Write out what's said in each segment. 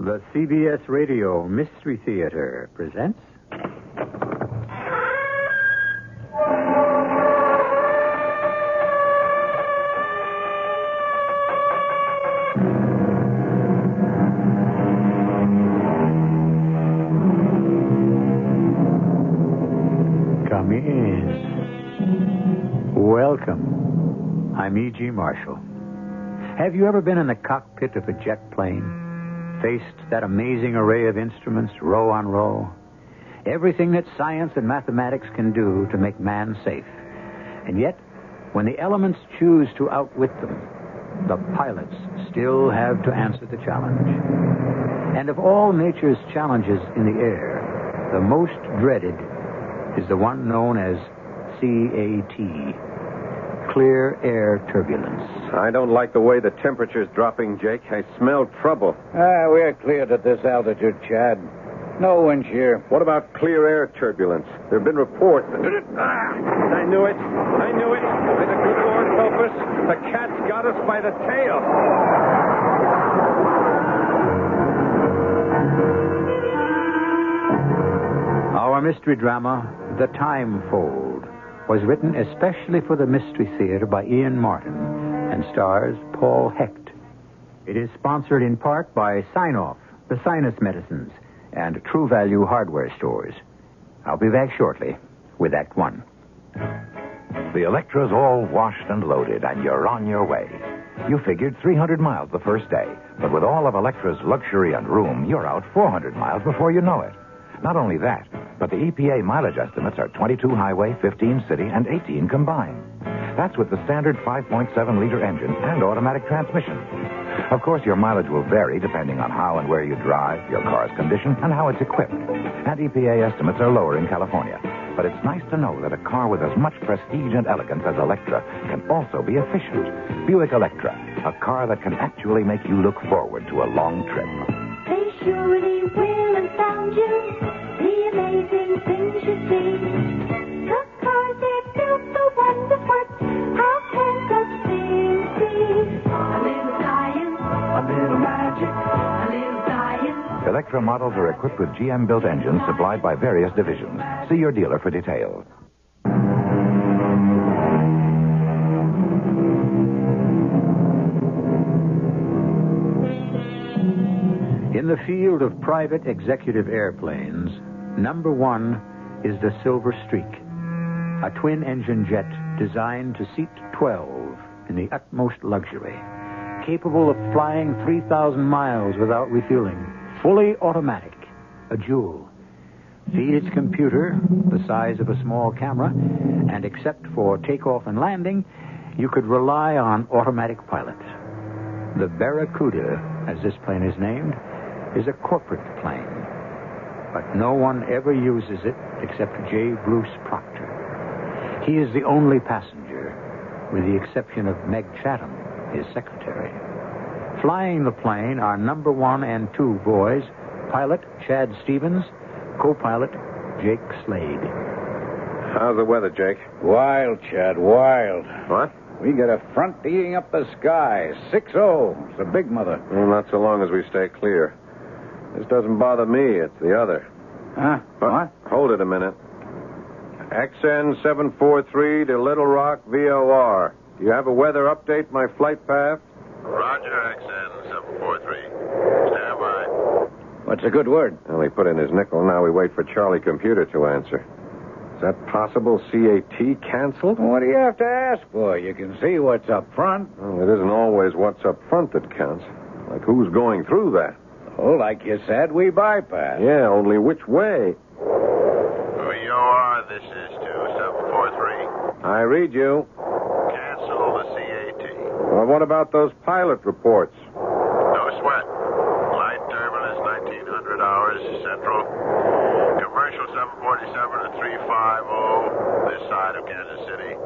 The CBS Radio Mystery Theater presents... Come in. Welcome. I'm E.G. Marshall. Have you ever been in the cockpit of a jet plane? Faced that amazing array of instruments, row on row? Everything that science and mathematics can do to make man safe. And yet, when the elements choose to outwit them, the pilots still have to answer the challenge. And of all nature's challenges in the air, the most dreaded is the one known as CAT, clear air turbulence. I don't like the way the temperature's dropping, Jake. I smell trouble. We're cleared at this altitude, Chad. No wind shear. What about clear air turbulence? There have been reports that... I knew it. May the good Lord help us. The cat's got us by the tail. Our mystery drama, The Time Fold, was written especially for the Mystery Theater by Ian Martin and stars Paul Hecht. It is sponsored in part by Sign-Off, the sinus medicines, and True Value hardware stores. I'll be back shortly with Act One. The Electra's all washed and loaded, and you're on your way. You figured 300 miles the first day, but with all of Electra's luxury and room, you're out 400 miles before you know it. Not only that, but the EPA mileage estimates are 22 highway, 15 city, and 18 combined. That's with the standard 5.7-liter engine and automatic transmission. Of course, your mileage will vary depending on how and where you drive, your car's condition, and how it's equipped. And EPA estimates are lower in California. But it's nice to know that a car with as much prestige and elegance as Electra can also be efficient. Buick Electra, a car that can actually make you look forward to a long trip. They surely will astound you, the amazing things you see. The cars they're built so wonderful, how can such things be? A little science, a little magic, a little science. Electra models are equipped with GM-built engines supplied by various divisions. See your dealer for details. In the field of private executive airplanes, number one is the Silver Streak, a twin-engine jet designed to seat 12 in the utmost luxury, capable of flying 3,000 miles without refueling, fully automatic, a jewel. Feed its computer, the size of a small camera, and except for takeoff and landing, you could rely on automatic pilot. The Barracuda, as this plane is named, is a corporate plane, but no one ever uses it except J. Bruce Proctor. He is the only passenger, with the exception of Meg Chatham, his secretary. Flying the plane are number one and two boys, pilot Chad Stevens, co-pilot Jake Slade. How's the weather, Jake? Wild, Chad, wild. What? We got a front eating up the sky. 6-0. It's a big mother. Well, not so long as we stay clear. This doesn't bother me. It's the other. Huh? What? Hold it a minute. XN 743 to Little Rock, VOR. Do you have a weather update, my flight path? Roger, XN 743. Stand by. What's a good word? Well, he put in his nickel. Now we wait for Charlie Computer to answer. Is that possible? CAT canceled? What do you have to ask for? You can see what's up front. Well, it isn't always what's up front that counts. Like who's going through that? Oh, like you said, we bypass. Yeah, only which way? VOR, this is 2743. I read you. Cancel the CAT. Well, what about those pilot reports? No sweat. Light turbulence, 1900 hours, central. Commercial 747 to 350, this side of Kansas City.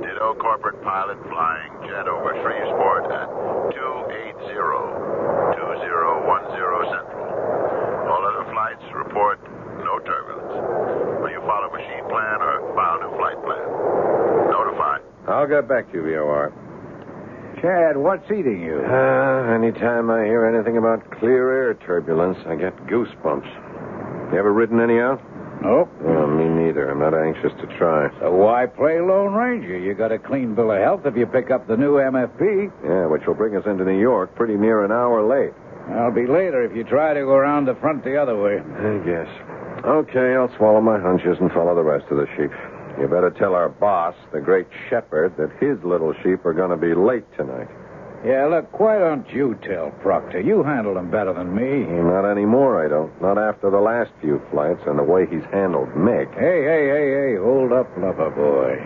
Ditto corporate pilot flying jet over Shreveport at 280-2010 central. All other flights report no turbulence. Will you follow machine plan or file new flight plan? Notify. I'll get back to you, VOR. Chad, what's eating you? Anytime I hear anything about clear air turbulence, I get goosebumps. You ever ridden any out? Nope. Me neither. I'm not anxious to try. So why play Lone Ranger? You got a clean bill of health if you pick up the new MFP. Yeah, which will bring us into New York pretty near an hour late. I'll be later if you try to go around the front the other way. I guess. Okay, I'll swallow my hunches and follow the rest of the sheep. You better tell our boss, the great shepherd, that his little sheep are going to be late tonight. Yeah, look, why don't you tell Proctor? You handle him better than me. Not anymore, I don't. Not after the last few flights and the way he's handled Meg. Hey, hold up, lover boy.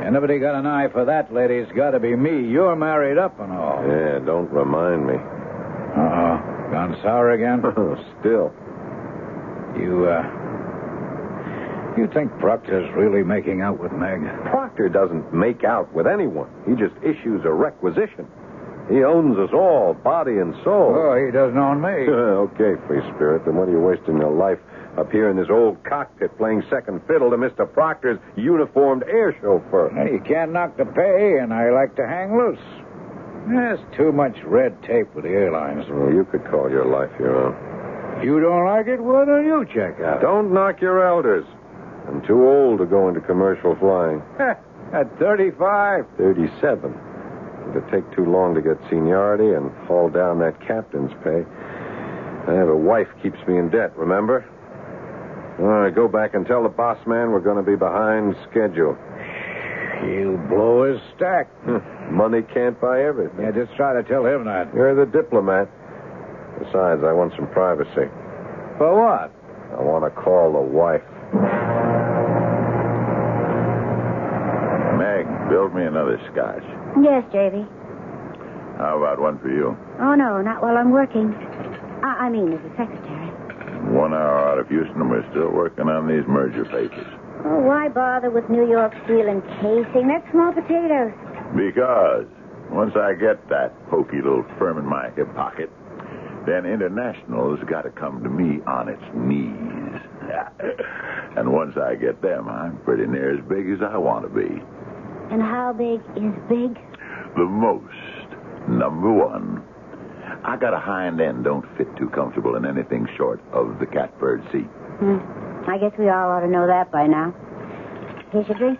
Anybody got an eye for that lady, it's got to be me. You're married up and all. Yeah, don't remind me. Uh-oh. Gone sour again? Still. You think Proctor's really making out with Meg? Proctor doesn't make out with anyone. He just issues a requisition. He owns us all, body and soul. Oh, he doesn't own me. Okay, free spirit. Then what are you wasting your life up here in this old cockpit playing second fiddle to Mr. Proctor's uniformed air chauffeur? Hey, you can't knock the pay, and I like to hang loose. There's too much red tape with the airlines. Well, you could call your life your own. You don't like it? Why don't you check out? Don't knock your elders. I'm too old to go into commercial flying. At 35? 37. It'd take too long to get seniority and haul down that captain's pay. I have a wife keeps me in debt, remember? All right, go back and tell the boss man we're going to be behind schedule. He'll blow his stack. Money can't buy everything. Yeah, just try to tell him that. You're the diplomat. Besides, I want some privacy. For what? I want to call the wife. Meg, build me another scotch. Yes, J.B. How about one for you? Oh, no, not while I'm working. I mean, as a secretary. 1 hour out of Houston, we're still working on these merger papers. Oh, why bother with New York steel and casing? That's small potatoes. Because once I get that pokey little firm in my hip pocket, then International's got to come to me on its knees. And once I get them, I'm pretty near as big as I want to be. And how big is big? The most. Number one. I got a hind end don't fit too comfortable in anything short of the catbird seat. I guess we all ought to know that by now. Here's your drink.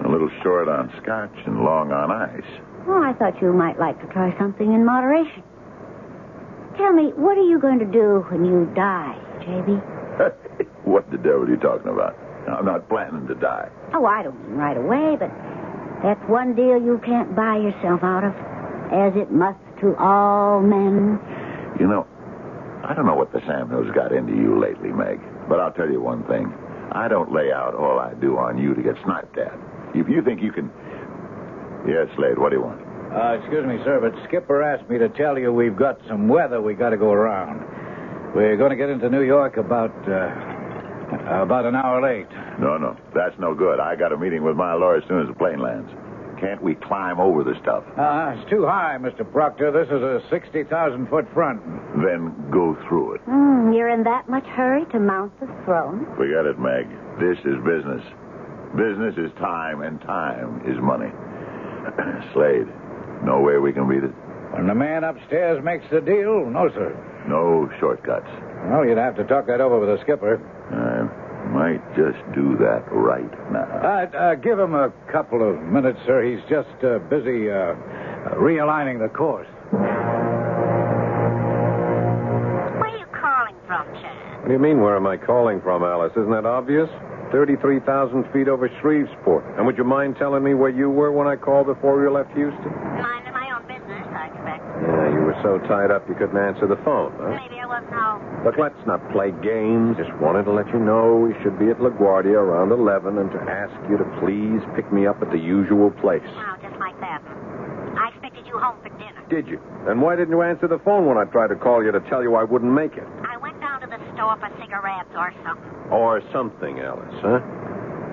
A little short on scotch and long on ice. Oh, I thought you might like to try something in moderation. Tell me, what are you going to do when you die, J.B.? What the devil are you talking about? I'm not planning to die. Oh, I don't mean right away, but that's one deal you can't buy yourself out of, as it must to all men. You know, I don't know what the Sam Hill's got into you lately, Meg, but I'll tell you one thing. I don't lay out all I do on you to get sniped at. If you think you can... Yes, Slade, what do you want? Excuse me, sir, but Skipper asked me to tell you we've got some weather we got to go around. We're going to get into New York about an hour late. No, that's no good. I got a meeting with my lawyer as soon as the plane lands. Can't we climb over the stuff? It's too high, Mr. Proctor. This is a 60,000-foot front. Then go through it. You're in that much hurry to mount the throne? Forget it, Meg. This is business. Business is time, and time is money. Slade, know where we can beat it? When the man upstairs makes the deal, no, sir. No shortcuts. Well, you'd have to talk that over with the skipper. I might just do that right now. Give him a couple of minutes, sir. He's just busy realigning the course. Where are you calling from, Chad? What do you mean, where am I calling from, Alice? Isn't that obvious? 33,000 feet over Shreveport. And would you mind telling me where you were when I called before you left Houston? Minding my own business, I expect. Yeah, you were so tied up you couldn't answer the phone, huh? Maybe I wasn't home. Look, let's not play games. Just wanted to let you know we should be at LaGuardia around 11 and to ask you to please pick me up at the usual place. Oh, just like that. I expected you home for dinner. Did you? And why didn't you answer the phone when I tried to call you to tell you I wouldn't make it? I went down to the store for cigarettes or something. Or something, Alice, huh?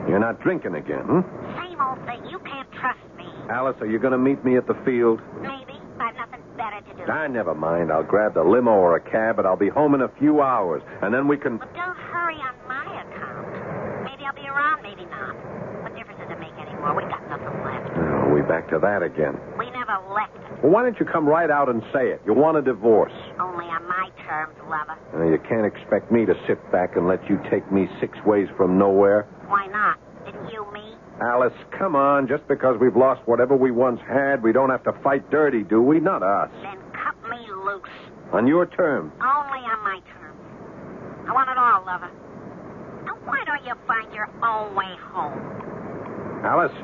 You're not drinking again, hmm? Same old thing. You can't trust me. Alice, are you going to meet me at the field? Maybe. I've nothing better to do. Never mind. I'll grab the limo or a cab, but I'll be home in a few hours. And then we can... But don't hurry on my account. Maybe I'll be around, maybe not. What difference does it make anymore? We got nothing left. Oh, we back to that again. We never left it. Well, why don't you come right out and say it? You want a divorce. Only on my terms, lover. You can't expect me to sit back and let you take me 6 ways from nowhere. Why not? Didn't you me? Alice, come on. Just because we've lost whatever we once had, we don't have to fight dirty, do we? Not us. Then cut me loose. On your terms. Only on my terms. I want it all, lover. Now, why don't you find your own way home? Alice?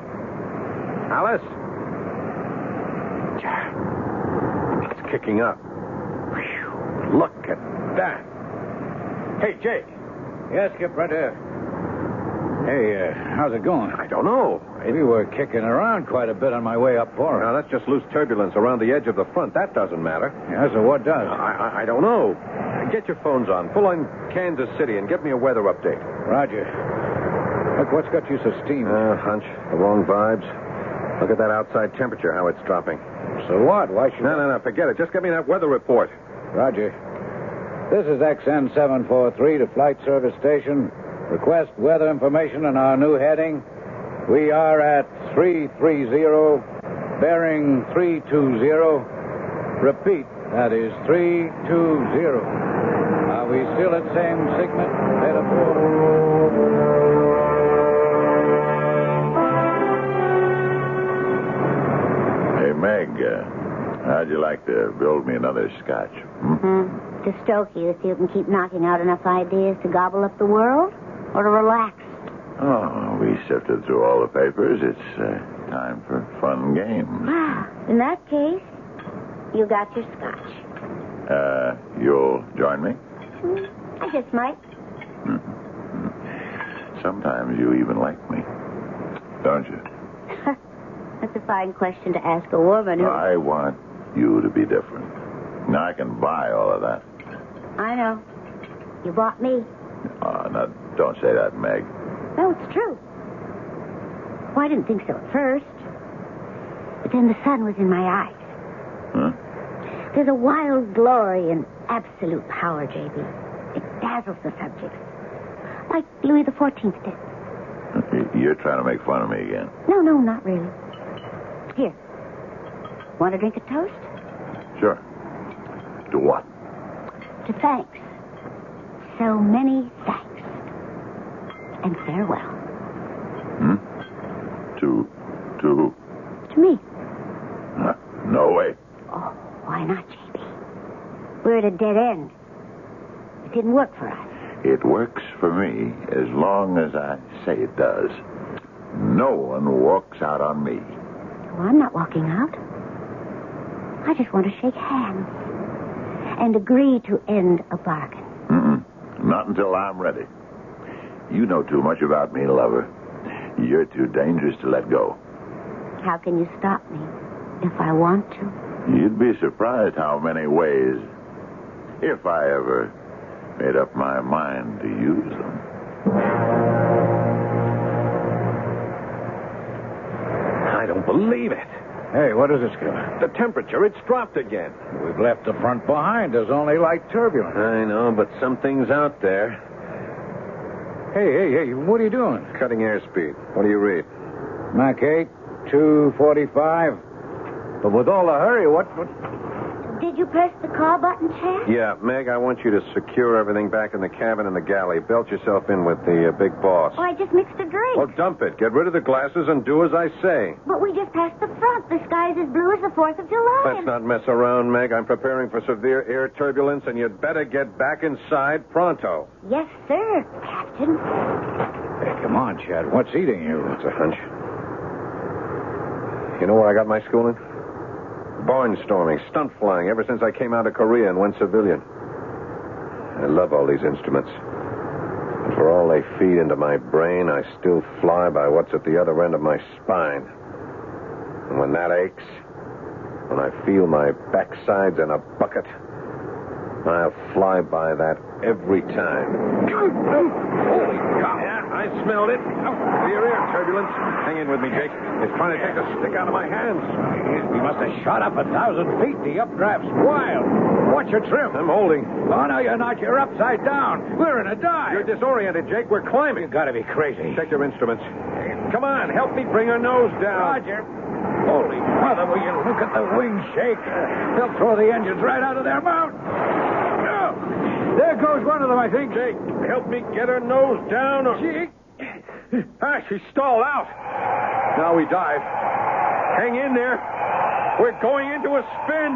Alice? It's kicking up. Whew. Look at that. Hey, Jake. Yes, Skip, right there. Hey, how's it going? I don't know. We were kicking around quite a bit on my way up for it. Now, that's just loose turbulence around the edge of the front. That doesn't matter. Yeah, so what does? I don't know. Get your phones on. Pull on Kansas City and get me a weather update. Roger. Look, what's got you so steamy? Hunch. The wrong vibes. Look at that outside temperature, how it's dropping. So what? Why should... No, forget it. Just get me that weather report. Roger. This is XN743 to Flight Service Station. Request weather information on our new heading. We are at 330, bearing 320. Repeat, that is 320. Are we still at same segment? Beta 4. Hey, Meg, how'd you like to build me another scotch? To stoke you so you can keep knocking out enough ideas to gobble up the world? Or to relax? Oh, we sifted through all the papers. It's time for fun games. In that case, you got your scotch. You'll join me? I just might. Sometimes you even like me, don't you? That's a fine question to ask a woman who... I want you to be different. Now, I can buy all of that. I know. You bought me. Now, don't say that, Meg. No, it's true. Well, I didn't think so at first. But then the sun was in my eyes. Huh? There's a wild glory in absolute power, J.B. It dazzles the subjects. Like Louis XIV did. You're trying to make fun of me again. No, not really. Here. Want to drink a toast? Sure. To what? To thanks. So many thanks. And farewell. To To me. No way. Oh, why not, J.B.? We're at a dead end. It didn't work for us. It works for me as long as I say it does. No one walks out on me. Well, I'm not walking out. I just want to shake hands and agree to end a bargain. Not until I'm ready. You know too much about me, lover. You're too dangerous to let go. How can you stop me if I want to? You'd be surprised how many ways, if I ever made up my mind to use them. I don't believe it. Hey, what is this, Skip? The temperature, it's dropped again. We've left the front behind. There's only light turbulence. I know, but something's out there. Hey, what are you doing? Cutting airspeed. What do you read? Mach 8, 245. But with all the hurry, what... Did you press the call button, Chad? Yeah, Meg, I want you to secure everything back in the cabin and the galley. Belt yourself in with the big boss. Well, I just mixed a drink. Well, dump it. Get rid of the glasses and do as I say. But we just passed the front. The sky's as blue as the 4th of July. Let's not mess around, Meg. I'm preparing for severe air turbulence, and you'd better get back inside pronto. Yes, sir, Captain. Hey, come on, Chad. What's eating you? That's a hunch. You know where I got my schooling? Barnstorming, stunt flying, ever since I came out of Korea and went civilian. I love all these instruments. And for all they feed into my brain, I still fly by what's at the other end of my spine. And when that aches, when I feel my backside's in a bucket, I'll fly by that every time. Holy cow! Yeah, I smelled it. Severe air turbulence. Hang in with me, Jake. It's trying to take the stick out of my hands. We must have shot up 1,000 feet. The updraft's wild. Watch your trim. I'm holding. Oh, no, you're not. You're upside down. We're in a dive. You're disoriented, Jake. We're climbing. You've got to be crazy. Check your instruments. Come on, help me bring her nose down. Roger. Holy mother, will you look at the wings shake? They'll throw the engines right out of their mount. Oh, there goes one of them, I think. Jake, help me get her nose down. She stalled out. Now we dive. Hang in there. We're going into a spin.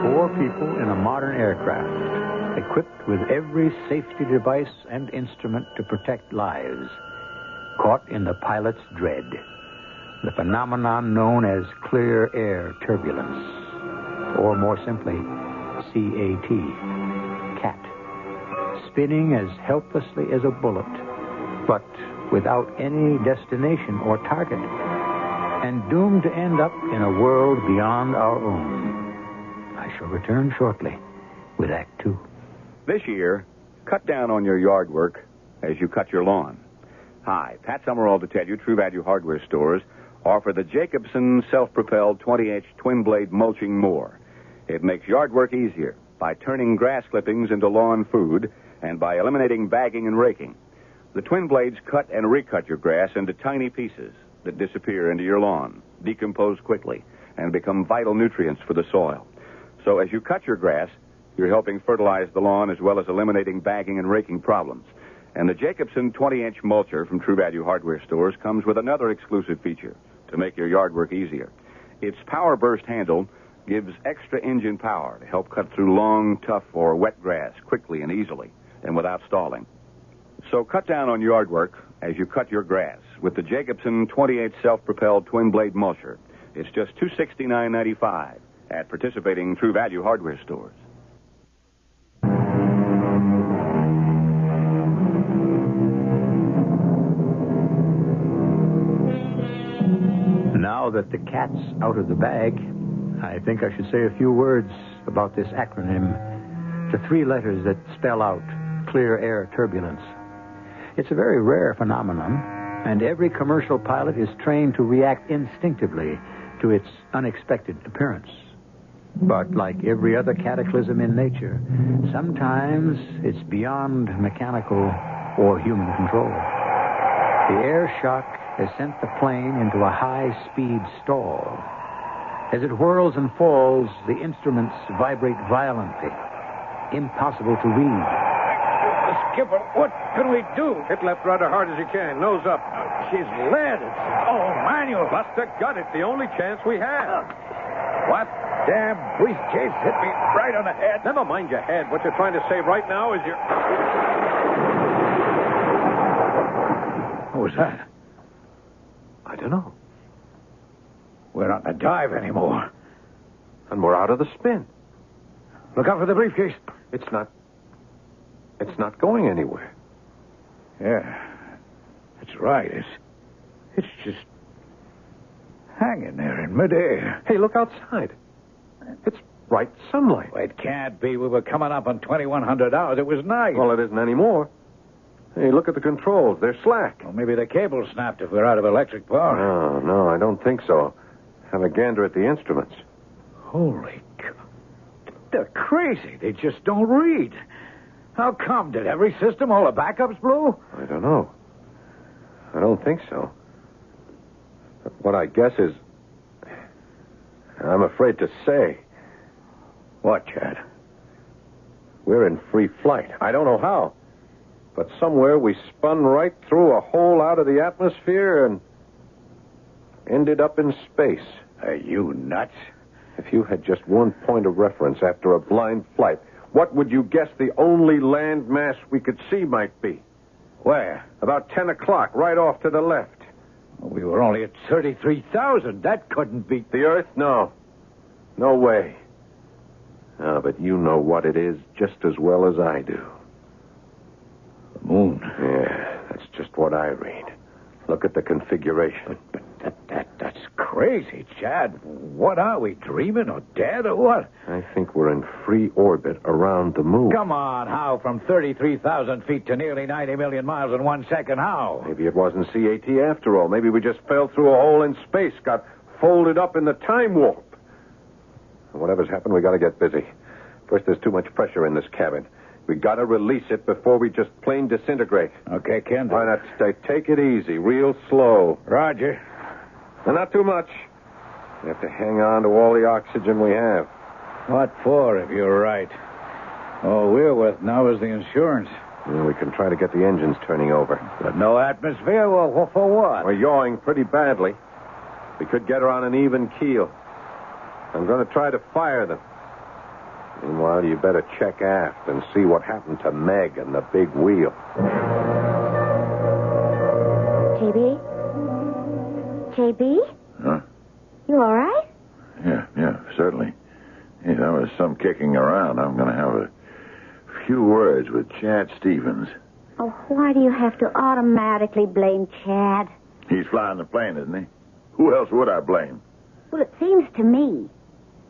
Four people in a modern aircraft, equipped with every safety device and instrument to protect lives, caught in the pilot's dread, the phenomenon known as clear air turbulence, or more simply, CAT, spinning as helplessly as a bullet, but without any destination or target, and doomed to end up in a world beyond our own. I shall return shortly with Act Two. This year, cut down on your yard work as you cut your lawn. Hi, Pat Summerall to tell you True Value Hardware stores offer the Jacobson self-propelled 20-inch twin-blade mulching mower. It makes yard work easier by turning grass clippings into lawn food and by eliminating bagging and raking. The twin blades cut and recut your grass into tiny pieces that disappear into your lawn, decompose quickly, and become vital nutrients for the soil. So as you cut your grass, you're helping fertilize the lawn as well as eliminating bagging and raking problems. And the Jacobson 20-inch mulcher from True Value Hardware stores comes with another exclusive feature to make your yard work easier. Its power burst handle gives extra engine power to help cut through long, tough, or wet grass quickly and easily and without stalling. So cut down on yard work as you cut your grass with the Jacobson 28 self-propelled twin-blade mulcher. It's just $269.95 at participating True Value Hardware stores. Now that the cat's out of the bag, I think I should say a few words about this acronym, the three letters that spell out clear air turbulence. It's a very rare phenomenon, and every commercial pilot is trained to react instinctively to its unexpected appearance. But like every other cataclysm in nature, sometimes it's beyond mechanical or human control. The air shock has sent the plane into a high-speed stall. As it whirls and falls, the instruments vibrate violently, impossible to read. Skipper, what can we do? Hit left rather hard as you can. Nose up. She's lead. It's all manual. Bust the gut. It's the only chance we have. What damn briefcase hit me right on the head? Never mind your head. What you're trying to say right now is your... What was that? I don't know. We're not in a dive anymore. And we're out of the spin. Look out for the briefcase. It's not going anywhere. Yeah, that's right. It's just hanging there in midair. Hey, look outside. It's bright sunlight. Well, it can't be. We were coming up on 2100 hours. It was night. Well, it isn't anymore. Hey, look at the controls. They're slack. Well, maybe the cable snapped if we're out of electric power. No, I don't think so. Have a gander at the instruments. Holy cow. They're crazy. They just don't read. How come? Did every system, all the backups blew? I don't know. I don't think so. But what I guess is... I'm afraid to say. What, Chad? We're in free flight. I don't know how. But somewhere we spun right through a hole out of the atmosphere and ended up in space. Are you nuts? If you had just one point of reference after a blind flight, what would you guess the only land mass we could see might be? Where? About 10 o'clock, right off to the left. We were only at 33,000. That couldn't be... The Earth? No. No way. Ah, but you know what it is just as well as I do. The moon. Yeah, that's just what I read. Look at the configuration. But that's crazy, Chad. What are we, dreaming or dead or what? I think we're in free orbit around the moon. Come on, how? From 33,000 feet to nearly 90 million miles in 1 second, how? Maybe it wasn't CAT after all. Maybe we just fell through a hole in space, got folded up in the time warp. Whatever's happened, we got to get busy. First, there's too much pressure in this cabin. We got to release it before we just plain disintegrate. Okay, Ken. Why not take it easy, real slow. Roger. And not too much. We have to hang on to all the oxygen we have. What for, if you're right? All we're with now is the insurance. Well, we can try to get the engines turning over. But no atmosphere? Well, for what? We're yawing pretty badly. We could get her on an even keel. I'm going to try to fire them. Meanwhile, you better check aft and see what happened to Meg and the big wheel. JB? Huh? You all right? Yeah, certainly. Yeah, there was some kicking around. I'm going to have a few words with Chad Stevens. Oh, why do you have to automatically blame Chad? He's flying the plane, isn't he? Who else would I blame? Well, it seems to me,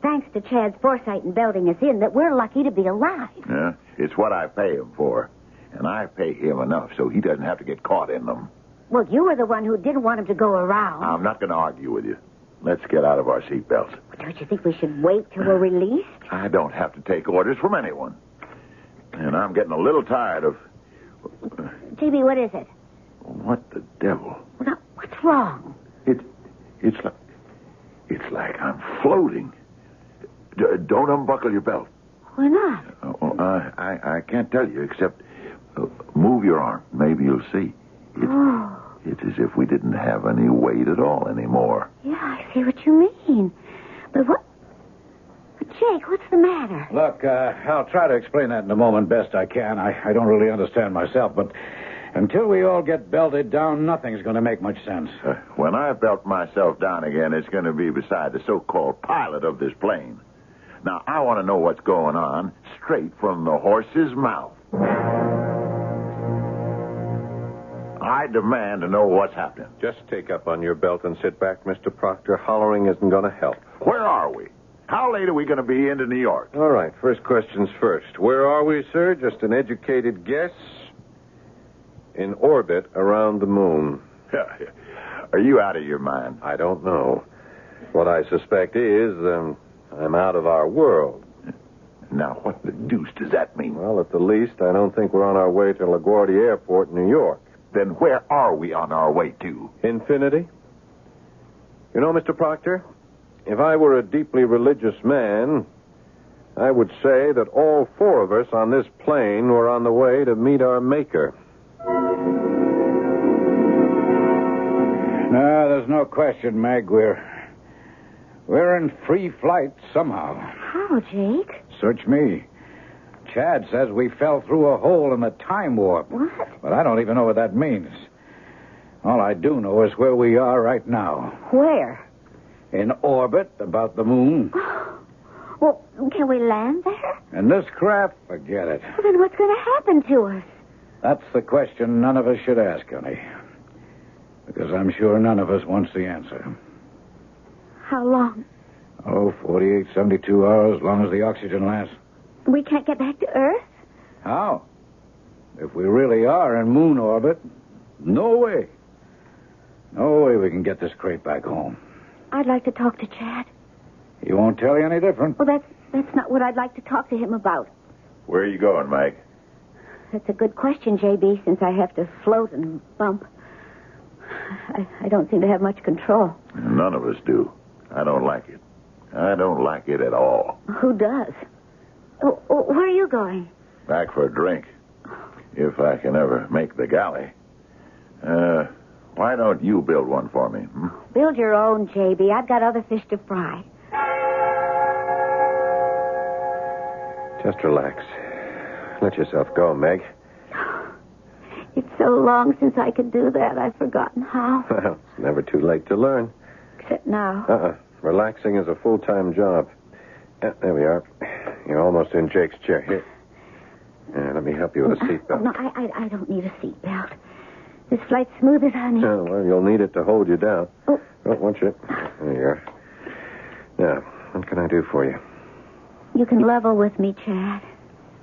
thanks to Chad's foresight in belting us in, that we're lucky to be alive. Yeah, it's what I pay him for. And I pay him enough so he doesn't have to get caught in them. Well, you were the one who didn't want him to go around. I'm not going to argue with you. Let's get out of our seatbelts. Don't you think we should wait till we're released? I don't have to take orders from anyone. And I'm getting a little tired of... JB, what is it? What the devil? Well, now, what's wrong? It's like I'm floating. Don't unbuckle your belt. Why not? I can't tell you, except move your arm. Maybe you'll see. It's as if we didn't have any weight at all anymore. Yeah, I see what you mean. But Jake, what's the matter? Look, I'll try to explain that in a moment best I can. I don't really understand myself, but until we all get belted down, nothing's going to make much sense. When I belt myself down again, it's going to be beside the so-called pilot of this plane. Now, I want to know what's going on straight from the horse's mouth. I demand to know what's happening. Just take up on your belt and sit back, Mr. Proctor. Hollering isn't going to help. Where are we? How late are we going to be into New York? All right, first questions first. Where are we, sir? Just an educated guess? In orbit around the moon. Are you out of your mind? I don't know. What I suspect is, I'm out of our world. Now, what the deuce does that mean? Well, at the least, I don't think we're on our way to LaGuardia Airport in New York. Then where are we on our way to? Infinity. You know, Mr. Proctor, if I were a deeply religious man, I would say that all four of us on this plane were on the way to meet our Maker. No, there's no question, Meg. We're in free flight somehow. How, Jake? Search me. Chad says we fell through a hole in the time warp. What? But I don't even know what that means. All I do know is where we are right now. Where? In orbit about the moon. Well, can we land there? And this craft, forget it. Well, then what's going to happen to us? That's the question none of us should ask, honey. Because I'm sure none of us wants the answer. How long? 48, 72 hours, as long as the oxygen lasts. We can't get back to Earth? How? If we really are in moon orbit, no way. No way we can get this crate back home. I'd like to talk to Chad. He won't tell you any different. Well, that's not what I'd like to talk to him about. Where are you going, Mike? That's a good question, JB, since I have to float and bump. I don't seem to have much control. None of us do. I don't like it. I don't like it at all. Who does? Where are you going? Back for a drink. If I can ever make the galley. Why don't you build one for me? Build your own, JB. I've got other fish to fry. Just relax. Let yourself go, Meg. It's so long since I could do that, I've forgotten how. Well, it's never too late to learn. Except now. Relaxing is a full-time job. There we are. You're almost in Jake's chair. Here. Let me help you with a seatbelt. No, I don't need a seatbelt. This flight's smooth as honey. Oh, well, you'll need it to hold you down. Oh, watch it. There you are. Now, what can I do for you? You can level with me, Chad.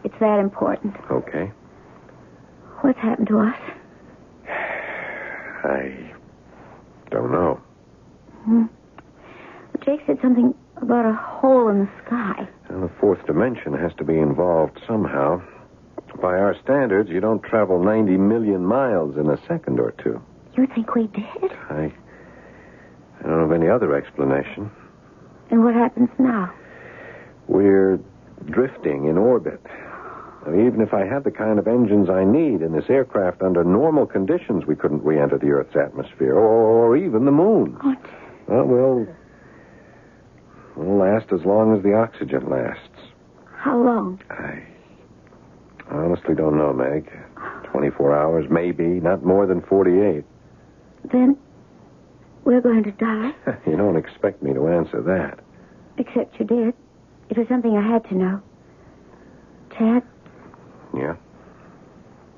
It's that important. Okay. What's happened to us? I don't know. Jake said something about a hole in the sky. Well, the fourth dimension has to be involved somehow. By our standards, you don't travel 90 million miles in a second or two. You think we did? I don't know of any other explanation. And what happens now? We're drifting in orbit. Now, even if I had the kind of engines I need in this aircraft under normal conditions, we couldn't re-enter the Earth's atmosphere, or even the moon. What? Well, we'll last as long as the oxygen lasts. How long? I honestly don't know, Meg. 24 hours, maybe, not more than 48. Then we're going to die? You don't expect me to answer that. Except you did. It was something I had to know. Chad? Yeah?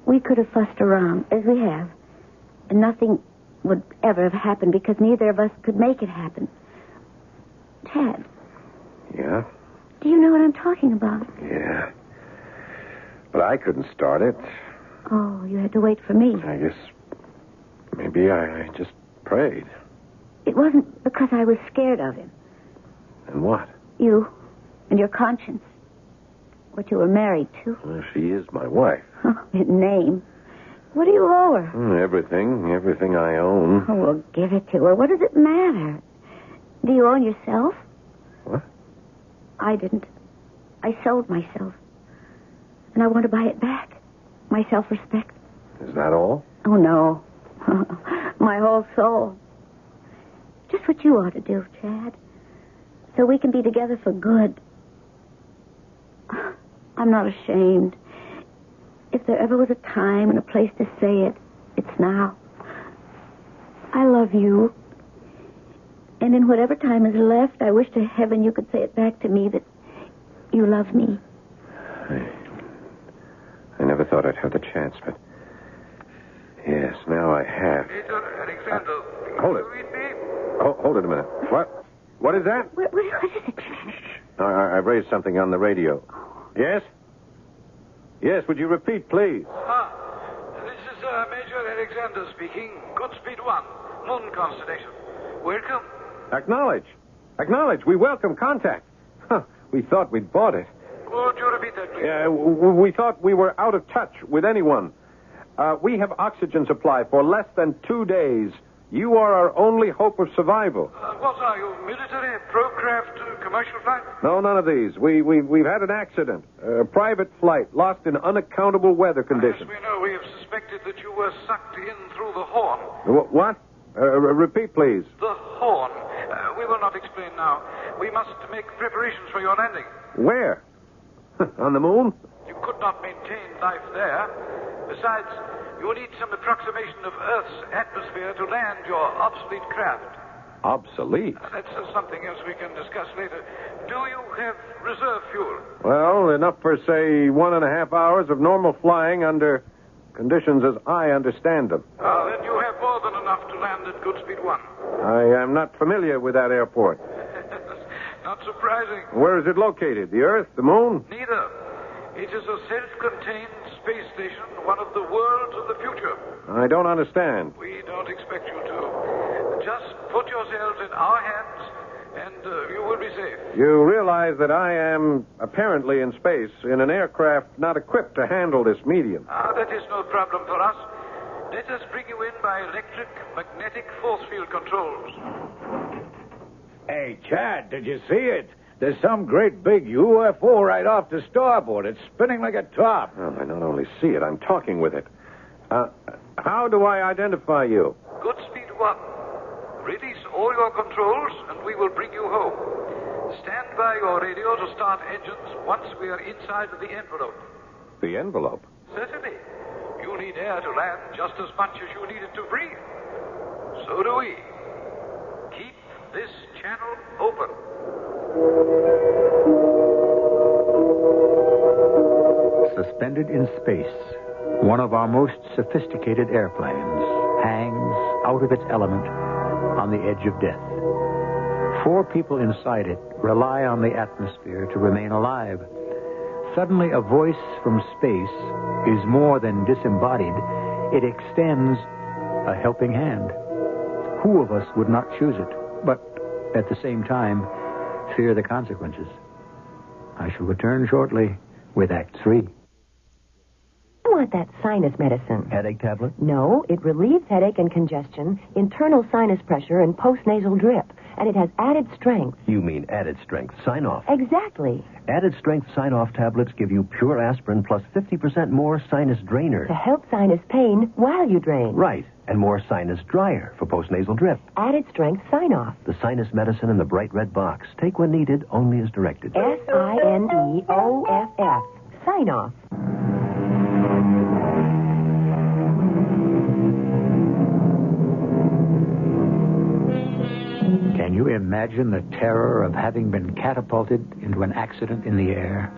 We could have fussed around, as we have, and nothing would ever have happened because neither of us could make it happen. Chad? Yeah? Do you know what I'm talking about? Yeah. But I couldn't start it. Oh, you had to wait for me. I guess maybe I just prayed. It wasn't because I was scared of him. And what? You and your conscience. What you were married to. Well, she is my wife. Name. What do you owe her? Everything I own. Oh, well, give it to her. What does it matter? Do you own yourself? What? I didn't. I sold myself. And I want to buy it back. My self-respect. Is that all? Oh, no. My whole soul. Just what you ought to do, Chad. So we can be together for good. I'm not ashamed. If there ever was a time and a place to say it, it's now. I love you. And in whatever time is left, I wish to heaven you could say it back to me that you love me. I never thought I'd have the chance, but... Yes, now I have. Major Alexander, hold it. you read me? Oh, hold it a minute. What? What is that? What is it, Chad? I've raised something on the radio. Yes? Yes, would you repeat, please? This is Major Alexander speaking. Goodspeed 1, Moon Constellation. Welcome. Acknowledge. Acknowledge. We welcome contact. Huh, we thought we'd bought it. Would you repeat that, please? Yeah, we thought we were out of touch with anyone. We have oxygen supply for less than 2 days. You are our only hope of survival. What are you, military, pro-craft, commercial flight? No, none of these. We've had an accident. A private flight, lost in unaccountable weather conditions. As we know, we have suspected that you were sucked in through the horn. What? Repeat, please. The horn. We will not explain now. We must make preparations for your landing. Where? On the moon? You could not maintain life there. Besides, you will need some approximation of Earth's atmosphere to land your obsolete craft. Obsolete? That's something else we can discuss later. Do you have reserve fuel? Well, enough for, say, 1.5 hours of normal flying under conditions as I understand them. Then you have more than enough to land at Goodspeed 1. I am not familiar with that airport. Not surprising. Where is it located? The Earth? The Moon? Neither. It is a self-contained space station, one of the worlds of the future. I don't understand. We don't expect you to. Just put yourselves in our hands, and you will be safe. You realize that I am apparently in space in an aircraft not equipped to handle this medium. That is no problem for us. Let us bring you in by electric magnetic force field controls. Hey, Chad, did you see it? There's some great big UFO right off the starboard. It's spinning like a top. Well, I not only see it, I'm talking with it. How do I identify you? Goodspeed 1. Release all your controls, and we will bring you home. Stand by your radio to start engines once we are inside the envelope. The envelope? Certainly. You need air to land just as much as you need it to breathe. So do we. Keep this channel open. Suspended in space, one of our most sophisticated airplanes hangs out of its element on the edge of death. 4 people inside it rely on the atmosphere to remain alive. Suddenly, a voice from space is more than disembodied. It extends a helping hand. Who of us would not choose it, but at the same time, fear the consequences? I shall return shortly with Act 3. I want that sinus medicine. Headache tablet? No, it relieves headache and congestion, internal sinus pressure, and postnasal drip. And it has added strength. You mean added strength sign-off? Exactly. Added strength sign-off tablets give you pure aspirin plus 50% more sinus drainer. To help sinus pain while you drain. Right. And more sinus dryer for postnasal drip. Added strength sign-off. The sinus medicine in the bright red box. Take when needed, only as directed. SINEOFF. Sign-off. Can you imagine the terror of having been catapulted into an accident in the air,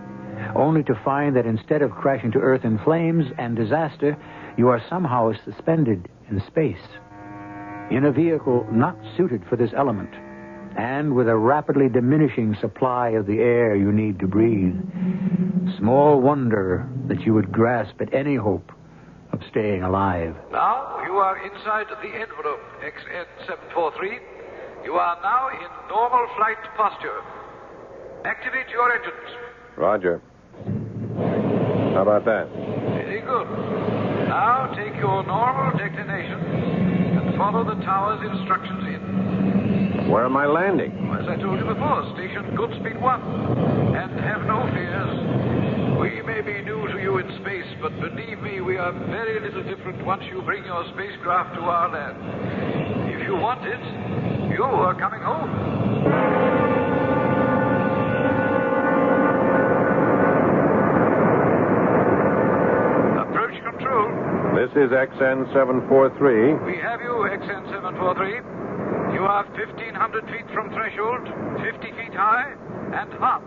only to find that instead of crashing to earth in flames and disaster, you are somehow suspended in space, in a vehicle not suited for this element, and with a rapidly diminishing supply of the air you need to breathe? Small wonder that you would grasp at any hope of staying alive. Now you are inside the envelope, XN743. You are now in normal flight posture. Activate your engines. Roger. How about that? Very good. Now take your normal declination and follow the tower's instructions in. Where am I landing? As I told you before, station Goodspeed 1. And have no fears. We may be new to you in space, but believe me, we are very little different once you bring your spacecraft to our land. If you want it, you are coming home. Approach control. This is XN743. We have you, XN743. You are 1,500 feet from threshold, 50 feet high, and hot.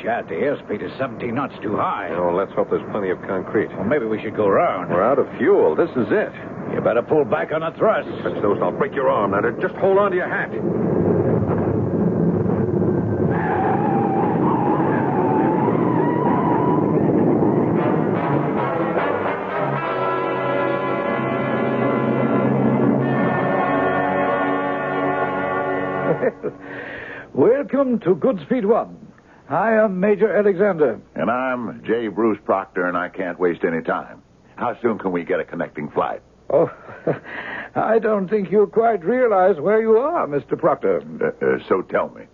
Chad, the airspeed is 17 knots too high. Oh, let's hope there's plenty of concrete. Well, maybe we should go round. We're out of fuel. This is it. You better pull back on the thrust. Touch those and I'll break your arm. Now, just hold on to your hat. Welcome to Goodspeed 1. I am Major Alexander. And I'm J. Bruce Proctor, and I can't waste any time. How soon can we get a connecting flight? Oh, I don't think you quite realize where you are, Mr. Proctor. So tell me.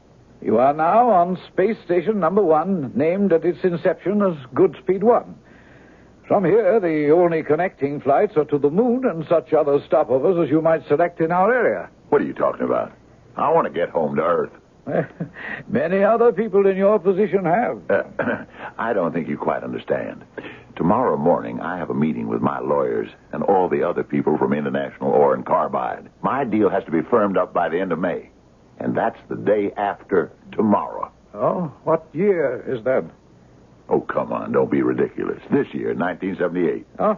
You are now on Space Station number 1, named at its inception as Goodspeed 1. From here, the only connecting flights are to the moon and such other stopovers as you might select in our area. What are you talking about? I want to get home to Earth. Many other people in your position have. I don't think you quite understand. Tomorrow morning, I have a meeting with my lawyers and all the other people from International Ore and Carbide. My deal has to be firmed up by the end of May. And that's the day after tomorrow. Oh, what year is that? Oh, come on, don't be ridiculous. This year, 1978. Oh,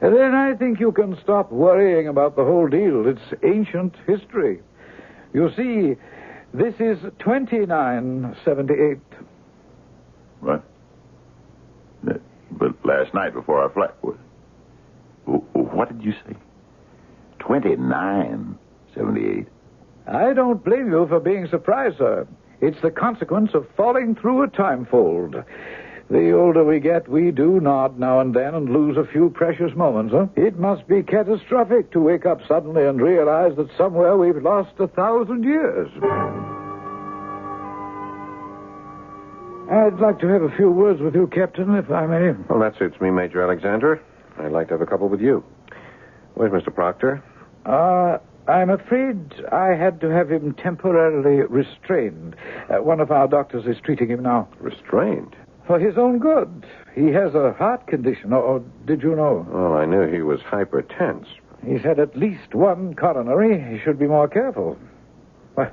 then I think you can stop worrying about the whole deal. It's ancient history. You see, this is 2978. What? But last night before our flight, what did you say? 2978. I don't blame you for being surprised, sir. It's the consequence of falling through a time fold. The older we get, we do nod now and then and lose a few precious moments, huh? It must be catastrophic to wake up suddenly and realize that somewhere we've lost 1,000 years. I'd like to have a few words with you, Captain, if I may. Well, that suits me, Major Alexander. I'd like to have a couple with you. Where's Mr. Proctor? I'm afraid I had to have him temporarily restrained. One of our doctors is treating him now. Restrained? For his own good. He has a heart condition, or did you know? Oh, I knew he was hypertense. He's had at least one coronary. He should be more careful. Well,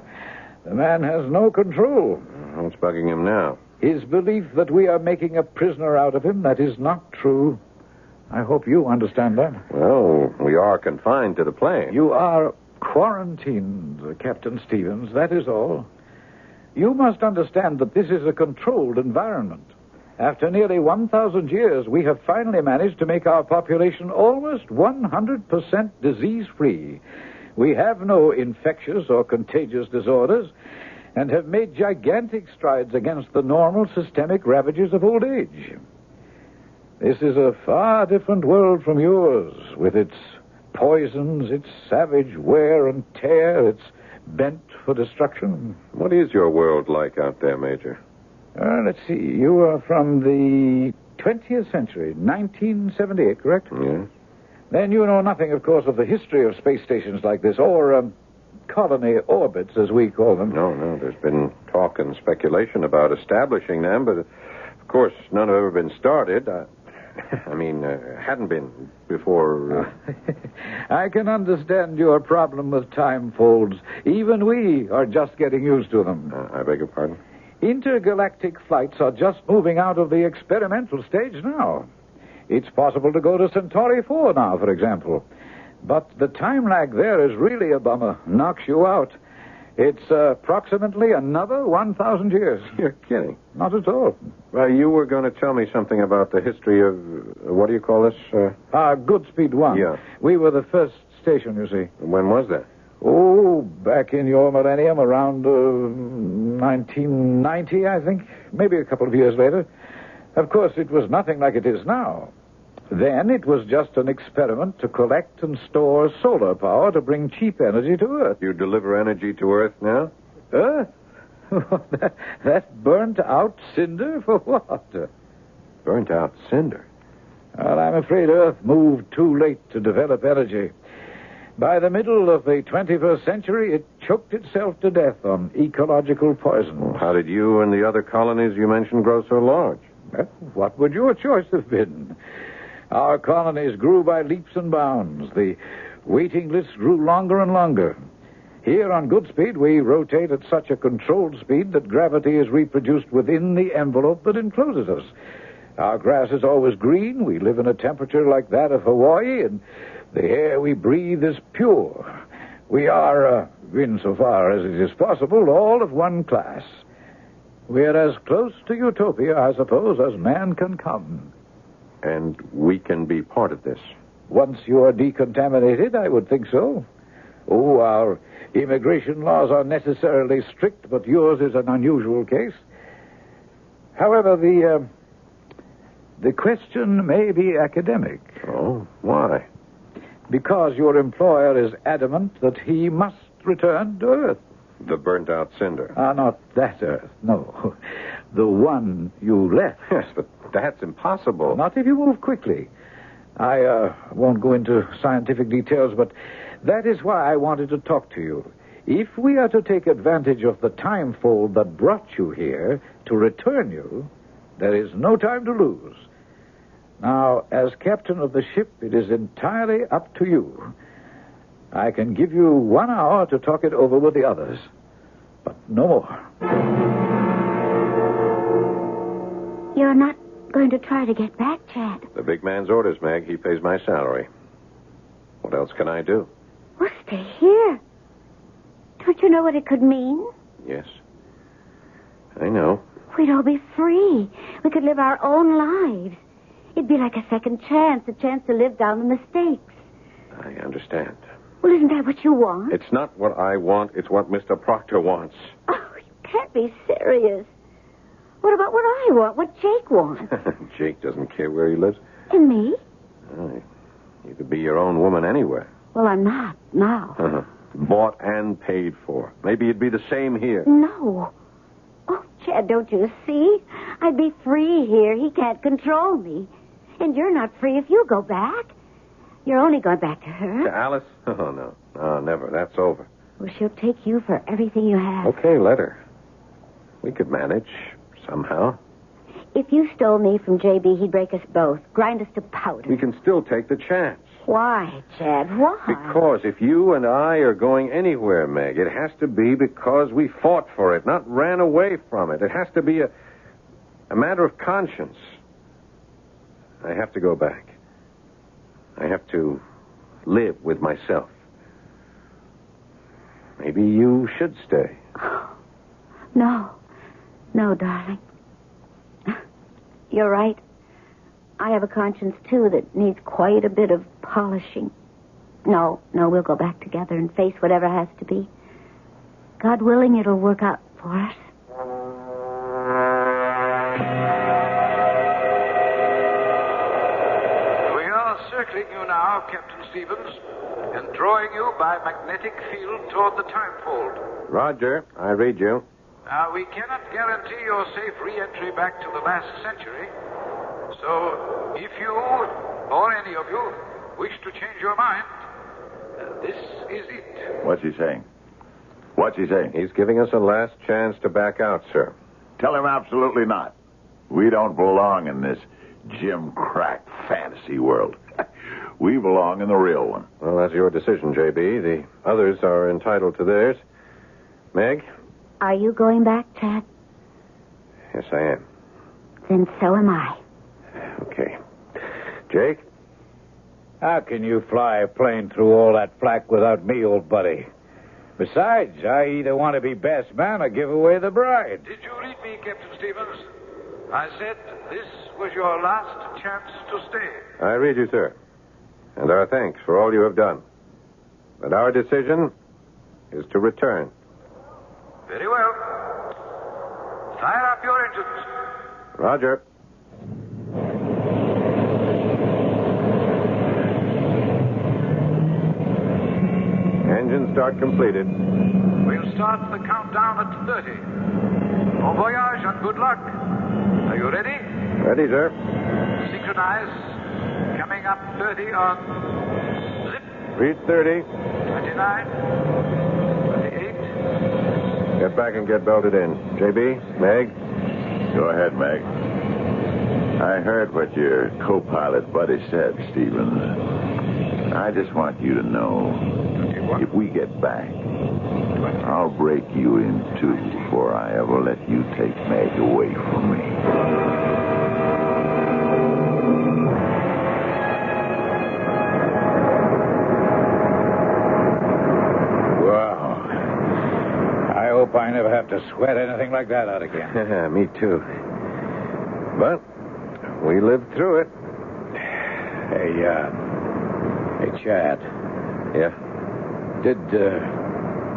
the man has no control. What's bugging him now? His belief that we are making a prisoner out of him, that is not true. I hope you understand that. Well, we are confined to the plane. You are quarantined, Captain Stevens, that is all. You must understand that this is a controlled environment. After nearly 1,000 years, we have finally managed to make our population almost 100% disease-free. We have no infectious or contagious disorders, and have made gigantic strides against the normal systemic ravages of old age. This is a far different world from yours, with its poisons, its savage wear and tear, its bent for destruction. What is your world like out there, Major? Let's see. You are from the 20th century, 1978, correct? Yes. Then you know nothing, of course, of the history of space stations like this, or colony orbits, as we call them. No. There's been talk and speculation about establishing them, but, of course, none have ever been started. Hadn't been before. I can understand your problem with time folds. Even we are just getting used to them. I beg your pardon? Intergalactic flights are just moving out of the experimental stage now. It's possible to go to Centauri 4 now, for example. But the time lag there is really a bummer. Knocks you out. It's approximately another 1,000 years. You're kidding. Not at all. Well, you were going to tell me something about the history of, what do you call this? Goodspeed 1. Yeah. We were the first station, you see. When was that? Oh, back in your millennium, around 1990, I think. Maybe a couple of years later. Of course, it was nothing like it is now. Then it was just an experiment to collect and store solar power to bring cheap energy to Earth. You deliver energy to Earth now? Earth? That burnt-out cinder for what? Burnt-out cinder? Well, I'm afraid Earth moved too late to develop energy. By the middle of the 21st century, it choked itself to death on ecological poison. How did you and the other colonies you mentioned grow so large? Well, what would your choice have been? Our colonies grew by leaps and bounds. The waiting lists grew longer and longer. Here on Goodspeed, we rotate at such a controlled speed that gravity is reproduced within the envelope that encloses us. Our grass is always green. We live in a temperature like that of Hawaii, and the air we breathe is pure. We are, insofar as it is possible, all of one class. We're as close to utopia, I suppose, as man can come. And we can be part of this. Once you are decontaminated, I would think so. Oh, our immigration laws are necessarily strict, but yours is an unusual case. However, the question may be academic. Oh, why? Because your employer is adamant that he must return to Earth. The burnt-out cinder. Not that Earth, no. The one you left. Yes, but that's impossible. Not if you move quickly. I won't go into scientific details, but that is why I wanted to talk to you. If we are to take advantage of the time fold that brought you here to return you, there is no time to lose. Now, as captain of the ship, it is entirely up to you. I can give you 1 hour to talk it over with the others, but no more. You're not going to try to get back, Chad? The big man's orders, Meg. He pays my salary. What else can I do? Well, stay here. Don't you know what it could mean? Yes. I know. We'd all be free. We could live our own lives. It'd be like a second chance, a chance to live down the mistakes. I understand. Well, isn't that what you want? It's not what I want. It's what Mr. Proctor wants. Oh, you can't be serious. What about what I want? What Jake wants? Jake doesn't care where he lives. And me? You could be your own woman anywhere. Well, I'm not now. Bought and paid for. Maybe it'd be the same here. No. Oh, Chad, don't you see? I'd be free here. He can't control me. And you're not free if you go back. You're only going back to her. To Alice? Oh, no. No, never. That's over. Well, she'll take you for everything you have. Okay, let her. We could manage, somehow. If you stole me from J.B., he'd break us both, grind us to powder. We can still take the chance. Why, Chad? Why? Because if you and I are going anywhere, Meg, it has to be because we fought for it, not ran away from it. It has to be a matter of conscience. I have to go back. I have to live with myself. Maybe you should stay. No. No, darling. You're right. I have a conscience, too, that needs quite a bit of polishing. No, we'll go back together and face whatever has to be. God willing, it'll work out for us. We are circling you now, Captain Stevens, and drawing you by magnetic field toward the timefold. Roger, I read you. Now, we cannot guarantee your safe re-entry back to the last century. So, if you, or any of you, wish to change your mind, this is it. What's he saying? What's he saying? He's giving us a last chance to back out, sir. Tell him absolutely not. We don't belong in this Jim Crack fantasy world. We belong in the real one. Well, that's your decision, J.B. The others are entitled to theirs. Meg? Are you going back, Chad? Yes, I am. Then so am I. Okay. Jake? How can you fly a plane through all that flak without me, old buddy? Besides, I either want to be best man or give away the bride. Did you read me, Captain Stevens? I said this was your last chance to stay. I read you, sir. And our thanks for all you have done. But our decision is to return. Very well. Fire up your engines. Roger. Engine start completed. We'll start the countdown at 30. Bon voyage and good luck. Are you ready? Ready, sir. Synchronize. Coming up 30 on zip. Read 30. 29. 28. Get back and get belted in. J.B., Meg? Go ahead, Meg. I heard what your co-pilot buddy said, Stevens. I just want you to know, if we get back, I'll break you in two before I ever let you take Meg away from me. I hope I never have to sweat anything like that out again. Me too. But we lived through it. Hey, Chad. Yeah?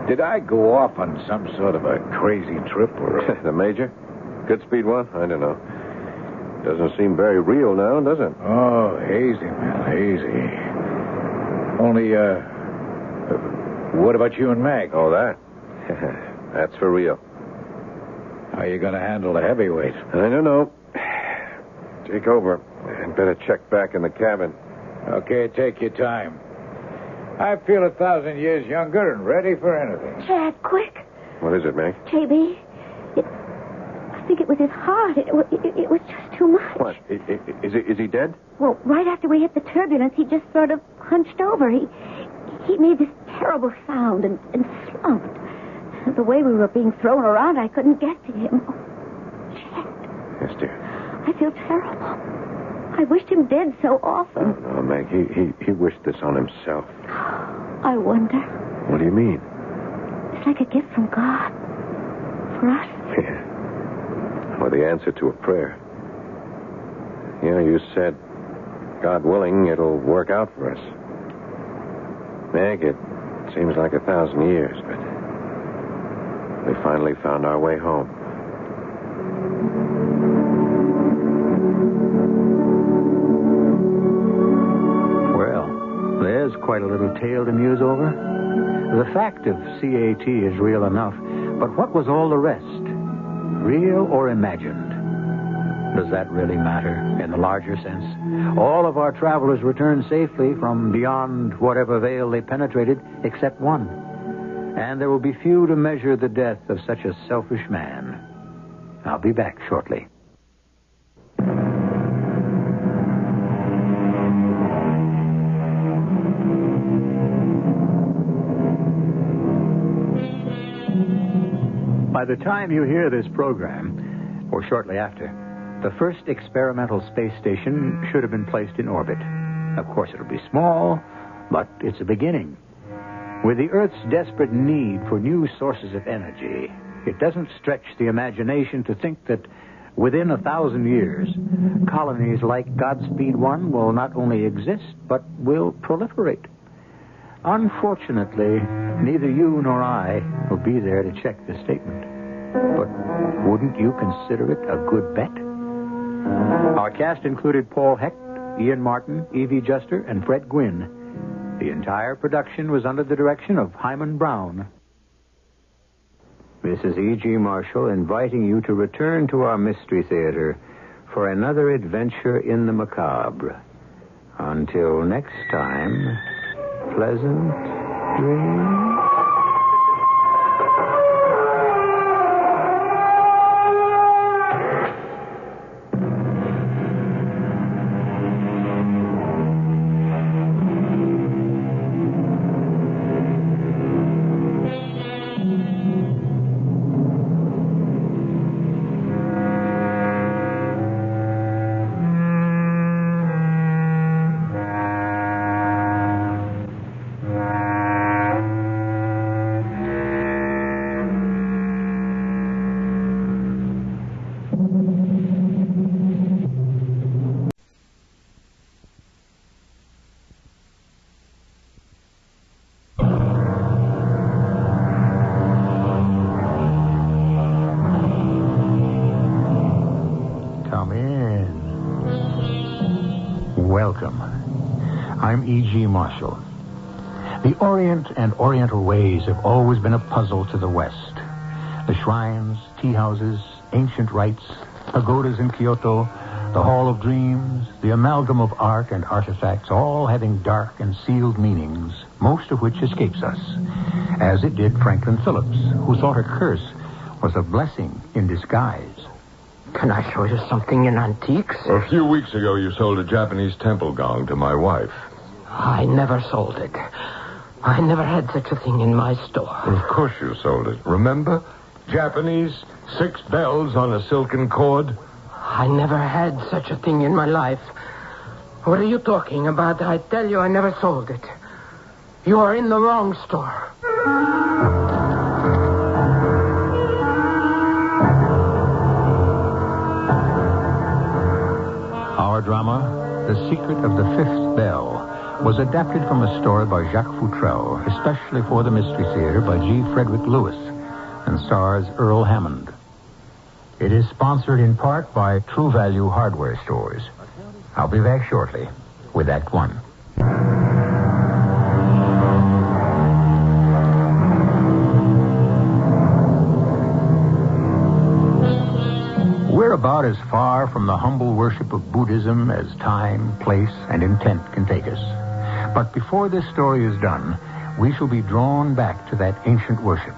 Did I go off on some sort of a crazy trip or... The Major? Good speed one? I don't know. Doesn't seem very real now, does it? Oh, easy, man, easy. Only, what about you and Meg? Oh, that? That's for real. How are you going to handle the heavyweight? I don't know. Take over. And better check back in the cabin. Okay, take your time. I feel 1,000 years younger and ready for anything. Chad, quick. What is it, Meg? J.B., I think it was his heart. It was just too much. What? Is he dead? Well, right after we hit the turbulence, he just sort of hunched over. He made this terrible sound and slumped. The way we were being thrown around, I couldn't get to him. Oh, Chad. Yes, dear. I feel terrible. I wished him dead so often. No, Meg, he wished this on himself. I wonder. What do you mean? It's like a gift from God. For us. Yeah. Or the answer to a prayer. Yeah, you said, God willing, it'll work out for us. Meg, it seems like 1,000 years, but we finally found our way home. There's quite a little tale to muse over. The fact of CAT is real enough, but what was all the rest? Real or imagined? Does that really matter in the larger sense? All of our travelers returned safely from beyond whatever veil they penetrated, except one. And there will be few to measure the death of such a selfish man. I'll be back shortly. By the time you hear this program, or shortly after, the first experimental space station should have been placed in orbit. Of course, it'll be small, but it's a beginning. With the Earth's desperate need for new sources of energy, it doesn't stretch the imagination to think that within 1,000 years, colonies like Godspeed 1 will not only exist, but will proliferate. Unfortunately, neither you nor I will be there to check the statement. But wouldn't you consider it a good bet? Our cast included Paul Hecht, Ian Martin, Evie Juster, and Fred Gwynn. The entire production was under the direction of Hyman Brown. This is E.G. Marshall inviting you to return to our Mystery Theater for another adventure in the macabre. Until next time, pleasant dreams. Welcome. I'm E.G. Marshall. The Orient and Oriental ways have always been a puzzle to the West. The shrines, tea houses, ancient rites, pagodas in Kyoto, the Hall of Dreams, the amalgam of art and artifacts, all having dark and sealed meanings, most of which escapes us, as it did Franklin Phillips, who thought a curse was a blessing in disguise. Can I show you something in antiques? A few weeks ago, you sold a Japanese temple gong to my wife. I never sold it. I never had such a thing in my store. Of course you sold it. Remember? Japanese, 6 bells on a silken cord. I never had such a thing in my life. What are you talking about? I tell you, I never sold it. You are in the wrong store. Our drama, The Secret of the Fifth Bell, was adapted from a story by Jacques Futrell, especially for the Mystery Theater by G. Frederick Lewis, and stars Earl Hammond. It is sponsored in part by True Value Hardware Stores. I'll be back shortly with Act One. We're about as far from the humble worship of Buddhism as time, place, and intent can take us. But before this story is done, we shall be drawn back to that ancient worship.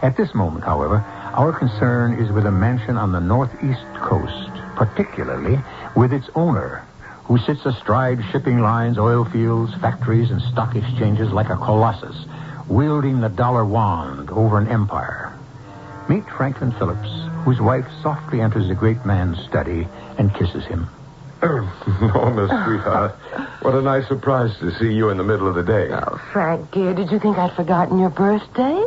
At this moment, however, our concern is with a mansion on the northeast coast, particularly with its owner, who sits astride shipping lines, oil fields, factories, and stock exchanges like a colossus, wielding the dollar wand over an empire. Meet Franklin Phillips, whose wife softly enters the great man's study and kisses him. Oh, Norma, sweetheart. What a nice surprise to see you in the middle of the day. Oh, Frank, dear, did you think I'd forgotten your birthday?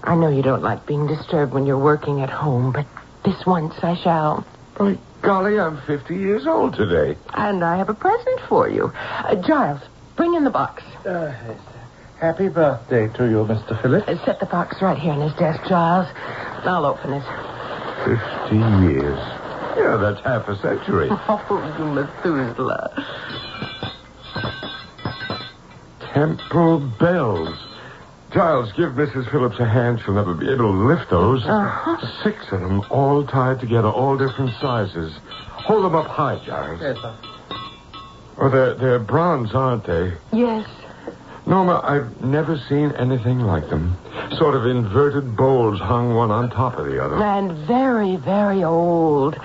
I know you don't like being disturbed when you're working at home, but this once I shall. By golly, I'm 50 years old today. And I have a present for you. Giles, bring in the box. Happy birthday to you, Mr. Phillips. Set the box right here in his desk, Giles. I'll open it. 50 years. Yeah, that's half a century. Oh, you Methuselah. Temple bells. Giles, give Mrs. Phillips a hand. She'll never be able to lift those. 6 of them, all tied together, all different sizes. Hold them up high, Giles. Yes, sir. Oh, they're bronze, aren't they? Yes. Norma, I've never seen anything like them. Sort of inverted bowls hung one on top of the other. And very, very old.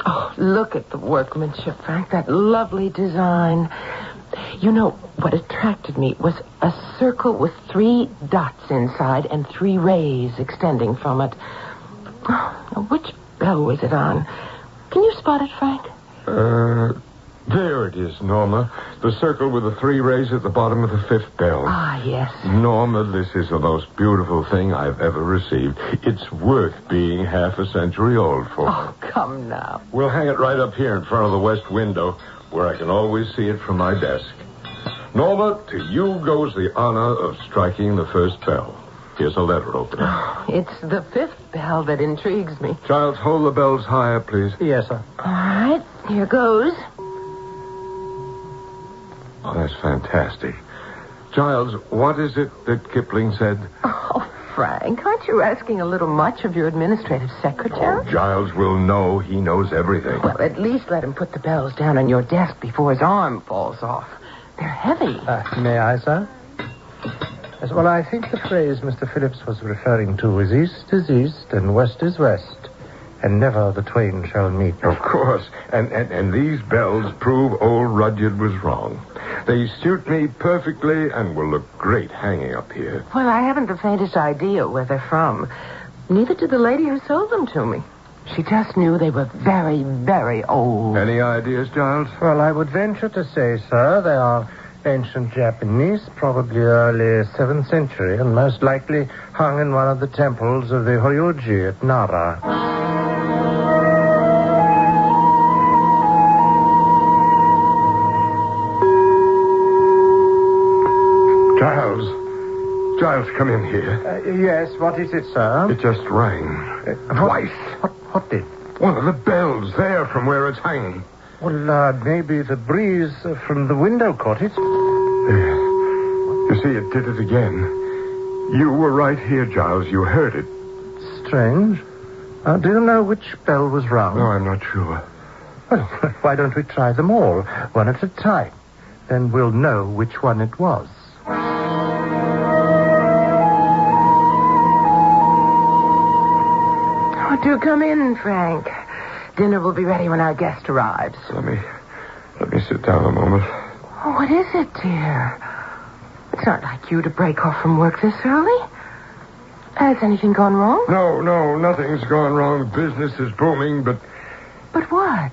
Oh, look at the workmanship, Frank. That lovely design. You know, what attracted me was a circle with 3 dots inside and 3 rays extending from it. Oh, which bell was it on? Can you spot it, Frank? There it is, Norma. The circle with the 3 rays at the bottom of the 5th bell. Ah, yes. Norma, this is the most beautiful thing I've ever received. It's worth being half a century old for. Oh, come now. We'll hang it right up here in front of the west window, where I can always see it from my desk. Norma, to you goes the honor of striking the first bell. Here's a letter opener. It's the 5th bell that intrigues me. Giles, hold the bells higher, please. Yes, sir. All right, here goes. Oh, that's fantastic. Giles, what is it that Kipling said? Oh, Frank, aren't you asking a little much of your administrative secretary? Oh, Giles will know. He knows everything. Well, at least let him put the bells down on your desk before his arm falls off. They're heavy. May I, sir? Yes, well, I think the phrase Mr. Phillips was referring to is east and west is west, and never the twain shall meet. Of course. And these bells prove old Rudyard was wrong. They suit me perfectly and will look great hanging up here. Well, I haven't the faintest idea where they're from. Neither did the lady who sold them to me. She just knew they were very, very old. Any ideas, Giles? Well, I would venture to say, sir, they are ancient Japanese, probably early 7th century, and most likely hung in one of the temples of the Horyuji at Nara. Giles, come in here. Yes, what is it, sir? It just rang. Twice. What did? One of the bells there from where it's hanging. Well, maybe the breeze from the window caught it. You see, it did it again. You were right here, Giles. You heard it. Strange. Do you know which bell was rung? No, I'm not sure. Well, why don't we try them all, one at a time? Then we'll know which one it was. Do come in, Frank. Dinner will be ready when our guest arrives. Let me sit down a moment. Oh, what is it, dear? It's not like you to break off from work this early. Has anything gone wrong? No, nothing's gone wrong. Business is booming, but... But what?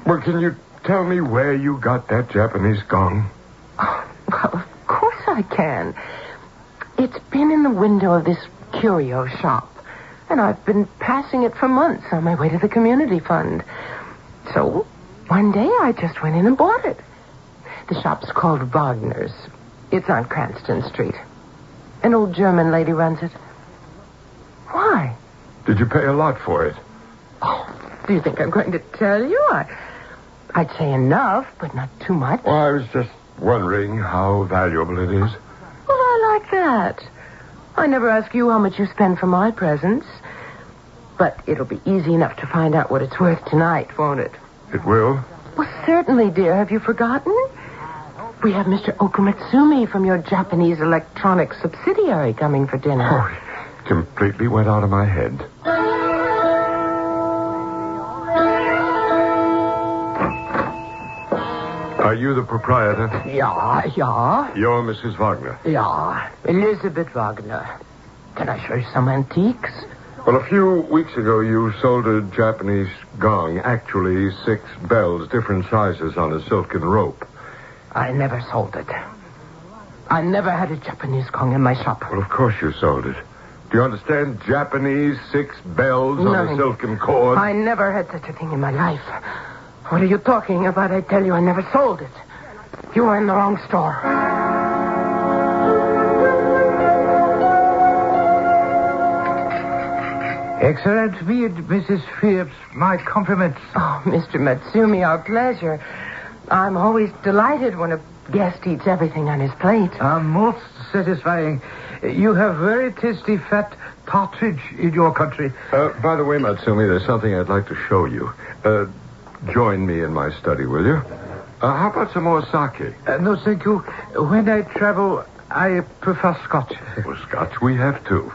Well, can you tell me where you got that Japanese gong? Oh, well, of course I can. It's been in the window of this curio shop. And I've been passing it for months on my way to the community fund. So, one day I just went in and bought it. The shop's called Wagner's. It's on Cranston Street. An old German lady runs it. Why? Did you pay a lot for it? Oh, do you think I'm going to tell you? I'd say enough, but not too much. Well, I was just wondering how valuable it is. Well, I like that. I never ask you how much you spend for my presents. But it'll be easy enough to find out what it's worth tonight, won't it? It will? Well, certainly, dear. Have you forgotten? We have Mr. Okumatsumi from your Japanese electronics subsidiary coming for dinner. Oh, it completely went out of my head. Are you the proprietor? Yeah. You're Mrs. Wagner? Yeah, Elizabeth Wagner. Can I show you some antiques? Well, a few weeks ago, you sold a Japanese gong. Actually, 6 bells, different sizes, on a silken rope. I never sold it. I never had a Japanese gong in my shop. Well, of course you sold it. Do you understand? Japanese 6 bells on a silken cord? I never had such a thing in my life. What are you talking about? I tell you, I never sold it. You were in the wrong store. Excellent mead, Mrs. Phillips. My compliments. Oh, Mr. Matsumi, our pleasure. I'm always delighted when a guest eats everything on his plate. Most satisfying. You have very tasty fat partridge in your country. By the way, Matsumi, there's something I'd like to show you. Join me in my study, will you? How about some more sake? No, thank you. When I travel, I prefer scotch. Well, scotch we have, too.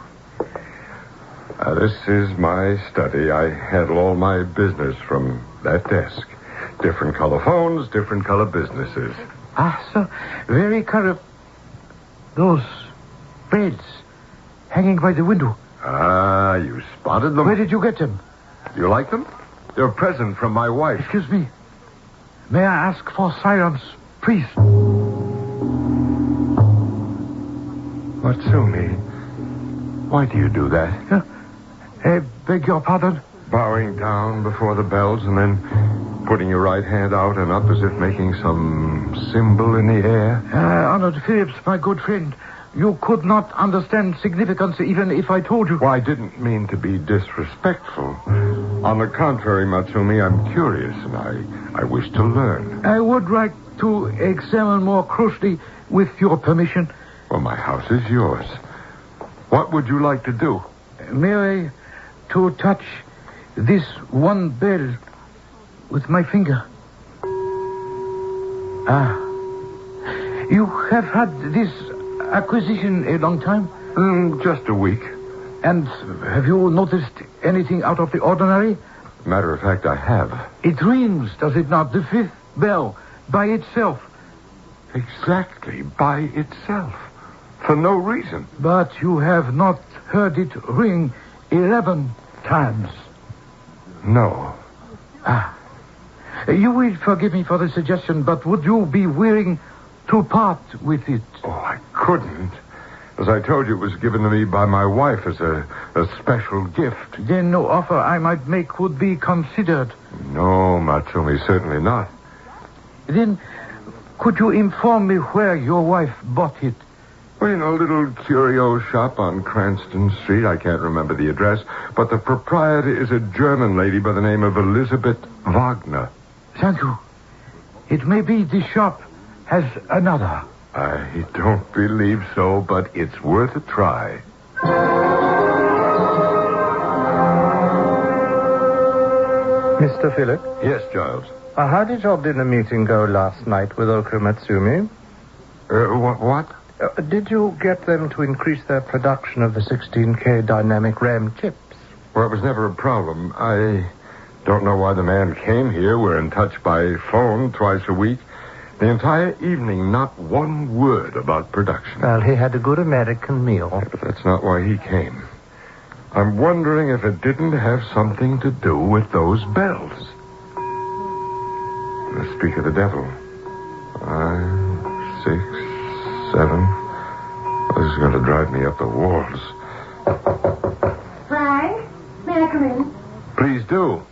This is my study. I handle all my business from that desk. Different color phones, different color businesses. So very color... Those beds hanging by the window. You spotted them? Where did you get them? You like them? They're a present from my wife. Excuse me. May I ask for silence, please? Matsumi, why do you do that? I beg your pardon? Bowing down before the bells and then putting your right hand out and up as if making some symbol in the air. Honored Phillips, my good friend, You could not understand significance even if I told you. Well, I didn't mean to be disrespectful. On the contrary, Matsumi, I'm curious and I wish to learn. I would like to examine more closely with your permission. Well, my house is yours. What would you like to do? May I to touch this one bell with my finger? You have had this acquisition a long time? Just a week. And have you noticed anything out of the ordinary? Matter of fact, I have. It rings, does it not? The fifth bell, by itself. Exactly, by itself. For no reason. But you have not heard it ring 11 times. No. You will forgive me for the suggestion, but would you be willing to part with it? Oh, I couldn't. As I told you, it was given to me by my wife as a special gift. Then no offer I might make would be considered. No, Matsumi, certainly not. Then could you inform me where your wife bought it? Well, a little curio shop on Cranston Street. I can't remember the address, but the proprietor is a German lady by the name of Elizabeth Wagner. Thank you. It may be the shop has another. I don't believe so, but it's worth a try. Mr. Phillips? Yes, Giles. How did your dinner meeting go last night with Oko Matsumi? What? Did you get them to increase their production of the 16K dynamic RAM chips? Well, it was never a problem. I don't know why the man came here. We're in touch by phone twice a week. The entire evening, not one word about production. Well, he had a good American meal. Yeah, but that's not why he came. I'm wondering if it didn't have something to do with those bells. Let's speak of the devil. 5, 6, 7. This is going to drive me up the walls. Frank, may I come in? Please do.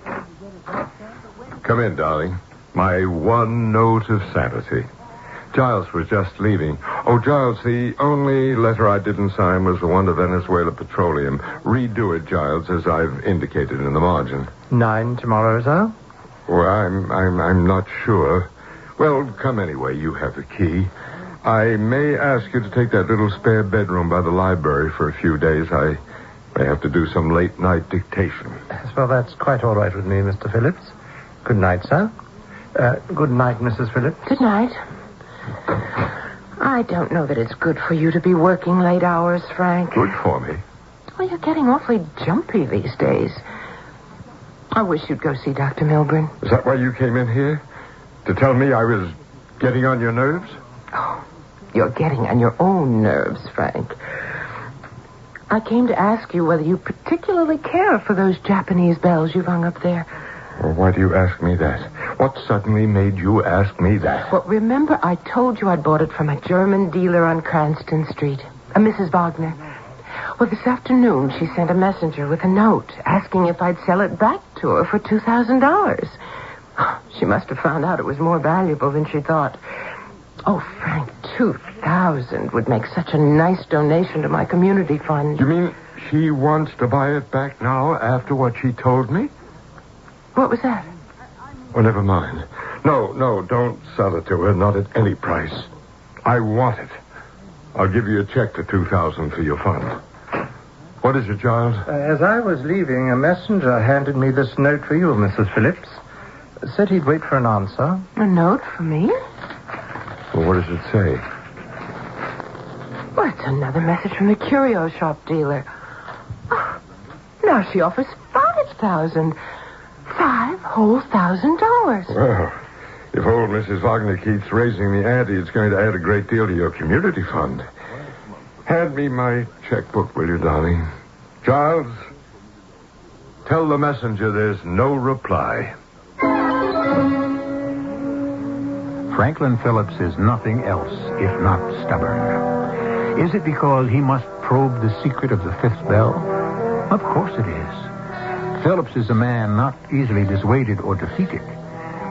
Come in, darling. My one note of sanity. Giles was just leaving. Oh, Giles, the only letter I didn't sign was the one to Venezuela Petroleum. Redo it, Giles, as I've indicated in the margin. 9 tomorrow, sir? Well, I'm not sure. Well, come anyway. You have the key. I may ask you to take that little spare bedroom by the library for a few days. I may have to do some late-night dictation. Well, that's quite all right with me, Mr. Phillips. Good night, sir. Good night, Mrs. Phillips. Good night. I don't know that it's good for you to be working late hours, Frank. Good for me. Well, you're getting awfully jumpy these days. I wish you'd go see Dr. Milburn. Is that why you came in here? To tell me I was getting on your nerves? Oh, you're getting on your own nerves, Frank. I came to ask you whether you particularly care for those Japanese bells you've hung up there. Well, why do you ask me that? What suddenly made you ask me that? Well, remember I told you I'd bought it from a German dealer on Cranston Street, a Mrs. Wagner. Well, this afternoon she sent a messenger with a note asking if I'd sell it back to her for $2,000. She must have found out it was more valuable than she thought. Oh, Frank, $2,000 would make such a nice donation to my community fund. You mean she wants to buy it back now after what she told me? What was that? Oh, never mind. No, don't sell it to her, not at any price. I want it. I'll give you a check for $2,000 for your fund. What is it, Giles? As I was leaving, a messenger handed me this note for you, Mrs. Phillips. Said he'd wait for an answer. A note for me? Well, what does it say? Well, it's another message from the curio shop dealer. Oh, now she offers $5,000. $5,000. Well, if old Mrs. Wagner keeps raising the ante, it's going to add a great deal to your community fund. Hand me my checkbook, will you, darling? Giles, tell the messenger there's no reply. Franklin Phillips is nothing else if not stubborn. Is it because he must probe the secret of the fifth bell? Of course it is. Phillips is a man not easily dissuaded or defeated,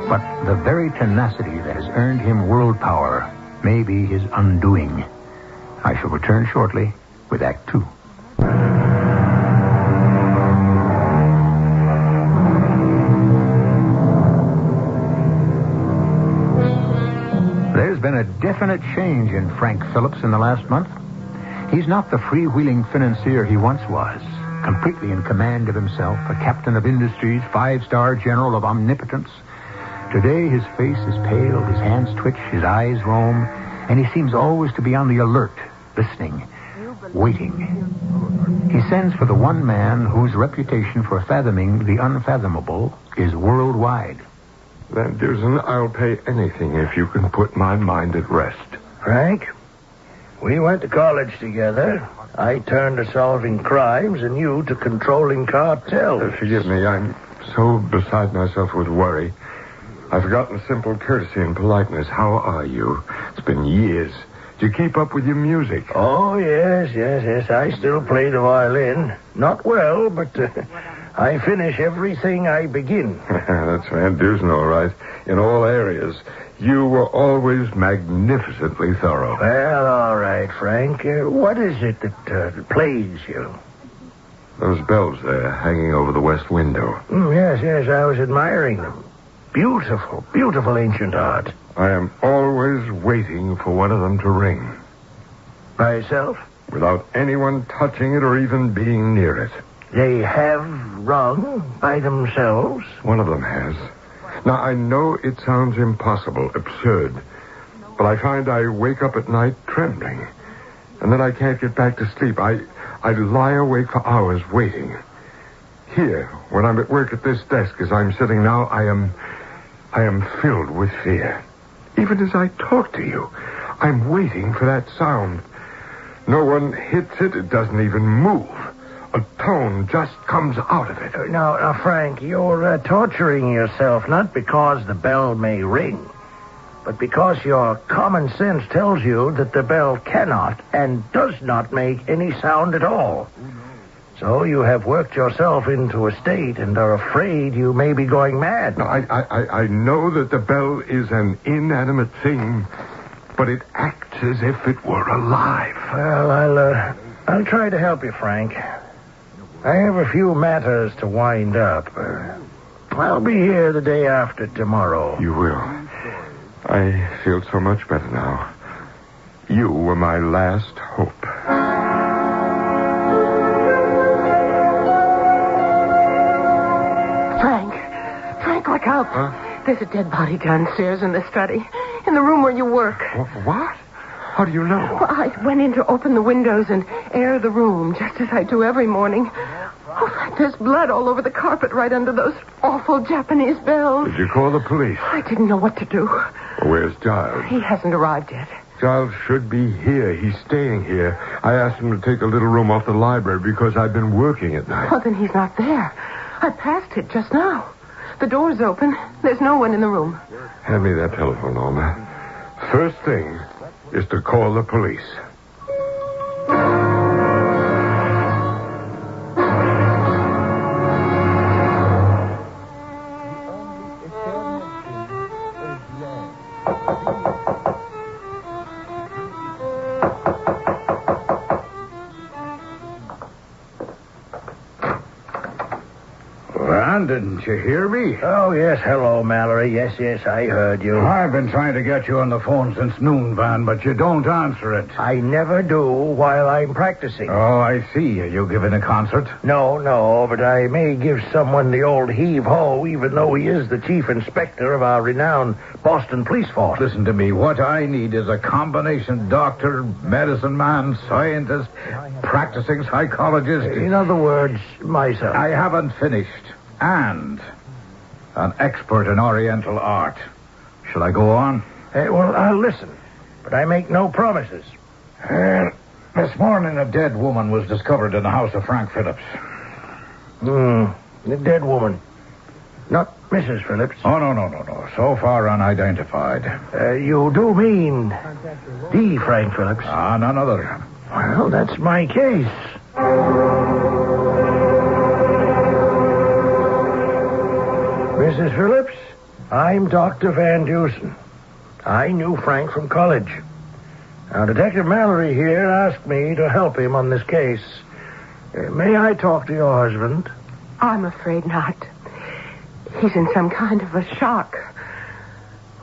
but the very tenacity that has earned him world power may be his undoing. I shall return shortly with Act Two. There's been a definite change in Frank Phillips in the last month. He's not the freewheeling financier he once was, completely in command of himself, a captain of industries, 5-star general of omnipotence. Today, his face is pale, his hands twitch, his eyes roam, and he seems always to be on the alert, listening, waiting. He sends for the one man whose reputation for fathoming the unfathomable is worldwide. Van Dusen, I'll pay anything if you can put my mind at rest. Frank, we went to college together. I turned to solving crimes and you to controlling cartels. Forgive me, I'm so beside myself with worry. I've forgotten simple courtesy and politeness. How are you? It's been years. Do you keep up with your music? Oh, yes. I still play the violin. Not well, but I finish everything I begin. That's Van Dusen, all right. In all areas. You were always magnificently thorough. Well, all right, Frank. What is it that plays you? Those bells there hanging over the west window. Yes, I was admiring them. Beautiful, beautiful ancient art. I am always waiting for one of them to ring. By yourself? Without anyone touching it or even being near it. They have rung by themselves? One of them has. Now, I know it sounds impossible, absurd, but I find I wake up at night trembling, and then I can't get back to sleep. I lie awake for hours waiting. Here, when I'm at work at this desk as I'm sitting now, I am filled with fear. Even as I talk to you, I'm waiting for that sound. No one hits it. It doesn't even move. A tone just comes out of it. Now, Frank, you're torturing yourself not because the bell may ring, but because your common sense tells you that the bell cannot and does not make any sound at all. So you have worked yourself into a state and are afraid you may be going mad. No, I know that the bell is an inanimate thing, but it acts as if it were alive. Well, I'll try to help you, Frank. I have a few matters to wind up. I'll be here the day after tomorrow. You will. I feel so much better now. You were my last hope. Frank, look out. Huh? There's a dead body downstairs in the study, in the room where you work. What? How do you know? Well, I went in to open the windows and air the room, just as I do every morning. Oh, Frank, there's blood all over the carpet right under those awful Japanese bells. Did you call the police? I didn't know what to do. Well, where's Giles? He hasn't arrived yet. Giles should be here. He's staying here. I asked him to take a little room off the library because I've been working at night. Well, then he's not there. I passed it just now. The door's open. There's no one in the room. Hand me that telephone, Norma. First thing is to call the police. Didn't you hear me? Oh, yes. Hello, Mallory. Yes, I heard you. I've been trying to get you on the phone since noon, Van, but you don't answer it. I never do while I'm practicing. Oh, I see. Are you giving a concert? No, but I may give someone the old heave-ho, even though he is the chief inspector of our renowned Boston police force. Listen to me. What I need is a combination doctor, medicine man, scientist, practicing psychologist. In other words, myself. I haven't finished. And an expert in Oriental art. Shall I go on? Well, I'll listen, but I make no promises. This morning, a dead woman was discovered in the house of Frank Phillips. A dead woman. Not Mrs. Phillips. Oh, no. So far unidentified. You do mean the Frank Phillips? None other. Well, that's my case. Mrs. Phillips, I'm Dr. Van Dusen. I knew Frank from college. Now, Detective Mallory here asked me to help him on this case. May I talk to your husband? I'm afraid not. He's in some kind of a shock.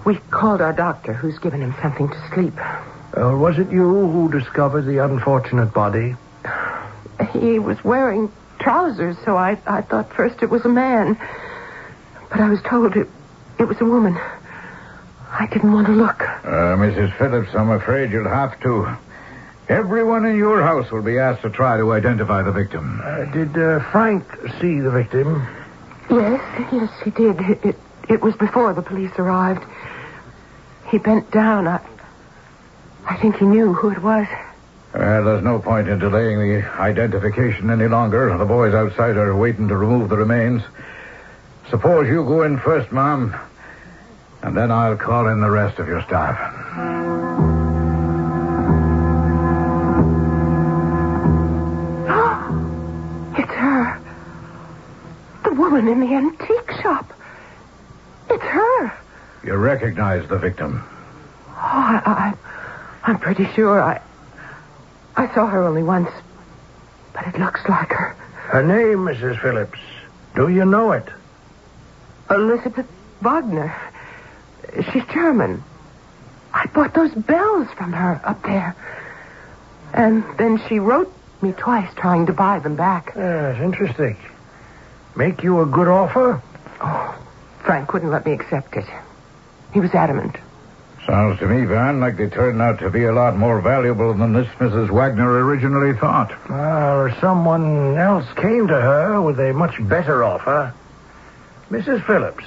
We called our doctor, who's given him something to sleep. Was it you who discovered the unfortunate body? He was wearing trousers, so I thought first it was a man. But I was told it was a woman. I didn't want to look. Mrs. Phillips, I'm afraid you'll have to. Everyone in your house will be asked to try to identify the victim. Did Frank see the victim? Yes, he did. It was before the police arrived. He bent down. I think he knew who it was. There's no point in delaying the identification any longer. The boys outside are waiting to remove the remains. Suppose you go in first, Ma'am, and then I'll call in the rest of your staff. It's her. The woman in the antique shop. It's her. You recognize the victim? Oh, I'm pretty sure. I saw her only once, but it looks like her. Her name, Mrs. Phillips. Do you know it? Elizabeth Wagner. She's German. I bought those bells from her up there. And then she wrote me twice trying to buy them back. Yes, interesting. Make you a good offer? Oh, Frank wouldn't let me accept it. He was adamant. Sounds to me, Van, like they turned out to be a lot more valuable than this Mrs. Wagner originally thought. Or someone else came to her with a much better offer. Mrs. Phillips,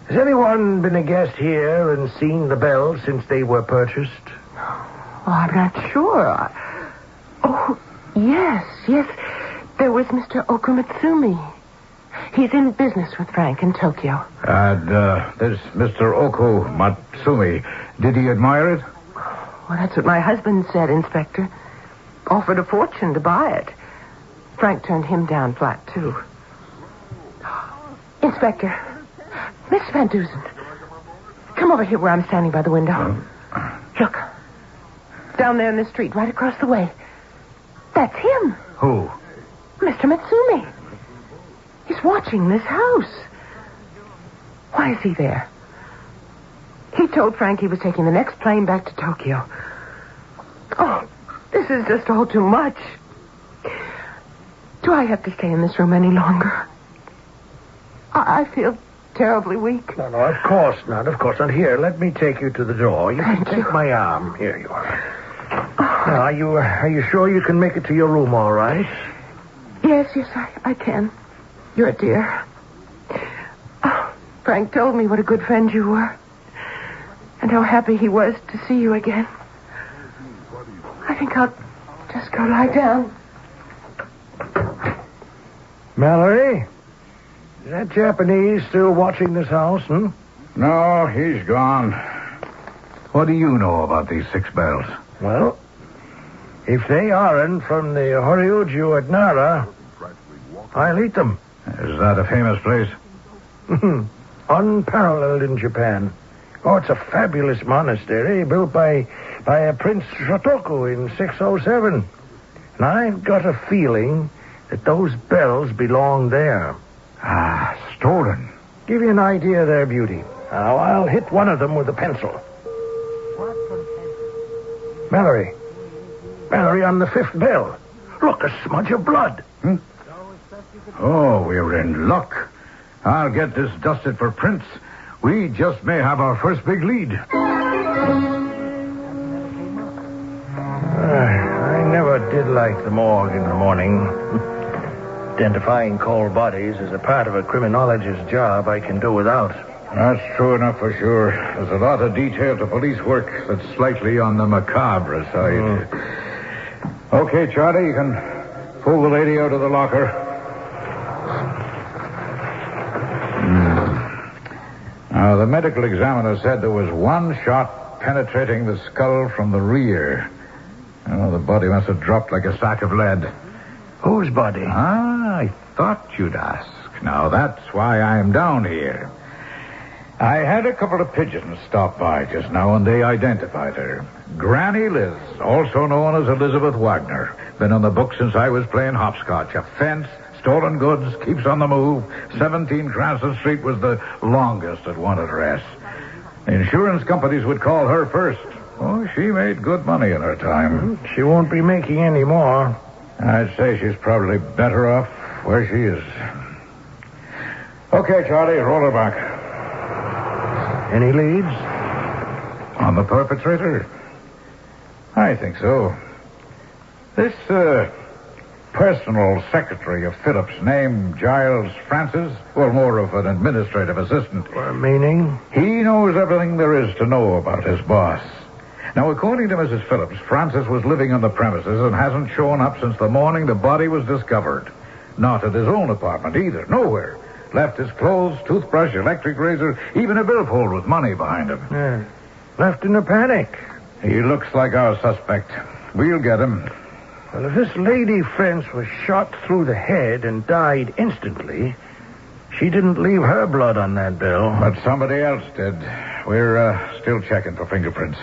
has anyone been a guest here and seen the bells since they were purchased? Oh, I'm not sure. Oh, yes. There was Mr. Okumitsumi. He's in business with Frank in Tokyo. And this Mr. Oku Matsumi, did he admire it? Well, that's what my husband said, Inspector. Offered a fortune to buy it. Frank turned him down flat, too. Inspector, Miss Van Dusen, come over here where I'm standing by the window. Look, down there in the street, right across the way. That's him. Who? Mr. Matsumi. He's watching this house. Why is he there? He told Frank he was taking the next plane back to Tokyo. Oh, this is just all too much. Do I have to stay in this room any longer? I feel terribly weak. No, of course not. Here, let me take you to the door. You can take my arm. Here you are. Now, are you sure you can make it to your room all right? Yes, I can. You're a dear. Oh, Frank told me what a good friend you were. And how happy he was to see you again. I think I'll just go lie down. Mallory? Is that Japanese still watching this house, No, he's gone. What do you know about these 6 bells? Well, if they aren't from the Horyuju at Nara, I'll eat them. Is that a famous place? Unparalleled in Japan. Oh, it's a fabulous monastery built by Prince Shotoku in 607. And I've got a feeling that those bells belong there. Stolen. Give you an idea of their beauty. Now, I'll hit one of them with a pencil. Mallory, on the 5th bell. Look, a smudge of blood. Oh, we're in luck. I'll get this dusted for prints. We just may have our first big lead. I never did like the morgue in the morning. Identifying cold bodies is a part of a criminologist's job I can do without. That's true enough for sure. There's a lot of detail to police work that's slightly on the macabre side. Okay, Charlie, you can pull the lady out of the locker. Now, the medical examiner said there was one shot penetrating the skull from the rear. Oh, the body must have dropped like a sack of lead. Whose body? I thought you'd ask. Now, that's why I'm down here. I had a couple of pigeons stop by just now, and they identified her. Granny Liz, also known as Elizabeth Wagner. Been on the books since I was playing hopscotch. A fence, stolen goods, keeps on the move. 17 Cranston Street was the longest at one address. Insurance companies would call her first. Oh, she made good money in her time. She won't be making any more. I'd say she's probably better off where she is. Okay, Charlie, roll her back. Any leads? On the perpetrator? I think so. This, personal secretary of Phillips, named Giles Francis, well, more of an administrative assistant. Meaning? He knows everything there is to know about his boss. Now, according to Mrs. Phillips, Francis was living on the premises and hasn't shown up since the morning the body was discovered. Not at his own apartment either. Nowhere. Left his clothes, toothbrush, electric razor, even a billfold with money behind him. Yeah. Left in a panic. He looks like our suspect. We'll get him. Well, if this lady French was shot through the head and died instantly, she didn't leave her blood on that bill. But somebody else did. We're still checking for fingerprints.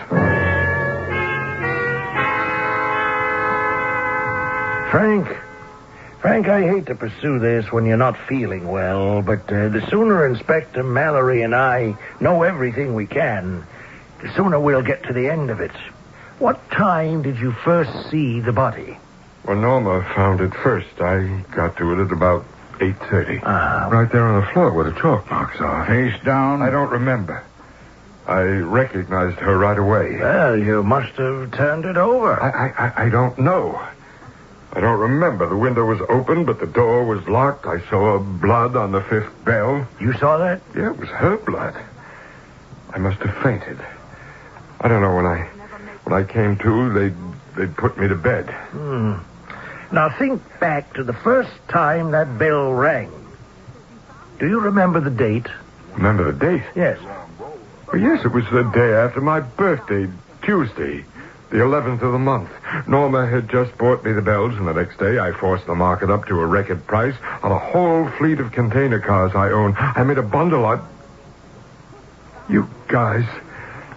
Frank, I hate to pursue this when you're not feeling well, but the sooner Inspector Mallory and I know everything we can, the sooner we'll get to the end of it. What time did you first see the body? Well, Norma found it first. I got to it at about 8:30. Right there on the floor where the chalk marks are. Face down? I don't remember. I recognized her right away. Well, you must have turned it over. I don't know. I don't remember. The window was open, but the door was locked. I saw blood on the 5th bell. You saw that? Yeah, it was her blood. I must have fainted. I don't know. When I came to, they'd put me to bed. Now think back to the first time that bell rang. Do you remember the date? Remember the date? Yes. Well, yes, it was the day after my birthday, Tuesday, the 11th of the month. Norma had just bought me the bells, and the next day I forced the market up to a record price on a whole fleet of container cars I own. I made a bundle. You guys,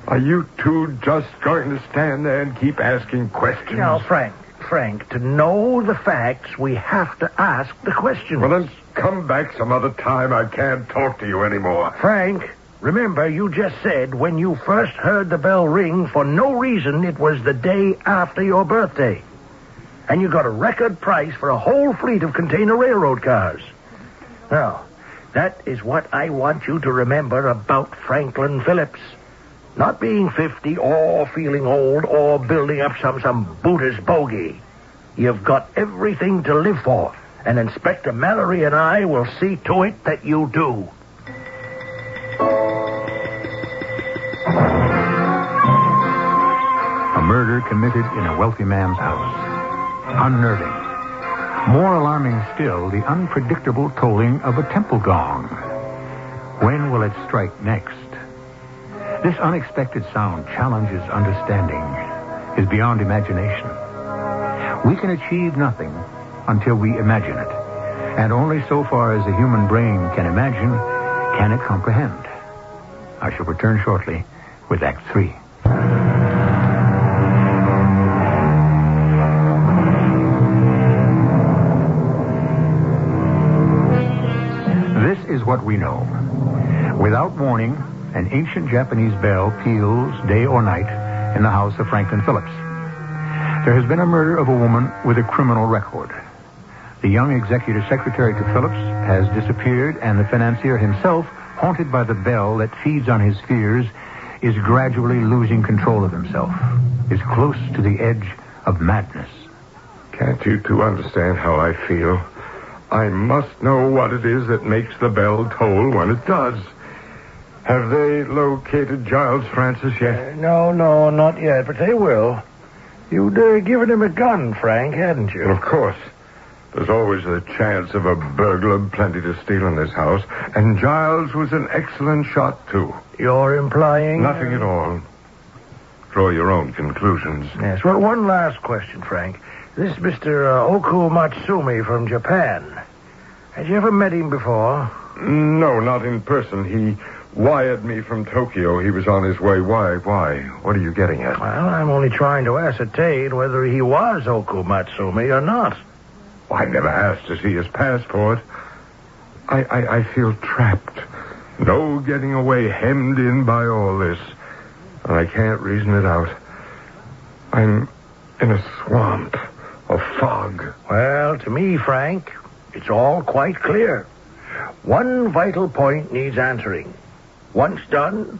are you two just going to stand there and keep asking questions? Now, Frank, to know the facts, we have to ask the questions. Well, then come back some other time. I can't talk to you anymore. Frank, remember, you just said when you first heard the bell ring, for no reason, it was the day after your birthday. And you got a record price for a whole fleet of container railroad cars. Now, that is what I want you to remember about Franklin Phillips. Not being 50 or feeling old or building up some Buddhist bogey. You've got everything to live for. And Inspector Mallory and I will see to it that you do. A murder committed in a wealthy man's house. Unnerving. More alarming still, the unpredictable tolling of a temple gong. When will it strike next? This unexpected sound challenges understanding, is beyond imagination. We can achieve nothing until we imagine it. And only so far as the human brain can imagine, can it comprehend. I shall return shortly with Act 3. This is what we know. Without warning, an ancient Japanese bell peals day or night in the house of Franklin Phillips. There has been a murder of a woman with a criminal record. The young executive secretary to Phillips has disappeared, and the financier himself, haunted by the bell that feeds on his fears, is gradually losing control of himself, is close to the edge of madness. Can't you two understand how I feel? I must know what it is that makes the bell toll when it does. Have they located Giles Francis yet? No, not yet, but they will. You'd given him a gun, Frank, hadn't you? Well, of course. There's always the chance of a burglar, plenty to steal in this house. And Giles was an excellent shot, too. You're implying? Nothing at all. Draw your own conclusions. Yes, well, one last question, Frank. This Mr. Oku Matsumi from Japan. Had you ever met him before? No, not in person. He wired me from Tokyo he was on his way. Why? What are you getting at? Well, I'm only trying to ascertain whether he was Oku Matsumi or not. I never asked to see his passport. I feel trapped. No getting away, hemmed in by all this. And I can't reason it out. I'm in a swamp, a fog. Well, to me, Frank, it's all quite clear. One vital point needs answering. Once done,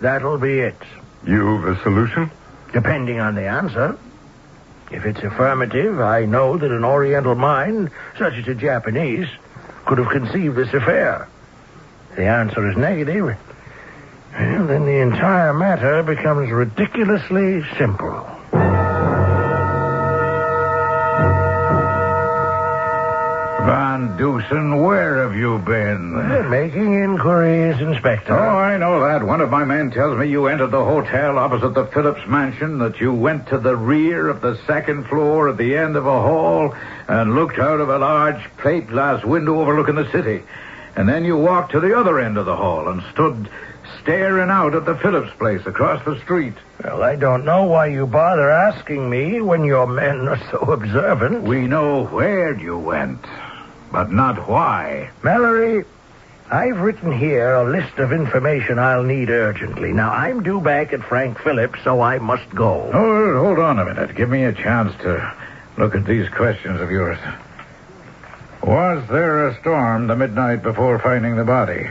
that'll be it. You've a solution? Depending on the answer. If it's affirmative, I know that an Oriental mind, such as a Japanese, could have conceived this affair. If the answer is negative, well, then the entire matter becomes ridiculously simple. Van Dusen, where have you been? Making inquiries, Inspector. Oh, I know that. One of my men tells me you entered the hotel opposite the Phillips mansion, that you went to the rear of the second floor at the end of a hall and looked out of a large plate glass window overlooking the city. And then you walked to the other end of the hall and stood staring out at the Phillips place across the street. Well, I don't know why you bother asking me when your men are so observant. We know where you went, but not why. Mallory, I've written here a list of information I'll need urgently. Now, I'm due back at Frank Phillips, so I must go. Oh, hold on a minute. Give me a chance to look at these questions of yours. Was there a storm the midnight before finding the body?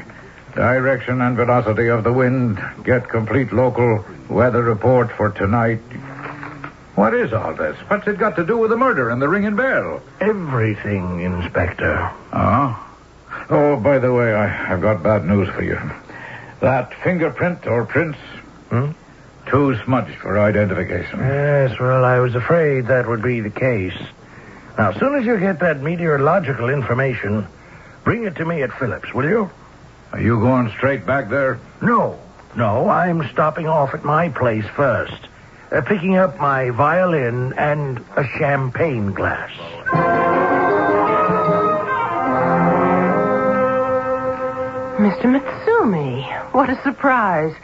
Direction and velocity of the wind. Get complete local weather report for tonight. What is all this? What's it got to do with the murder and the ringing bell? Everything, Inspector. Oh, by the way, I've got bad news for you. That fingerprint or prints, too smudged for identification. Yes, well, I was afraid that would be the case. Now, as soon as you get that meteorological information, bring it to me at Phillips, will you? Are you going straight back there? No, I'm stopping off at my place first. Picking up my violin and a champagne glass. Mr. Matsumi, what a surprise.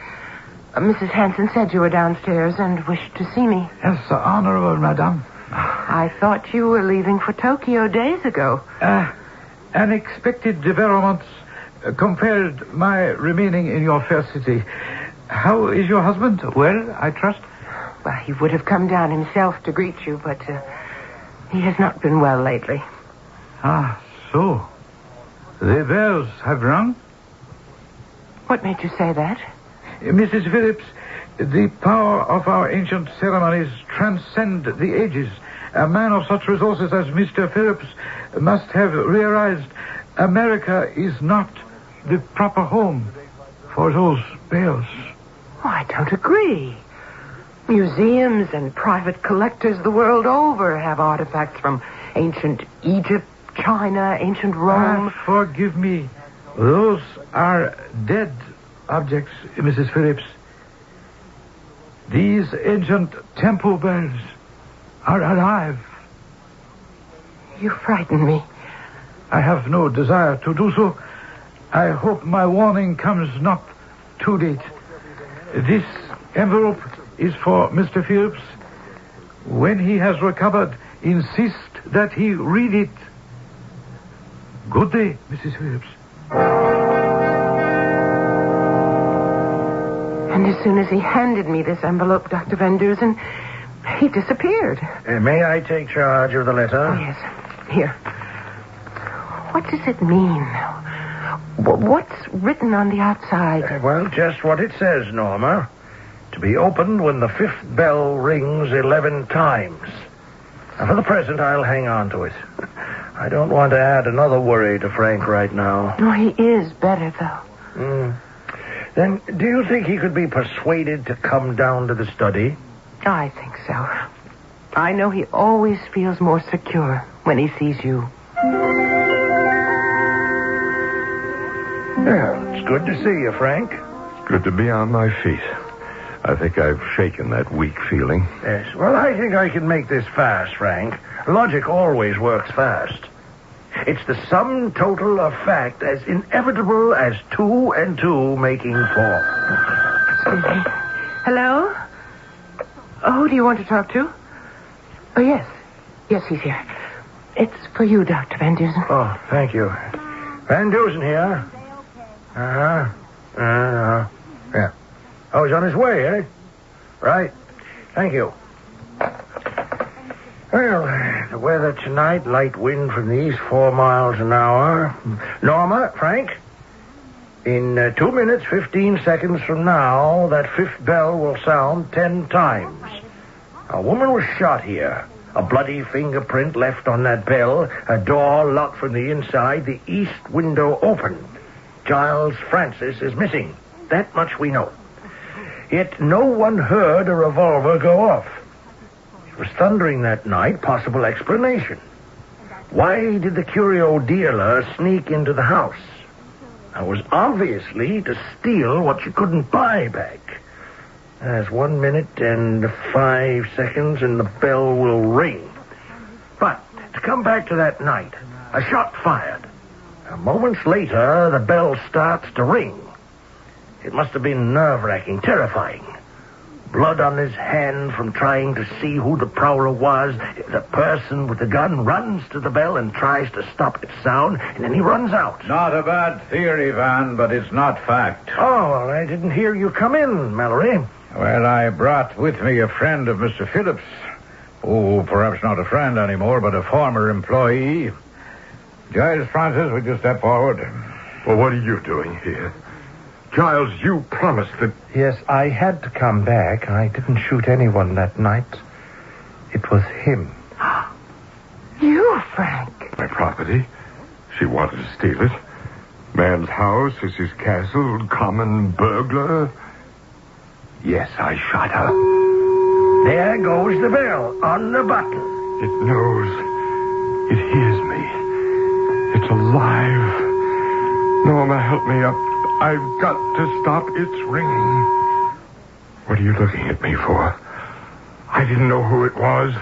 Mrs. Hanson said you were downstairs and wished to see me. Yes, honorable madame. I thought you were leaving for Tokyo days ago. Unexpected developments compelled my remaining in your fair city. How is your husband? Well, I trust? Well, he would have come down himself to greet you, but he has not been well lately. Ah, so. The bells have rung? What made you say that? Mrs. Phillips, the power of our ancient ceremonies transcend the ages. A man of such resources as Mr. Phillips must have realized America is not the proper home for those bells. Oh, I don't agree. Museums and private collectors the world over have artifacts from ancient Egypt, China, ancient Rome. Forgive me. Those are dead objects, Mrs. Phillips. These ancient temple bells are alive. You frighten me. I have no desire to do so. I hope my warning comes not too late. This envelope is for Mr. Phillips. When he has recovered, insist that he read it. Good day, Mrs. Phillips. And as soon as he handed me this envelope, Dr. Van Dusen, he disappeared. May I take charge of the letter? Oh, yes. Here. What does it mean? What's written on the outside? Well, just what it says, Norma. To be opened when the fifth bell rings 11 times. Now, for the present, I'll hang on to it. I don't want to add another worry to Frank right now. Oh, he is better, though. Then, do you think he could be persuaded to come down to the study? I think so. I know he always feels more secure when he sees you. Yeah, it's good to see you, Frank. Good to be on my feet. I think I've shaken that weak feeling. Yes, well, I think I can make this fast, Frank. Logic always works fast. It's the sum total of fact as inevitable as 2 and 2 making 4. Excuse me. Hello? Who do you want to talk to? Oh, yes. Yes, he's here. It's for you, Dr. Van Dusen. Oh, thank you. Van Dusen here. Yeah. Oh, he's on his way, eh? Right. Thank you. Well, the weather tonight, light wind from the east, 4 miles an hour. Norma, Frank, in 2 minutes, 15 seconds from now, that fifth bell will sound 10 times. A woman was shot here. A bloody fingerprint left on that bell. A door locked from the inside. The east window open. Giles Francis is missing. That much we know. Yet no one heard a revolver go off. It was thundering that night. Possible explanation. Why did the curio dealer sneak into the house? It was obviously to steal what you couldn't buy back. There's 1 minute and 5 seconds and the bell will ring. But to come back to that night, a shot fired. Moments later, the bell starts to ring. It must have been nerve-wracking, terrifying. Blood on his hand from trying to see who the prowler was. The person with the gun runs to the bell and tries to stop its sound, and then he runs out. Not a bad theory, Van, but it's not fact. Oh, well, I didn't hear you come in, Mallory. Well, I brought with me a friend of Mr. Phillips. Oh, perhaps not a friend anymore, but a former employee. Giles Francis, would you step forward? Well, what are you doing here? Giles, you promised that... Yes, I had to come back. I didn't shoot anyone that night. It was him. You, Frank. My property. She wanted to steal it. Man's house is his castle. Common burglar. Yes, I shot her. There goes the bell on the button. It knows. It hears me. It's alive. Norma, help me up. I've got to stop its ringing. What are you looking at me for? I didn't know who it was.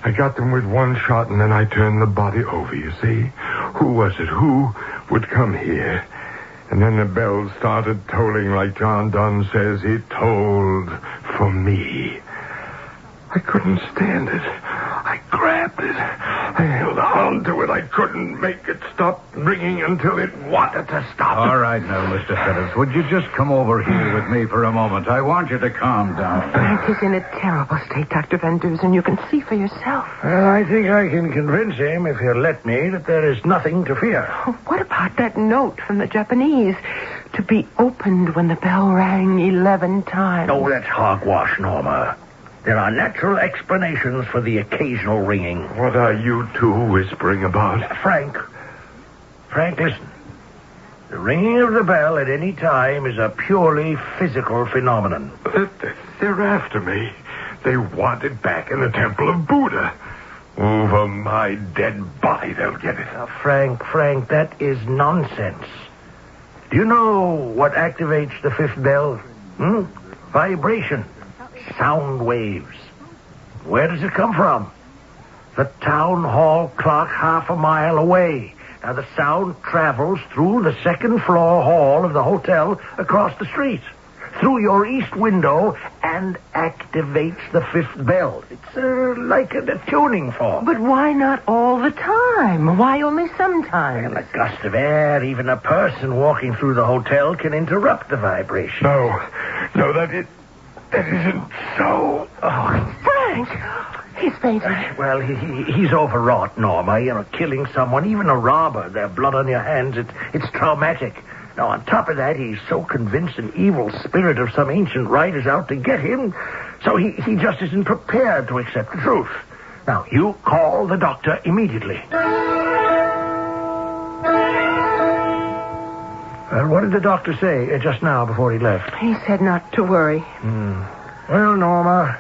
I got them with one shot, and then I turned the body over, you see? Who was it? Who would come here? And then the bell started tolling like John Donne says it tolled for me. I couldn't stand it. I grabbed it. I held on to it. I couldn't make it stop ringing until it wanted to stop. All right now, Mr. Phillips. Would you just come over here with me for a moment? I want you to calm down. Frank is in a terrible state, Dr. Van Dusen. You can see for yourself. Well, I think I can convince him, if he'll let me, that there is nothing to fear. Oh, what about that note from the Japanese? To be opened when the bell rang 11 times. Oh, that's hogwash, Norma. There are natural explanations for the occasional ringing. What are you two whispering about? Frank, listen. The ringing of the bell at any time is a purely physical phenomenon. They're after me. They want it back in the Temple of Buddha. Over my dead body, they'll get it. Frank, that is nonsense. Do you know what activates the fifth bell? Vibration. Sound waves. Where does it come from? The town hall clock half a mile away. Now, the sound travels through the second floor hall of the hotel across the street, through your east window, and activates the fifth bell. It's like a tuning fork. But why not all the time? Why only sometimes? Well, a gust of air, even a person walking through the hotel can interrupt the vibration. No, that isn't so. Oh, Frank! He's fainting. Well, he's overwrought, Norma. Killing someone, even a robber, their blood on your hands, it's traumatic. Now, on top of that, he's so convinced an evil spirit of some ancient rite is out to get him, so he just isn't prepared to accept the truth. Now, you call the doctor immediately. What did the doctor say just now before he left? He said not to worry. Well, Norma,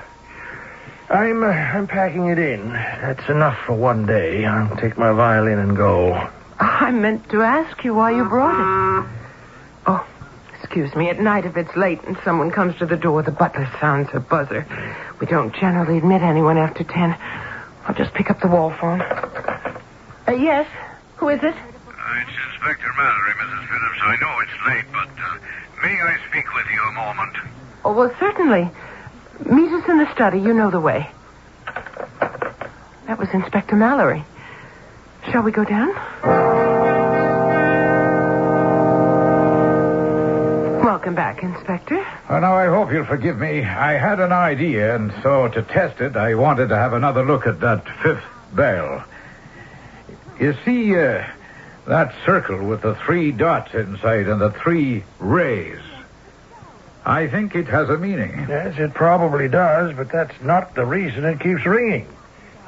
I'm packing it in. That's enough for one day. I'll take my violin and go. I meant to ask you why you brought it. Oh, excuse me. At night, if it's late and someone comes to the door, the butler sounds a buzzer. We don't generally admit anyone after 10. I'll just pick up the wall phone. Yes? Who is it? It's Inspector Mallory, Mrs. Phillips. I know it's late, but may I speak with you a moment? Oh, well, certainly. Meet us in the study. You know the way. That was Inspector Mallory. Shall we go down? Welcome back, Inspector. Well, now, I hope you'll forgive me. I had an idea, and so to test it, I wanted to have another look at that fifth bell. You see, that circle with the 3 dots inside and the 3 rays. I think it has a meaning. Yes, it probably does, but that's not the reason it keeps ringing.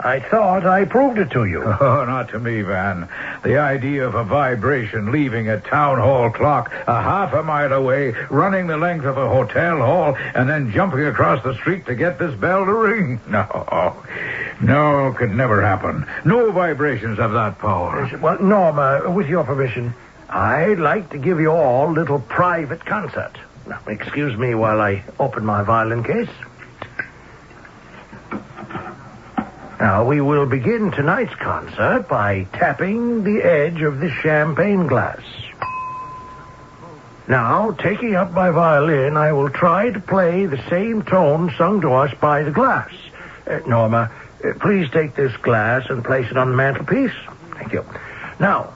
I thought I proved it to you. Oh, not to me, Van. The idea of a vibration leaving a town hall clock a half a mile away, running the length of a hotel hall, and then jumping across the street to get this bell to ring. No, could never happen. No vibrations have that power. Yes, well, Norma, with your permission, I'd like to give you all a little private concert. Now, excuse me while I open my violin case. Now, we will begin tonight's concert by tapping the edge of this champagne glass. Now, taking up my violin, I will try to play the same tone sung to us by the glass. Norma, please take this glass and place it on the mantelpiece. Thank you. Now,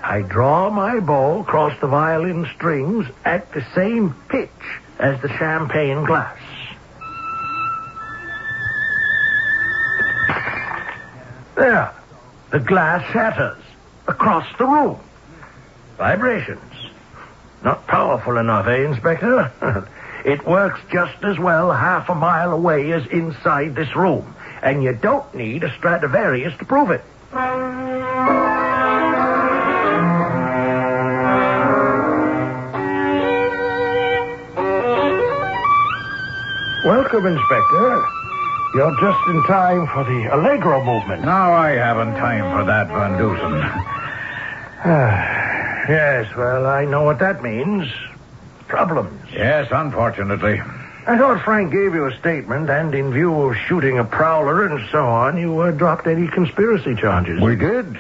I draw my bow across the violin strings at the same pitch as the champagne glass. There. The glass shatters across the room. Vibrations. Not powerful enough, eh, Inspector? It works just as well half a mile away as inside this room. And you don't need a Stradivarius to prove it. Welcome, Inspector. You're just in time for the Allegro movement. Now I haven't time for that, Van Dusen. Yes, well, I know what that means. Problems. Yes, unfortunately. I thought Frank gave you a statement, and in view of shooting a prowler and so on, you dropped any conspiracy charges. We did.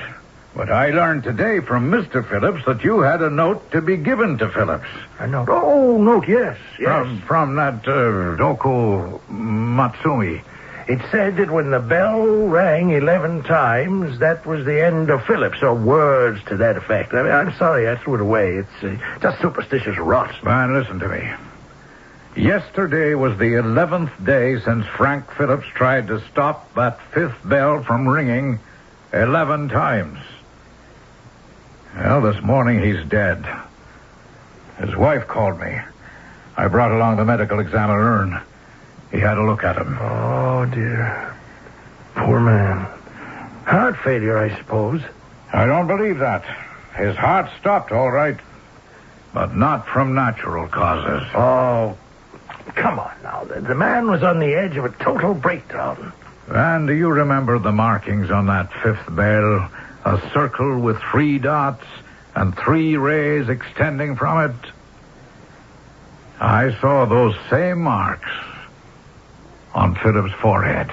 But I learned today from Mr. Phillips that you had a note to be given to Phillips. A note? Oh, note, yes. From that Doko Matsumi. It said that when the bell rang 11 times, that was the end of Phillips, or words to that effect. I mean, I'm sorry I threw it away. It's just superstitious rot. Man, listen to me. Yesterday was the 11th day since Frank Phillips tried to stop that fifth bell from ringing 11 times. Well, this morning he's dead. His wife called me. I brought along the medical examiner urn. He had a look at him. Oh, dear. Poor man. Heart failure, I suppose. I don't believe that. His heart stopped, all right. But not from natural causes. Oh, come on now. The man was on the edge of a total breakdown. And do you remember the markings on that fifth bell? A circle with 3 dots and 3 rays extending from it? I saw those same marks on Philip's forehead.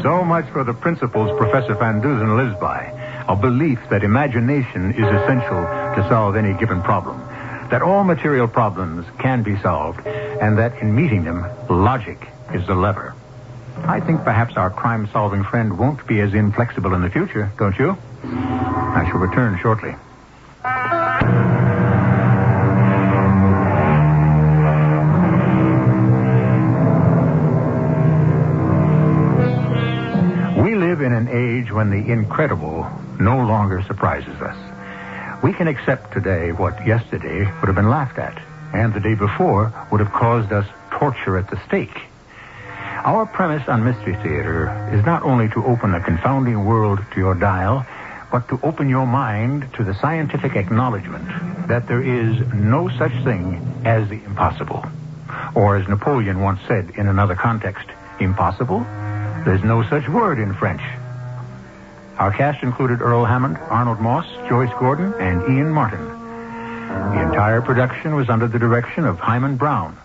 So much for the principles Professor Van Dusen lives by. A belief that imagination is essential to solve any given problem. That all material problems can be solved, and that in meeting them, logic is the lever. I think perhaps our crime-solving friend won't be as inflexible in the future, don't you? I shall return shortly. We live in an age when the incredible no longer surprises us. We can accept today what yesterday would have been laughed at, and the day before would have caused us torture at the stake. Our premise on Mystery Theater is not only to open a confounding world to your dial, but to open your mind to the scientific acknowledgement that there is no such thing as the impossible. Or as Napoleon once said in another context, impossible? There's no such word in French. Our cast included Earl Hammond, Arnold Moss, Joyce Gordon, and Ian Martin. The entire production was under the direction of Hyman Brown,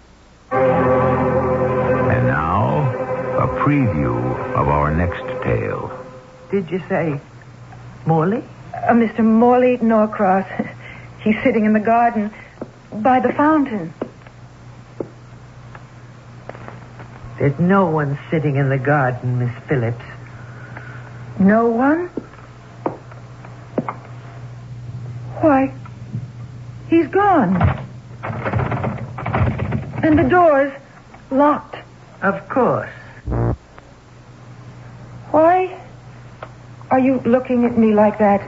preview of our next tale. Did you say Morley? Mr. Morley Norcross. He's sitting in the garden by the fountain. There's no one sitting in the garden, Miss Phillips. No one? Why, he's gone. And the door's locked. Of course. Why are you looking at me like that,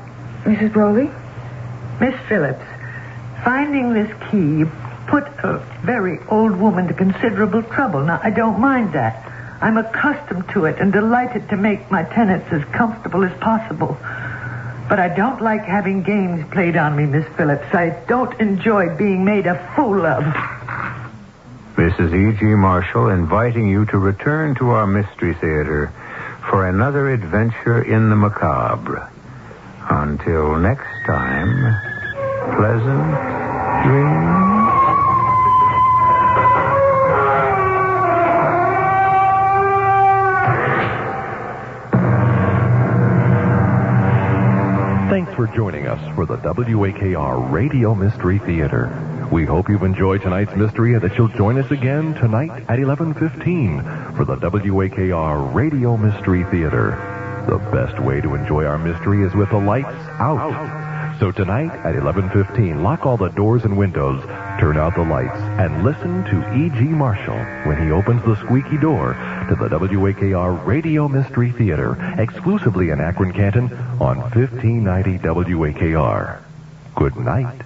Mrs. Broley? Miss Phillips, finding this key put a very old woman to considerable trouble. Now, I don't mind that. I'm accustomed to it and delighted to make my tenants as comfortable as possible. But I don't like having games played on me, Miss Phillips. I don't enjoy being made a fool of. Mrs. E.G. Marshall inviting you to return to our Mystery Theater for another adventure in the macabre. Until next time, pleasant dreams. Thanks for joining us for the WAKR Radio Mystery Theater. We hope you've enjoyed tonight's mystery and that you'll join us again tonight at 11:15 for the WAKR Radio Mystery Theater. The best way to enjoy our mystery is with the lights out. So tonight at 11:15, lock all the doors and windows, turn out the lights, and listen to E.G. Marshall when he opens the squeaky door to the WAKR Radio Mystery Theater, exclusively in Akron, Canton, on 1590 WAKR. Good night.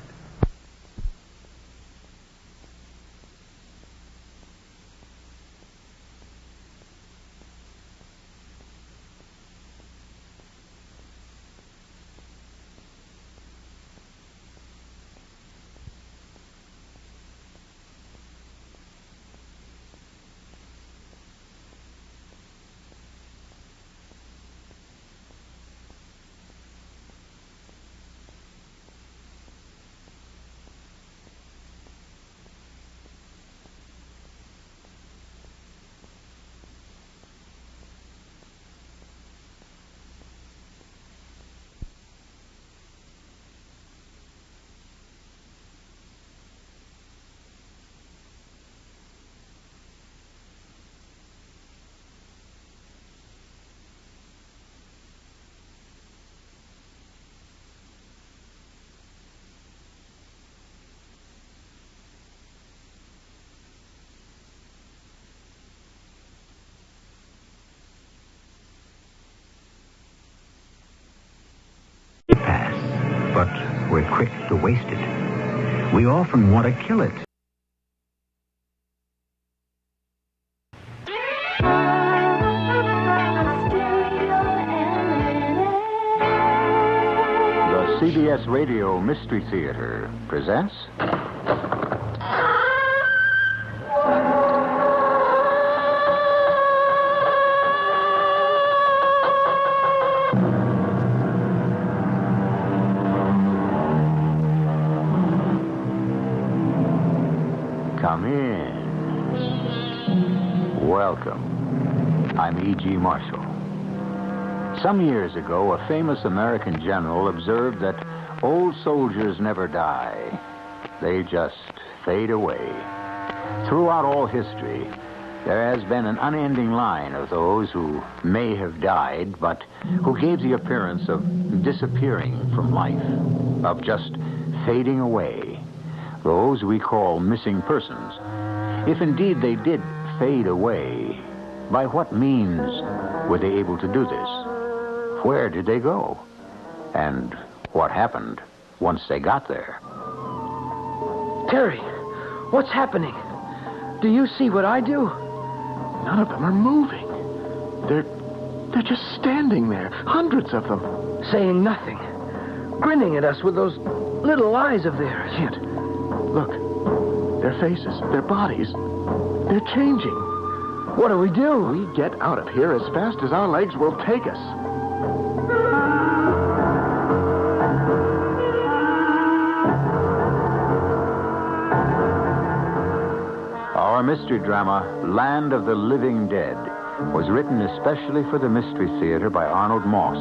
But we're quick to waste it. We often want to kill it. The CBS Radio Mystery Theater presents... Come in. Welcome. I'm E.G. Marshall. Some years ago, a famous American general observed that old soldiers never die. They just fade away. Throughout all history, there has been an unending line of those who may have died, but who gave the appearance of disappearing from life, of just fading away. Those we call missing persons. If indeed they did fade away, by what means were they able to do this? Where did they go? And what happened once they got there? Terry, what's happening? Do you see what I do? None of them are moving. They're just standing there, hundreds of them. Saying nothing. Grinning at us with those little eyes of theirs. Kid, look. Their faces, their bodies, they're changing. What do we do? We get out of here as fast as our legs will take us. Our mystery drama, Land of the Living Dead, was written especially for the Mystery Theater by Arnold Moss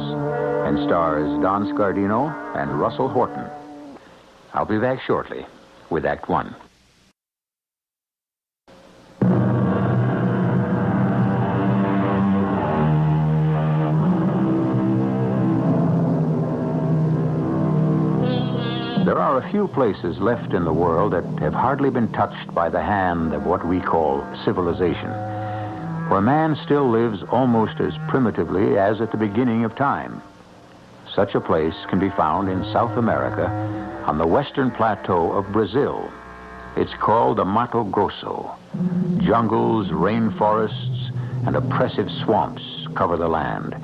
and stars Don Scardino and Russell Horton. I'll be back shortly with Act One. There are a few places left in the world that have hardly been touched by the hand of what we call civilization, where man still lives almost as primitively as at the beginning of time. Such a place can be found in South America on the western plateau of Brazil. It's called the Mato Grosso. Jungles, rainforests, and oppressive swamps cover the land.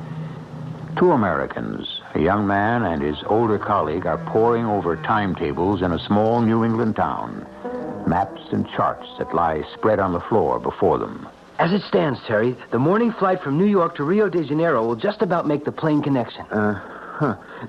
Two Americans, a young man and his older colleague, are poring over timetables in a small New England town. Maps and charts that lie spread on the floor before them. As it stands, Terry, the morning flight from New York to Rio de Janeiro will just about make the plane connection.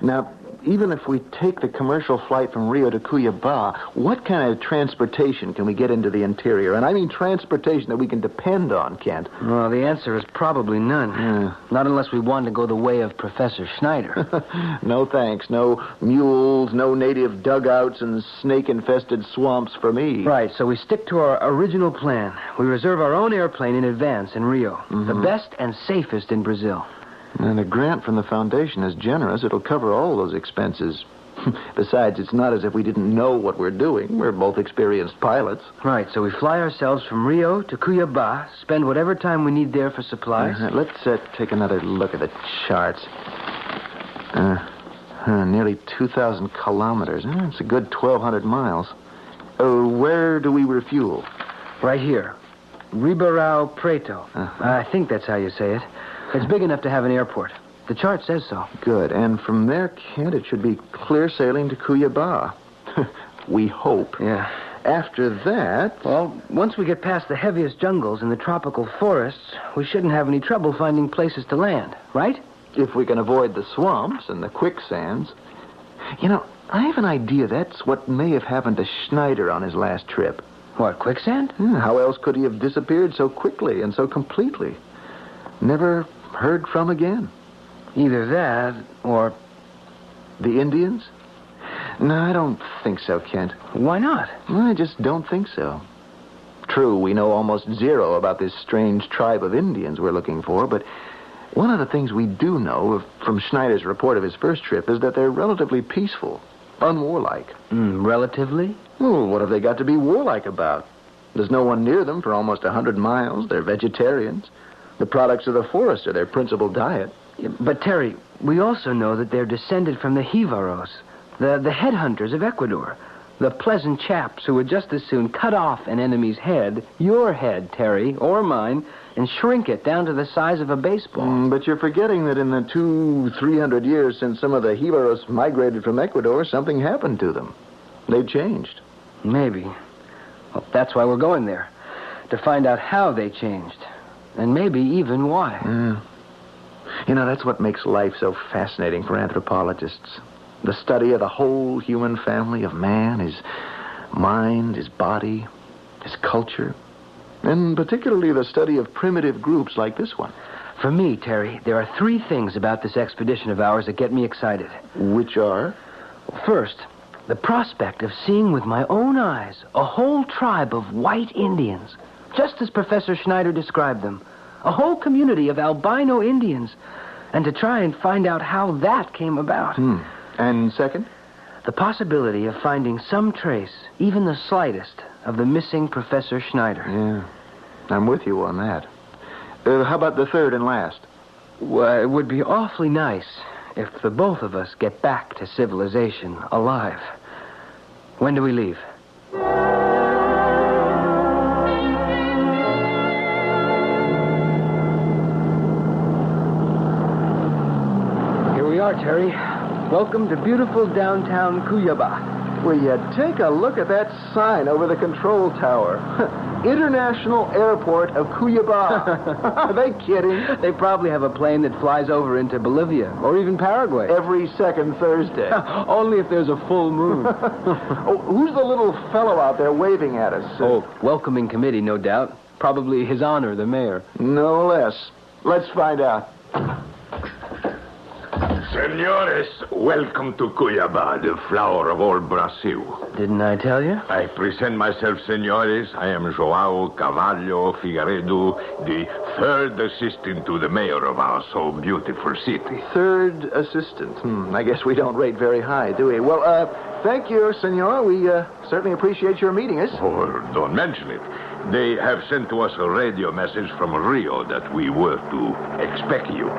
Now, even if we take the commercial flight from Rio to Cuiabá, what kind of transportation can we get into the interior? And I mean transportation that we can depend on, Kent. Well, the answer is probably none. Not unless we want to go the way of Professor Schneider. No thanks. No mules, no native dugouts and snake-infested swamps for me. Right, so we stick to our original plan. We reserve our own airplane in advance in Rio. The best and safest in Brazil. And a grant from the foundation is generous. It'll cover all those expenses. Besides, it's not as if we didn't know what we're doing. We're both experienced pilots. Right, so we fly ourselves from Rio to Cuiabá, spend whatever time we need there for supplies. Let's take another look at the charts. Nearly 2,000 kilometers. It's a good 1,200 miles. Where do we refuel? Right here. Ribeirão Preto. I think that's how you say it. It's big enough to have an airport. The chart says so. Good. And from there, Kent, it should be clear sailing to Cuiabá. We hope. Yeah. After that... Well, once we get past the heaviest jungles and the tropical forests, we shouldn't have any trouble finding places to land, right? If we can avoid the swamps and the quicksands. You know, I have an idea that's what may have happened to Schneider on his last trip. What, quicksand? How else could he have disappeared so quickly and so completely? Never heard from again. Either that or... The Indians? No, I don't think so, Kent. Why not? I just don't think so. True, we know almost zero about this strange tribe of Indians we're looking for, but one of the things we do know from Schneider's report of his first trip is that they're relatively peaceful, unwarlike. Relatively? Well, what have they got to be warlike about? There's no one near them for almost 100 miles. They're vegetarians. The products of the forest are their principal diet. But, Terry, we also know that they're descended from the Jivaros, the headhunters of Ecuador, the pleasant chaps who would just as soon cut off an enemy's head, your head, Terry, or mine, and shrink it down to the size of a baseball. But you're forgetting that in the 200-300 years since some of the Jivaros migrated from Ecuador, something happened to them. They've changed. Maybe. Well, that's why we're going there, to find out how they changed. And maybe even why. You know, that's what makes life so fascinating for anthropologists. The study of the whole human family of man, his mind, his body, his culture. And particularly the study of primitive groups like this one. For me, Terry, there are 3 things about this expedition of ours that get me excited. Which are? First, the prospect of seeing with my own eyes a whole tribe of white Indians, just as Professor Schneider described them. A whole community of albino Indians. And to try and find out how that came about. And second? The possibility of finding some trace, even the slightest, of the missing Professor Schneider. Yeah, I'm with you on that. How about the third and last? Well, it would be awfully nice if the both of us get back to civilization alive. When do we leave? Here we are, Terry. Welcome to beautiful downtown Cuiabá. Will you take a look at that sign over the control tower? International Airport of Cuiabá. Are they kidding? They probably have a plane that flies over into Bolivia or even Paraguay. Every second Thursday. Only if there's a full moon. Oh, who's the little fellow out there waving at us? Welcoming committee, no doubt. Probably His Honor, the mayor. No less. Let's find out. Senores, welcome to Cuiabá, the flower of all Brazil. Didn't I tell you? I present myself, senores. I am João Carvalho Figueiredo, the third assistant to the mayor of our so beautiful city. Third assistant. I guess we don't rate very high, do we? Well, thank you, senor. We certainly appreciate your meeting us. Oh, don't mention it. They have sent to us a radio message from Rio that we were to expect you.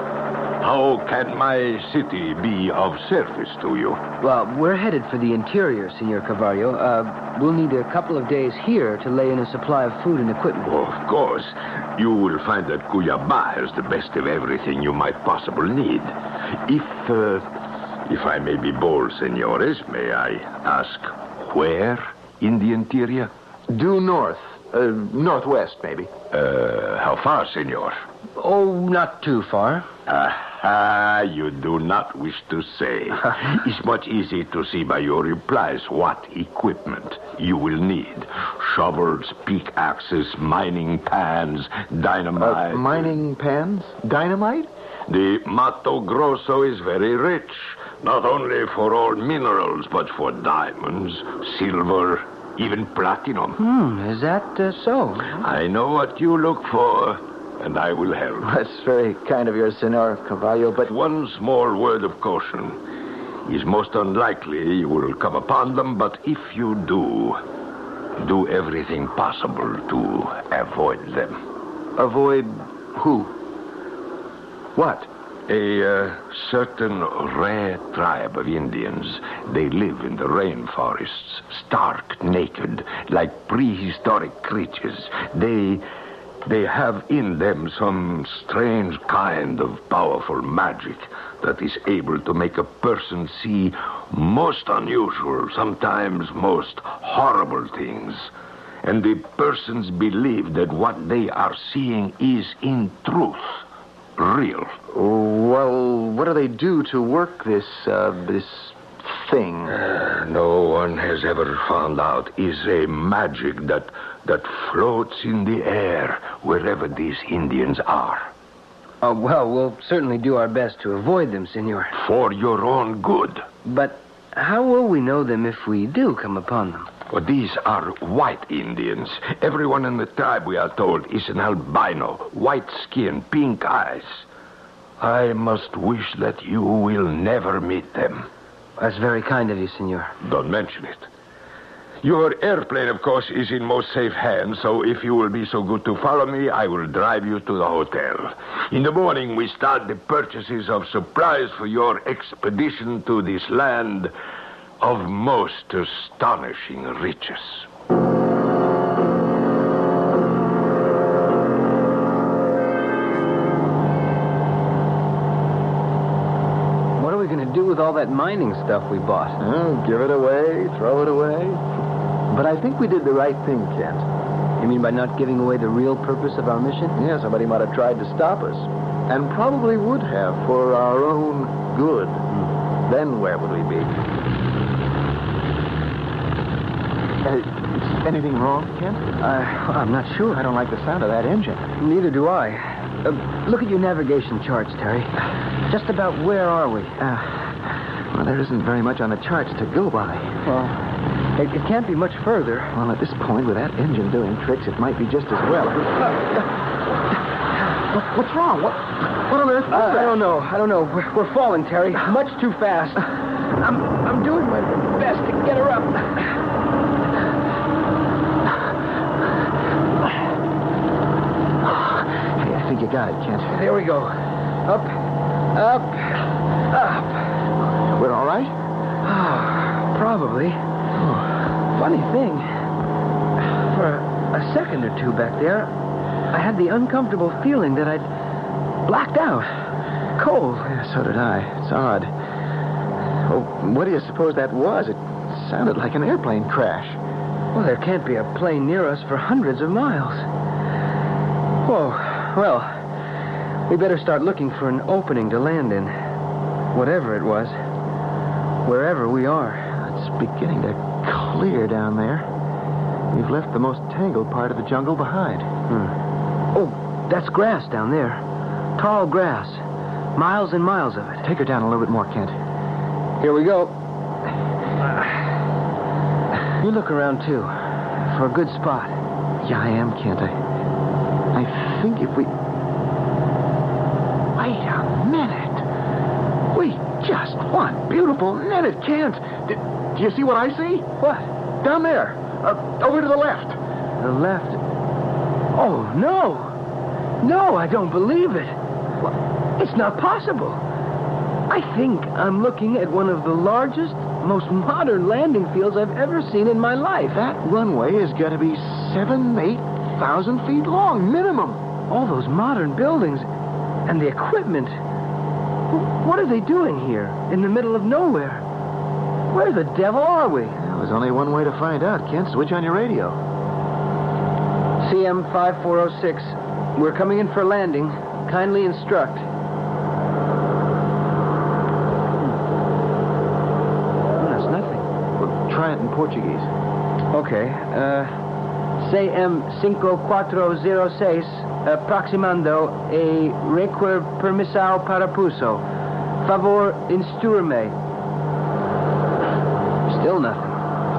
How can my city be of service to you? Well, we're headed for the interior, Senor Carvalho. We'll need a couple of days here to lay in a supply of food and equipment. Oh, of course. You will find that Cuiabá has the best of everything you might possibly need. If I may be bold, senores, may I ask where in the interior? Due north. Northwest, maybe. How far, senor? Oh, not too far. You do not wish to say. It's much easier to see by your replies what equipment you will need. Shovels, pickaxes, mining pans, dynamite. Mining pans? Dynamite? The Mato Grosso is very rich, not only for all minerals, but for diamonds, silver, even platinum. Is that so? I know what you look for. And I will help. That's very kind of you, Senor Carvalho, but... One small word of caution. It's most unlikely you will come upon them, but if you do everything possible to avoid them. Avoid who? What? A certain rare tribe of Indians. They live in the rainforests, stark naked, like prehistoric creatures. They have in them some strange kind of powerful magic that is able to make a person see most unusual, sometimes most horrible things. And the persons believe that what they are seeing is in truth real. Well, what do they do to work this thing? No one has ever found out. Is a magic that floats in the air wherever these Indians are. Well, we'll certainly do our best to avoid them, senor. For your own good. But how will we know them if we do come upon them? Well, these are white Indians. Everyone in the tribe, we are told, is an albino. White skin, pink eyes. I must wish that you will never meet them. That's very kind of you, senor. Don't mention it. Your airplane, of course, is in most safe hands, so if you will be so good to follow me, I will drive you to the hotel. In the morning, we start the purchases of supplies for your expedition to this land of most astonishing riches. What are we going to do with all that mining stuff we bought? Give it away, throw it away. But I think we did the right thing, Kent. You mean by not giving away the real purpose of our mission? Yeah, somebody might have tried to stop us. And probably would have for our own good. Then where would we be? Is anything wrong, Kent? I'm not sure. I don't like the sound of that engine. Neither do I. Look at your navigation charts, Terry. Just about where are we? Well, there isn't very much on the charts to go by. Well, it can't be much further. Well, at this point, with that engine doing tricks, it might be just as well. What's wrong? What on earth? I don't know. We're falling, Terry. Much too fast. I'm doing my best to get her up. Hey, I think you got it, Kent. There we go. Up. We're all right? Probably. Funny thing. For a second or two back there, I had the uncomfortable feeling that I'd blacked out. Cold. Yeah, so did I. It's odd. Well, what do you suppose that was? It sounded like an airplane crash. Well, there can't be a plane near us for hundreds of miles. Whoa. Well, we better start looking for an opening to land in. Whatever it was. Wherever we are. It's beginning to clear down there. We've left the most tangled part of the jungle behind. Oh, that's grass down there. Tall grass. Miles and miles of it. Take her down a little bit more, Kent. Here we go. You look around, too, for a good spot. Yeah, I am, Kent. I think if we... Wait a minute. We just one beautiful minute, Kent. Do you see what I see? What? Down there. Over to the left. The left? Oh, no. No, I don't believe it. Well, it's not possible. I think I'm looking at one of the largest, most modern landing fields I've ever seen in my life. That runway is going to be 8,000 feet long, minimum. All those modern buildings and the equipment. What are they doing here in the middle of nowhere? Where the devil are we? There's only one way to find out, Kent. Switch on your radio. CM 5406. We're coming in for landing. Kindly instruct. That's nothing. Well, try it in Portuguese. Okay. CM 5406 aproximando e requer permissão para pouso. Favor instruir-me. Still nothing.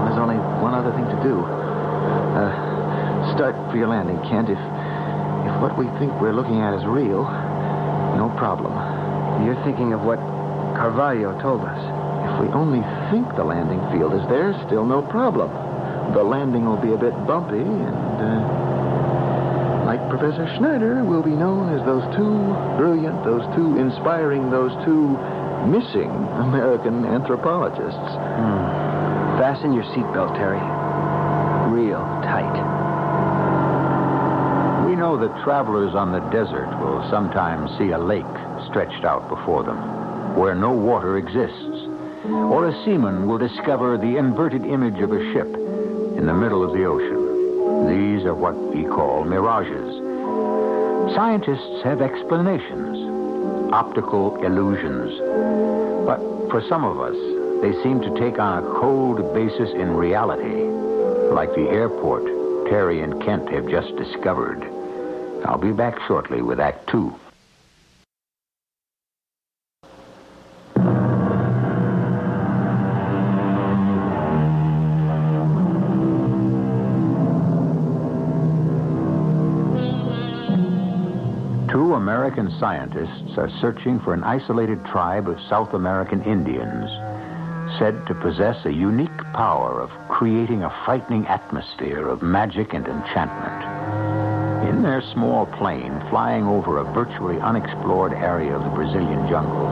There's only one other thing to do. Start for your landing, Kent. If what we think we're looking at is real, no problem. You're thinking of what Carvalho told us. If we only think the landing field is there, still no problem. The landing will be a bit bumpy, and like Professor Schneider, will be known as those two brilliant, those two inspiring, those two missing American anthropologists. Fasten your seatbelt, Terry. Real tight. We know that travelers on the desert will sometimes see a lake stretched out before them, where no water exists. Or a seaman will discover the inverted image of a ship in the middle of the ocean. These are what we call mirages. Scientists have explanations, optical illusions. But for some of us, they seem to take on a cold basis in reality, like the airport Terry and Kent have just discovered. I'll be back shortly with Act 2. Two American scientists are searching for an isolated tribe of South American Indians, said to possess a unique power of creating a frightening atmosphere of magic and enchantment. In their small plane, flying over a virtually unexplored area of the Brazilian jungle,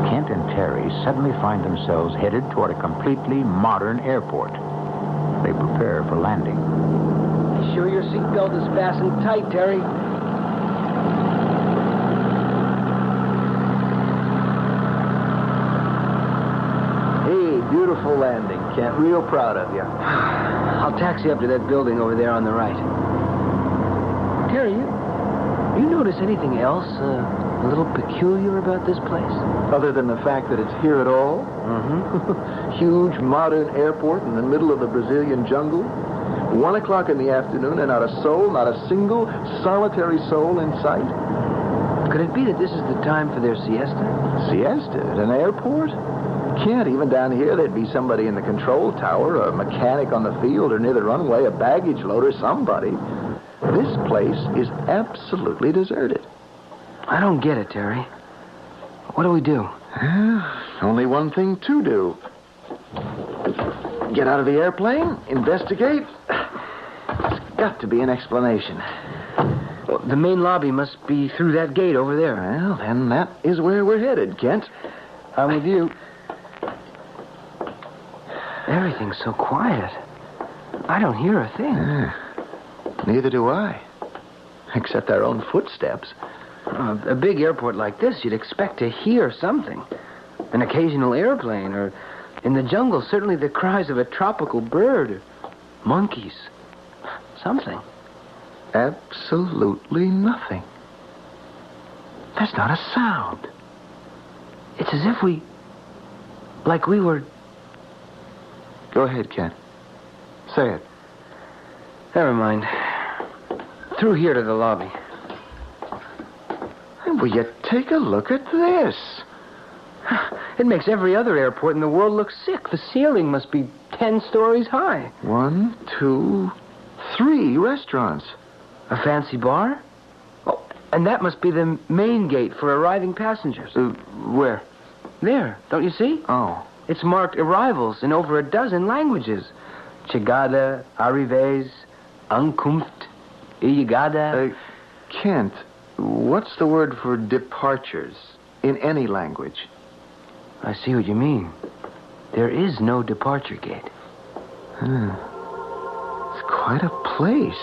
Kent and Terry suddenly find themselves headed toward a completely modern airport. They prepare for landing. Be sure your seatbelt is fastened tight, Terry. Beautiful landing, Kent. Real proud of you. I'll taxi up to that building over there on the right. Terry, you notice anything else a little peculiar about this place? Other than the fact that it's here at all? Huge modern airport in the middle of the Brazilian jungle. 1 o'clock in the afternoon and not a soul, not a single solitary soul in sight. Could it be that this is the time for their siesta? Siesta? At an airport? Kent, even down here, there'd be somebody in the control tower, a mechanic on the field or near the runway, a baggage loader, somebody. This place is absolutely deserted. I don't get it, Terry. What do we do? Only one thing to do. Get out of the airplane, investigate. There's got to be an explanation. Well, the main lobby must be through that gate over there. Well, then that is where we're headed, Kent. I'm with you. Everything's so quiet. I don't hear a thing. Neither do I. Except our own footsteps. A big airport like this, you'd expect to hear something. An occasional airplane or In the jungle, certainly the cries of a tropical bird. Monkeys. Something. Absolutely nothing. There's not a sound. It's as if we... like we were... Go ahead, Kent. Say it. Never mind. Through here to the lobby. Will you take a look at this? It makes every other airport in the world look sick. The ceiling must be 10 stories high. 1, 2, 3 restaurants. A fancy bar? Oh, and that must be the main gate for arriving passengers. Where? There, don't you see? Oh. It's marked arrivals in over a dozen languages. Chegada, arrivés, Ankunft, Llegada. Kent, what's the word for departures in any language? I see what you mean. There is no departure gate. It's quite a place.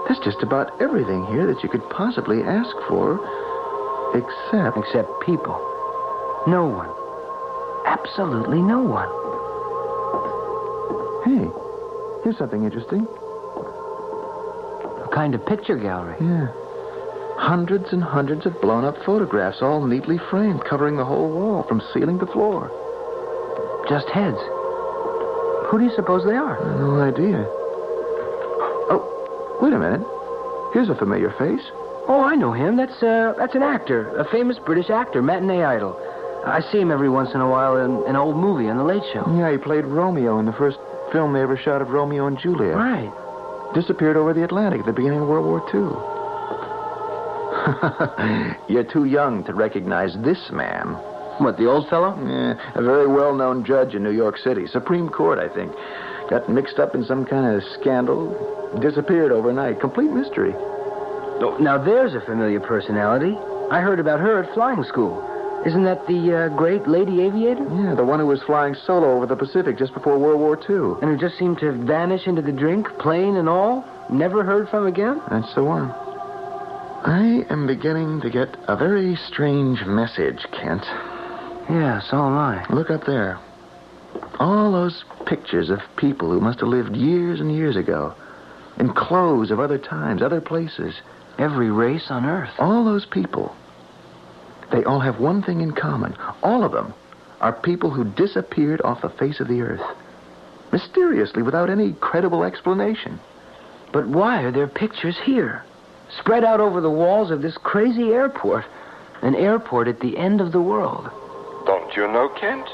There's just about everything here that you could possibly ask for, Except people. No one. Absolutely no one. Hey, here's something interesting. A kind of picture gallery. Yeah. Hundreds and hundreds of blown-up photographs, all neatly framed, covering the whole wall, from ceiling to floor. Just heads. Who do you suppose they are? No idea. Oh, wait a minute. Here's a familiar face. Oh, I know him. That's an actor, a famous British actor, matinee idol. I see him every once in a while in an old movie on The Late Show. Yeah, he played Romeo in the first film they ever shot of Romeo and Juliet. Right. Disappeared over the Atlantic at the beginning of World War II. You're too young to recognize this man. What, the old fellow? Yeah, a very well-known judge in New York City. Supreme Court, I think. Got mixed up in some kind of scandal. Disappeared overnight. Complete mystery. Oh, now there's a familiar personality. I heard about her at flying school. Isn't that the great lady aviator? Yeah, the one who was flying solo over the Pacific just before World War II. And who just seemed to vanish into the drink, plane and all? Never heard from again? That's the one. I am beginning to get a very strange message, Kent. Yeah, so am I. Look up there. All those pictures of people who must have lived years and years ago. In clothes of other times, other places. Every race on Earth. All those people. They all have one thing in common. All of them are people who disappeared off the face of the Earth. Mysteriously, without any credible explanation. But why are there pictures here? Spread out over the walls of this crazy airport. An airport at the end of the world. Don't you know Kent?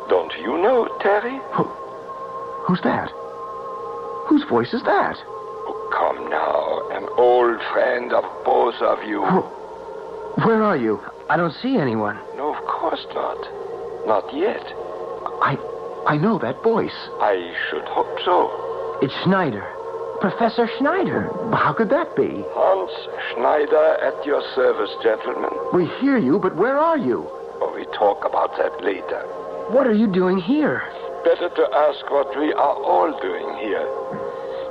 Don't you know Terry? Who's that? Whose voice is that? Oh, come now, an old friend of both of you. Where are you? I don't see anyone. No, of course not. Not yet. I know that voice. I should hope so. It's Schneider. Professor Schneider. How could that be? Hans Schneider at your service, gentlemen. We hear you, but where are you? Oh, we talk about that later. What are you doing here? Better to ask what we are all doing here.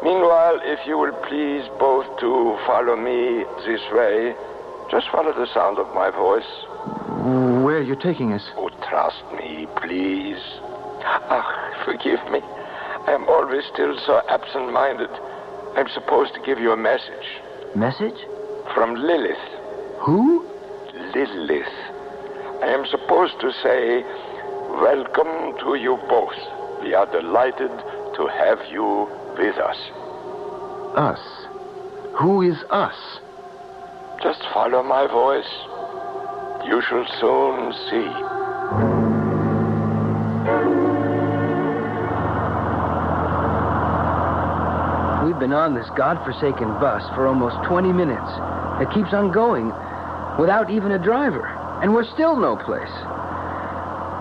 Meanwhile, if you will please both to follow me this way. Just follow the sound of my voice. Where are you taking us? Oh, trust me, please. Forgive me. I'm always still so absent-minded. I'm supposed to give you a message. Message? From Lilith. Who? Lilith. I am supposed to say, welcome to you both. We are delighted to have you with us. Us? Who is us? Just follow my voice. You shall soon see. We've been on this godforsaken bus for almost 20 minutes. It keeps on going without even a driver. And we're still no place.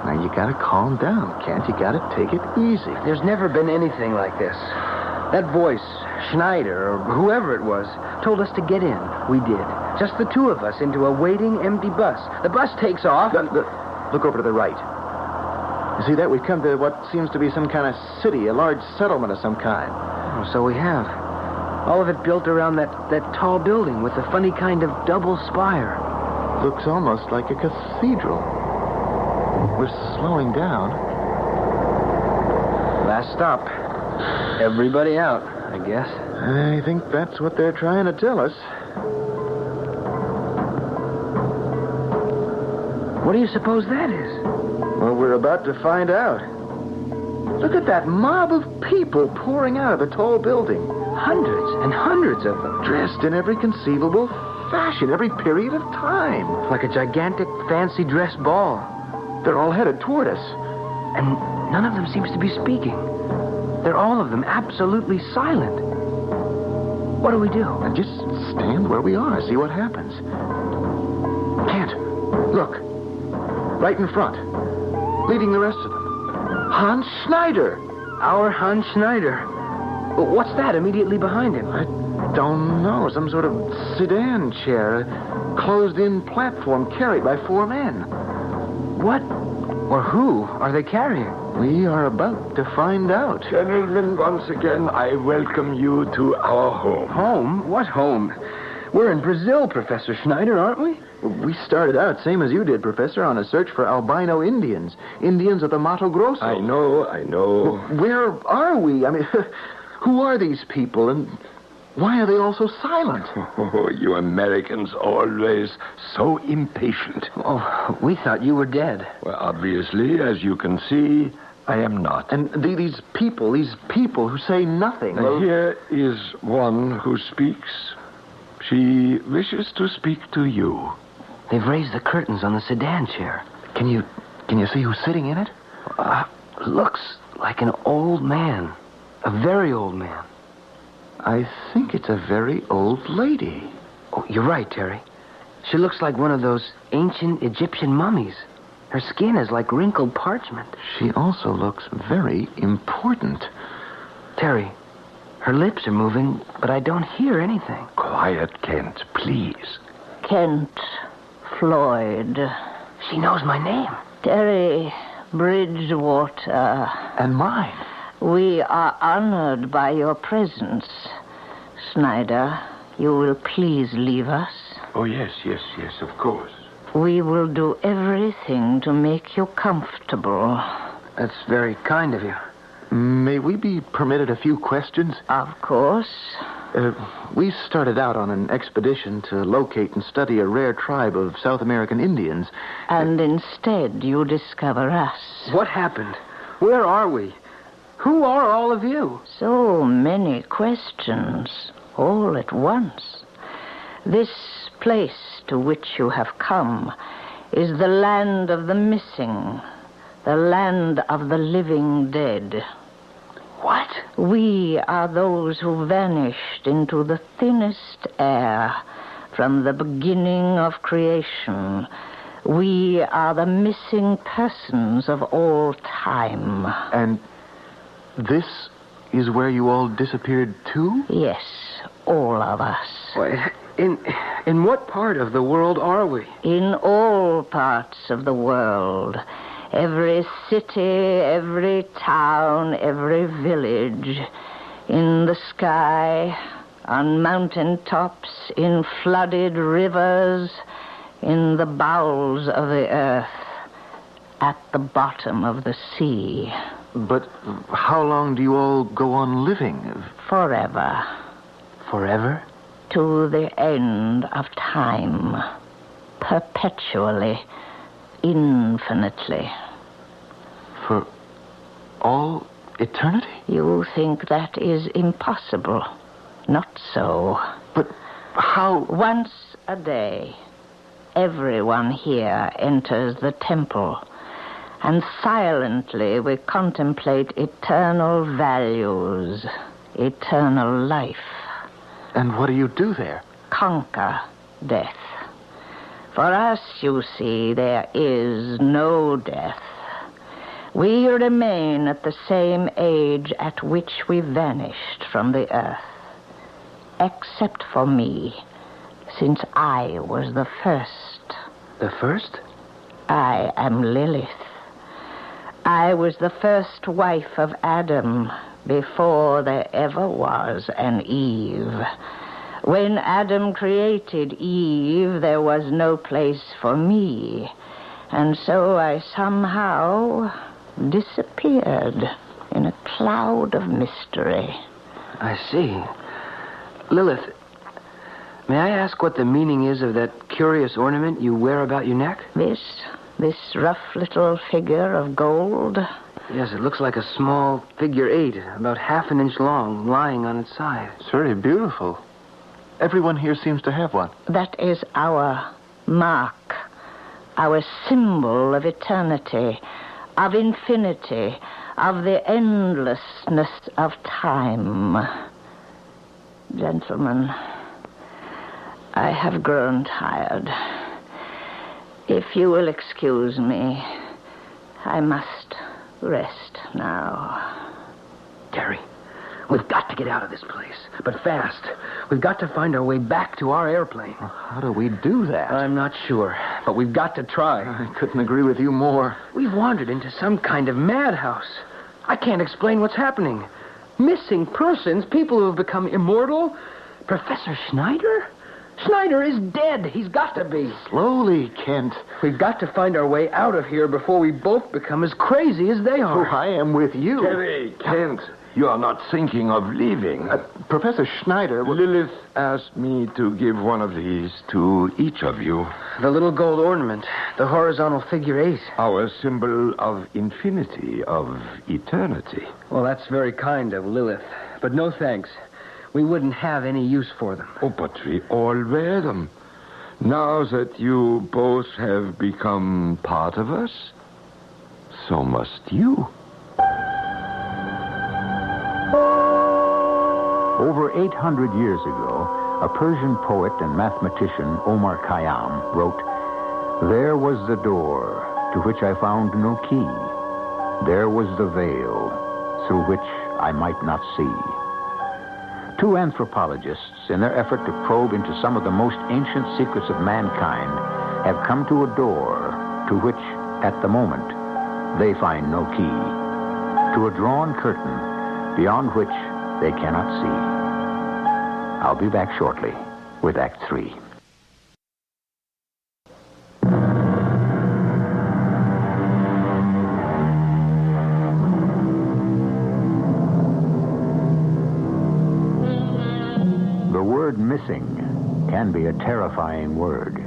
Now, you gotta calm down, Kent. You gotta take it easy. There's never been anything like this. That voice, Schneider, or whoever it was, told us to get in. We did. Just the two of us into a waiting, empty bus. The bus takes off. Look over to the right. You see that? We've come to what seems to be some kind of city, a large settlement of some kind. Oh, so we have. All of it built around that tall building with a funny kind of double spire. Looks almost like a cathedral. We're slowing down. Last stop. Everybody out, I guess. I think that's what they're trying to tell us. What do you suppose that is? Well, we're about to find out. Look at that mob of people pouring out of the tall building. Hundreds and hundreds of them. Dressed in every conceivable fashion, every period of time. Like a gigantic fancy dress ball. They're all headed toward us. And none of them seems to be speaking. They're all of them absolutely silent. What do we do? Just stand where we are, see what happens. Can't. Look. Right in front. Leading the rest of them. Hans Schneider. Our Hans Schneider. What's that immediately behind him? I don't know. Some sort of sedan chair. A closed-in platform carried by 4 men. What or who are they carrying? We are about to find out. Gentlemen, once again, I welcome you to our home. Home? What home? We're in Brazil, Professor Schneider, aren't we? We started out, same as you did, Professor, on a search for albino Indians. Indians of the Mato Grosso. I know. Where are we? I mean, who are these people, and why are they all so silent? Oh, you Americans always so impatient. Oh, we thought you were dead. Well, obviously, as you can see, I am not. And these people who say nothing. Now, here is one who speaks. She wishes to speak to you. They've raised the curtains on the sedan chair. Can you see who's sitting in it? Looks like an old man. A very old man. I think it's a very old lady. Oh, you're right, Terry. She looks like one of those ancient Egyptian mummies. Her skin is like wrinkled parchment. She also looks very important. Terry, her lips are moving, but I don't hear anything. Quiet, Kent, please. Kent Floyd. She knows my name. Terry Bridgewater. And mine. We are honored by your presence. Snyder, you will please leave us. Oh, yes, of course. We will do everything to make you comfortable. That's very kind of you. May we be permitted a few questions? Of course. We started out on an expedition to locate and study a rare tribe of South American Indians. And instead you discover us. What happened? Where are we? Who are all of you? So many questions, all at once. This place to which you have come is the land of the missing, the land of the living dead. What? We are those who vanished into the thinnest air from the beginning of creation. We are the missing persons of all time. And this is where you all disappeared too? Yes, all of us. Wait, in what part of the world are we? In all parts of the world. Every city, every town, every village. In the sky, on mountain tops, in flooded rivers, in the bowels of the earth, at the bottom of the sea. But how long do you all go on living? Forever. Forever? To the end of time. Perpetually. Infinitely. For all eternity? You think that is impossible. Not so. But how? Once a day, everyone here enters the temple, and silently we contemplate eternal values, eternal life. And what do you do there? Conquer death. For us, you see, there is no death. We remain at the same age at which we vanished from the earth. Except for me, since I was the first. The first? I am Lilith. I was the first wife of Adam before there ever was an Eve. When Adam created Eve, there was no place for me. And so I somehow disappeared in a cloud of mystery. I see. Lilith, may I ask what the meaning is of that curious ornament you wear about your neck? This rough little figure of gold? Yes, it looks like a small figure 8, about half an inch long, lying on its side. It's very beautiful. Everyone here seems to have one. That is our mark, our symbol of eternity, of infinity, of the endlessness of time. Gentlemen, I have grown tired. If you will excuse me, I must rest now. Terry, we've got to get out of this place, but fast. We've got to find our way back to our airplane. How do we do that? I'm not sure, but we've got to try. I couldn't agree with you more. We've wandered into some kind of madhouse. I can't explain what's happening. Missing persons, people who have become immortal. Professor Schneider? Schneider is dead. He's got to be. Slowly, Kent. We've got to find our way out of here before we both become as crazy as they are. Oh, I am with you. Terry, Kent, you are not thinking of leaving. Professor Schneider... Lilith asked me to give one of these to each of you. The little gold ornament, the horizontal figure 8. Our symbol of infinity, of eternity. Well, that's very kind of Lilith, but no thanks. We wouldn't have any use for them. Oh, but we all wear them. Now that you both have become part of us, so must you. Over 800 years ago, a Persian poet and mathematician, Omar Khayyam, wrote, "There was the door to which I found no key. There was the veil through which I might not see." Two anthropologists, in their effort to probe into some of the most ancient secrets of mankind, have come to a door to which, at the moment, they find no key. To a drawn curtain beyond which they cannot see. I'll be back shortly with Act 3. The word missing can be a terrifying word.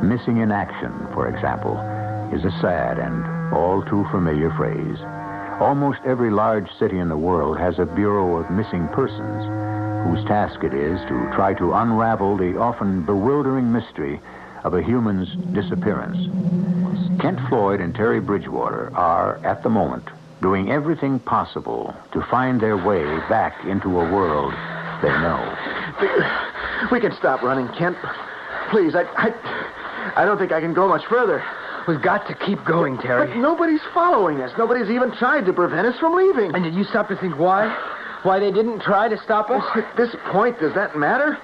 Missing in action, for example, is a sad and all too familiar phrase. Almost every large city in the world has a Bureau of Missing Persons, whose task it is to try to unravel the often bewildering mystery of a human's disappearance. Kent Floyd and Terry Bridgewater are, at the moment, doing everything possible to find their way back into a world they know. We can stop running, Kent. Please, I don't think I can go much further. We've got to keep going, Terry. But nobody's following us. Nobody's even tried to prevent us from leaving. And did you stop to think why? Why they didn't try to stop us? Well, at this point, does that matter?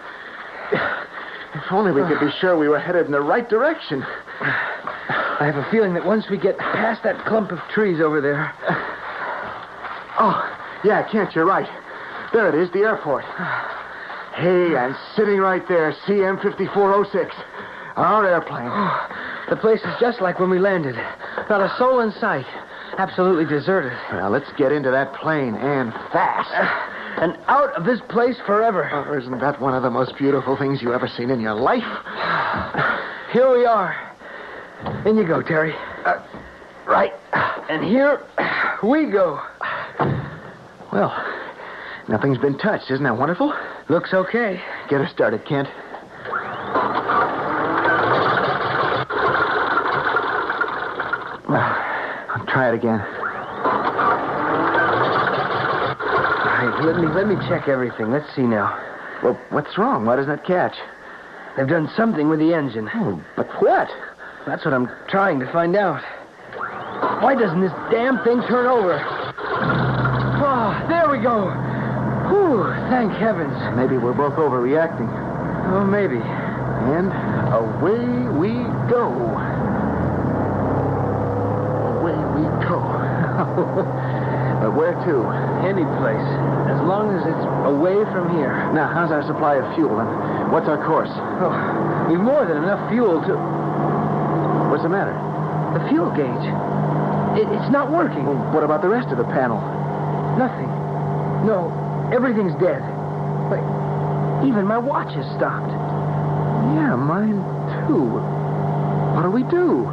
If only we could be sure we were headed in the right direction. I have a feeling that once we get past that clump of trees over there... Oh, yeah, Kent, you're right. There it is, the airport. Hey, and sitting right there, CM-5406. Our airplane. The place is just like when we landed. Not a soul in sight. Absolutely deserted. Well, let's get into that plane, and fast. And out of this place forever. Oh, isn't that one of the most beautiful things you ever seen in your life? Here we are. In you go, Terry. Right. And here we go. Well, nothing's been touched. Isn't that wonderful? Looks okay. Get her started, Kent. I'll try it again. All right, let me check everything. Let's see now. Well, what's wrong? Why doesn't it catch? They've done something with the engine. Oh, but what? That's what I'm trying to find out. Why doesn't this damn thing turn over? Oh, there we go. Whew, thank heavens. Maybe we're both overreacting. Oh, maybe. And away we go. Away we go. But where to? Any place. As long as it's away from here. Now, how's our supply of fuel, and what's our course? Oh, we've more than enough fuel to... What's the matter? The fuel gauge. It's not working. Well, what about the rest of the panel? Nothing. No, everything's dead. But even my watch has stopped. Yeah, mine too. What do we do?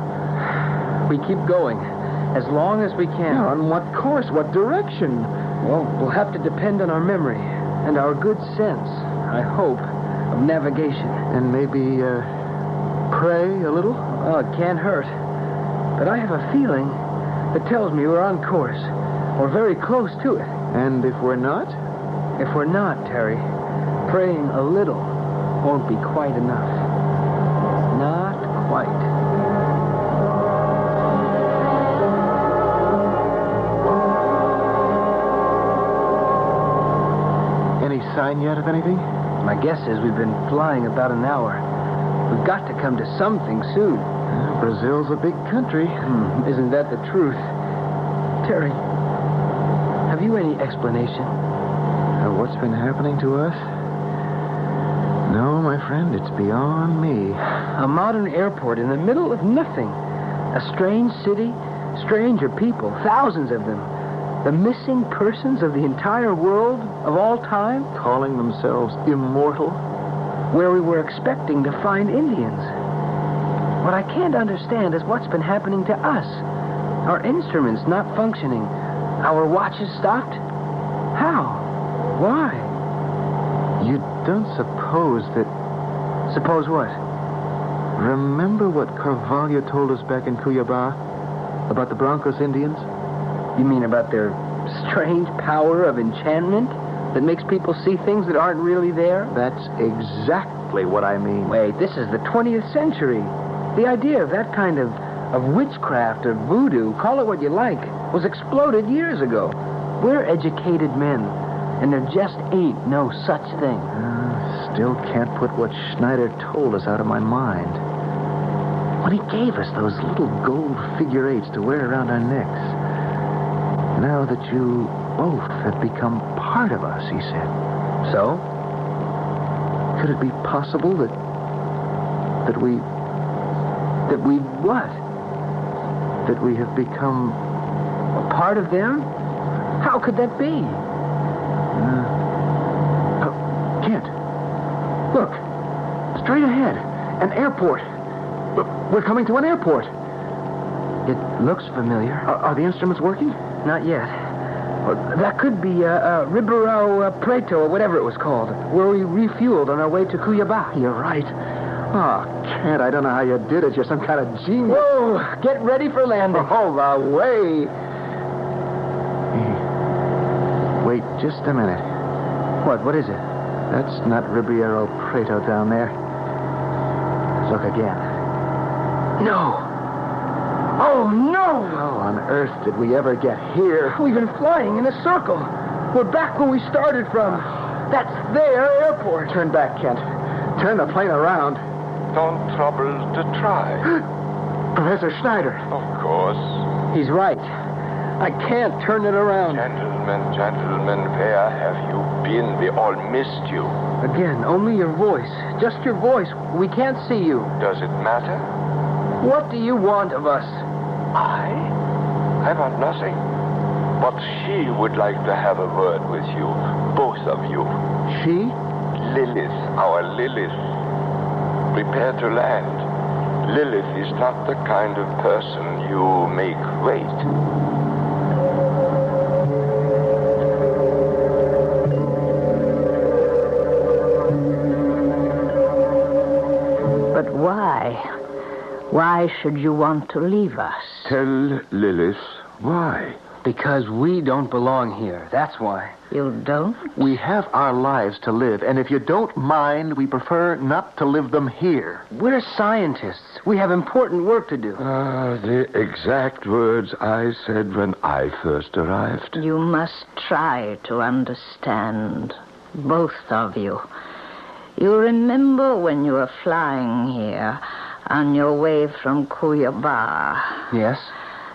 We keep going as long as we can. Yeah, on what course? What direction? Well, we'll have to depend on our memory and our good sense, I hope, of navigation. And maybe pray a little? Oh, it can't hurt. But I have a feeling that tells me we're on course, or very close to it. And if we're not? If we're not, Terry, praying a little won't be quite enough. Not quite. Any sign yet of anything? My guess is we've been flying about an hour. We've got to come to something soon. Brazil's a big country. Isn't that the truth? Terry, have you any explanation? Of what's been happening to us? No, my friend, it's beyond me. A modern airport in the middle of nothing. A strange city, stranger people, thousands of them. The missing persons of the entire world of all time? Calling themselves immortal? Where we were expecting to find Indians. What I can't understand is what's been happening to us. Our instruments not functioning. Our watches stopped. How? Why? You don't suppose that... Suppose what? Remember what Carvalho told us back in Cuiabá about the Broncos Indians? You mean about their strange power of enchantment that makes people see things that aren't really there? That's exactly what I mean. Wait, this is the 20th century. The idea of that kind of witchcraft or voodoo, call it what you like, was exploded years ago. We're educated men, and there just ain't no such thing. Still can't put what Schneider told us out of my mind. When he gave us those little gold figure eights to wear around our necks. Now that you both have become part of us, he said. So? Could it be possible that we... That we what? That we have become... a part of them? How could that be? Kent. Look. Straight ahead. An airport. We're coming to an airport. It looks familiar. Are the instruments working? Not yet. Well, that could be Ribeirão Preto, or whatever it was called, where we refueled on our way to Cuiabá. You're right. Oh, Kent, I don't know how you did it. You're some kind of genius. Whoa! Get ready for landing. Oh, the way. Hey, wait just a minute. What is it? That's not Ribeirão Preto down there. Look again. No. Oh, no! How on earth did we ever get here? We've been flying in a circle. We're back where we started from. That's their airport. Turn back, Kent. Turn the plane around. Don't trouble to try. Professor Schneider. Of course. He's right. I can't turn it around. Gentlemen, where have you been? We all missed you. Again, only your voice. Just your voice. We can't see you. Does it matter? What do you want of us? I want nothing. But she would like to have a word with you. Both of you. She? Lilith, our Lilith. Prepare to land. Lilith is not the kind of person you make wait. But why? Why should you want to leave us? Tell Lilith why. Because we don't belong here. That's why. You don't? We have our lives to live, and if you don't mind, we prefer not to live them here. We're scientists. We have important work to do. The exact words I said when I first arrived. You must try to understand, both of you. You remember when you were flying here on your way from Cuiabá? Yes.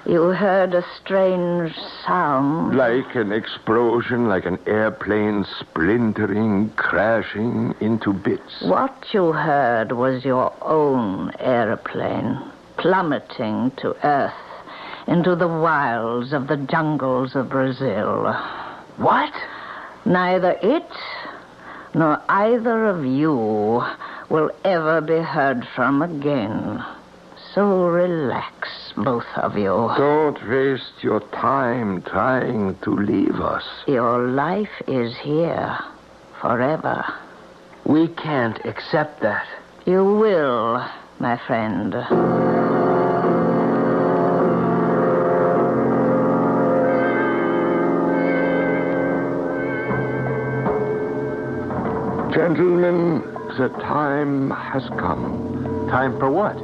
You heard a strange sound. Like an explosion, like an airplane splintering, crashing into bits. What you heard was your own airplane, plummeting to earth into the wilds of the jungles of Brazil. What? Neither it nor either of you will ever be heard from again. So relax, both of you. Don't waste your time trying to leave us. Your life is here forever. We can't accept that. You will, my friend. Gentlemen, the time has come. Time for what?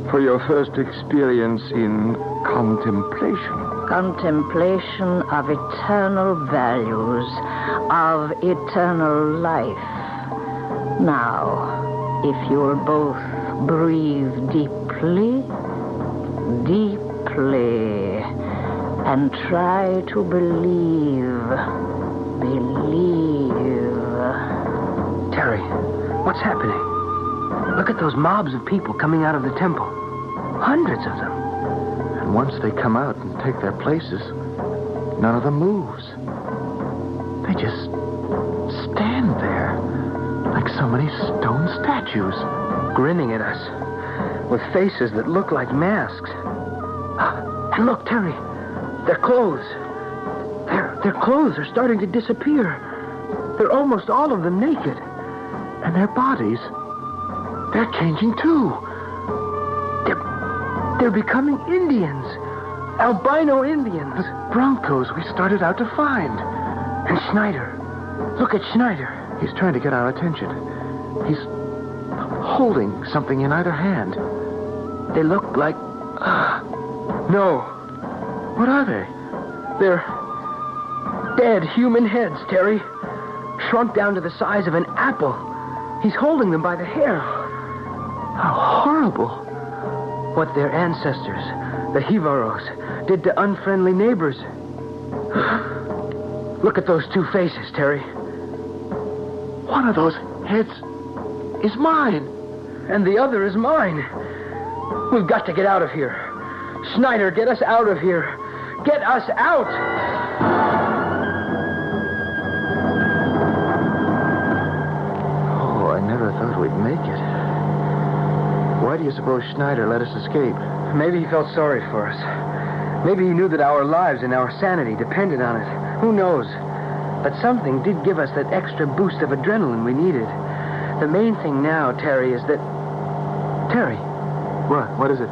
For your first experience in contemplation. Contemplation of eternal values, of eternal life. Now, if you'll both breathe deeply, deeply, and try to believe. Terry, what's happening? Look at those mobs of people coming out of the temple. Hundreds of them. And once they come out and take their places, none of them moves. They just stand there like so many stone statues. Grinning at us with faces that look like masks. And look, Terry, their clothes. Their clothes are starting to disappear. They're almost all of them naked. And their bodies, they're changing too. They're becoming Indians. Albino Indians. The Broncos we started out to find. And Schneider. Look at Schneider. He's trying to get our attention. He's holding something in either hand. They look like... No. What are they? They're dead human heads, Terry. Shrunk down to the size of an apple. He's holding them by the hair. How horrible. What their ancestors, the Jivaros, did to unfriendly neighbors. Look at those two faces, Terry. One of those heads is mine. And the other is mine. We've got to get out of here. Schneider, get us out of here. Get us out! Oh, I never thought we'd make it. Why do you suppose Schneider let us escape? Maybe he felt sorry for us. Maybe he knew that our lives and our sanity depended on it. Who knows? But something did give us that extra boost of adrenaline we needed. The main thing now, Terry, is that... Terry. What? What is it?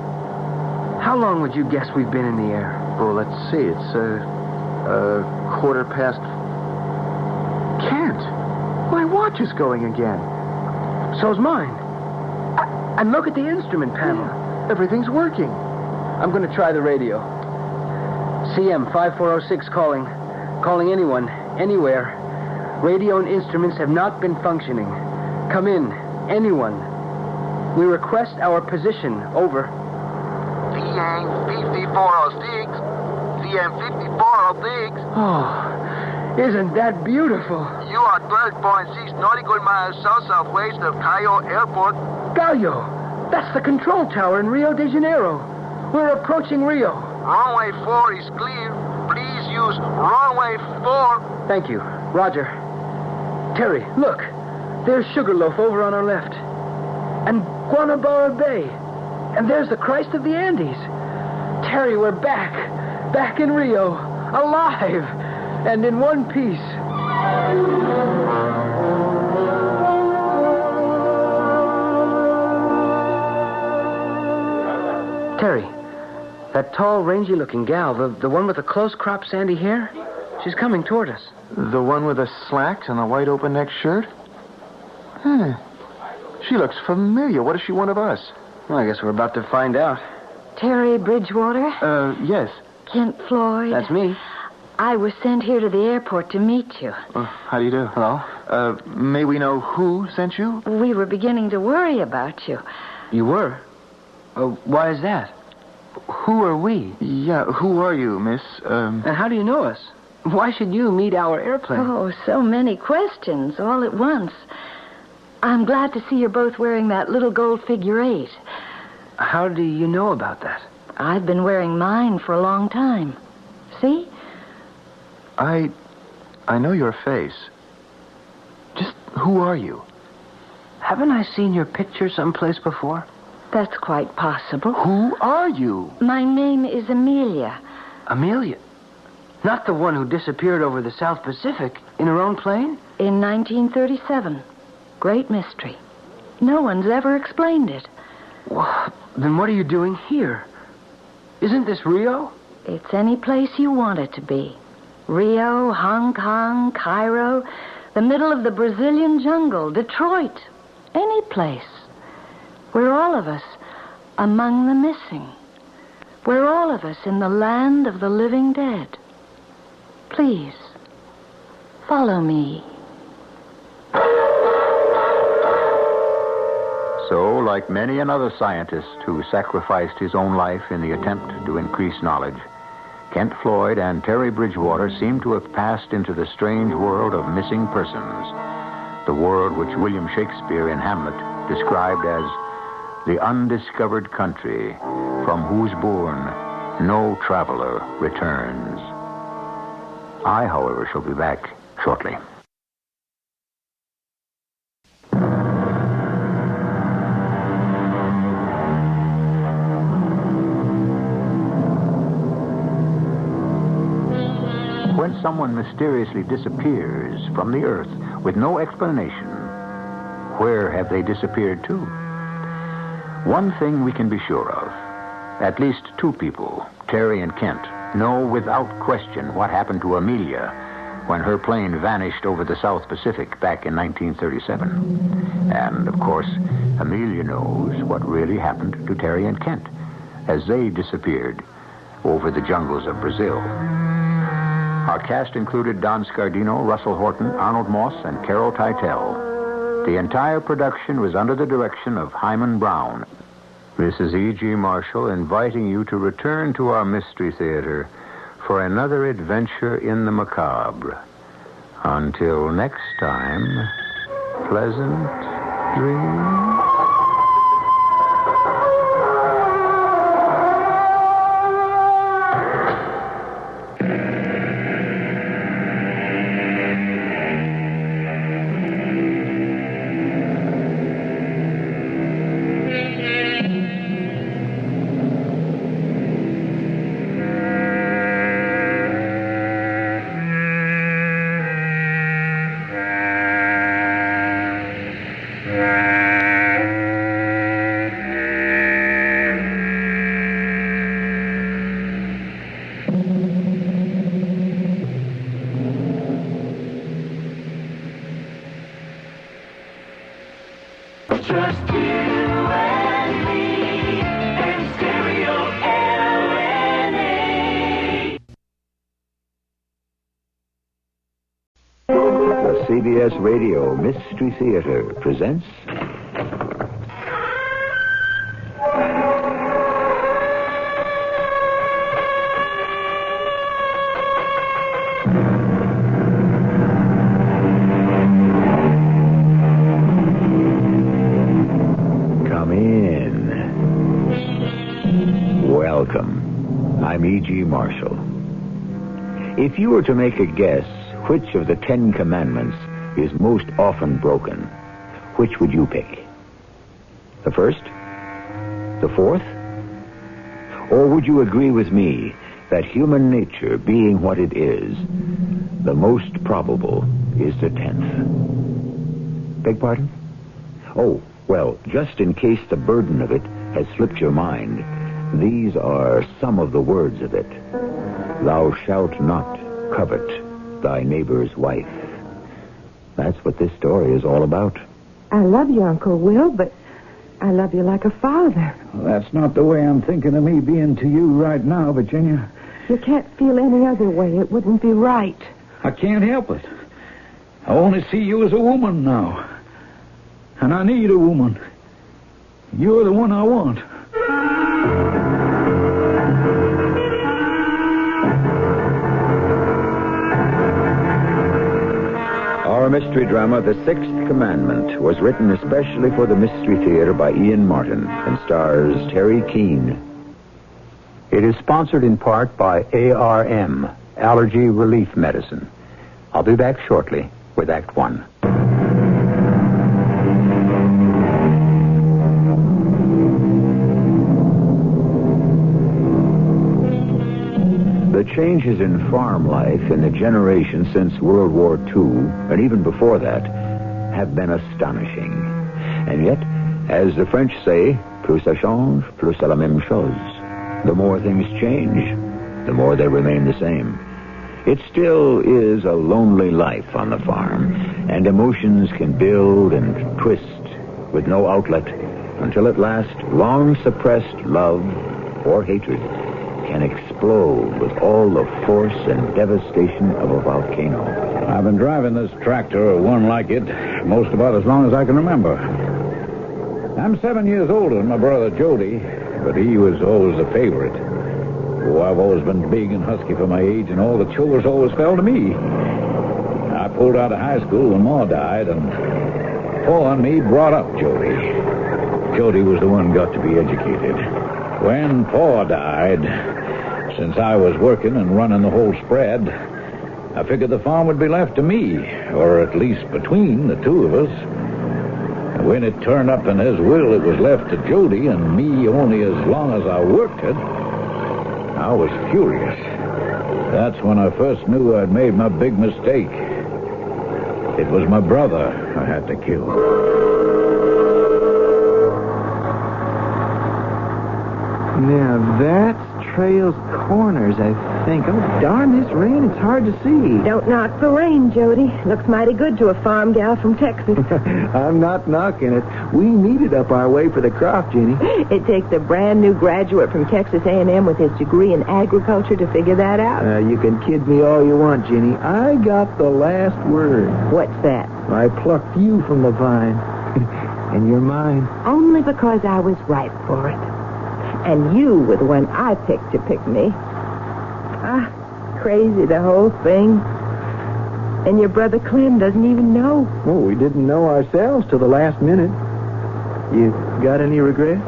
How long would you guess we've been in the air? Well, let's see. It's, 1:15. Can't. My watch is going again. So's mine. And look at the instrument panel. Yeah, everything's working. I'm going to try the radio. CM 5406 calling. Calling anyone, anywhere. Radio and instruments have not been functioning. Come in, anyone. We request our position. Over. CM 5406. CM 5406. Oh, isn't that beautiful? You are 12.6 nautical miles south-southwest of Cayo Airport. Gallo, that's the control tower in Rio de Janeiro. We're approaching Rio. Runway 4 is clear. Please use runway 4. Thank you. Roger. Terry, look. There's Sugarloaf over on our left. And Guanabara Bay. And there's the Christ of the Andes. Terry, we're back. Back in Rio. Alive. And in one piece. Terry, that tall, rangy-looking gal, the one with the close-cropped sandy hair, she's coming toward us. The one with the slacks and the white open-neck shirt? She looks familiar. What is she one of us? Well, I guess we're about to find out. Terry Bridgewater? Yes. Kent Floyd? That's me. I was sent here to the airport to meet you. How do you do? Hello? May we know who sent you? We were beginning to worry about you. You were? Why is that? Who are we? Yeah, who are you, miss? And how do you know us? Why should you meet our airplane? Oh, so many questions all at once. I'm glad to see you're both wearing that little gold figure 8. How do you know about that? I've been wearing mine for a long time. See? I know your face. Just who are you? Haven't I seen your picture someplace before? That's quite possible. Who are you? My name is Amelia. Amelia? Not the one who disappeared over the South Pacific in her own plane? In 1937. Great mystery. No one's ever explained it. Well, then what are you doing here? Isn't this Rio? It's any place you want it to be. Rio, Hong Kong, Cairo, the middle of the Brazilian jungle, Detroit. Any place. We're all of us among the missing. We're all of us in the land of the living dead. Please, follow me. So, like many another scientist who sacrificed his own life in the attempt to increase knowledge, Kent Floyd and Terry Bridgewater seem to have passed into the strange world of missing persons, the world which William Shakespeare in Hamlet described as the undiscovered country from whose bourne no traveler returns. I, however, shall be back shortly. When someone mysteriously disappears from the earth with no explanation, where have they disappeared to? One thing we can be sure of. At least two people, Terry and Kent, know without question what happened to Amelia when her plane vanished over the South Pacific back in 1937. And, of course, Amelia knows what really happened to Terry and Kent as they disappeared over the jungles of Brazil. Our cast included Don Scardino, Russell Horton, Arnold Moss, and Carol Teitel. The entire production was under the direction of Hyman Brown. This is E.G. Marshall inviting you to return to our Mystery Theater for another adventure in the macabre. Until next time, pleasant dreams. CBS Radio Mystery Theater presents... Come in. Welcome. I'm E.G. Marshall. If you were to make a guess which of the 10 Commandments is most often broken, which would you pick? The first? The fourth? Or would you agree with me that human nature being what it is, the most probable is the 10th? Beg pardon? Oh, well, just in case the burden of it has slipped your mind, these are some of the words of it. Thou shalt not covet thy neighbor's wife. That's what this story is all about. I love you, Uncle Will, but I love you like a father. Well, that's not the way I'm thinking of me being to you right now, Virginia. You can't feel any other way. It wouldn't be right. I can't help it. I only see you as a woman now. And I need a woman. You're the one I want. Our mystery drama, The Sixth Commandment, was written especially for the Mystery Theater by Ian Martin and stars Terry Keane. It is sponsored in part by ARM, Allergy Relief Medicine. I'll be back shortly with Act One. The changes in farm life in the generation since World War II, and even before that, have been astonishing. And yet, as the French say, plus ça change, plus c'est la même chose. The more things change, the more they remain the same. It still is a lonely life on the farm, and emotions can build and twist with no outlet until at last long-suppressed love or hatred can explode with all the force and devastation of a volcano. I've been driving this tractor, or one like it, most about as long as I can remember. I'm 7 years older than my brother Jody, but he was always a favorite. Oh, I've always been big and husky for my age, and all the chores always fell to me. I pulled out of high school when Ma died, and Pa and me brought up Jody. Jody was the one who got to be educated. When Pa died, since I was working and running the whole spread, I figured the farm would be left to me, or at least between the two of us. And when it turned up in his will, it was left to Jody and me only as long as I worked it, I was furious. That's when I first knew I'd made my big mistake. It was my brother I had to kill. Now, that's Trail's Corners, I think. Oh, darn this rain. It's hard to see. Don't knock the rain, Jody. Looks mighty good to a farm gal from Texas. I'm not knocking it. We need it up our way for the crop, Jenny. It takes a brand new graduate from Texas A&M with his degree in agriculture to figure that out. You can kid me all you want, Jenny. I got the last word. What's that? I plucked you from the vine. And you're mine. Only because I was ripe for it. And you were the one I picked to pick me. Crazy, the whole thing. And your brother Clem doesn't even know. Oh, we didn't know ourselves till the last minute. You got any regrets?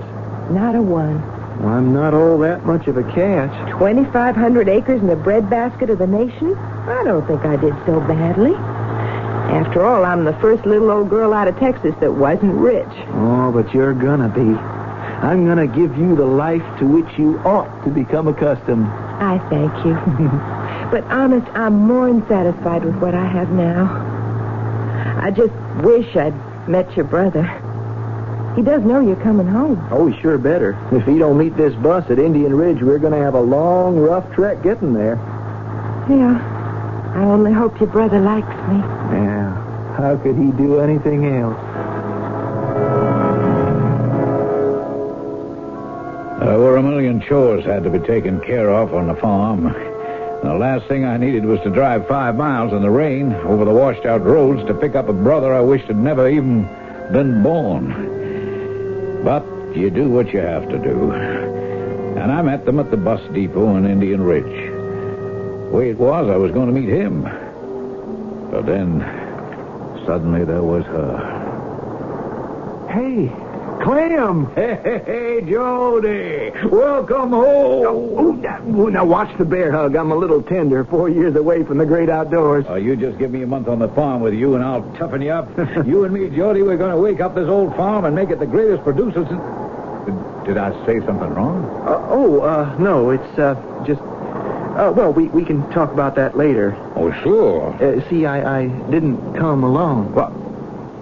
Not a one. Well, I'm not all that much of a catch. 2,500 acres and the breadbasket of the nation? I don't think I did so badly. After all, I'm the first little old girl out of Texas that wasn't rich. Oh, but you're gonna be. I'm going to give you the life to which you ought to become accustomed. I thank you. But honest, I'm more than satisfied with what I have now. I just wish I'd met your brother. He does know you're coming home. Oh, he sure better. If he don't meet this bus at Indian Ridge, we're going to have a long, rough trek getting there. Yeah. I only hope your brother likes me. Yeah. How could he do anything else? There were a million chores had to be taken care of on the farm. The last thing I needed was to drive 5 miles in the rain over the washed-out roads to pick up a brother I wished had never even been born. But you do what you have to do. And I met them at the bus depot in Indian Ridge. The way it was, I was going to meet him. But then, suddenly there was her. Hey, Clem! Hey, Jody! Welcome home! Now watch the bear hug. I'm a little tender, 4 years away from the great outdoors. You just give me a month on the farm with you, and I'll toughen you up. You and me, Jody, we're going to wake up this old farm and make it the greatest producers. Did I say something wrong? No, it's just... well, we can talk about that later. Oh, sure. See, I didn't come alone. What?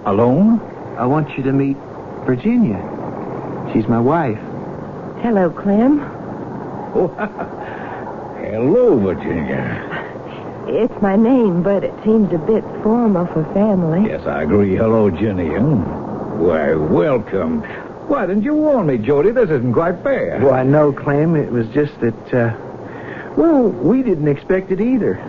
Alone? I want you to meet Virginia. She's my wife. Hello, Clem. Oh, hello, Virginia. It's my name, but it seems a bit formal for family. Yes, I agree. Hello, Jenny. Why, welcome. Why didn't you warn me, Jody? This isn't quite fair. Well, I know, Clem. It was just that, we didn't expect it either.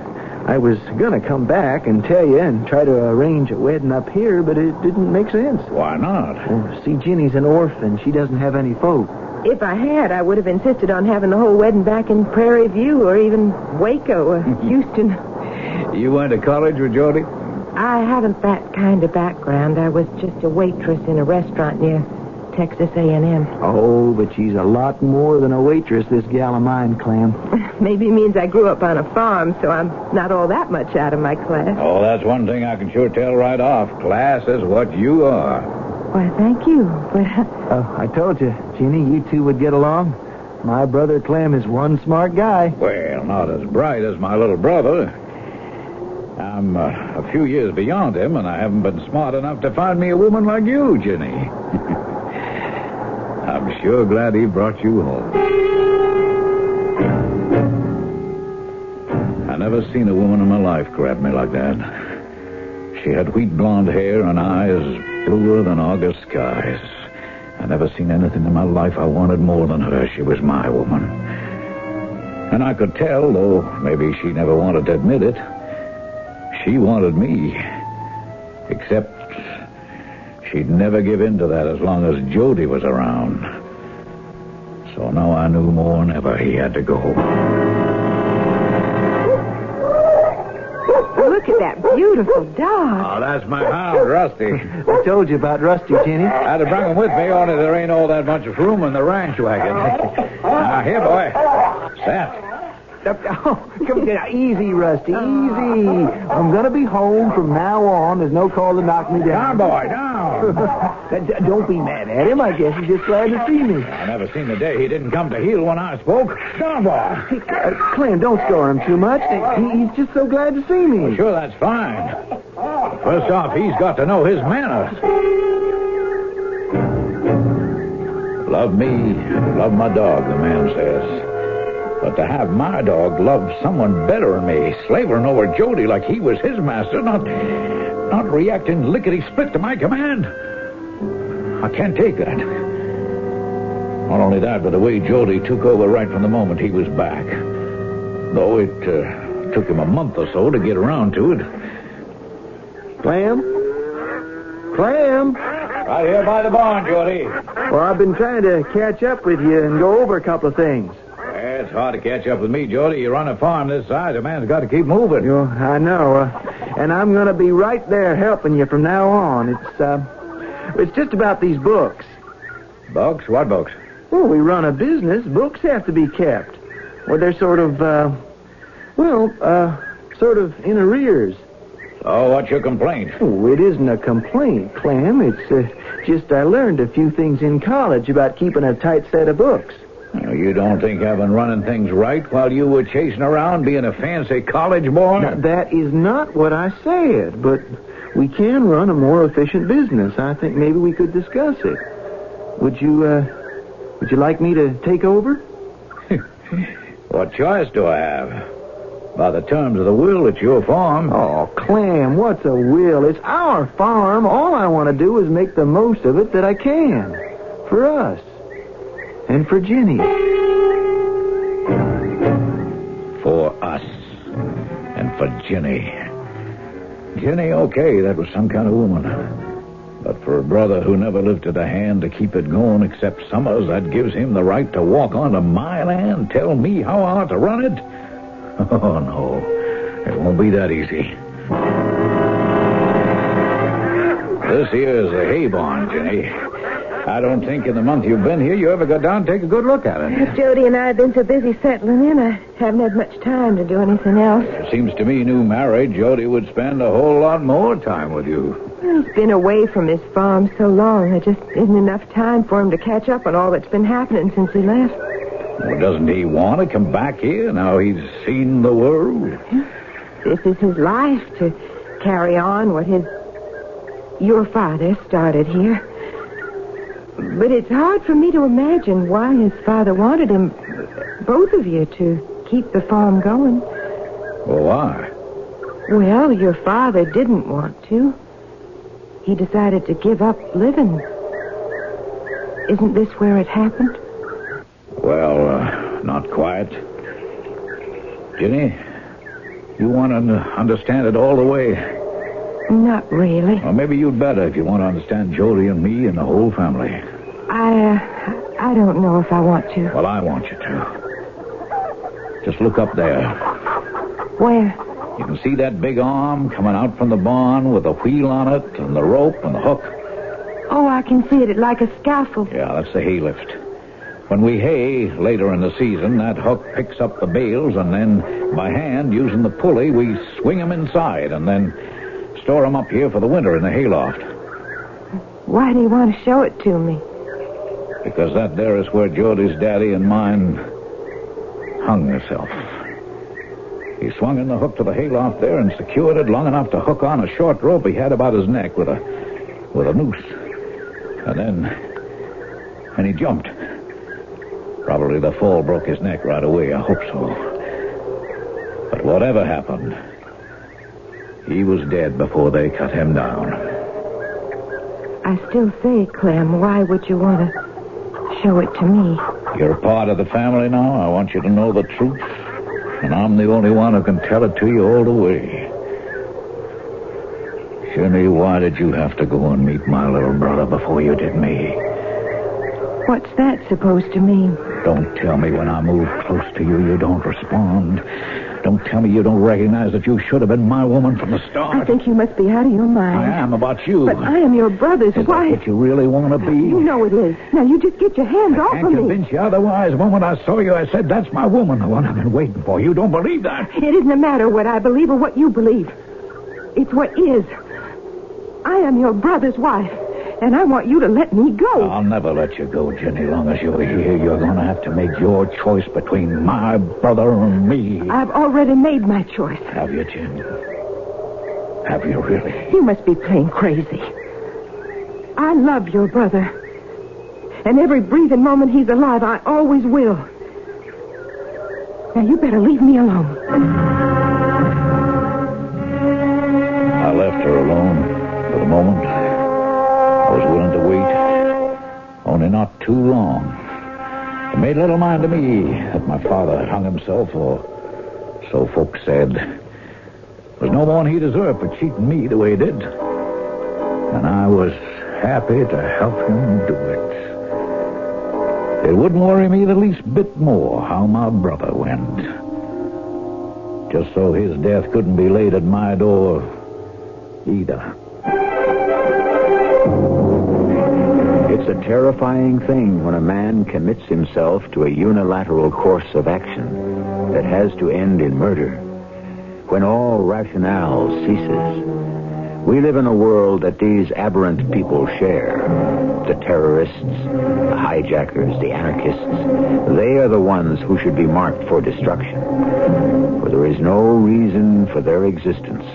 I was going to come back and tell you and try to arrange a wedding up here, but it didn't make sense. Why not? Well, see, Jenny's an orphan. She doesn't have any folk. If I had, I would have insisted on having the whole wedding back in Prairie View or even Waco or Houston. You went to college with Jody? I haven't that kind of background. I was just a waitress in a restaurant near Texas A&M. Oh, but she's a lot more than a waitress, this gal of mine, Clem. Maybe it means I grew up on a farm, so I'm not all that much out of my class. Oh, that's one thing I can sure tell right off. Class is what you are. Why, thank you. But Oh, I told you, Ginny, you two would get along. My brother Clem is one smart guy. Well, not as bright as my little brother. I'm a few years beyond him, and I haven't been smart enough to find me a woman like you, Ginny. I'm sure glad he brought you home. I never seen a woman in my life grab me like that. She had wheat blonde hair and eyes bluer than August skies. I never seen anything in my life I wanted more than her. She was my woman. And I could tell, though maybe she never wanted to admit it, she wanted me. Except she'd never give in to that as long as Jody was around. So now I knew more than ever he had to go. look at that beautiful dog. Oh, that's my hound, Rusty. I told you about Rusty, Jenny. I had to bring him with me, only there ain't all that much room in the ranch wagon. Now, here, boy. Sat. Oh, come down. Easy, Rusty. Easy. I'm going to be home from now on. There's no call to knock me down. Down, boy, down. Don't be mad at him. I guess he's just glad to see me. I never seen the day he didn't come to heel when I spoke. Down, boy. Clem, don't score him too much. He's just so glad to see me. Well, sure, that's fine. First off, he's got to know his manners. Love me, love my dog, the man says. But to have my dog love someone better than me, slavering over Jody like he was his master, not reacting lickety-split to my command, I can't take that. Not only that, but the way Jody took over right from the moment he was back. Though it took him a month or so to get around to it. Clem? Clem? Right here by the barn, Jody. Well, I've been trying to catch up with you and go over a couple of things. It's hard to catch up with me, Jody. You run a farm this size, a man's got to keep moving. I know. And I'm going to be right there helping you from now on. It's just about these books. Books? What books? Well, we run a business. Books have to be kept. Well, they're sort of in arrears. Oh, what's your complaint? Oh, it isn't a complaint, Clem. It's just I learned a few things in college about keeping a tight set of books. You don't think I've been running things right while you were chasing around being a fancy college boy? Now, that is not what I said, but we can run a more efficient business. I think maybe we could discuss it. Would you like me to take over? What choice do I have? By the terms of the will, it's your farm. Oh, Clem, what's a will? It's our farm. All I want to do is make the most of it that I can. For us. And for Ginny. For us. And for Ginny. Ginny, okay, that was some kind of woman. But for a brother who never lifted a hand to keep it going except Summers, that gives him the right to walk onto my land, tell me how I ought to run it? Oh, no. It won't be that easy. This here's a hay barn, Ginny. I don't think in the month you've been here you ever got down and take a good look at it. Jody and I have been so busy settling in, I haven't had much time to do anything else. It seems to me, new married, Jody would spend a whole lot more time with you. Well, he's been away from his farm so long, there just isn't enough time for him to catch up on all that's been happening since he left. Well, doesn't he want to come back here now he's seen the world? This is his life, to carry on what your father started here. But it's hard for me to imagine why his father wanted him, both of you, to keep the farm going. Well, why? Well, your father didn't want to. He decided to give up living. Isn't this where it happened? Well, not quite. Ginny, you want to understand it all the way? Not really. Well, maybe you'd better if you want to understand Jody and me and the whole family. I don't know if I want to. Well, I want you to. Just look up there. Where? You can see that big arm coming out from the barn with the wheel on it and the rope and the hook. Oh, I can see it. It's like a scaffold. Yeah, that's the hay lift. When we hay later in the season, that hook picks up the bales, and then by hand, using the pulley, we swing them inside and then store them up here for the winter in the hayloft. Why do you want to show it to me? Because that there is where Jody's daddy and mine hung herself. He swung in the hook to the hayloft there and secured it long enough to hook on a short rope he had about his neck with a noose. And then he jumped. Probably the fall broke his neck right away. I hope so. But whatever happened, he was dead before they cut him down. I still say, Clem, why would you want to show it to me? You're part of the family now. I want you to know the truth. And I'm the only one who can tell it to you all the way. Jenny, why did you have to go and meet my little brother before you did me? What's that supposed to mean? Don't tell me when I move close to you, you don't respond. Don't tell me you don't recognize that you should have been my woman from the start. I think you must be out of your mind. I am about you. But I am your brother's wife. Is that what you really want to be? You know it is. Now, you just get your hands off of me. I can't convince you otherwise. The moment I saw you, I said, that's my woman, the one I've been waiting for. You don't believe that? It isn't a matter what I believe or what you believe. It's what is. I am your brother's wife, and I want you to let me go. I'll never let you go, Jenny. Long as you're here, you're going to have to make your choice between my brother and me. I've already made my choice. Have you, Jenny? Have you really? You must be plain crazy. I love your brother. And every breathing moment he's alive, I always will. Now, you better leave me alone. I left her alone. For the moment, I was willing to wait. Only not too long. It made little mind to me that my father had hung himself, or so folks said. There was no more than he deserved for cheating me the way he did. And I was happy to help him do it. It wouldn't worry me the least bit more how my brother went. Just so his death couldn't be laid at my door either. It's a terrifying thing when a man commits himself to a unilateral course of action that has to end in murder. When all rationale ceases. We live in a world that these aberrant people share. The terrorists, the hijackers, the anarchists, they are the ones who should be marked for destruction. For there is no reason for their existence.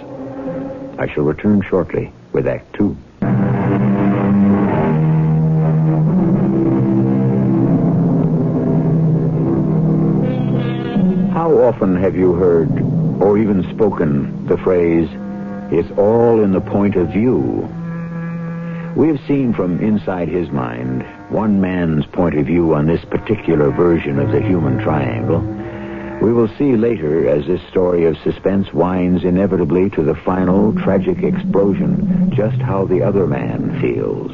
I shall return shortly with Act 2. How often have you heard, or even spoken, the phrase, "It's all in the point of view"? We have seen from inside his mind one man's point of view on this particular version of the human triangle. We will see later, as this story of suspense winds inevitably to the final tragic explosion, just how the other man feels.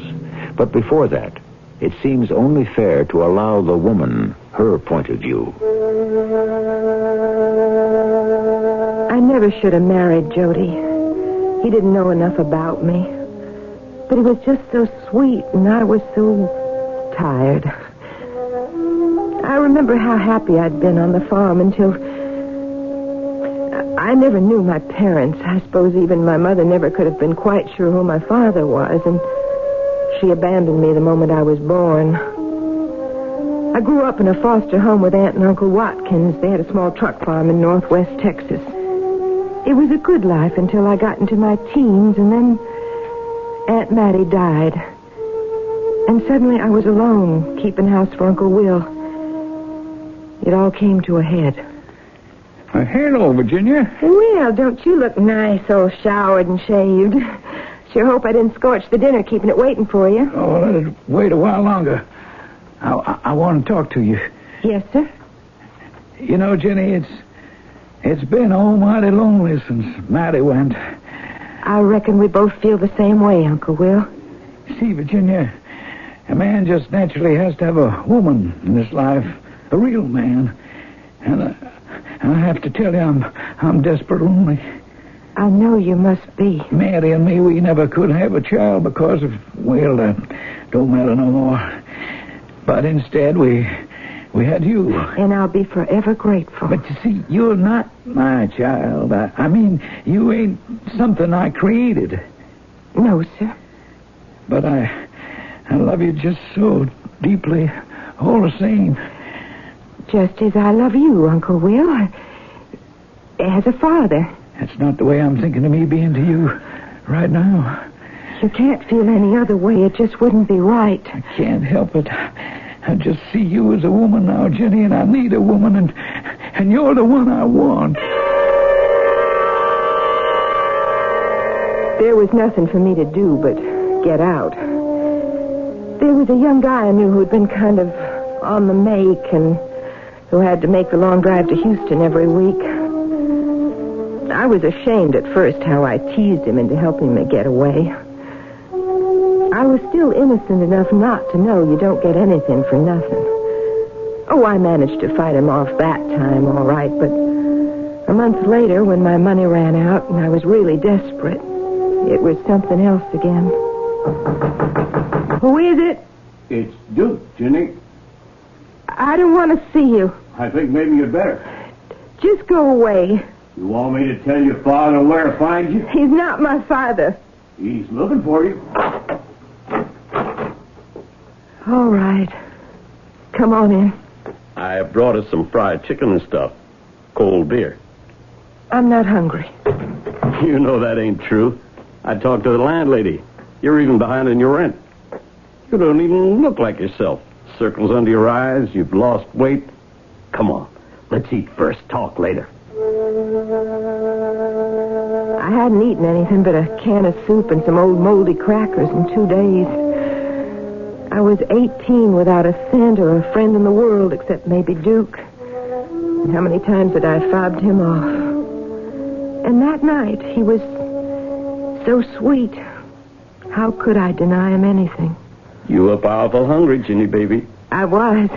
But before that, it seems only fair to allow the woman her point of view. I never should have married Jody. He didn't know enough about me. But he was just so sweet, and I was so tired. I remember how happy I'd been on the farm until... I never knew my parents. I suppose even my mother never could have been quite sure who my father was, and she abandoned me the moment I was born. I grew up in a foster home with Aunt and Uncle Watkins. They had a small truck farm in northwest Texas. It was a good life until I got into my teens, and then Aunt Mattie died. And suddenly I was alone, keeping house for Uncle Will. It all came to a head. Hello, Virginia. Well, don't you look nice, all showered and shaved. Sure hope I didn't scorch the dinner keeping it waiting for you. Oh, let it wait a while longer. I want to talk to you. Yes, sir? You know, Jenny, it's been almighty lonely since Mattie went. I reckon we both feel the same way, Uncle Will. See, Virginia, a man just naturally has to have a woman in his life, a real man. And I have to tell you, I'm desperate lonely. I know you must be. Mary and me, we never could have a child because of, well, don't matter no more. But instead, we had you. And I'll be forever grateful. But you see, you're not my child. I mean, you ain't something I created. No, sir. But I love you just so deeply, all the same. Just as I love you, Uncle Will. As a father. That's not the way I'm thinking of me being to you right now. You can't feel any other way. It just wouldn't be right. I can't help it. I just see you as a woman now, Jenny, and I need a woman, and you're the one I want. There was nothing for me to do but get out. There was a young guy I knew who'd been kind of on the make and who had to make the long drive to Houston every week. I was ashamed at first how I teased him into helping me get away. I was still innocent enough not to know you don't get anything for nothing. Oh, I managed to fight him off that time, all right, but a month later, when my money ran out and I was really desperate, it was something else again. Who is it? It's Duke, Jenny. I don't want to see you. I think maybe you'd better. Just go away. You want me to tell your father where to find you? He's not my father. He's looking for you. All right. Come on in. I brought us some fried chicken and stuff. Cold beer. I'm not hungry. You know that ain't true. I talked to the landlady. You're even behind in your rent. You don't even look like yourself. Circles under your eyes. You've lost weight. Come on. Let's eat first. Talk later. I hadn't eaten anything but a can of soup and some old moldy crackers in 2 days. I was 18 without a cent or a friend in the world except maybe Duke. And how many times had I fobbed him off? And that night, he was so sweet. How could I deny him anything? You were powerful hungry, Ginny, baby. I was.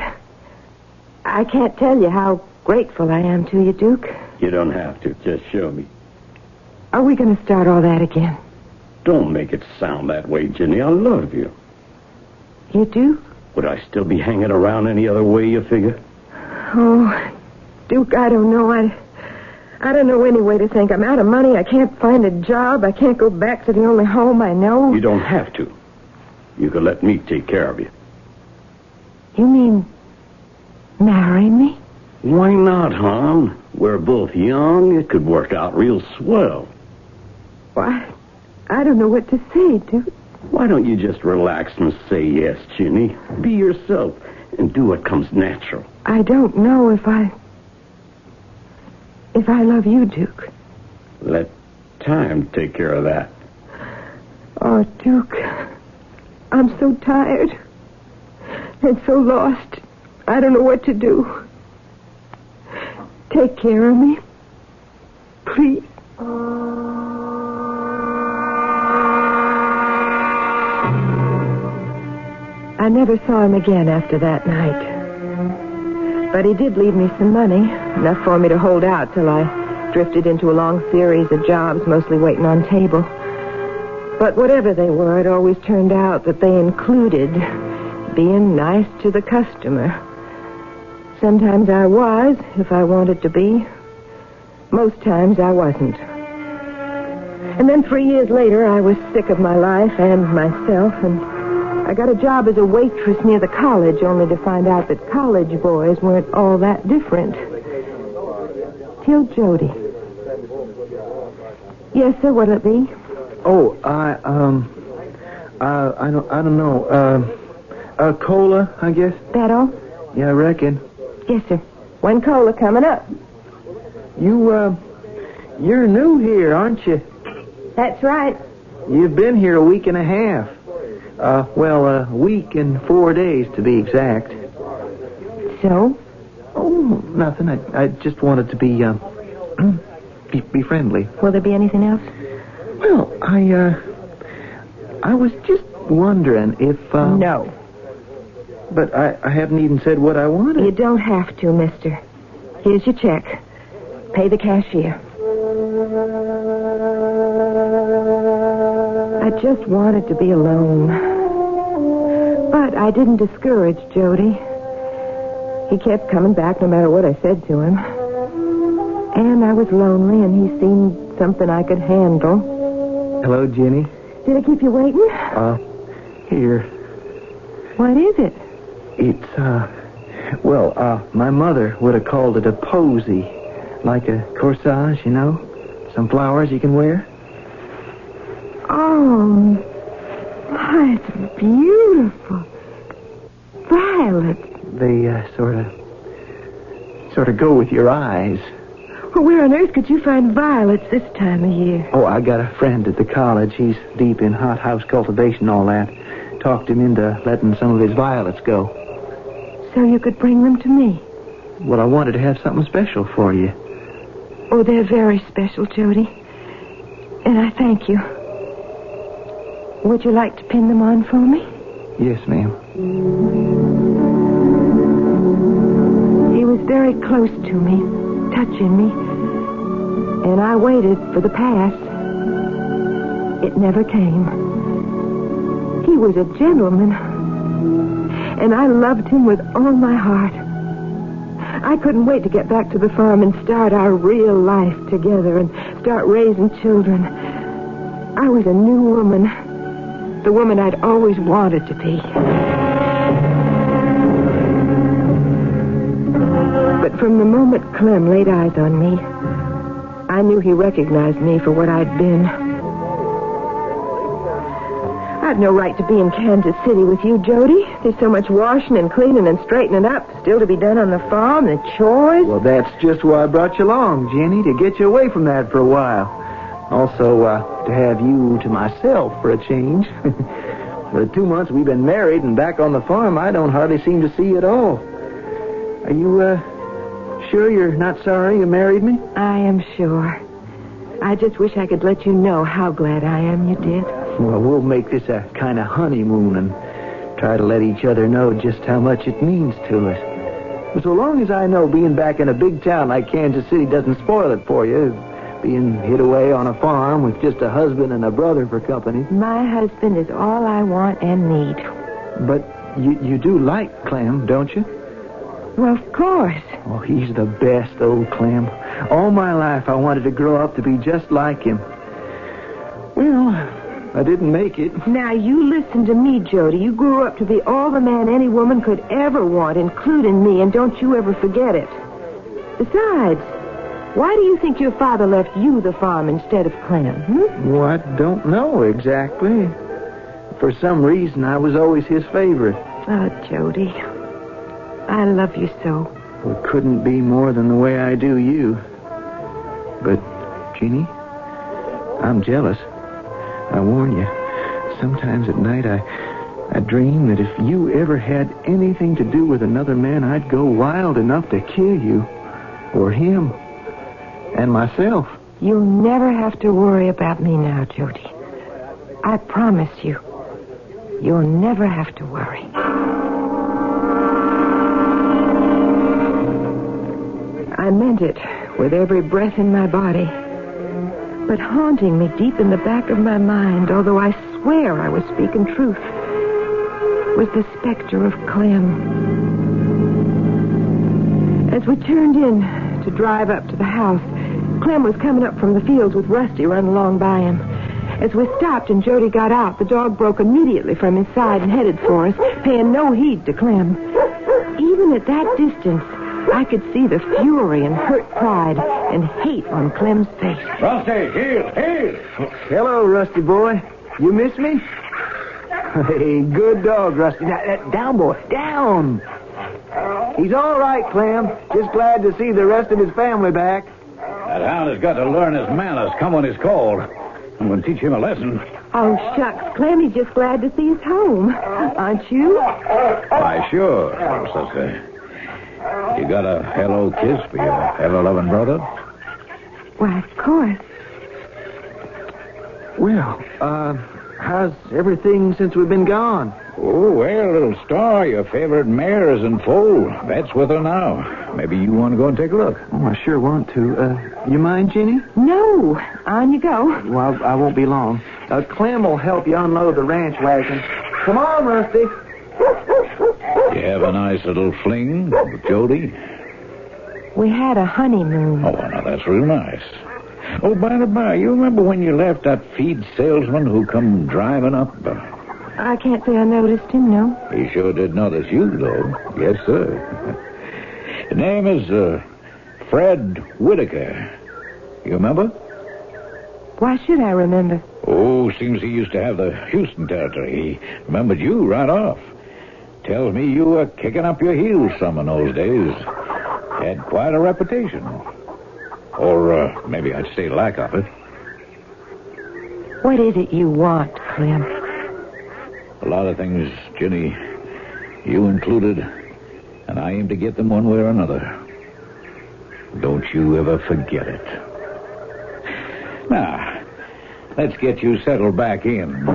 I can't tell you how grateful I am to you, Duke. You don't have to. Just show me. Are we going to start all that again? Don't make it sound that way, Ginny. I love you. You do? Would I still be hanging around any other way, you figure? Oh, Duke, I don't know. I don't know any way to think. I'm out of money. I can't find a job. I can't go back to the only home I know. You don't have to. You could let me take care of you. You mean marry me? Why not, hon? We're both young. It could work out real swell. Why, I don't know what to say, Duke. Why don't you just relax and say yes, Ginny? Be yourself and do what comes natural. I don't know if I love you, Duke. Let time take care of that. Oh, Duke, I'm so tired and so lost. I don't know what to do. Take care of me, please. I never saw him again after that night. But he did leave me some money, enough for me to hold out till I drifted into a long series of jobs, mostly waiting on table. But whatever they were, it always turned out that they included being nice to the customer. Sometimes I was, if I wanted to be. Most times I wasn't. And then 3 years later, I was sick of my life and myself, and I got a job as a waitress near the college, only to find out that college boys weren't all that different. Till Jody. Yes, sir, what'll it be? Oh, I don't know. Cola, I guess. That all? Yeah, I reckon. Yes, sir. One cola coming up. You're new here, aren't you? That's right. You've been here a week and a half. A week and 4 days to be exact. So? Oh, nothing. I just wanted to be friendly. Will there be anything else? Well, I was just wondering if... No. But I haven't even said what I wanted. You don't have to, mister. Here's your check. Pay the cashier. just wanted to be alone. But I didn't discourage Jody. He kept coming back no matter what I said to him. And I was lonely, and he seemed something I could handle. Hello, Jenny. Did I keep you waiting? Here. What is it? It's, my mother would have called it a posy. Like a corsage, you know? Some flowers you can wear. Oh, it's beautiful. Violets. They, sort of go with your eyes. Well, where on earth could you find violets this time of year? Oh, I got a friend at the college. He's deep in hothouse cultivation and all that. Talked him into letting some of his violets go. So you could bring them to me? Well, I wanted to have something special for you. Oh, they're very special, Jody. And I thank you. Would you like to pin them on for me? Yes, ma'am. He was very close to me, touching me. And I waited for the pass. It never came. He was a gentleman. And I loved him with all my heart. I couldn't wait to get back to the farm and start our real life together and start raising children. I was a new woman. The woman I'd always wanted to be. But from the moment Clem laid eyes on me, I knew he recognized me for what I'd been. I've no right to be in Kansas City with you, Jody. There's so much washing and cleaning and straightening up still to be done on the farm, the chores. Well, that's just why I brought you along, Jenny, to get you away from that for a while. Also, to have you to myself for a change. For the 2 months we've been married and back on the farm, I don't hardly seem to see you at all. Are you, sure you're not sorry you married me? I am sure. I just wish I could let you know how glad I am you did. Well, we'll make this a kind of honeymoon and try to let each other know just how much it means to us. But so long as I know being back in a big town like Kansas City doesn't spoil it for you, being hid away on a farm with just a husband and a brother for company. My husband is all I want and need. But you do like Clem, don't you? Well, of course. Oh, he's the best, old Clem. All my life I wanted to grow up to be just like him. Well, I didn't make it. Now, you listen to me, Jody. You grew up to be all the man any woman could ever want, including me, and don't you ever forget it. Besides, why do you think your father left you the farm instead of Clem? Well, I don't know exactly. For some reason, I was always his favorite. Oh, Jody, I love you so. Well, it couldn't be more than the way I do you. But, Jeannie, I'm jealous. I warn you, sometimes at night I dream that if you ever had anything to do with another man, I'd go wild enough to kill you. Or him. And myself. You'll never have to worry about me now, Jody. I promise you. You'll never have to worry. I meant it with every breath in my body. But haunting me deep in the back of my mind, although I swear I was speaking truth, was the specter of Clem. As we turned in to drive up to the house, Clem was coming up from the fields with Rusty running along by him. As we stopped and Jody got out, the dog broke immediately from his side and headed for us, paying no heed to Clem. Even at that distance, I could see the fury and hurt pride and hate on Clem's face. Rusty, heel! Hello, Rusty boy. You miss me? Hey, good dog, Rusty. Now, down, boy, down. He's all right, Clem. Just glad to see the rest of his family back. That hound has got to learn his manners, come when he's called. I'm going to teach him a lesson. Oh, shucks, Clem, he's just glad to see his home. Aren't you? Why, sure, sister. You got a hello kiss for your ever-loving brother? Why, of course. Well, how's everything since we've been gone? Oh, well, little star, your favorite mare is in foal. That's with her now. Maybe you want to go and take a look. Oh, I sure want to. You mind, Jenny? No. On you go. Well, I won't be long. Clem will help you unload the ranch wagon. Come on, Rusty. You have a nice little fling with Jody? We had a honeymoon. Oh, now that's real nice. Oh, by the by, you remember when you left that feed salesman who come driving up? I can't say I noticed him, no. He sure did notice you, though. Yes, sir. His name is Fred Whitaker. You remember? Why should I remember? Oh, seems he used to have the Houston territory. He remembered you right off. Tells me you were kicking up your heels some in those days. Had quite a reputation. Or maybe I'd say lack of it. What is it you want, Clem? A lot of things, Ginny, you included, and I aim to get them one way or another. Don't you ever forget it. Now, let's get you settled back in.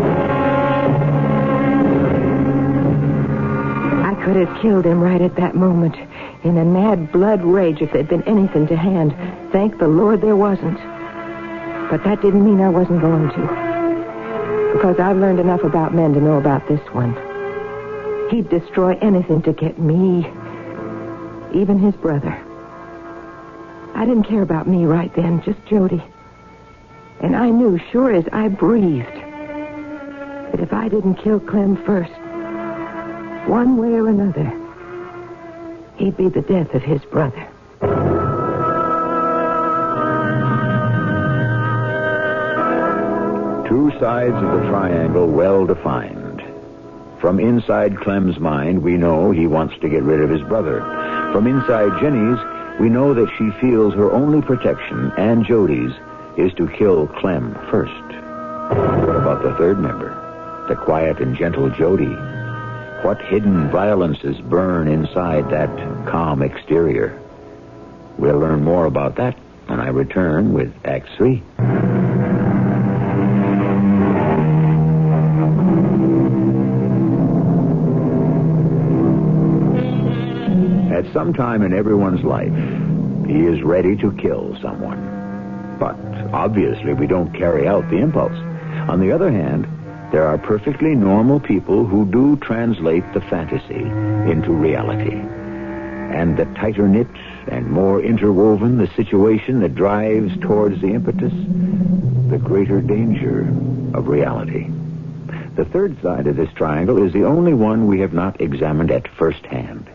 I could have killed him right at that moment, in a mad blood rage if there'd been anything to hand. Thank the Lord there wasn't. But that didn't mean I wasn't going to. Because I've learned enough about men to know about this one. He'd destroy anything to get me, even his brother. I didn't care about me right then, just Jody. And I knew, sure as I breathed, that if I didn't kill Clem first, one way or another, he'd be the death of his brother. Two sides of the triangle well defined. From inside Clem's mind, we know he wants to get rid of his brother. From inside Jenny's, we know that she feels her only protection, and Jody's, is to kill Clem first. What about the third member? The quiet and gentle Jody? What hidden violences burn inside that calm exterior? We'll learn more about that when I return with Act 3. At some time in everyone's life, he is ready to kill someone. But obviously we don't carry out the impulse. On the other hand, there are perfectly normal people who do translate the fantasy into reality. And the tighter knit and more interwoven the situation that drives towards the impetus, the greater danger of reality. The third side of this triangle is the only one we have not examined at first hand.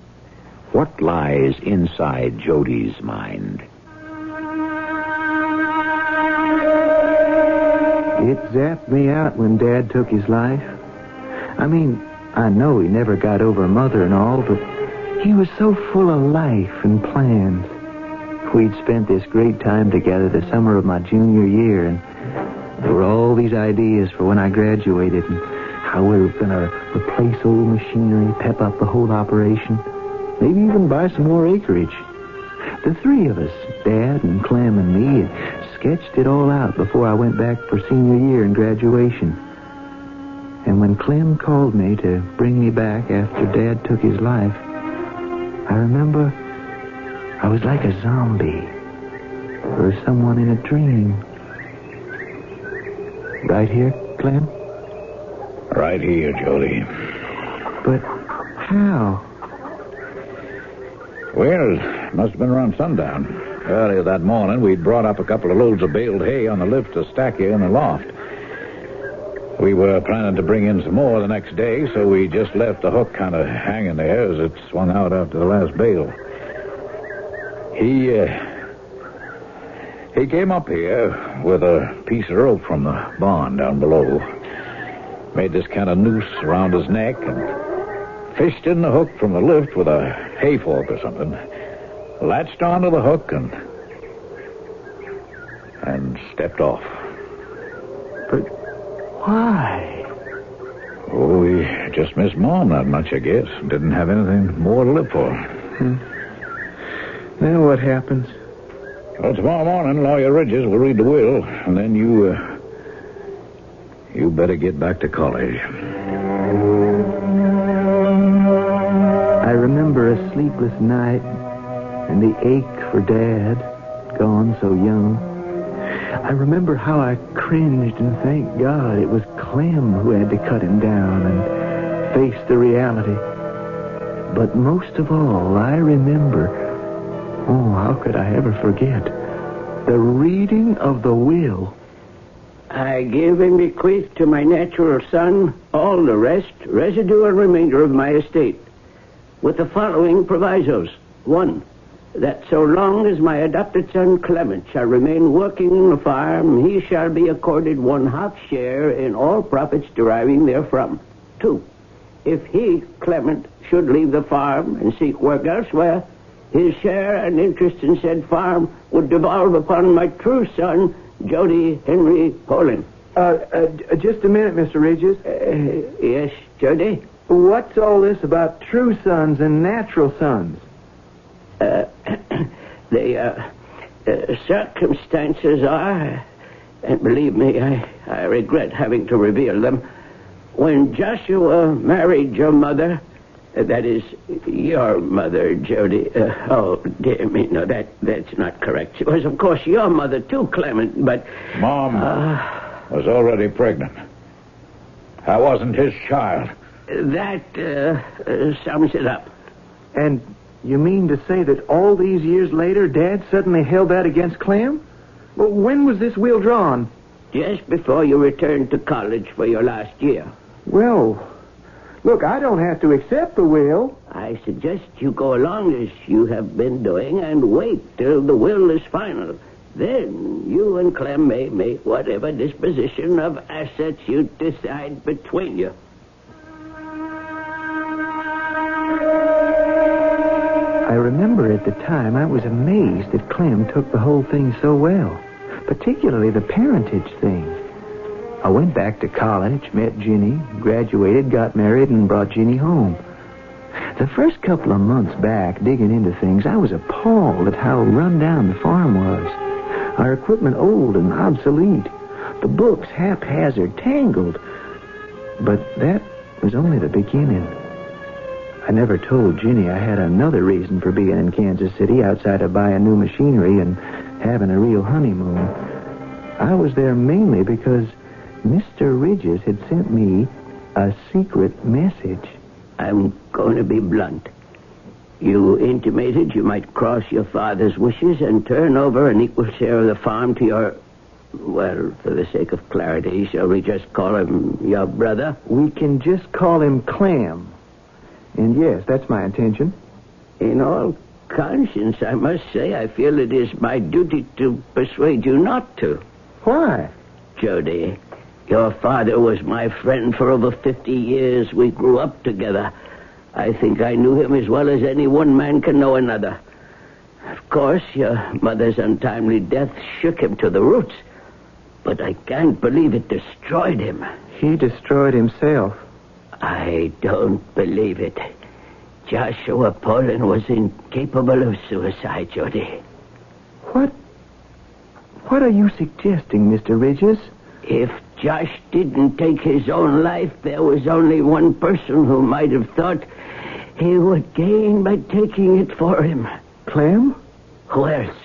What lies inside Jody's mind? It zapped me out when Dad took his life. I mean, I know he never got over Mother and all, but he was so full of life and plans. We'd spent this great time together the summer of my junior year, and there were all these ideas for when I graduated and how we were going to replace old machinery, pep up the whole operation, maybe even buy some more acreage. The three of us, Dad and Clem and me, sketched it all out before I went back for senior year and graduation. And when Clem called me to bring me back after Dad took his life, I remember I was like a zombie or someone in a dream. Right here, Clem? Right here, Jody. But how? Well, it must have been around sundown. Earlier that morning, we'd brought up a couple of loads of baled hay on the lift to stack here in the loft. We were planning to bring in some more the next day, so we just left the hook kind of hanging there as it swung out after the last bale. He came up here with a piece of rope from the barn down below, made this kind of noose around his neck, and fished in the hook from the lift with a hay fork or something, latched onto the hook and stepped off. But why? Oh, he just missed Mom that much, I guess. Didn't have anything more to live for. Then what happens? Well, tomorrow morning, Lawyer Ridges will read the will, and then you better get back to college. sleepless night and the ache for Dad, gone so young, I remember how I cringed and thanked God it was Clem who had to cut him down and face the reality. But most of all, I remember, oh, how could I ever forget, the reading of the will. I give and bequeath to my natural son all the rest, residue, and remainder of my estate, with the following provisos. 1, that so long as my adopted son Clement shall remain working on the farm, he shall be accorded 1/2 share in all profits deriving therefrom. 2, if he, Clement, should leave the farm and seek work elsewhere, his share and interest in said farm would devolve upon my true son, Jody Henry Poland. Just a minute, Mr. Ridges. Yes, Jody? What's all this about true sons and natural sons? The circumstances are, and believe me, I regret having to reveal them, when Joshua married your mother, that is, your mother, Jody. Oh, dear me, no, that's not correct. She was, of course, your mother, too, Clement, but... Mom was already pregnant. I wasn't his child. That sums it up. And you mean to say that all these years later, Dad suddenly held that against Clem? Well, when was this will drawn? Just before you returned to college for your last year. Well... Look, I don't have to accept the will. I suggest you go along as you have been doing and wait till the will is final. Then you and Clem may make whatever disposition of assets you decide between you. I remember at the time I was amazed that Clem took the whole thing so well, particularly the parentage thing. I went back to college, met Ginny, graduated, got married, and brought Ginny home. The first couple of months back, digging into things, I was appalled at how run down the farm was. Our equipment old and obsolete. The books haphazard, tangled. But that was only the beginning. I never told Ginny I had another reason for being in Kansas City outside of buying new machinery and having a real honeymoon. I was there mainly because Mr. Ridges had sent me a secret message. I'm going to be blunt. You intimated you might cross your father's wishes and turn over an equal share of the farm to your... Well, for the sake of clarity, shall we just call him your brother? We can just call him Clem. And yes, that's my intention. In all conscience, I must say I feel it is my duty to persuade you not to. Why? Jody, your father was my friend for over 50 years. We grew up together. I think I knew him as well as any one man can know another. Of course, your mother's untimely death shook him to the roots. But I can't believe it destroyed him. He destroyed himself. I don't believe it. Joshua Poland was incapable of suicide, Jody. What are you suggesting, Mr. Ridges? If Josh didn't take his own life, there was only one person who might have thought he would gain by taking it for him. Clem? Who else?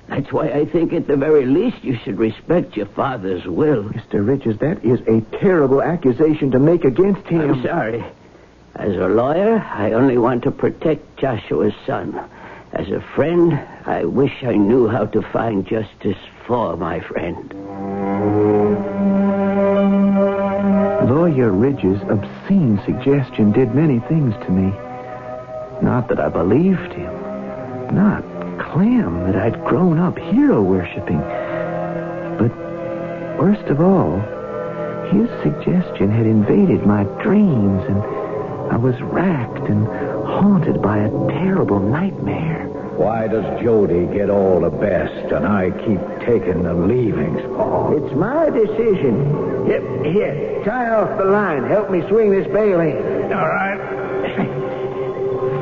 That's why I think at the very least you should respect your father's will. Mr. Ridges, that is a terrible accusation to make against him. I'm sorry. As a lawyer, I only want to protect Joshua's son. As a friend, I wish I knew how to find justice for my friend. Lawyer Ridges' obscene suggestion did many things to me. Not that I believed him. Not Clem, that I'd grown up hero-worshipping. But worst of all, his suggestion had invaded my dreams, and I was racked and haunted by a terrible nightmare. Why does Jody get all the best and I keep taking the leavings, Paul? It's my decision. Here, tie off the line. Help me swing this bale in. All right.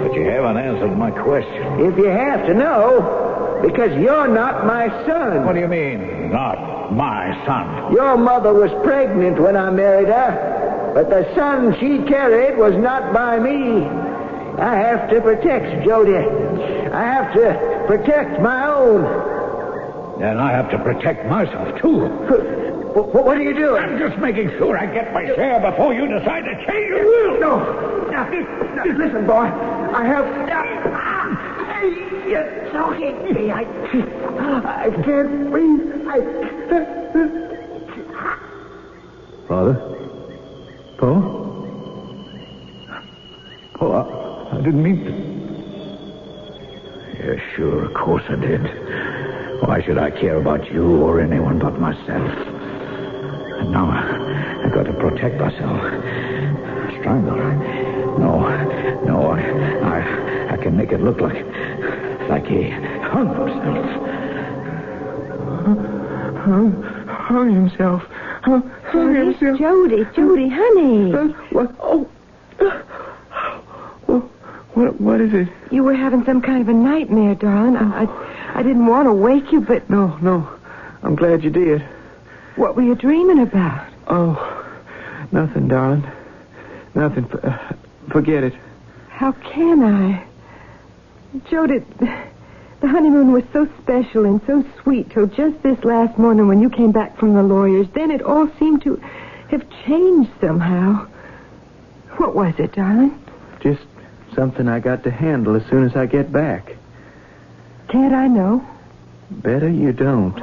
But you haven't answered my question. If you have to know, because you're not my son. What do you mean, not my son? Your mother was pregnant when I married her, but the son she carried was not by me. I have to protect Jody. I have to protect my own. Then I have to protect myself, too. What are you doing? I'm just making sure I get my share before you decide to change your will. No. Now, listen, boy. I have... You're choking me. I can't breathe. Father? Paul? Paul, I didn't mean to. Yeah, sure, of course I did. Why should I care about you or anyone but myself? And now I got to protect myself. Strangle. No, I can make it look like he hung himself. Hung himself. Hung himself. Jody, honey. What is it? You were having some kind of a nightmare, darling. I didn't want to wake you, but... No. I'm glad you did. What were you dreaming about? Oh, nothing, darling. Nothing. Forget it. How can I? Jody, the honeymoon was so special and so sweet till just this last morning when you came back from the lawyer's. Then it all seemed to have changed somehow. What was it, darling? Just something I got to handle as soon as I get back. Can't I know? Better you don't.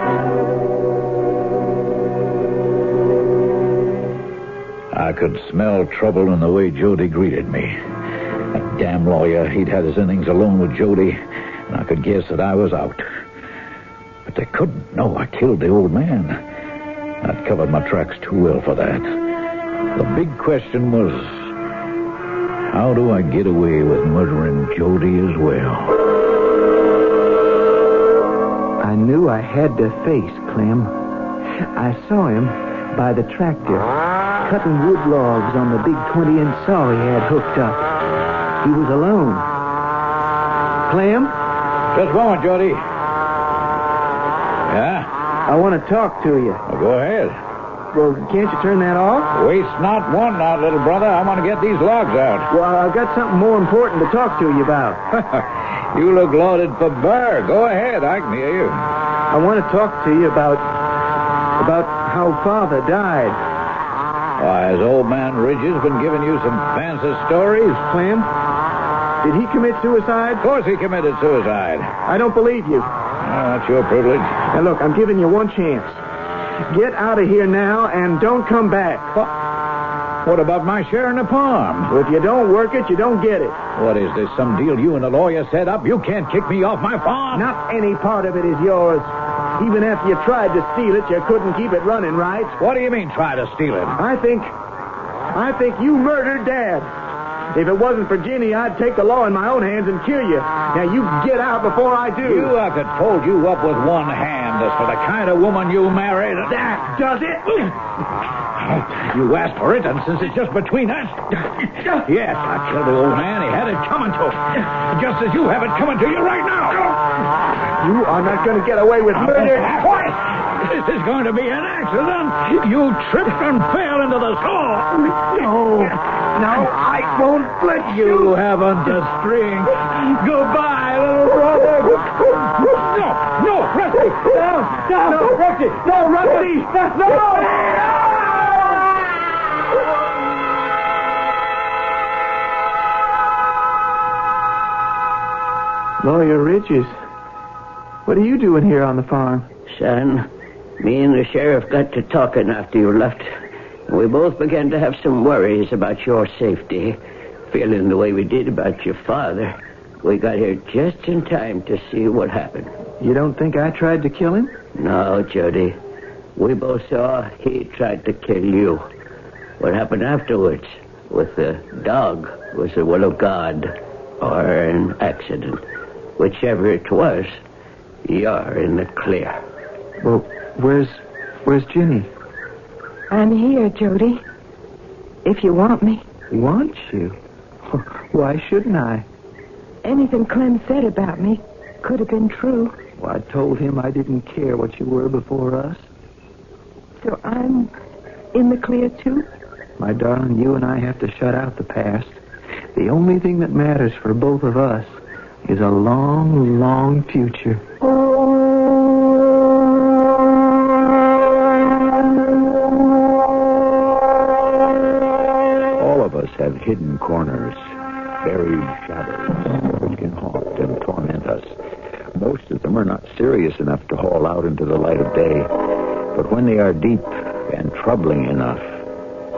I could smell trouble in the way Jody greeted me. That damn lawyer, he'd had his innings alone with Jody, and I could guess that I was out. But they couldn't know I killed the old man. I'd covered my tracks too well for that. The big question was, how do I get away with murdering Jody as well? I knew I had to face Clem. I saw him by the tractor, cutting wood logs on the big 20-inch saw he had hooked up. He was alone. Clem? Just a moment, Jody. Yeah? I want to talk to you. Well, go ahead. Well, can't you turn that off? Waste not one now, little brother. I want to get these logs out. Well, I've got something more important to talk to you about. You look loaded for bear. Go ahead. I can hear you. I want to talk to you about how Father died. Why, has old man Ridges been giving you some fancy stories? Clem, did he commit suicide? Of course he committed suicide. I don't believe you. Well, that's your privilege. Now, look, I'm giving you one chance. Get out of here now and don't come back. What about my share in the farm? Well, if you don't work it, you don't get it. What is this, some deal you and the lawyer set up? You can't kick me off my farm. Not any part of it is yours. Even after you tried to steal it, you couldn't keep it running right. What do you mean, try to steal it? I think you murdered Dad. If it wasn't for Ginny, I'd take the law in my own hands and kill you. Now, you get out before I do. I could fold you up with one hand as for the kind of woman you married. That does it. You asked for it, and since it's just between us... Yes, I killed the old man. He had it coming to him. Just as you have it coming to you right now. You are not going to get away with murder. What? This is going to be an accident. You tripped and fell into the saw. No, I won't let you. You haven't the strength. Goodbye, little brother. No, Rusty. No, Rusty. No, Rusty. No. Lawyer Ridges, what are you doing here on the farm? Son, me and the sheriff got to talking after you left. We both began to have some worries about your safety. Feeling the way we did about your father, we got here just in time to see what happened. You don't think I tried to kill him? No, Jody. We both saw he tried to kill you. What happened afterwards with the dog was the will of God or an accident. Whichever it was, you're in the clear. Well, where's Ginny? I'm here, Jody. If you want me. Want you? Why shouldn't I? Anything Clem said about me could have been true. Well, I told him I didn't care what you were before us. So I'm in the clear, too? My darling, you and I have to shut out the past. The only thing that matters for both of us is a long, long future. All of us have hidden corners, buried shadows, which can haunt and torment us. Most of them are not serious enough to haul out into the light of day. But when they are deep and troubling enough,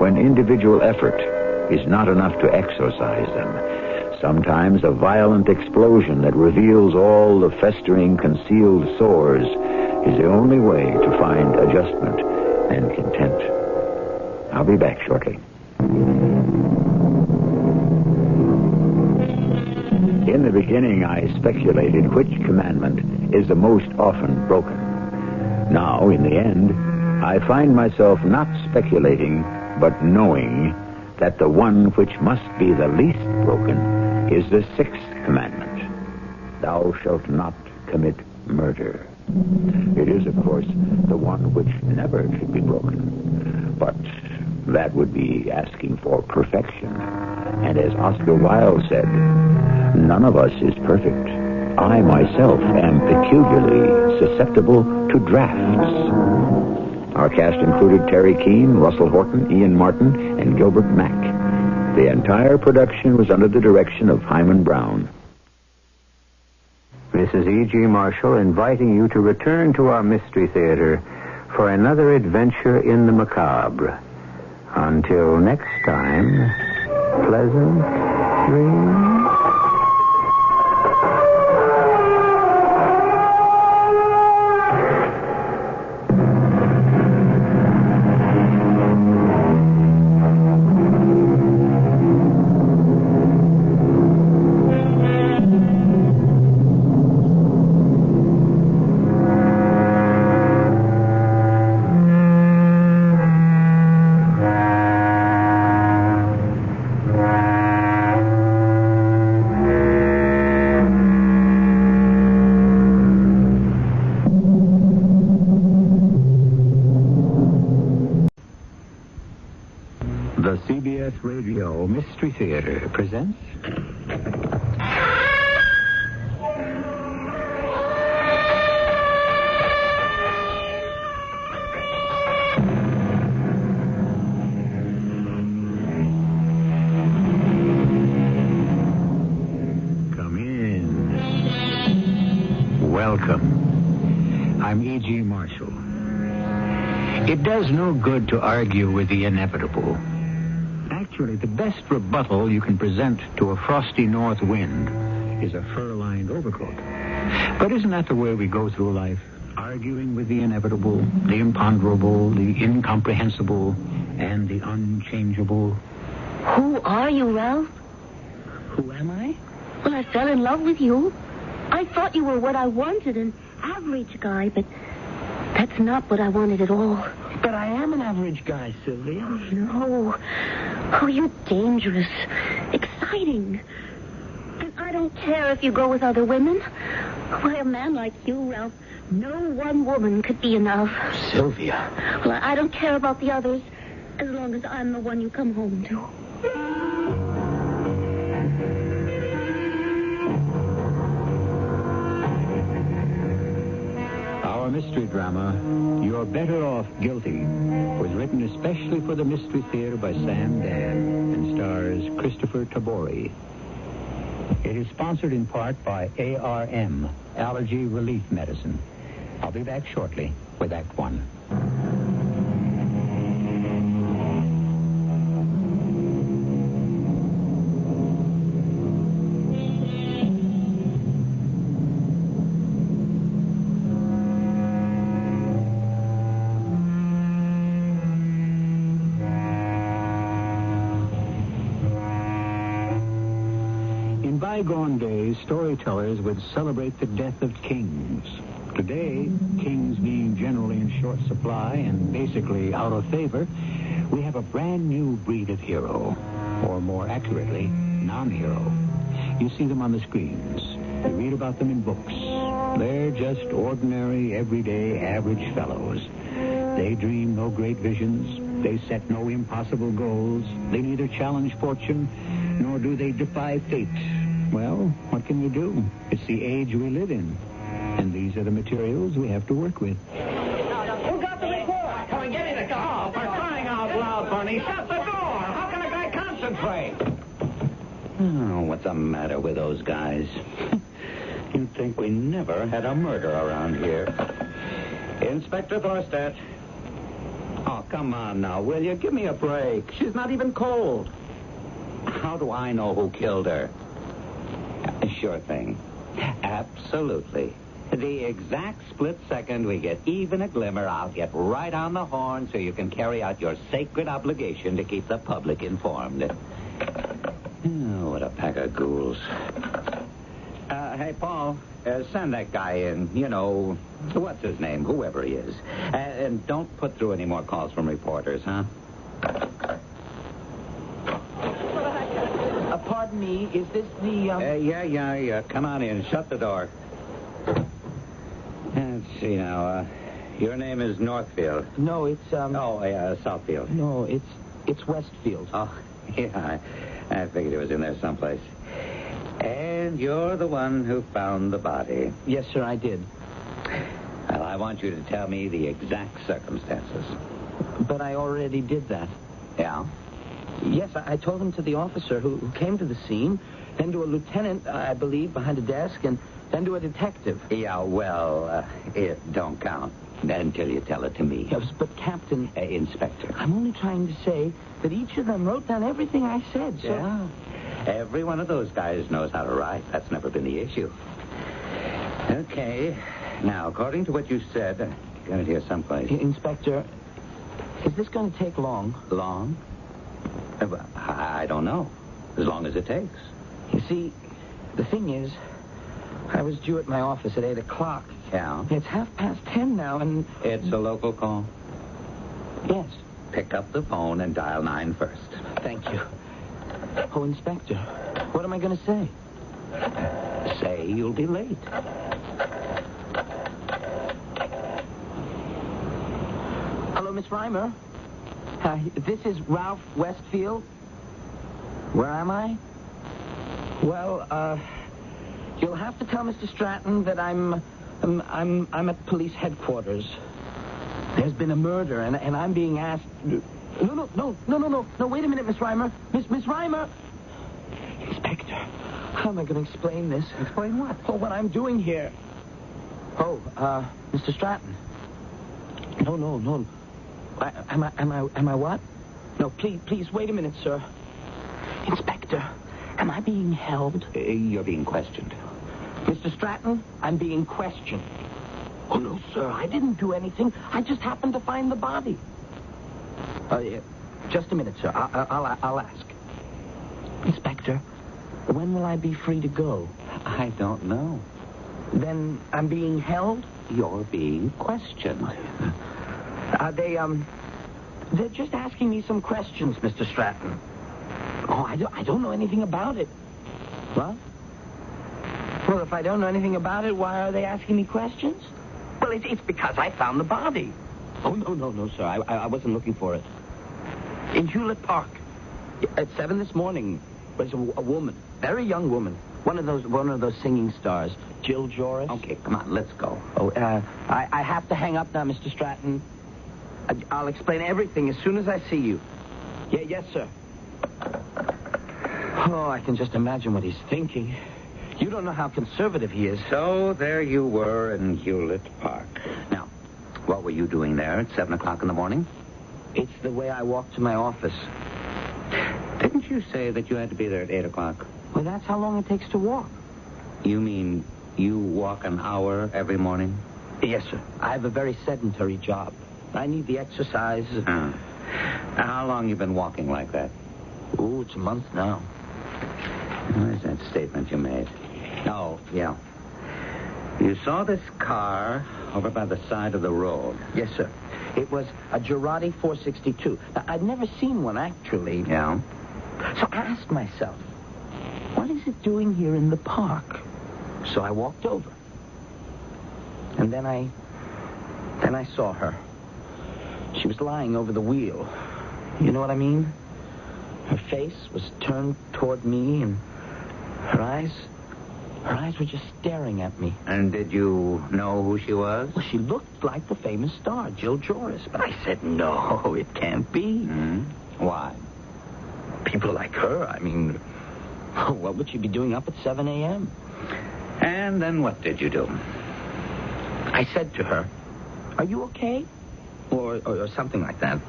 when individual effort is not enough to exorcise them, sometimes a violent explosion that reveals all the festering, concealed sores is the only way to find adjustment and content. I'll be back shortly. In the beginning, I speculated which commandment is the most often broken. Now, in the end, I find myself not speculating, but knowing that the one which must be the least broken is the sixth commandment. Thou shalt not commit murder. It is, of course, the one which never should be broken. But that would be asking for perfection. And as Oscar Wilde said, none of us is perfect. I myself am peculiarly susceptible to drafts. Our cast included Terry Keane, Russell Horton, Ian Martin, and Gilbert Mack. The entire production was under the direction of Hyman Brown. This is E.G. Marshall inviting you to return to our Mystery Theater for another adventure in the macabre. Until next time, pleasant dreams. The CBS Radio Mystery Theater presents... Come in. Welcome. I'm E.G. Marshall. It does no good to argue with the inevitable. Actually, the best rebuttal you can present to a frosty north wind is a fur-lined overcoat. But isn't that the way we go through life? Arguing with the inevitable, the imponderable, the incomprehensible, and the unchangeable. Who are you, Ralph? Who am I? Well, I fell in love with you. I thought you were what I wanted, an average guy, but that's not what I wanted at all. But I am an average guy, Sylvia. No. Oh, you're dangerous. Exciting. And I don't care if you go with other women. Why, a man like you, Ralph, no one woman could be enough. Sylvia. Well, I don't care about the others, as long as I'm the one you come home to. Our mystery drama, You're Better Off Guilty, was written especially for the Mystery Theater by Sam Dad and stars Christopher Tabori. It is sponsored in part by ARM, Allergy Relief Medicine. I'll be back shortly with Act One. In bygone days, storytellers would celebrate the death of kings. Today, kings being generally in short supply and basically out of favor, we have a brand new breed of hero, or more accurately, non-hero. You see them on the screens. You read about them in books. They're just ordinary, everyday, average fellows. They dream no great visions. They set no impossible goals. They neither challenge fortune nor do they defy fate? Well, what can you do? It's the age we live in. And these are the materials we have to work with. Who got the report? Come and get in the car. For crying out loud, Bernie. Shut the door. How can a guy concentrate? Oh, what's the matter with those guys? You'd think we never had a murder around here. Inspector Thorstad. Oh, come on now, will you? Give me a break. She's not even cold. How do I know who killed her? Sure thing. Absolutely. The exact split second we get even a glimmer, I'll get right on the horn so you can carry out your sacred obligation to keep the public informed. Oh, what a pack of ghouls. Hey, Paul, send that guy in. You know, what's his name, whoever he is. And don't put through any more calls from reporters, huh? Pardon me, is this the, Yeah. Come on in. Shut the door. Let's see now. Your name is Northfield. No, it's, Southfield. No, it's Westfield. Oh, yeah. I figured it was in there someplace. And you're the one who found the body. Yes, sir, I did. Well, I want you to tell me the exact circumstances. But I already did that. Yeah? Yes, I told him to the officer who came to the scene, then to a lieutenant, I believe, behind a desk, and then to a detective. Yeah, well, it don't count until you tell it to me. Yes, but, Captain... Inspector. I'm only trying to say that each of them wrote down everything I said, so... Yeah. Every one of those guys knows how to write. That's never been the issue. Okay. Now, according to what you said, I got it here someplace. Inspector, is this going to take long? Long? I don't know. As long as it takes. You see, the thing is, I was due at my office at 8 o'clock. Yeah? It's 10:30 now, and... It's a local call? Yes. Pick up the phone and dial 9 first. Thank you. Oh, Inspector, what am I going to say? Say you'll be late. Hello, Miss Reimer. This is Ralph Westfield. Where am I? Well, you'll have to tell Mr. Stratton that I'm at police headquarters. There's been a murder, and I'm being asked... No, wait a minute, Miss Reimer. Miss Reimer! Inspector, how am I going to explain this? Explain what? Oh, what I'm doing here. Oh, Mr. Stratton. No. Am I what? No, please, wait a minute, sir. Inspector, am I being held? You're being questioned. Mr. Stratton, I'm being questioned. Oh, no, sir, I didn't do anything. I just happened to find the body. Just a minute, sir. I'll ask. Inspector, when will I be free to go? I don't know. Then I'm being held? You're being questioned. They're just asking me some questions, Mr. Stratton. Oh, I don't know anything about it. What? Well, if I don't know anything about it, why are they asking me questions? Well, it's because I found the body. Oh, no, sir. I wasn't looking for it. In Hewlett Park. At 7 this morning. Was a woman. Very young woman. One of those singing stars. Jill Joris. Okay, come on, let's go. Oh, I have to hang up now, Mr. Stratton. I'll explain everything as soon as I see you. Yes, sir. Oh, I can just imagine what he's thinking. You don't know how conservative he is. So there you were in Hewlett Park. Now, what were you doing there at 7 o'clock in the morning? It's the way I walk to my office. Didn't you say that you had to be there at 8 o'clock? Well, that's how long it takes to walk. You mean you walk an hour every morning? Yes, sir. I have a very sedentary job. I need the exercise. How long you been walking like that? Oh, it's a month now. Where's that statement you made? Oh, yeah. You saw this car over by the side of the road. Yes, sir. It was a Girardi 462. Now, I'd never seen one, actually. Yeah? So I asked myself, what is it doing here in the park? So I walked over. And then I saw her. She was lying over the wheel. You know what I mean? Her face was turned toward me, and her eyes were just staring at me. And did you know who she was? Well, she looked like the famous star, Jill Joris. But I said, no, it can't be. Why? People like her, I mean, what would she be doing up at 7 a.m.? And then what did you do? I said to her, are you okay? Or something like that.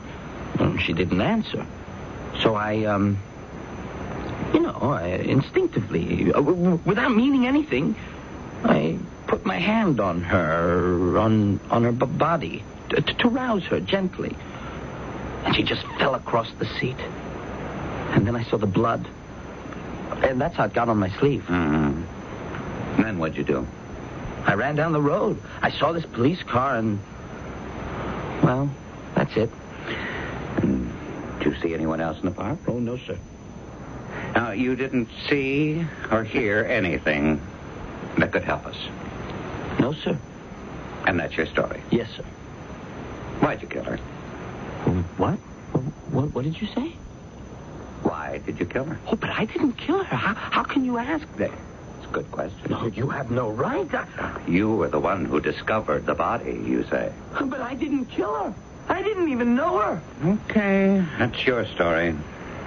And she didn't answer. So I instinctively, without meaning anything, I put my hand on her body to rouse her gently. And she just fell across the seat. And then I saw the blood. And that's how it got on my sleeve. Then what'd you do? I ran down the road. I saw this police car and... Well, that's it. Did you see anyone else in the park? Oh, no, sir. Now, you didn't see or hear anything that could help us? No, sir. And that's your story? Yes, sir. Why'd you kill her? What? What did you say? Why did you kill her? Oh, but I didn't kill her. How can you ask that? It's a good question. No, you have no right. You were the one who discovered the body, you say. But I didn't kill her. I didn't even know her. Okay, that's your story.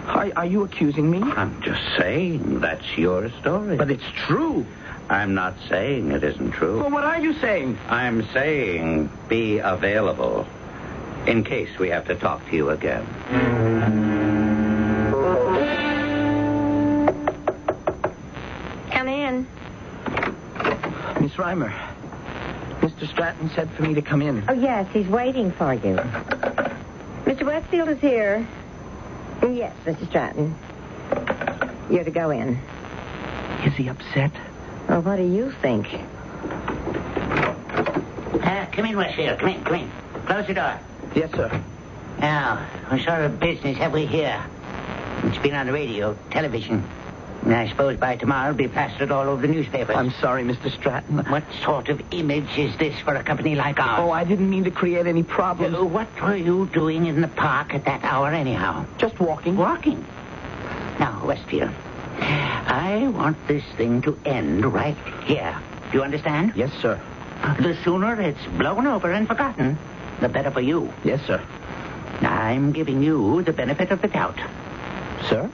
Are you accusing me? I'm just saying that's your story. But it's true. I'm not saying it isn't true. Well, what are you saying? I'm saying be available in case we have to talk to you again. Come in. Miss Reimer, Mr. Stratton said for me to come in. Oh, yes, he's waiting for you. Mr. Westfield is here. Yes, Mr. Stratton. You're to go in. Is he upset? Well, what do you think? Come in, Westfield. Come in. Close the door. Yes, sir. Now, what sort of business have we here? It's been on the radio, television. And I suppose by tomorrow it'll be plastered all over the newspapers. I'm sorry, Mr. Stratton. What sort of image is this for a company like ours? Oh, I didn't mean to create any problems. What were you doing in the park at that hour anyhow? Just walking. Walking? Now, Westfield, I want this thing to end right here. Do you understand? Yes, sir. The sooner it's blown over and forgotten, the better for you. Yes, sir. I'm giving you the benefit of the doubt. Sir?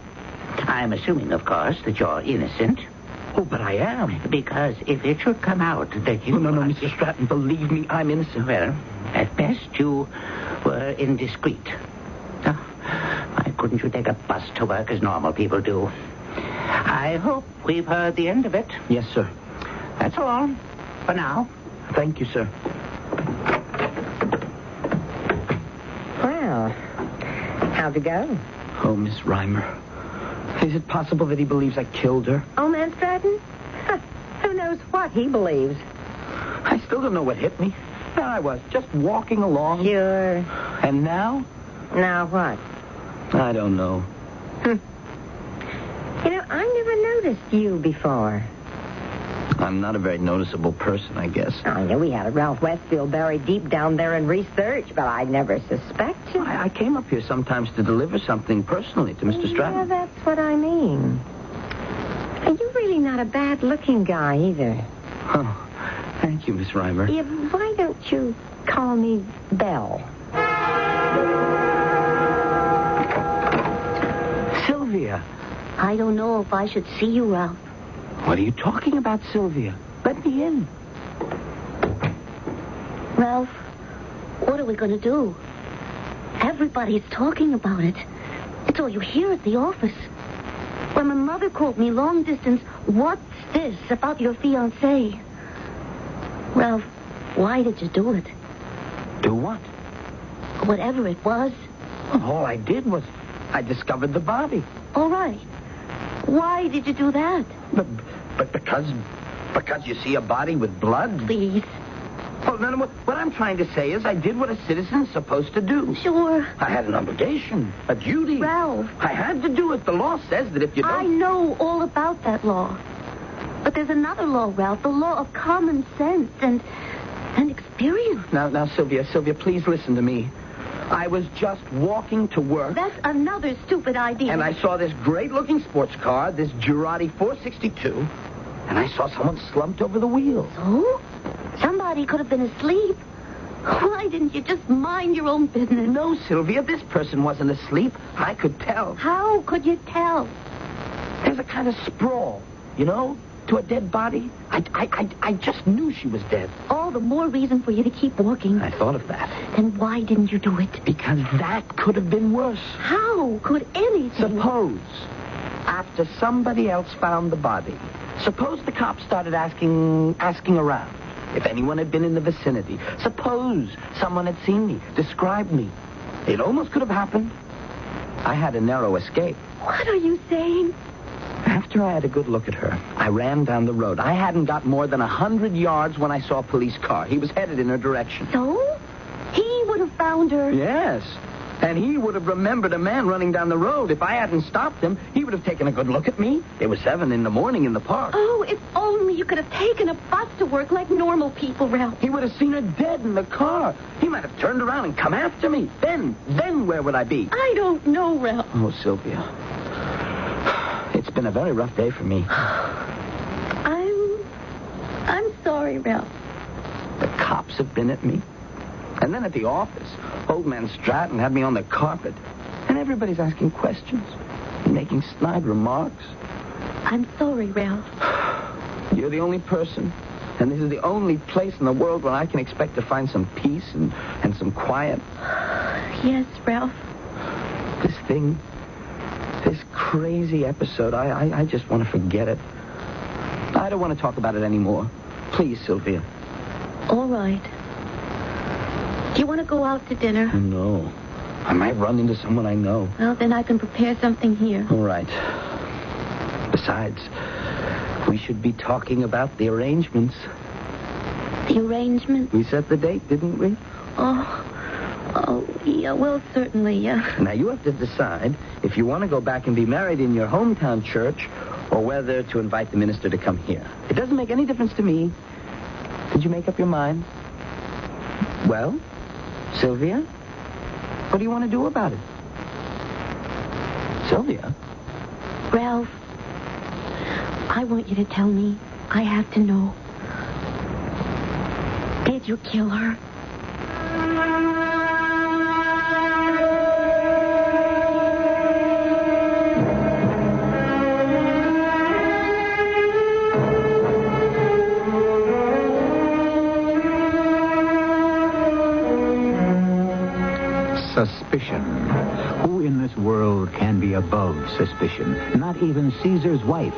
I'm assuming, of course, that you're innocent. Oh, but I am. Because if it should come out that you... No, Mr. Stratton, believe me, I'm innocent. Well, at best, you were indiscreet. Oh, why couldn't you take a bus to work as normal people do? I hope we've heard the end of it. Yes, sir. That's all. For now. Thank you, sir. Well, how'd it go? Oh, Miss Reimer. Is it possible that he believes I killed her? Oh, man Stratton? Who knows what he believes? I still don't know what hit me. There I was, just walking along. Sure. And now? Now what? I don't know. You know, I never noticed you before. I'm not a very noticeable person, I guess. Oh, yeah, we had a Ralph Westfield buried deep down there in research, but I'd never suspect you. I came up here sometimes to deliver something personally to Mr. Stratton. Yeah, that's what I mean. And you're really not a bad-looking guy, either. Oh, thank you, Miss Reimer. Yeah, why don't you call me Belle? Sylvia. I don't know if I should see you, Ralph. What are you talking about, Sylvia? Let me in. Ralph, what are we going to do? Everybody's talking about it. It's all you hear at the office. When my mother called me long distance, what's this about your fiancé? Ralph, why did you do it? Do what? Whatever it was. Well, all I did was I discovered the body. All right. Why did you do that? But because you see a body with blood? Please. Well, then what I'm trying to say is I did what a citizen's supposed to do. Sure. I had an obligation, a duty. Ralph. I had to do it. The law says that if you don't... I know all about that law. But there's another law, Ralph, the law of common sense and experience. Now, Sylvia, please listen to me. I was just walking to work. That's another stupid idea. And I saw this great-looking sports car, this Girardi 462, and I saw someone slumped over the wheel. So? Somebody could have been asleep. Why didn't you just mind your own business? No, Sylvia, this person wasn't asleep. I could tell. How could you tell? There's a kind of sprawl, you know, to a dead body. I just knew she was dead. All the more reason for you to keep walking. I thought of that. Then why didn't you do it? Because that could have been worse. How could anything? Suppose, after somebody else found the body, suppose the cops started asking around if anyone had been in the vicinity. Suppose someone had seen me, described me. It almost could have happened. I had a narrow escape. What are you saying? After I had a good look at her, I ran down the road. I hadn't got more than 100 yards when I saw a police car. He was headed in her direction. So? He would have found her. Yes. And he would have remembered a man running down the road. If I hadn't stopped him, he would have taken a good look at me. It was 7 in the morning in the park. Oh, if only you could have taken a bus to work like normal people, Ralph. He would have seen her dead in the car. He might have turned around and come after me. Then where would I be? I don't know, Ralph. Oh, Sylvia. It's been a very rough day for me. I'm sorry, Ralph. The cops have been at me. And then at the office, old man Stratton had me on the carpet. And everybody's asking questions and making snide remarks. I'm sorry, Ralph. You're the only person. And this is the only place in the world where I can expect to find some peace and some quiet. Yes, Ralph. This crazy episode, I just want to forget it. I don't want to talk about it anymore. Please, Sylvia. All right. Do you want to go out to dinner? No. I might run into someone I know. Well, then I can prepare something here. All right. Besides, we should be talking about the arrangements. The arrangements? We set the date, didn't we? Oh, yeah, well, certainly, yeah. Now, you have to decide if you want to go back and be married in your hometown church or whether to invite the minister to come here. It doesn't make any difference to me. Did you make up your mind? Well, Sylvia, what do you want to do about it? Sylvia? Ralph, I want you to tell me. I have to know. Did you kill her? Suspicion. Who in this world can be above suspicion? Not even Caesar's wife.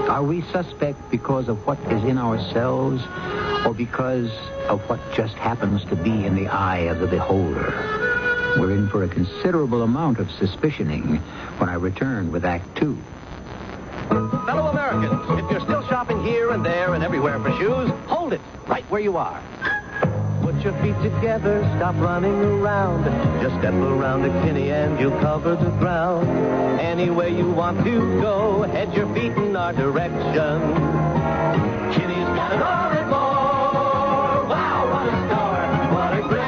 Are we suspect because of what is in ourselves or because of what just happens to be in the eye of the beholder? We're in for a considerable amount of suspicioning when I return with Act 2. Fellow Americans, if you're still shopping here and there and everywhere for shoes, hold it right where you are. Put your feet together, stop running around. Just step around to Kinney and you'll cover the ground. Anywhere you want to go, head your feet in our direction. Kinney's got it all and more. Wow, what a store. What a great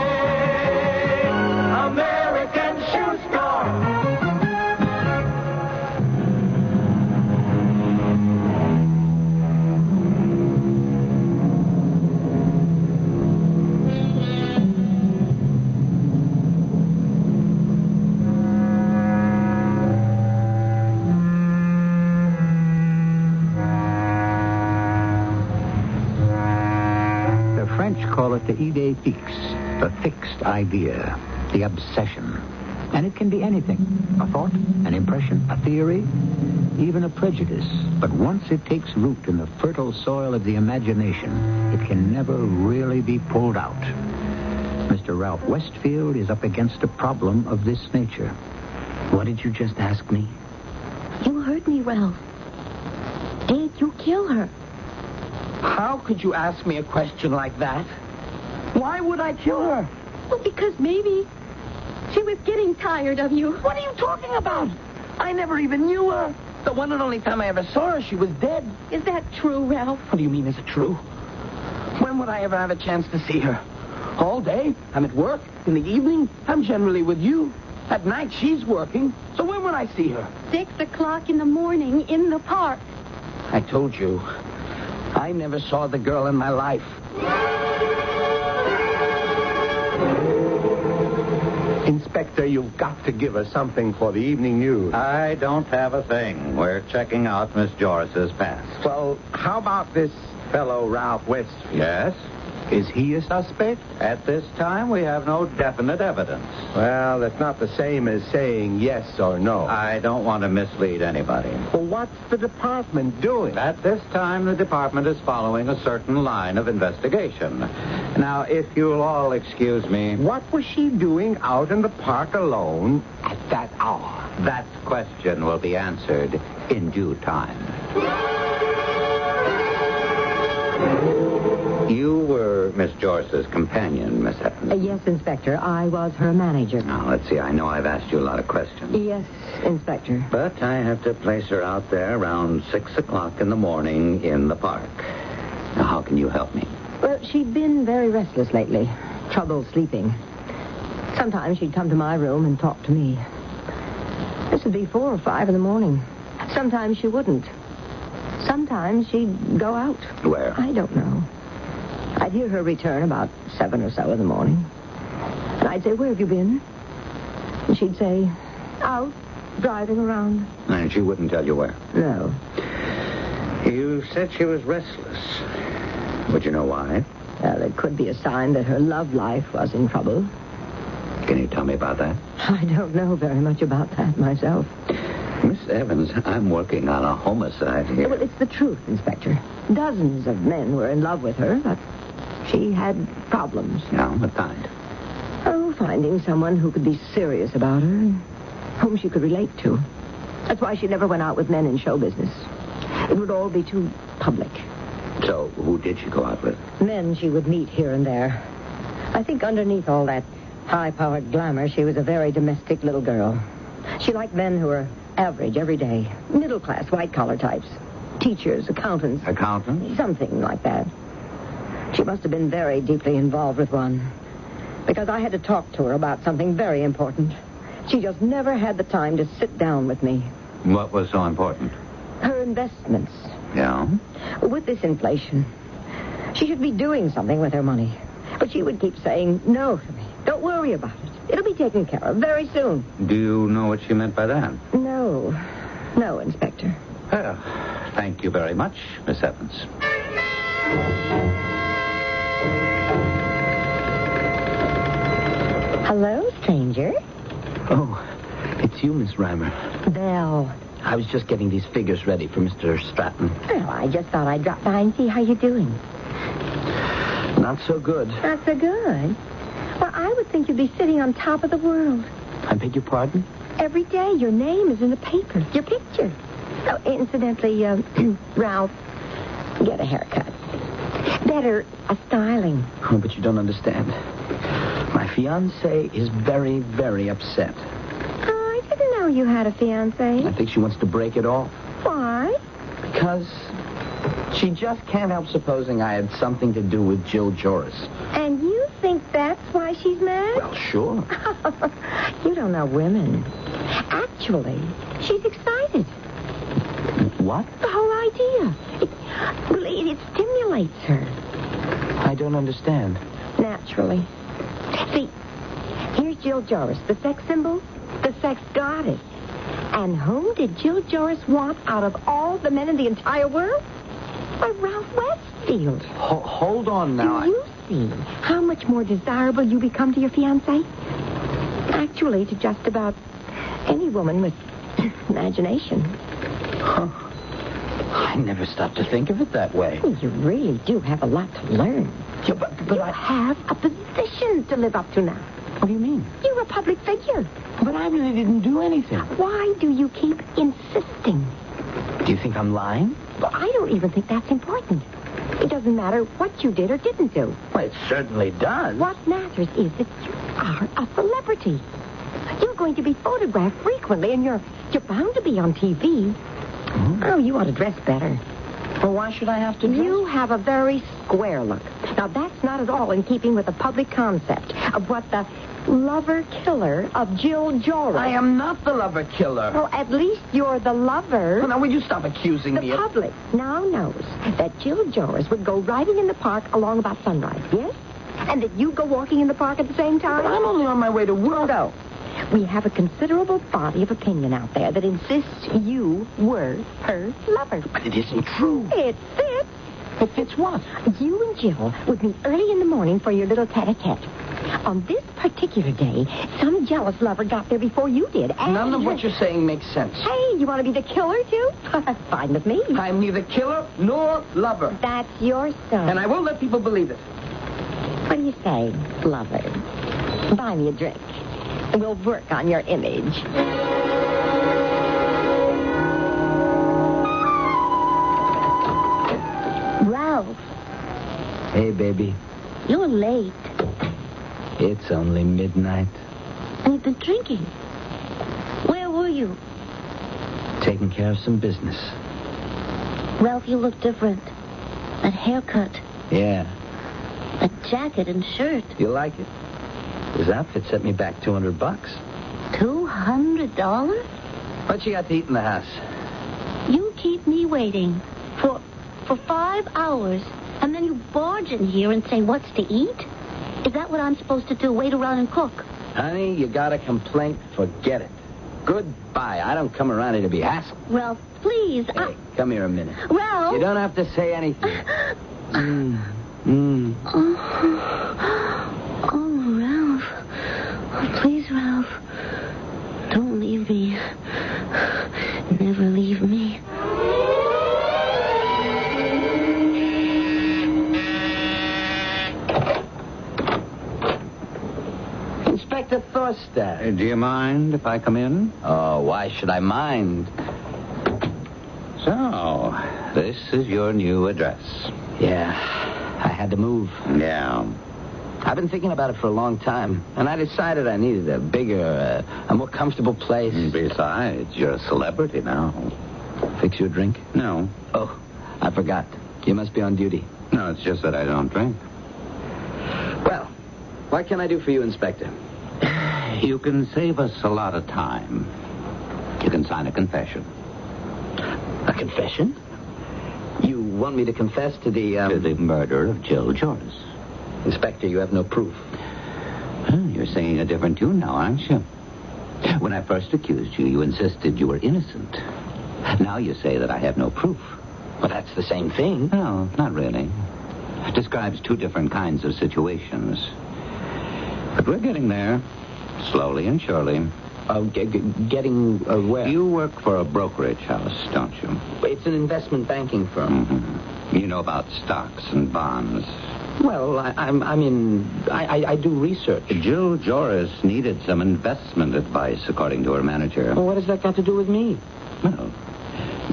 American shoe store. Call it the idée fixe, the fixed idea, the obsession. And it can be anything. A thought, an impression, a theory, even a prejudice. But once it takes root in the fertile soil of the imagination, it can never really be pulled out. Mr. Ralph Westfield is up against a problem of this nature. What did you just ask me? You heard me, Ralph. Did you kill her? How could you ask me a question like that? Why would I kill her? Well, because maybe she was getting tired of you. What are you talking about? I never even knew her. The one and only time I ever saw her, she was dead. Is that true, Ralph? What do you mean, is it true? When would I ever have a chance to see her? All day, I'm at work. In the evening, I'm generally with you. At night, she's working. So when would I see her? 6 o'clock in the morning in the park. I told you, I never saw the girl in my life. Inspector, you've got to give us something for the evening news. I don't have a thing. We're checking out Miss Joris's past. Well, how about this fellow Ralph Westfield? Yes? Is he a suspect? At this time, we have no definite evidence. Well, that's not the same as saying yes or no. I don't want to mislead anybody. Well, what's the department doing? At this time, the department is following a certain line of investigation. Now, if you'll all excuse me... What was she doing out in the park alone at that hour? That question will be answered in due time. You were Miss Joris's companion, Miss Evans. Yes, Inspector. I was her manager. Now, let's see. I know I've asked you a lot of questions. Yes, Inspector. But I have to place her out there around 6 o'clock in the morning in the park. Now, how can you help me? Well, she'd been very restless lately. Trouble sleeping. Sometimes she'd come to my room and talk to me. This would be 4 or 5 in the morning. Sometimes she wouldn't. Sometimes she'd go out. Where? I don't know. I'd hear her return about 7 or so in the morning. And I'd say, where have you been? And she'd say, out, driving around. And she wouldn't tell you where? No. You said she was restless. Would you know why? Well, it could be a sign that her love life was in trouble. Can you tell me about that? I don't know very much about that myself. Miss Evans, I'm working on a homicide here. Well, it's the truth, Inspector. Dozens of men were in love with her, but she had problems. Yeah, what kind? Oh, finding someone who could be serious about her and whom she could relate to. That's why she never went out with men in show business. It would all be too public. So, who did she go out with? Men she would meet here and there. I think underneath all that high-powered glamour, she was a very domestic little girl. She liked men who were average every day. Middle-class, white-collar types. Teachers, accountants. Accountants? Something like that. She must have been very deeply involved with one. Because I had to talk to her about something very important. She just never had the time to sit down with me. What was so important? Her investments. Yeah? With this inflation, she should be doing something with her money. But she would keep saying no to me. Don't worry about it. It'll be taken care of very soon. Do you know what she meant by that? No. No, Inspector. Well, thank you very much, Miss Evans. Hello, stranger. Oh, it's you, Miss Reimer. Belle. I was just getting these figures ready for Mr. Stratton. Well, I just thought I'd drop by and see how you're doing. Not so good. Not so good? Well, I would think you'd be sitting on top of the world. I beg your pardon? Every day your name is in the paper. Your picture. Oh, incidentally, Ralph, get a haircut. Better, a styling. Oh, but you don't understand. My fiancée is very, very upset. Oh, I didn't know you had a fiancé. I think she wants to break it off. Why? Because she just can't help supposing I had something to do with Jill Joris. And you think that's why she's mad? Well, sure. You don't know women. Actually, she's excited. What? The whole idea. It stimulates her. I don't understand. Naturally. See, here's Jill Joris, the sex symbol, the sex goddess. And whom did Jill Joris want out of all the men in the entire world? Why, Ralph Westfield. Hold on now. Do you see how much more desirable you become to your fiancé? Actually, to just about any woman with imagination. Huh. I never stopped to think of it that way. You really do have a lot to learn. Yeah, but you have a position to live up to now. What do you mean? You're a public figure. But I really didn't do anything. Why do you keep insisting? Do you think I'm lying? Well, I don't even think that's important. It doesn't matter what you did or didn't do. Well, it certainly does. What matters is that you are a celebrity. You're going to be photographed frequently, and you're bound to be on TV. Oh, you ought to dress better. Well, why should I have to dress? You have a very square look. Now, that's not at all in keeping with the public concept of what the lover-killer of Jill Joris... I am not the lover-killer. Well, at least you're the lover. Well, now, will you stop accusing me The public now knows that Jill Joris would go riding in the park along about sunrise, yes? And that you go walking in the park at the same time? But I'm only on my way to work. No. We have a considerable body of opinion out there that insists you were her lover. But it isn't true. It fits. It fits what? You and Jill would meet early in the morning for your little tete-a-tete. On this particular day, some jealous lover got there before you did. And None of what you're saying makes sense. Hey, you want to be the killer, too? Fine with me. I'm neither killer nor lover. That's your story. And I won't let people believe it. What do you say, lover? Buy me a drink. And we'll work on your image. Ralph, Hey, baby. you're late. It's only midnight. And you've been drinking. Where were you? Taking care of some business. Ralph, you look different. That haircut, Yeah. that jacket and shirt. You like it? This outfit set me back $200. $200? What you got to eat in the house? You keep me waiting for 5 hours, and then you barge in here and say, what's to eat? Is that what I'm supposed to do, wait around and cook? Honey, you got a complaint? Forget it. Goodbye. I don't come around here to be hassled. Ralph, please. Hey, come here a minute. Ralph! You don't have to say anything. Oh, Ralph. Oh, please, Ralph. Don't leave me. Never leave me. Inspector Thorstad. Do you mind if I come in? Oh, why should I mind? So, this is your new address. Yeah, I had to move. Yeah. I've been thinking about it for a long time, and I decided I needed a bigger, a more comfortable place. Besides, you're a celebrity now. Fix you a drink? No. Oh, I forgot. You must be on duty. No, it's just that I don't drink. Well, what can I do for you, Inspector? You can save us a lot of time. You can sign a confession. A confession? You want me to confess to the, To the murder of Jill Joris. Inspector, you have no proof. You're singing a different tune now, aren't you? When I first accused you, you insisted you were innocent. Now you say that I have no proof. Well, that's the same thing. No, not really. It describes two different kinds of situations. But we're getting there, slowly and surely. Getting where? You work for a brokerage house, don't you? It's an investment banking firm. Mm-hmm. You know about stocks and bonds. Well, I do research. Jill Joris needed some investment advice, according to her manager. Well, what has that got to do with me? Well,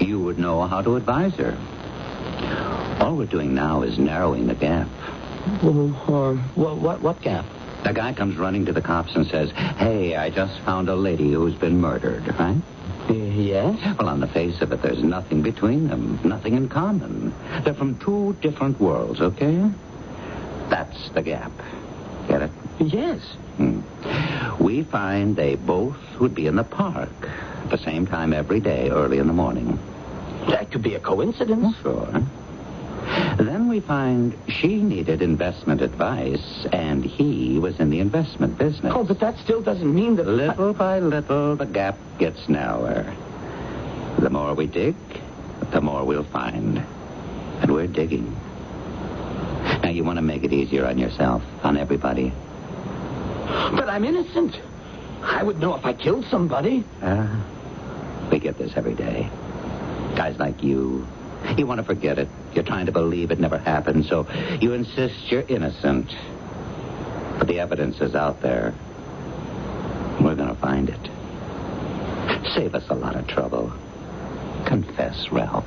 you would know how to advise her. All we're doing now is narrowing the gap. What gap? A guy comes running to the cops and says, hey, I just found a lady who's been murdered, right? Yes? Well, on the face of it, there's nothing between them, nothing in common. They're from two different worlds, okay? That's the gap. Get it? Yes. We find they both would be in the park at the same time every day, early in the morning. That could be a coincidence. Sure. Then we find she needed investment advice, and he was in the investment business. Oh, but that still doesn't mean that... Little by little, the gap gets narrower. The more we dig, the more we'll find. And we're digging. Now, you want to make it easier on yourself, on everybody. But I'm innocent. I would know if I killed somebody. We get this every day. Guys like you want to forget it. You're trying to believe it never happened, so you insist you're innocent. But the evidence is out there. We're going to find it. Save us a lot of trouble. Confess, Ralph.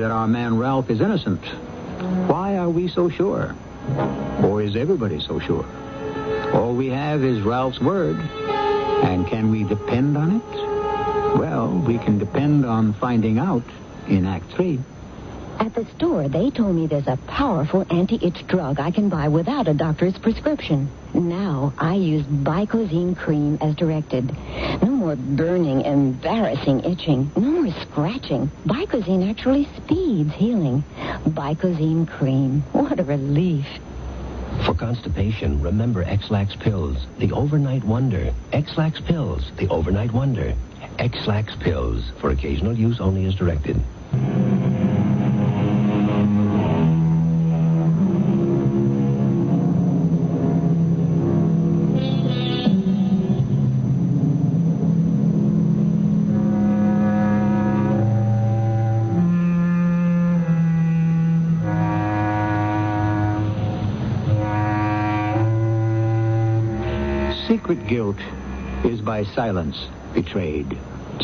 that our man Ralph is innocent. Why are we so sure? Or is everybody so sure? All we have is Ralph's word. And can we depend on it? Well, we can depend on finding out in Act 3. At the store, they told me there's a powerful anti-itch drug I can buy without a doctor's prescription. Now, I use Bicozine cream as directed. No more burning, embarrassing itching. No more scratching. Bicozine actually speeds healing. Bicozine cream. What a relief. For constipation, remember X-Lax pills, the overnight wonder. X-Lax pills, the overnight wonder. X-Lax pills, for occasional use only as directed. Secret guilt is by silence betrayed,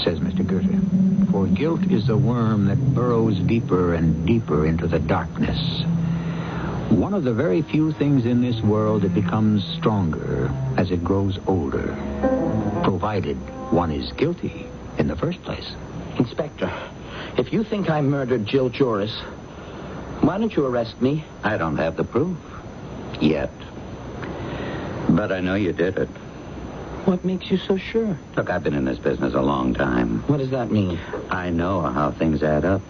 says Mr. Goethe. For guilt is a worm that burrows deeper and deeper into the darkness. One of the very few things in this world that becomes stronger as it grows older, provided one is guilty in the first place. Inspector, if you think I murdered Jill Joris, why don't you arrest me? I don't have the proof. Yet. But I know you did it. What makes you so sure? Look, I've been in this business a long time. What does that mean? I know how things add up.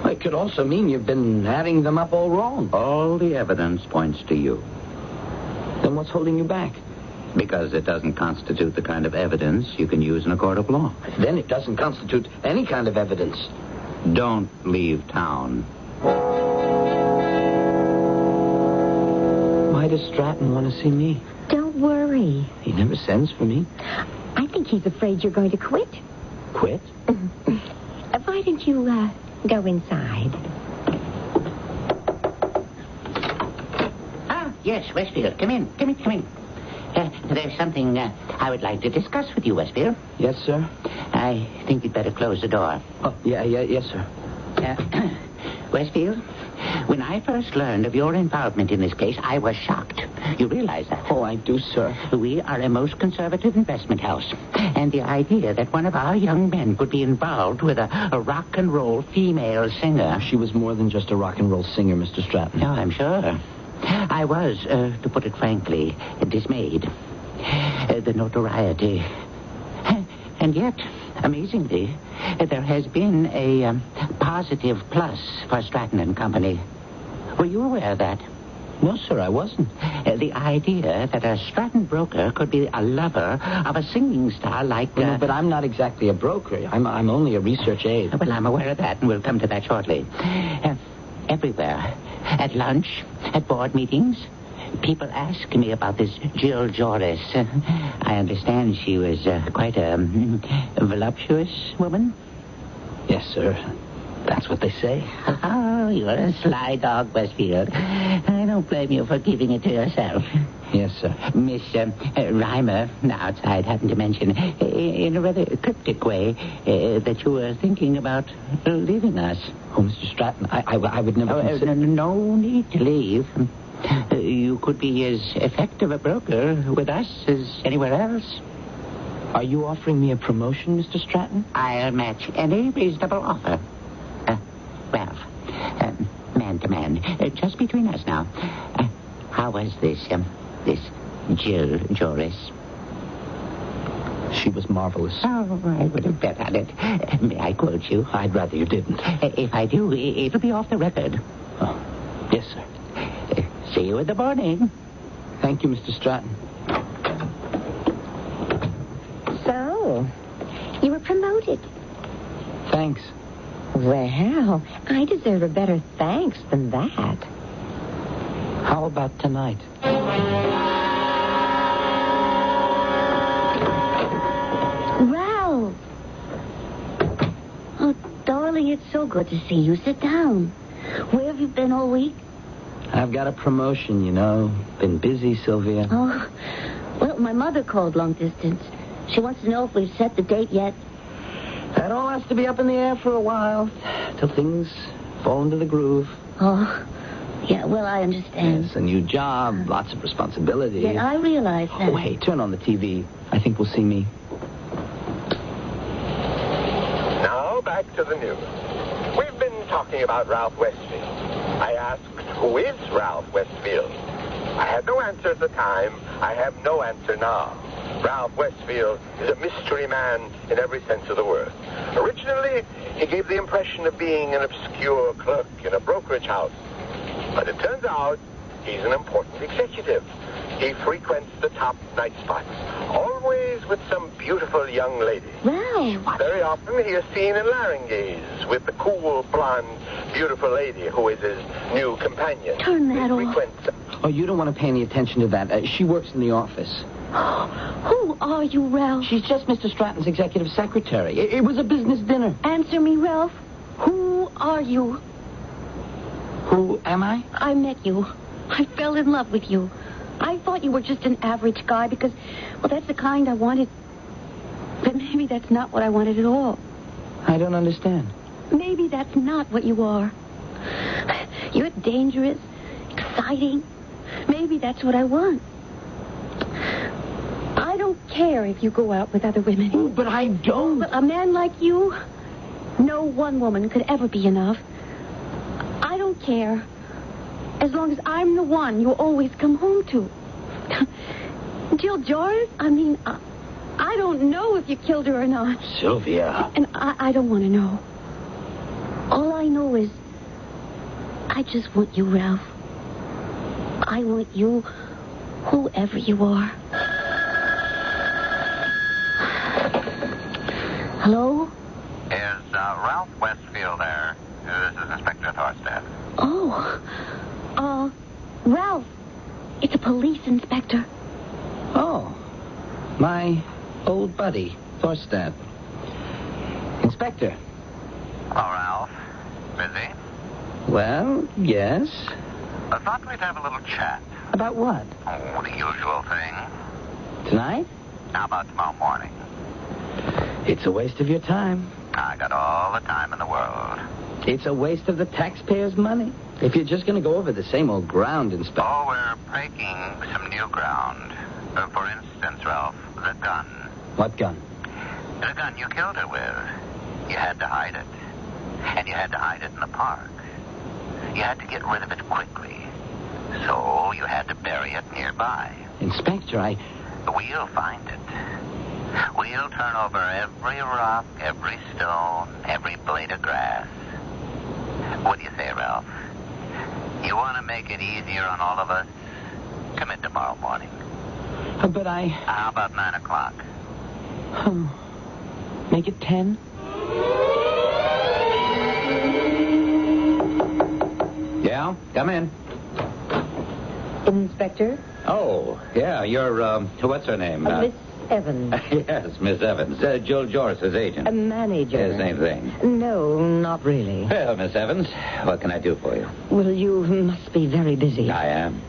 It could also mean you've been adding them up all wrong. All the evidence points to you. Then what's holding you back? Because it doesn't constitute the kind of evidence you can use in a court of law. Then it doesn't constitute any kind of evidence. Don't leave town. Why does Stratton want to see me? Don't worry. He never sends for me. I think he's afraid you're going to quit. Quit? Why don't you, go inside? Ah, yes, Westfield. Come in. There's something I would like to discuss with you, Westfield. Yes, sir? I think you'd better close the door. Oh, yes, sir. Westfield, when I first learned of your involvement in this case, I was shocked. You realize that? Oh, I do, sir. We are a most conservative investment house. And the idea that one of our young men could be involved with a rock and roll female singer... She was more than just a rock and roll singer, Mr. Stratton. No, I'm sure. I was, to put it frankly, dismayed. The notoriety. And yet, amazingly, there has been a positive plus for Stratton and Company. Were you aware of that? No, sir, I wasn't. The idea that a Stratton broker could be a lover of a singing star like... No, but I'm not exactly a broker. I'm only a research aide. Well, I'm aware of that, and we'll come to that shortly. Everywhere. At lunch, at board meetings, people ask me about this Jill Joris. I understand she was quite a voluptuous woman. Yes, sir. That's what they say. Oh, you're a sly dog, Westfield. I don't blame you for keeping it to yourself. Yes, sir. Miss Reimer, outside, happened to mention, in a rather cryptic way, that you were thinking about leaving us. Oh, Mr. Stratton, I would never consider... No need to leave. You could be as effective a broker with us as anywhere else. Are you offering me a promotion, Mr. Stratton? I'll match any reasonable offer. Ralph, man to man, just between us now. How was this Jill Joris? She was marvelous. Oh, I would have bet on it. May I quote you? I'd rather you didn't. If I do, it'll be off the record. Oh, yes, sir. See you in the morning. Thank you, Mr. Stratton. So, you were promoted. Thanks. Well, I deserve a better thanks than that. How about tonight? Ralph! Oh, darling, it's so good to see you. Sit down. Where have you been all week? I've got a promotion, you know. Been busy, Sylvia. Oh, well, my mother called long distance. She wants to know if we've set the date yet. That all has to be up in the air for a while, till things fall into the groove. Oh, yeah, well, I understand. It's a new job, lots of responsibility. Yeah, I realize that. Oh, hey, turn on the TV. I think we'll see me. Now, back to the news. We've been talking about Ralph Westfield. I asked, who is Ralph Westfield? I had no answer at the time. I have no answer now. Ralph Westfield is a mystery man in every sense of the word. Originally, he gave the impression of being an obscure clerk in a brokerage house. But it turns out he's an important executive. He frequents the top night spots, always with some beautiful young lady. Ralph! Very often he is seen in Larangays with the cool, blonde, beautiful lady who is his new companion. Turn that He off. frequents... Oh, you don't want to pay any attention to that. She works in the office. Who are you, Ralph? She's just Mr. Stratton's executive secretary. It was a business dinner. Answer me, Ralph. Who are you? Who am I? I met you. I fell in love with you. I thought you were just an average guy because, well, that's the kind I wanted. But maybe that's not what I wanted at all. I don't understand. Maybe that's not what you are. You're dangerous, exciting. Maybe that's what I want. I don't care if you go out with other women. Oh, but I don't. But a man like you, no one woman could ever be enough. I don't care. As long as I'm the one you always come home to. Jill Joris? I mean, I don't know if you killed her or not. Sylvia. And I don't want to know. All I know is I just want you, Ralph. I want you, whoever you are. Hello? Is Ralph Westfield there? This is Inspector Thorstad. Oh, Ralph, it's a police inspector. Oh, my old buddy, Thorstad. Inspector. Oh, Ralph. Busy? Well, yes. I thought we'd have a little chat. About what? Oh, the usual thing. Tonight? How about tomorrow morning? It's a waste of your time. I got all the time in the world. It's a waste of the taxpayers' money. If you're just going to go over the same old ground, Inspector. Oh, we're breaking some new ground. For instance, Ralph, the gun. What gun? The gun you killed her with. You had to hide it. And you had to hide it in the park. You had to get rid of it quickly. So you had to bury it nearby. Inspector, We'll find it. We'll turn over every rock, every stone, every blade of grass. What do you say, Ralph? You want to make it easier on all of us? Come in tomorrow morning. But How about 9 o'clock? Make it 10? Yeah, come in. Inspector? Oh, yeah, you're, what's her name? Miss Evans. Yes, Miss Evans. Jill Joris's agent. A manager. Yeah, same thing. No, not really. Well, Miss Evans, what can I do for you? Well, you must be very busy. I am.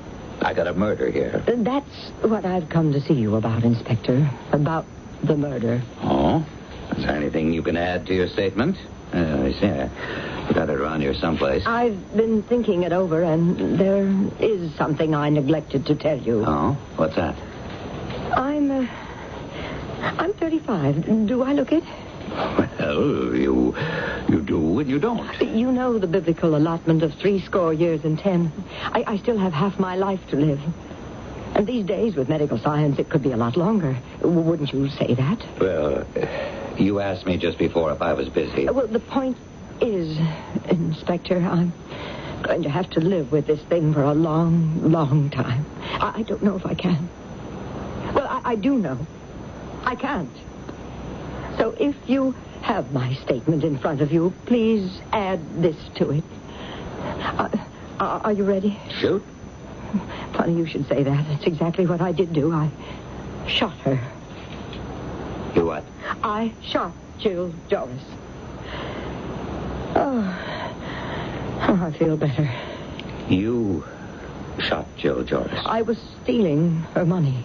I got a murder here. That's what I've come to see you about, Inspector. About the murder. Oh? Is there anything you can add to your statement? I see. I got it around here someplace. I've been thinking it over, and there is something I neglected to tell you. Oh? What's that? I'm 35. Do I look it? Well, you do and you don't. You know the biblical allotment of 70 years and 10. I still have half my life to live. And these days, with medical science, it could be a lot longer. Wouldn't you say that? Well, you asked me just before if I was busy. Well, the point is, Inspector, I'm going to have to live with this thing for a long, long time. I don't know if I can. Well, I do know. I can't. So if you have my statement in front of you, please add this to it. Are you ready? Shoot. Funny you should say that. It's exactly what I did do. I shot her. You what? I shot Jill Joris. Oh, I feel better. You shot Jill Joris? I was stealing her money.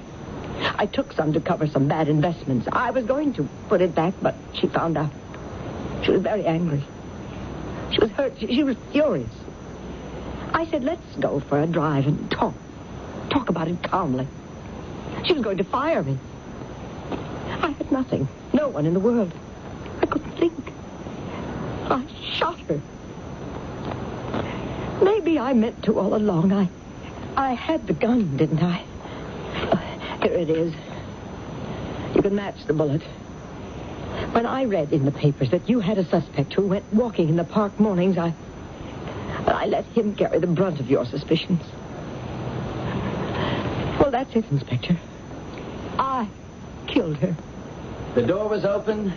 I took some to cover some bad investments. I was going to put it back, but she found out. She was very angry. She was hurt. She was furious. I said, let's go for a drive and talk. Talk about it calmly. She was going to fire me. I had nothing. No one in the world. I couldn't think. I shot her. Maybe I meant to all along. I had the gun, didn't I? Here it is. You can match the bullet. When I read in the papers that you had a suspect who went walking in the park mornings, I let him carry the brunt of your suspicions. Well, that's it, Inspector. I killed her. The door was open,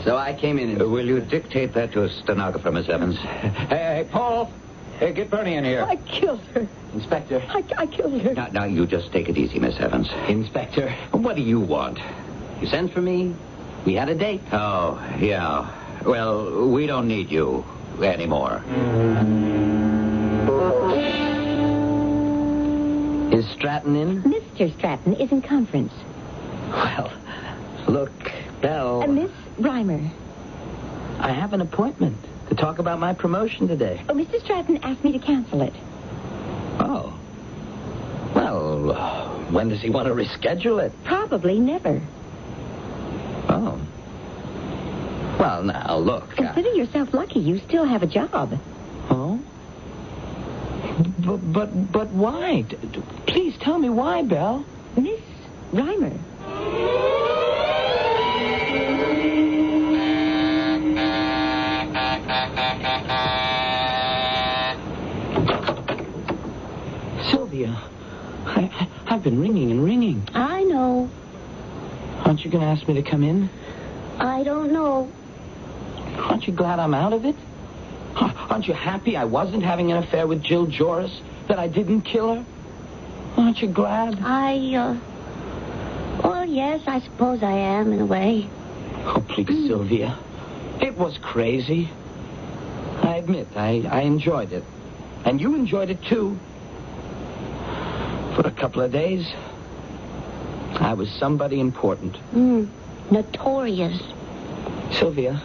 so I came in. Will you dictate that to a stenographer, Miss Evans? Hey, Paul. Hey, get Bernie in here. I killed her. Inspector. I killed her. Now, you just take it easy, Miss Evans. Inspector. What do you want? You sent for me. We had a date. Oh, yeah. Well, we don't need you anymore. Is Stratton in? Mr. Stratton is in conference. Well, look, Belle. Miss Reimer. I have an appointment to talk about my promotion today. Oh, Mr. Stratton asked me to cancel it. Oh. Well, when does he want to reschedule it? Probably never. Oh. Well, now, look. Consider yourself lucky. You still have a job. Oh? But why? Please tell me why, Belle. Miss Reimer. Sylvia, I've been ringing and ringing. I know. Aren't you going to ask me to come in? I don't know. Aren't you glad I'm out of it? Aren't you happy I wasn't having an affair with Jill Joris? That I didn't kill her? Aren't you glad? Well, yes, I suppose I am in a way. Oh, please, Sylvia. It was crazy. I admit, I enjoyed it. And you enjoyed it, too. For a couple of days, I was somebody important. Notorious. Sylvia,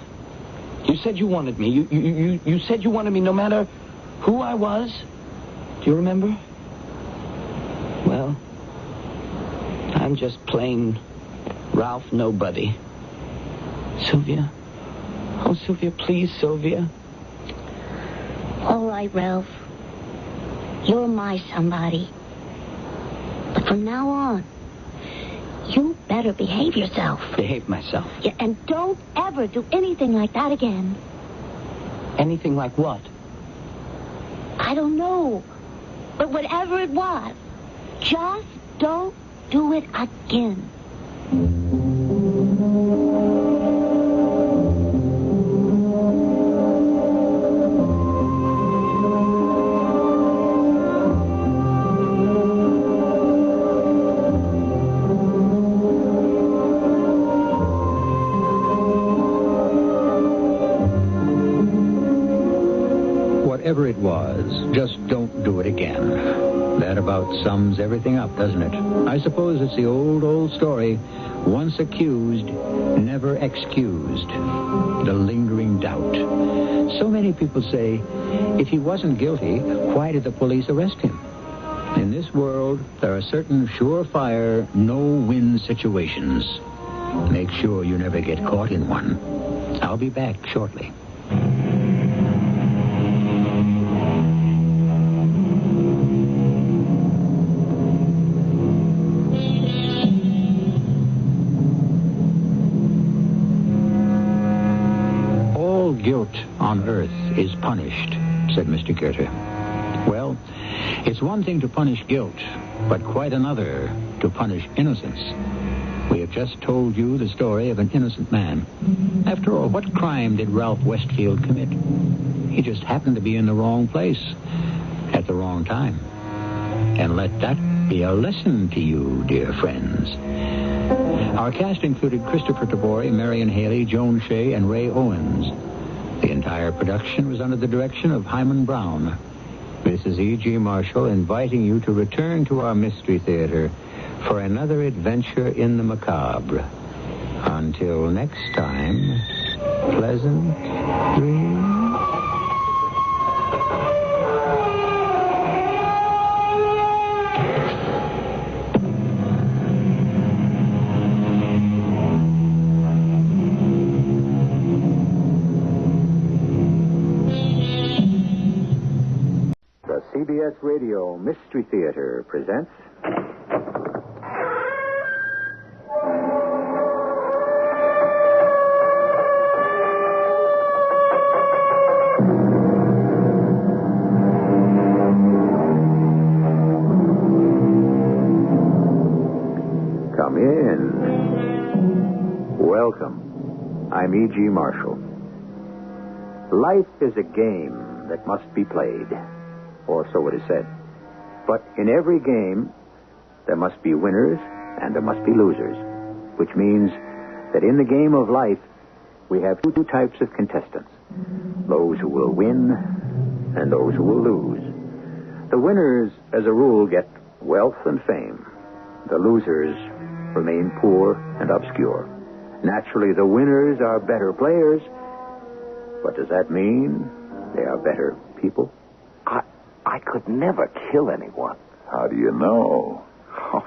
you said you wanted me. You said you wanted me no matter who I was. Do you remember? Well, I'm just plain Ralph Nobody. Sylvia. Oh, Sylvia, please, Sylvia. All right, Ralph. You're my somebody. But from now on, you better behave yourself. Behave myself. Yeah, and don't ever do anything like that again. Anything like what? I don't know. But whatever it was, just don't do it again. Whatever it was, just don't do it again. That about sums everything up, doesn't it? I suppose it's the old story. Once accused, never excused. The lingering doubt. So many people say, if he wasn't guilty, why did the police arrest him? In this world, there are certain surefire, no-win situations. Make sure you never get caught in one. I'll be back shortly. Guilt on earth is punished, said Mr. Goethe. Well, it's one thing to punish guilt, but quite another to punish innocence. We have just told you the story of an innocent man. After all, what crime did Ralph Westfield commit? He just happened to be in the wrong place at the wrong time. And let that be a lesson to you, dear friends. Our cast included Christopher Tabori, Marion Haley, Joan Shea, and Ray Owens. The entire production was under the direction of Hyman Brown. This is E.G. Marshall inviting you to return to our Mystery Theater for another adventure in the macabre. Until next time, pleasant dreams. CBS Radio Mystery Theater presents... Come in. Welcome. I'm E.G. Marshall. Life is a game that must be played, or so it is said. But in every game, there must be winners and there must be losers, which means that in the game of life, we have two types of contestants, those who will win and those who will lose. The winners, as a rule, get wealth and fame. The losers remain poor and obscure. Naturally, the winners are better players, but does that mean they are better people? I could never kill anyone. How do you know? Oh,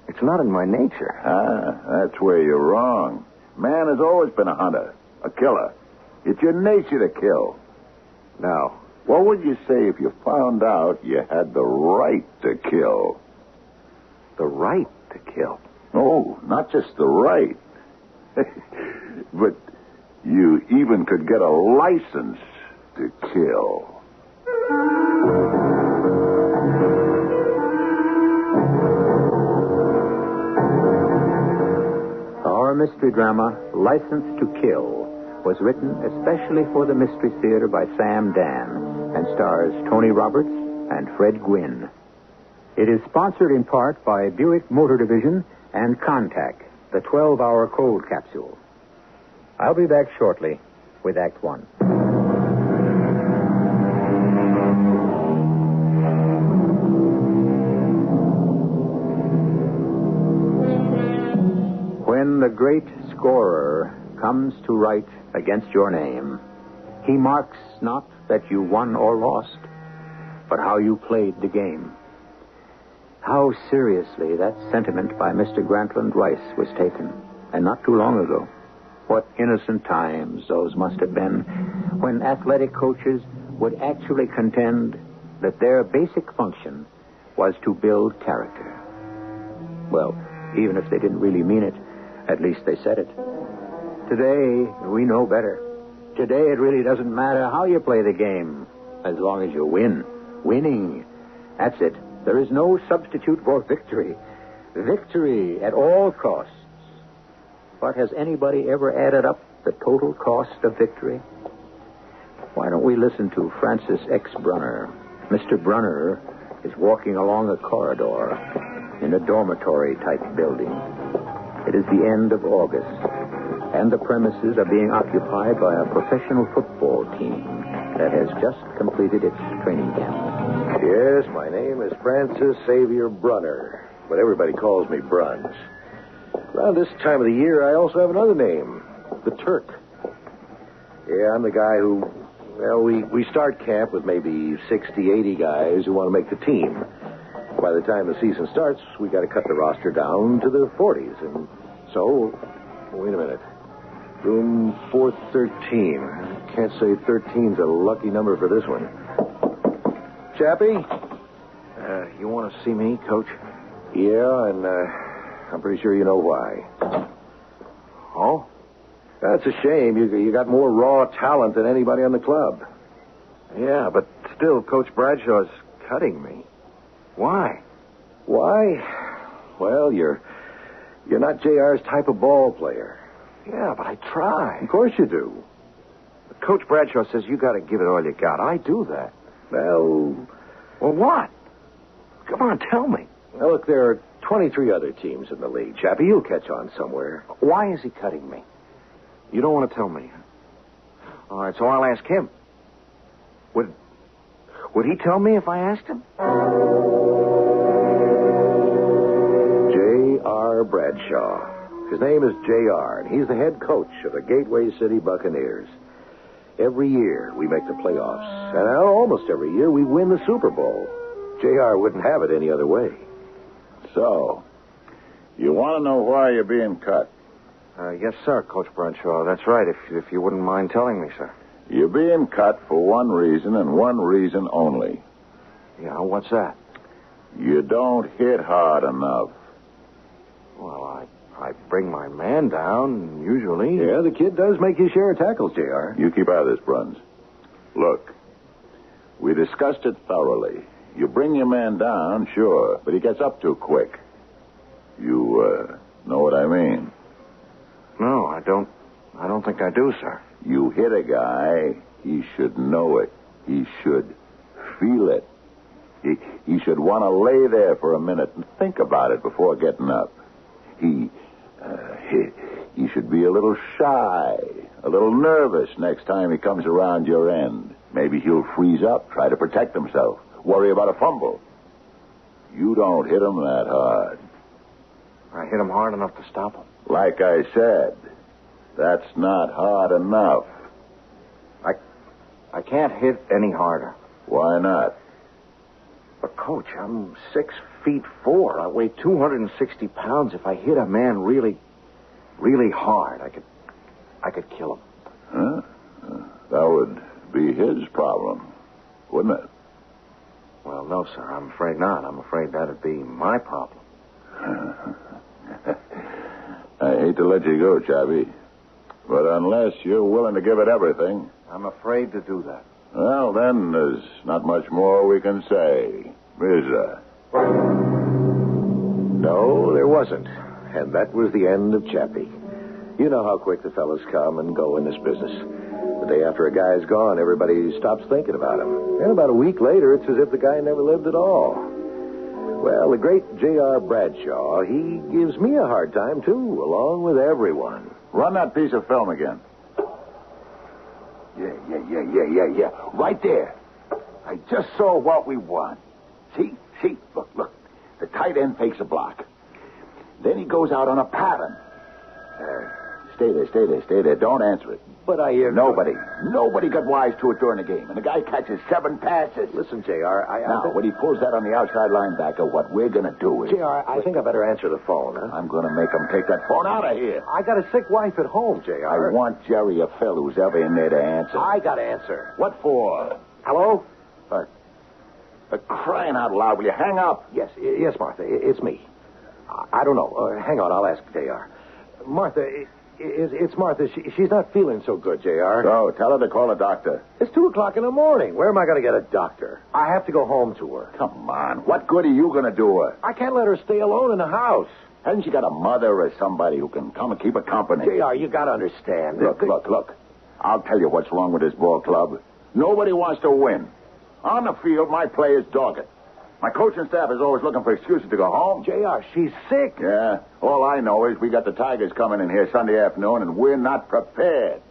it's not in my nature. That's where you're wrong. Man has always been a hunter, a killer. It's your nature to kill. Now, what would you say if you found out you had the right to kill? The right to kill? Oh, not just the right. But you even could get a license to kill. Our mystery drama, License to Kill, was written especially for the Mystery Theater by Sam Dan and stars Tony Roberts and Fred Gwynn. It is sponsored in part by Buick Motor Division and Contact, the 12-hour cold capsule. I'll be back shortly with Act One. When the great scorer comes to write against your name, he marks not that you won or lost, but how you played the game. How seriously that sentiment by Mr. Grantland Rice was taken, and not too long ago. What innocent times those must have been, when athletic coaches would actually contend that their basic function was to build character. Well, even if they didn't really mean it, at least they said it. Today, we know better. Today, it really doesn't matter how you play the game, as long as you win. Winning. That's it. There is no substitute for victory. Victory at all costs. But has anybody ever added up the total cost of victory? Why don't we listen to Francis X. Brunner? Mr. Brunner is walking along a corridor in a dormitory-type building. It is the end of August, and the premises are being occupied by a professional football team that has just completed its training camp. Yes, my name is Francis Xavier Brunner, but everybody calls me Bruns. Around this time of the year, I also have another name, the Turk. Yeah, I'm the guy who, well, we start camp with maybe 60, 80 guys who want to make the team. By the time the season starts, we got to cut the roster down to the 40s. And so, wait a minute. Room 413. Can't say 13's a lucky number for this one. Chappie? You want to see me, Coach? Yeah, and I'm pretty sure you know why. Oh? That's a shame. You got more raw talent than anybody on the club. Yeah, but still, Coach Bradshaw's cutting me. Why? Why? Well, you're not JR's type of ball player. Yeah, but I try. Of course you do. Coach Bradshaw says you got to give it all you got. I do that. Well, what? Come on, tell me. Now, look, there are 23 other teams in the league, Chappie. You'll catch on somewhere. Why is he cutting me? You don't want to tell me. All right, so I'll ask him. Would he tell me if I asked him? J.R. Bradshaw. His name is J.R., and he's the head coach of the Gateway City Buccaneers. Every year, we make the playoffs. And almost every year, we win the Super Bowl. J.R. wouldn't have it any other way. So, you want to know why you're being cut? Yes, sir, Coach Bradshaw. That's right, if you wouldn't mind telling me, sir. You're being cut for one reason and one reason only. Yeah, what's that? You don't hit hard enough. Well, I bring my man down, usually. Yeah, the kid does make his share of tackles, JR. You keep out of this, Bruns. Look, we discussed it thoroughly. You bring your man down, sure, but he gets up too quick. You, know what I mean? No, I don't think I do, sir. You hit a guy, he should know it. He should feel it. He should want to lay there for a minute and think about it before getting up. He should be a little shy, a little nervous next time he comes around your end. Maybe he'll freeze up, try to protect himself, worry about a fumble. You don't hit him that hard. I hit him hard enough to stop him. Like I said, that's not hard enough. I can't hit any harder. Why not? But, Coach, I'm 6'4". I weigh 260 pounds. If I hit a man really, really hard, I could kill him. Huh? That would be his problem, wouldn't it? Well, no, sir. I'm afraid not. I'm afraid that'd be my problem. I hate to let you go, Chappie. But unless you're willing to give it everything... I'm afraid to do that. Well, then, there's not much more we can say, is there? No, there wasn't. And that was the end of Chappie. You know how quick the fellas come and go in this business. The day after a guy's gone, everybody stops thinking about him. And about a week later, it's as if the guy never lived at all. Well, the great J.R. Bradshaw, he gives me a hard time, too, along with everyone. Run that piece of film again. Yeah. Right there. I just saw what we want. See? Look. The tight end fakes a block. Then he goes out on a pattern. Stay there. Don't answer it. But I hear... Nobody got wise to it during the game. And the guy catches 7 passes. Listen, J.R., Now, when he pulls that on the outside linebacker, what we're going to do is... J.R., I think I better answer the phone, huh? I'm going to make him take that phone out of here. I got a sick wife at home, J.R. I want Jerry or Phil, who's ever in there, to answer. I got to answer. What for? Hello? Crying out loud, will you hang up? Yes, Martha, it's me. I don't know. Hang on, I'll ask J.R. Martha, it's Martha. She's not feeling so good, J.R. So, tell her to call a doctor. It's 2 o'clock in the morning. Where am I going to get a doctor? I have to go home to her. Come on. What good are you going to do her? I can't let her stay alone in the house. Hasn't she got a mother or somebody who can come and keep her company? J.R., you got to understand. Look. I'll tell you what's wrong with this ball club. Nobody wants to win. On the field, my players dog it. My coaching staff is always looking for excuses to go home. J.R., she's sick. Yeah. All I know is we got the Tigers coming in here Sunday afternoon, and we're not prepared.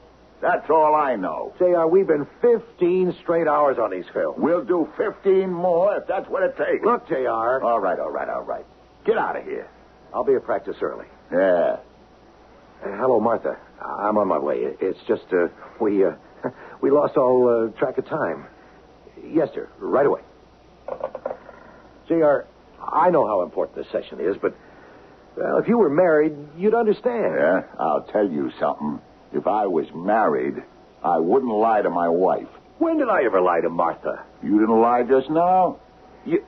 That's all I know. J.R., we've been 15 straight hours on these films. We'll do 15 more if that's what it takes. Look, J.R. All right. Get out of here. I'll be at practice early. Yeah. Hello, Martha. I'm on my way. It's just, we lost all track of time. Yes, sir. Right away. J.R., I know how important this session is, but, well, if you were married, you'd understand. Yeah, I'll tell you something. If I was married, I wouldn't lie to my wife. When did I ever lie to Martha? You didn't lie just now? You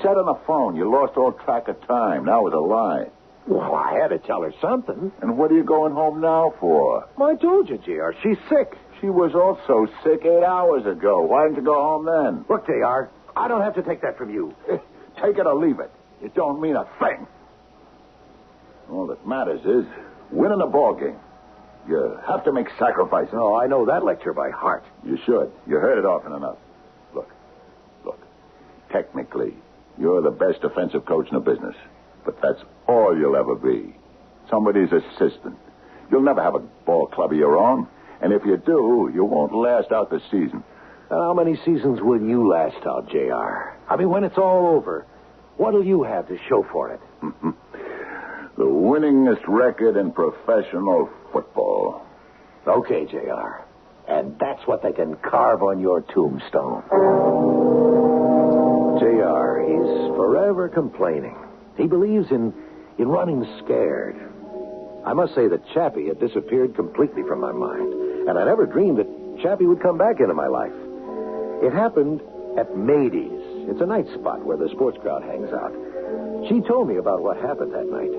said on the phone you lost all track of time. That was a lie. Well, I had to tell her something. And what are you going home now for? Well, I told you, J.R., she's sick. She was also sick 8 hours ago. Why didn't you go home then? Look, J.R., I don't have to take that from you. Take it or leave it. It don't mean a thing. All that matters is winning a ball game. You have to make sacrifices. Oh, I know that lecture by heart. You should. You heard it often enough. Look. Technically, you're the best defensive coach in the business. But that's all you'll ever be. Somebody's assistant. You'll never have a ball club of your own. And if you do, you won't last out the season. How many seasons will you last out, J.R.? I mean, when it's all over, what'll you have to show for it? The winningest record in professional football. Okay, J.R. And that's what they can carve on your tombstone. J.R., he's forever complaining. He believes in running scared. I must say that Chappie had disappeared completely from my mind. And I never dreamed that Chappie would come back into my life. It happened at Mady's It's a night spot where the sports crowd hangs out. She told me about what happened that night.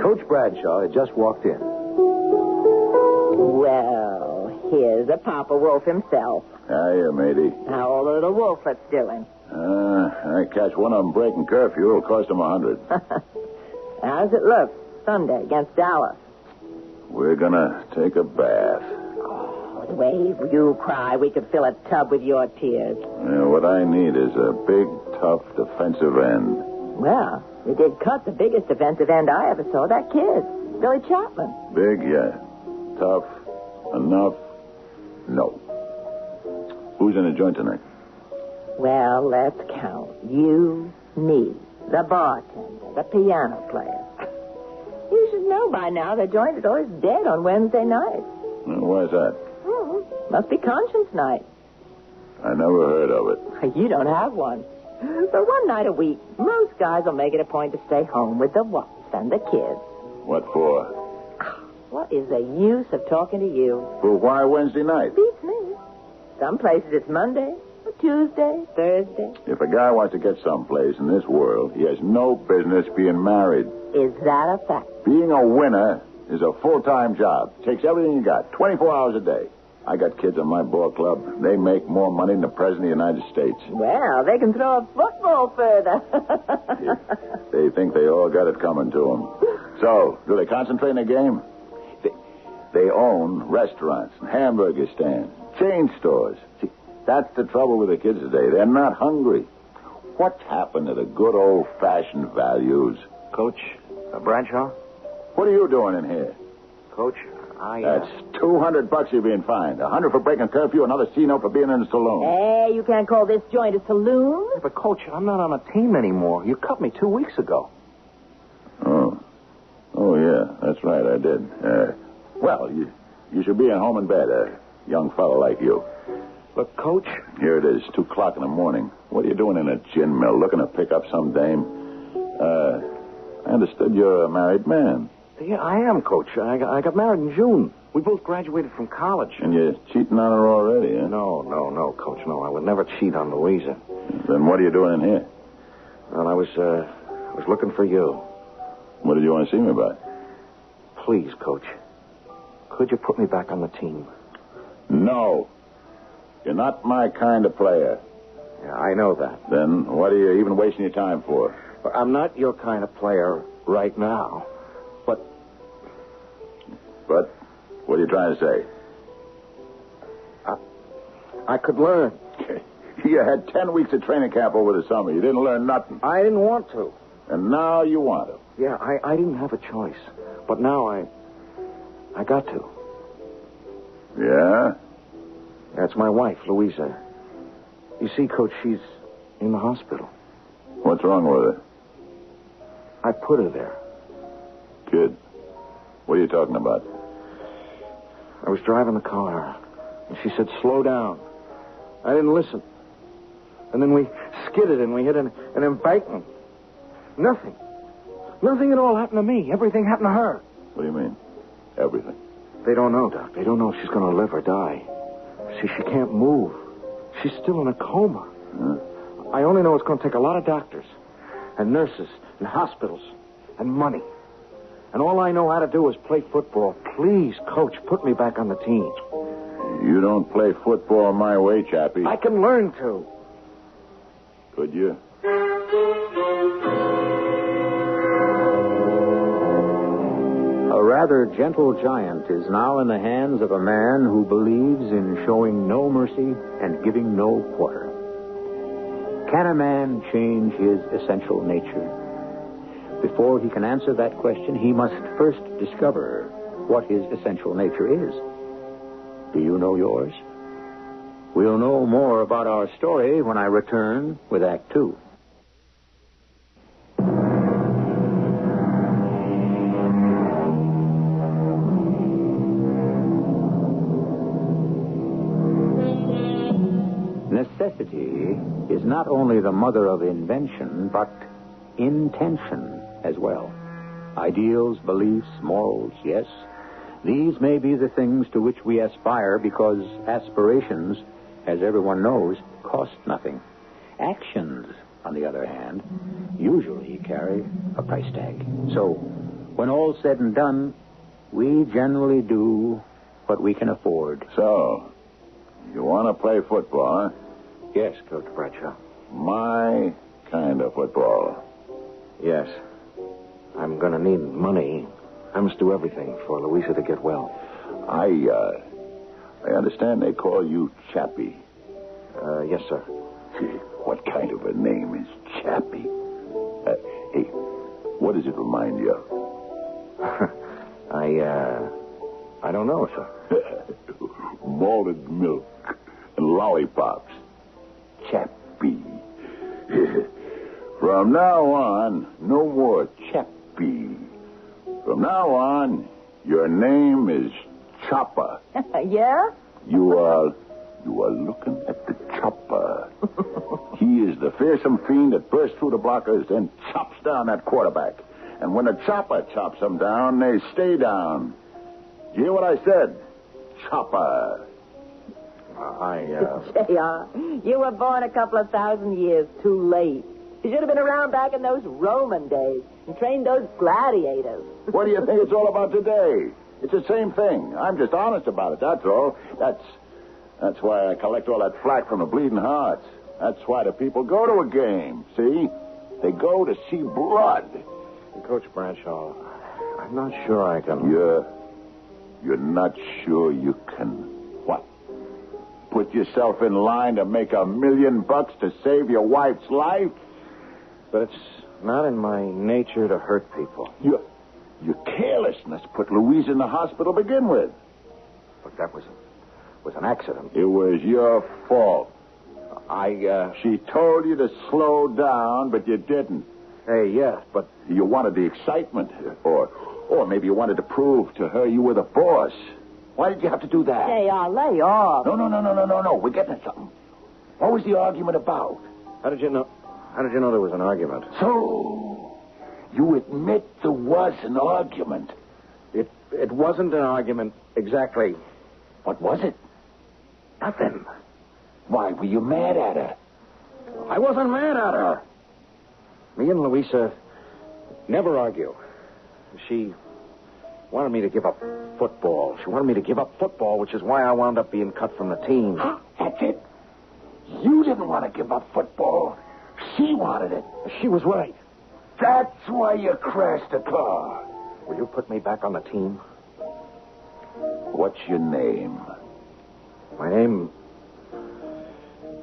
Coach Bradshaw had just walked in. Well, here's the Papa Wolf himself. Hiya, matey. How are little Wolflets doing? I catch one of them breaking curfew. It'll cost them $100. How's it look? Sunday against Dallas. We're gonna take a bath. Oh, the way you cry, we could fill a tub with your tears. What I need is a big, tough defensive end. Well, you did cut the biggest defensive end I ever saw, that kid, Billy Chapman. Big, yeah. Tough. Enough? No. Who's in the joint tonight? Well, let's count. You, me, the bartender, the piano player. You should know by now the joint is always dead on Wednesday night. Why's that? Must be conscience night. I never heard of it. You don't have one. For one night a week, most guys will make it a point to stay home with the wife and the kids. What for? What is the use of talking to you? Well, why Wednesday night? Beats me. Some places it's Monday, Tuesday, Thursday. If a guy wants to get someplace in this world, he has no business being married. Is that a fact? Being a winner is a full-time job. Takes everything you got, 24 hours a day. I got kids on my ball club. They make more money than the President of the United States. Well, they can throw a football further. They think they all got it coming to them. So, do they concentrate in the game? They own restaurants and hamburger stands, chain stores. See, that's the trouble with the kids today. They're not hungry. What's happened to the good old-fashioned values? Coach Bradshaw? What are you doing in here? Coach, I... That's $200 you're being fined. $100 for breaking curfew, another C-note for being in the saloon. Hey, you can't call this joint a saloon. Yeah, but, Coach, I'm not on a team anymore. You cut me 2 weeks ago. Oh, yeah, that's right, I did. Well, you should be at home in bed, a young fellow like you. But, Coach... Here it is, 2 o'clock in the morning. What are you doing in a gin mill, looking to pick up some dame? I understood you're a married man. Yeah, I am, Coach. I got married in June. We both graduated from college. And you're cheating on her already, huh? No, Coach, no. I would never cheat on Louisa. Then what are you doing in here? Well, I was looking for you. What did you want to see me about? Please, Coach. Could you put me back on the team? No. You're not my kind of player. Yeah, I know that. Then what are you even wasting your time for? But I'm not your kind of player right now. But what are you trying to say? I could learn. You had 10 weeks of training camp over the summer. You didn't learn nothing. I didn't want to. And now you want to. Yeah, I didn't have a choice. But now I got to. Yeah? That's my wife, Louisa. You see, Coach, she's in the hospital. What's wrong with her? I put her there. Kid, what are you talking about? I was driving the car, and she said, slow down. I didn't listen. And then we skidded, and we hit an embankment. Nothing at all happened to me. Everything happened to her. What do you mean, everything? They don't know, Doc. They don't know if she's going to live or die. See, she can't move. She's still in a coma. Huh? I only know it's going to take a lot of doctors and nurses and hospitals and money. And all I know how to do is play football. Please, Coach, put me back on the team. You don't play football my way, Chappie. I can learn to. Could you? A rather gentle giant is now in the hands of a man who believes in showing no mercy and giving no quarter. Can a man change his essential nature? Before he can answer that question, he must first discover what his essential nature is. Do you know yours? We'll know more about our story when I return with Act 2. Necessity is not only the mother of invention, but intention as well. Ideals, beliefs, morals, yes. These may be the things to which we aspire because aspirations, as everyone knows, cost nothing. Actions, on the other hand, usually carry a price tag. So, when all's said and done, we generally do what we can afford. So, you want to play football, huh? Yes, Coach Bradshaw. My kind of football. Yes. I'm going to need money. I must do everything for Louisa to get well. I understand they call you Chappie. Yes, sir. What kind of a name is Chappie? Hey, what does it remind you of? I don't know, sir. Malted milk and lollipops. Chappie. From now on, no more Chappie. From now on, your name is Chopper. Yeah? You are looking at the Chopper. He is the fearsome fiend that bursts through the blockers, then chops down that quarterback. And when the Chopper chops them down, they stay down. You hear what I said? Chopper. J.R., you were born a couple of thousand years too late. You should have been around back in those Roman days and trained those gladiators. What do you think it's all about today? It's the same thing. I'm just honest about it, that's all. That's why I collect all that flack from the bleeding hearts. That's why the people go to a game, see? They go to see blood. Coach Bradshaw, I'm not sure I can... You're not sure you can what? Put yourself in line to make $1 million to save your wife's life? But it's not in my nature to hurt people. Your carelessness put Louise in the hospital to begin with. But that was an accident. It was your fault. She told you to slow down, but you didn't. Hey, yes, but... You wanted the excitement, or maybe you wanted to prove to her you were the boss. Why did you have to do that? J.R., lay off. No. We're getting at something. What was the argument about? How did you know there was an argument? So, you admit there was an argument. It wasn't an argument exactly. What was it? Nothing. Why, were you mad at her? I wasn't mad at her. Me and Louisa never argue. She wanted me to give up football. She wanted me to give up football, which is why I wound up being cut from the team. That's it. You didn't want to give up football. She wanted it. She was right. That's why you crashed the car. Will you put me back on the team? What's your name? My name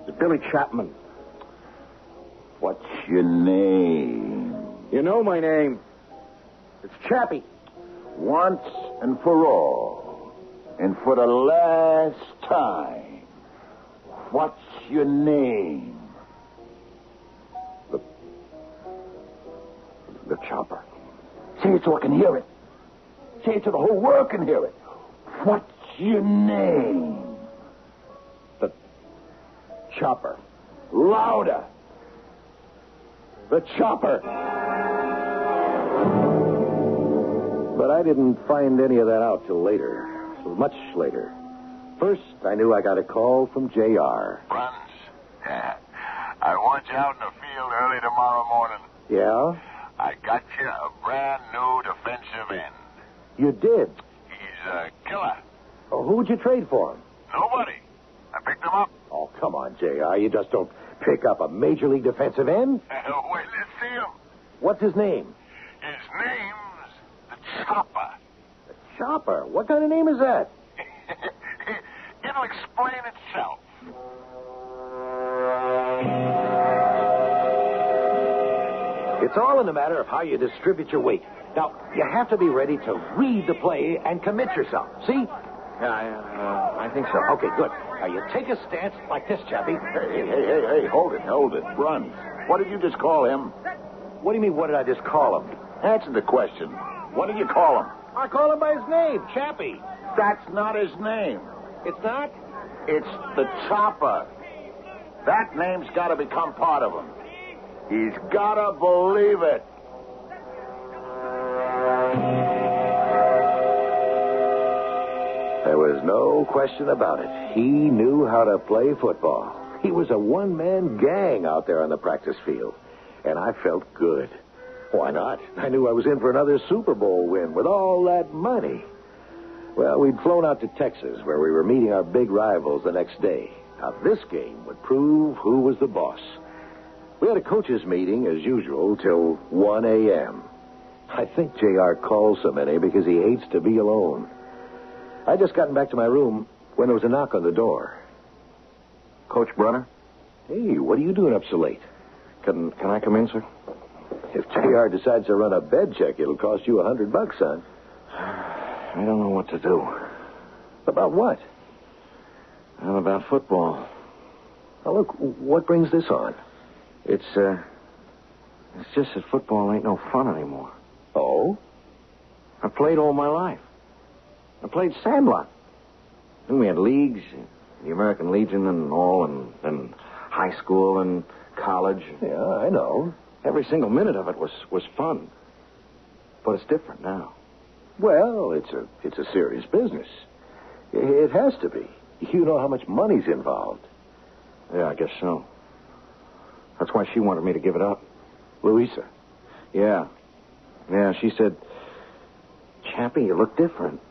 is Billy Chapman. What's your name? You know my name. It's Chappie. Once and for all, and for the last time, what's your name? The Chopper. Say it so I can hear it. Say it so the whole world can hear it. What's your name? The Chopper. Louder. The Chopper. But I didn't find any of that out till later. Much later. First, I knew I got a call from J.R. Bruns? Yeah. I want you out in the field early tomorrow morning. Yeah? I got you a brand new defensive end. You did? He's a killer. Oh, who would you trade for him? Nobody. I picked him up. Oh, come on, J.R. You just don't pick up a major league defensive end. Wait, let's see him. What's his name? His name's the Chopper. The Chopper? What kind of name is that? It'll explain itself. It's all in the matter of how you distribute your weight. Now, you have to be ready to read the play and commit yourself. See? I think so. Okay, good. Now, you take a stance like this, Chappie. Hey, hold it. Bruns. What did you just call him? What do you mean, what did I just call him? Answer the question. What did you call him? I call him by his name, Chappie. That's not his name. It's not? It's the Chopper. That name's got to become part of him. He's got to believe it. There was no question about it. He knew how to play football. He was a one-man gang out there on the practice field. And I felt good. Why not? I knew I was in for another Super Bowl win with all that money. Well, we'd flown out to Texas, where we were meeting our big rivals the next day. Now, this game would prove who was the boss. We had a coaches' meeting, as usual, till 1 a.m. I think J.R. calls so many because he hates to be alone. I'd just gotten back to my room when there was a knock on the door. Coach Brunner? Hey, what are you doing up so late? Can I come in, sir? If J.R. decides to run a bed check, it'll cost you $100, son. I don't know what to do. About what? Well, about football. Now, look, what brings this on? It's just that football ain't no fun anymore. Oh? I played all my life. I played sandlot. Then we had leagues, the American Legion and all, and high school and college. Yeah, I know. Every single minute of it was fun. But it's different now. Well, it's a serious business. It has to be. You know how much money's involved. Yeah, I guess so. That's why she wanted me to give it up. Louisa? Yeah. Yeah, she said, Chappie, you look different.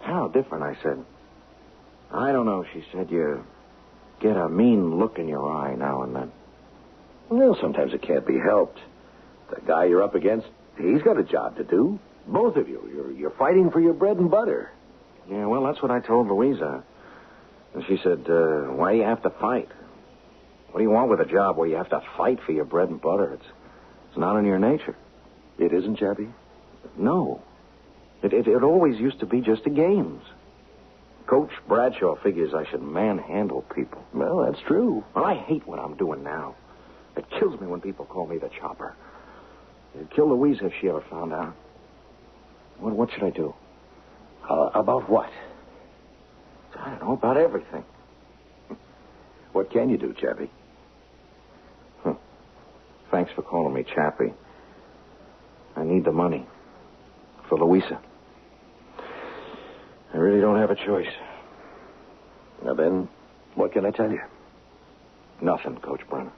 How different, I said. I don't know, she said. You get a mean look in your eye now and then. Well, sometimes it can't be helped. The guy you're up against, he's got a job to do. Both of you. You're fighting for your bread and butter. Yeah, well, that's what I told Louisa. And she said, why do you have to fight? What do you want with a job where you have to fight for your bread and butter? It's not in your nature. It isn't, Chappie? No. It always used to be just the games. Coach Bradshaw figures I should manhandle people. Well, that's true. Well, I hate what I'm doing now. It kills me when people call me the chopper. It'd kill Louisa if she ever found out. What should I do? About what? I don't know, about everything. What can you do, Chappie? Thanks for calling me Chappie. I need the money. For Louisa. I really don't have a choice. Now then, what can I tell you? Nothing, Coach Brunner.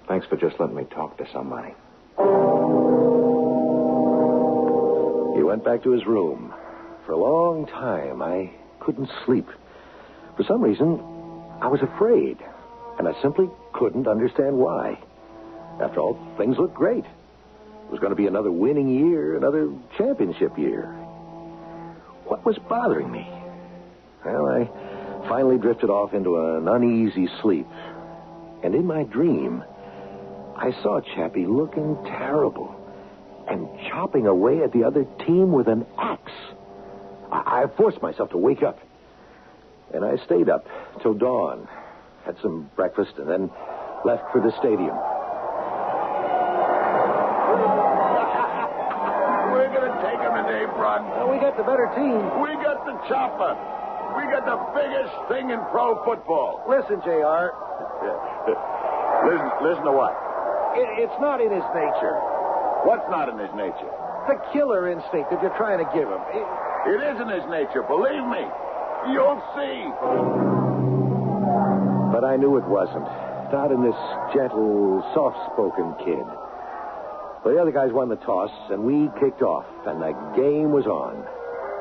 Thanks for just letting me talk to somebody. He went back to his room. For a long time, I couldn't sleep. For some reason, I was afraid, and I simply couldn't understand why. After all, things looked great. It was going to be another winning year, another championship year. What was bothering me? Well, I finally drifted off into an uneasy sleep. And in my dream, I saw Chappie looking terrible and chopping away at the other team with an axe. I forced myself to wake up. And I stayed up till dawn, had some breakfast, and then left for the stadium. We're going to take him today, Brun. Well, we got the better team. We got the chopper. We got the biggest thing in pro football. Listen, J.R. Listen to what? It's not in his nature. What's not in his nature? The killer instinct that you're trying to give him. It is in his nature, believe me. You'll see. But I knew it wasn't. Not in this gentle, soft-spoken kid. Well, the other guys won the toss, and we kicked off, and the game was on.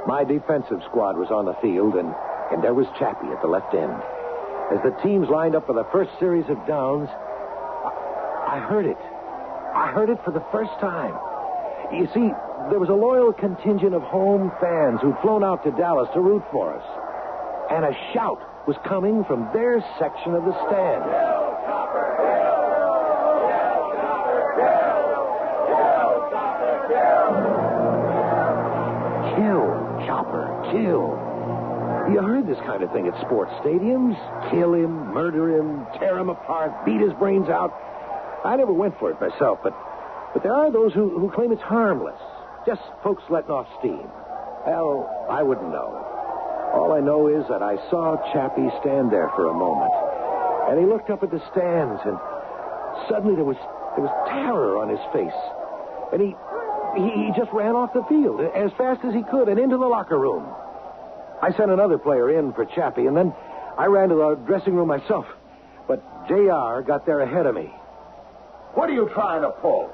My defensive squad was on the field, and there was Chappie at the left end. As the teams lined up for the first series of downs, I heard it. I heard it for the first time. You see, there was a loyal contingent of home fans who'd flown out to Dallas to root for us. And a shout was coming from their section of the stand. Kill, Chopper, kill. You heard this kind of thing at sports stadiums. Kill him, murder him, tear him apart, beat his brains out. I never went for it myself, but there are those who claim it's harmless. Just folks letting off steam. Hell, I wouldn't know. All I know is that I saw Chappie stand there for a moment. And he looked up at the stands, and suddenly there was terror on his face. And he just ran off the field as fast as he could and into the locker room. I sent another player in for Chappie, and then I ran to the dressing room myself, but JR got there ahead of me. What are you trying to pull?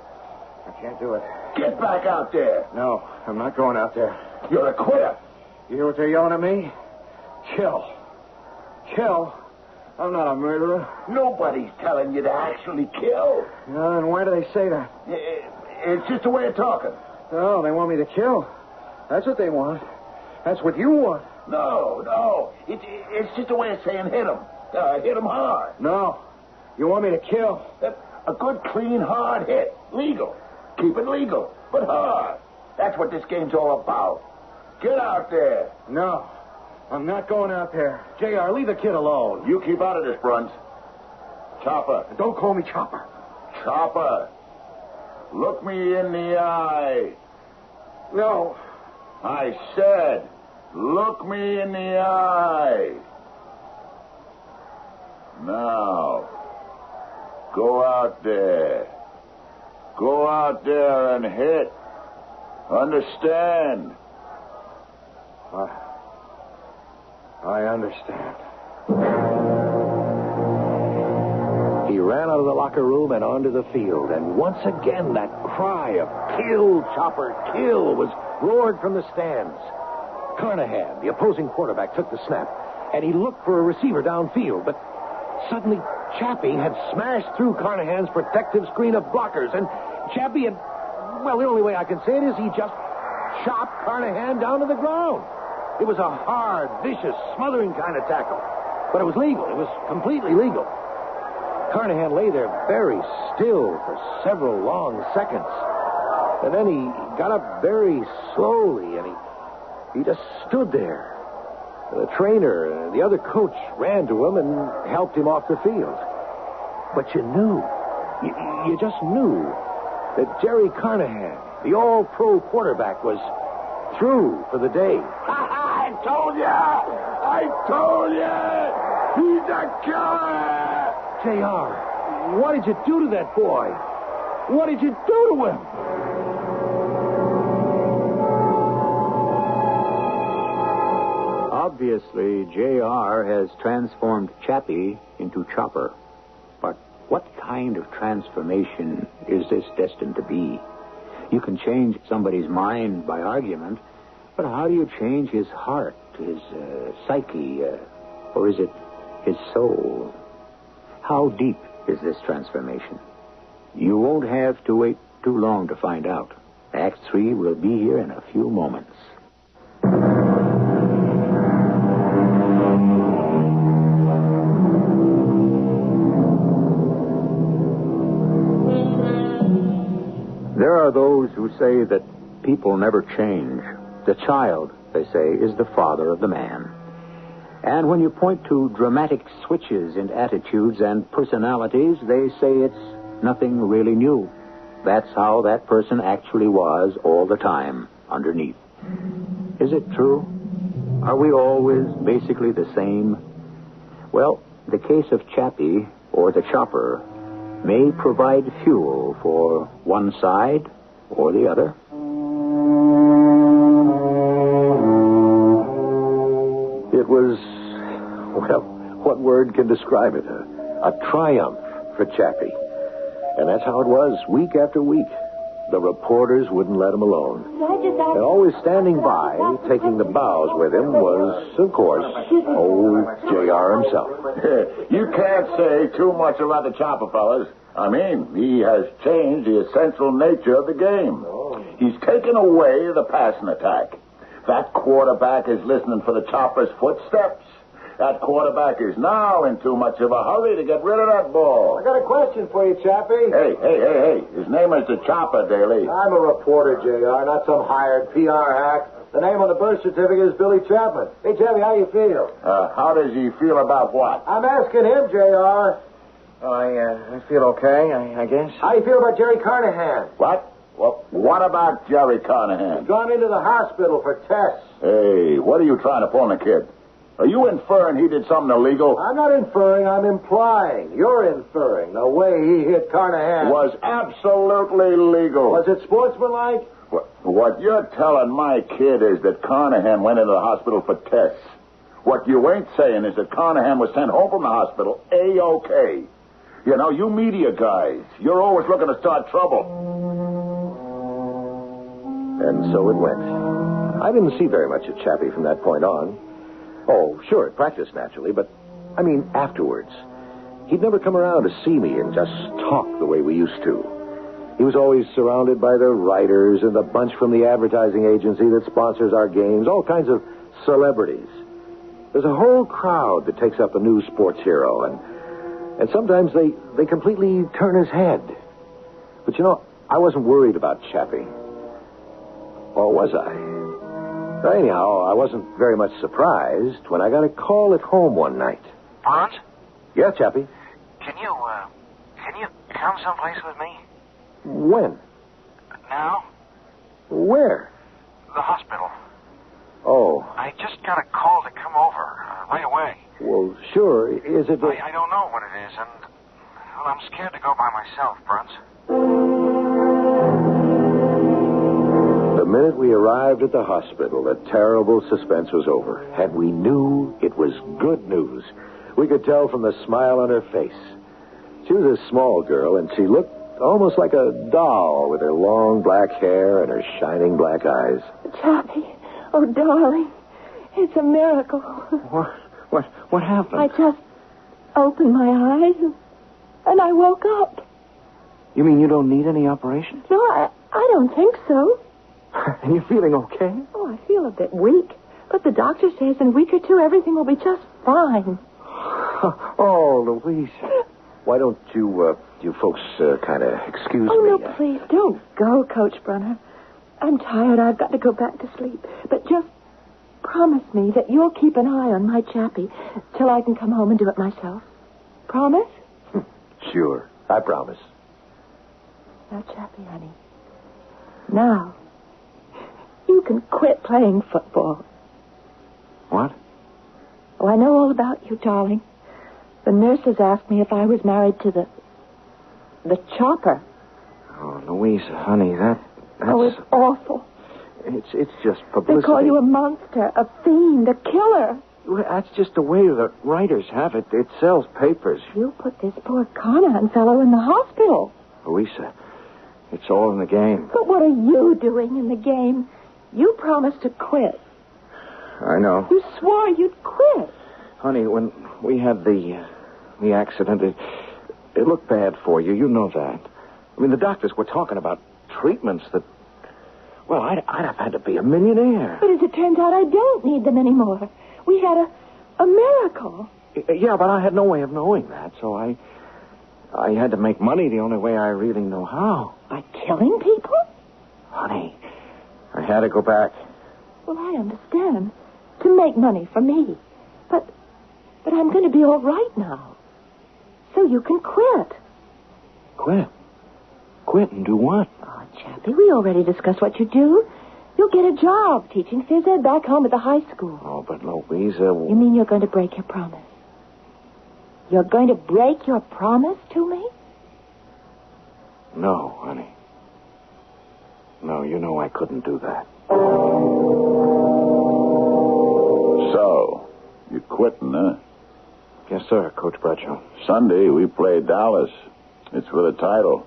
I can't do it. Get back out there. No, I'm not going out there. You're a quitter. You hear what they're yelling at me? Kill. Kill? I'm not a murderer. Nobody's telling you to actually kill. And why do they say that? It's just a way of talking. Oh, they want me to kill. That's what they want. That's what you want. No. It's just a way of saying hit him. Hit him hard. No. You want me to kill. A good, clean, hard hit. Legal. Keep it legal, but hard. That's what this game's all about. Get out there. No. I'm not going out there. JR, leave the kid alone. You keep out of this, Bruns. Chopper. Don't call me Chopper. Chopper. Look me in the eye. No. I said, look me in the eye. Now, go out there. Go out there and hit. Understand? I understand. He ran out of the locker room and onto the field, and once again that cry of kill, Chopper, kill was roared from the stands. Carnahan, the opposing quarterback, took the snap, and he looked for a receiver downfield, but suddenly Chappie had smashed through Carnahan's protective screen of blockers, and Chappie had, well, the only way I can say it is he just chopped Carnahan down to the ground. It was a hard, vicious, smothering kind of tackle, but it was legal. It was completely legal. Carnahan lay there very still for several long seconds, and then he got up very slowly, and he just stood there. The trainer and the other coach ran to him and helped him off the field. But you knew, you just knew that Jerry Carnahan, the all-pro quarterback, was through for the day. I told you! He's a killer! JR, what did you do to that boy? What did you do to him? Obviously, JR has transformed Chappie into Chopper. But what kind of transformation is this destined to be? You can change somebody's mind by argument, but how do you change his heart, his psyche, or is it his soul? How deep is this transformation? You won't have to wait too long to find out. Act 3 will be here in a few moments. There are those who say that people never change. The child, they say, is the father of the man. And when you point to dramatic switches in attitudes and personalities, they say it's nothing really new. That's how that person actually was all the time, underneath. Is it true? Are we always basically the same? Well, the case of Chappie, or the Chopper, may provide fuel for one side or the other. It was, well, what word can describe it? A triumph for Chappie. And that's how it was week after week. The reporters wouldn't let him alone. And always standing by, taking the bows with him, was, of course, old JR himself. You can't say too much about the Chopper, fellas. I mean, he has changed the essential nature of the game. He's taken away the passing attack. That quarterback is listening for the Chopper's footsteps. That quarterback is now in too much of a hurry to get rid of that ball. I got a question for you, Chappie. Hey. His name is the Chopper, Daly. I'm a reporter, JR, not some hired PR hack. The name on the birth certificate is Billy Chapman. Hey, Chappie, how you feel? How does he feel about what? I'm asking him, JR. I feel okay, I guess. How you feel about Jerry Carnahan? What? Well, what about Jerry Carnahan? He's gone into the hospital for tests. Hey, what are you trying to pull on the kid? Are you inferring he did something illegal? I'm not inferring, I'm implying. You're inferring. The way he hit Carnahan was absolutely legal. Was it sportsmanlike? What you're telling my kid is that Carnahan went into the hospital for tests. What you ain't saying is that Carnahan was sent home from the hospital A-OK. You know, you media guys, you're always looking to start trouble. And so it went. I didn't see very much of Chappie from that point on. Oh, sure, at practice, naturally, but, I mean, afterwards. He'd never come around to see me and just talk the way we used to. He was always surrounded by the writers and the bunch from the advertising agency that sponsors our games, all kinds of celebrities. There's a whole crowd that takes up a new sports hero, and sometimes they completely turn his head. But, you know, I wasn't worried about Chappie. Or was I? Anyhow, I wasn't very much surprised when I got a call at home one night. Bonds? Yeah, Chappie? Can you come someplace with me? When? Now? Where? The hospital. Oh. I just got a call to come over right away. Well, sure. Is it... I don't know what it is, and well, I'm scared to go by myself, Bruns. The minute we arrived at the hospital, the terrible suspense was over, and we knew it was good news. We could tell from the smile on her face. She was a small girl, and she looked almost like a doll with her long black hair and her shining black eyes. Chappie, oh, darling, it's a miracle. What happened? I just opened my eyes, and I woke up. You mean you don't need any operation? No, I don't think so. And you're feeling okay? Oh, I feel a bit weak. But the doctor says in a week or two everything will be just fine. Oh, Louise. Why don't you folks kind of excuse me? Oh, no, please, don't go, Coach Brunner. I'm tired. I've got to go back to sleep. But just promise me that you'll keep an eye on my Chappie till I can come home and do it myself. Promise? Sure, I promise. Now, Chappie, honey. Now, you can quit playing football. What? Oh, I know all about you, darling. The nurses asked me if I was married to the chopper. Oh, Louisa, honey, that's... Oh, it's awful. It's just publicity. They call you a monster, a fiend, a killer. Well, that's just the way the writers have it. It sells papers. You put this poor Carnahan fellow in the hospital. Louisa, it's all in the game. But what are you doing in the game? You promised to quit. I know. You swore you'd quit. Honey, when we had the accident, it looked bad for you. You know that. I mean, the doctors were talking about treatments that... Well, I'd have had to be a millionaire. But as it turns out, I don't need them anymore. We had a miracle. Yeah, but I had no way of knowing that, so I had to make money the only way I really know how. By killing people? Honey, I had to go back. Well, I understand. To make money for me. But I'm going to be all right now. So you can quit. Quit? Quit and do what? Oh, Chappie, we already discussed what you do. You'll get a job teaching phys ed back home at the high school. Oh, but Louisa... You mean you're going to break your promise? You're going to break your promise to me? No, honey. No, you know I couldn't do that. So, you're quitting, huh? Yes, sir, Coach Bradshaw. Sunday, we play Dallas. It's for the title.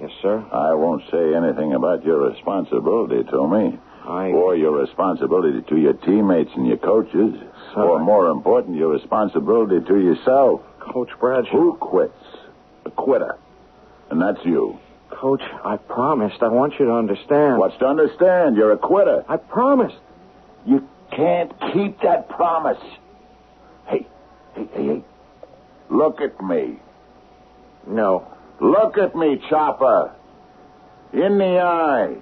Yes, sir. I won't say anything about your responsibility to me. Or your responsibility to your teammates and your coaches. Sir. Or, more important, your responsibility to yourself. Coach Bradshaw. Who quits? A quitter. And that's you. Coach, I promised. I want you to understand. What's to understand? You're a quitter. I promised. You can't keep that promise. Hey. Look at me. No. Look at me, Chopper. In the eye.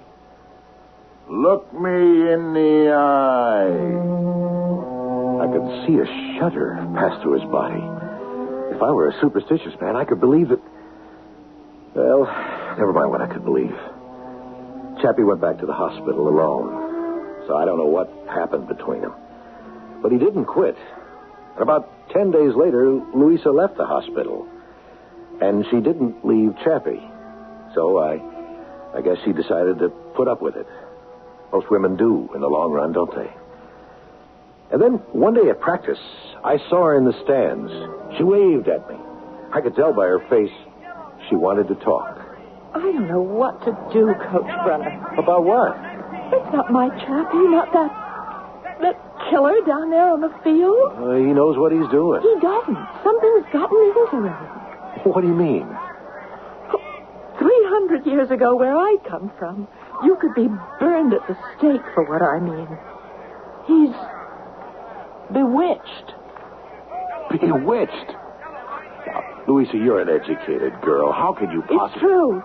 Look me in the eye. I could see a shudder pass through his body. If I were a superstitious man, I could believe that... Well, never mind what I could believe. Chappie went back to the hospital alone, so I don't know what happened between them. But he didn't quit. And about 10 days later, Louisa left the hospital. And she didn't leave Chappie. So I guess she decided to put up with it. Most women do in the long run, don't they? And then one day at practice, I saw her in the stands. She waved at me. I could tell by her face she wanted to talk. I don't know what to do, Coach Brunner. About what? It's not my Chappie, not that killer down there on the field. He knows what he's doing. He doesn't. Something's gotten into him. What do you mean? 300 years ago, where I come from, you could be burned at the stake for what I mean. He's bewitched. Bewitched? Now, Louisa, you're an educated girl. How could you possibly... It's true.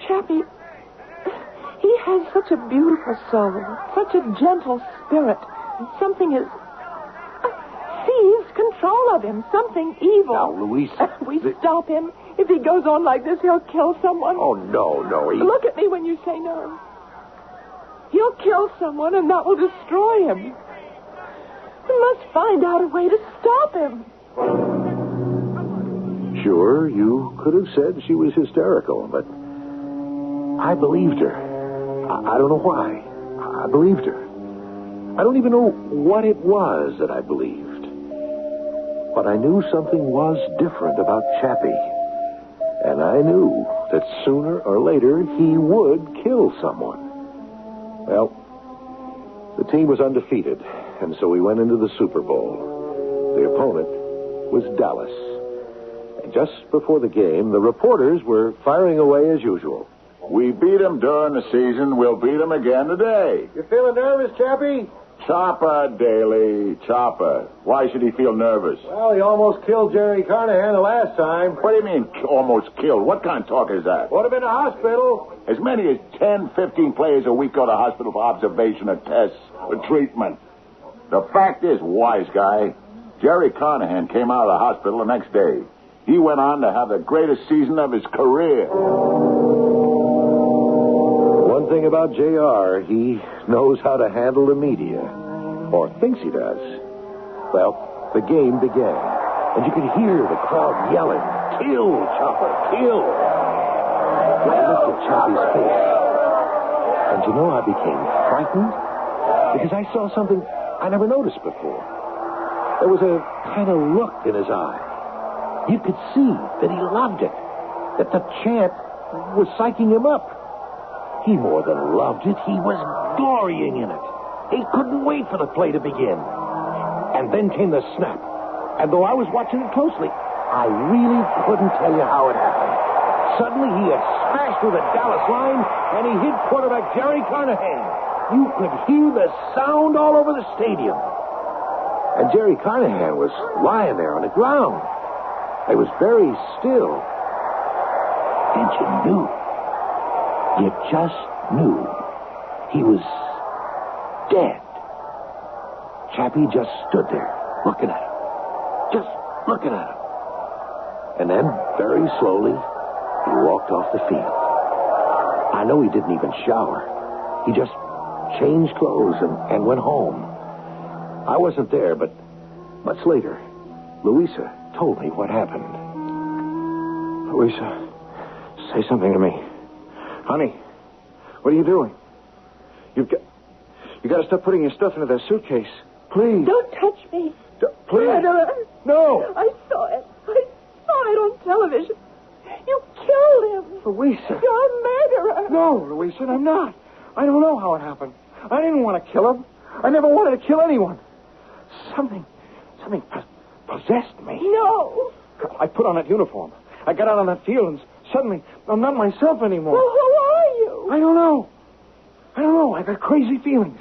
Chappie, he has such a beautiful soul, such a gentle spirit. Something has seized control of him, something evil. Now, Louisa... We stop him. If he goes on like this, he'll kill someone. Oh, no, he... Look at me when you say no. He'll kill someone, and that will destroy him. We must find out a way to stop him. Sure, you could have said she was hysterical, but I believed her. I don't know why. I believed her. I don't even know what it was that I believed. But I knew something was different about Chappie. And I knew that sooner or later he would kill someone. Well, the team was undefeated, and so we went into the Super Bowl. The opponent was Dallas. And just before the game, the reporters were firing away as usual. We beat them during the season. We'll beat them again today. You feeling nervous, Chappie? Chopper, Daly, Chopper. Why should he feel nervous? Well, he almost killed Jerry Carnahan the last time. What do you mean, almost killed? What kind of talk is that? Would have been a hospital. As many as 10, 15 players a week go to hospital for observation or tests or treatment. The fact is, wise guy, Jerry Carnahan came out of the hospital the next day. He went on to have the greatest season of his career. One thing about JR, he knows how to handle the media. Or thinks he does. Well, the game began. And you could hear the crowd yelling, "Kill, Chopper, kill!" I looked at Chappie's face. And you know, I became frightened. Because I saw something I never noticed before. There was a kind of look in his eye. You could see that he loved it. That the chant was psyching him up. He more than loved it. He was glorying in it. He couldn't wait for the play to begin. And then came the snap. And though I was watching it closely, I really couldn't tell you how it happened. Suddenly, he had smashed through the Dallas line, and he hit quarterback Jerry Carnahan. You could hear the sound all over the stadium. And Jerry Carnahan was lying there on the ground. He was very still. And you knew. You just knew he was dead. Chappie just stood there, looking at him. Just looking at him. And then, very slowly, he walked off the field. I know he didn't even shower. He just changed clothes and went home. I wasn't there, but much later, Louisa told me what happened. Louisa, say something to me. Honey, what are you doing? You got to stop putting your stuff into that suitcase. Please. Don't touch me. Please. No. I saw it. I saw it on television. You killed him. Louisa. You're a murderer. No, Louisa, I'm not. I don't know how it happened. I didn't want to kill him. I never wanted to kill anyone. Something possessed me. No. I put on that uniform. I got out on that field, and suddenly I'm not myself anymore. Well, who are you? I don't know. I got crazy feelings.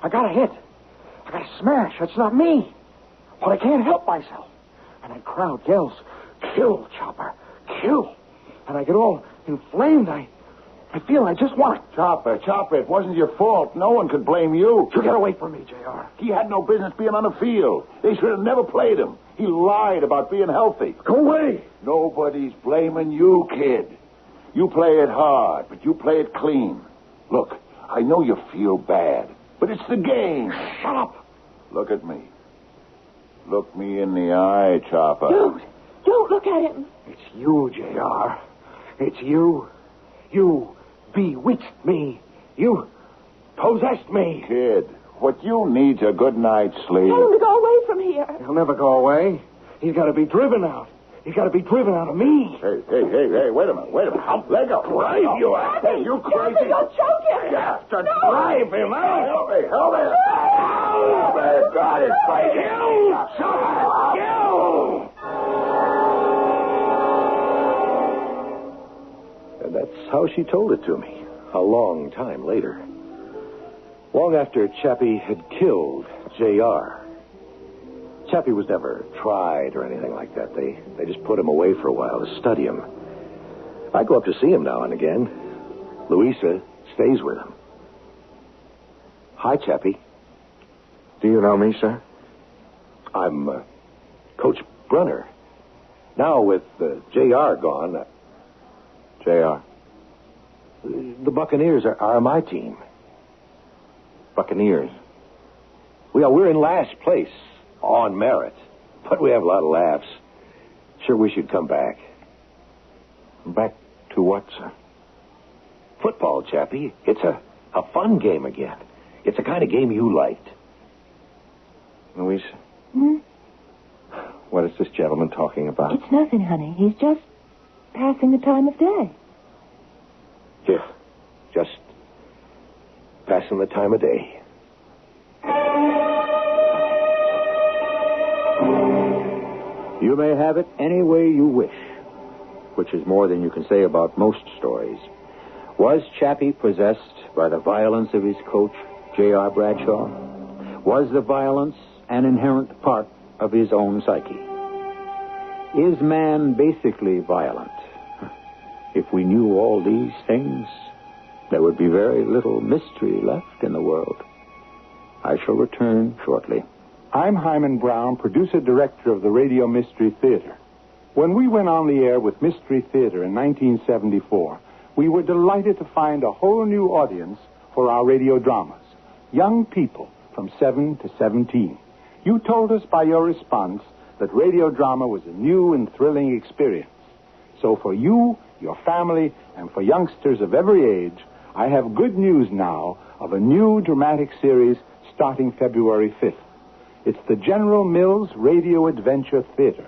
I got a hit. I got a smash. That's not me. But I can't help myself. And that crowd yells, "Kill, Chopper, kill." And I get all inflamed. I feel I just want to... Chopper, it wasn't your fault. No one could blame you. You get away from me, JR. He had no business being on the field. They should have never played him. He lied about being healthy. Go away. Nobody's blaming you, kid. You play it hard, but you play it clean. Look, I know you feel bad, but it's the game. Shut up. Look at me. Look me in the eye, Chopper. Don't look at him. It's you, JR. It's you. You bewitched me. You possessed me. Kid, What you need's a good night's sleep. Tell him to go away from here. He'll never go away. He's got to be driven out. He's got to be driven out of me. Hey, wait a minute. Let go. Drive you out. Hey, you crazy? You'll choke him. You have to drive him out. Help me. Help me, God, it's crazy. You. And that's how she told it to me, a long time later. Long after Chappie had killed J.R. Chappie was never tried or anything like that. They just put him away for a while to study him. I go up to see him now and again. Louisa stays with him. Hi, Chappie. Do you know me, sir? I'm Coach Brunner. Now with J.R. gone... J.R. The Buccaneers are my team. Buccaneers. We're in last place on merit, but we have a lot of laughs. Sure wish you'd come back. Back to what, sir? Football, Chappie. It's a fun game again. It's the kind of game you liked. Louise? Hmm? What is this gentleman talking about? It's nothing, honey. He's just passing the time of day. Yeah, just passing the time of day. You may have it any way you wish, which is more than you can say about most stories. Was Chappie possessed by the violence of his coach, J.R. Bradshaw? Was the violence an inherent part of his own psyche? Is man basically violent? If we knew all these things, there would be very little mystery left in the world. I shall return shortly. I'm Hyman Brown, producer-director of the Radio Mystery Theater. When we went on the air with Mystery Theater in 1974, we were delighted to find a whole new audience for our radio dramas. Young people from 7 to 17. You told us by your response that radio drama was a new and thrilling experience. So for you, your family, and for youngsters of every age, I have good news now of a new dramatic series starting February 5th. It's the General Mills Radio Adventure Theater.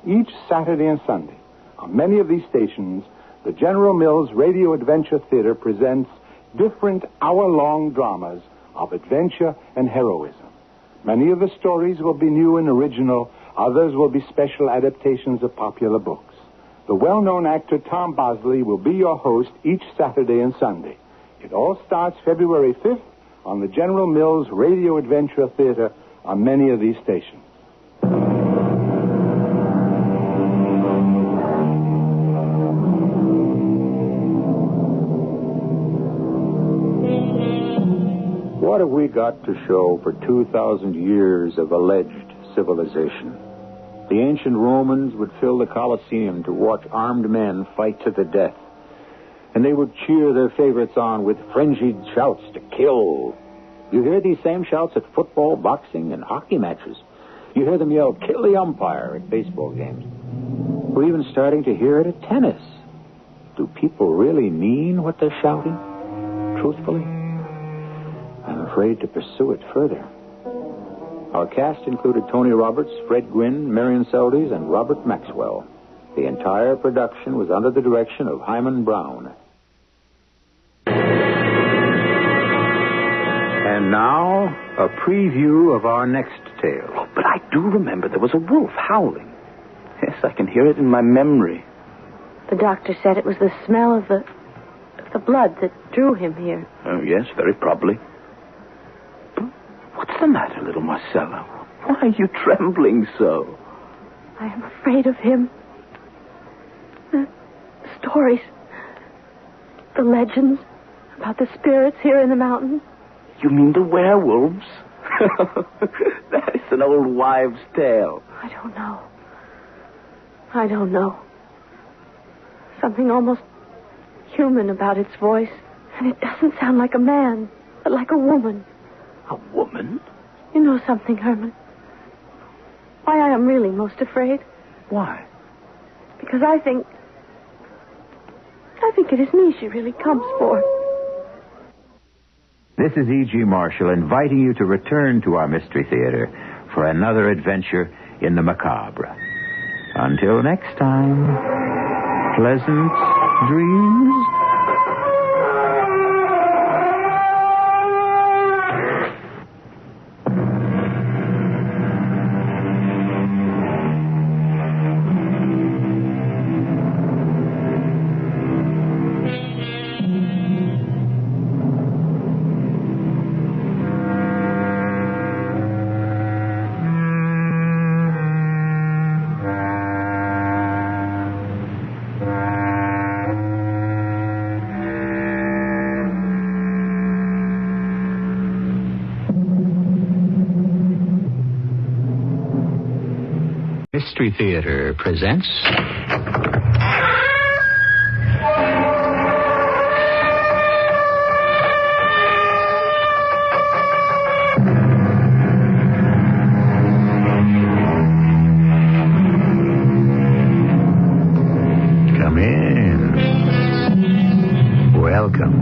Each Saturday and Sunday, on many of these stations, the General Mills Radio Adventure Theater presents different hour-long dramas of adventure and heroism. Many of the stories will be new and original. Others will be special adaptations of popular books. The well-known actor Tom Bosley will be your host each Saturday and Sunday. It all starts February 5th on the General Mills Radio Adventure Theater on many of these stations. What have we got to show for 2,000 years of alleged civilization? The ancient Romans would fill the Colosseum to watch armed men fight to the death. And they would cheer their favorites on with frenzied shouts to kill. You hear these same shouts at football, boxing, and hockey matches. You hear them yell, kill the umpire at baseball games. We're even starting to hear it at tennis. Do people really mean what they're shouting? Truthfully? I'm afraid to pursue it further. Our cast included Tony Roberts, Fred Gwynn, Marion Seldes, and Robert Maxwell. The entire production was under the direction of Hyman Brown. And now, a preview of our next tale. Oh, but I do remember there was a wolf howling. Yes, I can hear it in my memory. The doctor said it was the smell of the blood that drew him here. Oh, yes, very probably. But what's the matter, little Marcella? Why are you trembling so? I am afraid of him. The stories, the legends about the spirits here in the mountains. You mean the werewolves? That is an old wives' tale. I don't know. Something almost human about its voice. And it doesn't sound like a man, but like a woman. A woman? You know something, Herman? Why I am really most afraid? Why? Because I think it is me she really comes for. This is E.G. Marshall inviting you to return to our Mystery Theater for another adventure in the macabre. Until next time, pleasant dreams. Mystery Theater presents... Come in. Welcome.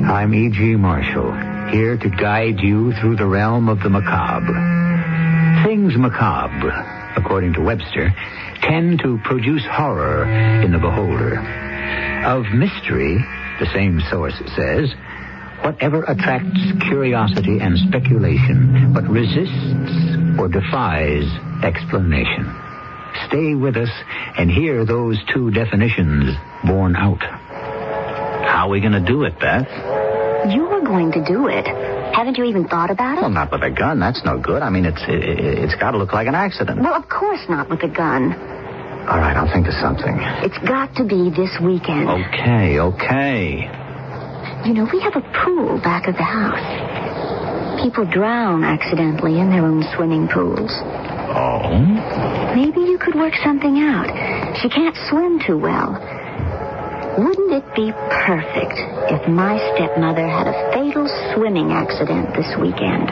I'm E.G. Marshall, here to guide you through the realm of the macabre. Things macabre, according to Webster, tend to produce horror in the beholder. Of mystery, the same source says, whatever attracts curiosity and speculation, but resists or defies explanation. Stay with us and hear those two definitions borne out. How are we going to do it, Beth? You're going to do it. Haven't you even thought about it? Well, not with a gun. That's no good. I mean, it's got to look like an accident. Well, of course not with a gun. All right, I'll think of something. It's got to be this weekend. Okay. You know, we have a pool back of the house. People drown accidentally in their own swimming pools. Oh? Maybe you could work something out. She can't swim too well. Wouldn't it be perfect if my stepmother had a fatal swimming accident this weekend?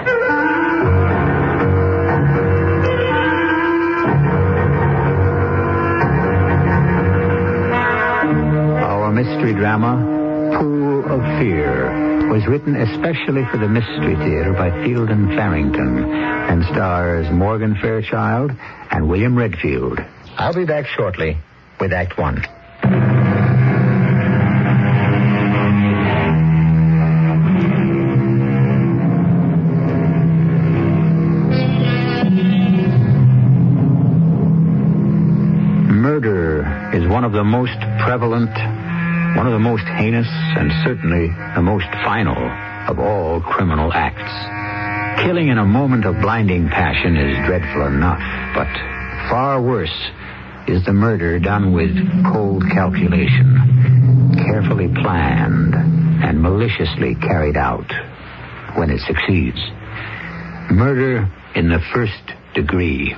Our mystery drama, Pool of Fear, was written especially for the Mystery Theater by Field and Farrington and stars Morgan Fairchild and William Redfield. I'll be back shortly with Act One. Murder is one of the most prevalent, one of the most heinous, and certainly the most final of all criminal acts. Killing in a moment of blinding passion is dreadful enough, but far worse is the murder done with cold calculation, carefully planned and maliciously carried out when it succeeds. Murder in the first degree.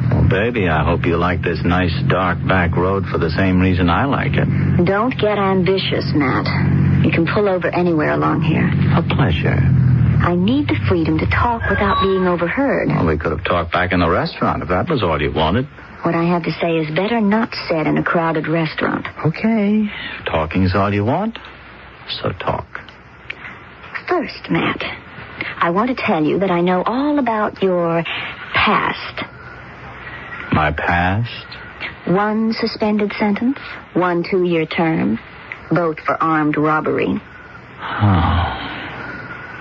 Well, baby, I hope you like this nice, dark back road for the same reason I like it. Don't get ambitious, Matt. You can pull over anywhere along here. A pleasure. I need the freedom to talk without being overheard. Well, we could have talked back in the restaurant if that was all you wanted. What I have to say is better not said in a crowded restaurant. Okay. If talking's all you want, so talk. First, Matt, I want to tell you that I know all about your past. My past? 1 suspended sentence, 1 2-year term, both for armed robbery. Oh.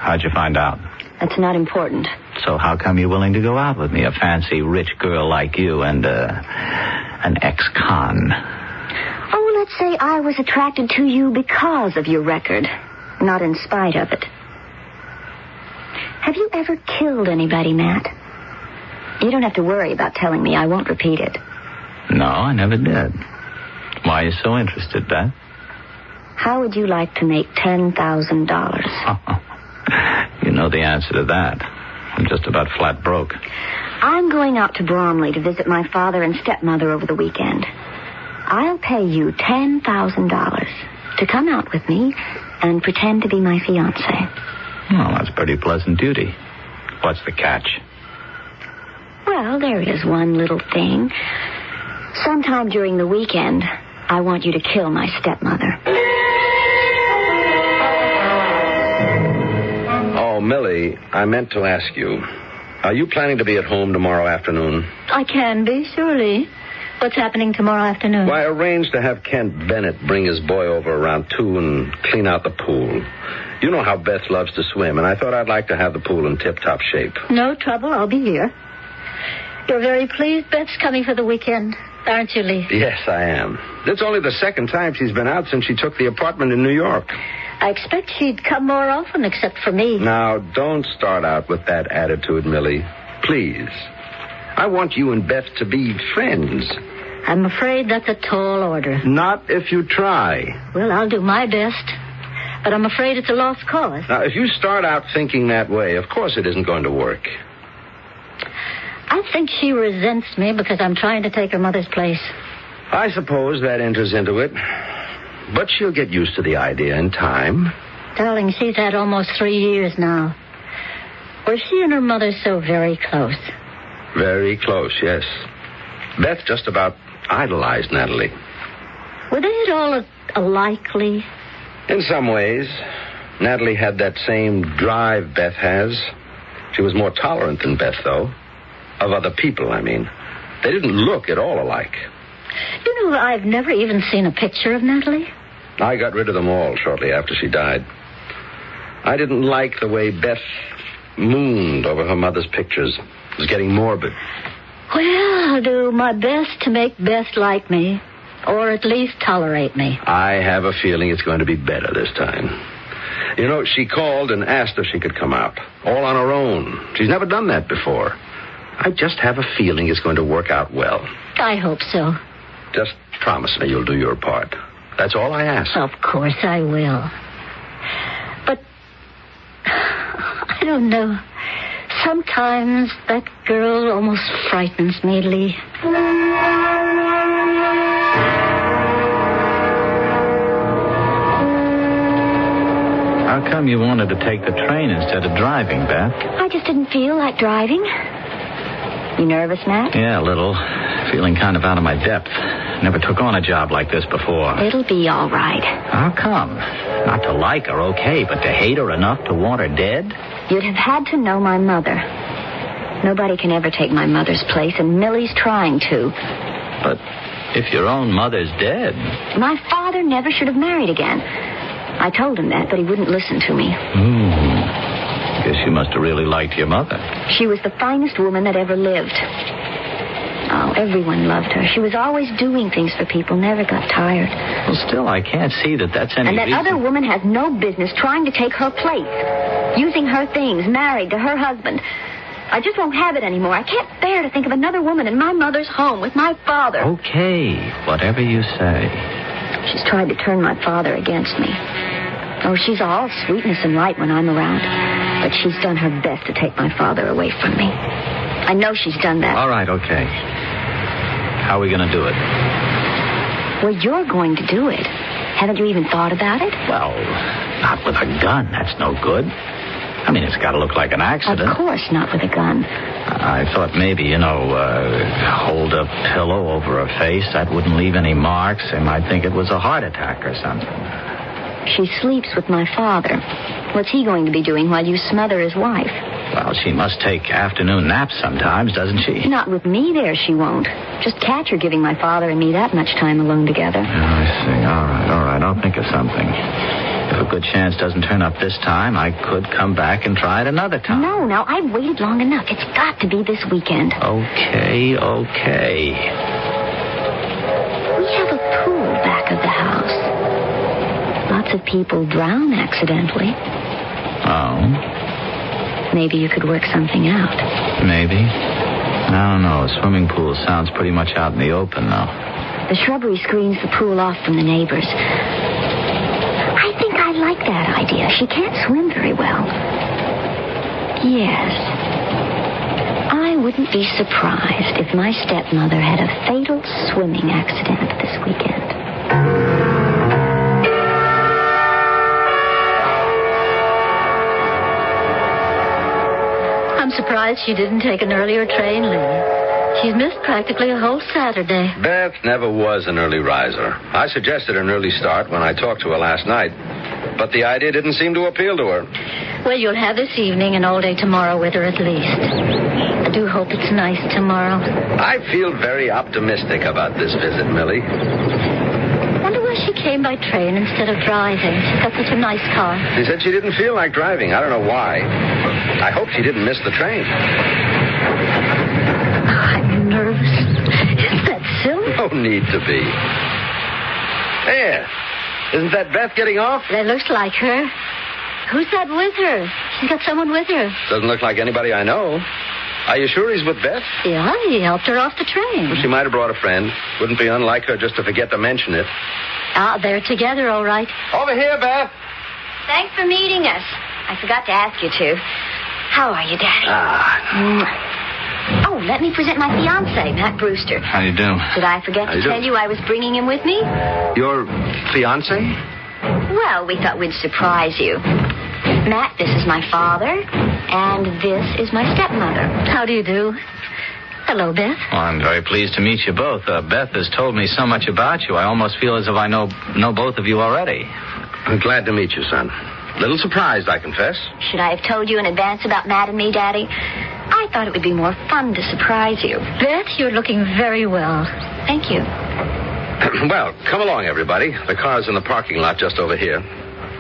How'd you find out? That's not important. So how come you're willing to go out with me, a fancy rich girl like you and an ex-con? Oh, let's say I was attracted to you because of your record, not in spite of it. Have you ever killed anybody, Matt? You don't have to worry about telling me. I won't repeat it. No, I never did. Why are you so interested, Beth? How would you like to make $10,000? You know the answer to that. I'm just about flat broke. I'm going out to Bromley to visit my father and stepmother over the weekend. I'll pay you $10,000 to come out with me and pretend to be my fiancé. Well, that's pretty pleasant duty. What's the catch? Well, there is one little thing. Sometime during the weekend, I want you to kill my stepmother. Millie, I meant to ask you, are you planning to be at home tomorrow afternoon? I can be, surely. What's happening tomorrow afternoon? Well, I arranged to have Kent Bennett bring his boy over around 2 and clean out the pool. You know how Beth loves to swim, and I thought I'd like to have the pool in tip-top shape. No trouble. I'll be here. You're very pleased Beth's coming for the weekend, aren't you, Lee? Yes, I am. It's only the second time she's been out since she took the apartment in New York. I expect she'd come more often, except for me. Now, don't start out with that attitude, Millie. Please. I want you and Beth to be friends. I'm afraid that's a tall order. Not if you try. Well, I'll do my best. But I'm afraid it's a lost cause. Now, if you start out thinking that way, of course it isn't going to work. I think she resents me because I'm trying to take her mother's place. I suppose that enters into it. But she'll get used to the idea in time. Darling, she's had almost 3 years now. Were she and her mother so very close? Very close, yes. Beth just about idolized Natalie. Were they at all alike, Lee? In some ways. Natalie had that same drive Beth has. She was more tolerant than Beth, though. Of other people, I mean. They didn't look at all alike. You know, I've never even seen a picture of Natalie. I got rid of them all shortly after she died. I didn't like the way Beth mooned over her mother's pictures. It was getting morbid. Well, I'll do my best to make Beth like me, or at least tolerate me. I have a feeling it's going to be better this time. You know, she called and asked if she could come out, all on her own. She's never done that before. I just have a feeling it's going to work out well. I hope so. Just promise me you'll do your part. That's all I ask. Of course I will. But I don't know. Sometimes that girl almost frightens me, Lee. How come you wanted to take the train instead of driving, Beth? I just didn't feel like driving. You nervous, Matt? Yeah, a little. Feeling kind of out of my depth. Never took on a job like this before. It'll be all right. How come? Not to like her, okay, but to hate her enough to want her dead? You'd have had to know my mother. Nobody can ever take my mother's place, and Millie's trying to. But if your own mother's dead... My father never should have married again. I told him that, but he wouldn't listen to me. Guess you must have really liked your mother. She was the finest woman that ever lived. Oh, everyone loved her. She was always doing things for people, never got tired. Well, still, I can't see that that's any And that reason... other woman has no business trying to take her place, using her things, married to her husband. I just won't have it anymore. I can't bear to think of another woman in my mother's home with my father. Okay, whatever you say. She's tried to turn my father against me. Oh, she's all sweetness and light when I'm around. But she's done her best to take my father away from me. I know she's done that. All right, okay. How are we going to do it? Well, you're going to do it. Haven't you even thought about it? Well, not with a gun. That's no good. I mean, it's got to look like an accident. Of course not with a gun. I thought maybe, hold a pillow over her face. That wouldn't leave any marks. They might think it was a heart attack or something. She sleeps with my father. What's he going to be doing while you smother his wife? Well, she must take afternoon naps sometimes, doesn't she? Not with me there, she won't. Just catch her giving my father and me that much time alone together. Oh, I see. All right. I'll think of something. If a good chance doesn't turn up this time, I could come back and try it another time. No, I've waited long enough. It's got to be this weekend. Okay. We have a pool back of the house. Lots of people drown accidentally. Oh? Maybe you could work something out. Maybe. I don't know. A swimming pool sounds pretty much out in the open, though. The shrubbery screens the pool off from the neighbors. I think I like that idea. She can't swim very well. Yes. I wouldn't be surprised if my stepmother had a fatal swimming accident this weekend. I'm surprised she didn't take an earlier train, Lee. She's missed practically a whole Saturday. Beth never was an early riser. I suggested an early start when I talked to her last night, but the idea didn't seem to appeal to her. Well, you'll have this evening and all day tomorrow with her at least. I do hope it's nice tomorrow. I feel very optimistic about this visit, Millie. Wonder why she came by train instead of driving. She's got such a nice car. She said she didn't feel like driving. I don't know why. I hope she didn't miss the train. I'm nervous. Isn't that silly? No need to be. There. Isn't that Beth getting off? That looks like her. Who's that with her? She's got someone with her. Doesn't look like anybody I know. Are you sure he's with Beth? Yeah, he helped her off the train. Well, she might have brought a friend. Wouldn't be unlike her just to forget to mention it. They're together, all right. Over here, Beth. Thanks for meeting us. I forgot to ask you to. How are you, Daddy? Oh, let me present my fiancé, Matt Brewster. How do you do? Did I forget to tell you I was bringing him with me? Your fiancé? Well, we thought we'd surprise you. Matt, this is my father, and this is my stepmother. How do you do? Hello, Beth. Well, I'm very pleased to meet you both. Beth has told me so much about you, I almost feel as if I know both of you already. I'm glad to meet you, son. A little surprised, I confess. Should I have told you in advance about Matt and me, Daddy? I thought it would be more fun to surprise you. Beth, you're looking very well. Thank you. Well, come along, everybody. The car's in the parking lot just over here.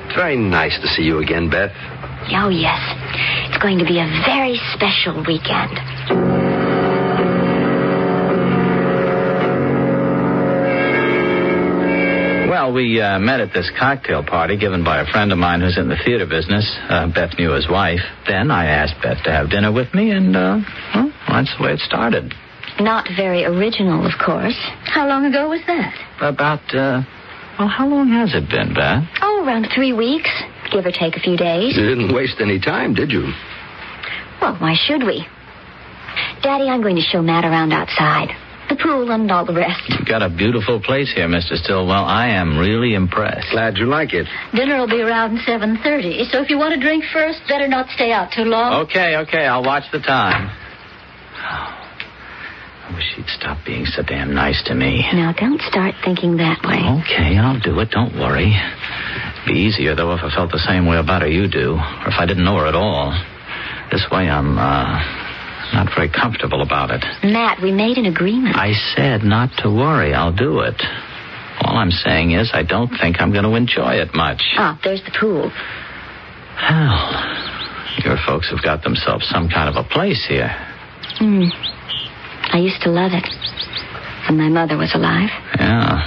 It's very nice to see you again, Beth. Oh, yes. It's going to be a very special weekend. Well, we met at this cocktail party given by a friend of mine who's in the theater business. Beth knew his wife. Then I asked Beth to have dinner with me, and, well, that's the way it started. Not very original, of course. How long ago was that? About, how long has it been, Beth? Oh, around 3 weeks, give or take a few days. You didn't waste any time, did you? Well, why should we? Daddy, I'm going to show Matt around outside. The pool and all the rest. You've got a beautiful place here, Mr. Stillwell. I am really impressed. Glad you like it. Dinner will be around 7:30, so if you want to drink first, better not stay out too long. Okay, I'll watch the time. I wish he'd stop being so damn nice to me. Now, don't start thinking that way. Okay, I'll do it. Don't worry. It'd be easier, though, if I felt the same way about her you do, or if I didn't know her at all. This way, I'm, not very comfortable about it. Matt, we made an agreement. I said not to worry. I'll do it. All I'm saying is I don't think I'm going to enjoy it much. There's the pool. Hell, your folks have got themselves some kind of a place here. I used to love it when my mother was alive. Yeah.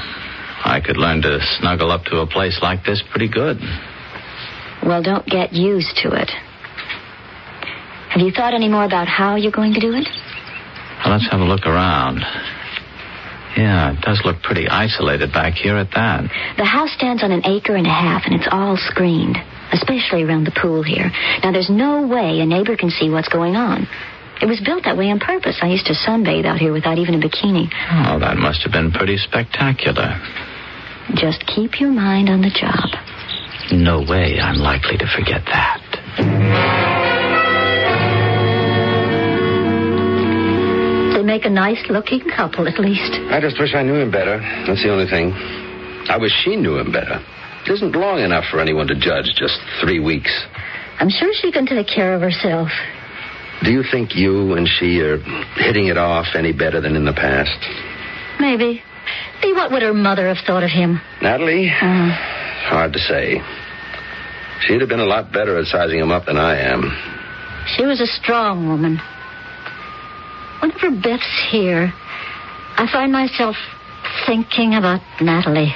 I could learn to snuggle up to a place like this pretty good. Well, don't get used to it. Have you thought any more about how you're going to do it? Well, let's have a look around. Yeah, it does look pretty isolated back here at that. The house stands on 1.5 acres, and it's all screened, especially around the pool here. Now, there's no way a neighbor can see what's going on. It was built that way on purpose. I used to sunbathe out here without even a bikini. Oh, that must have been pretty spectacular. Just keep your mind on the job. No way I'm likely to forget that. They make a nice-looking couple, at least. I just wish I knew him better. That's the only thing. I wish she knew him better. It isn't long enough for anyone to judge, just 3 weeks. I'm sure she can take care of herself. Do you think you and she are hitting it off any better than in the past? Maybe. See, what would her mother have thought of him? Natalie? Hard to say. She'd have been a lot better at sizing him up than I am. She was a strong woman. Whenever Beth's here, I find myself thinking about Natalie.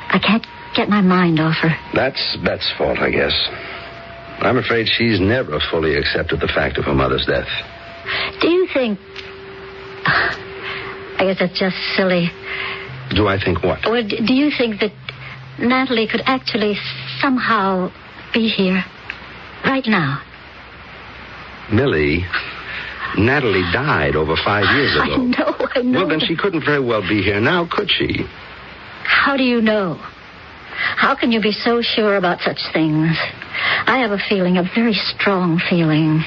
I can't get my mind off her. That's Beth's fault, I guess. I'm afraid she's never fully accepted the fact of her mother's death. Do you think... I guess that's just silly. Do I think what? Or do you think that Natalie could actually somehow be here right now? Millie, Natalie died over 5 years ago. I know. Well, then she couldn't very well be here now, could she? How do you know? How can you be so sure about such things? I have a feeling, a very strong feeling,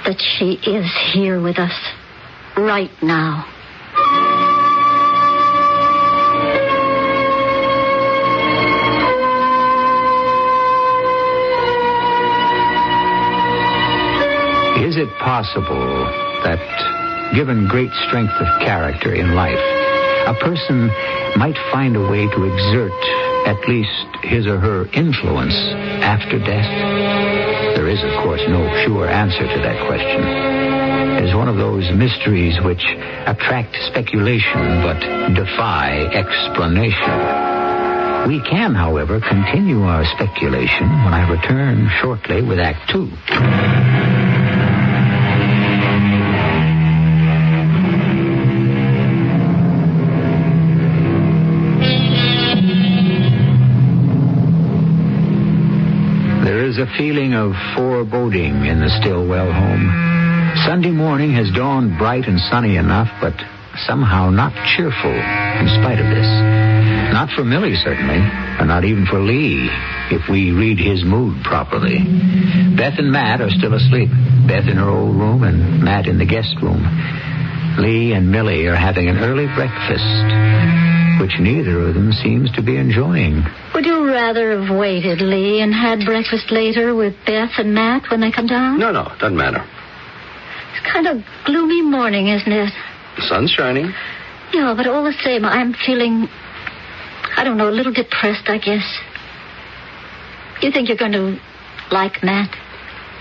that she is here with us right now. Is it possible that, given great strength of character in life, a person might find a way to exert at least his or her influence after death? There is, of course, no sure answer to that question. It is one of those mysteries which attract speculation but defy explanation. We can, however, continue our speculation when I return shortly with Act 2. There is a feeling of foreboding in the Stillwell home. Sunday morning has dawned bright and sunny enough, but somehow not cheerful in spite of this. Not for Millie, certainly, and not even for Lee, if we read his mood properly. Beth and Matt are still asleep. Beth in her old room and Matt in the guest room. Lee and Millie are having an early breakfast, which neither of them seems to be enjoying. Would you rather have waited, Lee, and had breakfast later with Beth and Matt when they come down? No, doesn't matter. It's kind of gloomy morning, isn't it? The sun's shining. Yeah, but all the same, I'm feeling, I don't know, a little depressed, I guess. You think you're going to like Matt?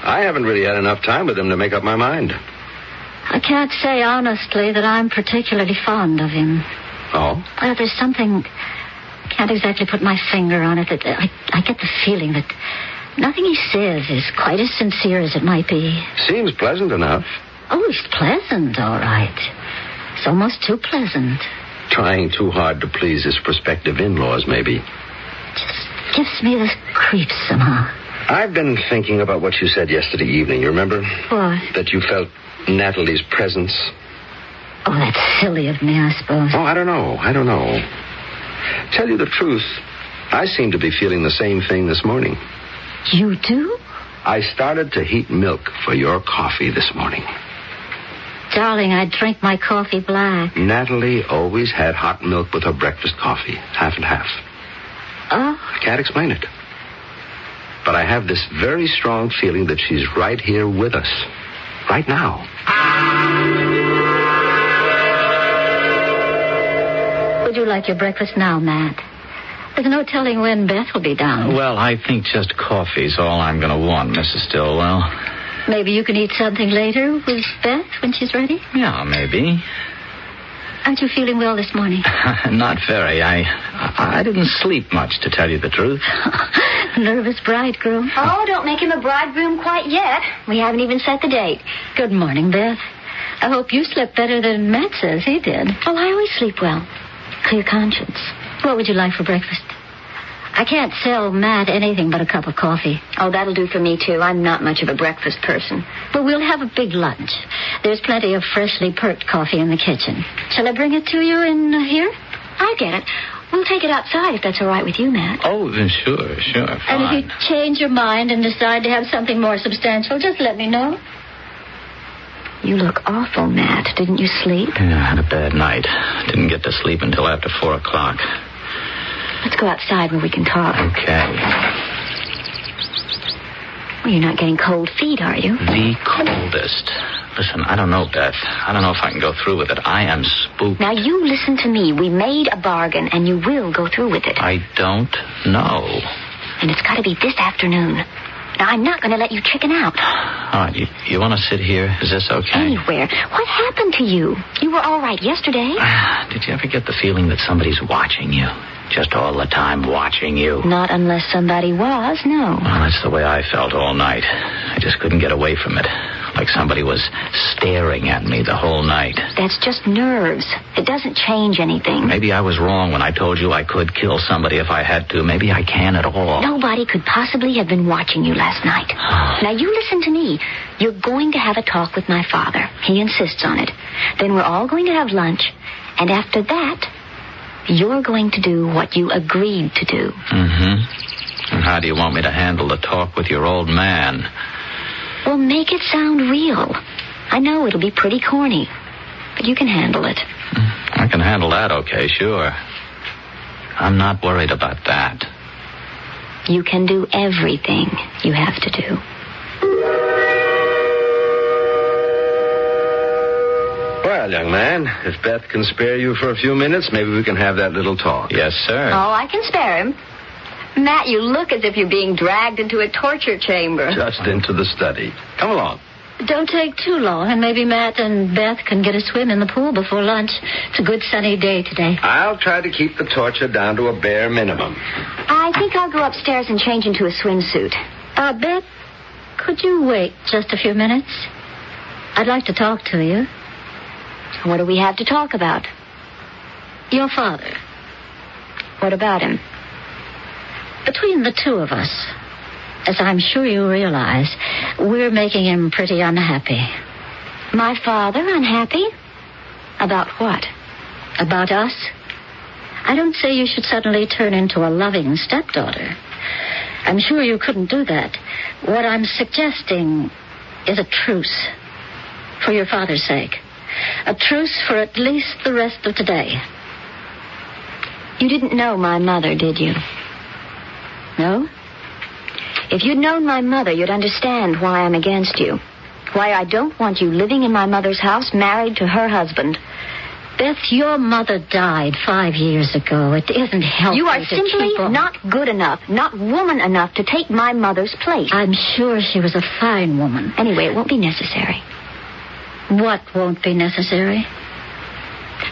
I haven't really had enough time with him to make up my mind. I can't say honestly that I'm particularly fond of him. Oh? Well, there's something, can't exactly put my finger on it, that I get the feeling that nothing he says is quite as sincere as it might be. Seems pleasant enough. Oh, he's pleasant, all right. It's almost too pleasant. Trying too hard to please his prospective in-laws, maybe. Just gives me the creeps somehow. I've been thinking about what you said yesterday evening, you remember? What? That you felt Natalie's presence. Oh, that's silly of me, I suppose. Oh, I don't know. Tell you the truth, I seem to be feeling the same thing this morning. You do? I started to heat milk for your coffee this morning. Darling, I drink my coffee black. Natalie always had hot milk with her breakfast coffee, half and half. Oh? I can't explain it. But I have this very strong feeling that she's right here with us. Right now. Would you like your breakfast now, Matt? There's no telling when Beth will be down. Well, I think just coffee's all I'm going to want, Mrs. Stillwell. Maybe you can eat something later with Beth when she's ready? Yeah, maybe. Aren't you feeling well this morning? Not very. I didn't sleep much, to tell you the truth. Nervous bridegroom. Oh, don't make him a bridegroom quite yet. We haven't even set the date. Good morning, Beth. I hope you slept better than Matt says he did. Oh, I always sleep well. Clear conscience. What would you like for breakfast? I can't sell Matt anything but a cup of coffee. Oh, that'll do for me, too. I'm not much of a breakfast person. But we'll have a big lunch. There's plenty of freshly perked coffee in the kitchen. Shall I bring it to you in here? I get it. We'll take it outside if that's all right with you, Matt. Oh, sure. Fine. And if you change your mind and decide to have something more substantial, just let me know. You look awful, Matt. Didn't you sleep? Yeah, I had a bad night. Didn't get to sleep until after 4 o'clock. Let's go outside where we can talk. Okay. Well, you're not getting cold feet, are you? The coldest. Listen, I don't know, Beth. I don't know if I can go through with it. I am spooked. Now, you listen to me. We made a bargain, and you will go through with it. I don't know. And it's got to be this afternoon. Now, I'm not going to let you chicken out. All right, you want to sit here? Is this okay? Anywhere. What happened to you? You were all right yesterday. Did you ever get the feeling that somebody's watching you? Just all the time watching you? Not unless somebody was, no. Well, that's the way I felt all night. I just couldn't get away from it. Like somebody was staring at me the whole night. That's just nerves. It doesn't change anything. Maybe I was wrong when I told you I could kill somebody if I had to. Maybe I can at all. Nobody could possibly have been watching you last night. Now, you listen to me. You're going to have a talk with my father. He insists on it. Then we're all going to have lunch. And after that, you're going to do what you agreed to do. Mm-hmm. And how do you want me to handle the talk with your old man? Well, make it sound real. I know it'll be pretty corny, but you can handle it. I can handle that, okay, sure. I'm not worried about that. You can do everything you have to do. Well, young man, if Beth can spare you for a few minutes, maybe we can have that little talk. Yes, sir. Oh, I can spare him. Matt, you look as if you're being dragged into a torture chamber. Just into the study. Come along. Don't take too long, and maybe Matt and Beth can get a swim in the pool before lunch. It's a good sunny day today. I'll try to keep the torture down to a bare minimum. I think I'll go upstairs and change into a swimsuit. Beth, could you wait just a few minutes? I'd like to talk to you. What do we have to talk about? Your father. What about him? Between the two of us, as I'm sure you realize, we're making him pretty unhappy. My father unhappy? About what? About us? I don't say you should suddenly turn into a loving stepdaughter. I'm sure you couldn't do that. What I'm suggesting is a truce. For your father's sake. A truce for at least the rest of today. You didn't know my mother, did you? No? If you'd known my mother, you'd understand why I'm against you. Why I don't want you living in my mother's house, married to her husband. Beth, your mother died 5 years ago. It isn't healthy. You are simply not good enough, not woman enough to take my mother's place. I'm sure she was a fine woman. Anyway, it won't be necessary. What won't be necessary?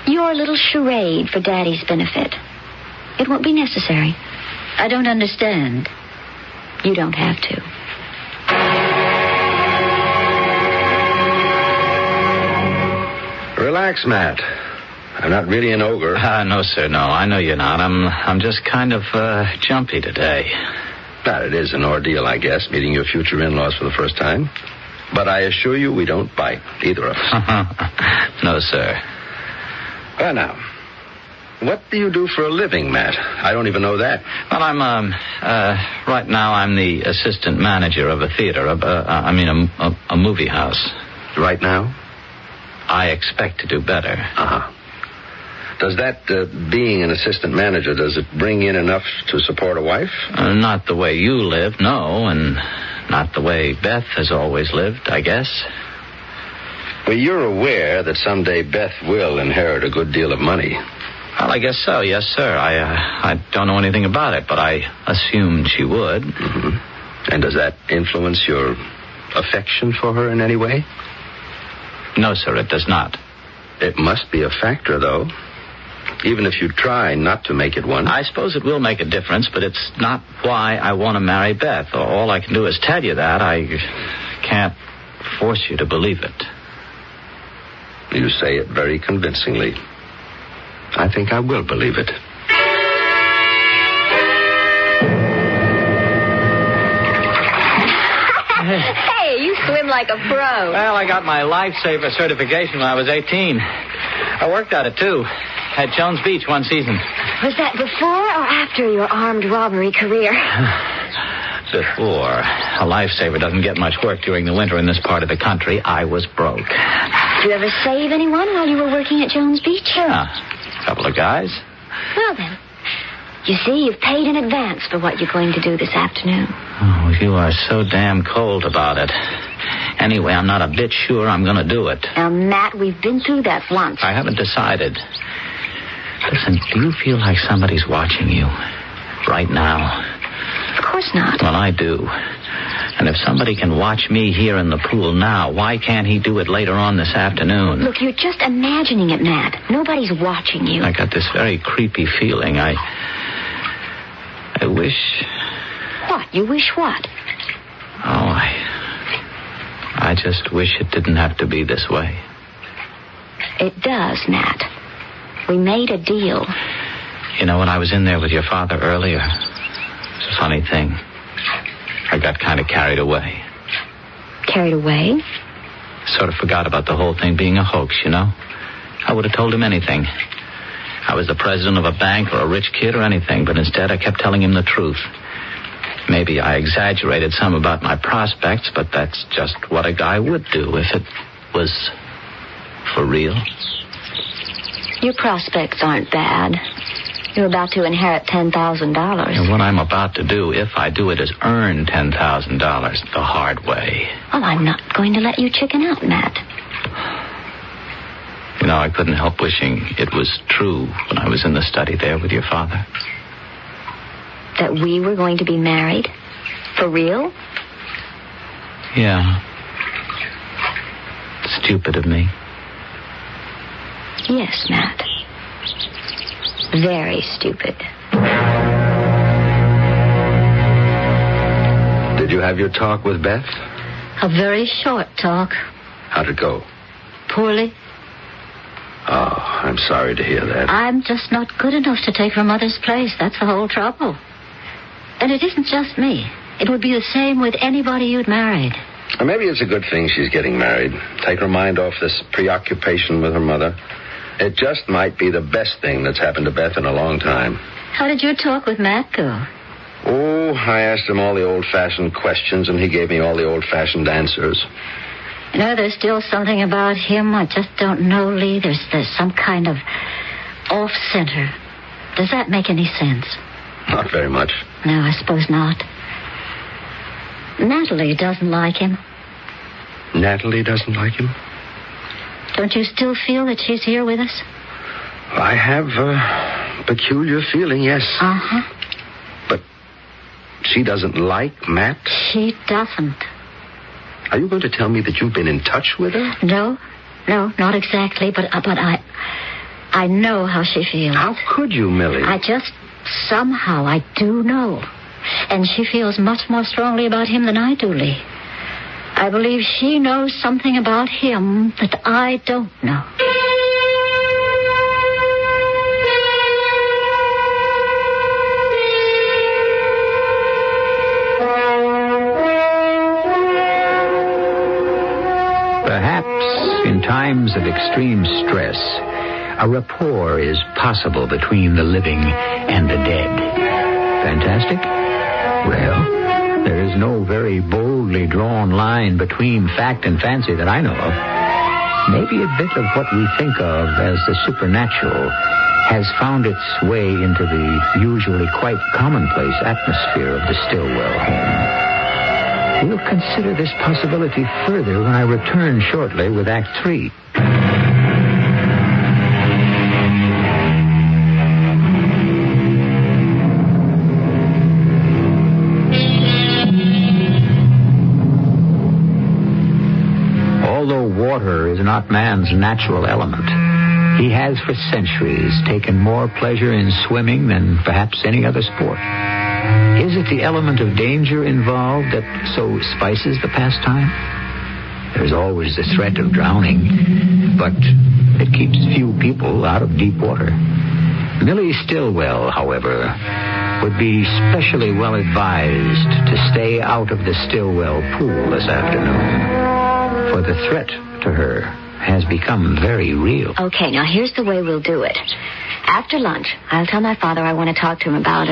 Your little charade for Daddy's benefit. It won't be necessary. I don't understand. You don't have to. Relax, Matt. I'm not really an ogre. No, sir, no. I know you're not. I'm just kind of jumpy today. But it is an ordeal, I guess, meeting your future in-laws for the first time. But I assure you we don't bite, either of us. No, sir. Well, now, what do you do for a living, Matt? I don't even know that. Well, right now I'm the assistant manager of a theater, a movie house. Right now? I expect to do better. Uh-huh. Does that, being an assistant manager, does it bring in enough to support a wife? Not the way you live, no, and not the way Beth has always lived, I guess. Well, you're aware that someday Beth will inherit a good deal of money. Well, I guess so, yes, sir. I don't know anything about it, but I assumed she would. Mm-hmm. And does that influence your affection for her in any way? No, sir, it does not. It must be a factor, though. Even if you try not to make it one. I suppose it will make a difference, but it's not why I want to marry Beth. All I can do is tell you that. I can't force you to believe it. You say it very convincingly. I think I will believe it. Hey, you swim like a pro. Well, I got my lifesaver certification when I was 18. I worked at it, too. At Jones Beach one season. Was that before or after your armed robbery career? Before. A lifesaver doesn't get much work during the winter in this part of the country. I was broke. Did you ever save anyone while you were working at Jones Beach? Yeah. A couple of guys. Well, then. You see, you've paid in advance for what you're going to do this afternoon. Oh, you are so damn cold about it. Anyway, I'm not a bit sure I'm going to do it. Now, Matt, we've been through that once. I haven't decided. Listen, do you feel like somebody's watching you right now? Of course not. Well, I do. And if somebody can watch me here in the pool now, why can't he do it later on this afternoon? Look, you're just imagining it, Matt. Nobody's watching you. I got this very creepy feeling. I wish... What? You wish what? Oh, I just wish it didn't have to be this way. It does, Matt. We made a deal. You know, when I was in there with your father earlier, it's a funny thing. I got kind of carried away. Carried away? Sort of forgot about the whole thing being a hoax, you know? I would have told him anything. I was the president of a bank or a rich kid or anything, but instead I kept telling him the truth. Maybe I exaggerated some about my prospects, but that's just what a guy would do if it was for real. Your prospects aren't bad. You're about to inherit $10,000. And what I'm about to do, if I do it, is earn $10,000 the hard way. Well, I'm not going to let you chicken out, Matt. You know, I couldn't help wishing it was true when I was in the study there with your father. That we were going to be married? For real? Yeah. Stupid of me. Yes, Matt. Very stupid. Did you have your talk with Beth? A very short talk. How'd it go? Poorly. Oh, I'm sorry to hear that. I'm just not good enough to take her mother's place. That's the whole trouble. And it isn't just me. It would be the same with anybody you'd married. Or maybe it's a good thing she's getting married. Take her mind off this preoccupation with her mother. It just might be the best thing that's happened to Beth in a long time. How did your talk with Matt go? Oh, I asked him all the old-fashioned questions, and he gave me all the old-fashioned answers. You know, there's still something about him I just don't know, Lee. There's some kind of off-center. Does that make any sense? Not very much. No, I suppose not. Natalie doesn't like him. Natalie doesn't like him? Don't you still feel that she's here with us? I have a peculiar feeling, yes. Uh-huh. But she doesn't like Matt? She doesn't. Are you going to tell me that you've been in touch with her? No, not exactly, but I know how she feels. How could you, Millie? Somehow I do know. And she feels much more strongly about him than I do, Lee. I believe she knows something about him that I don't know. Perhaps in times of extreme stress, a rapport is possible between the living and the dead. Fantastic? Well, there is no very boldly drawn line between fact and fancy that I know of. Maybe a bit of what we think of as the supernatural has found its way into the usually quite commonplace atmosphere of the Stillwell home. We'll consider this possibility further when I return shortly with Act 3. Although water is not man's natural element, he has for centuries taken more pleasure in swimming than perhaps any other sport. Is it the element of danger involved that so spices the pastime? There's always the threat of drowning, but it keeps few people out of deep water. Millie Stillwell, however, would be specially well advised to stay out of the Stillwell pool this afternoon, for the threat to her has become very real. Okay, now here's the way we'll do it. After lunch, I'll tell my father I want to talk to him about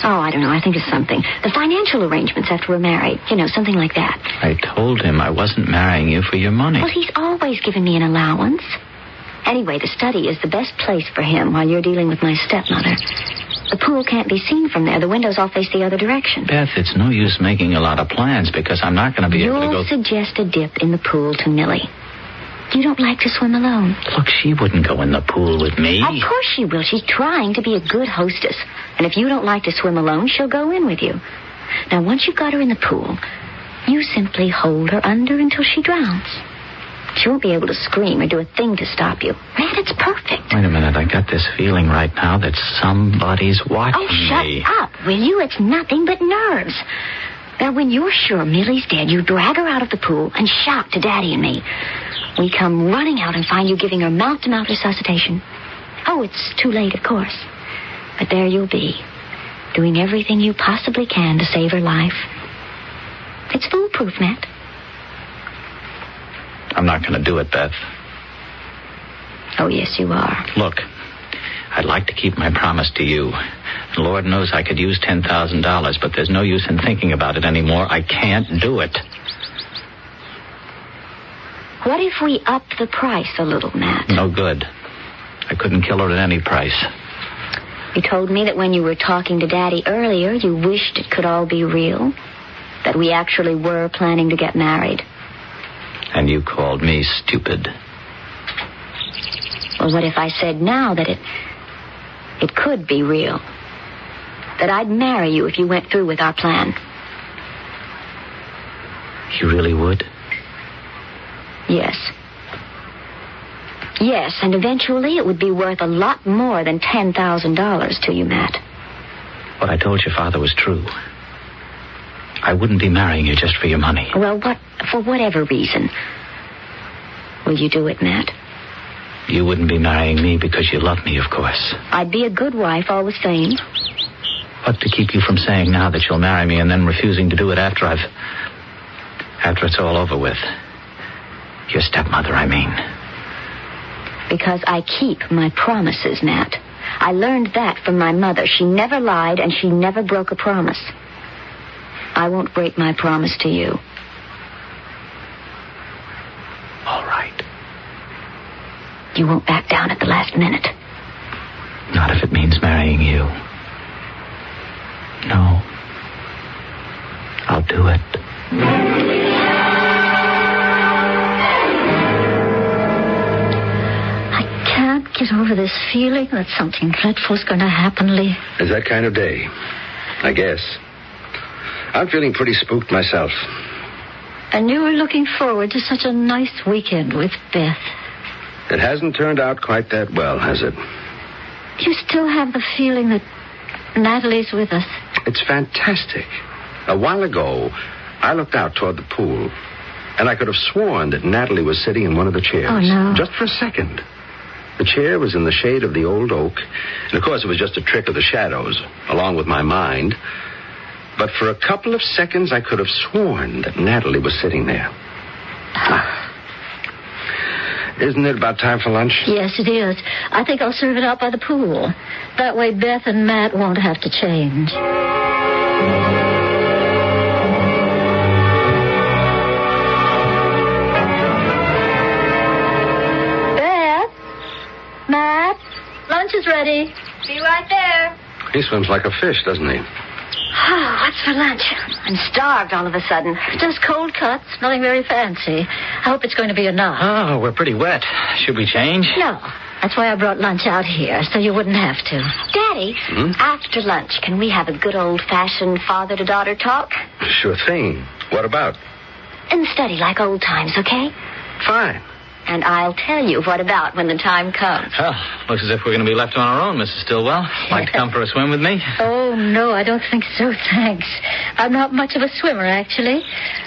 I don't know, I think it's something. The financial arrangements after we're married. You know, something like that. I told him I wasn't marrying you for your money. Well, he's always given me an allowance. Anyway, the study is the best place for him while you're dealing with my stepmother. The pool can't be seen from there. The windows all face the other direction. Beth, it's no use making a lot of plans because I'm not going to be able to go... You'll suggest a dip in the pool to Millie. You don't like to swim alone. Look, she wouldn't go in the pool with me. Of course she will. She's trying to be a good hostess. And if you don't like to swim alone, she'll go in with you. Now, once you've got her in the pool, you simply hold her under until she drowns. She won't be able to scream or do a thing to stop you. Man, it's perfect. Wait a minute. I got this feeling right now that somebody's watching me. Oh, shut up, will you? It's nothing but nerves. Now, when you're sure Millie's dead, you drag her out of the pool and shout to Daddy and me. We come running out and find you giving her mouth-to-mouth resuscitation. Oh, it's too late, of course. But there you'll be, doing everything you possibly can to save her life. It's foolproof, Matt. I'm not going to do it, Beth. Oh, yes, you are. Look, I'd like to keep my promise to you. Lord knows I could use $10,000, but there's no use in thinking about it anymore. I can't do it. What if we up the price a little, Matt? No good. I couldn't kill her at any price. You told me that when you were talking to Daddy earlier, you wished it could all be real. That we actually were planning to get married. And you called me stupid. Or what if I said now that it could be real? That I'd marry you if you went through with our plan. You really would? Yes. Yes, and eventually it would be worth a lot more than $10,000 to you, Matt. What I told your father was true. I wouldn't be marrying you just for your money. Well, for whatever reason. Will you do it, Matt? You wouldn't be marrying me because you love me, of course. I'd be a good wife all the same. What to keep you from saying now that you'll marry me and then refusing to do it after it's all over with? Your stepmother, I mean. Because I keep my promises, Matt. I learned that from my mother. She never lied and she never broke a promise. I won't break my promise to you. All right. You won't back down at the last minute. Not if it means marrying you. No. I'll do it. I can't get over this feeling that something dreadful's going to happen, Lee. It's that kind of day, I guess. I'm feeling pretty spooked myself. And you were looking forward to such a nice weekend with Beth. It hasn't turned out quite that well, has it? You still have the feeling that Natalie's with us. It's fantastic. A while ago, I looked out toward the pool, and I could have sworn that Natalie was sitting in one of the chairs. Oh, no. Just for a second. The chair was in the shade of the old oak, and of course it was just a trick of the shadows, along with my mind. But for a couple of seconds, I could have sworn that Natalie was sitting there. Isn't it about time for lunch? Yes, it is. I think I'll serve it out by the pool. That way Beth and Matt won't have to change. Beth? Matt? Lunch is ready. Be right there. He swims like a fish, doesn't he? Oh, what's for lunch? I'm starved all of a sudden. Just cold cuts, nothing very fancy. I hope it's going to be enough. Oh, we're pretty wet. Should we change? No. That's why I brought lunch out here, so you wouldn't have to. Daddy, after lunch, can we have a good old-fashioned father-to-daughter talk? Sure thing. What about? In the study, like old times, okay? Fine. And I'll tell you what about when the time comes. Oh, looks as if we're going to be left on our own, Mrs. Stillwell. Like to come for a swim with me? Oh, no, I don't think so, thanks. I'm not much of a swimmer, actually.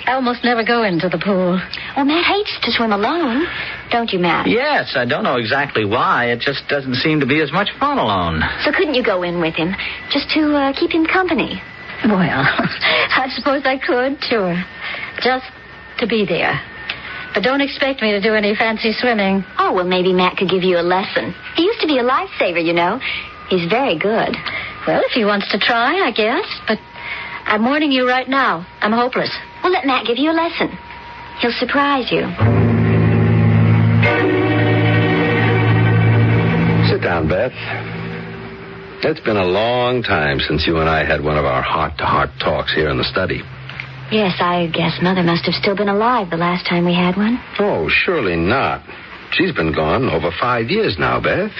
I almost never go into the pool. Well, Matt hates to swim alone. Don't you, Matt? Yes, I don't know exactly why. It just doesn't seem to be as much fun alone. So couldn't you go in with him, just to keep him company? Well, I suppose I could, sure. Just to be there. But don't expect me to do any fancy swimming. Oh, well, maybe Matt could give you a lesson. He used to be a lifesaver, you know. He's very good. Well, if he wants to try, I guess. But I'm warning you right now. I'm hopeless. Well, let Matt give you a lesson. He'll surprise you. Sit down, Beth. It's been a long time since you and I had one of our heart-to-heart talks here in the study. Yes, I guess Mother must have still been alive the last time we had one. Oh, surely not. She's been gone over 5 years now, Beth.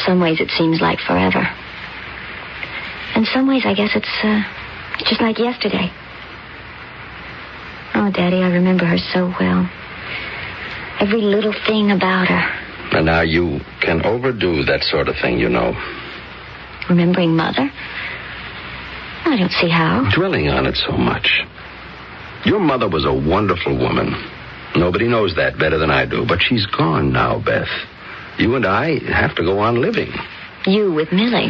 Some ways it seems like forever. In some ways, I guess it's just like yesterday. Oh, Daddy, I remember her so well. Every little thing about her. And now you can overdo that sort of thing, you know. Remembering Mother? I don't see how. Dwelling on it so much. Your mother was a wonderful woman. Nobody knows that better than I do, but she's gone now, Beth. You and I have to go on living. You with Millie.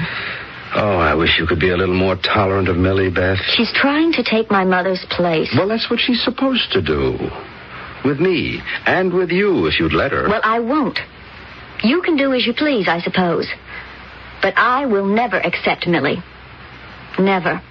Oh, I wish you could be a little more tolerant of Millie, Beth. She's trying to take my mother's place. Well, that's what she's supposed to do. With me, and with you, if you'd let her. Well, I won't. You can do as you please, I suppose. But I will never accept Millie. Never.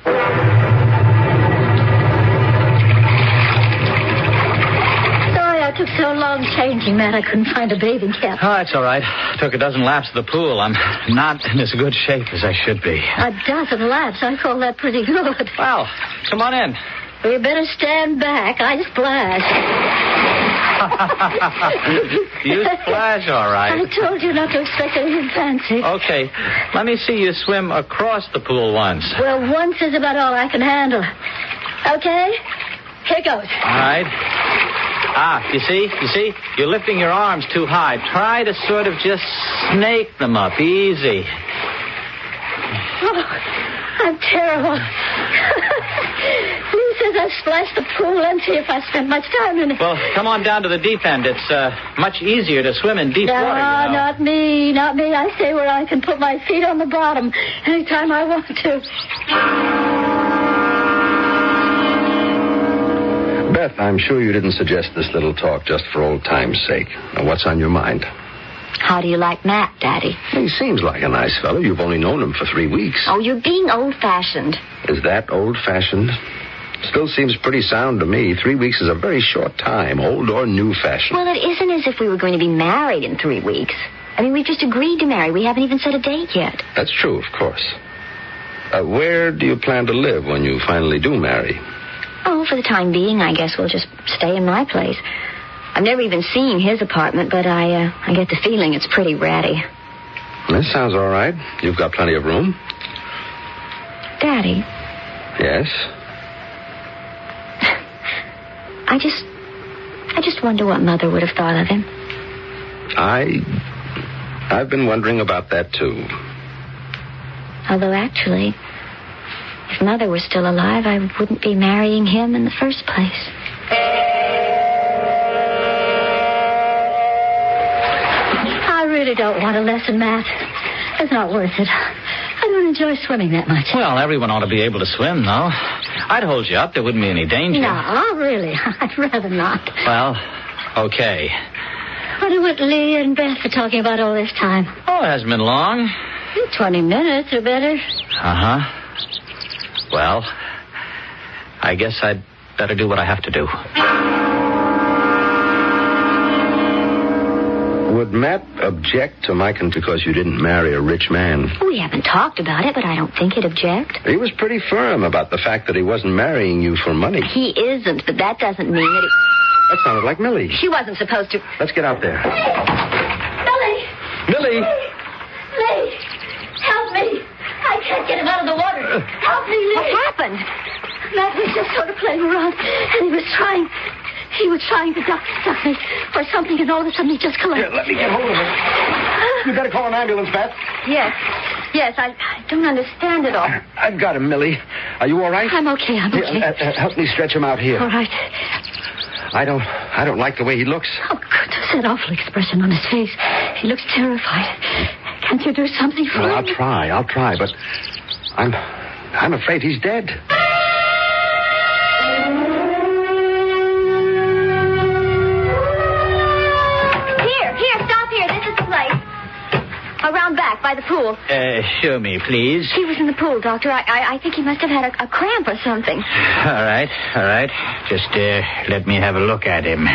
Sorry I took so long changing, Matt. I couldn't find a bathing cap. Oh, it's all right. Took a dozen laps of the pool. I'm not in as good shape as I should be. A dozen laps? I call that pretty good. Well, come on in. We better stand back. I splash. You splash, all right. I told you not to expect anything fancy. Okay, let me see you swim across the pool once. Well, once is about all I can handle. Okay? Here goes. All right. You see? You're lifting your arms too high. Try to sort of just snake them up. Easy. Oh, I'm terrible. Who says I splashed the pool empty if I spent much time in it? Well, come on down to the deep end. It's much easier to swim in deep water, you know. Not me. I stay where I can put my feet on the bottom anytime I want to. Beth, I'm sure you didn't suggest this little talk just for old time's sake. Now, what's on your mind? How do you like Matt, Daddy? He seems like a nice fellow. You've only known him for 3 weeks. Oh, you're being old-fashioned. Is that old-fashioned? Still seems pretty sound to me. 3 weeks is a very short time, old or new-fashioned. Well, it isn't as if we were going to be married in 3 weeks. I mean, we've just agreed to marry. We haven't even set a date yet. That's true, of course. Where do you plan to live when you finally do marry? Oh, for the time being, I guess we'll just stay in my place. I've never even seen his apartment, but I get the feeling it's pretty ratty. That sounds all right. You've got plenty of room. Daddy. Yes? I just wonder what Mother would have thought of him. I've been wondering about that, too. Although, actually, if Mother were still alive, I wouldn't be marrying him in the first place. I really don't want a lesson, Matt. It's not worth it. I don't enjoy swimming that much. Well, everyone ought to be able to swim, though. I'd hold you up. There wouldn't be any danger. No, really. I'd rather not. Well, okay. Wonder what Lee and Beth are talking about all this time. Oh, it hasn't been long. 20 minutes or better. Uh-huh. Well, I guess I'd better do what I have to do. Would Matt object to Mike because you didn't marry a rich man? We haven't talked about it, but I don't think he'd object. He was pretty firm about the fact that he wasn't marrying you for money. He isn't, but that doesn't mean that he... That sounded like Millie. She wasn't supposed to... Let's get out there. Millie! Millie! Lee! Help me! I can't get him out of the water. Help me, Lee! What happened? Matt was just sort of playing around, and he was trying to duck me for something, and all of a sudden he just collapsed. Here, let me get hold of him. You better call an ambulance, Beth. Yes, I don't understand it all. I've got him, Millie. Are you all right? I'm okay. Here, help me stretch him out here. All right. I don't like the way he looks. Oh, goodness, that awful expression on his face. He looks terrified. Can't you do something for him? I'll try, but I'm afraid he's dead. Here, stop here. This is the place. Around back, by the pool. Show me, please. He was in the pool, Doctor. I think he must have had a cramp or something. All right. Just let me have a look at him.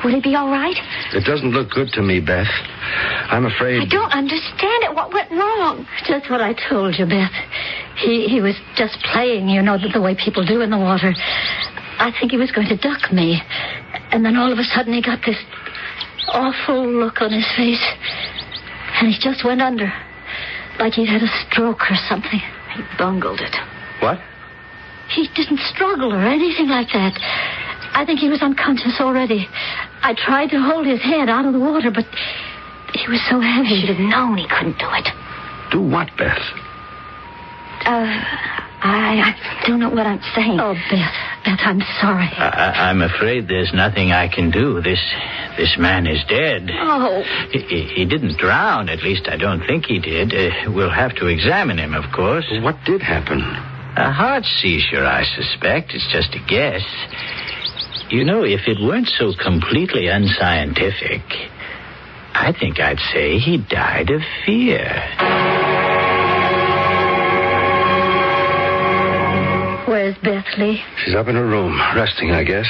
Will he be all right? It doesn't look good to me, Beth. I'm afraid... I don't understand it. What went wrong? Just what I told you, Beth. He was just playing, the way people do in the water. I think he was going to duck me. And then all of a sudden he got this awful look on his face. And he just went under. Like he'd had a stroke or something. He bungled it. What? He didn't struggle or anything like that. I think he was unconscious already. I tried to hold his head out of the water, but he was so heavy. Should have known he couldn't do it. Do what, Beth? I don't know what I'm saying. Oh, Beth, I'm sorry. I'm afraid there's nothing I can do. This man is dead. Oh. He didn't drown. At least I don't think he did. We'll have to examine him, of course. What did happen? A heart seizure, I suspect. It's just a guess. If it weren't so completely unscientific, I think I'd say he died of fear. Where's Beth, Lee? She's up in her room, resting, I guess.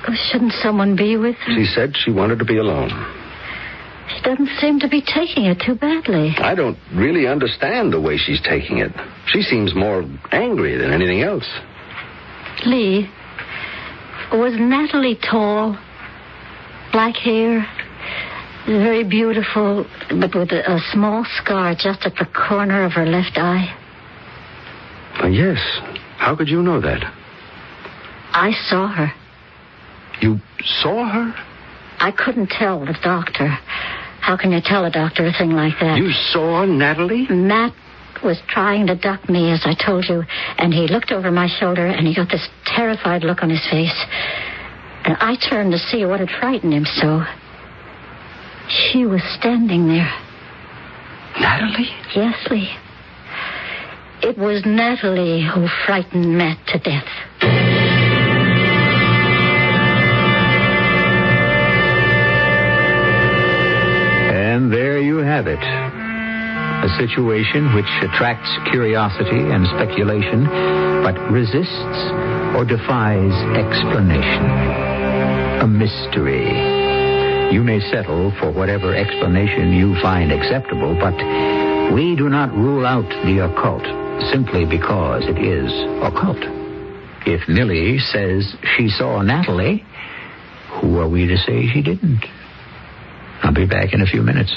Oh, shouldn't someone be with her? She said she wanted to be alone. She doesn't seem to be taking it too badly. I don't really understand the way she's taking it. She seems more angry than anything else. Lee, was Natalie tall? black hair, very beautiful, but with a small scar just at the corner of her left eye. Yes. How could you know that? I saw her. You saw her? I couldn't tell the doctor. How can you tell a doctor a thing like that? You saw Natalie? Matt was trying to duck me, as I told you, and he looked over my shoulder, and he got this terrified look on his face. And I turned to see what had frightened him so. She was standing there. Natalie? Yes, Lee. It was Natalie who frightened Matt to death. And there you have it. A situation which attracts curiosity and speculation, but resists or defies explanation. A mystery. You may settle for whatever explanation you find acceptable, but we do not rule out the occult simply because it is occult. If Millie says she saw Natalie, who are we to say she didn't? I'll be back in a few minutes.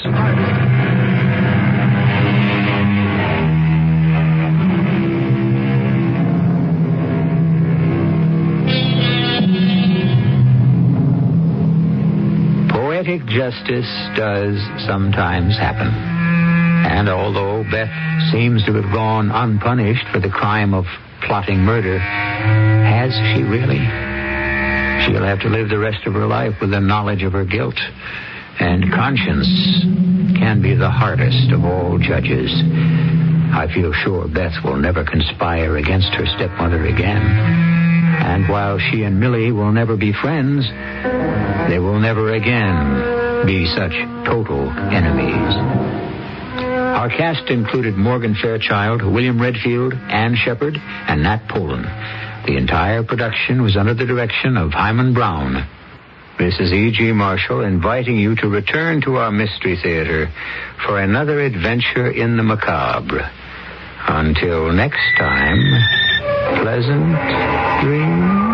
Poetic justice does sometimes happen. And although Beth seems to have gone unpunished for the crime of plotting murder, has she really? She'll have to live the rest of her life with the knowledge of her guilt. And conscience can be the hardest of all judges. I feel sure Beth will never conspire against her stepmother again. And while she and Millie will never be friends, they will never again be such total enemies. Our cast included Morgan Fairchild, William Redfield, Ann Shepard, and Nat Poland. The entire production was under the direction of Hyman Brown. This is E.G. Marshall inviting you to return to our Mystery Theater for another adventure in the macabre. Until next time, pleasant dreams.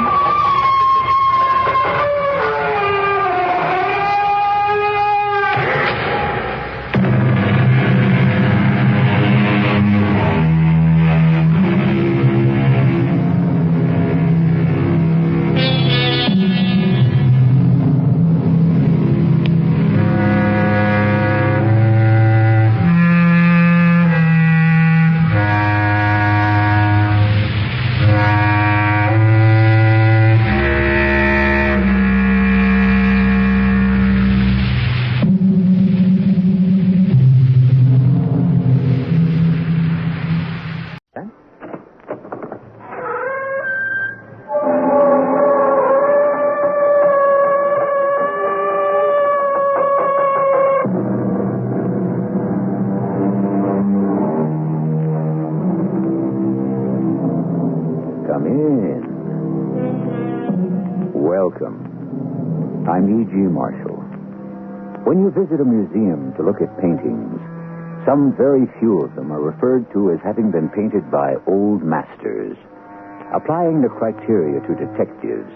Welcome. I'm E.G. Marshall. When you visit a museum to look at paintings, some very few of them are referred to as having been painted by old masters. Applying the criteria to detectives,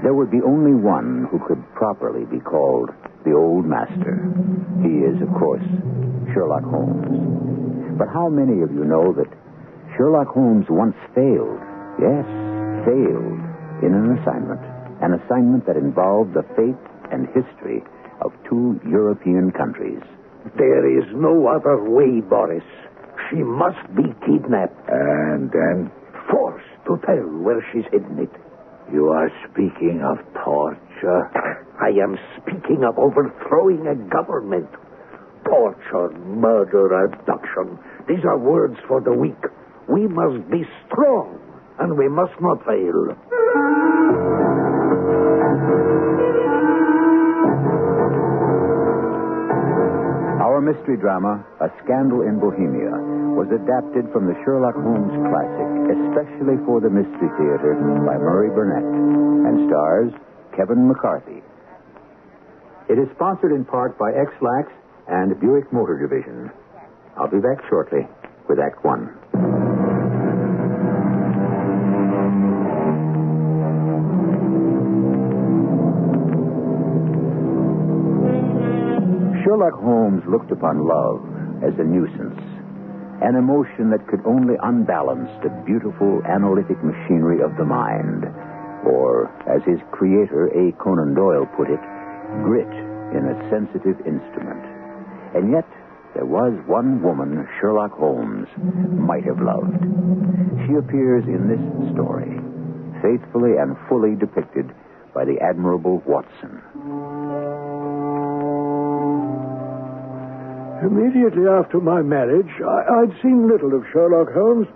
there would be only one who could properly be called the old master. He is, of course, Sherlock Holmes. But how many of you know that Sherlock Holmes once failed? Yes, failed in an assignment that involved the fate and history of two European countries. There is no other way, Boris. She must be kidnapped. And then? Forced to tell where she's hidden it. You are speaking of torture? I am speaking of overthrowing a government. Torture, murder, abduction. These are words for the weak. We must be strong, and we must not fail. Our mystery drama, A Scandal in Bohemia, was adapted from the Sherlock Holmes classic, especially for the Mystery Theater by Murray Burnett, and stars Kevin McCarthy. It is sponsored in part by X-Lax and Buick Motor Division. I'll be back shortly with Act One. Sherlock Holmes looked upon love as a nuisance, an emotion that could only unbalance the beautiful analytic machinery of the mind, or, as his creator, A. Conan Doyle, put it, grit in a sensitive instrument. And yet, there was one woman Sherlock Holmes might have loved. She appears in this story, faithfully and fully depicted by the admirable Watson. Immediately after my marriage, I'd seen little of Sherlock Holmes.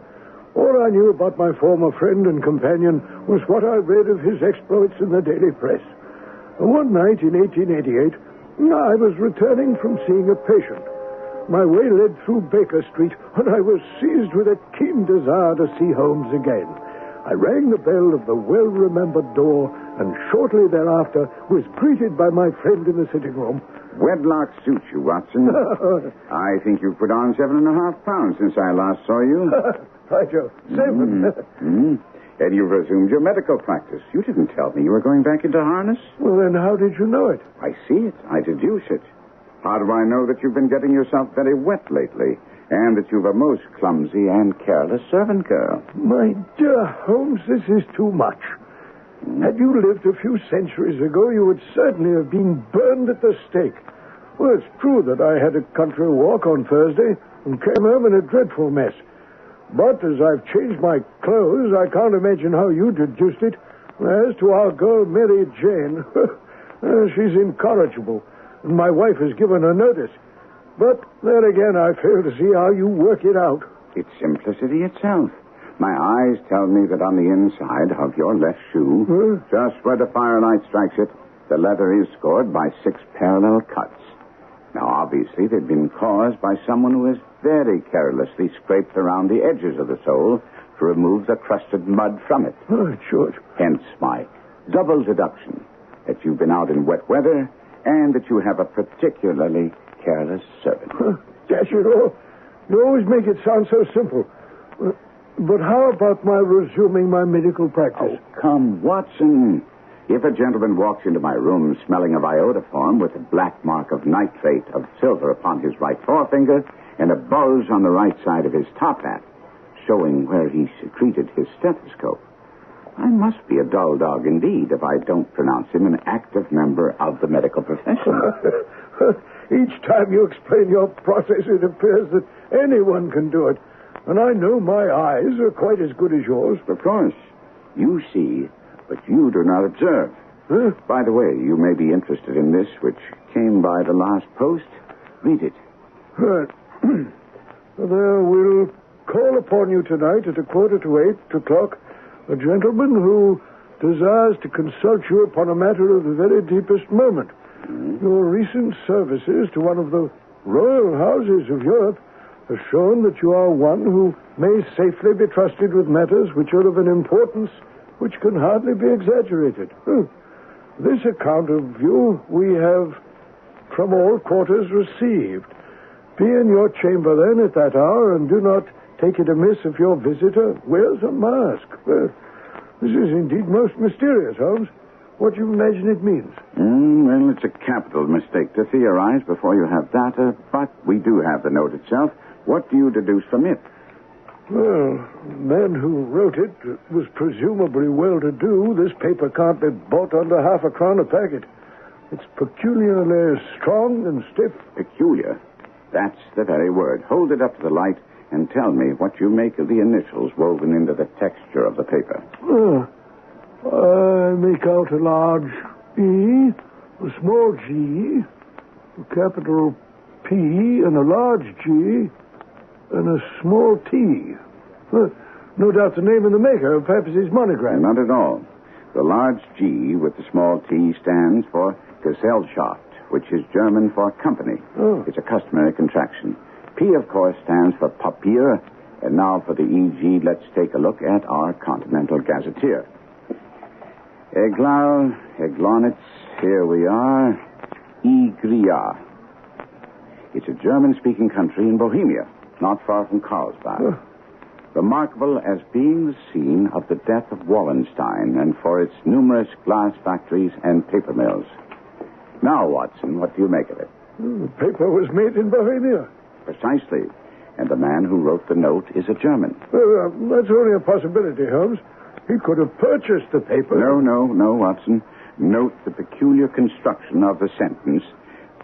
All I knew about my former friend and companion was what I read of his exploits in the daily press. One night in 1888, I was returning from seeing a patient. My way led through Baker Street, and I was seized with a keen desire to see Holmes again. I rang the bell of the well-remembered door, and shortly thereafter was greeted by my friend in the sitting room. Wedlock suits you, Watson. I think you've put on 7.5 pounds since I last saw you. Right, Joe. 7. And you've resumed your medical practice. You didn't tell me you were going back into harness. Well, then how did you know it? I see it. I deduce it. How do I know that you've been getting yourself very wet lately, and that you've a most clumsy and careless servant girl? My dear Holmes, this is too much. Had you lived a few centuries ago, you would certainly have been burned at the stake. Well, it's true that I had a country walk on Thursday and came home in a dreadful mess. But as I've changed my clothes, I can't imagine how you deduced it. As to our girl, Mary Jane, she's incorrigible, and my wife has given her notice. But there again, I fail to see how you work it out. It's simplicity itself. My eyes tell me that on the inside of your left shoe, just where the firelight strikes it, the leather is scored by 6 parallel cuts. Now, obviously, they've been caused by someone who has very carelessly scraped around the edges of the sole to remove the crusted mud from it. Oh, it should. Hence my double deduction that you've been out in wet weather and that you have a particularly careless servant. Dash it all. You always make it sound so simple. But how about my resuming my medical practice? Oh, come, Watson. If a gentleman walks into my room smelling of iodoform with a black mark of nitrate of silver upon his right forefinger and a bulge on the right side of his top hat, showing where he secreted his stethoscope, I must be a dull dog indeed if I don't pronounce him an active member of the medical profession. Each time you explain your process, it appears that anyone can do it. And I know my eyes are quite as good as yours. Of course. You see, but you do not observe. Huh? By the way, you may be interested in this, which came by the last post. Read it. Right. There will call upon you tonight at 7:45 a gentleman who desires to consult you upon a matter of the very deepest moment. Your recent services to one of the royal houses of Europe has shown that you are one who may safely be trusted with matters which are of an importance which can hardly be exaggerated. This account of you we have from all quarters received. Be in your chamber then at that hour, and do not take it amiss if your visitor wears a mask. This is indeed most mysterious, Holmes. What do you imagine it means? Well, it's a capital mistake to theorize before you have data, but we do have the note itself. What do you deduce from it? Well, the man who wrote it was presumably well-to-do. This paper can't be bought under ½ a crown a packet. It's peculiarly strong and stiff. Peculiar? That's the very word. Hold it up to the light and tell me what you make of the initials woven into the texture of the paper. I make out a large E, a small G, a capital P, and a large G, and a small T. No doubt the name of the maker, perhaps his monogram. Not at all. The large G with the small T stands for Gesellschaft, which is German for company. It's a customary contraction. P, of course, stands for Papier. And now for the EG, let's take a look at our Continental Gazetteer. Eglau, Eglonitz, here we are. Igria. It's a German-speaking country in Bohemia, not far from Carlsbad. Remarkable as being the scene of the death of Wallenstein and for its numerous glass factories and paper mills. Now, Watson, what do you make of it? The paper was made in Bohemia. Precisely. And the man who wrote the note is a German. That's only a possibility, Holmes. He could have purchased the paper. No, Watson. Note the peculiar construction of the sentence.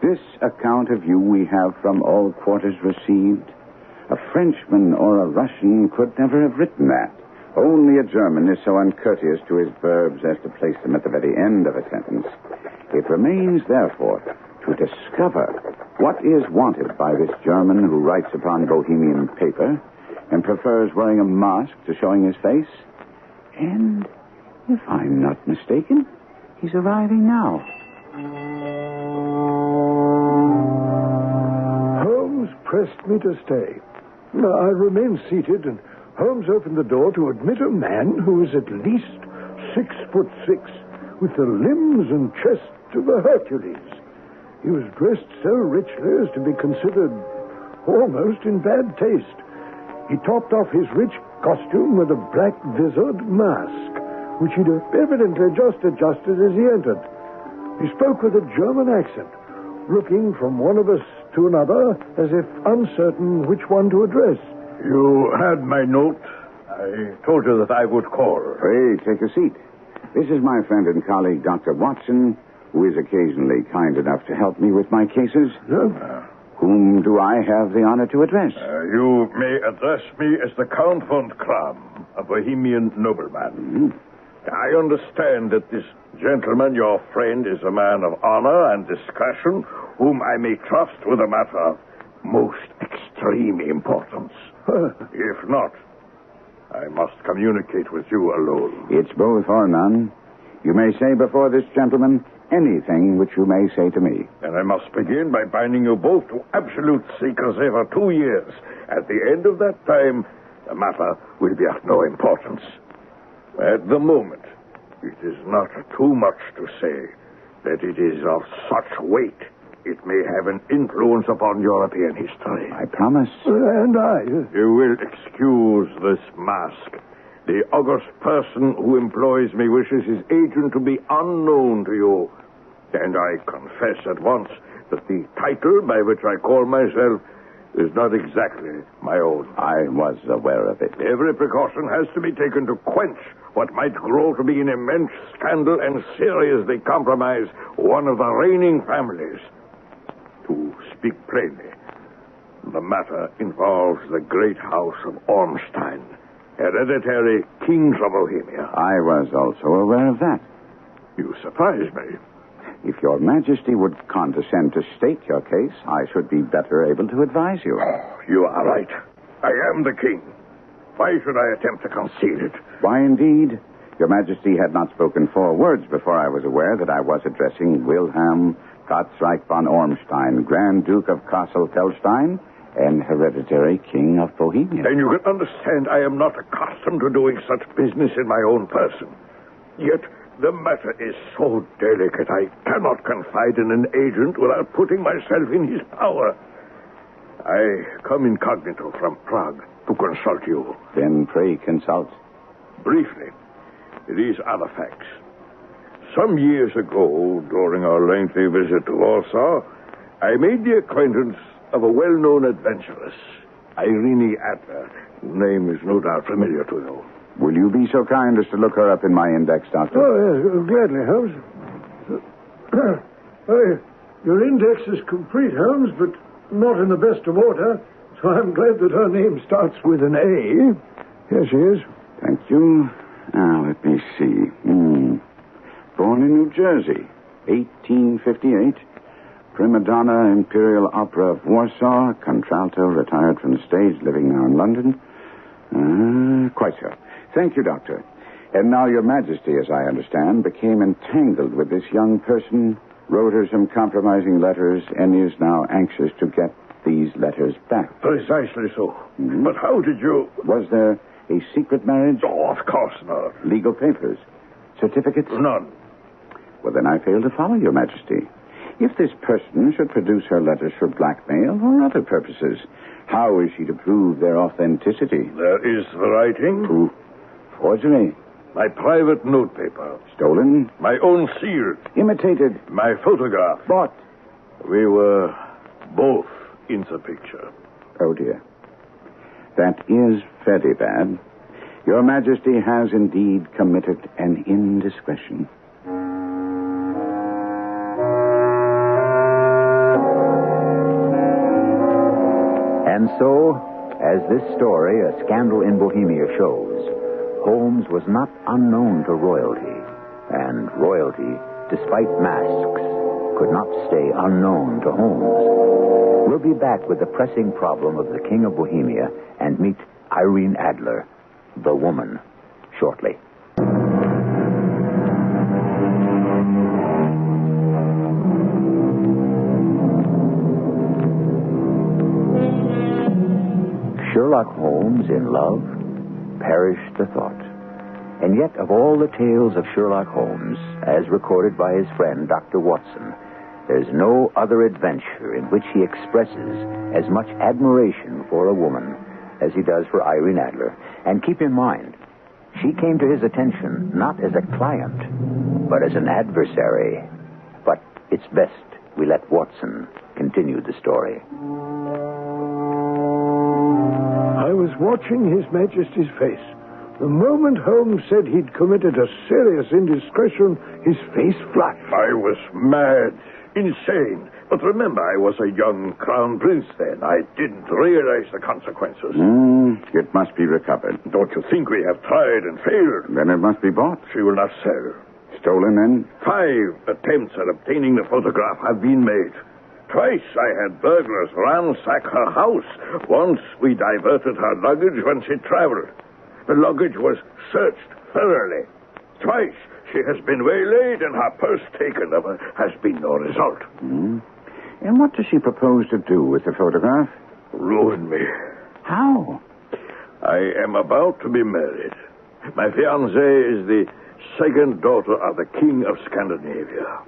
This account of you we have from all quarters received. A Frenchman or a Russian could never have written that. Only a German is so uncourteous to his verbs as to place them at the very end of a sentence. It remains, therefore, to discover what is wanted by this German who writes upon Bohemian paper and prefers wearing a mask to showing his face. And, if I'm not mistaken, he's arriving now. Holmes pressed me to stay. I remained seated, and Holmes opened the door to admit a man who was at least 6'6", with the limbs and chest of a Hercules. He was dressed so richly as to be considered almost in bad taste. He topped off his rich costume with a black-visored mask, which he'd evidently just adjusted as he entered. He spoke with a German accent, looking from one of us to another as if uncertain which one to address. You had my note. I told you that I would call. Pray, take a seat. This is my friend and colleague, Dr. Watson, who is occasionally kind enough to help me with my cases. Whom do I have the honor to address? You may address me as the Count von Kram, a Bohemian nobleman. I understand that this gentleman, your friend, is a man of honor and discretion, whom I may trust with a matter of most extreme importance. If not, I must communicate with you alone. It's both or none. You may say before this gentleman anything which you may say to me. And I must begin by binding you both to absolute secrecy for 2 years. At the end of that time, the matter will be of no importance. At the moment, it is not too much to say that it is of such weight it may have an influence upon European history. I promise. And I. You will excuse this mask. The august person who employs me wishes his agent to be unknown to you. And I confess at once that the title by which I call myself is not exactly my own. I was aware of it. Every precaution has to be taken to quench what might grow to be an immense scandal and seriously compromise one of the reigning families. To speak plainly, the matter involves the great house of Ormstein, hereditary kings of Bohemia. I was also aware of that. You surprise me. If your Majesty would condescend to state your case, I should be better able to advise you. You are right. I am the king. Why should I attempt to conceal it? Why, indeed? Your Majesty had not spoken 4 words before I was aware that I was addressing Wilhelm Gottsreich von Ormstein, Grand Duke of Kassel-Telstein and hereditary king of Bohemia. And you can understand I am not accustomed to doing such business in my own person. Yet the matter is so delicate, I cannot confide in an agent without putting myself in his power. I come incognito from Prague to consult you. Then pray consult. Briefly, these are the facts. Some years ago, during our lengthy visit to Warsaw, I made the acquaintance of a well-known adventuress, Irene Adler. Name is no doubt familiar to you. Will you be so kind as to look her up in my index, Doctor? Oh, yes, gladly, Holmes. Your index is complete, Holmes, but not in the best of order, so I'm glad that her name starts with an A. Here she is. Thank you. Now, let me see. Born in New Jersey, 1858. Prima donna, Imperial Opera of Warsaw, contralto, retired from the stage, living now in London. Quite so. Thank you, Doctor. And now your Majesty, as I understand, became entangled with this young person, wrote her some compromising letters, and is now anxious to get these letters back. Precisely so. But how did you... Was there a secret marriage? Oh, of course not. Legal papers? Certificates? None. Well, then I fail to follow, Your Majesty. If this person should produce her letters for blackmail or other purposes, how is she to prove their authenticity? There is the writing. Proof. Forgery. My private notepaper. Stolen. My own seal. Imitated. My photograph. Bought. We were both in the picture. Oh, dear. That is very bad. Your Majesty has indeed committed an indiscretion. And so, as this story, A Scandal in Bohemia, shows, Holmes was not unknown to royalty, and royalty, despite masks, could not stay unknown to Holmes. We'll be back with the pressing problem of the King of Bohemia and meet Irene Adler, the woman, shortly. Sherlock Holmes in love? Perished the thought. And yet, of all the tales of Sherlock Holmes, as recorded by his friend Dr. Watson, there's no other adventure in which he expresses as much admiration for a woman as he does for Irene Adler. And keep in mind, she came to his attention not as a client, but as an adversary. But it's best we let Watson continue the story. I was watching His Majesty's face. The moment Holmes said he'd committed a serious indiscretion, his face flushed. I was mad, insane. But remember, I was a young crown prince then. I didn't realize the consequences. It must be recovered. Don't you think we have tried and failed? Then it must be bought. She will not sell. Stolen, then? 5 attempts at obtaining the photograph have been made. Twice I had burglars ransack her house. Once we diverted her luggage when she traveled. The luggage was searched thoroughly. Twice she has been waylaid and her purse taken. There has been no result. And what does she propose to do with the photograph? Ruin me. How? I am about to be married. My fiancée is the second daughter of the King of Scandinavia.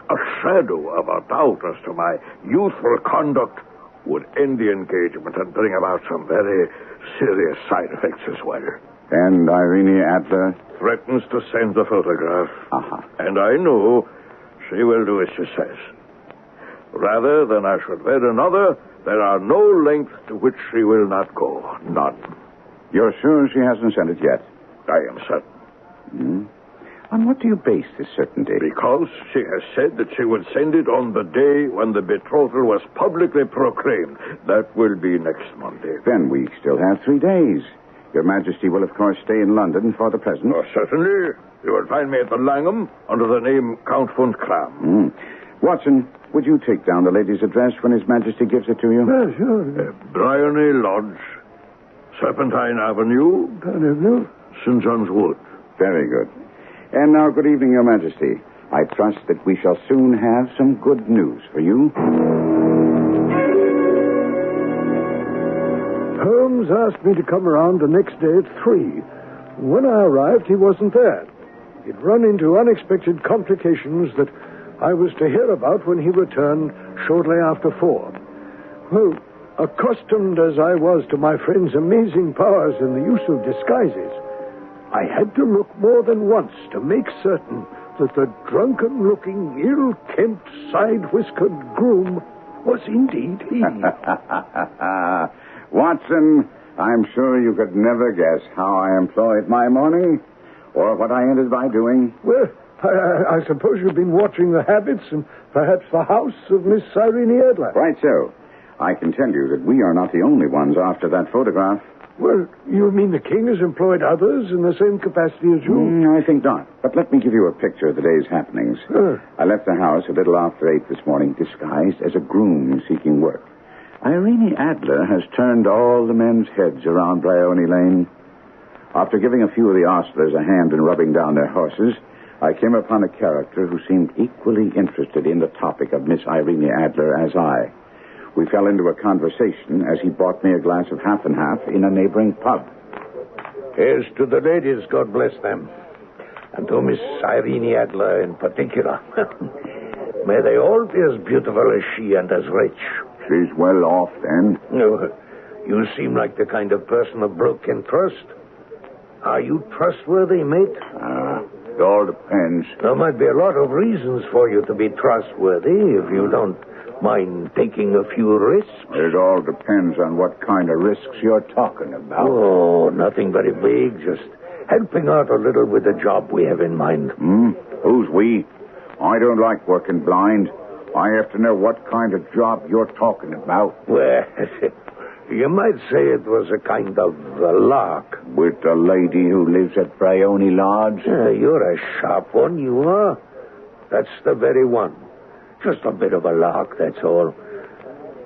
A shadow of a doubt as to my youthful conduct would end the engagement and bring about some very serious side effects as well. And Irene Adler? Threatens to send the photograph. And I know she will do as she says. Rather than I should wed another, there are no lengths to which she will not go. None. You're sure she hasn't sent it yet? I am certain. On what do you base this certainty? Because she has said that she would send it on the day when the betrothal was publicly proclaimed. That will be next Monday. Then we still have 3 days. Your Majesty will, of course, stay in London for the present. Oh, certainly. You will find me at the Langham under the name Count von Kram. Watson, would you take down the lady's address when His Majesty gives it to you? Yeah, sure. Bryony Lodge, Serpentine Avenue, St. John's Wood. Very good. And now, good evening, Your Majesty. I trust that we shall soon have some good news for you. Holmes asked me to come around the next day at 3. When I arrived, he wasn't there. He'd run into unexpected complications that I was to hear about when he returned shortly after 4. Well, accustomed as I was to my friend's amazing powers in the use of disguises, I had to look more than once to make certain that the drunken-looking, ill-kempt, side-whiskered groom was indeed he. Watson, I'm sure you could never guess how I employed my morning or what I ended by doing. Well, I suppose you've been watching the habits and perhaps the house of Miss Irene Adler. Right so. I can tell you that we are not the only ones after that photograph. Well, you mean the king has employed others in the same capacity as you? I think not. But let me give you a picture of the day's happenings. I left the house a little after 8 this morning, disguised as a groom seeking work. Irene Adler has turned all the men's heads around Bryony Lane. After giving a few of the ostlers a hand in rubbing down their horses, I came upon a character who seemed equally interested in the topic of Miss Irene Adler as I. We fell into a conversation as he bought me a glass of half and half in a neighboring pub. Here's to the ladies, God bless them. And to Miss Irene Adler in particular. May they all be as beautiful as she and as rich. She's well off, then. No, you seem like the kind of person a bloke can trust. Are you trustworthy, mate? It all depends. There might be a lot of reasons for you to be trustworthy if you don't mind taking a few risks. It all depends on what kind of risks you're talking about. Oh, nothing very big. Just helping out a little with the job we have in mind. Who's we? I don't like working blind. I have to know what kind of job you're talking about. Well, you might say it was a kind of a lark. With the lady who lives at Bryony Lodge? You're a sharp one, you are. That's the very one. Just a bit of a lark, that's all.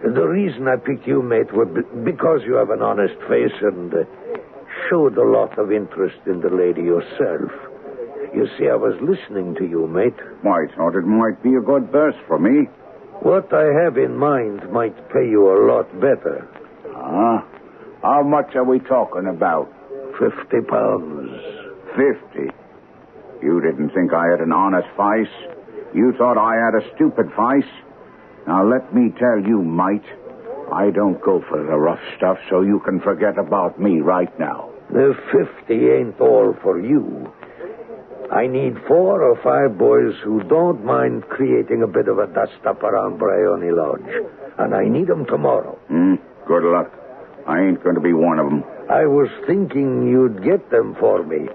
The reason I picked you, mate, was because you have an honest face and showed a lot of interest in the lady yourself. You see, I was listening to you, mate. I thought it might be a good verse for me. What I have in mind might pay you a lot better. How much are we talking about? £50. 50? You didn't think I had an honest face? You thought I had a stupid face? Now, let me tell you, mate, I don't go for the rough stuff, so you can forget about me right now. The 50 ain't all for you. I need 4 or 5 boys who don't mind creating a bit of a dust-up around Bryony Lodge. And I need them tomorrow. Good luck. I ain't going to be one of them. I was thinking you'd get them for me.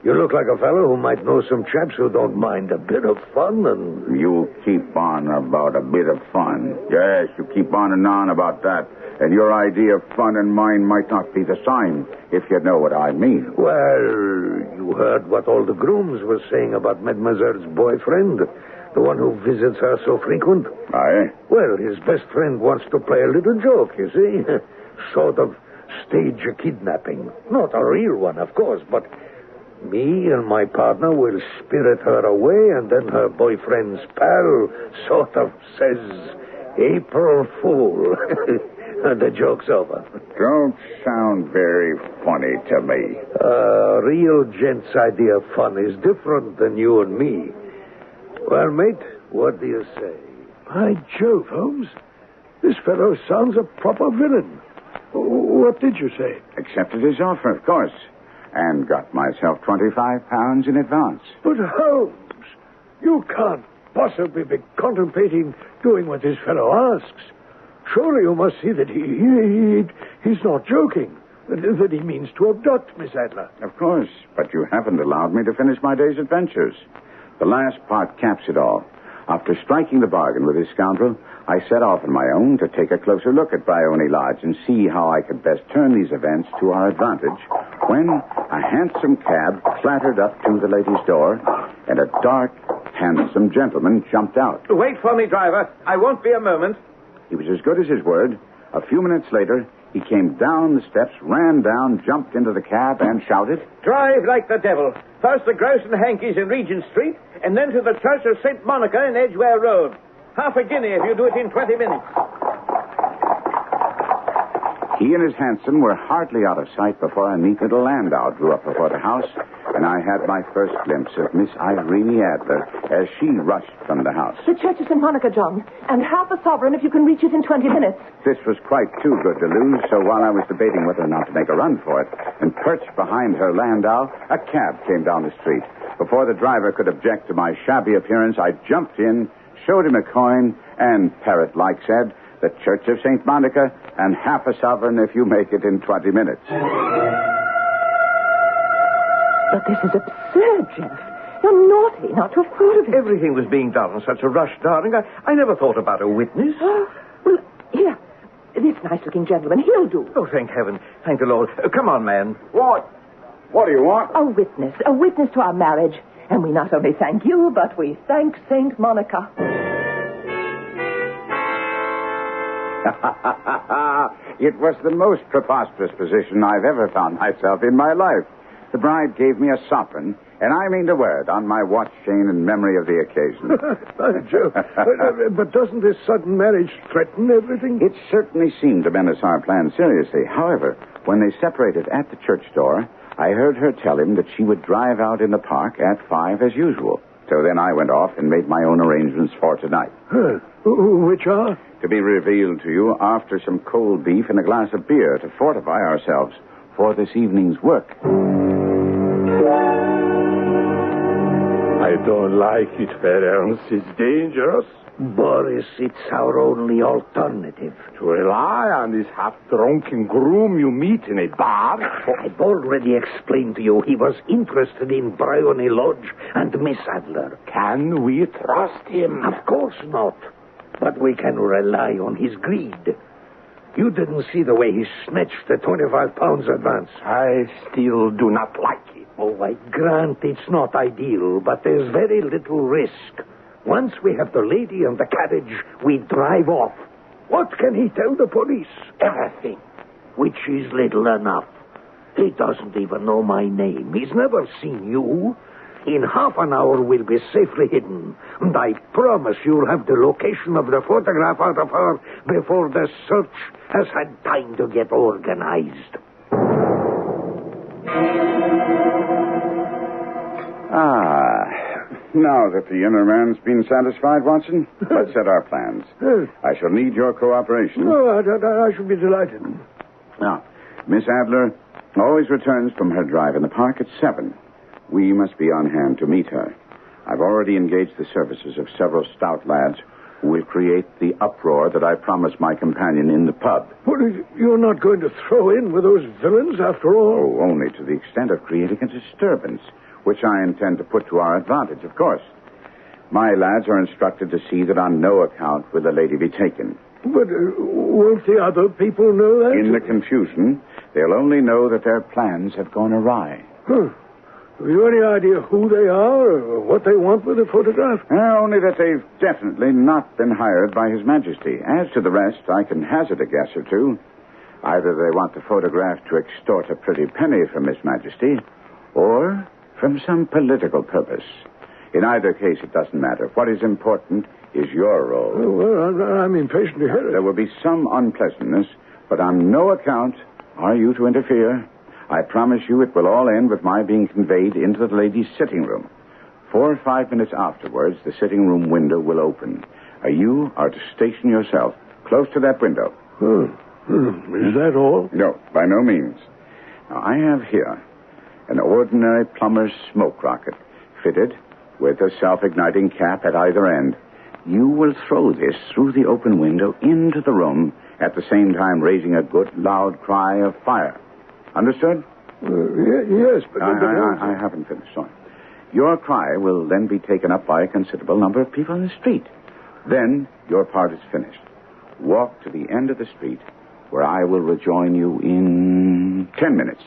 You look like a fellow who might know some chaps who don't mind a bit of fun and... You keep on about a bit of fun. Yes, you keep on and on about that. And your idea of fun and mine might not be the same, if you know what I mean. Well, you heard what all the grooms were saying about Mademoiselle's boyfriend, the one who visits her so frequent. Aye? Well, his best friend wants to play a little joke, you see. Sort of stage a kidnapping. Not a real one, of course, but... me and my partner will spirit her away, and then her boyfriend's pal sort of says, April Fool. And the joke's over. Don't sound very funny to me. A real gent's idea of fun is different than you and me. Well, mate, what do you say? By Jove, Holmes. This fellow sounds a proper villain. What did you say? Accepted his offer, of course. And got myself £25 in advance. But Holmes, you can't possibly be contemplating doing what this fellow asks. Surely you must see that he's not joking. That he means to abduct Miss Adler. Of course, but you haven't allowed me to finish my day's adventures. The last part caps it all. After striking the bargain with this scoundrel, I set off on my own to take a closer look at Bryony Lodge and see how I could best turn these events to our advantage, when a handsome cab clattered up to the lady's door, and a dark, handsome gentleman jumped out. Wait for me, driver. I won't be a moment. He was as good as his word. A few minutes later, he came down the steps, ran down, jumped into the cab, and shouted, Drive like the devil. First the Grouse and Hankies in Regent Street, and then to the Church of St. Monica in Edgware Road. Half a guinea if you do it in 20 minutes. He and his hansom were hardly out of sight before a neat little landau drew up before the house, and I had my first glimpse of Miss Irene Adler as she rushed from the house. The Church of St. Monica, John, and half a sovereign if you can reach it in 20 minutes. This was quite too good to lose, so while I was debating whether or not to make a run for it, and perched behind her landau, a cab came down the street. Before the driver could object to my shabby appearance, I jumped in, showed him a coin, and, parrot-like, said, the Church of St. Monica, and half a sovereign if you make it in 20 minutes. But this is absurd, Jeff. You're naughty not to have thought of it. Everything was being done in such a rush, darling. I never thought about a witness. Well, here. This nice-looking gentleman, he'll do. Oh, thank heaven. Thank the Lord. Come on, man. What? What do you want? A witness to our marriage. And we not only thank you, but we thank St. Monica. It was the most preposterous position I've ever found myself in my life. The bride gave me a sovereign, and I mean to wear it on my watch chain in memory of the occasion. By Jove. But doesn't this sudden marriage threaten everything? It certainly seemed to menace our plans seriously. However, when they separated at the church door, I heard her tell him that she would drive out in the park at 5 as usual. So then I went off and made my own arrangements for tonight. Which are? To be revealed to you after some cold beef and a glass of beer to fortify ourselves for this evening's work. I don't like it, Ferenc. It's dangerous. Boris, it's our only alternative. To rely on this half-drunken groom you meet in a bar? I've already explained to you he was interested in Bryony Lodge and Miss Adler. Can we trust him? Of course not. But we can rely on his greed. You didn't see the way he snatched the 25 pounds advance. I still do not like it. Oh, I grant it's not ideal, but there's very little risk. Once we have the lady and the carriage, we drive off. What can he tell the police? Everything. Which is little enough. He doesn't even know my name. He's never seen you. In half an hour, we'll be safely hidden. And I promise you'll have the location of the photograph out of her before the search has had time to get organized. Now that the inner man's been satisfied, Watson, let's set our plans. I shall need your cooperation. No, I should be delighted. Now, Miss Adler always returns from her drive in the park at 7. We must be on hand to meet her. I've already engaged the services of several stout lads who will create the uproar that I promised my companion in the pub. What, you're not going to throw in with those villains after all? Oh, only to the extent of creating a disturbance, which I intend to put to our advantage, of course. My lads are instructed to see that on no account will the lady be taken. But won't the other people know that? In the confusion, they'll only know that their plans have gone awry. Huh. Have you any idea who they are or what they want with the photograph? Only that they've definitely not been hired by His Majesty. As to the rest, I can hazard a guess or two. Either they want the photograph to extort a pretty penny from His Majesty, or from some political purpose. In either case, it doesn't matter. What is important is your role. Oh, well, I'm impatient to hear it. There will be some unpleasantness, but on no account are you to interfere. I promise you it will all end with my being conveyed into the lady's sitting room. 4 or 5 minutes afterwards, the sitting room window will open. You are to station yourself close to that window. Is that all? No, by no means. Now, I have here an ordinary plumber's smoke rocket, fitted with a self-igniting cap at either end. You will throw this through the open window into the room, at the same time raising a good, loud cry of fire. Understood? Yes, but... I haven't finished, sorry. Your cry will then be taken up by a considerable number of people in the street. Then your part is finished. Walk to the end of the street, where I will rejoin you in 10 minutes.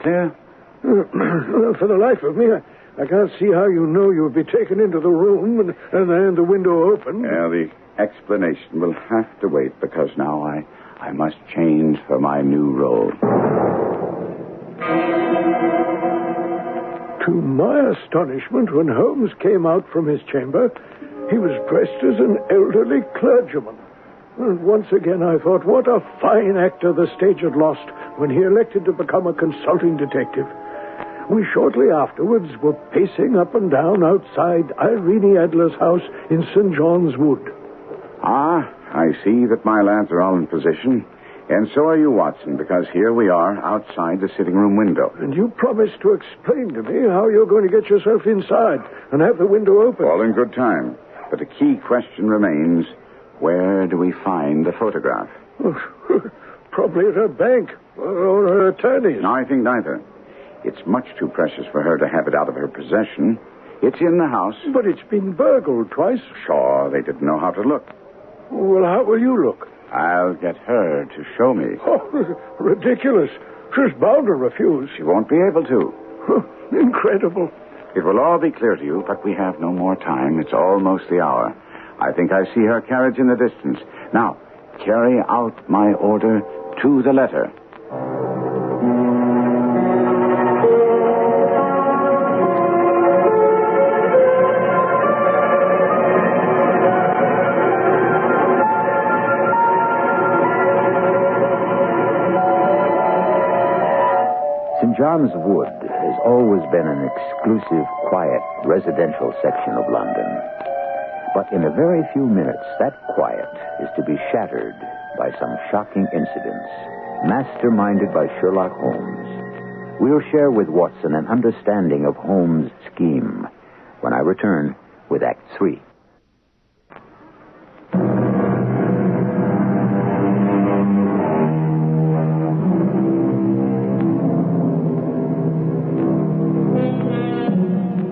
Clear? For the life of me, I can't see how you know you'll be taken into the room and the window open. The explanation will have to wait, because now I must change for my new role. To my astonishment, when Holmes came out from his chamber, he was dressed as an elderly clergyman. And once again I thought, what a fine actor the stage had lost when he elected to become a consulting detective. We shortly afterwards were pacing up and down outside Irene Adler's house in St. John's Wood. I see that my lads are all in position. And so are you, Watson, because here we are outside the sitting room window. And you promised to explain to me how you're going to get yourself inside and have the window open. All in good time. But the key question remains, where do we find the photograph? Probably at her bank or her attorney's. No, I think neither. It's much too precious for her to have it out of her possession. It's in the house. But it's been burgled twice. Sure, they didn't know how to look. Well, how will you look? I'll get her to show me. Oh, ridiculous. She's bound to refuse. She won't be able to. Incredible. It will all be clear to you, but we have no more time. It's almost the hour. I think I see her carriage in the distance. Now, carry out my order to the letter. St. John's Wood has always been an exclusive, quiet, residential section of London. But in a very few minutes, that quiet is to be shattered by some shocking incidents, masterminded by Sherlock Holmes. We'll share with Watson an understanding of Holmes' scheme, when I return with Act 3.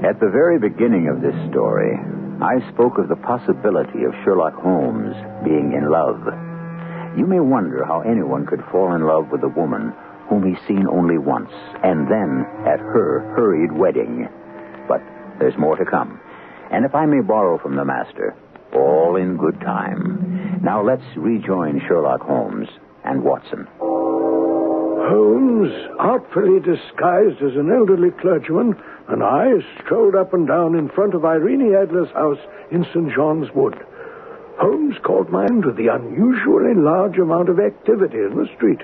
At the very beginning of this story, I spoke of the possibility of Sherlock Holmes being in love. You may wonder how anyone could fall in love with a woman whom he's seen only once, and then at her hurried wedding. But there's more to come. And if I may borrow from the master, all in good time. Now let's rejoin Sherlock Holmes and Watson. Holmes, artfully disguised as an elderly clergyman, and I strolled up and down in front of Irene Adler's house in St. John's Wood. Holmes called my mind to the unusually large amount of activity in the street.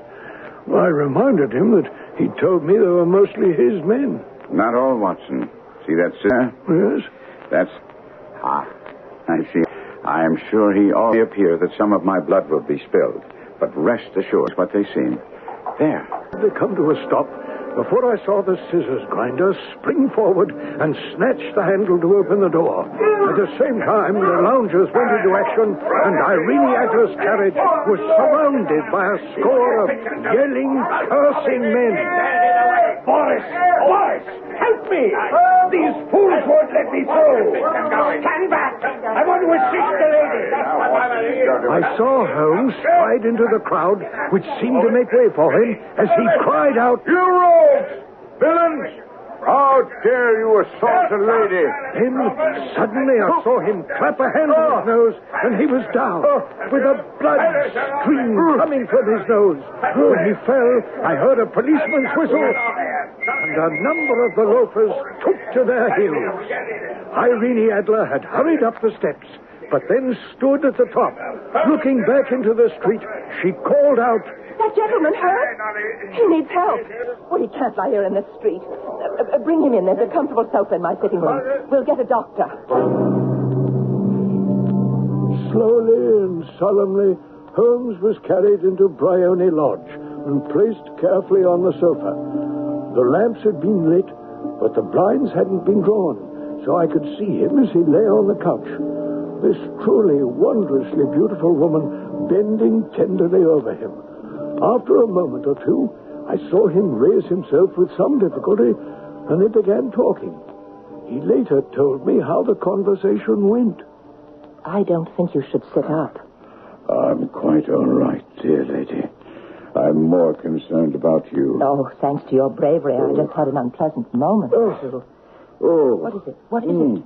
I reminded him that he'd told me they were mostly his men. Not all, Watson. See that scissor? Yes? That's... I see. I am sure he already appeared that some of my blood will be spilled. But rest assured what they seem. There. They come to a stop before I saw the scissors grinder spring forward and snatch the handle to open the door. At the same time, the loungers went into action, and Irene Adler's carriage was surrounded by a score of yelling, cursing men. Boris! Boris! Help me! These fools won't let me through! Stand back! I want to assist the lady! I saw Holmes stride into the crowd, which seemed to make way for him, as he cried out, "You rogues! Villains! How dare you assault a lady?" Then, suddenly, I saw him clap a hand on his nose, and he was down, with a blood stream coming from his nose. When he fell, I heard a policeman's whistle, and a number of the loafers took to their heels. Irene Adler had hurried up the steps, but then stood at the top. Looking back into the street, she called out, "That gentleman hurt? He needs help. Well, he can't lie here in the street. Bring him in. There's a comfortable sofa in my sitting room. We'll get a doctor." Slowly and solemnly, Holmes was carried into Bryony Lodge and placed carefully on the sofa. The lamps had been lit, but the blinds hadn't been drawn, so I could see him as he lay on the couch. This truly wondrously beautiful woman bending tenderly over him. After a moment or two, I saw him raise himself with some difficulty, and they began talking. He later told me how the conversation went. I don't think you should sit up. I'm quite all right, dear lady. I'm more concerned about you. Oh, thanks to your bravery, I just had an unpleasant moment. Oh. What is it? What is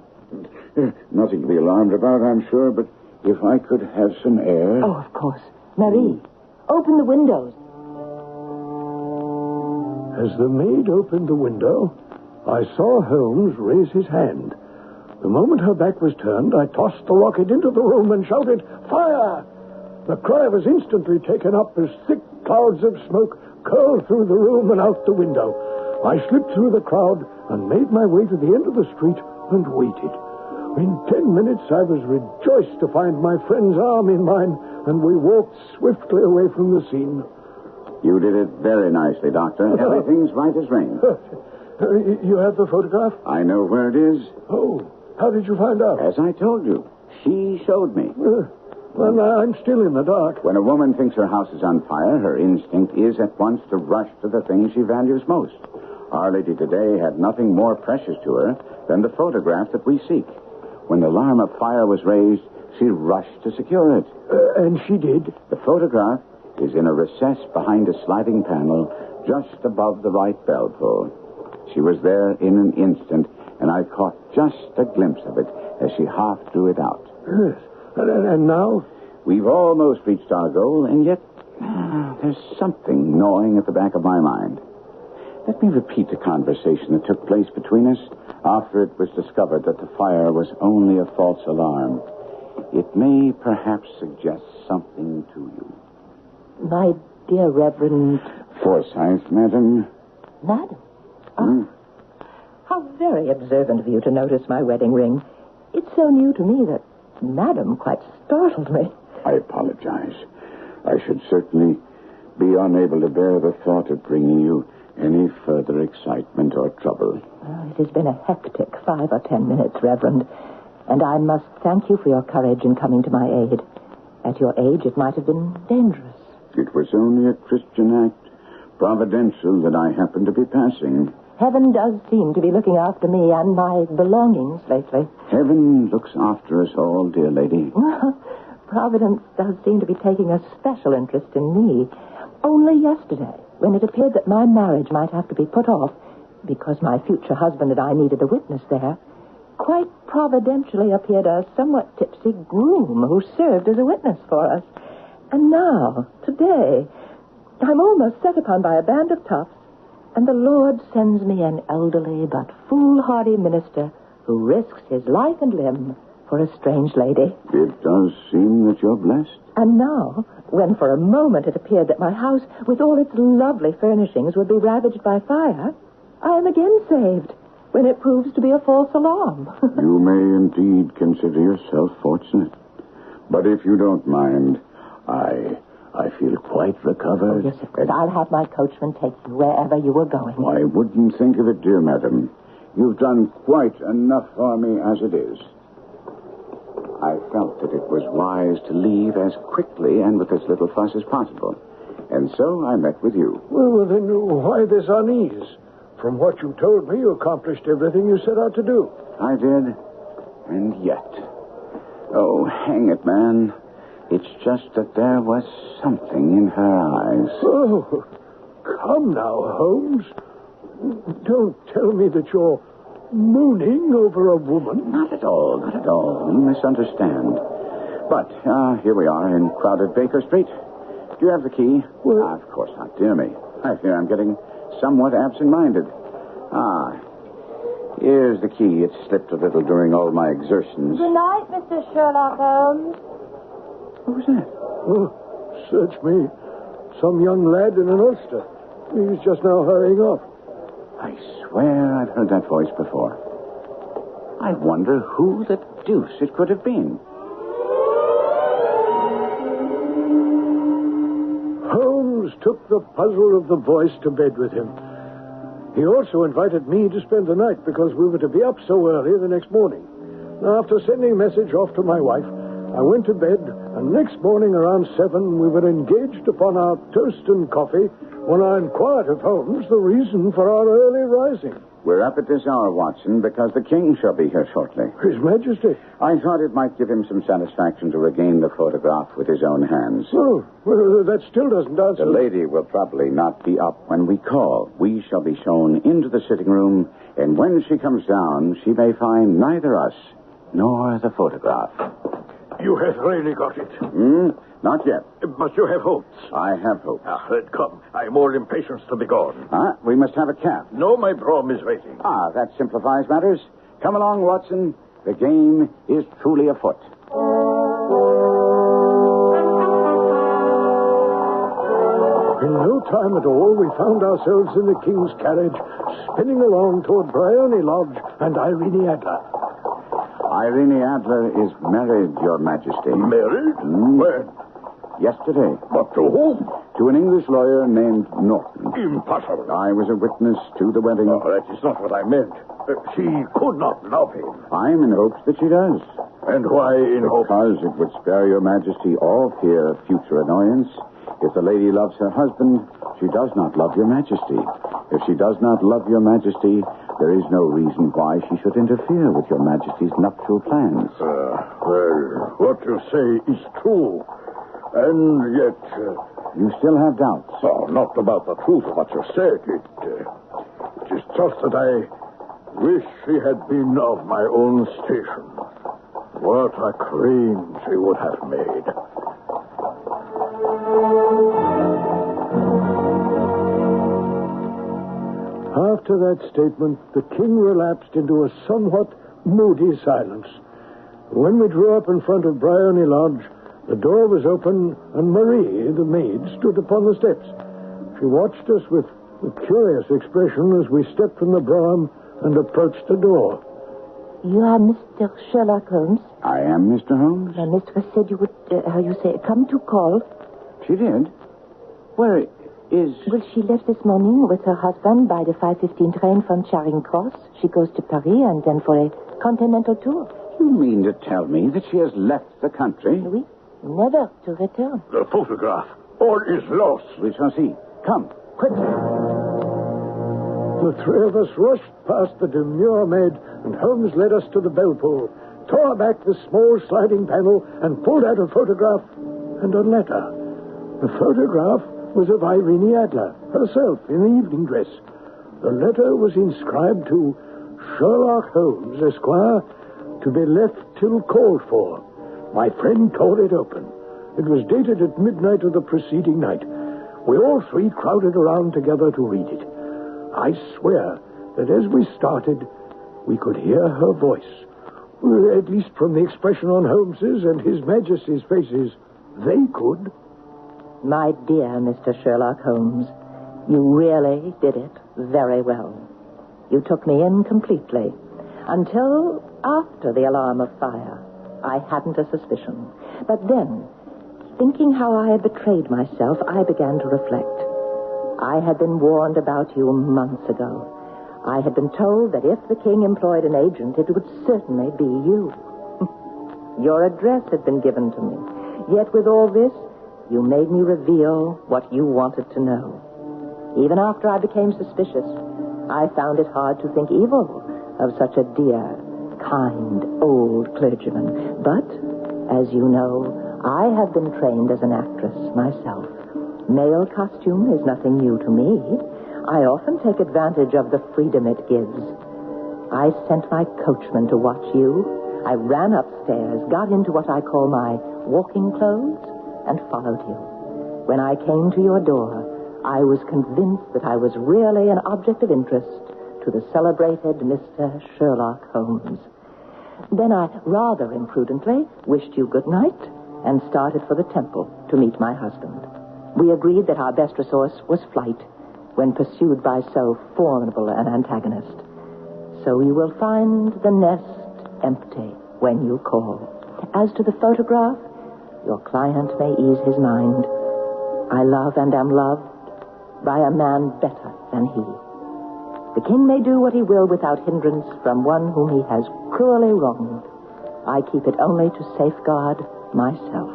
it? Nothing to be alarmed about, I'm sure, but if I could have some air... Oh, of course. Marie, open the windows. As the maid opened the window, I saw Holmes raise his hand. The moment her back was turned, I tossed the locket into the room and shouted, "Fire!" The cry was instantly taken up as thick clouds of smoke curled through the room and out the window. I slipped through the crowd and made my way to the end of the street and waited. In 10 minutes, I was rejoiced to find my friend's arm in mine, and we walked swiftly away from the scene. You did it very nicely, Doctor. Everything's right as rain. You have the photograph? I know where it is. Oh, how did you find out? As I told you, she showed me. Well, I'm still in the dark. When a woman thinks her house is on fire, her instinct is at once to rush to the thing she values most. Our lady today had nothing more precious to her than the photograph that we seek. When the alarm of fire was raised, she rushed to secure it. And she did? The photograph is in a recess behind a sliding panel just above the right bell pull. She was there in an instant, and I caught just a glimpse of it as she half drew it out. Yes. And now? We've almost reached our goal, and yet there's something gnawing at the back of my mind. Let me repeat the conversation that took place between us after it was discovered that the fire was only a false alarm. It may perhaps suggest something to you. My dear Reverend... Forsyth, madam. Madam? Oh. How very observant of you to notice my wedding ring. It's so new to me that Madam quite startled me. I apologize. I should certainly be unable to bear the thought of bringing you any further excitement or trouble. Oh, It has been a hectic 5 or 10 minutes, Reverend, and I must thank you for your courage in coming to my aid. At your age, it might have been dangerous. It was only a Christian act, providential, that I happened to be passing. Heaven does seem to be looking after me and my belongings lately. Heaven looks after us all, dear lady. Providence does seem to be taking a special interest in me. Only yesterday, when it appeared that my marriage might have to be put off because my future husband and I needed a witness there, quite providentially appeared a somewhat tipsy groom who served as a witness for us. And now, today, I'm almost set upon by a band of toughs, and the Lord sends me an elderly but foolhardy minister who risks his life and limb for a strange lady. It does seem that you're blessed. And now, when for a moment it appeared that my house, with all its lovely furnishings, would be ravaged by fire, I am again saved when it proves to be a false alarm. You may indeed consider yourself fortunate. But if you don't mind, I feel quite recovered. Oh, yes, of course. I'll have my coachman take you wherever you were going. I wouldn't think of it, dear madam. You've done quite enough for me as it is. I felt that it was wise to leave as quickly and with as little fuss as possible. And so I met with you. Well, then why this unease? From what you told me, you accomplished everything you set out to do. I did. And yet... Oh, hang it, man. It's just that there was something in her eyes. Oh, come now, Holmes. Don't tell me that you're mooning over a woman. Not at all, not at all. You misunderstand. But here we are in crowded Baker Street. Do you have the key? Well, of course not. Dear me. I fear I'm getting somewhat absent-minded. Here's the key. It slipped a little during all my exertions. Good night, Mr. Sherlock Holmes. What was that? Oh, search me. Some young lad in an ulster. He's just now hurrying off. I swear I've heard that voice before. I wonder who the deuce it could have been. Holmes took the puzzle of the voice to bed with him. He also invited me to spend the night because we were to be up so early the next morning. After sending a message off to my wife, I went to bed, and next morning around 7, we were engaged upon our toast and coffee when I inquired of Holmes the reason for our early rising. We're up at this hour, Watson, because the king shall be here shortly. His Majesty. I thought it might give him some satisfaction to regain the photograph with his own hands. Oh, well, that still doesn't answer. The lady will probably not be up when we call. We shall be shown into the sitting room, and when she comes down, she may find neither us nor the photograph. You have really got it. Not yet. But you have hopes. I have hopes. Then come. I am all impatience to be gone. We must have a cab. No, my brougham is waiting. That simplifies matters. Come along, Watson. The game is truly afoot. In no time at all, we found ourselves in the king's carriage, spinning along toward Bryony Lodge and Irene Adler. Irene Adler is married, Your Majesty. Married? When? Yesterday. But to whom? To an English lawyer named Norton. Impossible. I was a witness to the wedding. Oh, that is not what I meant. She could not love him. I'm in hopes that she does. And why in hopes? Because it would spare Your Majesty all fear of future annoyance. If the lady loves her husband, she does not love Your Majesty. If she does not love Your Majesty, there is no reason why she should interfere with Your Majesty's nuptial plans. Well, what you say is true. And yet... you still have doubts? Oh, not about the truth of what you said. It is just that I wish she had been of my own station. What a claim she would have made. After that statement, the king relapsed into a somewhat moody silence. When we drew up in front of Bryony Lodge, the door was open, and Marie, the maid, stood upon the steps. She watched us with a curious expression as we stepped from the brougham and approached the door. You are Mr. Sherlock Holmes? I am Mr. Holmes. My mistress said you would, come to call. She did? Where is... Well, she left this morning with her husband by the 5:15 train from Charing Cross. She goes to Paris and then for a continental tour. You mean to tell me that she has left the country? Oui, never to return. The photograph. All is lost. We shall see. Come, quickly. The three of us rushed past the demure maid, and Holmes led us to the bell pull, tore back the small sliding panel, and pulled out a photograph and a letter. The photograph was of Irene Adler, herself, in the evening dress. The letter was inscribed to Sherlock Holmes, Esquire, to be left till called for. My friend tore it open. It was dated at midnight of the preceding night. We all three crowded around together to read it. I swear that as we started, we could hear her voice. Well, at least from the expression on Holmes's and His Majesty's faces, they could. My dear Mr. Sherlock Holmes, you really did it very well. You took me in completely. Until after the alarm of fire, I hadn't a suspicion. But then, thinking how I had betrayed myself, I began to reflect. I had been warned about you months ago. I had been told that if the king employed an agent, it would certainly be you. Your address had been given to me. Yet with all this, you made me reveal what you wanted to know. Even after I became suspicious, I found it hard to think evil of such a dear, kind, old clergyman. But, as you know, I have been trained as an actress myself. Male costume is nothing new to me. I often take advantage of the freedom it gives. I sent my coachman to watch you. I ran upstairs, got into what I call my walking clothes, and followed you. When I came to your door, I was convinced that I was really an object of interest to the celebrated Mr. Sherlock Holmes. Then I, rather imprudently, wished you good night and started for the temple to meet my husband. We agreed that our best resource was flight when pursued by so formidable an antagonist. So you will find the nest empty when you call. As to the photograph, your client may ease his mind. I love and am loved by a man better than he. The king may do what he will without hindrance from one whom he has cruelly wronged. I keep it only to safeguard myself.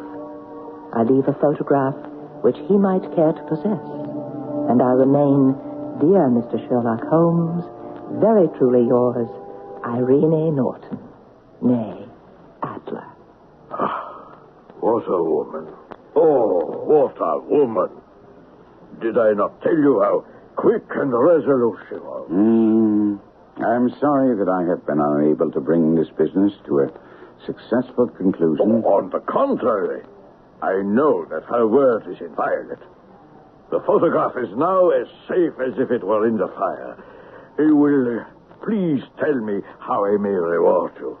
I leave a photograph which he might care to possess. And I remain, dear Mr. Sherlock Holmes, very truly yours, Irene Norton, nay, Adler. What a woman. Oh, what a woman. Did I not tell you how quick and resolute she was? I'm sorry that I have been unable to bring this business to a successful conclusion. On the contrary, I know that her word is inviolate. The photograph is now as safe as if it were in the fire. You will please tell me how I may reward you.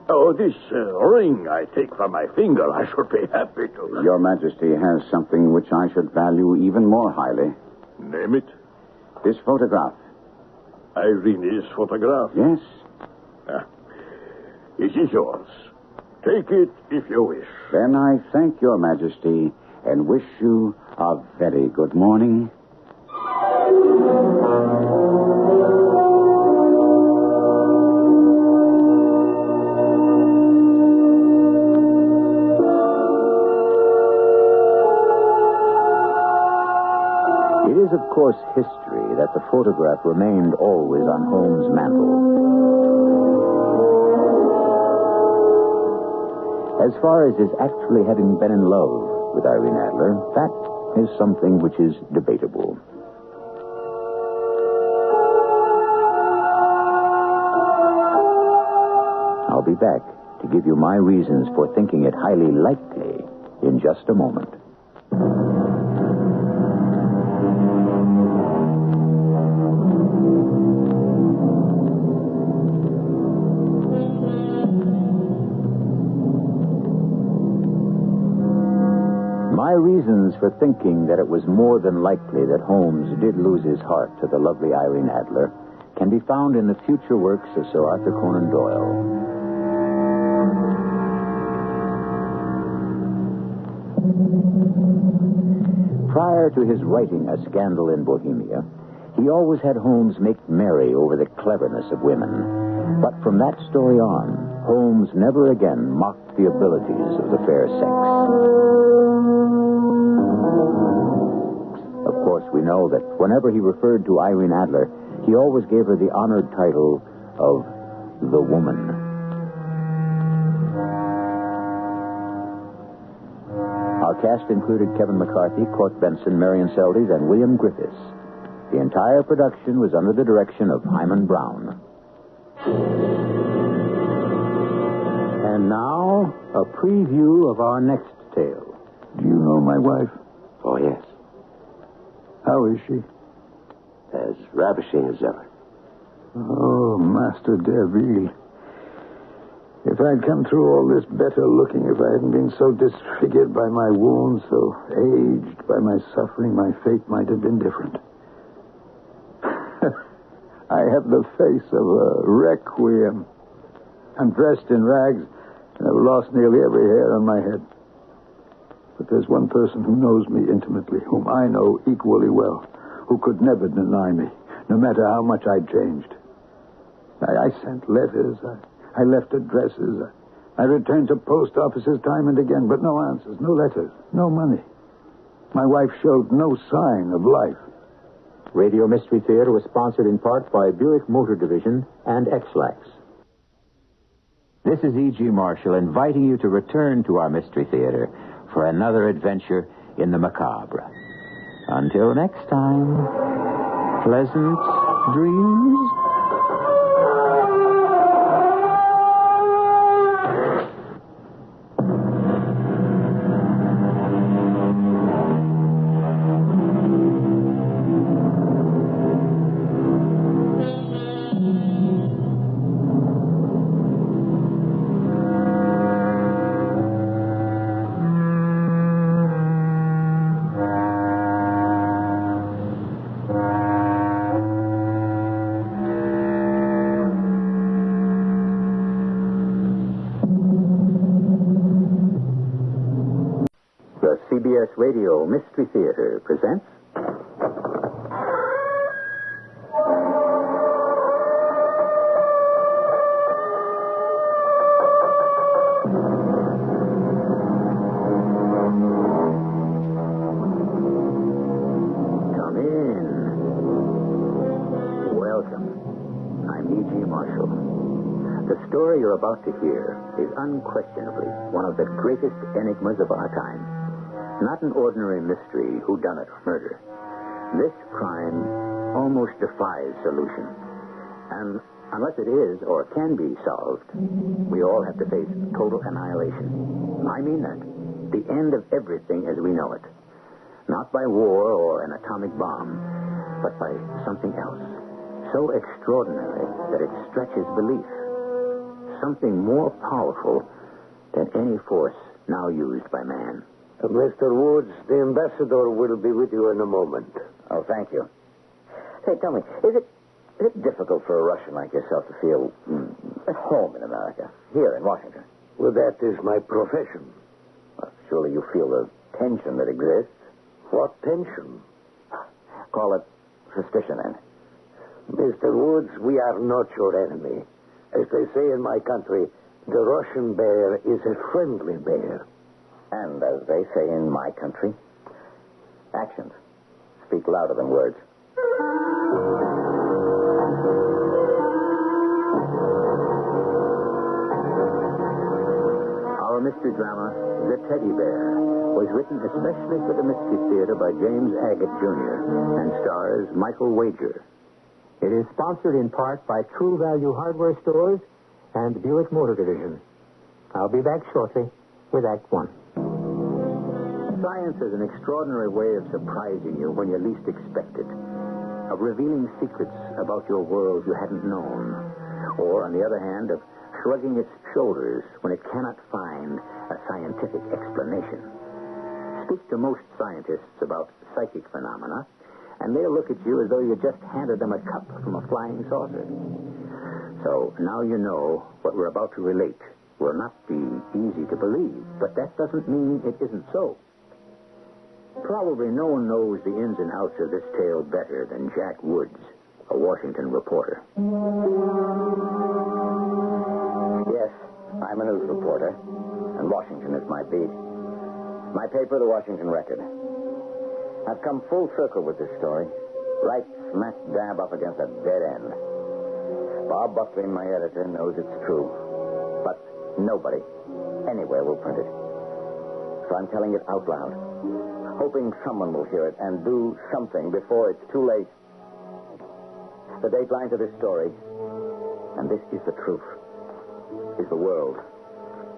Oh, this ring I take from my finger, I should be happy to. Your Majesty has something which I should value even more highly. Name it. This photograph. Irene's photograph? Yes. It is yours. Take it if you wish. Then I thank your Majesty and wish you a very good morning. It is, of course, history that the photograph remained always on Holmes' mantel. As far as his actually having been in love with Irene Adler, that is something which is debatable. I'll be back to give you my reasons for thinking it highly likely in just a moment. My reasons for thinking that it was more than likely that Holmes did lose his heart to the lovely Irene Adler can be found in the future works of Sir Arthur Conan Doyle. Prior to his writing A Scandal in Bohemia, he always had Holmes make merry over the cleverness of women. But from that story on, Holmes never again mocked the abilities of the fair sex. Of course, we know that whenever he referred to Irene Adler, he always gave her the honored title of the woman. Our cast included Kevin McCarthy, Court Benson, Marion Seldes, and William Griffiths. The entire production was under the direction of Hyman Brown. And now, a preview of our next tale. Do you know my wife? Oh, yes. How is she? As ravishing as ever. Oh, Master Derville. If I'd come through all this better looking, if I hadn't been so disfigured by my wounds, so aged by my suffering, my fate might have been different. I have the face of a requiem. I'm dressed in rags, and I've lost nearly every hair on my head. But there's one person who knows me intimately, whom I know equally well, who could never deny me, no matter how much I changed. I sent letters. I left addresses. I returned to post offices time and again, but no answers, no letters, no money. My wife showed no sign of life. Radio Mystery Theater was sponsored in part by Buick Motor Division and X-Lax. This is E.G. Marshall inviting you to return to our Mystery Theater for another adventure in the macabre. Until next time, pleasant dreams. CBS Radio Mystery Theater presents... Come in. Welcome. I'm E.G. Marshall. The story you're about to hear is unquestionably one of the greatest enigmas of our time. Not an ordinary mystery, whodunit or murder. This crime almost defies solution. And unless it is or can be solved, we all have to face total annihilation. I mean that. The end of everything as we know it. Not by war or an atomic bomb, but by something else. So extraordinary that it stretches belief. Something more powerful than any force now used by man. Mr. Woods, the ambassador will be with you in a moment. Oh, thank you. Say, tell me, is it difficult for a Russian like yourself to feel at home in America, here in Washington? Well, that is my profession. Well, surely you feel the tension that exists. What tension? Call it suspicion, then. Mr. Woods, we are not your enemy. As they say in my country, the Russian bear is a friendly bear. And, as they say in my country, actions speak louder than words. Our mystery drama, The Teddy Bear, was written especially for the Mystery Theater by James Agate, Jr. and stars Michael Wager. It is sponsored in part by True Value Hardware Stores and Buick Motor Division. I'll be back shortly with Act One. Science is an extraordinary way of surprising you when you least expect it, of revealing secrets about your world you hadn't known, or, on the other hand, of shrugging its shoulders when it cannot find a scientific explanation. Speak to most scientists about psychic phenomena, and they'll look at you as though you just handed them a cup from a flying saucer. So now you know what we're about to relate will not be easy to believe, but that doesn't mean it isn't so. Probably no one knows the ins and outs of this tale better than Jack Woods, a Washington reporter. Yes, I'm a news reporter, and Washington is my beat. My paper, the Washington Record. I've come full circle with this story, right smack dab up against a dead end. Bob Buckley, my editor, knows it's true, but nobody, anywhere, will print it. So I'm telling it out loud, hoping someone will hear it and do something before it's too late. The dateline to this story, and this is the truth, is the world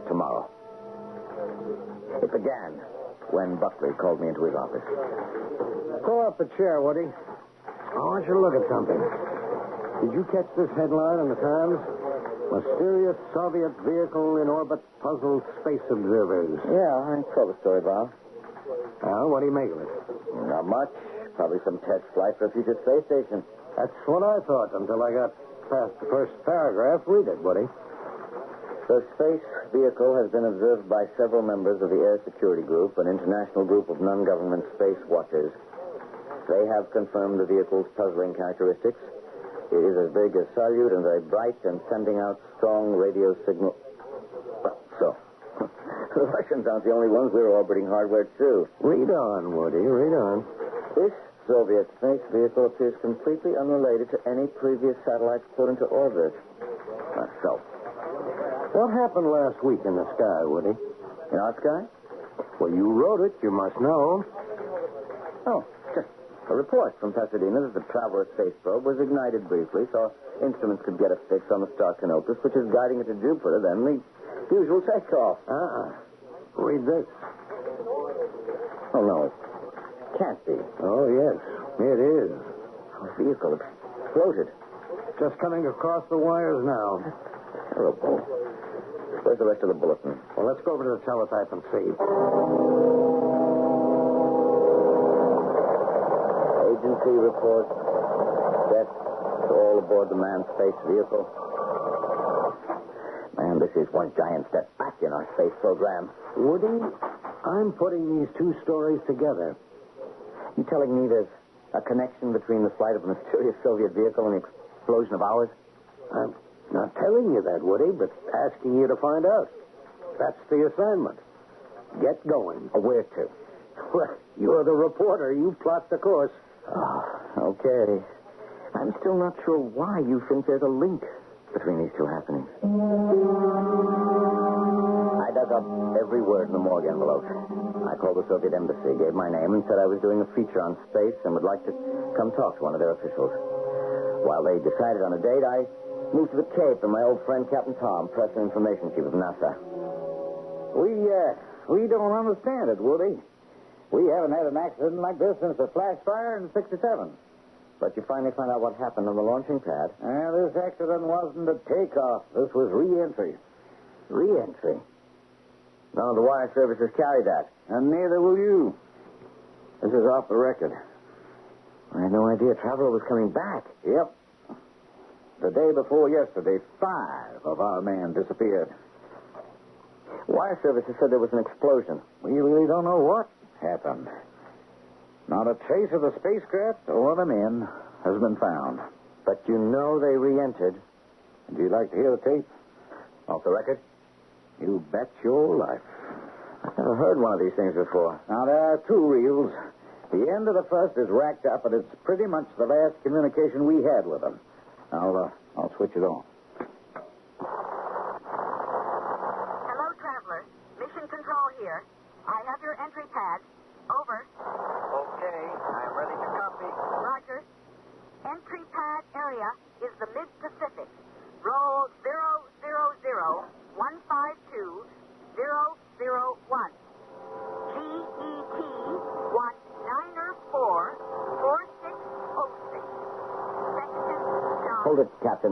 tomorrow. It began when Buckley called me into his office. Pull up the chair, Woody. I want you to look at something. Did you catch this headline in the Times? Mysterious Soviet vehicle in orbit puzzles space observers. Yeah, I saw the story, Bob. Well, what do you make of it? Not much. Probably some test flight for a future space station. That's what I thought until I got past the first paragraph. Read it, Woody. The space vehicle has been observed by several members of the Air Security Group, an international group of non-government space watchers. They have confirmed the vehicle's puzzling characteristics. It is as big as Salyut and very bright and sending out strong radio signal. So, the Russians aren't the only ones. We're orbiting hardware, too. Read on, Woody. Read on. This Soviet space vehicle appears completely unrelated to any previous satellites put into orbit. So, what happened last week in the sky, Woody? in our sky? Well, you wrote it. You must know. Oh, just a report from Pasadena that the Traveler space probe was ignited briefly so instruments could get a fix on the star Canopus, which is guiding it to Jupiter, then the usual takeoff. Read this. Oh, no, it can't be. Oh, yes, it is. Our vehicle exploded. Just coming across the wires now. Terrible. Where's the rest of the bulletin? Well, let's go over to the teletype and see. Agency report. Death to all aboard the manned space vehicle. Man, this is one giant step back in our space program. Woody, I'm putting these two stories together. You telling me there's a connection between the flight of a mysterious Soviet vehicle and the explosion of ours? I'm not telling you that, Woody, but asking you to find out. That's the assignment. Get going. Where to? Well, you're the reporter. You plot the course. Oh, okay. I'm still not sure why you think there's a link between these two happenings. I dug up every word in the morgue envelope. I called the Soviet embassy, gave my name, and said I was doing a feature on space and would like to come talk to one of their officials. While they decided on a date, I moved to the Cape, and my old friend Captain Tom, Press and Information Chief of NASA. We don't understand it, Woody. We haven't had an accident like this since the flash fire in '67. But you finally found out what happened on the launching pad. This accident wasn't a takeoff. This was re-entry. Re-entry? None of the wire services carry that. And neither will you. This is off the record. I had no idea Traveler was coming back. Yep. The day before yesterday, 5 of our men disappeared. Wire services said there was an explosion. We really don't know what happened. Not a trace of the spacecraft or the men has been found. But you know they re-entered. Would you like to hear the tape? Off the record? You bet your life. I've never heard one of these things before. Now, there are 2 reels. The end of the first is racked up, and it's pretty much the last communication we had with them. I'll switch it on. Hello, Traveler. Mission Control here. I have your entry pad. Over. Okay, I'm ready to copy. Roger. Entry pad area is the Mid-Pacific. Roll 000-152-001. GET 194-4606. Hold it, Captain.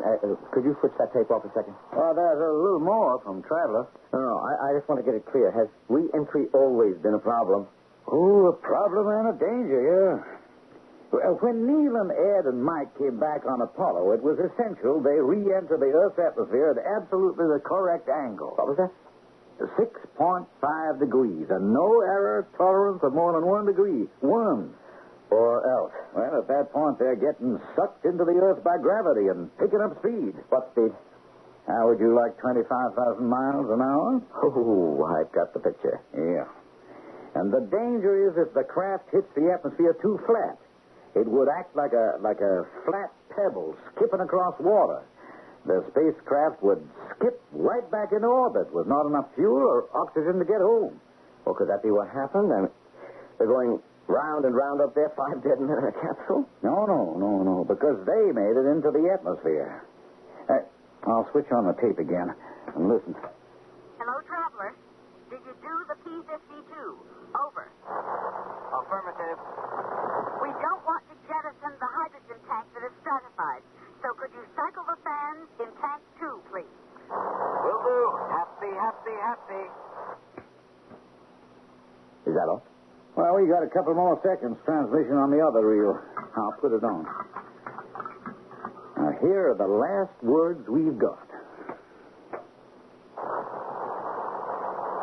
Could you switch that tape off a second? Oh, there's a little more from Traveler. No, I just want to get it clear. Has re-entry always been a problem? Oh, a problem and a danger, yeah. Well, when Neil and Ed and Mike came back on Apollo, it was essential they re-enter the Earth's atmosphere at absolutely the correct angle. What was that? 6.5 degrees, and no error tolerance of more than 1 degree. 1. Or else. Well, at that point, they're getting sucked into the earth by gravity and picking up speed. What speed? How would you like 25,000 miles an hour? Oh, I've got the picture. Yeah. And the danger is if the craft hits the atmosphere too flat. It would act like a flat pebble skipping across water. The spacecraft would skip right back into orbit with not enough fuel or oxygen to get home. Well, could that be what happened? I mean, they're going round and round up there, 5 dead men in a capsule? No, because they made it into the atmosphere. I'll switch on the tape again and listen. Hello, traveler. Did you do the P-52? Over. Affirmative. We don't want to jettison the hydrogen tank that is stratified. So could you cycle the fans in tank 2, please? Will do. Happy. Is that all? Well, we got a couple more seconds transmission on the other reel. I'll put it on. Now, here are the last words we've got.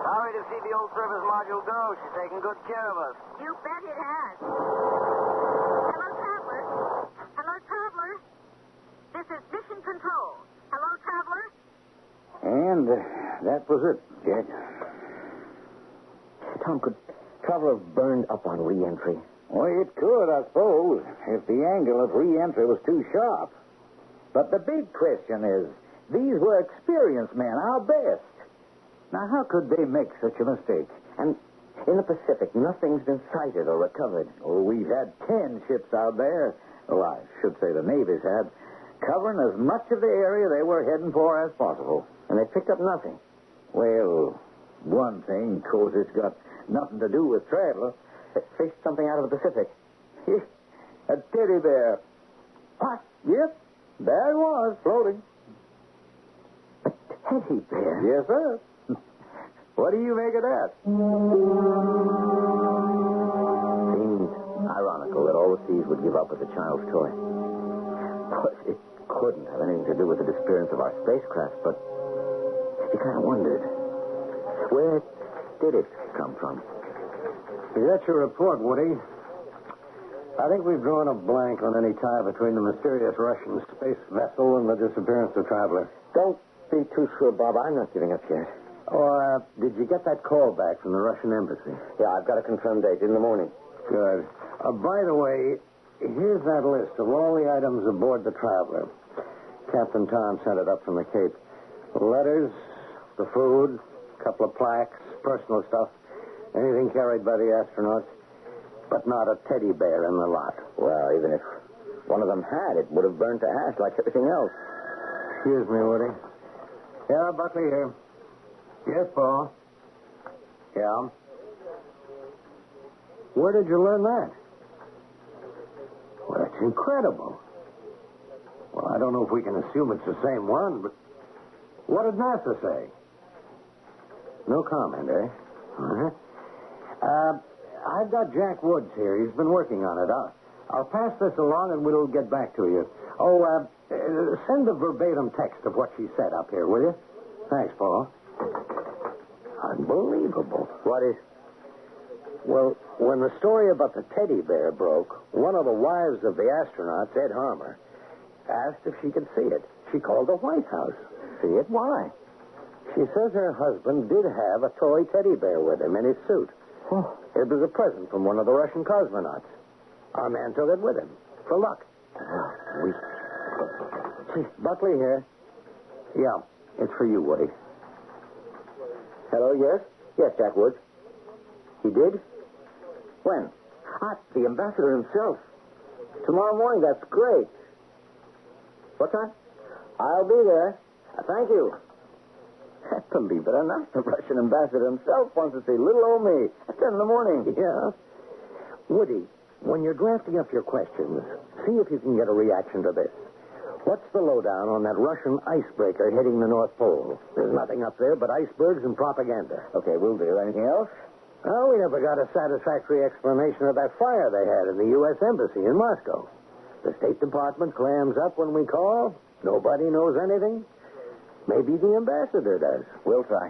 Sorry to see the old service module go. She's taking good care of us. You bet it has. Hello, traveler. Hello, traveler. This is Mission Control. Hello, traveler. And that was it, Jack. Tom, could traveler have burned up on re-entry? Well, it could, I suppose, if the angle of re-entry was too sharp. But the big question is, these were experienced men, our best. Now, how could they make such a mistake? And in the Pacific, nothing's been sighted or recovered. Oh, we've had 10 ships out there. Oh, I should say the Navy's had, covering as much of the area they were heading for as possible. And they picked up nothing. Well, one thing, of course, it's got nothing to do with travel. They fished something out of the Pacific. A teddy bear. What? Yep, there it was, floating. A teddy bear? Yes, sir. What do you make of that? Seems ironical that all the seas would give up as a child's toy. But it couldn't have anything to do with the disappearance of our spacecraft, but you kind of wondered, where did it come from? That's your report, Woody. I think we've drawn a blank on any tie between the mysterious Russian space vessel and the disappearance of Traveler. Don't be too sure, Bob. I'm not giving up yet. Oh, did you get that call back from the Russian embassy? Yeah, I've got a confirmed date in the morning. Good. By the way, here's that list of all the items aboard the Traveler. Captain Tom sent it up from the Cape. The letters, the food, a couple of plaques, personal stuff, anything carried by the astronauts, but not a teddy bear in the lot. Well, even if one of them had, it would have burned to ash like everything else. Excuse me, Woody. Yeah, Buckley here. Yes, Paul. Yeah. Where did you learn that? Well, that's incredible. Well, I don't know if we can assume it's the same one, but what did NASA say? No comment, eh? Uh-huh. I've got Jack Woods here. He's been working on it. I'll pass this along and we'll get back to you. Oh, send the verbatim text of what she said up here, will you? Thanks, Paul. Unbelievable. What is? Well, when the story about the teddy bear broke, one of the wives of the astronauts, Ed Harmer, asked if she could see it. She called the White House. See it? Why? She says her husband did have a toy teddy bear with him in his suit. Oh. It was a present from one of the Russian cosmonauts. Our man took it with him, for luck. Buckley here. Yeah, it's for you, Woody. Hello, yes? Yes, Jack Woods. He did? When? The ambassador himself. Tomorrow morning, that's great. What time? I'll be there. Thank you. Believe it or not, the Russian ambassador himself wants to see little old me at 10 in the morning. Yeah? Woody, when you're drafting up your questions, see if you can get a reaction to this. What's the lowdown on that Russian icebreaker hitting the North Pole? There's nothing up there but icebergs and propaganda. Okay, we'll do. Anything else? Oh, we never got a satisfactory explanation of that fire they had in the U.S. Embassy in Moscow. The State Department clams up when we call. Nobody knows anything. Maybe the ambassador does. We'll try.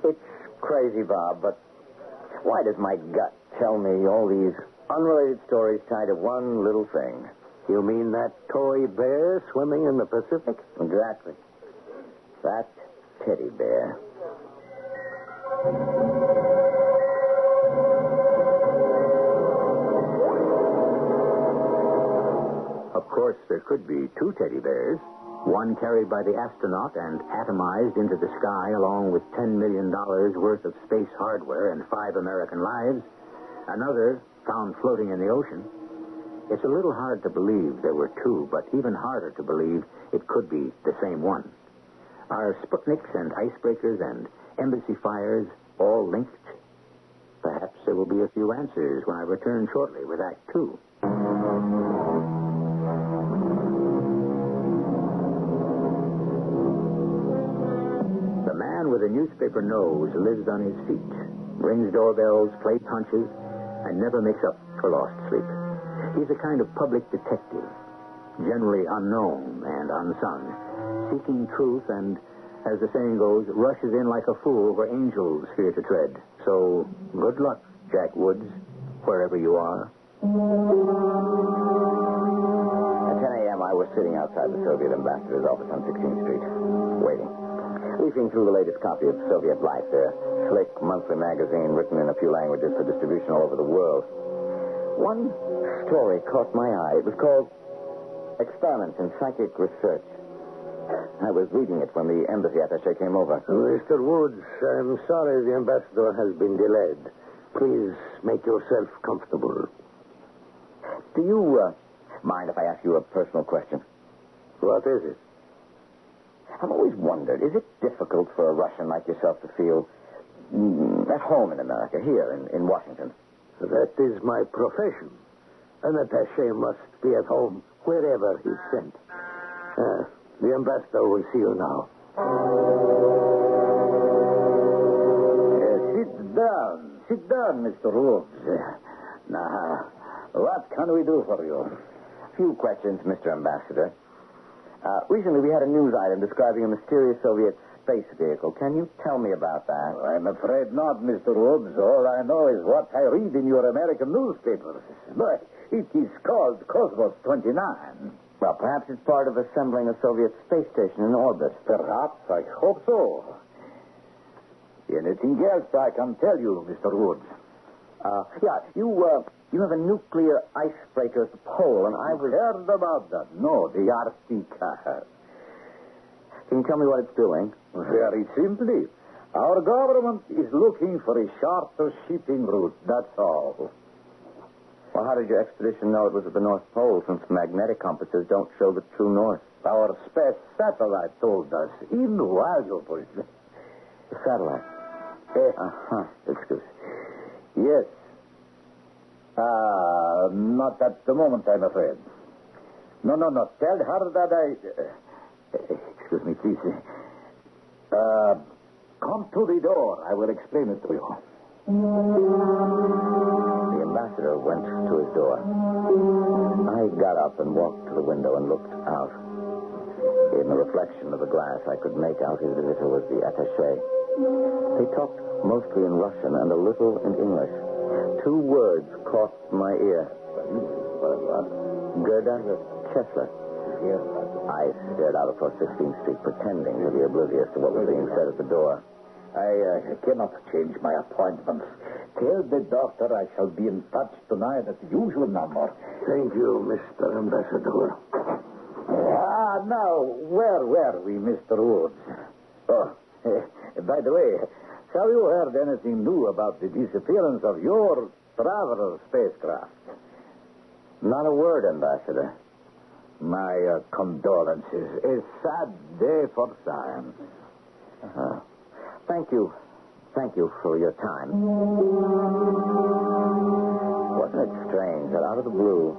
It's crazy, Bob, but why does my gut tell me all these unrelated stories tied to one little thing? You mean that toy bear swimming in the Pacific? Exactly. That teddy bear. Of course, there could be two teddy bears, one carried by the astronaut and atomized into the sky along with $10 million worth of space hardware and 5 American lives, another found floating in the ocean. It's a little hard to believe there were two, but even harder to believe it could be the same one. Are Sputniks and icebreakers and embassy fires all linked? Perhaps there will be a few answers when I return shortly with Act 2. The man with a newspaper nose lives on his feet, rings doorbells, plays hunches, and never makes up for lost sleep. He's a kind of public detective, generally unknown and unsung, seeking truth and, as the saying goes, rushes in like a fool where angels fear to tread. So, good luck, Jack Woods, wherever you are. At 10 a.m., I was sitting outside the Soviet ambassador's office on 16th Street, waiting. Leafing through the latest copy of Soviet Life, their slick monthly magazine written in a few languages for distribution all over the world. One story caught my eye. It was called Experiments in Psychic Research. I was reading it when the embassy attaché came over. Mr. Woods, I'm sorry the ambassador has been delayed. Please make yourself comfortable. Do you mind if I ask you a personal question? What is it? I've always wondered, is it difficult for a Russian like yourself to feel at home in America, here in Washington? That is my profession. An attaché must be at home wherever he's sent. The ambassador will see you now. Sit down, Mr. Woods. Now, what can we do for you? A few questions, Mr. Ambassador. Recently, we had a news item describing a mysterious Soviet space vehicle. Can you tell me about that? I'm afraid not, Mr. Woods. All I know is what I read in your American newspapers. But it is called Cosmos 29. Well, perhaps it's part of assembling a Soviet space station in orbit. Perhaps. I hope so. Anything else I can tell you, Mr. Woods? You have a nuclear icebreaker at the pole, and I was... Heard about that? No, the Arctic. Can you tell me what it's doing? Very simply. Our government is looking for a shorter shipping route, that's all. Well, how did your expedition know it was at the North Pole, since magnetic compasses don't show the true north? Our space satellite told us. Invaluable. The satellite? Excuse. Yes. Not at the moment, I'm afraid. No. Tell her that I... excuse me, please. Come to the door. I will explain it to you. The ambassador went to his door. I got up and walked to the window and looked out. In the reflection of the glass, I could make out his visitor was the attaché. They talked mostly in Russian and a little in English. 2 words caught my ear. Gerda Kessler. I stared out across 16th Street, pretending to be oblivious to what was being said at the door. I cannot change my appointments. Tell the doctor I shall be in touch tonight at the usual number. Thank you, Mr. Ambassador. Now, where were we, Mr. Woods? Oh, by the way, have you heard anything new about the disappearance of your traveler spacecraft? Not a word, Ambassador. My condolences. A sad day for science. Thank you. Thank you for your time. Wasn't it strange that out of the blue,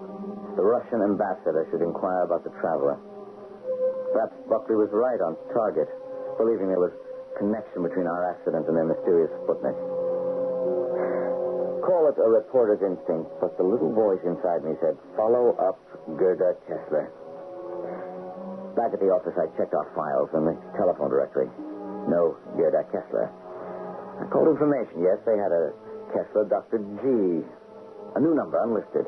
the Russian ambassador should inquire about the traveler? Perhaps Buckley was right on target, believing there was connection between our accident and their mysterious Sputnik. Call it a reporter's instinct, but the little voice inside me said, follow up Gerda Kessler. Back at the office, I checked our files and the telephone directory. No Gerda Kessler. Cold information, yes. They had a Kessler Dr. G. A new number, unlisted.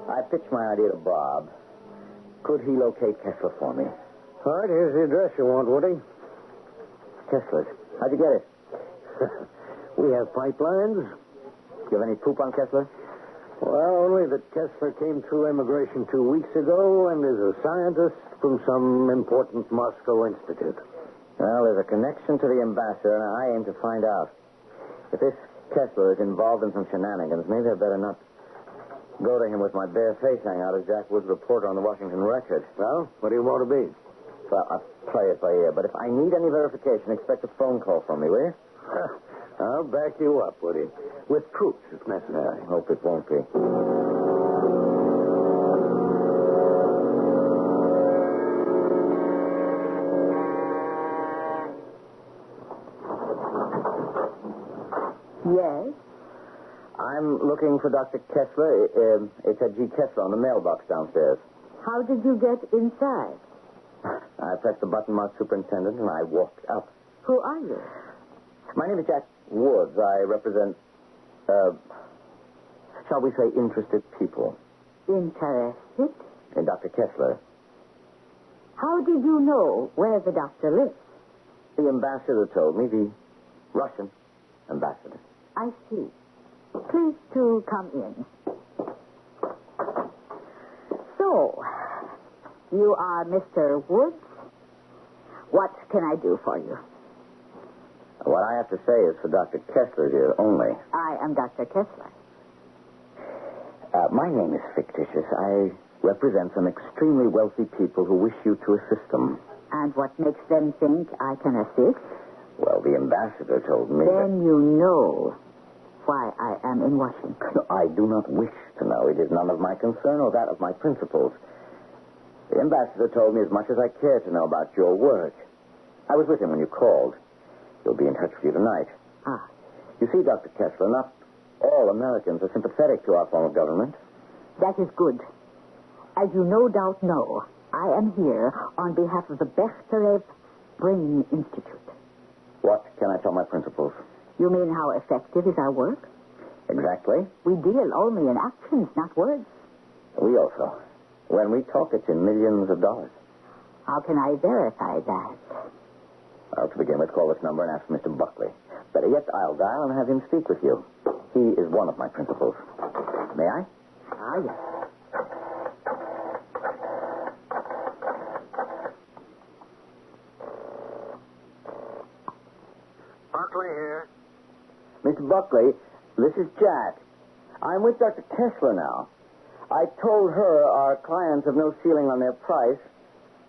I pitched my idea to Bob. Could he locate Kessler for me? All right, here's the address you want, Woody. Kessler's. How'd you get it? We have pipelines. Do you have any poop on Kessler? Well, only that Kessler came through immigration 2 weeks ago and is a scientist from some important Moscow institute. Well, there's a connection to the ambassador, and I aim to find out. If this Kessler is involved in some shenanigans, maybe I better not go to him with my bare face hanging out as Jack Wood's reporter on the Washington Record. Well, what do you want to be? Well, I'll play it by ear, but if I need any verification, expect a phone call from me, will you? I'll back you up, Woody. With proofs, if necessary. I hope it won't be. Yes? I'm looking for Dr. Kessler. It's at G. Kessler on the mailbox downstairs. How did you get inside? I pressed the button marked superintendent, and I walked up. Who are you? My name is Jack Woods. I represent, shall we say, interested people. Interested? In Dr. Kessler. How did you know where the doctor lives? The ambassador told me, the Russian ambassador. I see. Please to come in. So, you are Mr. Woods? What can I do for you? What I have to say is for Dr. Kessler's ear only. I am Dr. Kessler. My name is fictitious. I represent some extremely wealthy people who wish you to assist them. And what makes them think I can assist? Well, the ambassador told me Then you know why I am in Washington. No, I do not wish to know. It is none of my concern or that of my principals. The ambassador told me as much as I care to know about your work. I was with him when you called. He'll be in touch with you tonight. Ah. You see, Dr. Kessler, not all Americans are sympathetic to our form of government. That is good. As you no doubt know, I am here on behalf of the Bechterev Brain Institute. What can I tell my principals? You mean how effective is our work? Exactly. We deal only in actions, not words. We also. When we talk, it's in millions of dollars. How can I verify that? Well, to begin with, call this number and ask for Mr. Buckley. Better yet, I'll dial and have him speak with you. He is one of my principals. May I? Ah, yes. Buckley here. Mr. Buckley, this is Jack. I'm with Dr. Kessler now. I told her our clients have no ceiling on their price,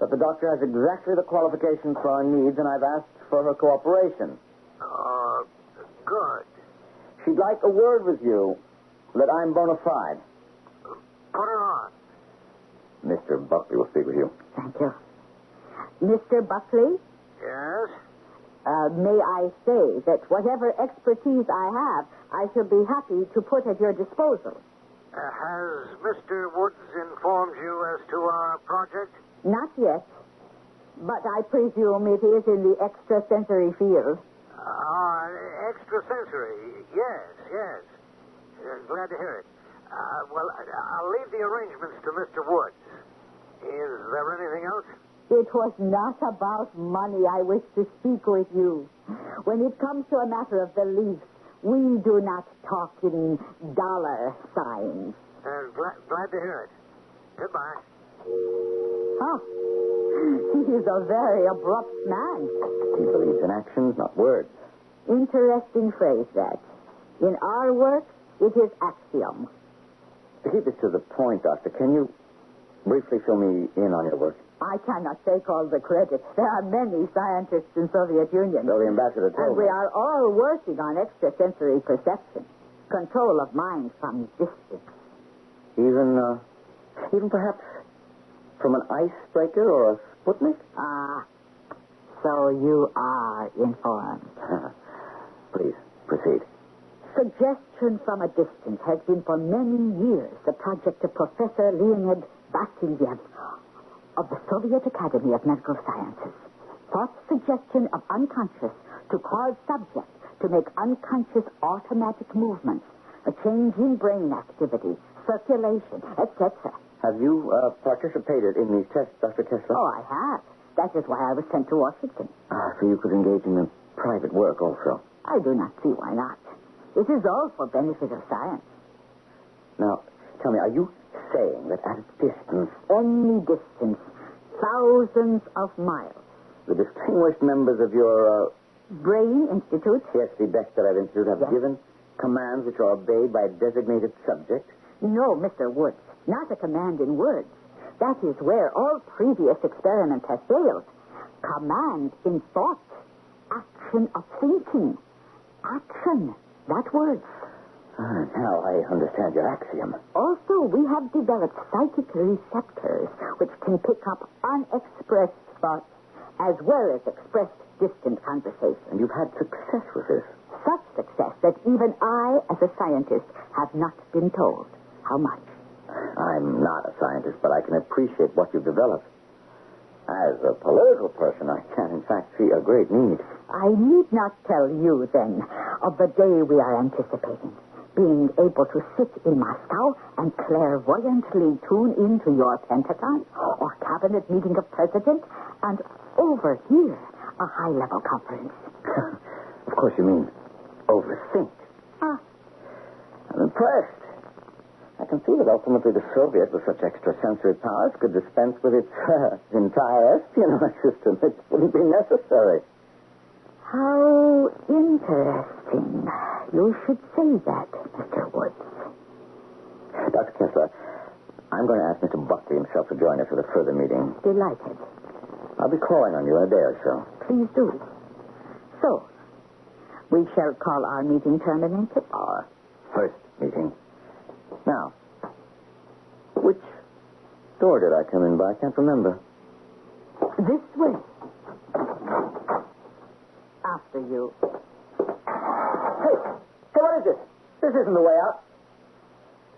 that the doctor has exactly the qualifications for our needs, and I've asked for her cooperation. Good. She'd like a word with you, that I'm bona fide. Put her on. Mr. Buckley will speak with you. Thank you. Mr. Buckley? Yes? May I say that whatever expertise I have, I shall be happy to put at your disposal. Has Mr. Woods informed you as to our project? Not yet, but I presume it is in the extrasensory field. Extrasensory. Yes. Glad to hear it. Well, I'll leave the arrangements to Mr. Woods. Is there anything else? It was not about money I wish to speak with you. When it comes to a matter of beliefs, we do not talk in dollar signs. Glad to hear it. Goodbye. Huh. He is a very abrupt man. He believes in actions, not words. Interesting phrase, that. In our work, it is axiom. To keep this to the point, Doctor, can you briefly fill me in on your work? I cannot take all the credit. There are many scientists in Soviet Union. So the ambassador told and we are all working on extrasensory perception, control of mind from distance. Even perhaps from an icebreaker or a Sputnik? Ah, so you are informed. Please, proceed. Suggestion from a distance has been for many years the project of Professor Leonid Vasilyev of the Soviet Academy of Medical Sciences. Thought suggestion of unconscious to cause subject to make unconscious automatic movements, a change in brain activity, circulation, etc. Have you participated in these tests, Dr. Kessler? Oh, I have. That is why I was sent to Washington. So you could engage in the private work also. I do not see why not. It is all for benefit of science. Now, tell me, are you saying that at a distance... Any distance, thousands of miles. The distinguished members of your... Brain Institute? Yes, the Bechterev Institute have given commands which are obeyed by a designated subject? No, Mr. Woods. Not a command in words. That is where all previous experiments have failed. Command in thought. Action of thinking. Action, not words. Now I understand your axiom. Also, we have developed psychic receptors which can pick up unexpressed thoughts as well as expressed distant conversation. And you've had success with this. Such success that even I, as a scientist, have not been told how much. I'm not a scientist, but I can appreciate what you've developed. As a political person, I can, in fact, see a great need. I need not tell you, then, of the day we are anticipating. Being able to sit in Moscow and clairvoyantly tune into your Pentagon or cabinet meeting of presidents and overhear a high-level conference. Of course you mean overthink. I'm impressed. I can see that ultimately the Soviet, with such extrasensory powers, could dispense with its entire espionage system. It wouldn't be necessary. How interesting. You should say that, Mr. Woods. Dr. Kessler, I'm going to ask Mr. Buckley himself to join us at a further meeting. Delighted. I'll be calling on you in a day or so. Please do. So, we shall call our meeting terminated? Our first meeting. Now, which door did I come in by? I can't remember. This way. After you. Hey, what is this? This isn't the way out.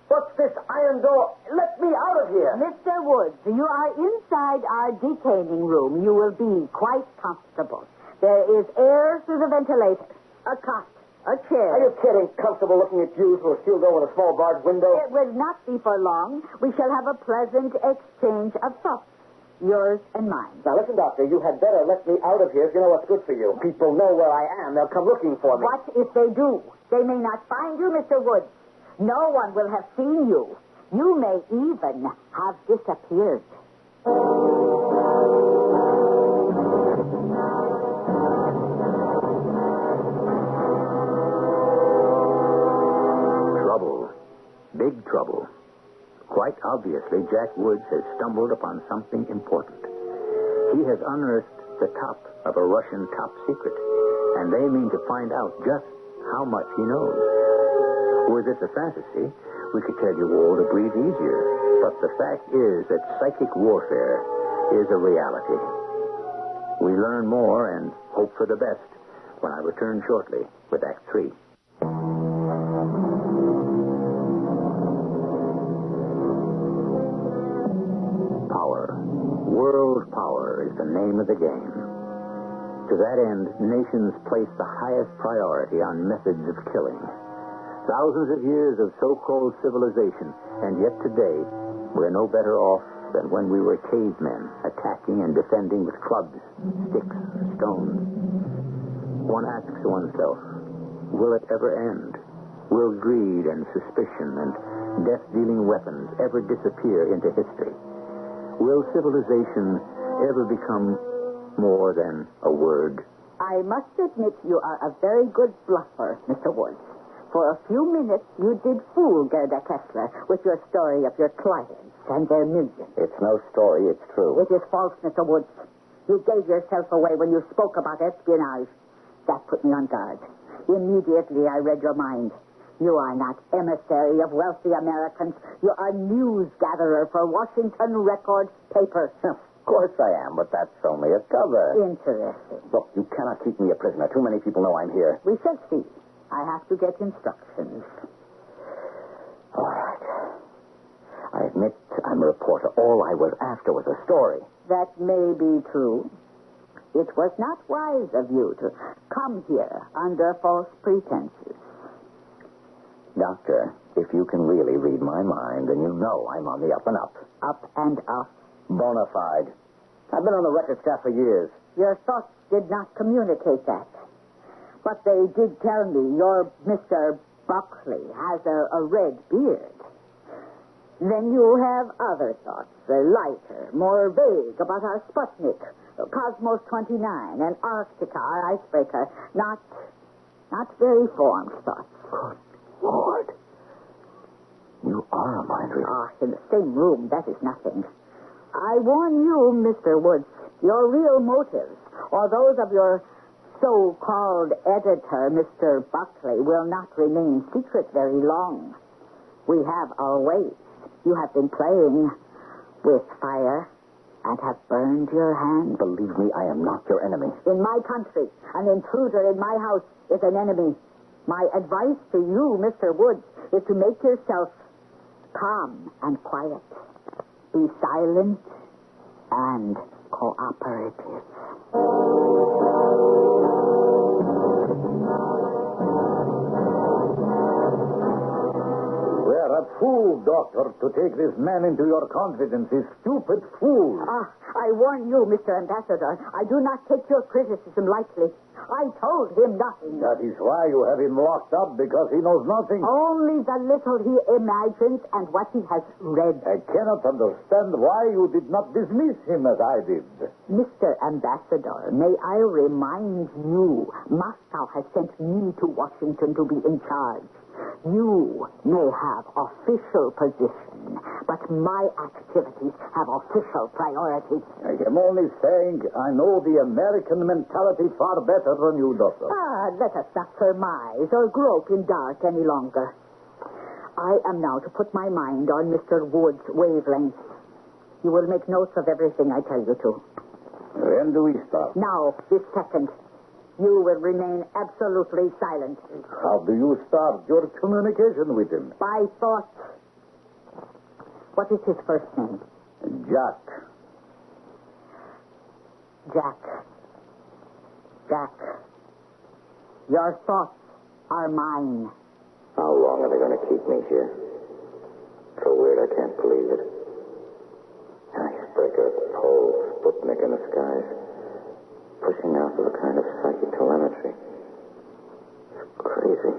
What's this iron door? Let me out of here. Mr. Woods, you are inside our detaining room. You will be quite comfortable. There is air through the ventilator, a cot, a chair. Are you kidding? Comfortable looking at you through a steel door with a small barred window? It will not be for long. We shall have a pleasant exchange of thoughts. Yours and mine. Now, listen, Doctor, you had better let me out of here if you know what's good for you. People know where I am. They'll come looking for me. What if they do? They may not find you, Mr. Woods. No one will have seen you. You may even have disappeared. Trouble. Big trouble. Quite obviously, Jack Woods has stumbled upon something important. He has unearthed the top of a Russian top secret, and they mean to find out just how much he knows. Were this a fantasy, we could tell you all to breathe easier. But the fact is that psychic warfare is a reality. We learn more and hope for the best when I return shortly with Act 3. Power. World power is the name of the game. To that end, nations place the highest priority on methods of killing. Thousands of years of so-called civilization, and yet today, we're no better off than when we were cavemen, attacking and defending with clubs, sticks, stones. One asks oneself, will it ever end? Will greed and suspicion and death-dealing weapons ever disappear into history? Will civilization ever become more than a word? I must admit you are a very good bluffer, Mr. Woods. For a few minutes, you did fool Gerda Kessler with your story of your clients and their millions. It's no story, it's true. It is false, Mr. Woods. You gave yourself away when you spoke about espionage. That put me on guard. Immediately, I read your mind. You are not emissary of wealthy Americans. You are news gatherer for Washington Record paper. Of course I am, but that's only a cover. Interesting. Look, you cannot keep me a prisoner. Too many people know I'm here. We shall see. I have to get instructions. All right. I admit I'm a reporter. All I was after was a story. That may be true. It was not wise of you to come here under false pretenses. Doctor, if you can really read my mind, then you know I'm on the up and up. Up and up. Bona fide. I've been on the record staff for years. Your thoughts did not communicate that. But they did tell me your Mr. Buckley has a red beard. Then you have other thoughts, lighter, more vague about our Sputnik, Cosmos 29, and Arctica, our icebreaker. Not very formed thoughts. Good Lord. You are a mind reader. Ah, in the same room, that is nothing. I warn you, Mr. Woods, your real motives, or those of your so-called editor, Mr. Buckley, will not remain secret very long. We have our ways. You have been playing with fire and have burned your hands. Believe me, I am not your enemy. In my country, an intruder in my house is an enemy. My advice to you, Mr. Woods, is to make yourself calm and quiet. Be silent and cooperative. We're a fool, Doctor, to take this man into your confidence. A stupid fool. I warn you, Mr. Ambassador, I do not take your criticism lightly. I told him nothing. That is why you have him locked up, because he knows nothing. Only the little he imagines and what he has read. I cannot understand why you did not dismiss him as I did. Mr. Ambassador, may I remind you, Moscow has sent me to Washington to be in charge. You may have official position, but my activities have official priority. I am only saying I know the American mentality far better than you, Doctor. Let us not surmise or grope in dark any longer. I am now to put my mind on Mr. Wood's wavelength. You will make notes of everything I tell you to. When do we start? Now, this second. You will remain absolutely silent. How do you start your communication with him? By thought. What is his first name? Jack. Jack. Your thoughts are mine. How long are they going to keep me here? So weird I can't believe it. Icebreaker, pole, Sputnik in the skies. Pushing out with a kind of psychic telemetry. It's crazy.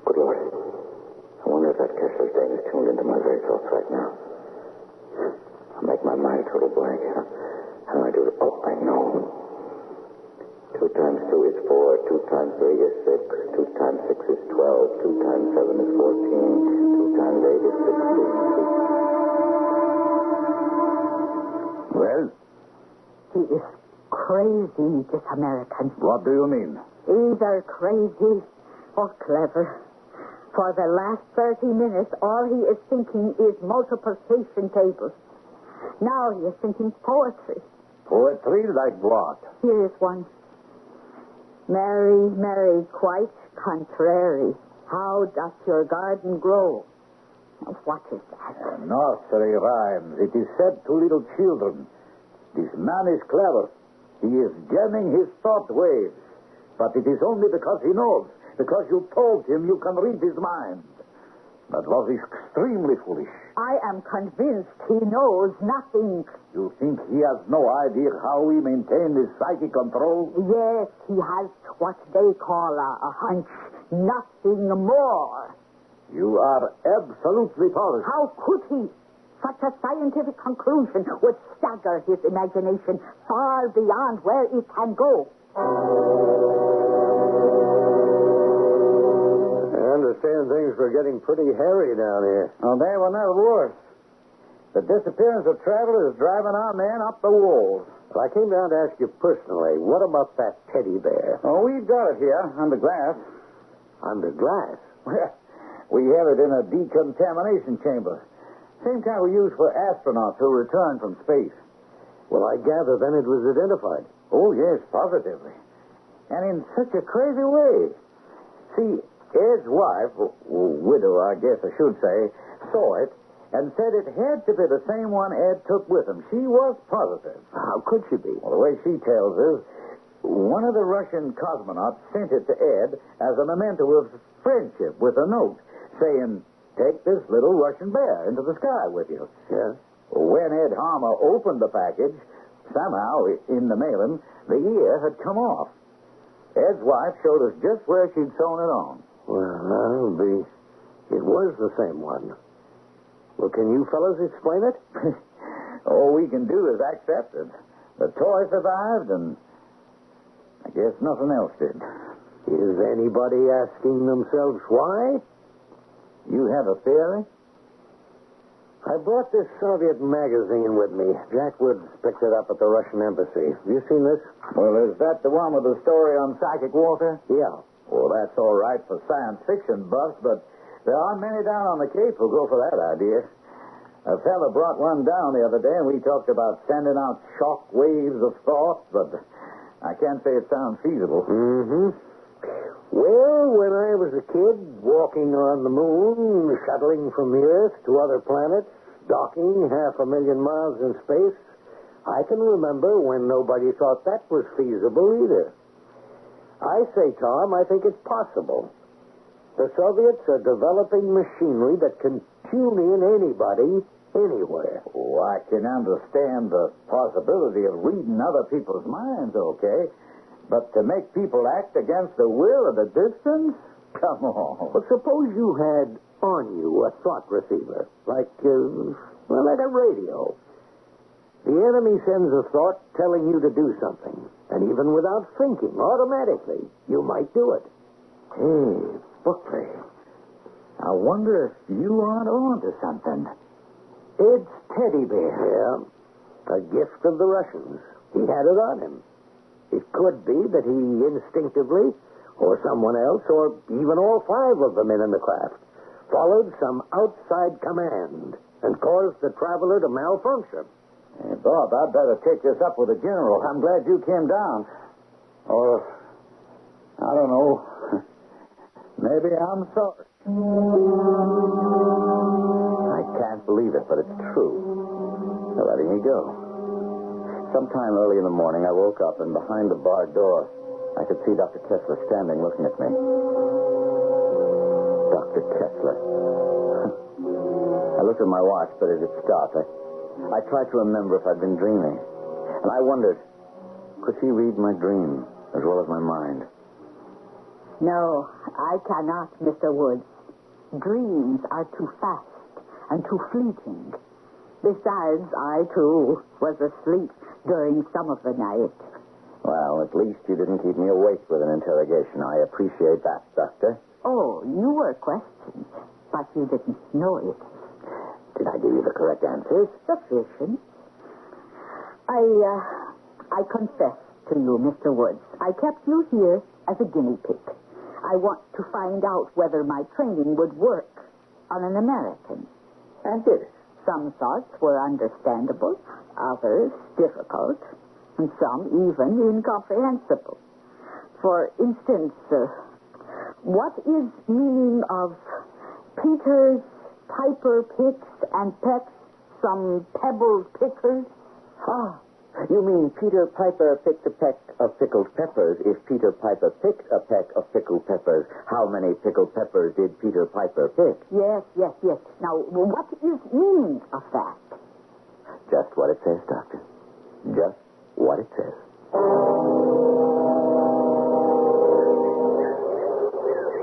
Good Lord. I wonder if that Kessler's Dane is tuned into my very thoughts right now. I'll make my mind a total blank. How do I do it? Oh, I know. 2 times 2 is 4. 2 times 3 is 6. 2 times 6 is 12. 2 times 7 is 14. 2 times 8 is 16. Well? He is crazy, this American. What do you mean? Either crazy or clever. For the last 30 minutes, all he is thinking is multiplication tables. Now he is thinking poetry. Poetry like what? Here is one. Mary, Mary, quite contrary. How doth your garden grow? Now, what is that? Nursery rhymes. It is said to little children. This man is clever. He is jamming his thought waves. But it is only because he knows. Because you told him you can read his mind. That was extremely foolish. I am convinced he knows nothing. You think he has no idea how we maintain his psychic control? Yes, he has what they call a hunch. Nothing more. You are absolutely positive. How could he? Such a scientific conclusion would stagger his imagination far beyond where it can go. I understand things were getting pretty hairy down here. Oh, they were never worse. The disappearance of Traveler is driving our men up the walls. Well, I came down to ask you personally, what about that teddy bear? Oh, we've got it here, under glass. Under glass? We have it in a decontamination chamber. Same kind we use for astronauts who return from space. Well, I gather then it was identified. Oh, yes, positively. And in such a crazy way. See, Ed's wife, widow, I guess I should say, saw it and said it had to be the same one Ed took with him. She was positive. How could she be? Well, the way she tells us, One of the Russian cosmonauts sent it to Ed as a memento of friendship with a note saying, take this little Russian bear into the sky with you. Yeah? When Ed Harmer opened the package, somehow, in the mailing, the ear had come off. Ed's wife showed us just where she'd sewn it on. Well, it was the same one. Well, can you fellas explain it? All we can do is accept it. The toy survived, and I guess nothing else did. Is anybody asking themselves why? You have a theory? I brought this Soviet magazine with me. Jack Woods picked it up at the Russian embassy. Have you seen this? Well, is that the one with the story on psychic warfare? Yeah. Well, that's all right for science fiction buffs, but there aren't many down on the Cape who'll go for that idea. A fella brought one down the other day, and we talked about sending out shock waves of thought, but I can't say it sounds feasible. Mm-hmm. Well, when I was a kid, walking on the moon, shuttling from the Earth to other planets, docking 500,000 miles in space, I can remember when nobody thought that was feasible either. I say, Tom, I think it's possible. The Soviets are developing machinery that can tune in anybody, anywhere. Oh, I can understand the possibility of reading other people's minds, okay? But to make people act against the will of the distance? Come on. But suppose you had on you a thought receiver, like a radio. The enemy sends a thought telling you to do something, and even without thinking, automatically, you might do it. Hey, Buckley, I wonder if you aren't on to something. Ed's teddy bear. Yeah, a gift of the Russians. He had it on him. It could be that he instinctively, or someone else, or even all 5 of the men in the craft, followed some outside command and caused the traveler to malfunction. Hey, Bob, I'd better take this up with the general. I'm glad you came down. Or, I don't know, maybe I'm sorry. I can't believe it, but it's true. They're letting me go. Sometime early in the morning, I woke up, and behind the barred door, I could see Dr. Kessler standing looking at me. Dr. Kessler. I looked at my watch, but it had stopped. I tried to remember if I'd been dreaming. And I wondered, could she read my dream as well as my mind? No, I cannot, Mr. Woods. Dreams are too fast and too fleeting. Besides, I, too, was asleep during some of the night. Well, at least you didn't keep me awake with an interrogation. I appreciate that, Doctor. Oh, you were questioned, but you didn't know it. Did I give you the correct answers? Sufficient. I confess to you, Mr. Woods, I kept you here as a guinea pig. I want to find out whether my training would work on an American. And did it? Some thoughts were understandable, others difficult, and some even incomprehensible. For instance, what is meaning of Peter's piper picks and pecks some pebbled pickers? Ah, you mean Peter Piper picked a peck of pickled peppers. If Peter Piper picked a peck of pickled peppers, how many pickled peppers did Peter Piper pick? Yes. Now, what is meaning of that? Just what it says, Doctor. Just what it says.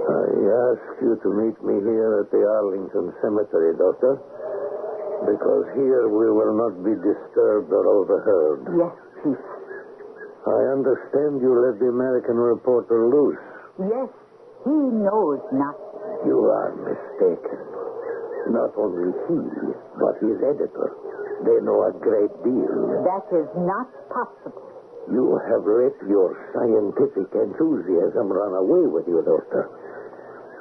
I asked you to meet me here at the Arlington Cemetery, Doctor, because here we will not be disturbed or overheard. Yes, Chief. I understand you let the American reporter loose. Yes, he knows nothing. You are mistaken. Not only he, but his editor. They know a great deal. That is not possible. You have let your scientific enthusiasm run away with you, Doctor.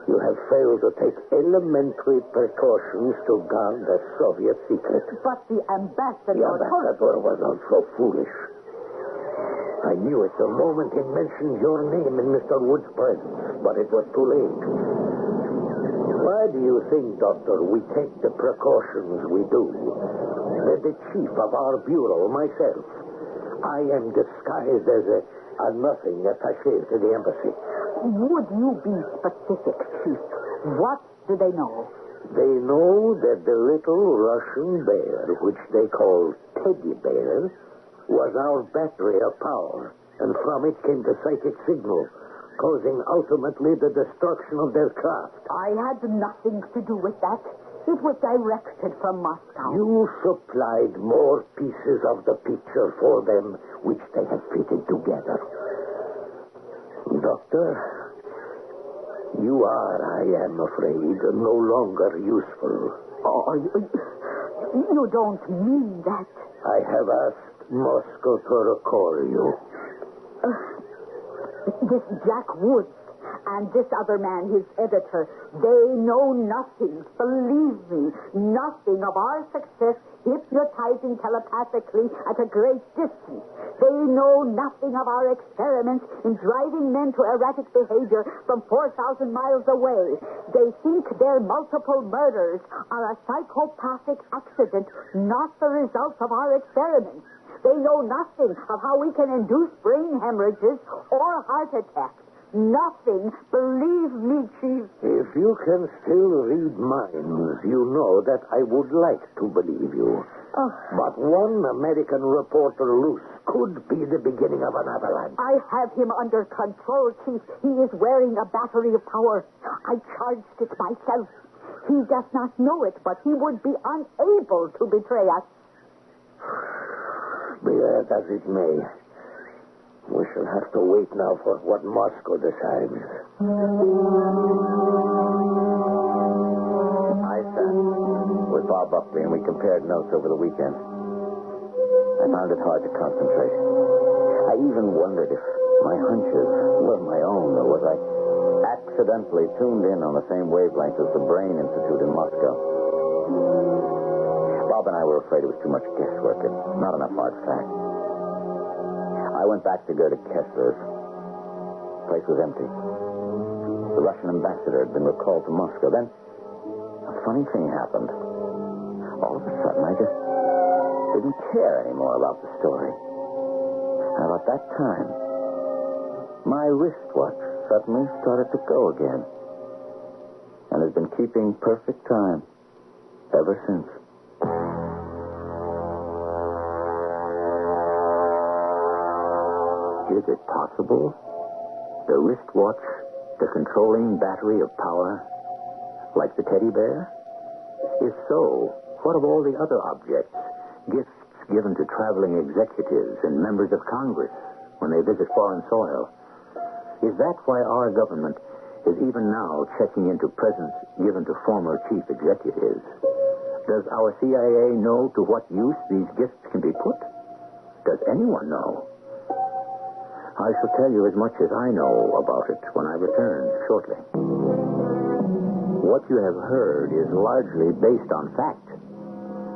You have failed to take elementary precautions to guard a Soviet secret. But the ambassador... The ambassador was not so foolish. I knew it the moment he mentioned your name in Mr. Wood's presence, but it was too late. Why do you think, Doctor, we take the precautions we do? The chief of our bureau, myself, I am disguised as nothing attaché to the embassy. Would you be specific, Chief? What do they know? They know that the little Russian bear, which they call Teddy Bear, was our battery of power, and from it came the psychic signal, causing ultimately the destruction of their craft. I had nothing to do with that. It was directed from Moscow. You supplied more pieces of the picture for them, which they have fitted together. Doctor, you are, I am afraid, no longer useful. Oh, you don't mean that. I have asked Moscow to recall you. This Jack Woods and this other man, his editor, they know nothing, believe me, nothing of our success hypnotizing telepathically at a great distance. They know nothing of our experiments in driving men to erratic behavior from 4,000 miles away. They think their multiple murders are a psychopathic accident, not the result of our experiments. They know nothing of how we can induce brain hemorrhages or heart attacks. Nothing. Believe me, Chief. If you can still read minds, you know that I would like to believe you. But one American reporter loose could be the beginning of an avalanche. I have him under control, Chief. He is wearing a battery of power. I charged it myself. He does not know it, but he would be unable to betray us. Be that as it may, we shall have to wait now for what Moscow decides. I sat with Bob Buckley, and we compared notes over the weekend. I found it hard to concentrate. I even wondered if my hunches were my own, or was I accidentally tuned in on the same wavelength as the Brain Institute in Moscow. Bob and I were afraid it was too much guesswork and not enough hard fact. I went back to go to Kessler's. The place was empty. The Russian ambassador had been recalled to Moscow. Then a funny thing happened. All of a sudden, I just didn't care anymore about the story. And about that time, my wristwatch suddenly started to go again. And has been keeping perfect time ever since. Is it possible? The wristwatch, the controlling battery of power, like the teddy bear? If so, what of all the other objects, gifts given to traveling executives and members of Congress when they visit foreign soil? Is that why our government is even now checking into presents given to former chief executives? Does our CIA know to what use these gifts can be put? Does anyone know? I shall tell you as much as I know about it when I return shortly. What you have heard is largely based on fact.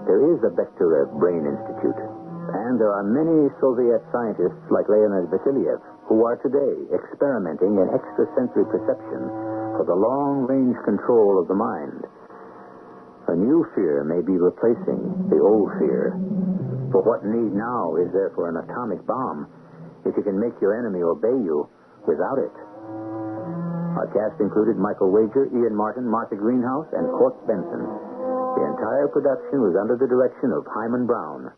There is the Bekhterev Brain Institute, and there are many Soviet scientists like Leonid Vasilyev who are today experimenting in extrasensory perception for the long-range control of the mind. A new fear may be replacing the old fear. For what need now is there for an atomic bomb if you can make your enemy obey you without it? Our cast included Michael Wager, Ian Martin, Martha Greenhouse, and Court Benson. The entire production was under the direction of Hyman Brown.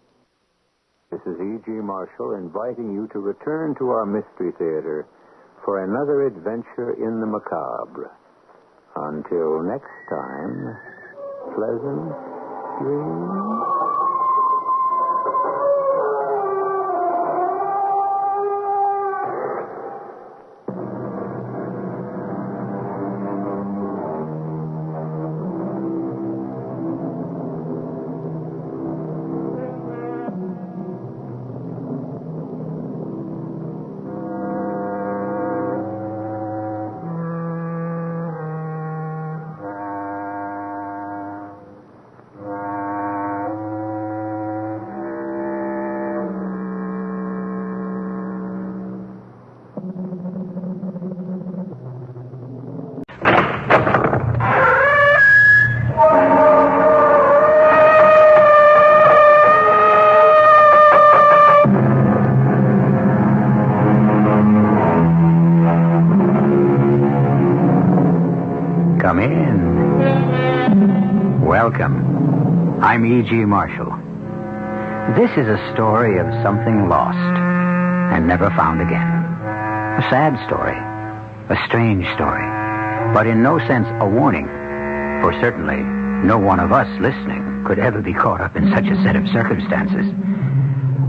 This is E.G. Marshall inviting you to return to our Mystery Theater for another adventure in the macabre. Until next time, pleasant dreams. I'm E.G. Marshall. This is a story of something lost and never found again. A sad story, a strange story, but in no sense a warning, for certainly no one of us listening could ever be caught up in such a set of circumstances.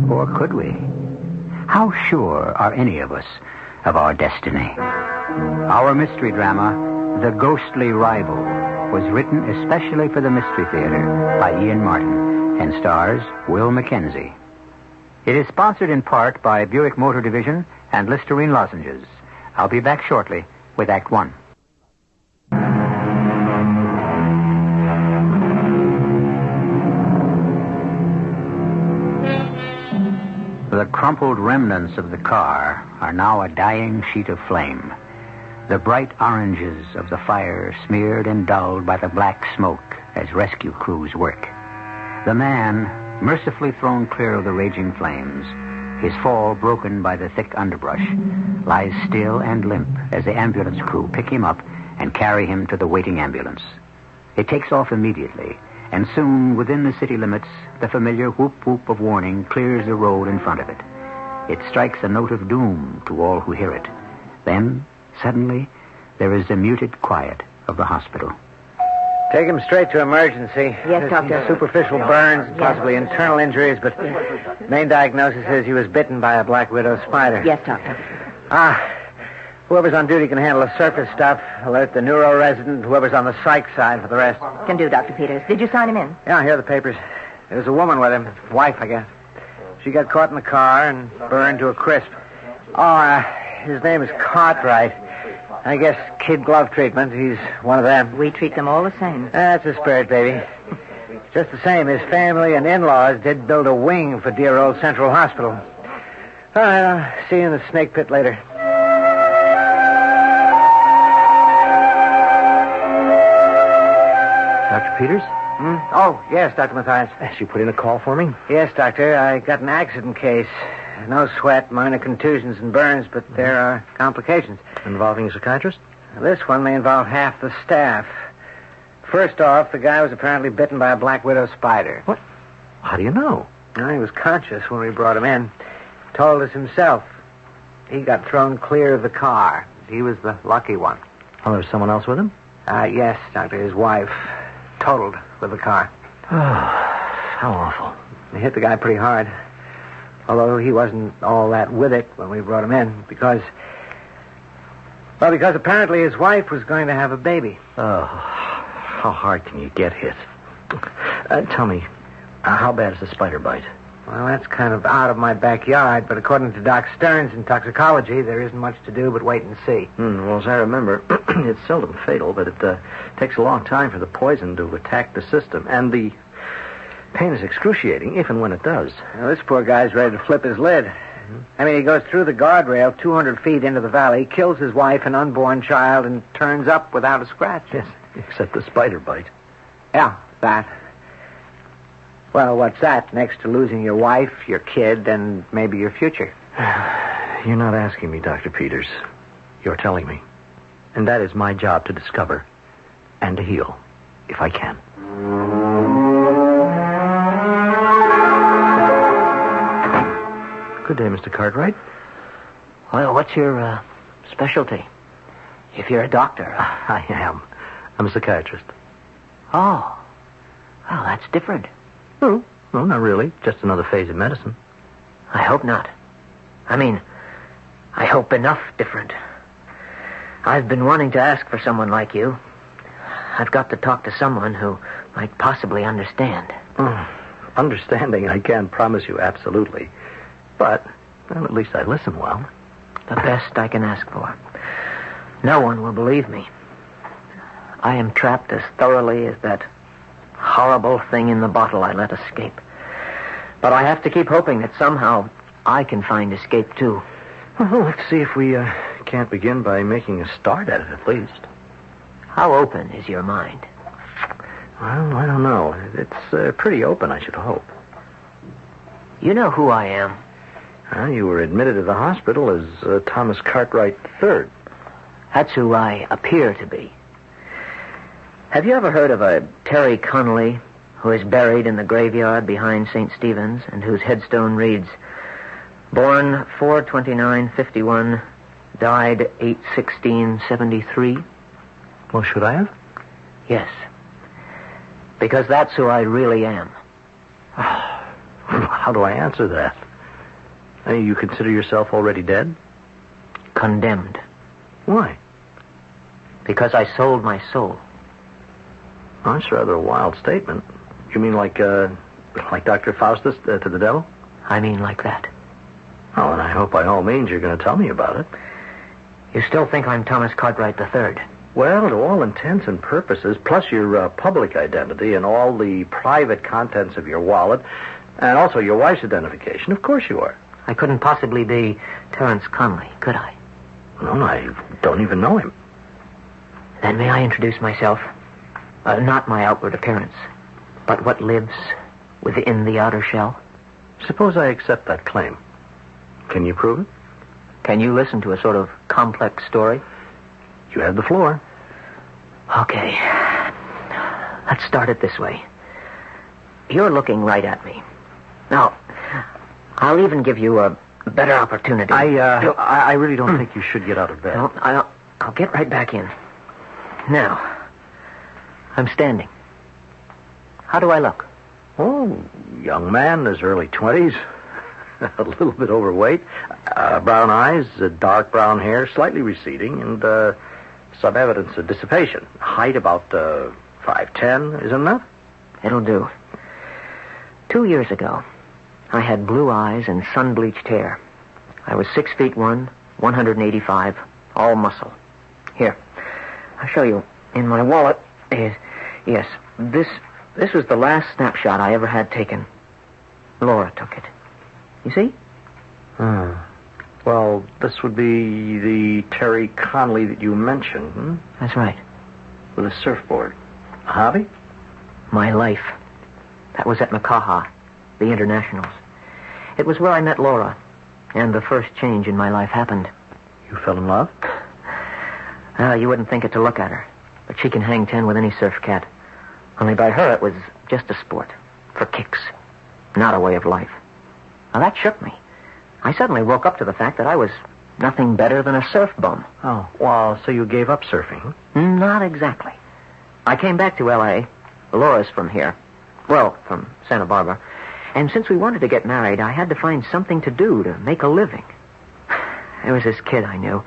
Or could we? How sure are any of us of our destiny? Our mystery drama, The Ghostly Rival, was written especially for the Mystery Theater by Ian Martin and stars Will Mackenzie. It is sponsored in part by Buick Motor Division and Listerine Lozenges. I'll be back shortly with Act One. The crumpled remnants of the car are now a dying sheet of flame. The bright oranges of the fire smeared and dulled by the black smoke as rescue crews work. The man, mercifully thrown clear of the raging flames, his fall broken by the thick underbrush, lies still and limp as the ambulance crew pick him up and carry him to the waiting ambulance. It takes off immediately, and soon, within the city limits, the familiar whoop-whoop of warning clears the road in front of it. It strikes a note of doom to all who hear it. Then, suddenly, there is the muted quiet of the hospital. Take him straight to emergency. Yes, Doctor. Superficial burns, possibly internal injuries, but main diagnosis is he was bitten by a black widow spider. Yes, Doctor. Whoever's on duty can handle the surface stuff. Alert the neuro resident. Whoever's on the psych side for the rest. Can do, Dr. Peters. Did you sign him in? Yeah, here are the papers. There's a woman with him. Wife, I guess. She got caught in the car and burned to a crisp. His name is Cartwright. I guess kid glove treatment. He's one of them. We treat them all the same. That's the spirit, baby. Just the same, his family and in-laws did build a wing for dear old Central Hospital. All right, I'll see you in the snake pit later. Dr. Peters? Oh, yes, Dr. Mathias. She put in a call for me? Yes, Doctor. I got an accident case. No sweat, minor contusions and burns, but there are complications. Involving a psychiatrist? This one may involve half the staff. First off, the guy was apparently bitten by a black widow spider. What? How do you know? Well, he was conscious when we brought him in. Told us himself. He got thrown clear of the car. He was the lucky one. Oh, there was someone else with him? Yes, Doctor. His wife. Totaled with the car. Oh, how awful. They hit the guy pretty hard. Although he wasn't all that with it when we brought him in. Because apparently his wife was going to have a baby. Oh, how hard can you get hit? Tell me, how bad is the spider bite? Well, that's kind of out of my backyard, but according to Doc Stearns in toxicology, there isn't much to do but wait and see. Well, as I remember, it's seldom fatal, but it takes a long time for the poison to attack the system, and the pain is excruciating, if and when it does. Well, this poor guy's ready to flip his lid. I mean, he goes through the guardrail 200 feet into the valley, kills his wife and unborn child, and turns up without a scratch. Yes, except the spider bite. Yeah, that. Well, what's that next to losing your wife, your kid, and maybe your future? You're not asking me, Dr. Peters. You're telling me. And that is my job to discover and to heal, if I can. Good day, Mr. Cartwright. Well, what's your specialty? If you're a doctor. I am. I'm a psychiatrist. Oh. Well, that's different. No, not really. Just another phase of medicine. I hope not. I mean, I hope enough different. I've been wanting to ask for someone like you. I've got to talk to someone who might possibly understand. Understanding, I can't promise you absolutely. But, well, at least I listen well. The best I can ask for. No one will believe me. I am trapped as thoroughly as that horrible thing in the bottle I let escape. But I have to keep hoping that somehow I can find escape, too. Well, let's see if we can't begin by making a start at it, at least. How open is your mind? Well, I don't know. It's pretty open, I should hope. You know who I am. You were admitted to the hospital as Thomas Cartwright III. That's who I appear to be. Have you ever heard of a Terry Connolly, who is buried in the graveyard behind St. Stephen's and whose headstone reads, born 4/29/51, died 8/16/73? Well, should I have? Yes. Because that's who I really am. How do I answer that? You consider yourself already dead? Condemned. Why? Because I sold my soul. Oh, that's rather a wild statement. You mean like Dr. Faustus to the devil? I mean like that. Oh, and I hope by all means you're going to tell me about it. You still think I'm Thomas Cartwright III? Well, to all intents and purposes, plus your public identity and all the private contents of your wallet, and also your wife's identification, of course you are. I couldn't possibly be Terence Conley, could I? No, I don't even know him. Then may I introduce myself? Not my outward appearance, but what lives within the outer shell. Suppose I accept that claim. Can you prove it? Can you listen to a sort of complex story? You have the floor. Okay. Let's start it this way. You're looking right at me. Now, I'll even give you a better opportunity. I really don't think you should get out of bed. No, I'll get right back in. Now, I'm standing. How do I look? Oh, young man in his early 20s. A little bit overweight. Brown eyes, dark brown hair, slightly receding, and some evidence of dissipation. Height about 5'10", isn't enough? It'll do. 2 years ago, I had blue eyes and sun-bleached hair. I was 6'1", 185, all muscle. Here, I'll show you. In my wallet is... Yes, this was the last snapshot I ever had taken. Laura took it. You see? Well, this would be the Terry Conley that you mentioned, hmm? That's right. With a surfboard. A hobby? My life. That was at Makaha, the Internationals. It was where I met Laura, and the first change in my life happened. You fell in love? You wouldn't think it to look at her, but she can hang 10 with any surf cat. Only by her it was just a sport, for kicks, not a way of life. Now that shook me. I suddenly woke up to the fact that I was nothing better than a surf bum. Oh, well, so you gave up surfing? Not exactly. I came back to L.A. Laura's from here. Well, from Santa Barbara. And since we wanted to get married, I had to find something to do to make a living. There was this kid I knew.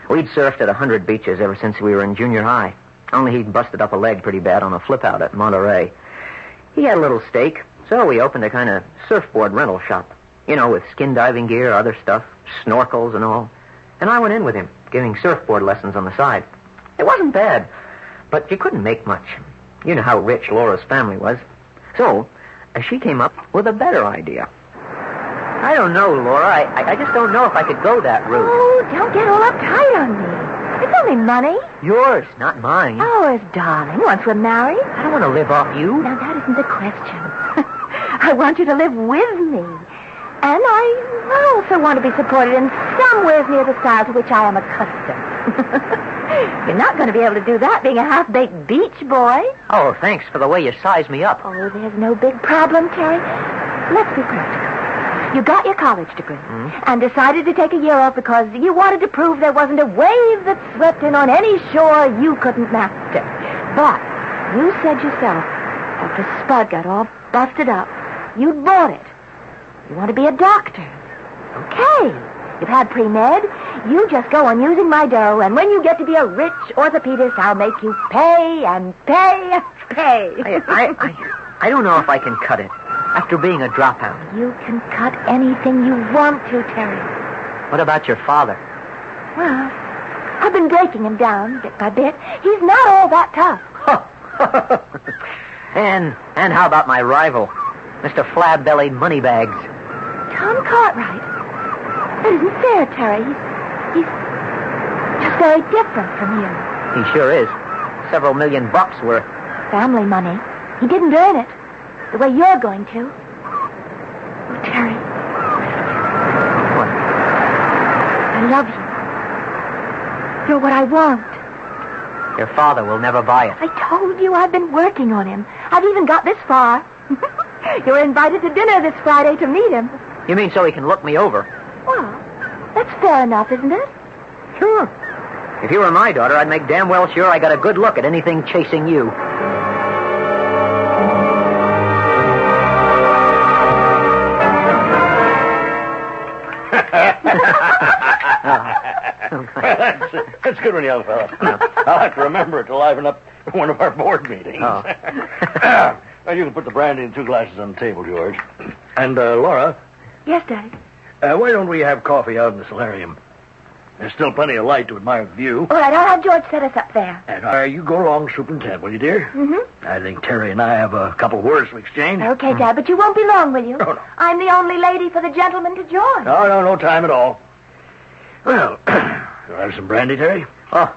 We'd surfed at 100 beaches ever since we were in junior high. Only he'd busted up a leg pretty bad on a flip-out at Monterey. He had a little stake, so we opened a kind of surfboard rental shop. You know, with skin diving gear, other stuff, snorkels and all. And I went in with him, giving surfboard lessons on the side. It wasn't bad, but you couldn't make much. You know how rich Laura's family was. So, she came up with a better idea. I don't know, Laura. I just don't know if I could go that route. Oh, don't get all uptight on me. It's only money. Yours, not mine. Ours, darling. Once we're married. I don't want to live off you. Now, that isn't the question. I want you to live with me. And I also want to be supported in somewhere near the style to which I am accustomed. You're not going to be able to do that being a half-baked beach boy. Oh, thanks for the way you size me up. Oh, there's no big problem, Terry. Let's be practical. You got your college degree and decided to take a year off because you wanted to prove there wasn't a wave that swept in on any shore you couldn't master. But you said yourself, after Spud got all busted up, you'd bought it. You want to be a doctor. Okay. You've had pre-med. You just go on using my dough, and when you get to be a rich orthopedist, I'll make you pay and pay and pay. I don't know if I can cut it after being a dropout. You can cut anything you want to, Terry. What about your father? Well, I've been breaking him down bit by bit. He's not all that tough. And how about my rival, Mr. Flab-bellied Moneybags? Tom Cartwright. That isn't fair, Terry. He's just very different from you. He sure is. Several $million worth. Family money. He didn't earn it the way you're going to. Oh, Terry. What? I love you. You're what I want. Your father will never buy it. I told you I've been working on him. I've even got this far. You're invited to dinner this Friday to meet him. You mean so he can look me over? Well, that's fair enough, isn't it? Sure. If you were my daughter, I'd make damn well sure I got a good look at anything chasing you. That's good one, young fella. I'll have to remember it to liven up one of our board meetings. Oh. Well, you can put the brandy in 2 glasses on the table, George. And, Laura, Yes, Daddy. why don't we have coffee out in the solarium? There's still plenty of light to admire the view. All right, I'll have George set us up there. And you go along, Superintendent, will you, dear? Mm-hmm. I think Terry and I have a couple of words to exchange. Okay, Dad, but you won't be long, will you? Oh, no. I'm the only lady for the gentleman to join. No time at all. Well, you'll have some brandy, Terry? Oh,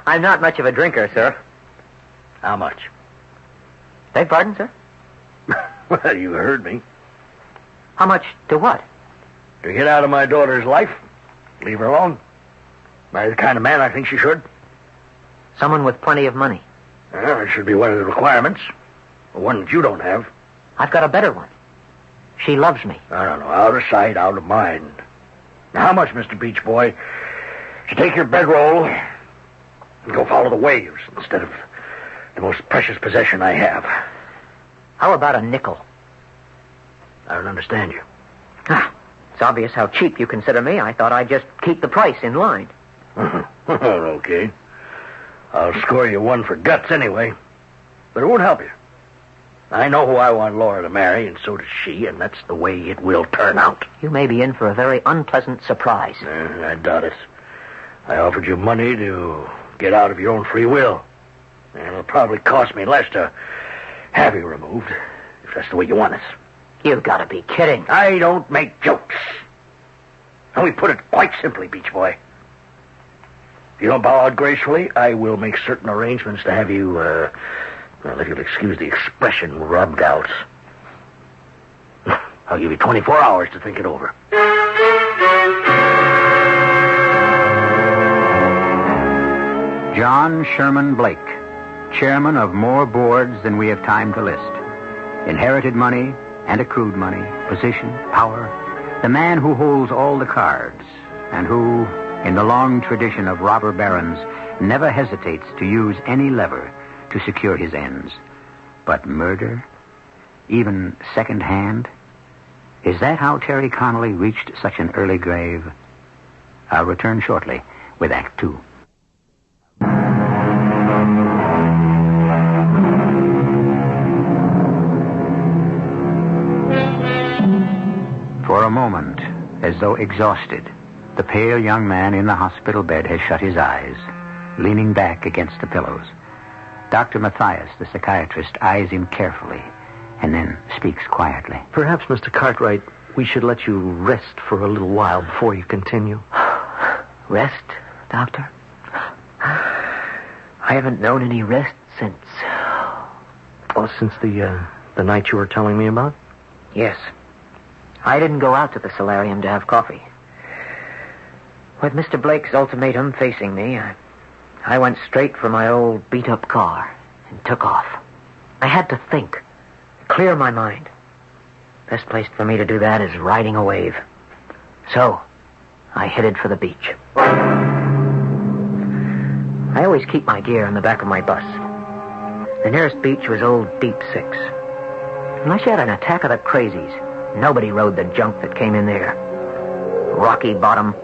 I'm not much of a drinker, sir. How much? Beg pardon, sir? Well, you heard me. How much to what? To get out of my daughter's life. Leave her alone. Marry the kind of man I think she should. Someone with plenty of money. Well, it should be one of the requirements. One that you don't have. I've got a better one. She loves me. I don't know. Out of sight, out of mind. Now, how much, Mr. Beach Boy? To take your bedroll and go follow the waves instead of the most precious possession I have. How about a nickel? I don't understand you. It's obvious how cheap you consider me. I thought I'd just keep the price in line. Okay. I'll score you one for guts anyway. But it won't help you. I know who I want Laura to marry, and so does she, and that's the way it will turn out. You may be in for a very unpleasant surprise. I doubt it. I offered you money to get out of your own free will. And it'll probably cost me less to have you removed, if that's the way you want it. You've got to be kidding. I don't make jokes. Let me put it quite simply, Beach Boy. If you don't bow out gracefully, I will make certain arrangements to have you, well, if you'll excuse the expression, rubbed out. I'll give you 24 hours to think it over. John Sherman Blake, chairman of more boards than we have time to list. Inherited money and accrued money, position, power. The man who holds all the cards and who, in the long tradition of robber barons, never hesitates to use any lever to secure his ends. But murder? Even second-hand? Is that how Terry Connolly reached such an early grave? I'll return shortly with Act Two. For a moment, as though exhausted, the pale young man in the hospital bed has shut his eyes, leaning back against the pillows. Dr. Matthias, the psychiatrist, eyes him carefully and then speaks quietly. Perhaps, Mr. Cartwright, we should let you rest for a little while before you continue. Rest, Doctor? I haven't known any rest since... Oh, since the night you were telling me about? Yes. I didn't go out to the solarium to have coffee. With Mr. Blake's ultimatum facing me, I went straight for my old beat-up car and took off. I had to think, clear my mind. Best place for me to do that is riding a wave. So, I headed for the beach. I always keep my gear in the back of my bus. The nearest beach was Old Deep Six. Unless you had an attack of the crazies, nobody rode the junk that came in there. Rocky bottom,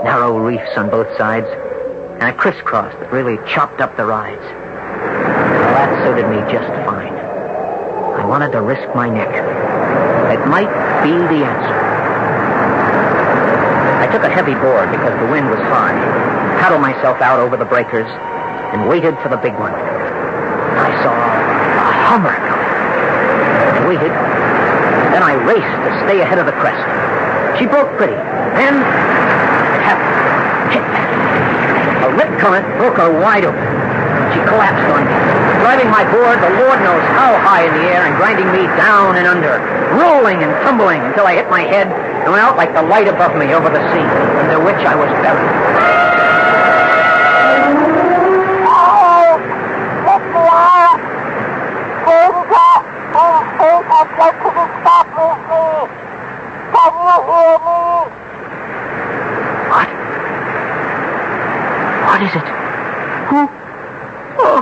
narrow reefs on both sides, and a crisscross that really chopped up the rides. Well, that suited me just fine. I wanted to risk my neck. It might be the answer. I took a heavy board because the wind was high, paddled myself out over the breakers, and waited for the big one. I saw a Hummer coming. I waited, and then I raced to stay ahead of the crest. She broke pretty, and it happened. Hit back. A rip current broke her wide open. She collapsed on me, driving my board the Lord knows how high in the air and grinding me down and under, rolling and tumbling until I hit my head and went out like the light above me over the sea, under which I was buried. Oh! Let me out! Oh! hear me? What is it? Who? Oh.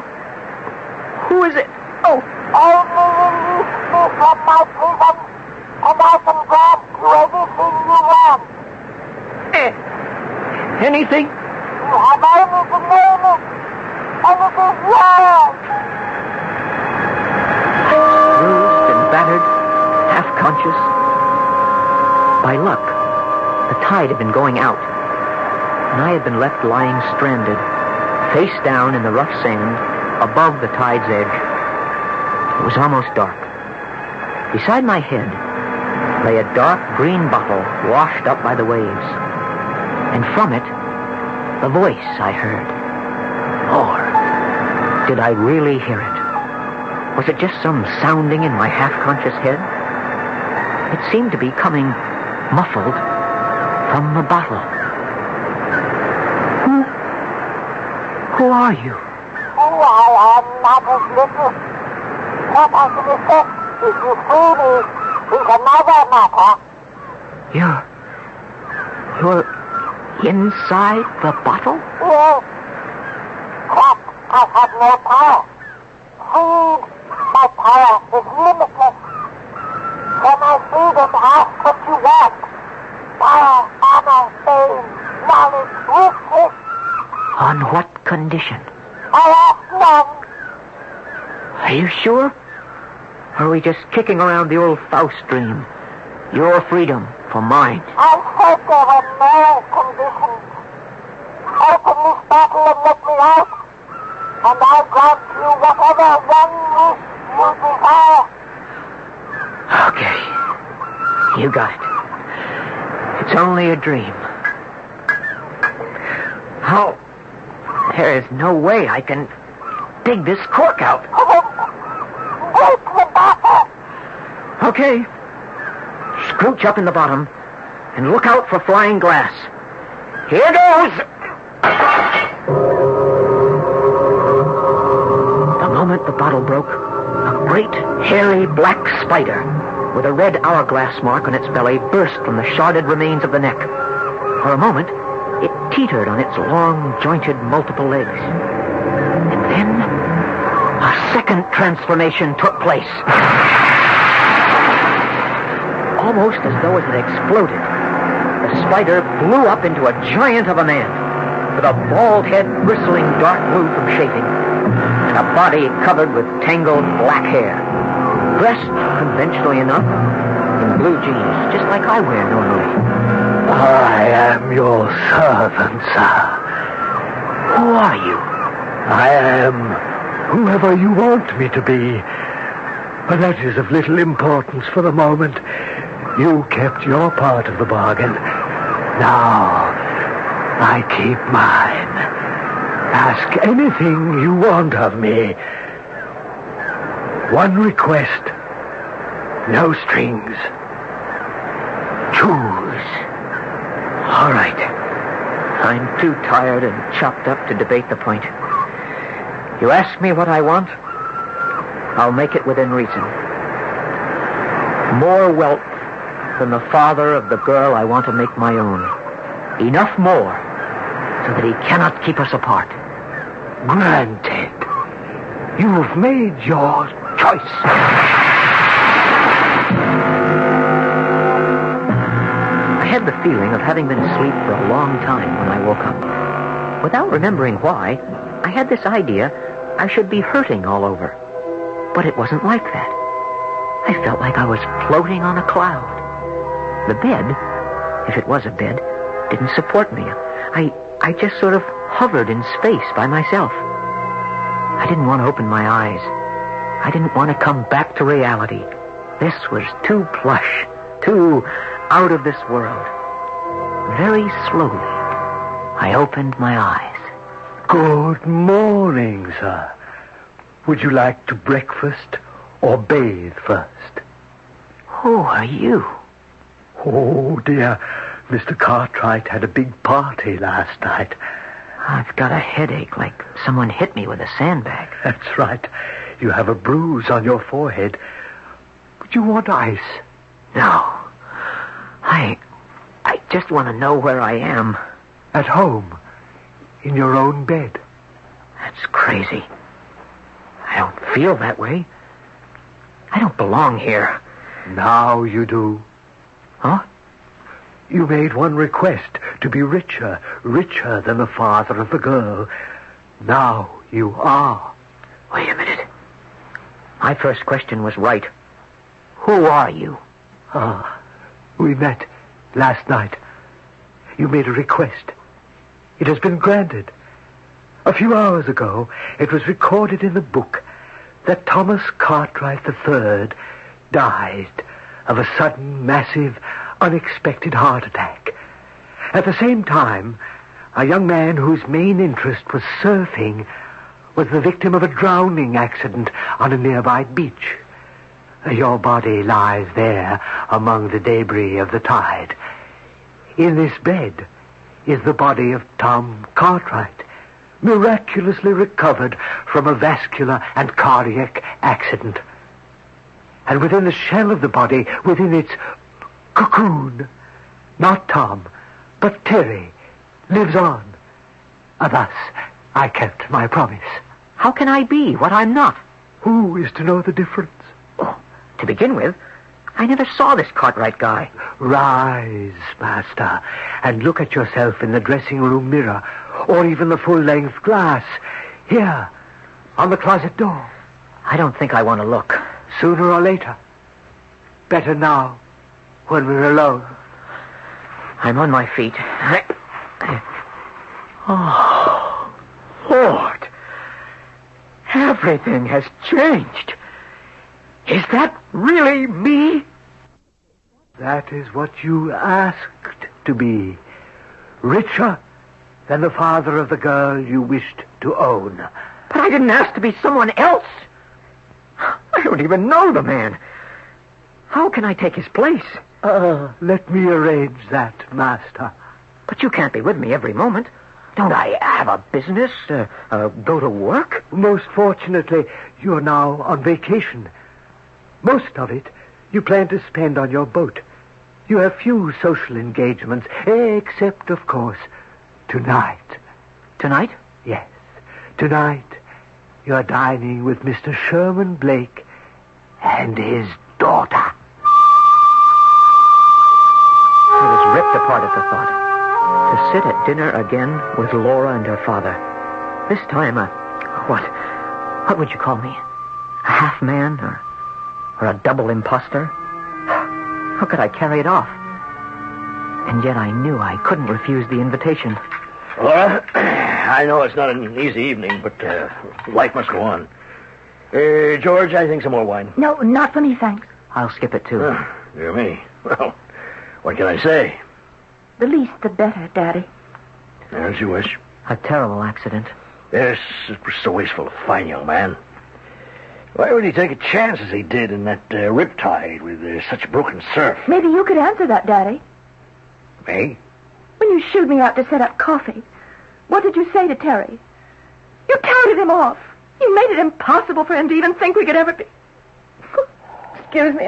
Who is it? Oh. Only release me from my prison, and I can grant you anything you want. Anything? You have only to name it, and it is yours. Bruised and battered, half conscious. By luck, the tide had been going out, and I had been left lying stranded, face down in the rough sand, above the tide's edge. It was almost dark. Beside my head lay a dark green bottle washed up by the waves, and from it, the voice I heard. Or did I really hear it? Was it just some sounding in my half-conscious head? It seemed to be coming muffled from the bottle. Who are you? Who I am matters little. What I can effect if you free me is another matter. You're inside the bottle? Yes. Trapped, I have no power. Freed, my power is limitless. For my freedom, ask what you want. Power, honor, fame, knowledge, riches. On what condition? I ask none. Are you sure? Or are we just kicking around the old Faust dream? Your freedom for mine. I said there were no conditions. Open this battle and let me out, and I'll grant you whatever one wish you desire. Okay. You got it. It's only a dream. Oh, there is no way I can dig this cork out. Break the bottle. Okay. Scrooch up in the bottom and look out for flying glass. Here goes! The moment the bottle broke, a great, hairy, black spider with a red hourglass mark on its belly burst from the sharded remains of the neck. For a moment, it teetered on its long, jointed, multiple legs. And then, a second transformation took place. Almost as though it had exploded, the spider blew up into a giant of a man, with a bald head bristling dark blue from shaving, and a body covered with tangled black hair, dressed conventionally enough in blue jeans, just like I wear normally. I am your servant, sir. Who are you? I am whoever you want me to be, but that is of little importance for the moment. You kept your part of the bargain. Now, I keep mine. Ask anything you want of me. One request. No strings. Choose. All right. I'm too tired and chopped up to debate the point. You ask me what I want, I'll make it within reason. More wealth than the father of the girl I want to make my own. Enough more so that he cannot keep us apart. Granted. You've made your choice. I had the feeling of having been asleep for a long time when I woke up. Without remembering why, I had this idea I should be hurting all over. But it wasn't like that. I felt like I was floating on a cloud. The bed, if it was a bed, didn't support me. I just sort of hovered in space by myself. I didn't want to open my eyes. I didn't want to come back to reality. This was too plush, too out of this world. Very slowly, I opened my eyes. Good morning, sir. Would you like to breakfast or bathe first? Who are you? Oh, dear. Mr. Cartwright had a big party last night. I've got a headache, like someone hit me with a sandbag. That's right. You have a bruise on your forehead. Would you want ice? No. just want to know where I am. At home. In your own bed. That's crazy. I don't feel that way. I don't belong here. Now you do. Huh? You made one request, to be richer than the father of the girl. Now you are. Wait a minute. My first question was right. Who are you? We met last night. You made a request. It has been granted. A few hours ago, it was recorded in the book that Thomas Cartwright III died of a sudden, massive, unexpected heart attack. At the same time, a young man whose main interest was surfing was the victim of a drowning accident on a nearby beach. Your body lies there among the debris of the tide. In this bed is the body of Tom Cartwright, miraculously recovered from a vascular and cardiac accident. And within the shell of the body, within its cocoon, not Tom, but Terry, lives on. Thus, I kept my promise. How can I be what I'm not? Who is to know the difference? Oh, to begin with, I never saw this Cartwright guy. Rise, master, and look at yourself in the dressing room mirror, or even the full-length glass. Here, on the closet door. I don't think I want to look. Sooner or later. Better now, when we're alone. I'm on my feet. Oh, Lord. Everything has changed. Is that really me? That is what you asked to be. Richer than the father of the girl you wished to own. But I didn't ask to be someone else. I don't even know the man. How can I take his place? Let me arrange that, master. But you can't be with me every moment. Don't I have a business? Go to work? Most fortunately, you're now on vacation. Most of it you plan to spend on your boat. You have few social engagements, except, of course, tonight. Tonight? Yes. Tonight, you're dining with Mr. Sherman Blake and his daughter. I was ripped apart at the thought. To sit at dinner again with Laura and her father. This time, what would you call me? A half man or a double imposter? How could I carry it off? And yet I knew I couldn't refuse the invitation. Laura, I know it's not an easy evening, but life must go on. George, I think some more wine. No, not for me, thanks. I'll skip it, too. Dear me. Well, what can I say? The least the better, Daddy. As you wish. A terrible accident. Yes, it was so wasteful. A fine young man. Why would he take a chance as he did in that riptide with such broken surf? Maybe you could answer that, Daddy. Me? When you shooed me out to set up coffee, what did you say to Terry? You touted him off. You made it impossible for him to even think we could ever be... Excuse me,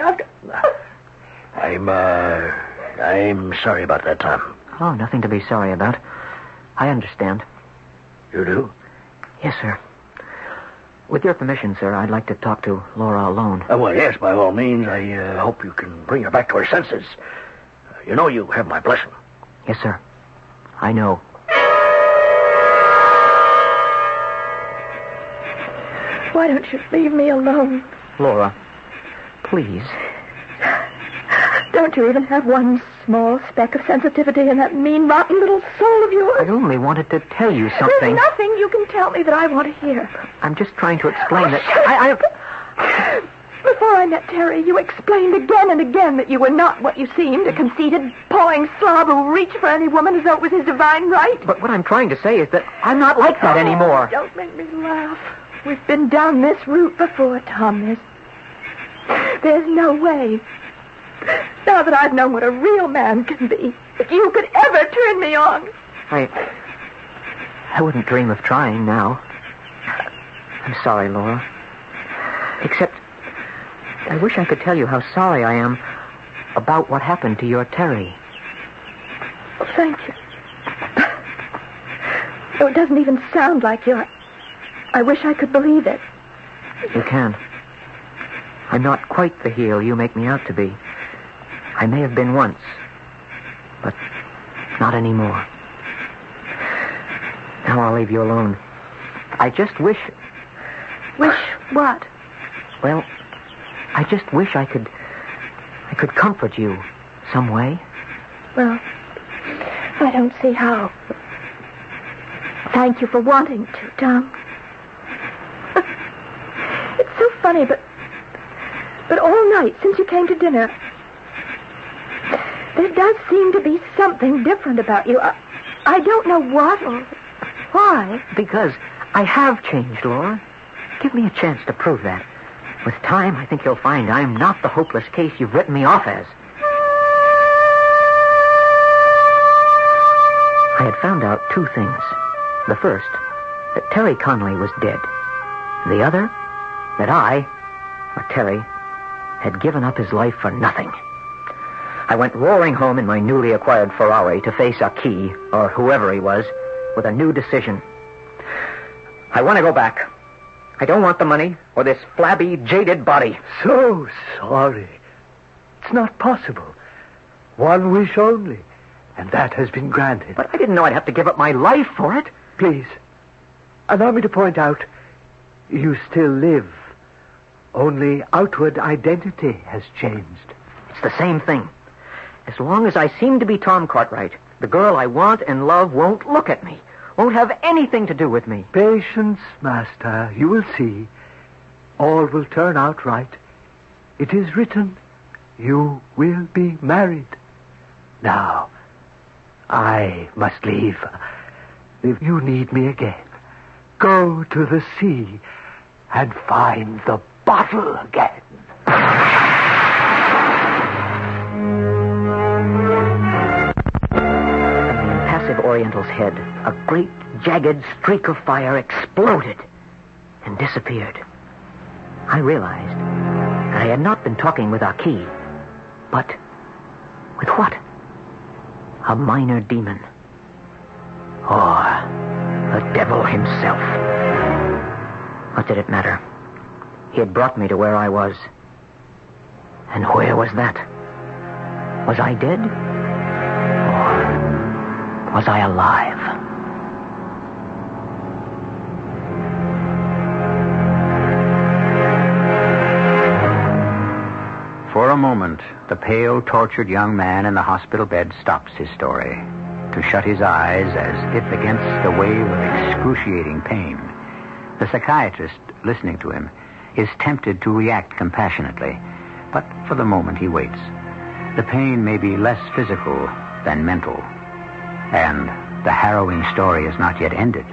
I'm sorry about that, Tom. Oh, nothing to be sorry about. I understand. You do? Yes, sir. With your permission, sir, I'd like to talk to Laura alone. Well, yes, by all means. I hope you can bring her back to her senses. You know you have my blessing. Yes, sir. I know. Why don't you leave me alone? Laura, please. Don't you even have one small speck of sensitivity in that mean, rotten little soul of yours? I only wanted to tell you something. There's nothing you can tell me that I want to hear. I'm just trying to explain that Before I met Terry, you explained again and again that you were not what you seemed, a conceited, pawing slob who reached for any woman as though it was his divine right. But what I'm trying to say is that I'm not like that anymore. Don't make me laugh. We've been down this route before, Tom. There's no way, now that I've known what a real man can be, that you could ever turn me on. I wouldn't dream of trying now. I'm sorry, Laura. Except, I wish I could tell you how sorry I am about what happened to your Terry. Thank you. Though it doesn't even sound like you. I wish I could believe it. You can't. I'm not quite the heel you make me out to be. I may have been once, but not anymore. Now I'll leave you alone. I just wish... Wish what? Well, I just wish I could comfort you some way. Well, I don't see how. Thank you for wanting to, Tom. It's so funny, but all night since you came to dinner, there does seem to be something different about you. I don't know what or why. Because I have changed, Laura. Give me a chance to prove that. With time, I think you'll find I'm not the hopeless case you've written me off as. I had found out two things. The first, that Terry Conley was dead. The other, that I, or Terry, had given up his life for nothing. I went roaring home in my newly acquired Ferrari to face Aki, or whoever he was, with a new decision. I want to go back. I don't want the money or this flabby, jaded body. So sorry. It's not possible. One wish only, and that has been granted. But I didn't know I'd have to give up my life for it. Please, allow me to point out, you still live. Only outward identity has changed. It's the same thing. As long as I seem to be Tom Cartwright, the girl I want and love won't look at me. Won't have anything to do with me. Patience, Master. You will see. All will turn out right. It is written, you will be married. Now, I must leave. If you need me again, go to the sea and find the bottle again. Oriental's head, a great, jagged streak of fire exploded and disappeared. I realized that I had not been talking with Aki, but with what? A minor demon. Or the devil himself. What did it matter? He had brought me to where I was. And where was that? Was I dead? Was I alive? For a moment, the pale, tortured young man in the hospital bed stops his story to shut his eyes as if against the wave of excruciating pain. The psychiatrist, listening to him, is tempted to react compassionately, but for the moment he waits. The pain may be less physical than mental. And the harrowing story is not yet ended.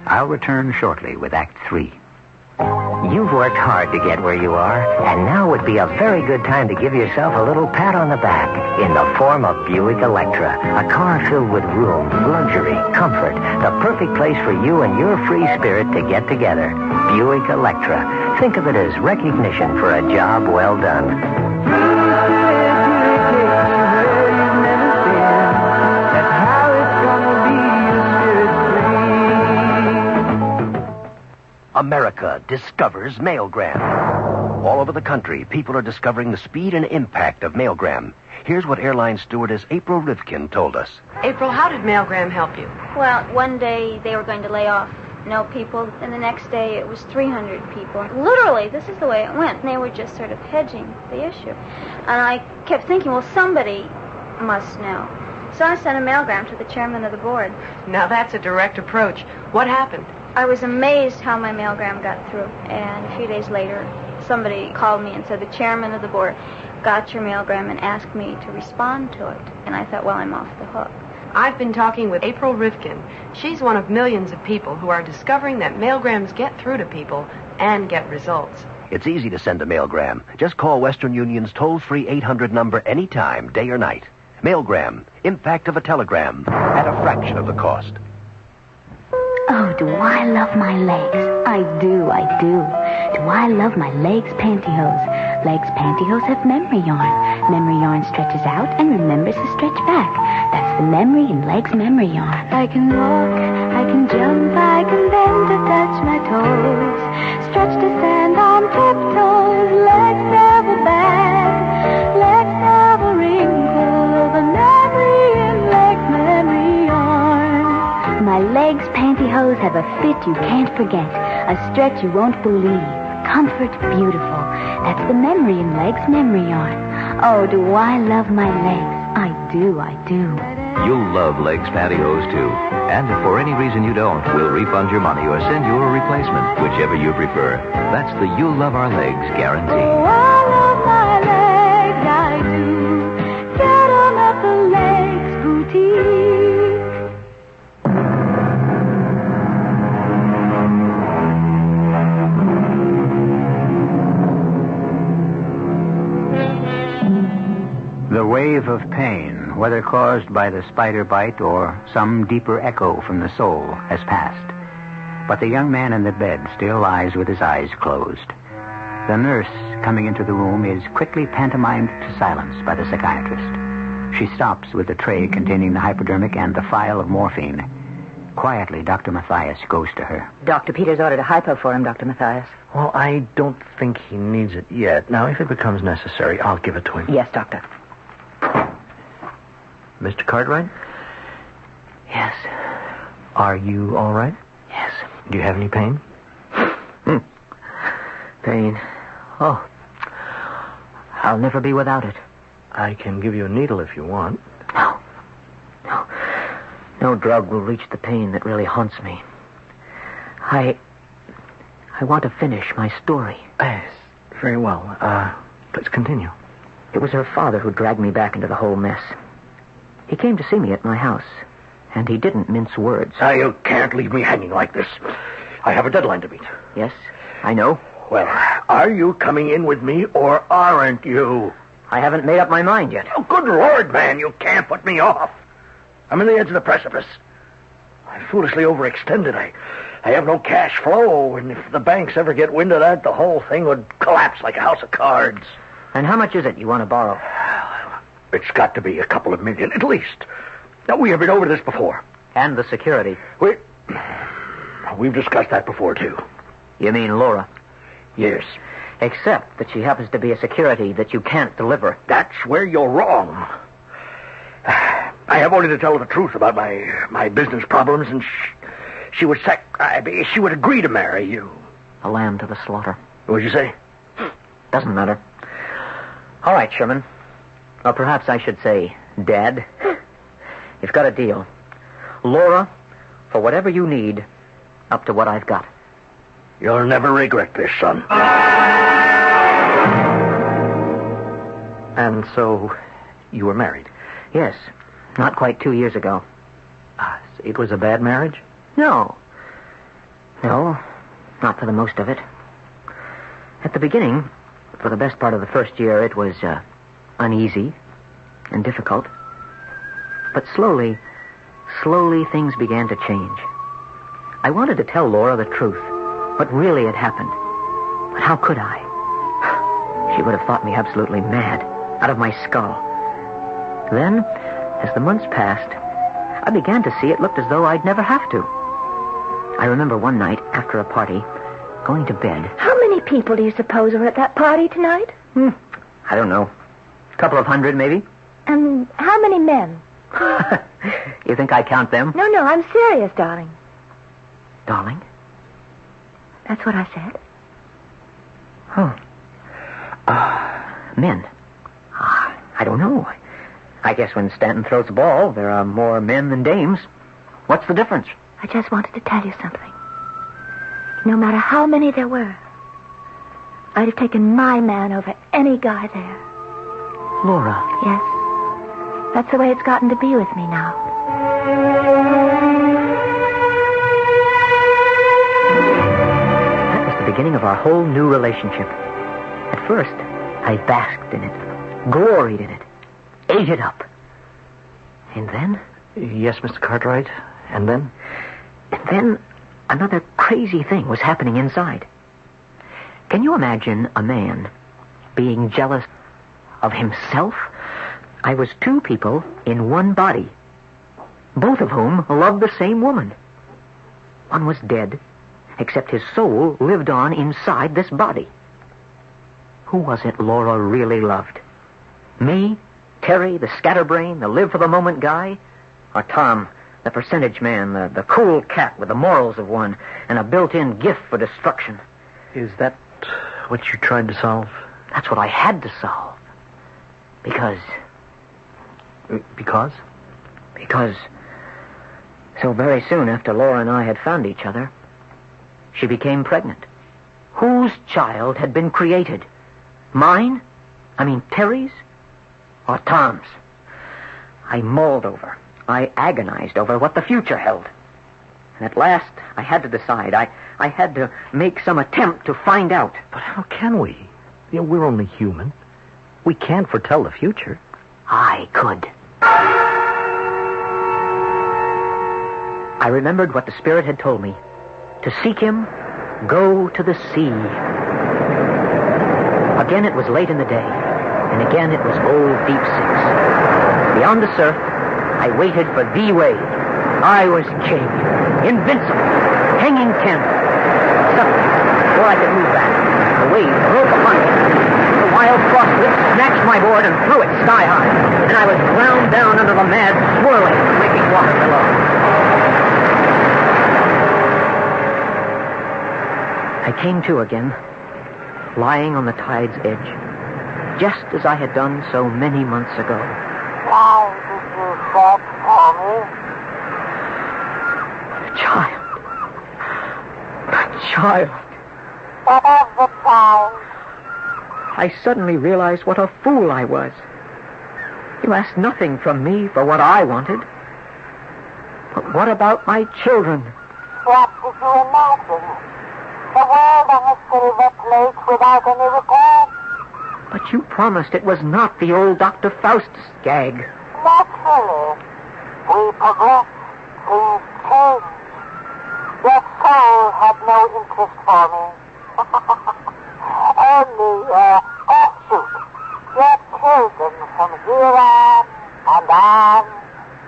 I'll return shortly with Act 3. You've worked hard to get where you are, and now would be a very good time to give yourself a little pat on the back in the form of Buick Electra, a car filled with room, luxury, comfort, the perfect place for you and your free spirit to get together. Buick Electra. Think of it as recognition for a job well done. America discovers mailgram. All over the country, people are discovering the speed and impact of mailgram. Here's what airline stewardess April Rivkin told us. April, how did mailgram help you? Well, one day they were going to lay off no people, and the next day it was 300 people. Literally, this is the way it went. They were just sort of hedging the issue. And I kept thinking, well, somebody must know. So I sent a mailgram to the chairman of the board. Now that's a direct approach. What happened? I was amazed how my mailgram got through. And a few days later, somebody called me and said the chairman of the board got your mailgram and asked me to respond to it. And I thought, well, I'm off the hook. I've been talking with April Rivkin. She's one of millions of people who are discovering that mailgrams get through to people and get results. It's easy to send a mailgram. Just call Western Union's toll-free 800 number anytime, day or night. Mailgram, impact of a telegram, at a fraction of the cost. Oh, do I love my legs? I do. Do I love my legs pantyhose? Legs pantyhose have memory yarn. Memory yarn stretches out and remembers to stretch back. That's That's the memory in legs memory yarn. I can walk, I can jump, I can bend to touch my toes. Stretch to stand on tiptoes, legs never bag, legs never wrinkle. The memory in legs memory yarn. My legs pantyhose have a fit you can't forget, a stretch you won't believe, comfort beautiful. That's the memory in legs memory yarn. Oh, do I love my legs? I do, I do. You'll love Legs pantyhose, too. And if for any reason you don't, we'll refund your money or send you a replacement, whichever you prefer. That's the You'll Love Our Legs guarantee. Oh, I love my legs, I do. Get 'em at the Legs Boutique. The wave of pain, whether caused by the spider bite or some deeper echo from the soul, has passed. But the young man in the bed still lies with his eyes closed. The nurse, coming into the room, is quickly pantomimed to silence by the psychiatrist. She stops with the tray containing the hypodermic and the phial of morphine. Quietly, Dr. Mathias goes to her. Dr. Peters ordered a hypo for him, Dr. Mathias. Well, I don't think he needs it yet. Now, if it becomes necessary, I'll give it to him. Yes, Doctor. Mr. Cartwright? Yes. Are you all right? Yes. Do you have any pain? Pain. Oh. I'll never be without it. I can give you a needle if you want. No. No drug will reach the pain that really haunts me. I want to finish my story. Yes. Very well. Let's continue. It was her father who dragged me back into the whole mess. He came to see me at my house, and he didn't mince words. You can't leave me hanging like this. I have a deadline to meet. Yes, I know. Well, are you coming in with me, or aren't you? I haven't made up my mind yet. Oh, good Lord, man, you can't put me off. I'm on the edge of the precipice. I foolishly overextended. I have no cash flow, and if the banks ever get wind of that, the whole thing would collapse like a house of cards. And how much is it you want to borrow? It's got to be a couple of million, at least. Now, we have been over this before. And the security. We've discussed that before, too. You mean Laura? Yes. Except that she happens to be a security that you can't deliver. That's where you're wrong. I have only to tell her the truth about my business problems, and she would she would agree to marry you. A lamb to the slaughter. What'd you say? Doesn't matter. All right, Sherman. Or perhaps I should say, Dad. You've got a deal. Laura, for whatever you need, up to what I've got. You'll never regret this, son. And so, you were married? Yes. Not quite 2 years ago. It was a bad marriage? No. No, not for the most of it. At the beginning, for the best part of the first year, it was uneasy and difficult. But slowly things began to change. I wanted to tell Laura the truth, what really had happened. But how could I? She would have thought me absolutely mad, out of my skull. Then, as the months passed, I began to see it looked as though I'd never have to. I remember one night, after a party, going to bed. How many people do you suppose were at that party tonight? I don't know. A couple of hundred, maybe. And how many men? You think I count them? No, I'm serious, darling. Darling? That's what I said. Men. I don't know. I guess when Stanton throws the ball, there are more men than dames. What's the difference? I just wanted to tell you something. No matter how many there were, I'd have taken my man over any guy there. Laura. Yes. That's the way it's gotten to be with me now. That was the beginning of our whole new relationship. At first, I basked in it, gloried in it, ate it up. And then? Yes, Mr. Cartwright. And then? And then another crazy thing was happening inside. Can you imagine a man being jealous of himself? I was two people in one body, both of whom loved the same woman. One was dead, except his soul lived on inside this body. Who was it Laura really loved? Me, Terry, the scatterbrain, the live-for-the-moment guy? Or Tom, the percentage man, the cool cat with the morals of one and a built-in gift for destruction? Is that what you tried to solve? That's what I had to solve. Because... Because? Because so very soon after Laura and I had found each other, she became pregnant. Whose child had been created? Mine? I mean Terry's? Or Tom's? I mulled over. I agonized over what the future held. And at last, I had to decide. I had to make some attempt to find out. But how can we? We're only human. We can't foretell the future. I could. I remembered what the Spirit had told me. To seek him, go to the sea. Again it was late in the day, and again it was old Deep Six. Beyond the surf, I waited for the wave. I was king, invincible, hanging ten. Suddenly, before I could move back, the wave broke upon me. The wild frost whip snatched my board and threw it sky high, and I was ground down under the mad, swirling, breaking water below. I came to again, lying on the tide's edge, just as I had done so many months ago. Why did you search for me? The child. The child. What of the child? I suddenly realized what a fool I was. You asked nothing from me for what I wanted. But what about my children? What did you imagine? The world on a silver plate without any return? But you promised it was not the old Dr. Faustus gag. Naturally. We progress. Things change. Your soul had no interest for me. Only your offshoot. Your children from here on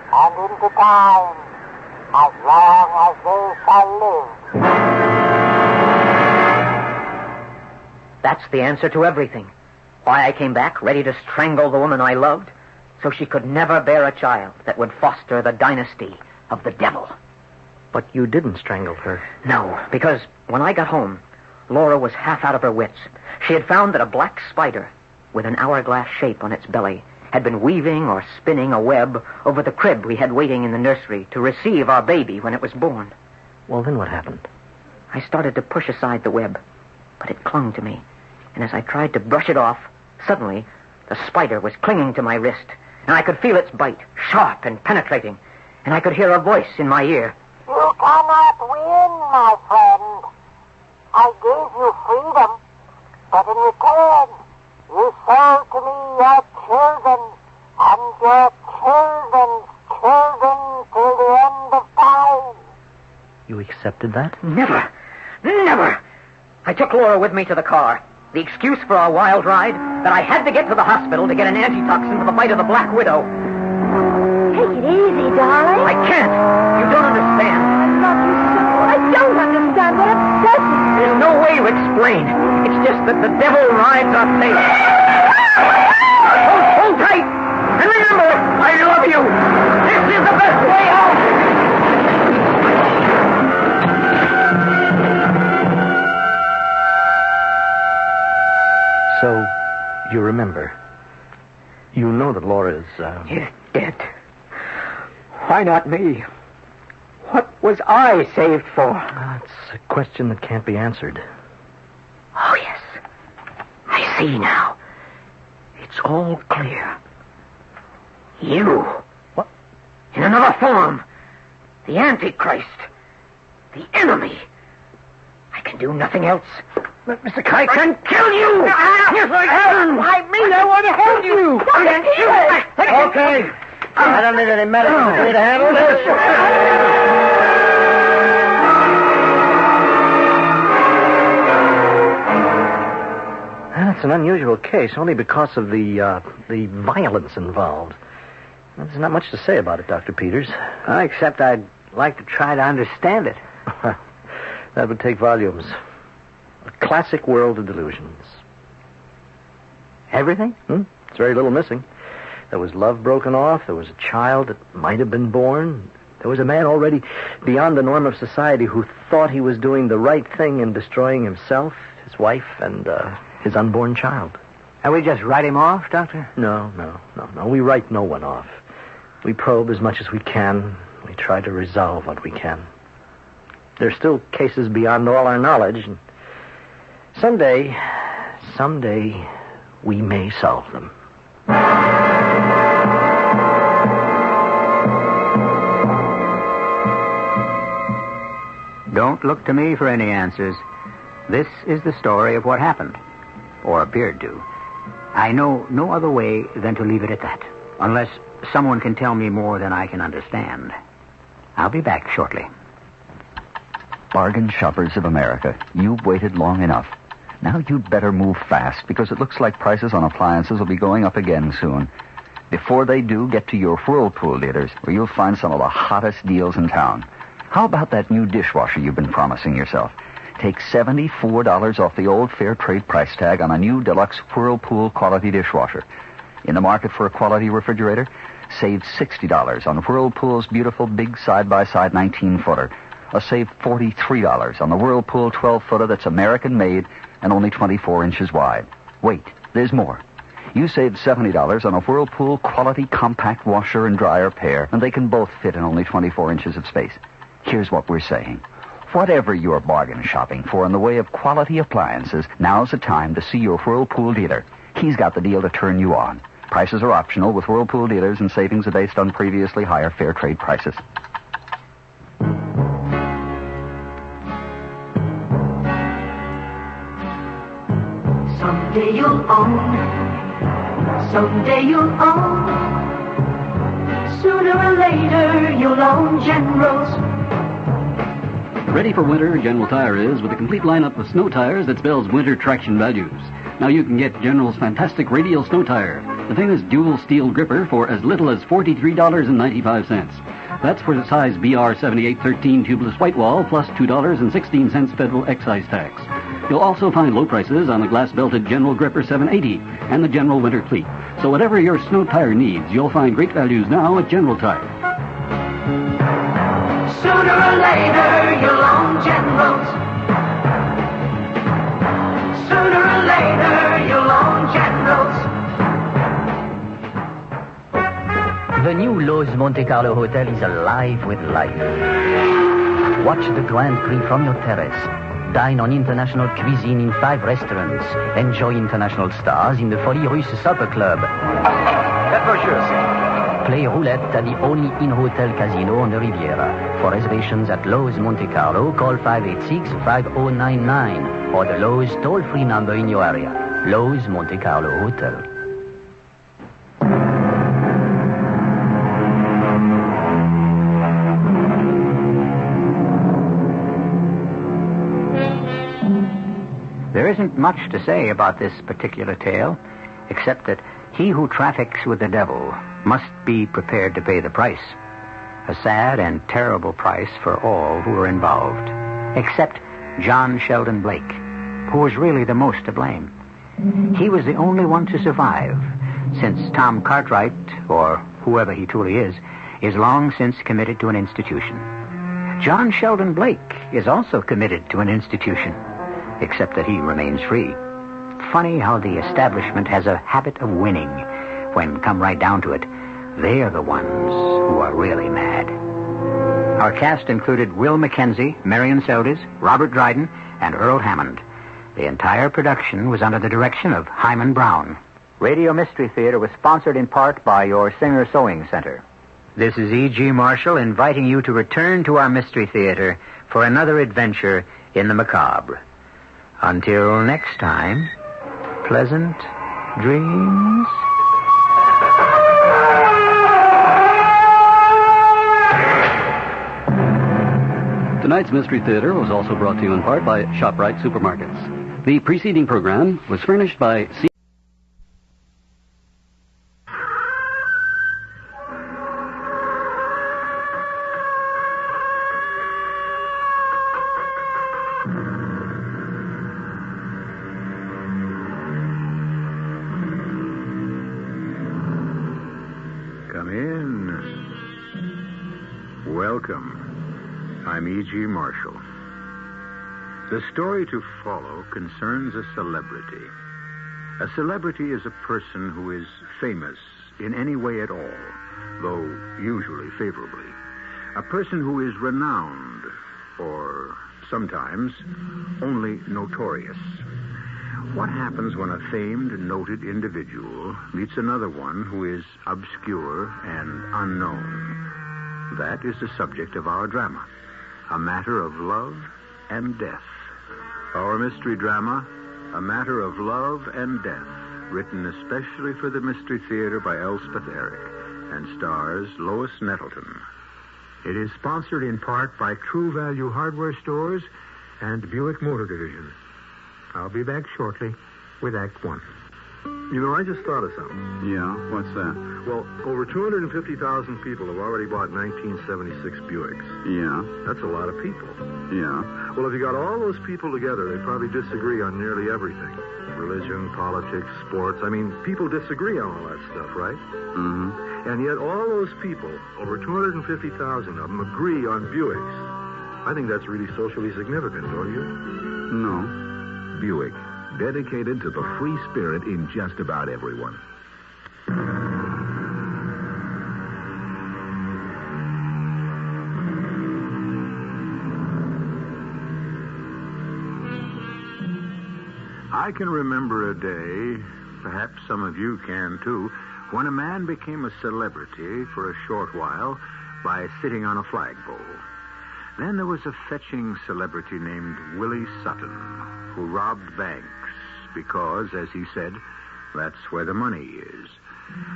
and into time. As long as they shall live. That's the answer to everything. Why I came back, ready to strangle the woman I loved, so she could never bear a child that would foster the dynasty of the devil. But you didn't strangle her. No, because when I got home, Laura was half out of her wits. She had found that a black spider, with an hourglass shape on its belly, had been weaving or spinning a web over the crib we had waiting in the nursery to receive our baby when it was born. Well, then what happened? I started to push aside the web, but it clung to me. And as I tried to brush it off, suddenly the spider was clinging to my wrist, and I could feel its bite, sharp and penetrating, and I could hear a voice in my ear. You cannot win, my friend. I gave you freedom, but in return, you sold to me your children and your children's children till the end of time. You accepted that? Never! Never! I took Laura with me to the car. The excuse for our wild ride, that I had to get to the hospital to get an antitoxin for the bite of the Black Widow. Take it easy, darling. I can't. You don't understand. I love you so. I don't understand what upsets me. There's no way to explain. It's just that the devil rides our fate. Hold tight. And remember, I love you. This is the best way out. So, you remember. You know that Laura's, Is dead. Why not me? What was I saved for? It's a question that can't be answered. Oh, yes. I see now. It's all clear. You. What? In another form. The Antichrist. The enemy. I can do nothing else. But, Mr. Kite, I can kill you! Yes, I can! Why, me? I want to help you! Okay. I don't need any medicine for me to handle this. That's an unusual case, only because of the violence involved. There's not much to say about it, Dr. Peters. Except I'd like to try to understand it. That would take volumes. A classic world of delusions. Everything? There's very little missing. There was love broken off. There was a child that might have been born. There was a man already beyond the norm of society who thought he was doing the right thing in destroying himself, his wife, and his unborn child. And we just write him off, Doctor? No. We write no one off. We probe as much as we can. We try to resolve what we can. There's still cases beyond all our knowledge. And someday, we may solve them. Don't look to me for any answers. This is the story of what happened, or appeared to. I know no other way than to leave it at that, unless someone can tell me more than I can understand. I'll be back shortly. Bargain shoppers of America, you've waited long enough. Now you'd better move fast, because it looks like prices on appliances will be going up again soon. Before they do, get to your Whirlpool dealers, where you'll find some of the hottest deals in town. How about that new dishwasher you've been promising yourself? Take $74 off the old fair trade price tag on a new deluxe Whirlpool quality dishwasher. In the market for a quality refrigerator? Save $60 on Whirlpool's beautiful big side-by-side 19-footer. Or save $43 on the Whirlpool 12-footer that's American-made and only 24 inches wide. Wait, there's more. You save $70 on a Whirlpool quality compact washer and dryer pair, and they can both fit in only 24 inches of space. Here's what we're saying. Whatever you're bargain shopping for in the way of quality appliances, now's the time to see your Whirlpool dealer. He's got the deal to turn you on. Prices are optional with Whirlpool dealers, and savings are based on previously higher fair trade prices. Someday you'll own. Someday you'll own. Sooner or later you'll own General's. Ready for winter, General Tire is, with a complete lineup of snow tires that spells winter traction values. Now you can get General's fantastic radial snow tire, the famous dual steel gripper, for as little as $43.95. That's for the size BR 7813 tubeless white wall, plus $2.16 federal excise tax. You'll also find low prices on the glass-belted General Gripper 780 and the General Winter Cleat. So whatever your snow tire needs, you'll find great values now at General Tire. Sooner or later you'll own General's. Sooner or later you'll own General's. The new Lowe's Monte Carlo Hotel is alive with life. Watch the Grand Prix from your terrace. Dine on international cuisine in 5 restaurants. Enjoy international stars in the Folie Russe Supper Club. Play roulette at the only in-hotel casino on the Riviera. For reservations at Lowe's Monte Carlo, call 586-5099 or the Lowe's toll-free number in your area. Lowe's Monte Carlo Hotel. There isn't much to say about this particular tale, except that he who traffics with the devil must be prepared to pay the price. A sad and terrible price for all who are involved, except John Sheldon Blake, who was really the most to blame. He was the only one to survive, since Tom Cartwright, or whoever he truly is long since committed to an institution. John Sheldon Blake is also committed to an institution, except that he remains free. Funny how the establishment has a habit of winning. When come right down to it, they are the ones who are really mad. Our cast included Will Mackenzie, Marion Seldes, Robert Dryden, and Earl Hammond. The entire production was under the direction of Hyman Brown. Radio Mystery Theater was sponsored in part by your Singer Sewing Center. This is E.G. Marshall inviting you to return to our Mystery Theater for another adventure in the macabre. Until next time, pleasant dreams. Tonight's Mystery Theater was also brought to you in part by ShopRite Supermarkets. The preceding program was furnished by Welcome. I'm E.G. Marshall. The story to follow concerns a celebrity. A celebrity is a person who is famous in any way at all, though usually favorably. A person who is renowned, or sometimes only notorious. What happens when a famed, noted individual meets another one who is obscure and unknown? That is the subject of our drama, A Matter of Love and Death. Our mystery drama, A Matter of Love and Death, written especially for the Mystery Theater by Elspeth Eric, and stars Lois Nettleton. It is sponsored in part by True Value Hardware Stores and Buick Motor Division. I'll be back shortly with Act One. You know, I just thought of something. Yeah? What's that? Well, over 250,000 people have already bought 1976 Buicks. Yeah? That's a lot of people. Yeah? Well, if you got all those people together, they'd probably disagree on nearly everything. Religion, politics, sports. I mean, people disagree on all that stuff, right? Mm-hmm. And yet all those people, over 250,000 of them, agree on Buicks. I think that's really socially significant, don't you? No. Buick, dedicated to the free spirit in just about everyone. I can remember a day, perhaps some of you can too, when a man became a celebrity for a short while by sitting on a flagpole. Then there was a fetching celebrity named Willie Sutton, who robbed banks because, as he said, that's where the money is.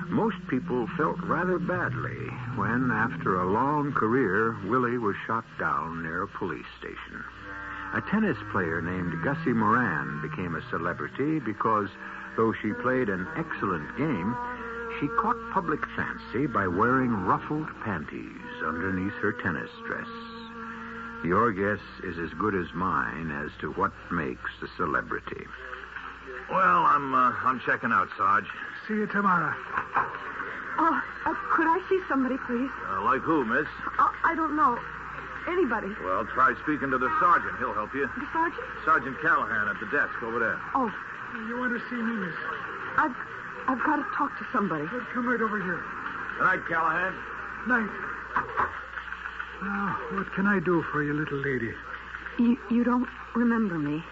Most people felt rather badly when, after a long career, Willie was shot down near a police station. A tennis player named Gussie Moran became a celebrity because, though she played an excellent game, she caught public fancy by wearing ruffled panties underneath her tennis dress. Your guess is as good as mine as to what makes a celebrity. Well, I'm checking out, Sarge. See you tomorrow. Could I see somebody, please? Like who, miss? I don't know. Anybody. Well, try speaking to the sergeant. He'll help you. The sergeant? Sergeant Callahan at the desk over there. Oh. You want to see me, miss? I've got to talk to somebody. Well, come right over here. Good night, Callahan. Night. Now, what can I do for you, little lady? You don't remember me?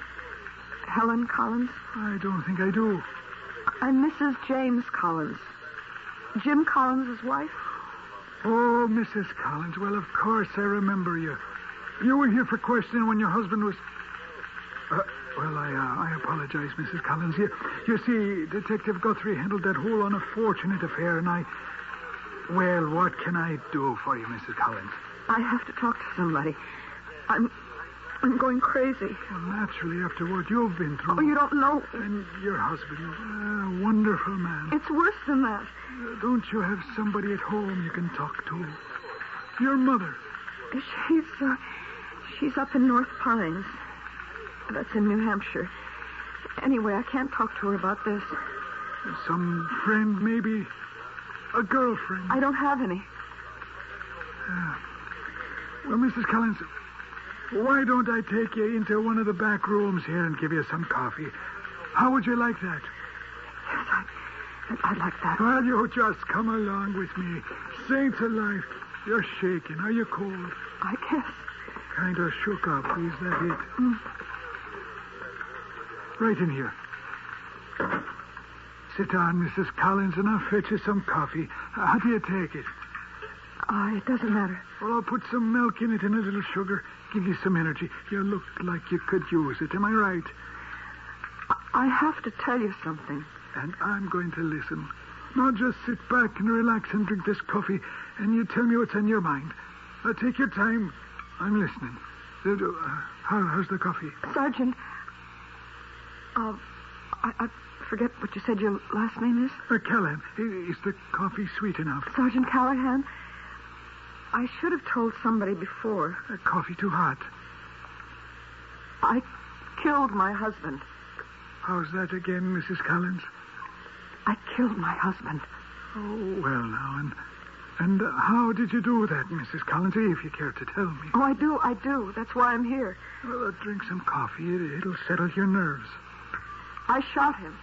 Helen Collins? I don't think I do. I'm Mrs. James Collins. Jim Collins' wife? Oh, Mrs. Collins. Well, of course I remember you. You were here for questioning when your husband was... I apologize, Mrs. Collins. You see, Detective Guthrie handled that whole unfortunate affair, and Well, what can I do for you, Mrs. Collins? I have to talk to somebody. I'm going crazy. Well, naturally, after what you've been through. Oh, you don't know. And your husband, a wonderful man. It's worse than that. Don't you have somebody at home you can talk to? Your mother. She's up in North Pines. That's in New Hampshire. Anyway, I can't talk to her about this. Some friend, maybe? A girlfriend? I don't have any. Well, Mrs. Collins, why don't I take you into one of the back rooms here and give you some coffee? How would you like that? Yes, I'd like that. Well, you just come along with me. Saints alive. You're shaking. Are you cold? I guess. Kind of shook up. Is that it? Right in here. Sit down, Mrs. Collins, and I'll fetch you some coffee. How do you take it? It doesn't matter. Well, I'll put some milk in it and a little sugar. Give you some energy. You look like you could use it. Am I right? I have to tell you something. And I'm going to listen. Now just sit back and relax and drink this coffee, and you tell me what's on your mind. Take your time. I'm listening. How's the coffee? Sergeant, I forget what you said your last name is. Callahan. Is the coffee sweet enough? Sergeant Callahan, I should have told somebody before. Coffee too hot. I killed my husband. How's that again, Mrs. Collins? I killed my husband. Oh, well now, And how did you do that, Mrs. Collins, if you care to tell me? Oh, I do. That's why I'm here. Well, drink some coffee. It'll settle your nerves. I shot him.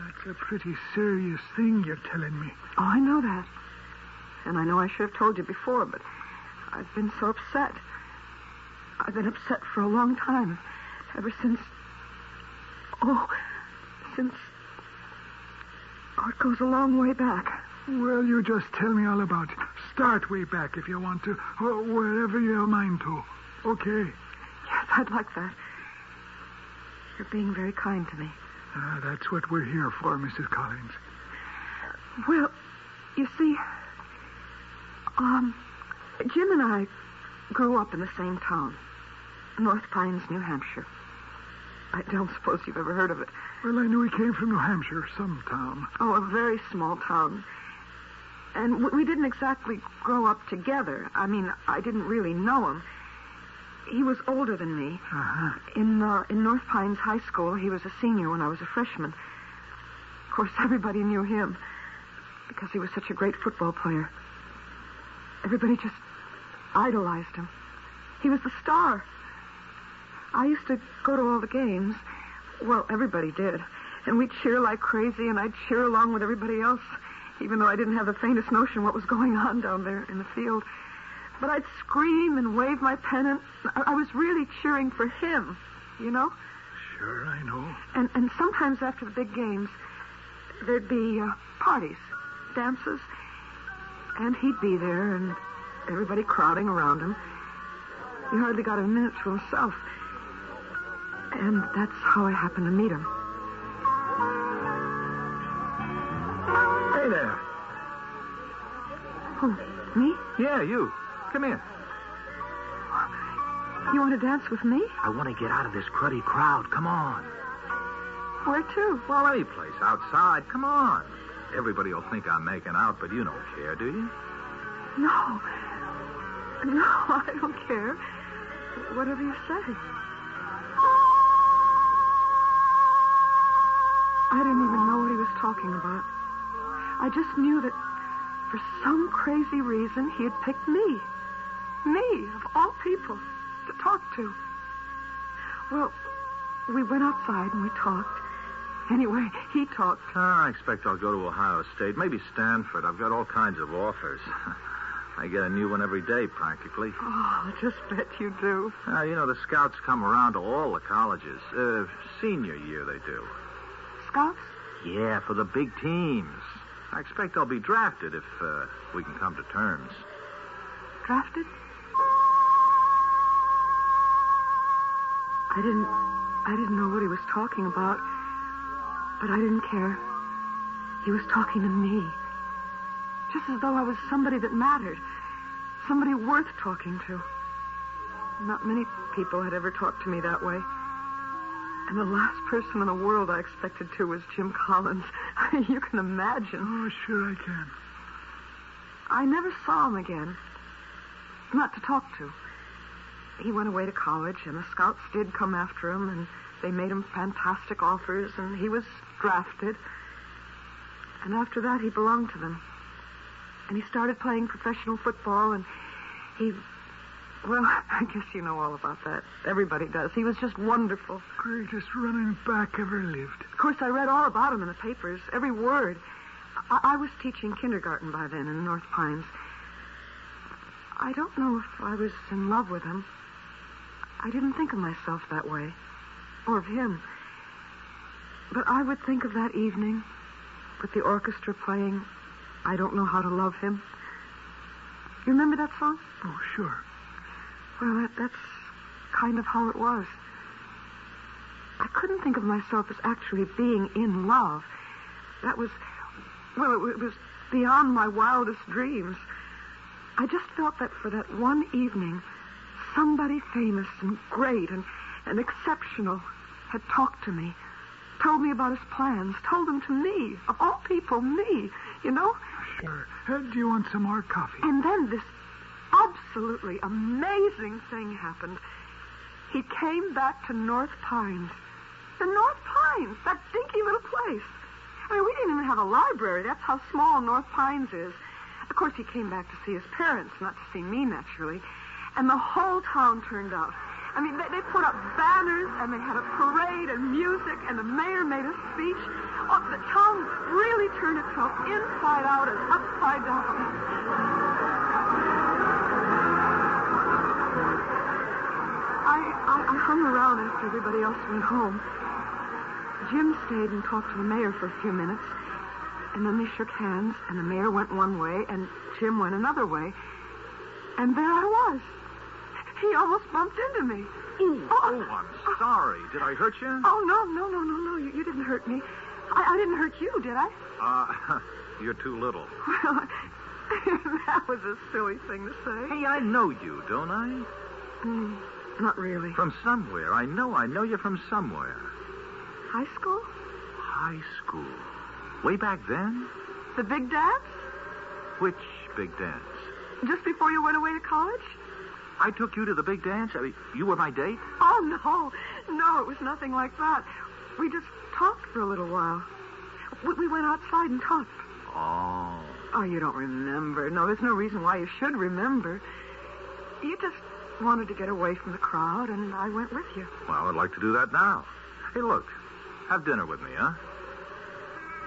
That's a pretty serious thing you're telling me. Oh, I know that. And I know I should have told you before, but I've been so upset. I've been upset for a long time. Ever since... Oh, it goes a long way back. Well, you just tell me all about it. Start way back if you want to, or wherever you have mind to. Okay? Yes, I'd like that. You're being very kind to me. That's what we're here for, Mrs. Collins. Well, you see, Jim and I grew up in the same town, North Pines, New Hampshire. I don't suppose you've ever heard of it. Well, I knew he came from New Hampshire, some town. Oh, a very small town. And we didn't exactly grow up together. I mean, I didn't really know him. He was older than me. Uh-huh. In North Pines High School, he was a senior when I was a freshman. Of course, everybody knew him because he was such a great football player. Everybody just idolized him. He was the star. I used to go to all the games. Well, everybody did. And we'd cheer like crazy, and I'd cheer along with everybody else, even though I didn't have the faintest notion what was going on down there in the field. But I'd scream and wave my pennant. I was really cheering for him, you know? Sure, I know. And sometimes after the big games, there'd be parties, dances, and he'd be there, and everybody crowding around him. He hardly got a minute to himself. And that's how I happened to meet him. Hey there. Oh, me? Yeah, you. Come here. You want to dance with me? I want to get out of this cruddy crowd. Come on. Where to? Well, any place outside. Come on. Everybody will think I'm making out, but you don't care, do you? No, I don't care. Whatever you say. I didn't even know what he was talking about. I just knew that for some crazy reason he had picked me. Me, of all people, to talk to. Well, we went outside and we talked. Anyway, he talked. I expect I'll go to Ohio State, maybe Stanford. I've got all kinds of offers. I get a new one every day, practically. Oh, I just bet you do. You know, the scouts come around to all the colleges. Senior year, they do. Scouts? Yeah, for the big teams. I expect I'll be drafted if we can come to terms. Drafted? I didn't know what he was talking about, but I didn't care. He was talking to me. Just as though I was somebody that mattered. Somebody worth talking to. Not many people had ever talked to me that way. And the last person in the world I expected to was Jim Collins. You can imagine. Oh, sure I can. I never saw him again. Not to talk to. He went away to college, and the scouts did come after him, and they made him fantastic offers, and he was drafted. And after that, he belonged to them. And he started playing professional football, and he... Well, I guess you know all about that. Everybody does. He was just wonderful. Greatest running back ever lived. Of course, I read all about him in the papers, every word. I was teaching kindergarten by then in North Pines. I don't know if I was in love with him. I didn't think of myself that way, or of him. But I would think of that evening with the orchestra playing I Don't Know How to Love Him. You remember that song? Oh, sure. Well, that's kind of how it was. I couldn't think of myself as actually being in love. That was, well, it was beyond my wildest dreams. I just felt that for that one evening, somebody famous and great and exceptional had talked to me, told me about his plans, told them to me, of all people, me, you know? Sure. Do you want some more coffee? And then this absolutely amazing thing happened. He came back to North Pines. The North Pines, that dinky little place. I mean, we didn't even have a library. That's how small North Pines is. Of course, he came back to see his parents, not to see me, naturally. And the whole town turned out. I mean, they put up banners, and they had a parade and music, and the mayor made a speech. Oh, the town really turned itself inside out and upside down. I hung around after everybody else went home. Jim stayed and talked to the mayor for a few minutes, and then they shook hands, and the mayor went one way, and Jim went another way. And there I was. He almost bumped into me. Oh, I'm sorry. Did I hurt you? Oh, no. You didn't hurt me. I didn't hurt you, did I? You're too little. Well, that was a silly thing to say. Hey, I know you, don't I? Not really. From somewhere. I know you from somewhere. High school? High school. Way back then? The big dance? Which big dance? Just before you went away to college? I took you to the big dance? I mean, you were my date? Oh, no, it was nothing like that. We just talked for a little while. We went outside and talked. Oh, you don't remember. No, there's no reason why you should remember. You just wanted to get away from the crowd, and I went with you. Well, I'd like to do that now. Hey, look, have dinner with me, huh?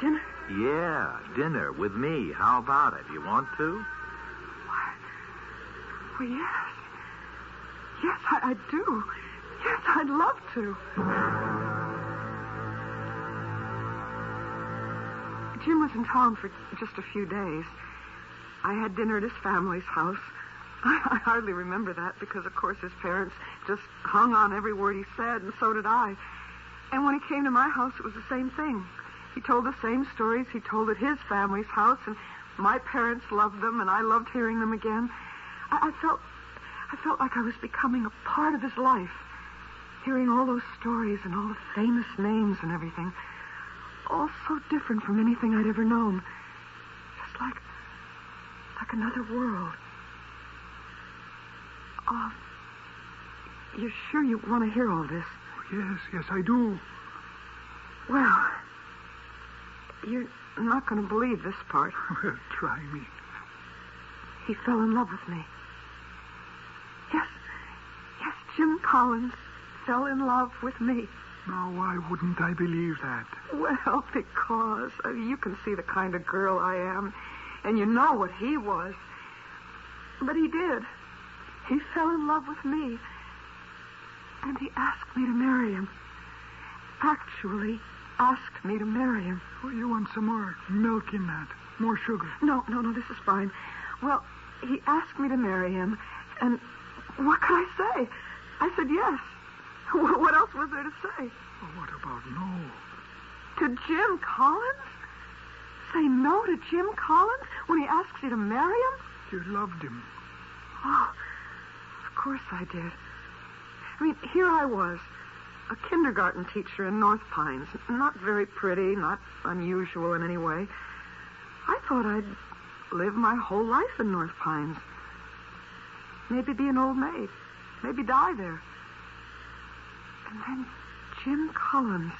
Dinner? Yeah, dinner with me. How about it? You want to? What? Well, yes. Yes, I do. Yes, I'd love to. Jim was in town for just a few days. I had dinner at his family's house. I hardly remember that because, of course, his parents just hung on every word he said, and so did I. And when he came to my house, it was the same thing. He told the same stories he told at his family's house, and my parents loved them, and I loved hearing them again. I felt like I was becoming a part of his life, hearing all those stories and all the famous names and everything. All so different from anything I'd ever known. Just like another world. You sure you want to hear all this? Yes, I do. Well, you're not going to believe this part. Well, try me. He fell in love with me. Yes, Jim Collins fell in love with me. Now, why wouldn't I believe that? Well, because you can see the kind of girl I am, and you know what he was. But he did. He fell in love with me, and he asked me to marry him. Actually, asked me to marry him. Oh, you want some more milk in that? More sugar? No, this is fine. Well, he asked me to marry him, and what could I say? I said yes. What else was there to say? Well, what about no? To Jim Collins? Say no to Jim Collins when he asks you to marry him? You loved him. Oh, of course I did. I mean, here I was, a kindergarten teacher in North Pines. Not very pretty, not unusual in any way. I thought I'd live my whole life in North Pines. Maybe be an old maid. Maybe die there. And then Jim Collins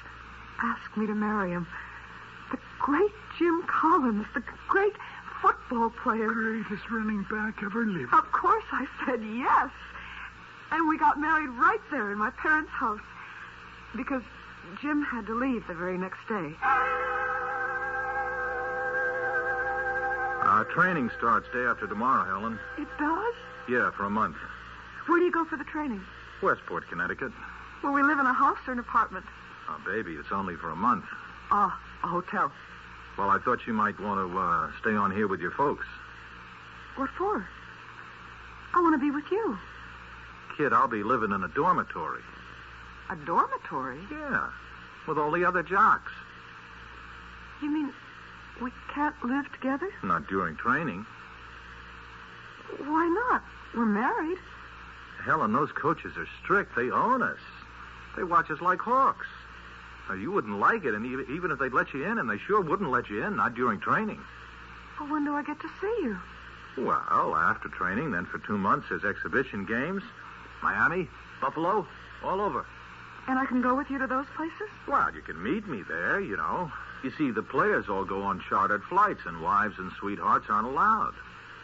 asked me to marry him. The great Jim Collins, the great football player. Greatest running back ever lived. Of course I said yes. And we got married right there in my parents' house. Because Jim had to leave the very next day. Training starts day after tomorrow, Helen. It does? Yeah, for a month. Where do you go for the training? Westport, Connecticut. Will we live in a house or an apartment? Oh, baby, it's only for a month. A hotel. Well, I thought you might want to stay on here with your folks. What for? I want to be with you. Kid, I'll be living in a dormitory. A dormitory? Yeah, with all the other jocks. You mean we can't live together? Not during training. Why not? We're married. Helen, those coaches are strict. They own us. They watch us like hawks. Now, you wouldn't like it, and even if they'd let you in, and they sure wouldn't let you in, not during training. Well, when do I get to see you? Well, after training, then for 2 months, there's exhibition games. Miami, Buffalo, all over. And I can go with you to those places? Well, you can meet me there, you know. You see, the players all go on chartered flights, and wives and sweethearts aren't allowed.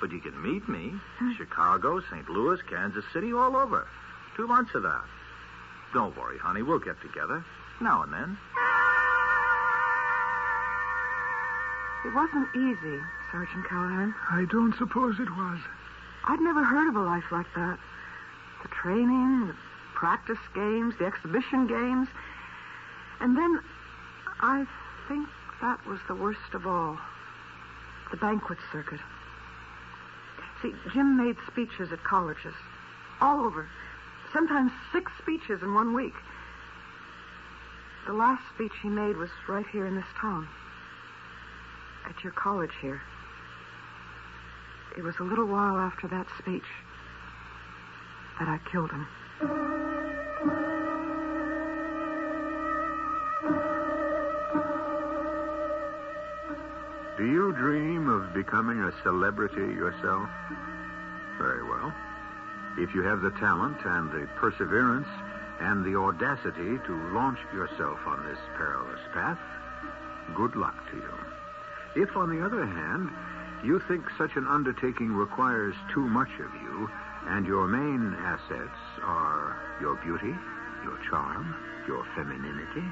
But you can meet me. Chicago, St. Louis, Kansas City, all over. 2 months of that. Don't worry, honey. We'll get together. Now and then. It wasn't easy, Sergeant Callahan. I don't suppose it was. I'd never heard of a life like that. The training, the practice games, the exhibition games. And then I think that was the worst of all. The banquet circuit. See, Jim made speeches at colleges. All over. Sometimes 6 speeches in 1 week. The last speech he made was right here in this town. At your college here. It was a little while after that speech that I killed him. Do you dream of becoming a celebrity yourself? Very well. If you have the talent and the perseverance and the audacity to launch yourself on this perilous path, good luck to you. If, on the other hand, you think such an undertaking requires too much of you, and your main assets are your beauty, your charm, your femininity,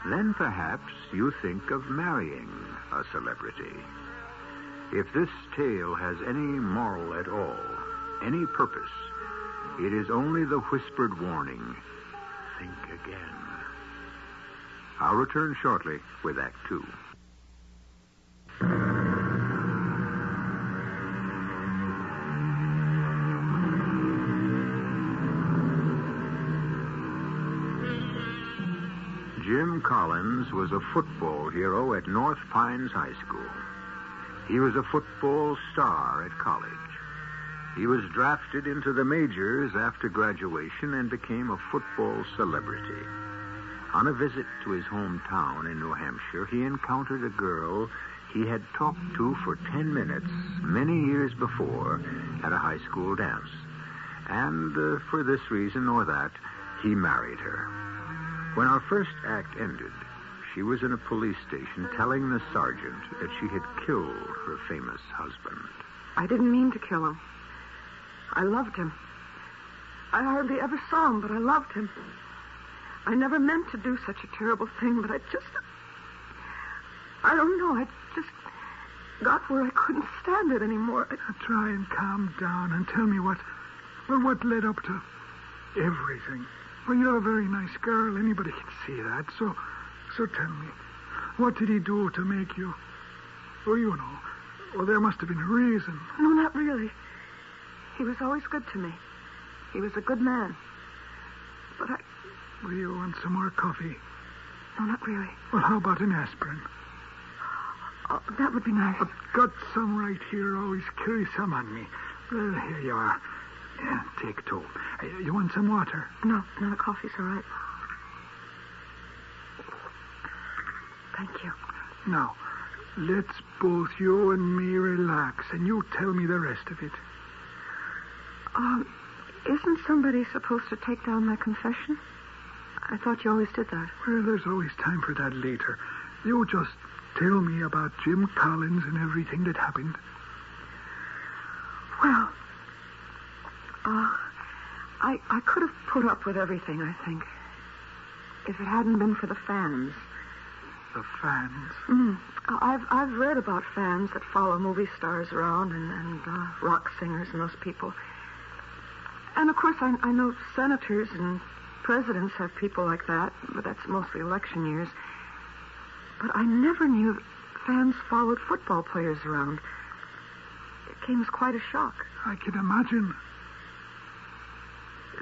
then perhaps you think of marrying a celebrity. If this tale has any moral at all, any purpose, it is only the whispered warning, think again. I'll return shortly with Act 2. Jim Collins was a football hero at North Pines High School. He was a football star at college. He was drafted into the majors after graduation and became a football celebrity. On a visit to his hometown in New Hampshire, he encountered a girl he had talked to for 10 minutes many years before at a high school dance. And for this reason or that, he married her. When our first act ended, she was in a police station telling the sergeant that she had killed her famous husband. I didn't mean to kill him. I loved him. I hardly ever saw him, but I loved him. I never meant to do such a terrible thing, but I don't know, I just got where I couldn't stand it anymore. Try and calm down and tell me what led up to everything. Well, you're a very nice girl. Anybody can see that. So tell me, what did he do to make you? Oh, you know. Well, there must have been a reason. No, not really. He was always good to me. He was a good man. But Will you want some more coffee? No, not really. Well, how about an aspirin? Oh, that would be nice. I've got some right here. Always carry some on me. Well, here you are. Yeah, take 2. You want some water? No, the coffee's all right. Thank you. Now, let's both you and me relax, and you tell me the rest of it. Isn't somebody supposed to take down my confession? I thought you always did that. Well, there's always time for that later. You just tell me about Jim Collins and everything that happened. Well, I could have put up with everything, I think, if it hadn't been for the fans. The fans? I've read about fans that follow movie stars around and rock singers and those people. And, of course, I know senators and presidents have people like that, but that's mostly election years. But I never knew fans followed football players around. It came as quite a shock. I can imagine.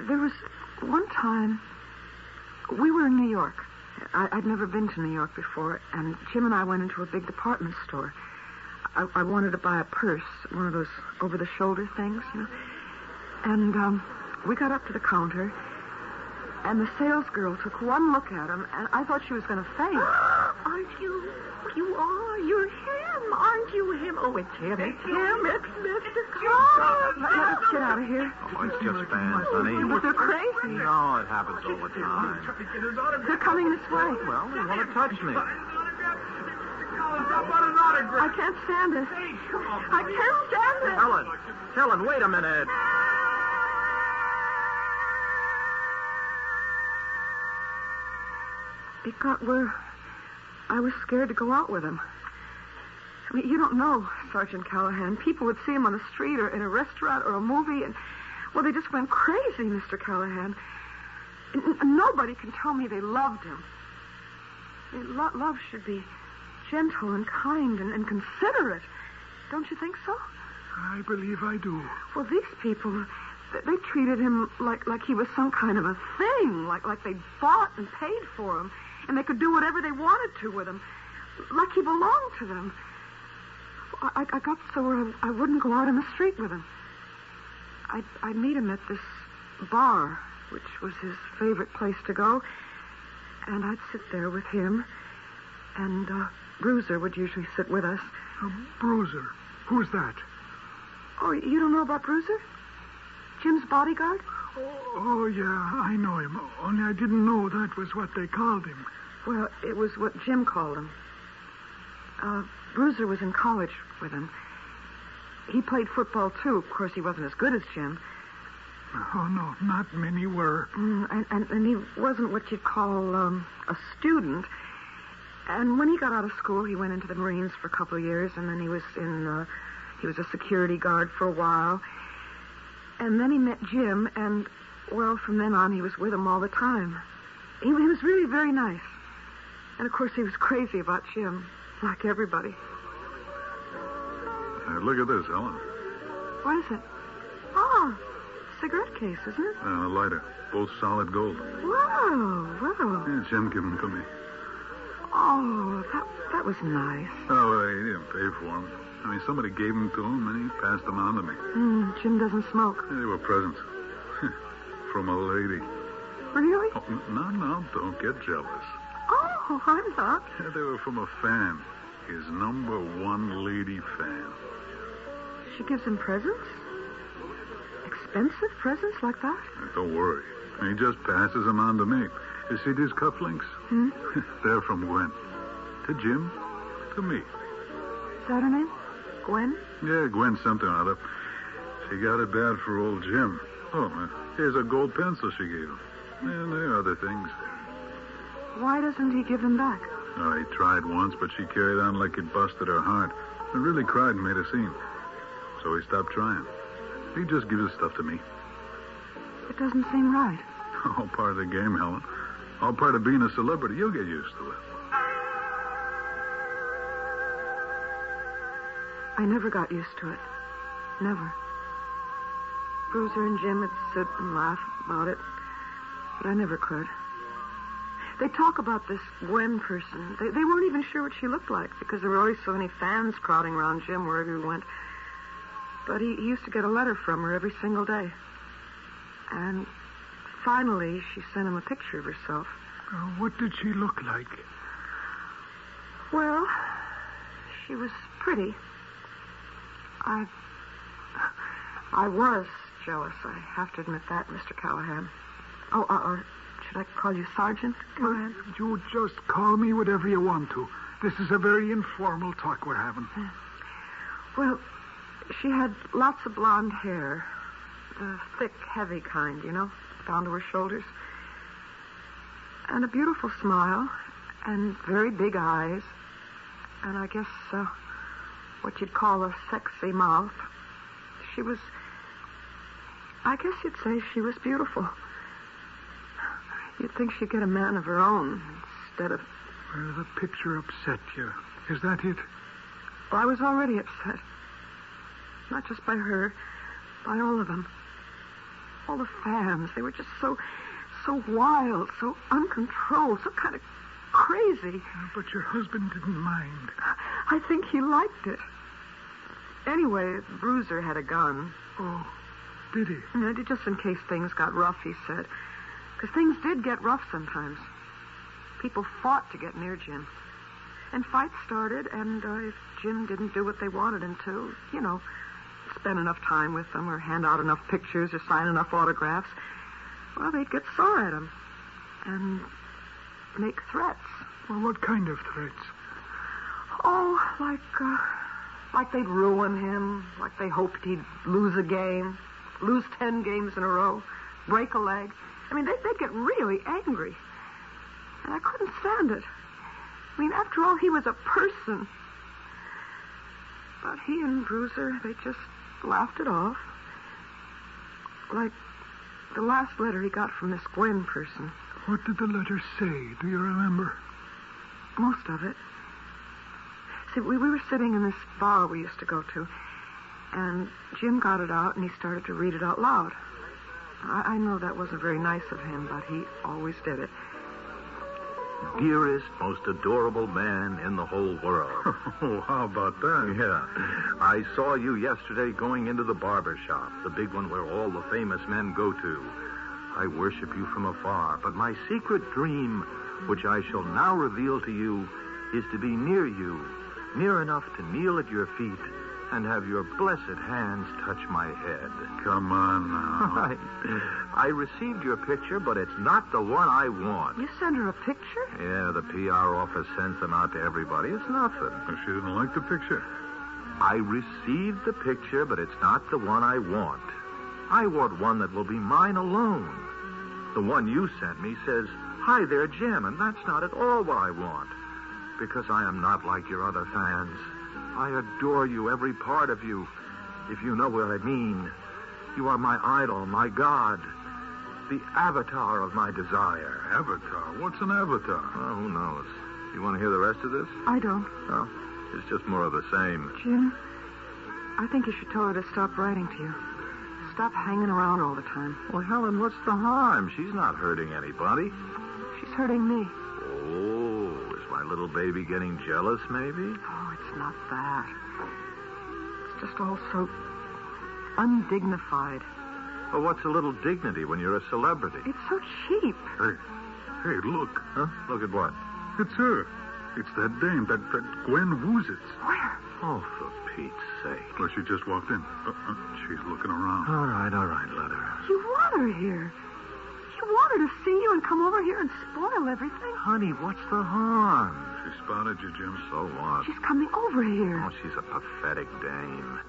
There was one time, we were in New York. I'd never been to New York before, and Jim and I went into a big department store. I wanted to buy a purse, one of those over-the-shoulder things, you know. And we got up to the counter, and the salesgirl took one look at him, and I thought she was going to faint. Aren't you? You are. You're him. Aren't you him? Oh, it's him. It's him. It's Mr. Collins. Let's get out of here. Oh, it's just fans, honey. But they're crazy. No, it happens all the time. They're coming this way. Well, they want to touch me. I can't stand it. I can't stand it. Helen, wait a minute. It got where I was scared to go out with him. I mean, you don't know, Sergeant Callahan. People would see him on the street or in a restaurant or a movie, and, well, they just went crazy, Mr. Callahan. And nobody can tell me they loved him. I mean, love should be gentle and kind and considerate. Don't you think so? I believe I do. Well, these people, they treated him like he was some kind of a thing, like they'd bought and paid for him, and they could do whatever they wanted to with him, like he belonged to them. I got so where I wouldn't go out in the street with him. I'd meet him at this bar, which was his favorite place to go, and I'd sit there with him, and Bruiser would usually sit with us. Bruiser? Who's that? Oh, you don't know about Bruiser? Jim's bodyguard? Oh, yeah, I know him. Only I didn't know that was what they called him. Well, it was what Jim called him. Bruiser was in college with him. He played football, too. Of course, he wasn't as good as Jim. Oh, no, not many were. And he wasn't what you'd call a student. And when he got out of school, he went into the Marines for a couple of years, and then he was a security guard for a while. And then he met Jim, and, well, from then on, he was with him all the time. He was really very nice. And, of course, he was crazy about Jim, like everybody. Look at this, Helen. What is it? Oh, cigarette case, isn't it? And a lighter. Both solid gold. Whoa. Yeah, Jim gave them to me. Oh, that was nice. Oh, he didn't pay for them. I mean, somebody gave them to him, and he passed them on to me. Jim doesn't smoke. They were presents. From a lady. Really? Oh, no, don't get jealous. Oh, I'm not. Yeah, they were from a fan. His #1 lady fan. She gives him presents? Expensive presents like that? Don't worry. He just passes them on to me. You see these cufflinks? They're from Gwen. To Jim, to me. Is that her name? Gwen? Yeah, Gwen something or other. She got it bad for old Jim. Oh, here's a gold pencil she gave him. And there are other things. Why doesn't he give them back? Oh, he tried once, but she carried on like it busted her heart. He really cried and made a scene. So he stopped trying. He just gives his stuff to me. It doesn't seem right. All part of the game, Helen. All part of being a celebrity. You'll get used to it. I never got used to it. Never. Bruiser and Jim would sit and laugh about it, but I never could. They talk about this Gwen person. They weren't even sure what she looked like because there were always so many fans crowding around Jim wherever he went. But he used to get a letter from her every single day. And finally, she sent him a picture of herself. What did she look like? Well, she was pretty. I was jealous. I have to admit that, Mr. Callahan. Oh, should I call you Sergeant Callahan? You just call me whatever you want to. This is a very informal talk we're having. Well, she had lots of blonde hair. The thick, heavy kind, you know, down to her shoulders. And a beautiful smile. And very big eyes. And I guess what you'd call a sexy mouth. She was... I guess you'd say she was beautiful. You'd think she'd get a man of her own instead of... Well, the picture upset you. Is that it? Well, I was already upset. Not just by her, by all of them. All the fans. They were just so wild, so uncontrolled, so kind of crazy. But your husband didn't mind. I think he liked it. Anyway, Bruiser had a gun. Oh, did he? Yeah, just in case things got rough, he said. Because things did get rough sometimes. People fought to get near Jim. And fights started, and if Jim didn't do what they wanted him to, you know, spend enough time with them or hand out enough pictures or sign enough autographs, well, they'd get sore at him and make threats. Well, what kind of threats? Like they'd ruin him, like they hoped he'd lose a game, lose 10 games in a row, break a leg. I mean, they'd get really angry. And I couldn't stand it. I mean, after all, he was a person. But he and Bruiser, they just laughed it off. Like the last letter he got from this Gwen person. What did the letter say? Do you remember? Most of it. See, we were sitting in this bar we used to go to, and Jim got it out, and he started to read it out loud. I know that wasn't very nice of him, but he always did it. Dearest, most adorable man in the whole world. Oh, how about that? Yeah. I saw you yesterday going into the barber shop, the big one where all the famous men go to. I worship you from afar, but my secret dream, which I shall now reveal to you, is to be near you, near enough to kneel at your feet and have your blessed hands touch my head. Come on now. I received your picture, but it's not the one I want. You sent her a picture? Yeah, the PR office sends them out to everybody. It's nothing. Well, she didn't like the picture. I received the picture, but it's not the one I want. I want one that will be mine alone. The one you sent me says, "Hi there, Jim," and that's not at all what I want. Because I am not like your other fans. I adore you, every part of you, if you know what I mean. You are my idol, my god, the avatar of my desire. Avatar? What's an avatar? Oh, who knows? You want to hear the rest of this? I don't. No, it's just more of the same. Jim, I think you should tell her to stop writing to you. Stop hanging around all the time. Well, Helen, what's the harm? She's not hurting anybody. She's hurting me. Oh, is my little baby getting jealous, maybe? Oh, it's not that. It's just all so undignified. Well, what's a little dignity when you're a celebrity? It's so cheap. Hey, look. Huh? Look at what? It's her. It's that dame, that Gwen Woozitz. Where? Oh, for Pete's sake. Well, she just walked in. She's looking around. All right, let her. You want her here. You want her to see you and come over here and spoil everything. Honey, what's the harm? She spotted you, Jim. So what? She's coming over here. Oh, she's a pathetic dame.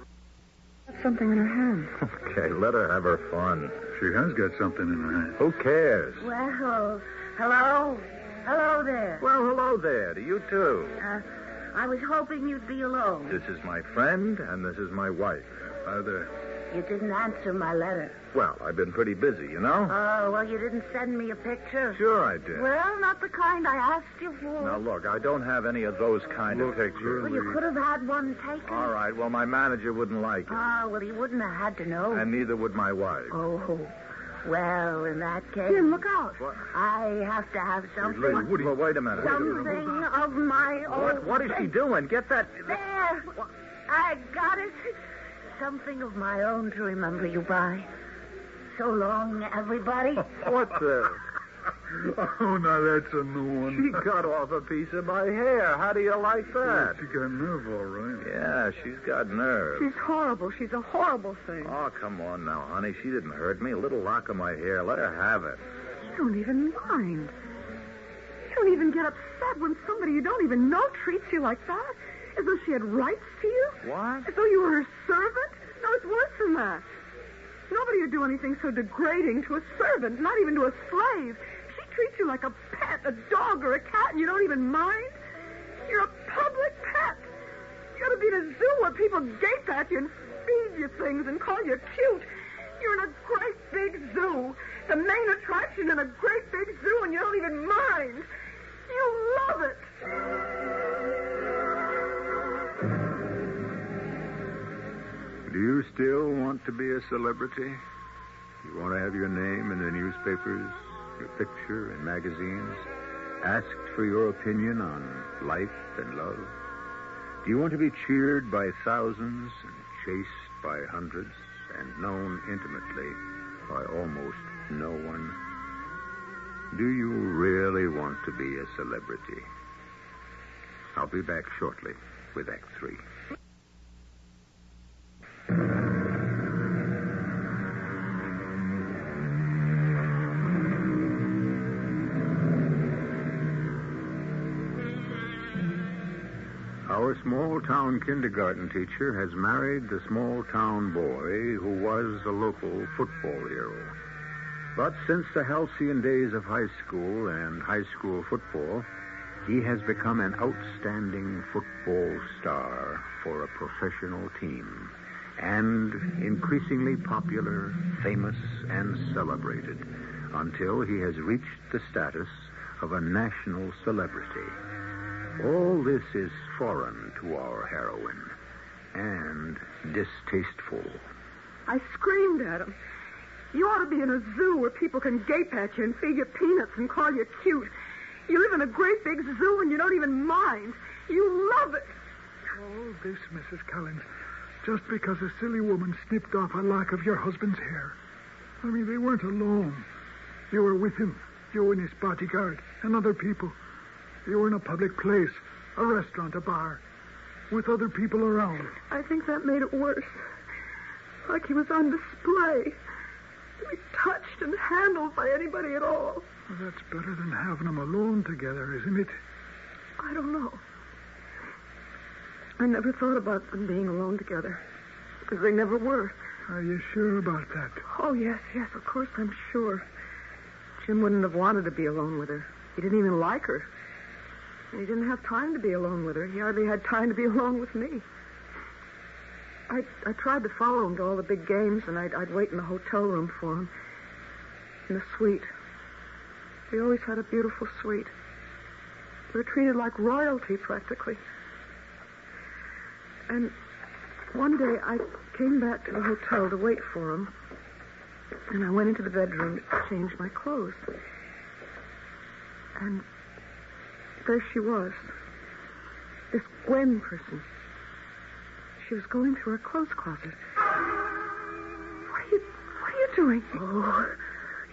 Something in her hand. Okay, let her have her fun. She has got something in her hand. Who cares? Well, hello? Hello there. Well, hello there to you, too. I was hoping you'd be alone. This is my friend, and this is my wife. Hi there. You didn't answer my letter. Well, I've been pretty busy, you know? Oh, well, you didn't send me a picture. Sure I did. Well, not the kind I asked you for. Now, look, I don't have any of those kind of pictures. Well, you could have had one taken. All right, well, my manager wouldn't like it. Oh, well, he wouldn't have had to know. And neither would my wife. Oh, well, in that case... Jim, look out. What? I have to have something... Well, wait a minute. Something of my own... What is she doing? Get that... There! I got it. Something of my own to remember you by. So long, everybody. What's this? Oh, now that's a new one. She cut off a piece of my hair. How do you like that? She got nerve, all right. Yeah, she's got nerve. She's horrible. She's a horrible thing. Oh, come on now, honey. She didn't hurt me. A little lock of my hair. Let her have it. You don't even mind. You don't even get upset when somebody you don't even know treats you like that. As though she had rights to you. What? As though you were her servant. No, it's worse than that. Nobody would do anything so degrading to a servant, not even to a slave. She treats you like a pet, a dog or a cat, and you don't even mind. You're a public pet. You ought to be in a zoo where people gape at you and feed you things and call you cute. You're in a great big zoo, the main attraction in a great big zoo, and you don't even mind. You love it. Do you still want to be a celebrity? You want to have your name in the newspapers, your picture in magazines, asked for your opinion on life and love? Do you want to be cheered by thousands and chased by hundreds and known intimately by almost no one? Do you really want to be a celebrity? I'll be back shortly with Act 3. Our Our small-town kindergarten teacher has married the small-town boy who was a local football hero. But since the halcyon days of high school and high school football, he has become an outstanding football star for a professional team, and increasingly popular, famous, and celebrated, until he has reached the status of a national celebrity. All this is foreign to our heroine, and distasteful. I screamed at him. You ought to be in a zoo where people can gape at you and feed you peanuts and call you cute. You live in a great big zoo and you don't even mind. You love it. All this, Mrs. Collins, just because a silly woman snipped off a lock of your husband's hair. I mean, they weren't alone. You were with him, you and his bodyguard, and other people. You were in a public place, a restaurant, a bar, with other people around. I think that made it worse. Like he was on display. To be touched and handled by anybody at all. Well, that's better than having them alone together, isn't it? I don't know. I never thought about them being alone together. Because they never were. Are you sure about that? Oh, yes, of course I'm sure. Jim wouldn't have wanted to be alone with her. He didn't even like her. And he didn't have time to be alone with her. He hardly had time to be alone with me. I tried to follow him to all the big games, and I'd wait in the hotel room for him. In the suite. We always had a beautiful suite. We were treated like royalty, practically. And one day I came back to the hotel to wait for him, and I went into the bedroom to change my clothes. And there she was. This Gwen person. She was going through her clothes closet. What are you doing? Oh,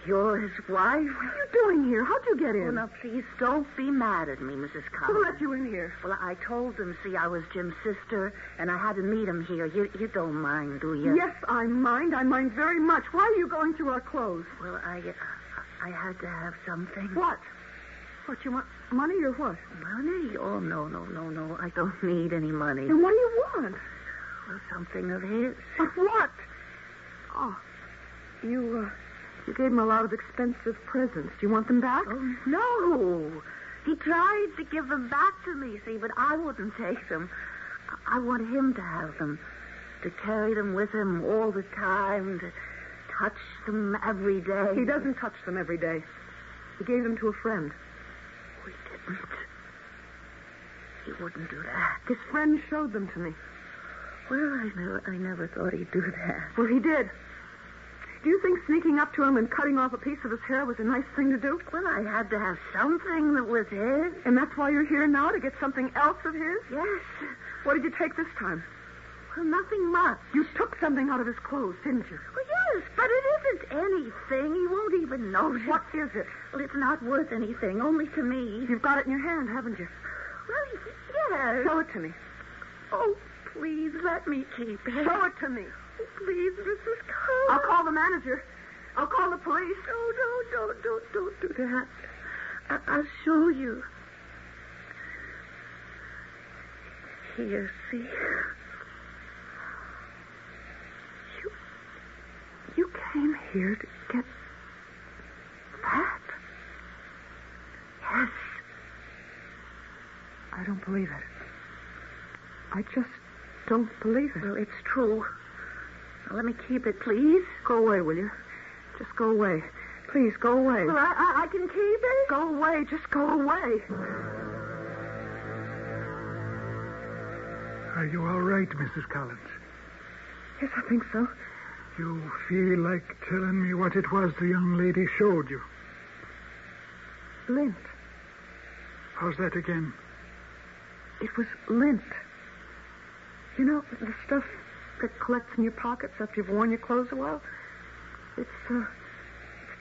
you're his wife? What are you doing here? How'd you get in? Oh, now, please, don't be mad at me, Mrs. Collins. Who let you in here? Well, I told them, see, I was Jim's sister, and I had to meet him here. You don't mind, do you? Yes, I mind. I mind very much. Why are you going through our clothes? Well, I had to have something. What? What, you want money or what? Money? Oh, no. I don't need any money. Then what do you want? Well, something of his. Of what? Oh, you gave him a lot of expensive presents. Do you want them back? Oh, no. He tried to give them back to me, see, but I wouldn't take them. I want him to have them, to carry them with him all the time, to touch them every day. He doesn't touch them every day. He gave them to a friend. We didn't. He wouldn't do that. His friend showed them to me. Well, I never thought he'd do that. Well, he did. Do you think sneaking up to him and cutting off a piece of his hair was a nice thing to do? Well, I had to have something that was his. And that's why you're here now, to get something else of his? Yes. What did you take this time? Well, nothing much. You took something out of his clothes, didn't you? Well, yes, but it isn't anything. He won't even notice. What is it? Well, it's not worth anything, only to me. You've got it in your hand, haven't you? Well, yes. Show it to me. Oh, please, let me keep it. Show it to me. Oh, please, Mrs. Collins. I'll call the manager. I'll call the police. No, don't do that. I'll show you. Here, see. You came here to get that? Yes. I don't believe it. I just don't believe it. Well, it's true. Now, let me keep it, please. Go away, will you? Just go away. Please, go away. Well, I can keep it. Go away. Just go away. Are you all right, Mrs. Collins? Yes, I think so. You feel like telling me what it was the young lady showed you? Lint. How's that again? It was lint. You know, the stuff that collects in your pockets after you've worn your clothes a while? It's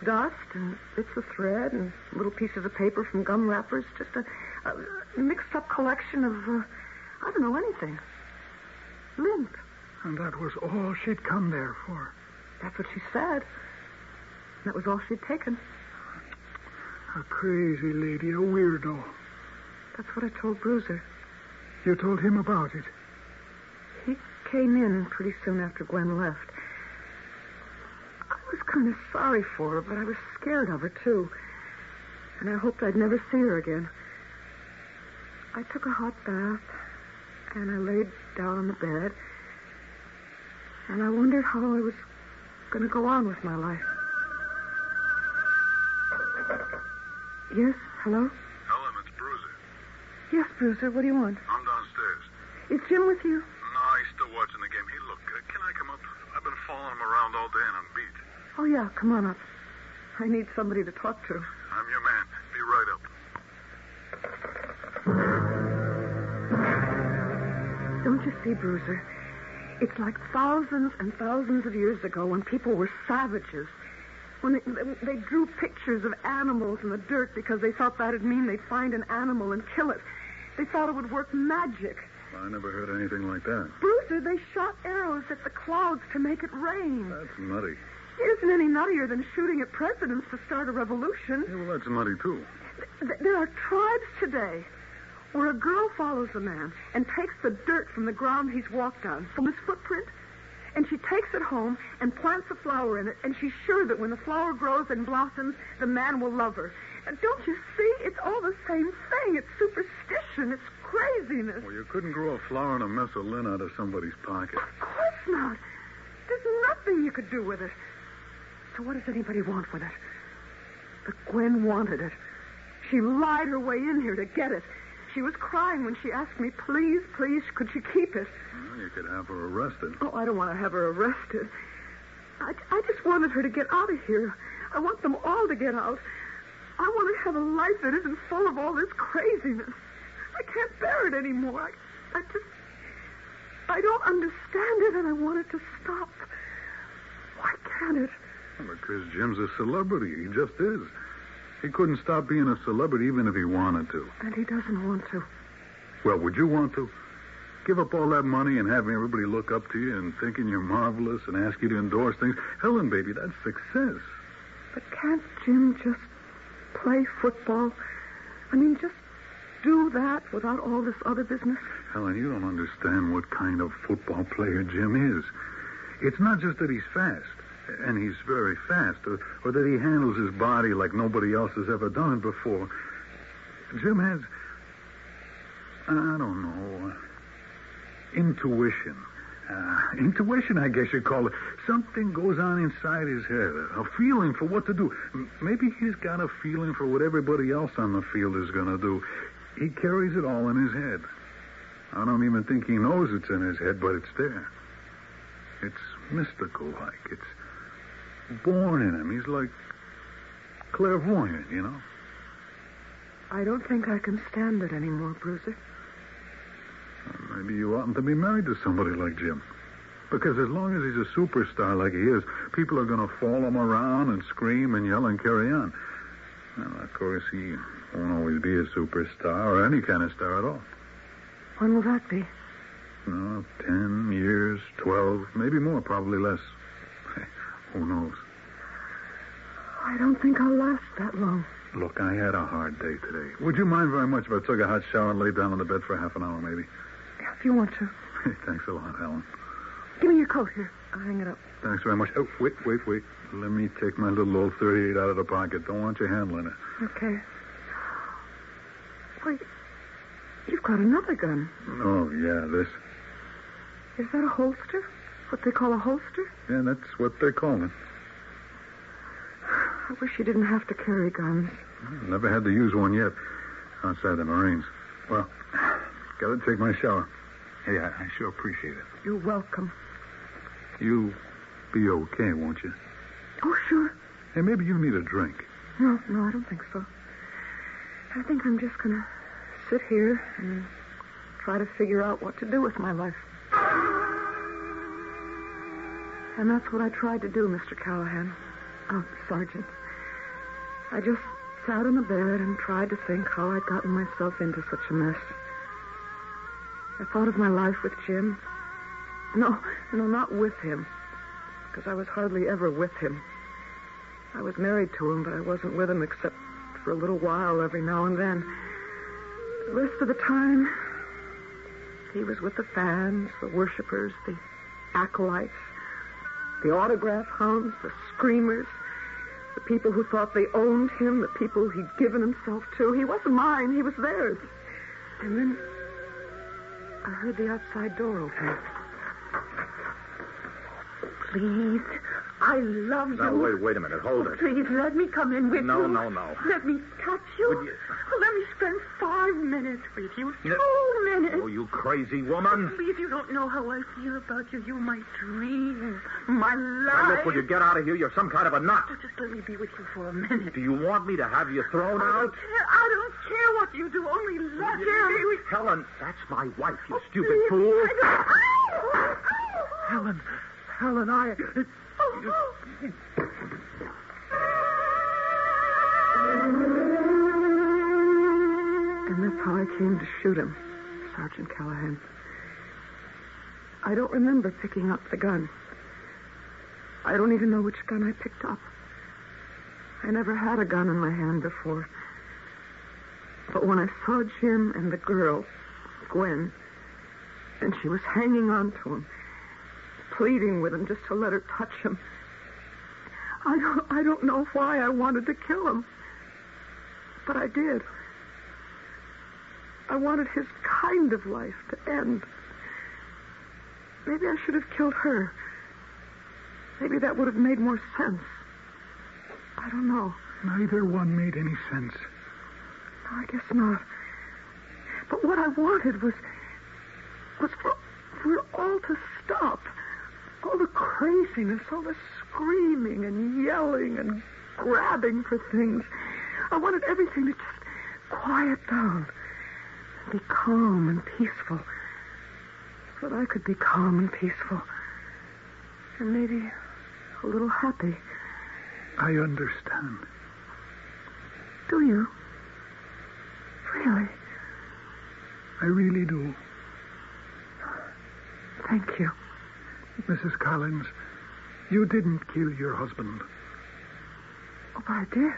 dust and bits of thread and little pieces of paper from gum wrappers. Just a mixed-up collection of, I don't know, anything. Lint. And that was all she'd come there for? That's what she said. That was all she'd taken. A crazy lady, a weirdo. That's what I told Bruiser. You told him about it? He came in pretty soon after Gwen left. I was kind of sorry for her, but I was scared of her, too. And I hoped I'd never see her again. I took a hot bath, and I laid down on the bed, and I wondered how I was going to go on with my life. Yes, hello? Helen, it's Bruiser. Yes, Bruiser, what do you want? I'm downstairs. Is Jim with you? No, he's still watching the game. Hey, look, can I come up? I've been following him around all day and I'm beat. Oh, yeah, come on up. I need somebody to talk to. I'm your man. Be right up. Don't you see, Bruiser? It's like thousands and thousands of years ago when people were savages. When they drew pictures of animals in the dirt because they thought that'd mean they'd find an animal and kill it. They thought it would work magic. I never heard anything like that. Bruiser, they shot arrows at the clouds to make it rain. That's nutty. It isn't any nuttier than shooting at presidents to start a revolution. Yeah, well, that's nutty, too. There are tribes today where a girl follows a man and takes the dirt from the ground he's walked on, from his footprint, and she takes it home and plants a flower in it, and she's sure that when the flower grows and blossoms, the man will love her. And don't you see? It's all the same thing. It's superstition. It's craziness. Well, you couldn't grow a flower and a mess of lint out of somebody's pocket. Of course not. There's nothing you could do with it. So what does anybody want with it? But Gwen wanted it. She lied her way in here to get it. She was crying when she asked me, please, could she keep it? Well, you could have her arrested. Oh, I don't want to have her arrested. I just wanted her to get out of here. I want them all to get out. I want to have a life that isn't full of all this craziness. I can't bear it anymore. I don't understand it, and I want it to stop. Why can't it? Well, because Jim's a celebrity. He just is. He couldn't stop being a celebrity even if he wanted to. And he doesn't want to. Well, would you want to? Give up all that money and have everybody look up to you and thinking you're marvelous and ask you to endorse things? Helen, baby, that's success. But can't Jim just play football? I mean, just do that without all this other business? Helen, you don't understand what kind of football player Jim is. It's not just that he's fast, and he's very fast, or that he handles his body like nobody else has ever done it before. Jim has, I don't know, intuition. Intuition, I guess you'd call it. Something goes on inside his head, a feeling for what to do. Maybe he's got a feeling for what everybody else on the field is going to do. He carries it all in his head. I don't even think he knows it's in his head, but it's there. It's mystical-like. It's born in him. He's like clairvoyant, you know? I don't think I can stand it anymore, Bruiser. Maybe you oughtn't to be married to somebody like Jim. Because as long as he's a superstar like he is, people are going to follow him around and scream and yell and carry on. Well, of course, he won't always be a superstar or any kind of star at all. When will that be? 10 years, 12, maybe more, probably less. Who knows? I don't think I'll last that long. Look, I had a hard day today. Would you mind very much if I took a hot shower and laid down on the bed for half an hour, maybe? If you want to. Thanks a lot, Helen. Give me your coat here. I'll hang it up. Thanks very much. Oh, wait. Let me take my little old 38 out of the pocket. Don't want you handling it. Okay. Wait. You've got another gun. Oh, yeah, this. Is that a holster? What they call a holster? Yeah, that's what they call it. I wish you didn't have to carry guns. Never had to use one yet outside the Marines. Well, gotta take my shower. Hey, I sure appreciate it. You're welcome. You'll be okay, won't you? Oh, sure. Hey, maybe you need a drink. No, I don't think so. I think I'm just gonna sit here and try to figure out what to do with my life. And that's what I tried to do, Mr. Callahan. Oh, Sergeant. I just sat in the bed and tried to think how I'd gotten myself into such a mess. I thought of my life with Jim. No, not with him, because I was hardly ever with him. I was married to him, but I wasn't with him except for a little while every now and then. The rest of the time, He was with the fans, the worshippers, the acolytes, the autograph hounds, the screamers, the people who thought they owned him, the people he'd given himself to. He wasn't mine. He was theirs. And then I heard the outside door open. Please, I love you. Now, wait a minute. Hold it. Please, let me come in with you. No. Let me touch you. Let me spend 5 minutes with you. 2 minutes. Oh, you crazy woman. Please, you don't know how I feel about you. You're my dream, my Now, life. look, will you get out of here? You're some kind of a nut. Oh, just let me be with you for a minute. Do you want me to have you thrown out? I don't care what you do. Only let me. Helen, that's my wife, you stupid fool. Helen, I... And that's how I came to shoot him, Sergeant Callahan. I don't remember picking up the gun. I don't even know which gun I picked up. I never had a gun in my hand before. But when I saw Jim and the girl, Gwen, and she was hanging on to him, pleading with him just to let her touch him, I don't know why I wanted to kill him. But I did. I wanted his kind of life to end. Maybe I should have killed her. Maybe that would have made more sense. I don't know. Neither one made any sense. No, I guess not. But what I wanted was for it all to stop. All the craziness, all the screaming and yelling and grabbing for things. I wanted everything to just quiet down. Be calm and peaceful. So that I could be calm and peaceful. And maybe a little happy. I understand. Do you? Really? I really do. Thank you. Mrs. Collins, you didn't kill your husband. Oh, but I did.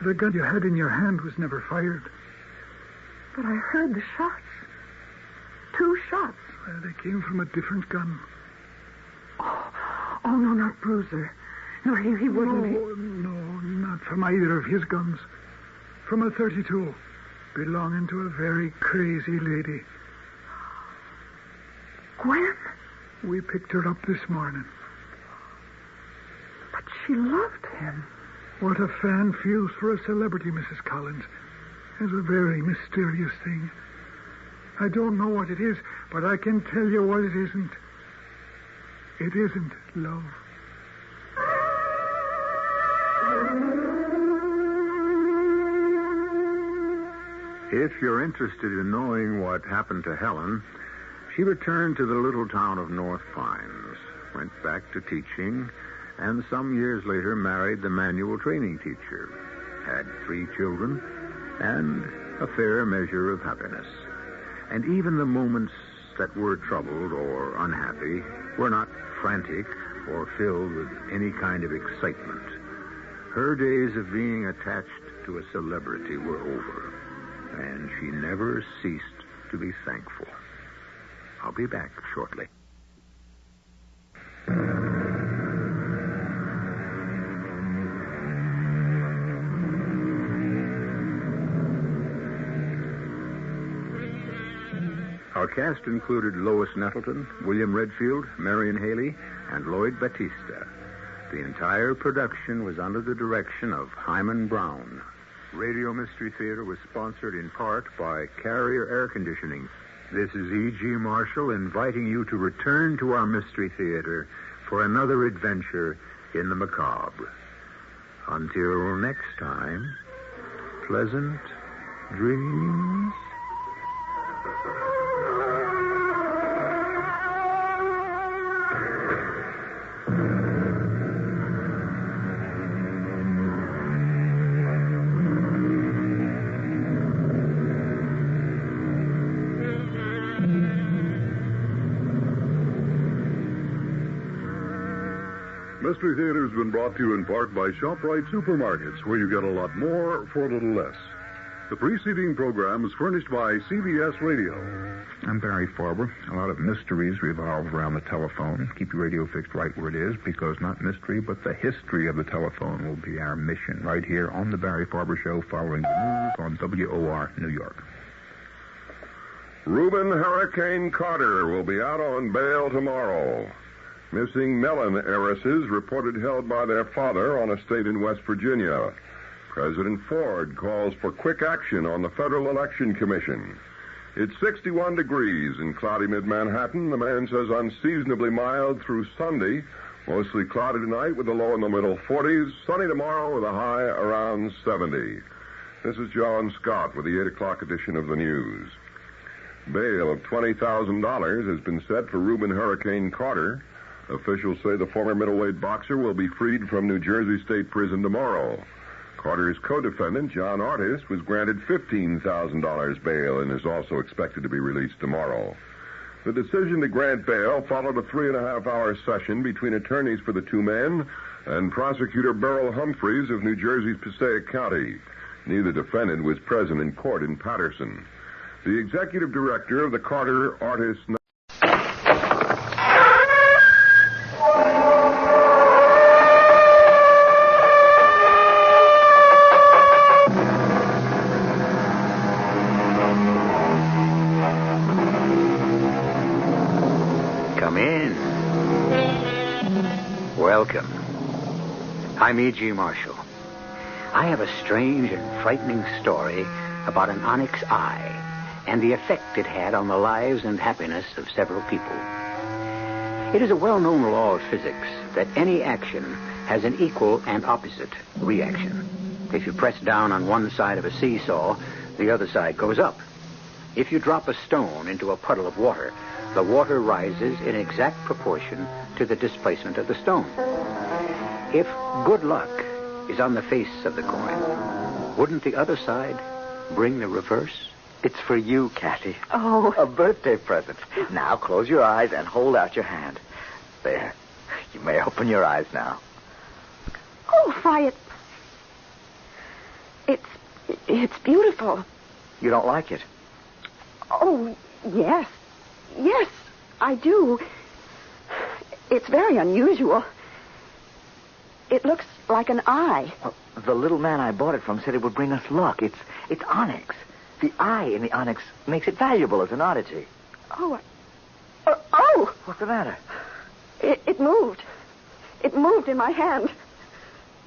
The gun you had in your hand was never fired. But I heard the shots. 2 shots. They came from a different gun. Oh, no, not Bruiser. No, he wouldn't. No, not from either of his guns. From a .32, belonging to a very crazy lady. Gwen? We picked her up this morning. But she loved him. What a fan feels for a celebrity, Mrs. Collins, is a very mysterious thing. I don't know what it is, but I can tell you what it isn't. It isn't love. If you're interested in knowing what happened to Helen, she returned to the little town of North Pines, went back to teaching, and some years later married the manual training teacher, had 3 children, and a fair measure of happiness. And even the moments that were troubled or unhappy were not frantic or filled with any kind of excitement. Her days of being attached to a celebrity were over, and she never ceased to be thankful. I'll be back shortly. Our cast included Lois Nettleton, William Redfield, Marion Haley, and Lloyd Batista. The entire production was under the direction of Hyman Brown. Radio Mystery Theater was sponsored in part by Carrier Air Conditioning. This is E.G. Marshall inviting you to return to our Mystery Theater for another adventure in the macabre. Until next time, pleasant dreams. Mystery Theater has been brought to you in part by ShopRite Supermarkets, where you get a lot more for a little less. The preceding program was furnished by CBS Radio. I'm Barry Farber. A lot of mysteries revolve around the telephone. Keep your radio fixed right where it is, because not mystery, but the history of the telephone will be our mission right here on the Barry Farber Show, following the news on WOR New York. Reuben Hurricane Carter will be out on bail tomorrow. Missing melon heiresses reported held by their father on a estate in West Virginia. President Ford calls for quick action on the Federal Election Commission. It's 61 degrees in cloudy mid-Manhattan. The man says unseasonably mild through Sunday. Mostly cloudy tonight with a low in the middle 40s. Sunny tomorrow with a high around 70. This is John Scott with the 8 o'clock edition of the news. Bail of $20,000 has been set for Reuben Hurricane Carter. Officials say the former middleweight boxer will be freed from New Jersey State Prison tomorrow. Carter's co-defendant, John Artis, was granted $15,000 bail and is also expected to be released tomorrow. The decision to grant bail followed a 3.5-hour session between attorneys for the two men and prosecutor Beryl Humphreys of New Jersey's Passaic County. Neither defendant was present in court in Patterson. The executive director of the Carter Artis... Come in. Welcome. I'm E.G. Marshall. I have a strange and frightening story about an Onyx Eye and the effect it had on the lives and happiness of several people. It is a well-known law of physics that any action has an equal and opposite reaction. If you press down on one side of a seesaw, the other side goes up. If you drop a stone into a puddle of water, the water rises in exact proportion to the displacement of the stone. If good luck is on the face of the coin, wouldn't the other side bring the reverse? It's for you, Kathy. Oh. A birthday present. Now close your eyes and hold out your hand. There. You may open your eyes now. Oh, why, it's beautiful. You don't like it? Oh, yes. Yes, I do. It's very unusual. It looks like an eye. Well, the little man I bought it from said it would bring us luck. It's onyx. The eye in the onyx makes it valuable as an oddity. Oh. Oh! What's the matter? It moved. It moved in my hand.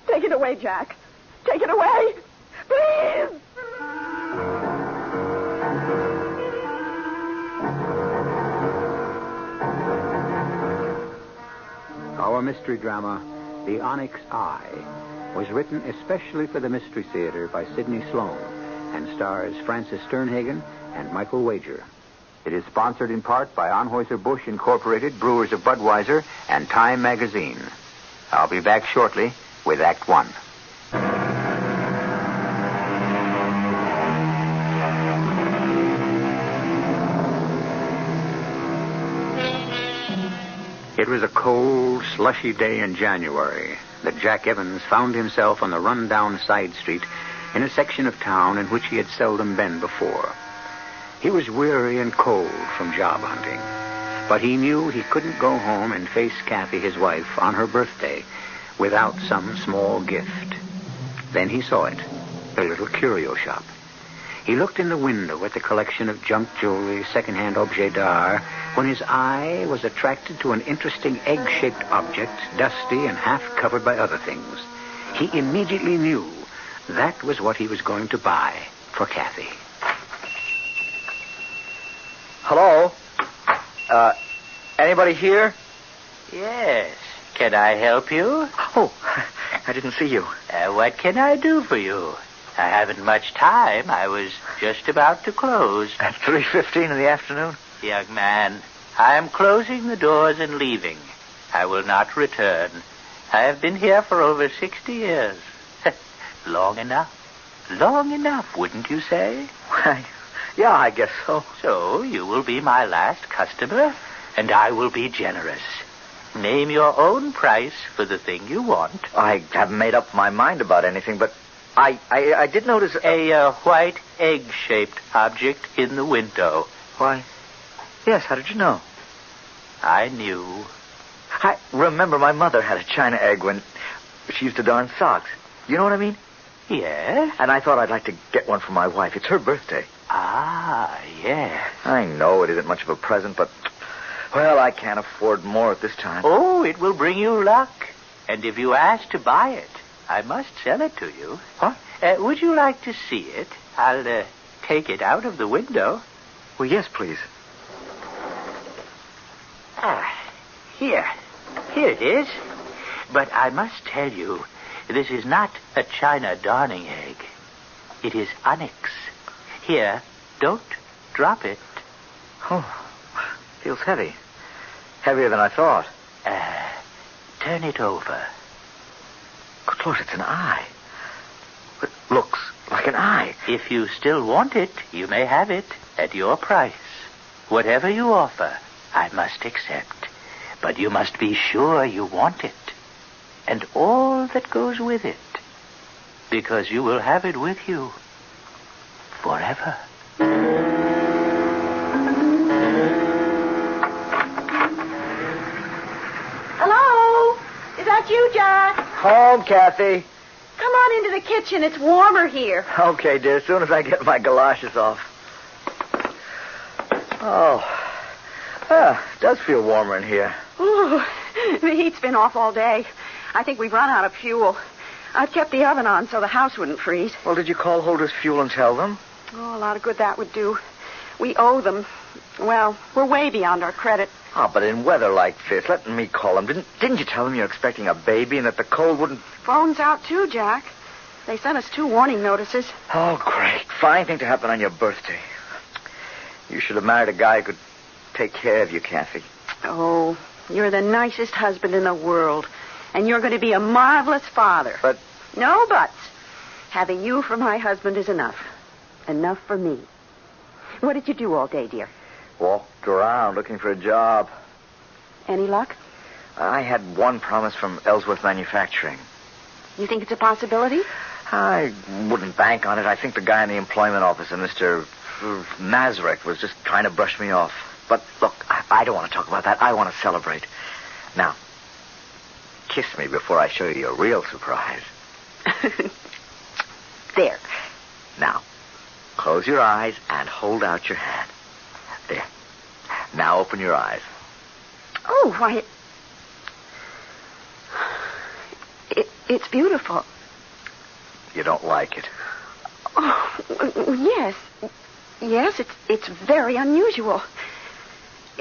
Take it away, Jack. Take it away. Please! Our mystery drama, The Onyx Eye, was written especially for the Mystery Theater by Sidney Sloan and stars Francis Sternhagen and Michael Wager. It is sponsored in part by Anheuser-Busch Incorporated, Brewers of Budweiser, and Time Magazine. I'll be back shortly with Act One. It was a cold, slushy day in January that Jack Evans found himself on the run-down side street in a section of town in which he had seldom been before. He was weary and cold from job hunting, but he knew he couldn't go home and face Kathy, his wife, on her birthday without some small gift. Then he saw it, a little curio shop. He looked in the window at the collection of junk jewelry, second-hand objets d'art, when his eye was attracted to an interesting egg-shaped object, dusty and half-covered by other things. He immediately knew that was what he was going to buy for Kathy. Hello? Anybody here? Yes. Can I help you? Oh, I didn't see you. What can I do for you? I haven't much time. I was just about to close. At 3:15 in the afternoon? Young man, I am closing the doors and leaving. I will not return. I have been here for over 60 years. Long enough. Long enough, wouldn't you say? Why, yeah, I guess so. So you will be my last customer, and I will be generous. Name your own price for the thing you want. I haven't made up my mind about anything, but I did notice... A white egg-shaped object in the window. Why, yes, how did you know? I knew. I remember my mother had a china egg when she used to darn socks. You know what I mean? Yes? And I thought I'd like to get one for my wife. It's her birthday. Ah, yes. I know it isn't much of a present, but, well, I can't afford more at this time. Oh, it will bring you luck. And if you ask to buy it, I must sell it to you. Huh? Would you like to see it? I'll take it out of the window. Well, yes, please. Here. Here it is. But I must tell you, this is not a china darning egg. It is onyx. Here, don't drop it. Oh, feels heavy. Heavier than I thought. Turn it over. Good Lord, it's an eye. It looks like an eye. If you still want it, you may have it at your price. Whatever you offer, I must accept. But you must be sure you want it. And all that goes with it. Because you will have it with you forever. Hello? Is that you, Jack? Home, Kathy. Come on into the kitchen. It's warmer here. Okay, dear, as soon as I get my galoshes off. Oh, it does feel warmer in here. Ooh, the heat's been off all day. I think we've run out of fuel. I've kept the oven on so the house wouldn't freeze. Well, did you call Holder's Fuel and tell them? Oh, a lot of good that would do. We owe them. Well, we're way beyond our credit. Oh, but in weather like this, let me call them. Didn't you tell them you're expecting a baby and that the cold wouldn't... Phone's out too, Jack. They sent us 2 warning notices. Oh, great. Fine thing to happen on your birthday. You should have married a guy who could take care of you, Kathy. Oh, you're the nicest husband in the world. And you're going to be a marvelous father. But... No buts. Having you for my husband is enough. Enough for me. What did you do all day, dear? Walked around looking for a job. Any luck? I had one promise from Ellsworth Manufacturing. You think it's a possibility? I wouldn't bank on it. I think the guy in the employment office, Mr. Nazareth, was just trying to brush me off. But, look, I don't want to talk about that. I want to celebrate. Now, kiss me before I show you your real surprise. There. Now, close your eyes and hold out your hand. There. Now open your eyes. Oh, why... It's beautiful. You don't like it? Oh, yes. Yes, it's very unusual.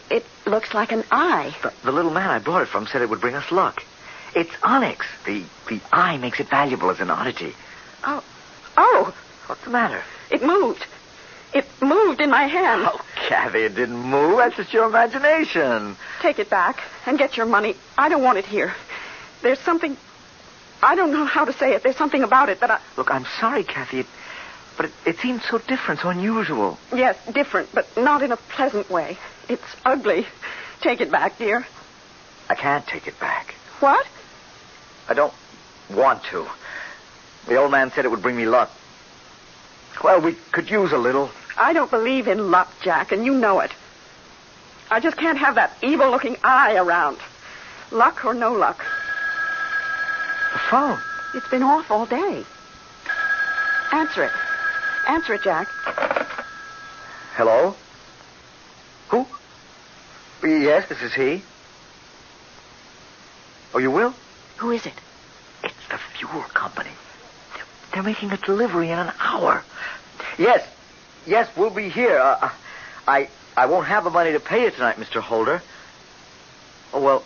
It looks like an eye. The little man I bought it from said it would bring us luck. It's onyx. The eye makes it valuable as an oddity. Oh. What's the matter? It moved. It moved in my hand. Oh, Kathy, it didn't move. That's just your imagination. Take it back and get your money. I don't want it here. There's something... I don't know how to say it. There's something about it that I... Look, I'm sorry, Kathy, but it seems so different, so unusual. Yes, different, but not in a pleasant way. It's ugly. Take it back, dear. I can't take it back. What? I don't want to. The old man said it would bring me luck. Well, we could use a little. I don't believe in luck, Jack, and you know it. I just can't have that evil-looking eye around. Luck or no luck. The phone. It's been off all day. Answer it. Answer it, Jack. Hello? Who? Yes, this is he. Oh, you will? Who is it? It's the fuel company. They're making a delivery in an hour. Yes, we'll be here. I won't have the money to pay you tonight, Mr. Holder. Oh, well...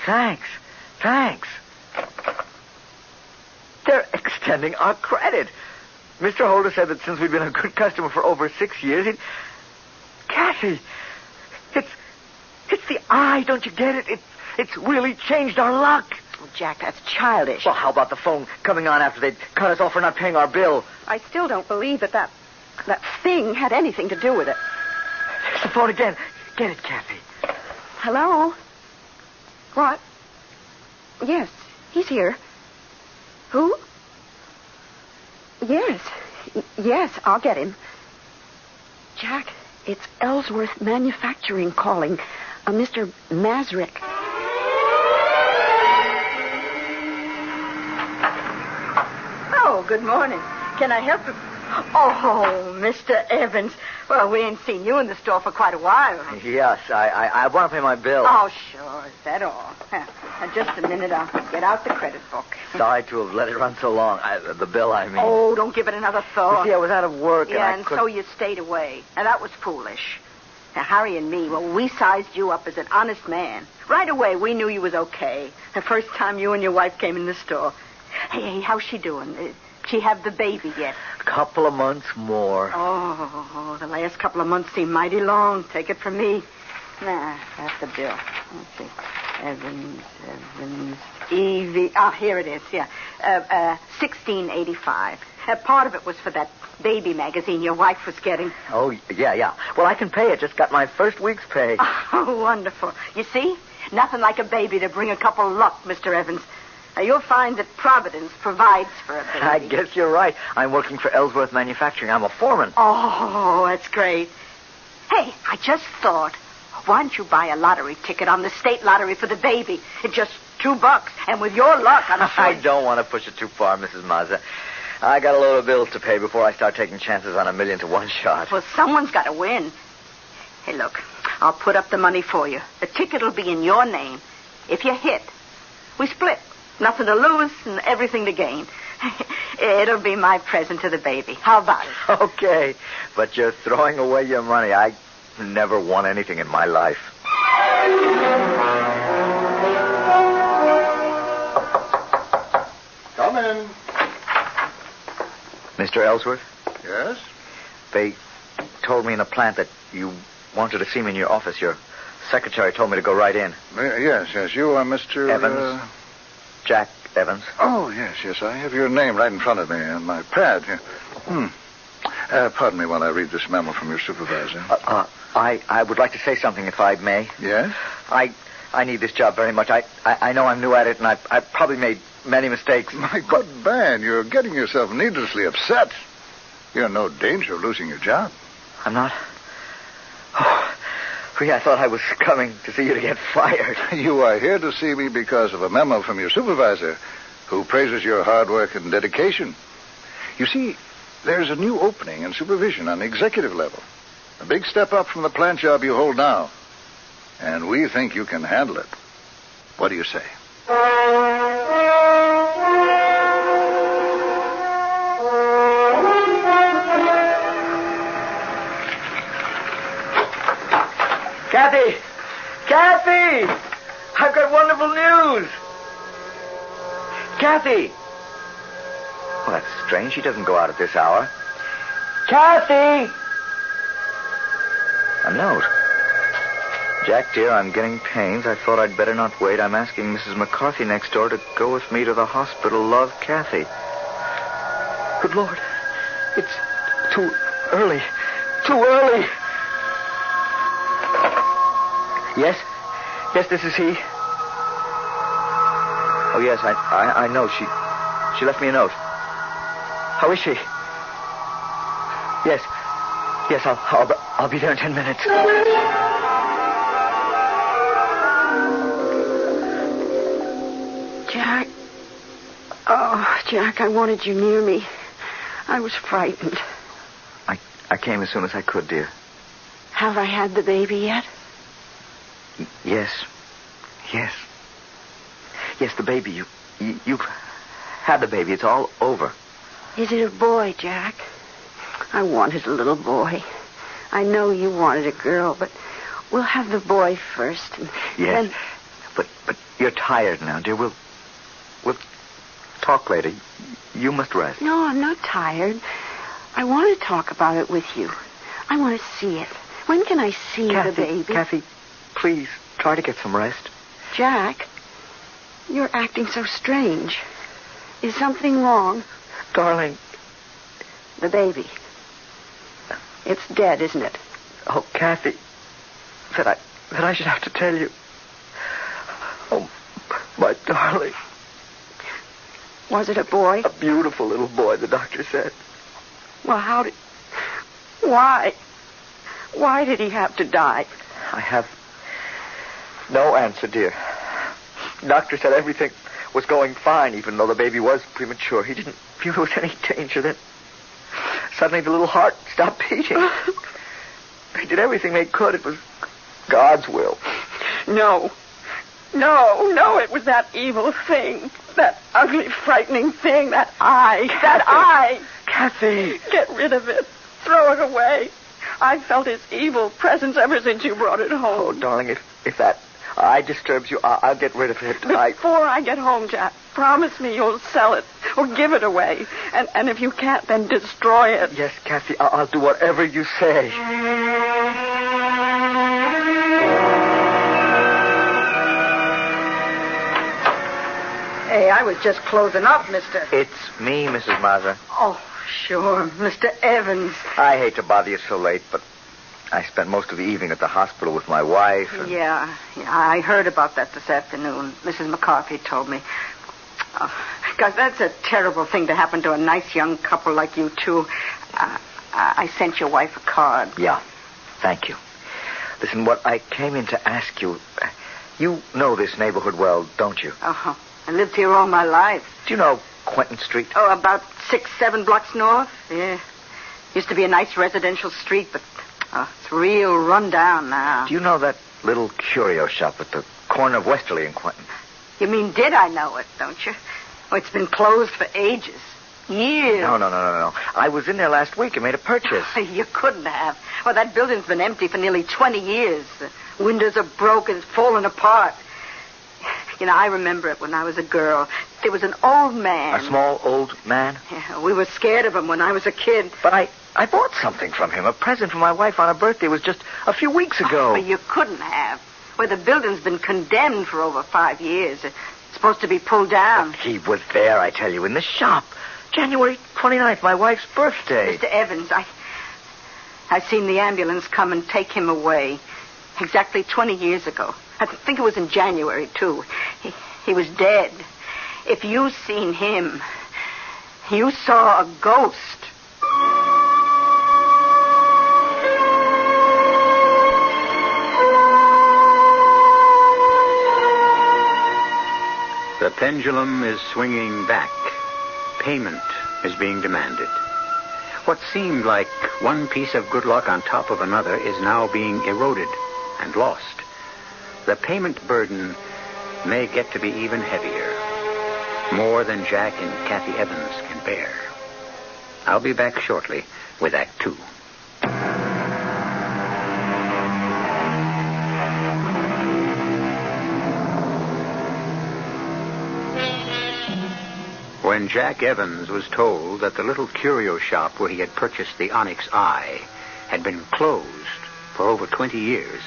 Thanks. They're extending our credit. Mr. Holder said that since we've been a good customer for over 6 years, Kathy, it's the eye, don't you get it? It's really changed our luck. Oh, Jack, that's childish. Well, how about the phone coming on after they'd cut us off for not paying our bill? I still don't believe that thing had anything to do with it. There's the phone again. Get it, Kathy. Hello? What? Yes, he's here. Who? Yes. Yes, I'll get him. Jack, it's Ellsworth Manufacturing calling. Mr. Masrick. Oh, good morning. Can I help you? Oh, Mr. Evans. Well, we ain't seen you in the store for quite a while. Yes, I want to pay my bill. Oh, sure. Is that all? Now, just a minute. I'll get out the credit book. Sorry to have let it run so long. The bill, I mean. Oh, don't give it another thought. You see, I was out of work Yeah, and so you stayed away. Now, that was foolish. Now, Harry and me, well, we sized you up as an honest man. Right away, we knew you was okay. The first time you and your wife came in the store. Hey, how's she doing? She have the baby yet? Couple of months more. Oh, the last couple of months seem mighty long. Take it from me. Nah, that's the bill. Let's see. Evans, Evie. Ah, here it is, yeah. $16.85. Part of it was for that baby magazine your wife was getting. Oh, yeah. Well, I can pay it. Just got my first week's pay. Oh, wonderful. You see? Nothing like a baby to bring a couple luck, Mr. Evans. Now, you'll find that Providence provides for a baby. I guess you're right. I'm working for Ellsworth Manufacturing. I'm a foreman. Oh, that's great. Hey, I just thought, why don't you buy a lottery ticket on the state lottery for the baby? It's just $2. And with your luck, I'm sure... I don't want to push it too far, Mrs. Mazza. I got a load of bills to pay before I start taking chances on $1 million to one shot. Well, someone's got to win. Hey, look, I'll put up the money for you. The ticket will be in your name. If you hit, we split. Nothing to lose and everything to gain. It'll be my present to the baby. How about it? Okay, but you're throwing away your money. I never won anything in my life. Come in. Mr. Ellsworth? Yes? They told me in the plant that you wanted to see me in your office. Your secretary told me to go right in. Yes. You are Mr. Evans. Jack Evans. Oh, yes. I have your name right in front of me on my pad here. Pardon me while I read this memo from your supervisor. I would like to say something, if I may. Yes? I need this job very much. I know I'm new at it, and I've probably made many mistakes. My good man, you're getting yourself needlessly upset. You're in no danger of losing your job. I'm not? Oh, I thought I was coming to see you to get fired. You are here to see me because of a memo from your supervisor, who praises your hard work and dedication. You see, there's a new opening in supervision on the executive level. A big step up from the plant job you hold now. And we think you can handle it. What do you say? Kathy! Kathy! I've got wonderful news! Kathy! Well, that's strange. She doesn't go out at this hour. Kathy! A note. Jack, dear, I'm getting pains. I thought I'd better not wait. I'm asking Mrs. McCarthy next door to go with me to the hospital. Love, Kathy. Good Lord. It's too early. Too early. Yes? Yes, this is he. Oh, yes, I know. She left me a note. How is she? Yes. Yes, I'll be there in 10 minutes. Jack. Oh, Jack, I wanted you near me. I was frightened. I came as soon as I could, dear. Have I had the baby yet? Yes. Yes, the baby. You've had the baby. It's all over. Is it a boy, Jack? I wanted a little boy. I know you wanted a girl, but we'll have the boy first. And yes, then... but you're tired now, dear. We'll talk later. You must rest. No, I'm not tired. I want to talk about it with you. I want to see it. When can I see the baby? Kathy, please, try to get some rest. Jack, you're acting so strange. Is something wrong? Darling. The baby. It's dead, isn't it? Oh, Kathy, that I should have to tell you. Oh, my darling. Was it a boy? A beautiful little boy, the doctor said. Well, why? Why did he have to die? I have no answer, dear. The doctor said everything was going fine, even though the baby was premature. He didn't feel there was any danger. Then suddenly the little heart stopped beating. They did everything they could. It was God's will. No, it was that evil thing. That ugly, frightening thing. That eye. Kathy. That eye. Kathy. Get rid of it. Throw it away. I felt its evil presence ever since you brought it home. Oh, darling, if that eye disturbs you, I'll get rid of it. Before I get home, Jack, promise me you'll sell it or give it away. And if you can't, then destroy it. Yes, Kathy, I'll do whatever you say. Hey, I was just closing up, mister. It's me, Mrs. Mazza. Oh, sure, Mr. Evans. I hate to bother you so late, but I spent most of the evening at the hospital with my wife. And... Yeah, I heard about that this afternoon. Mrs. McCarthy told me. Because that's a terrible thing to happen to a nice young couple like you two. I sent your wife a card. Yeah, thank you. Listen, what I came in to ask you... You know this neighborhood well, don't you? Uh-huh. I lived here all my life. Do you know Quentin Street? Oh, about 6-7 blocks north. Yeah. Used to be a nice residential street, but it's real run down now. Do you know that little curio shop at the corner of Westerly and Quentin? You mean did I know it, don't you? Oh, it's been closed for ages. Years. No. I was in there last week and made a purchase. You couldn't have. Well, that building's been empty for nearly 20 years. The windows are broken, it's fallen apart. You know, I remember it when I was a girl. There was an old man. A small old man? Yeah, we were scared of him when I was a kid. But I bought something from him, a present for my wife on her birthday. It was just a few weeks ago. But you couldn't have. Well, the building's been condemned for over 5 years. It's supposed to be pulled down. But he was there, I tell you, in the shop. January 29th, my wife's birthday. Mr. Evans, I seen the ambulance come and take him away. Exactly 20 years ago. I think it was in January, too. He was dead. If you seen him, you saw a ghost. The pendulum is swinging back. Payment is being demanded. What seemed like one piece of good luck on top of another is now being eroded and lost. The payment burden may get to be even heavier. More than Jack and Kathy Evans can bear. I'll be back shortly with Act 2. When Jack Evans was told that the little curio shop where he had purchased the Onyx Eye had been closed for over 20 years,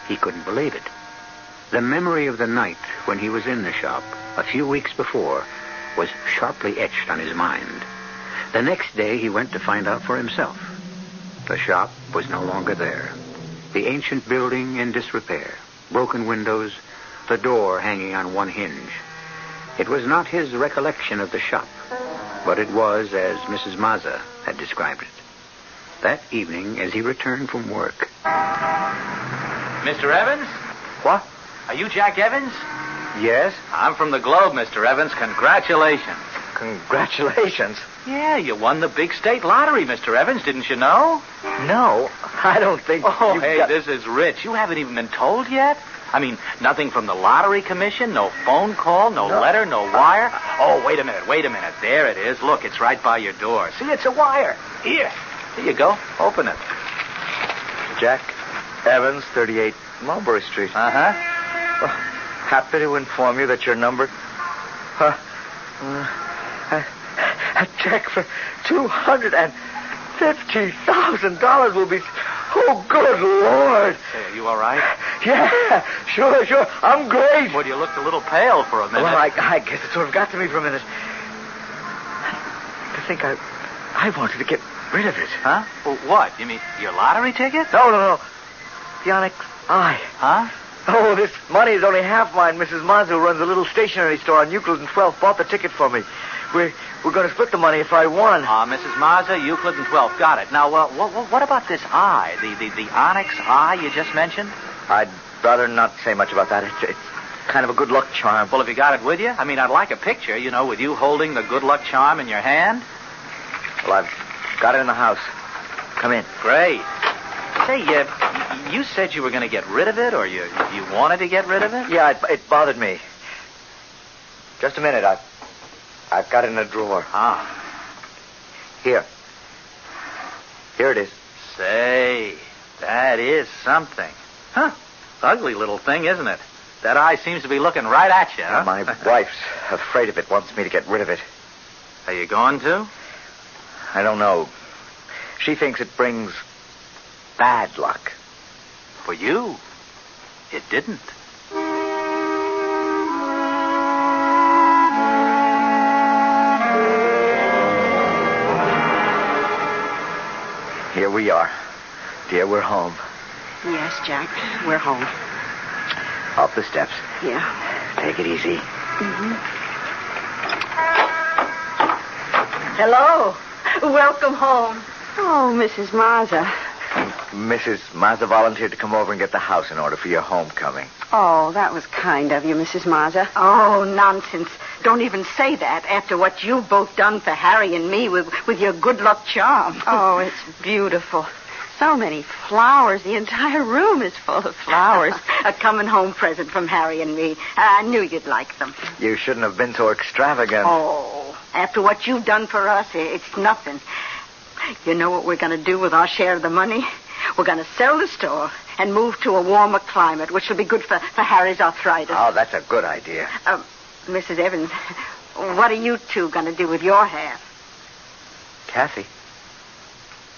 he couldn't believe it. The memory of the night when he was in the shop a few weeks before was sharply etched on his mind. The next day he went to find out for himself. The shop was no longer there. The ancient building in disrepair, broken windows, the door hanging on one hinge. It was not his recollection of the shop, but it was as Mrs. Mazza had described it. That evening, as he returned from work... Mr. Evans? What? Are you Jack Evans? Yes? I'm from the Globe, Mr. Evans. Congratulations. Congratulations? Yeah, you won the big state lottery, Mr. Evans. Didn't you know? No, I don't think... Oh, hey, this is rich. You haven't even been told yet? I mean, nothing from the lottery commission, no phone call, no letter, no wire. Oh, wait a minute. There it is. Look, it's right by your door. See, it's a wire. Here you go. Open it. Jack Evans, 38 Mulberry Street. Uh-huh. Well, happy to inform you that your number... a check for $250,000 will be... Oh, good Lord. Hey, are you all right? Yeah, sure. I'm great. Well, you looked a little pale for a minute. Well, I guess it sort of got to me for a minute. To think I wanted to get rid of it. Huh? Well, what? You mean your lottery ticket? No. The Onyx Eye. Huh? Oh, this money is only half mine. Mrs. Mazza, who runs a little stationery store on Euclid and 12th, bought the ticket for me. We're going to split the money if I won. Mrs. Mazza, Euclid and 12. Got it. Now, what about this eye? The Onyx Eye you just mentioned? I'd rather not say much about that. It's kind of a good luck charm. Well, have you got it with you? I mean, I'd like a picture, with you holding the good luck charm in your hand. Well, I've got it in the house. Come in. Great. Say, you said you were going to get rid of it, or you wanted to get rid of it? Yeah, it bothered me. Just a minute. I've got it in a drawer. Here. Here it is. Say, that is something. Huh. Ugly little thing, isn't it? That eye seems to be looking right at you, huh? My wife's afraid of it, wants me to get rid of it. Are you going to? I don't know. She thinks it brings bad luck. For you, it didn't. Here we are. Dear, we're home. Yes, Jack, we're home. Up the steps. Yeah. Take it easy. Mm-hmm. Hello. Welcome home. Oh, Mrs. Mazza. Mrs. Mazza volunteered to come over and get the house in order for your homecoming. Oh, that was kind of you, Mrs. Mazza. Oh, nonsense. Don't even say that after what you've both done for Harry and me with your good luck charm. Oh, it's beautiful. So many flowers. The entire room is full of flowers. A coming home present from Harry and me. I knew you'd like them. You shouldn't have been so extravagant. Oh, after what you've done for us, it's nothing. You know what we're going to do with our share of the money? We're going to sell the store and move to a warmer climate, which will be good for Harry's arthritis. Oh, that's a good idea. Mrs. Evans, what are you two going to do with your half? Kathy,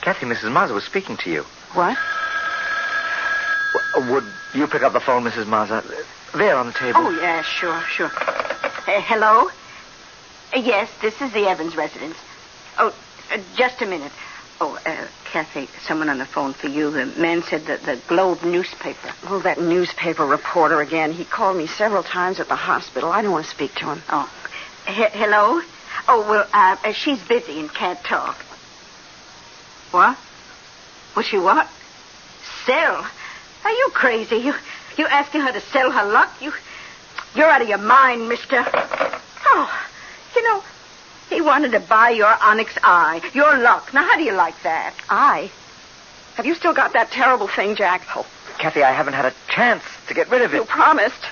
Mrs. Mazza was speaking to you. What? Would you pick up the phone, Mrs. Mazza? There on the table. Oh, yeah, sure. Hello? Yes, this is the Evans residence. Oh, just a minute. Oh, Kathy, someone on the phone for you. The man said that the Globe newspaper. Oh, that newspaper reporter again. He called me several times at the hospital. I don't want to speak to him. Oh. Hello? Oh, well, she's busy and can't talk. What? Will she what? Sell? Are you crazy? You asking her to sell her luck? You're out of your mind, mister. Oh, he wanted to buy your Onyx Eye, your luck. Now, how do you like that? Eye? Have you still got that terrible thing, Jack? Oh, Kathy, I haven't had a chance to get rid of it. You promised.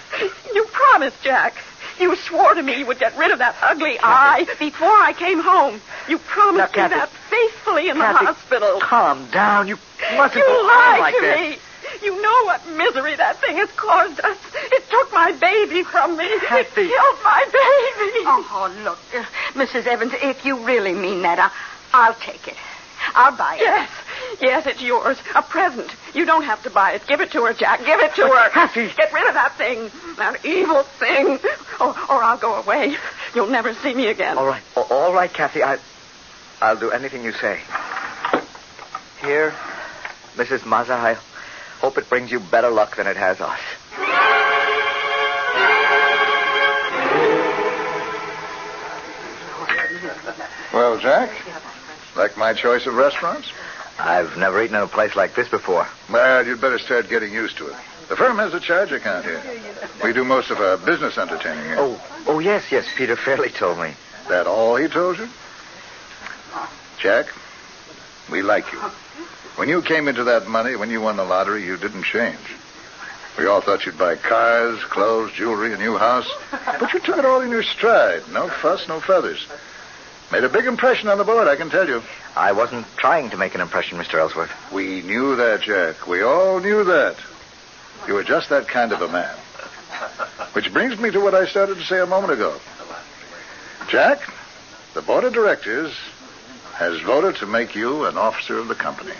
You promised, Jack. You swore to me you would get rid of that ugly eye before I came home. You promised me that faithfully in the hospital. Calm down. You mustn't You go on lied like to this. me. You know what misery that thing has caused us. It took my baby from me. Kathy. It killed my baby. Oh, look, Mrs. Evans, if you really mean that, I'll take it. I'll buy it. Yes, it's yours. A present. You don't have to buy it. Give it to her, Jack. Give it to her. Kathy. Get rid of that thing. That evil thing. Or I'll go away. You'll never see me again. All right, Kathy. I'll do anything you say. Here, Mrs. Mazza, I hope it brings you better luck than it has us. Well, Jack, like my choice of restaurants? I've never eaten in a place like this before. Well, you'd better start getting used to it. The firm has a charge account here. We do most of our business entertaining here. Oh, yes, Peter Fairley told me. That all he told you? Jack, we like you. When you came into that money, when you won the lottery, you didn't change. We all thought you'd buy cars, clothes, jewelry, a new house. But you took it all in your stride. No fuss, no feathers. Made a big impression on the board, I can tell you. I wasn't trying to make an impression, Mr. Ellsworth. We knew that, Jack. We all knew that. You were just that kind of a man. Which brings me to what I started to say a moment ago. Jack, the board of directors has voted to make you an officer of the company.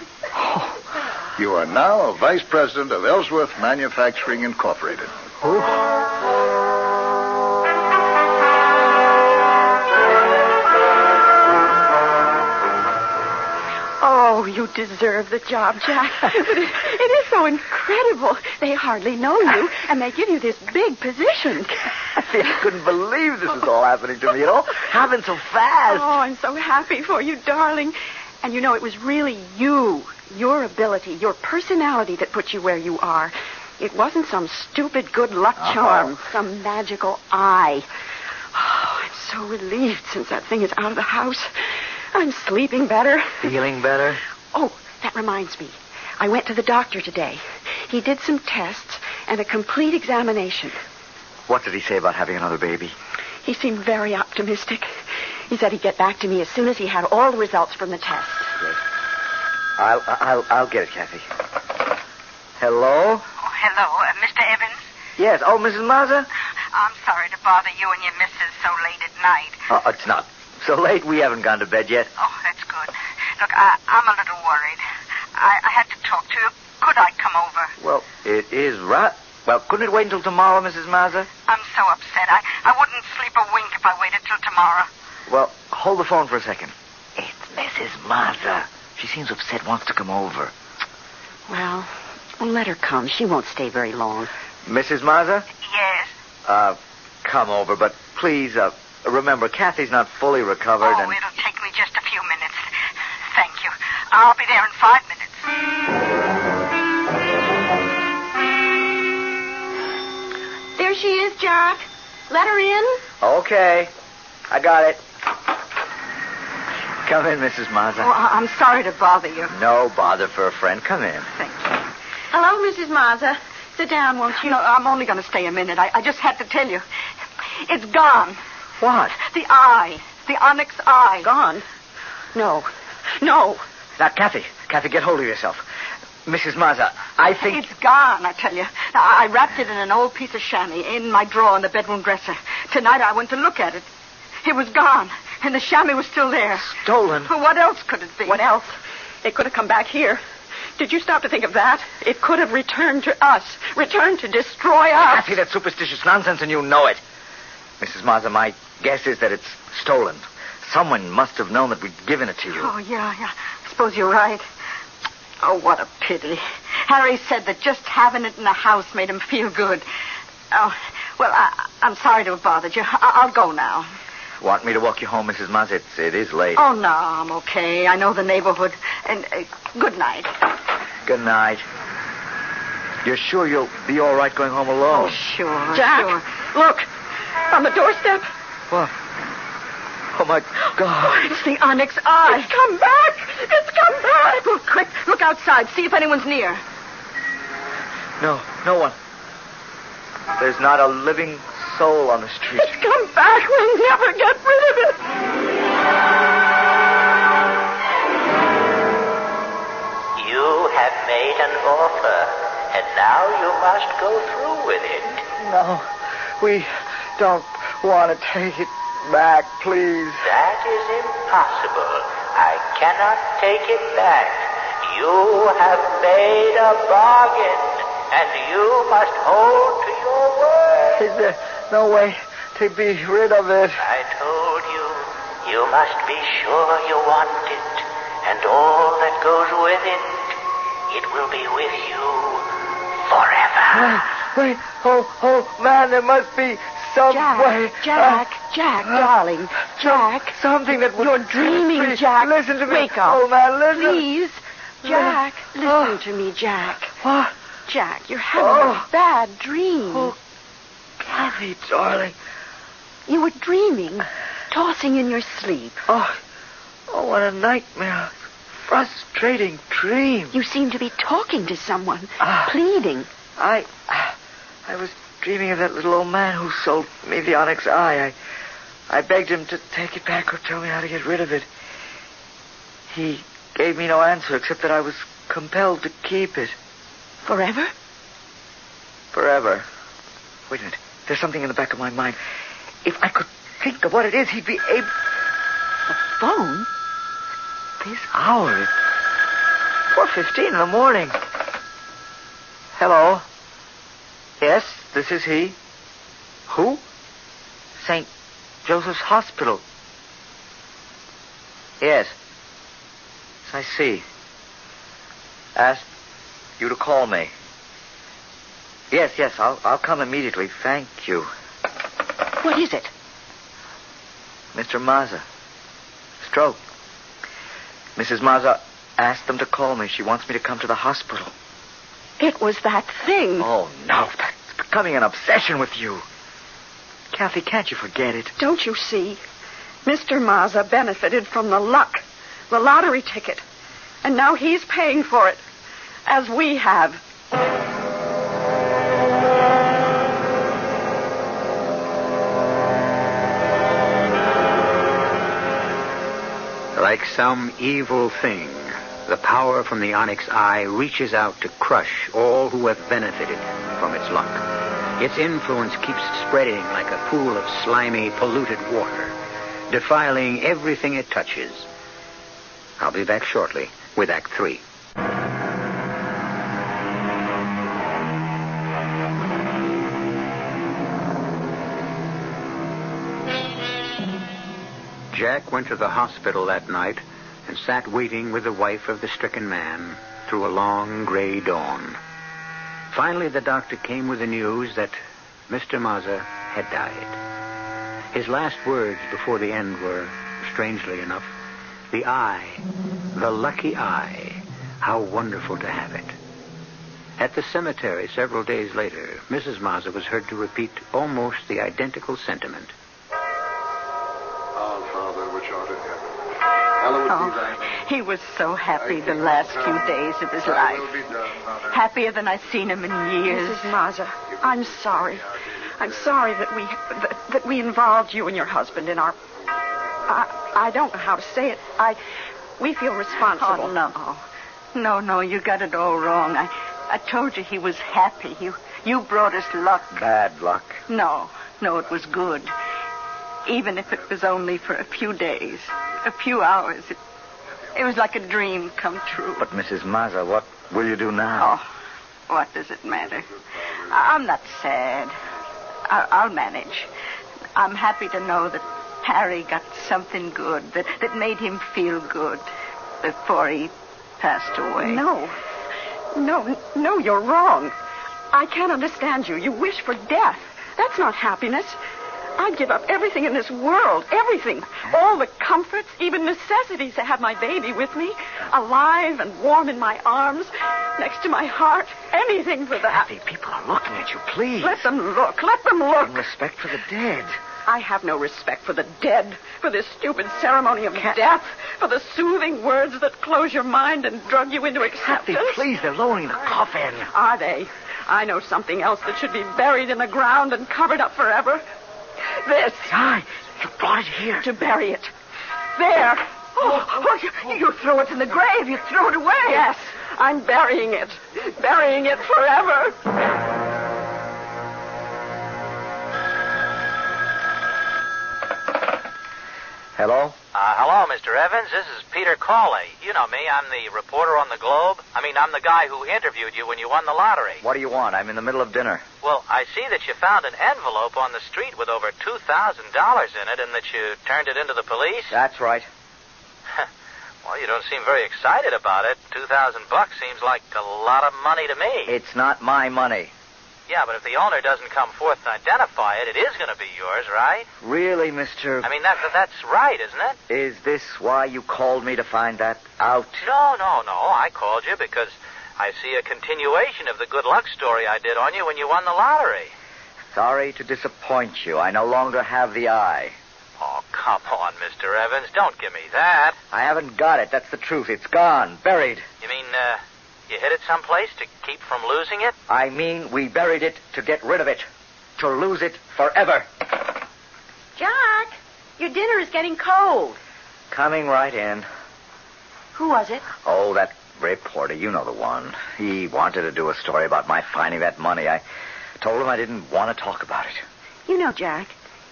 You are now a vice president of Ellsworth Manufacturing Incorporated. Oh, you deserve the job, Jack. It is so incredible. They hardly know you, and they give you this big position. Kathy, I couldn't believe this was all happening to me, Happened so fast. Oh, I'm so happy for you, darling. And it was really you, your ability, your personality that put you where you are. It wasn't some stupid good luck charm, some magical eye. Oh, I'm so relieved since that thing is out of the house. I'm sleeping better. Feeling better? Oh, that reminds me. I went to the doctor today. He did some tests and a complete examination. What did he say about having another baby? He seemed very optimistic. He said he'd get back to me as soon as he had all the results from the tests. Yes. I'll get it, Kathy. Hello? Oh, hello, Mr. Evans? Yes. Oh, Mrs. Mazza? I'm sorry to bother you and your missus so late at night. Oh, it's not so late. We haven't gone to bed yet. Oh, that's good. Look, I'm a little worried. I had to talk to you. Could I come over? Well, it is right. Well, couldn't it wait until tomorrow, Mrs. Mazza? I'm so upset. I wouldn't sleep a wink if I waited till tomorrow. Well, hold the phone for a second. It's Mrs. Mazza. She seems upset, wants to come over. Well, let her come. She won't stay very long. Mrs. Mazza? Yes? Come over, but please, remember, Kathy's not fully recovered. Oh, it'll take me just a few minutes. Thank you. I'll be there in 5 minutes. There she is, Jack. Let her in. Okay. I got it. Come in, Mrs. Mazza. Oh, I'm sorry to bother you. No bother for a friend. Come in. Thank you. Hello, Mrs. Mazza. Sit down, won't you? No, I'm only going to stay a minute. I just had to tell you. It's gone. What? The eye. The Onyx Eye. Gone? No. No. Now, Kathy, get hold of yourself. Mrs. Mazza, I think... It's gone, I tell you. I wrapped it in an old piece of chamois in my drawer in the bedroom dresser. Tonight I went to look at it. It was gone, and the chamois was still there. Stolen? Well, what else could it be? What else? It could have come back here. Did you stop to think of that? It could have returned to us. Returned to destroy us. Kathy, that's superstitious nonsense, and you know it. Mrs. Mazza, my guess is that it's stolen. Someone must have known that we'd given it to you. Oh, yeah. I suppose you're right. Oh, what a pity. Harry said that just having it in the house made him feel good. Oh, well, I'm sorry to have bothered you. I'll go now. Want me to walk you home, Mrs. Mazza? It is late. Oh, no, I'm okay. I know the neighborhood. And good night. Good night. You're sure you'll be all right going home alone? Oh, sure. Jack, look. On the doorstep. What? Oh, my God. Oh, it's the Onyx Eye. It's come back. It's come back. Oh, quick, look outside. See if anyone's near. No one. There's not a living soul on the street. It's come back. We'll never get rid of it. You have made an offer, and now you must go through with it. No, we don't want to take it back, please. That is impossible. I cannot take it back. You have made a bargain, and you must hold to your word. Is there no way to be rid of it? I told you, you must be sure you want it, and all that goes with it, it will be with you forever. Wait. Oh, man, there must be some way. Jack, darling. Jack. Something that would... You're dreaming, Jack. Listen to me. Wake up. Oh, man, listen. Please. Jack, listen to me, Jack. What? Jack, you're having a bad dream. Oh, Kathy, darling. You were dreaming, tossing in your sleep. Oh, what a nightmare. Frustrating dream. You seem to be talking to someone, pleading. I was dreaming of that little old man who sold me the Onyx Eye. I begged him to take it back or tell me how to get rid of it. He gave me no answer except that I was compelled to keep it. Forever? Forever. Wait a minute. There's something in the back of my mind. If I could think of what it is, he'd be able... A phone? This hour. 4:15 in the morning. Hello? Yes, this is he. Who? St. Joseph's Hospital. Yes. I see. Asked you to call me. Yes, I'll come immediately. Thank you. What is it? Mr. Mazza. Stroke. Mrs. Mazza asked them to call me. She wants me to come to the hospital. It was that thing. Oh, no. That's becoming an obsession with you. Kathy, can't you forget it? Don't you see? Mr. Mazza benefited from the luck, the lottery ticket. And now he's paying for it, as we have. Like some evil thing, the power from the Onyx Eye reaches out to crush all who have benefited from its luck. Its influence keeps spreading like a pool of slimy, polluted water, defiling everything it touches. I'll be back shortly with Act 3. Jack went to the hospital that night and sat waiting with the wife of the stricken man through a long gray dawn. Finally, the doctor came with the news that Mr. Mazza had died. His last words before the end were, strangely enough, the eye, the lucky eye, how wonderful to have it. At the cemetery several days later, Mrs. Mazza was heard to repeat almost the identical sentiment. Our Father, which art in heaven, hallowed be thy name. He was so happy the last few days of his Thy life. will be done on earth. Happier than I've seen him in years. Mrs. Mazza, I'm sorry. I'm sorry that we involved you and your husband in our... I don't know how to say it. We feel responsible. Oh, no. No, you got it all wrong. I told you he was happy. You brought us luck. Bad luck. No, it was good. Even if it was only for a few days, a few hours. It was like a dream come true. But, Mrs. Mazza, what will you do now? Oh, what does it matter? I'm not sad. I'll manage. I'm happy to know that Harry got something good, that made him feel good before he passed away. No, you're wrong. I can't understand you. You wish for death. That's not happiness. I'd give up everything in this world, everything. All the comforts, even necessities to have my baby with me, alive and warm in my arms, next to my heart. Anything for that. Kathy, people are looking at you, please. Let them look. Let them look. In respect for the dead. I have no respect for the dead, for this stupid ceremony of death, for the soothing words that close your mind and drug you into acceptance. Kathy, please, they're lowering the coffin. Are they? I know something else that should be buried in the ground and covered up forever. This. Aye, you brought it here. To bury it. There. You threw it in the grave. You threw it away. Yes, I'm burying it. Burying it forever. Hello? Hello, Mr. Evans. This is Peter Cawley. You know me. I'm the reporter on the Globe. I'm the guy who interviewed you when you won the lottery. What do you want? I'm in the middle of dinner. Well, I see that you found an envelope on the street with over $2,000 in it and that you turned it into the police. That's right. Well, you don't seem very excited about it. $2,000 seems like a lot of money to me. It's not my money. Yeah, but if the owner doesn't come forth to identify it, it is going to be yours, right? Really, Mr... That's right, isn't it? Is this why you called me to find that out? No. I called you because I see a continuation of the good luck story I did on you when you won the lottery. Sorry to disappoint you. I no longer have the eye. Oh, come on, Mr. Evans. Don't give me that. I haven't got it. That's the truth. It's gone. Buried. You mean, you hid it someplace to keep from losing it? I mean, we buried it to get rid of it. To lose it forever. Jack, your dinner is getting cold. Coming right in. Who was it? Oh, that reporter. You know the one. He wanted to do a story about my finding that money. I told him I didn't want to talk about it. You know, Jack,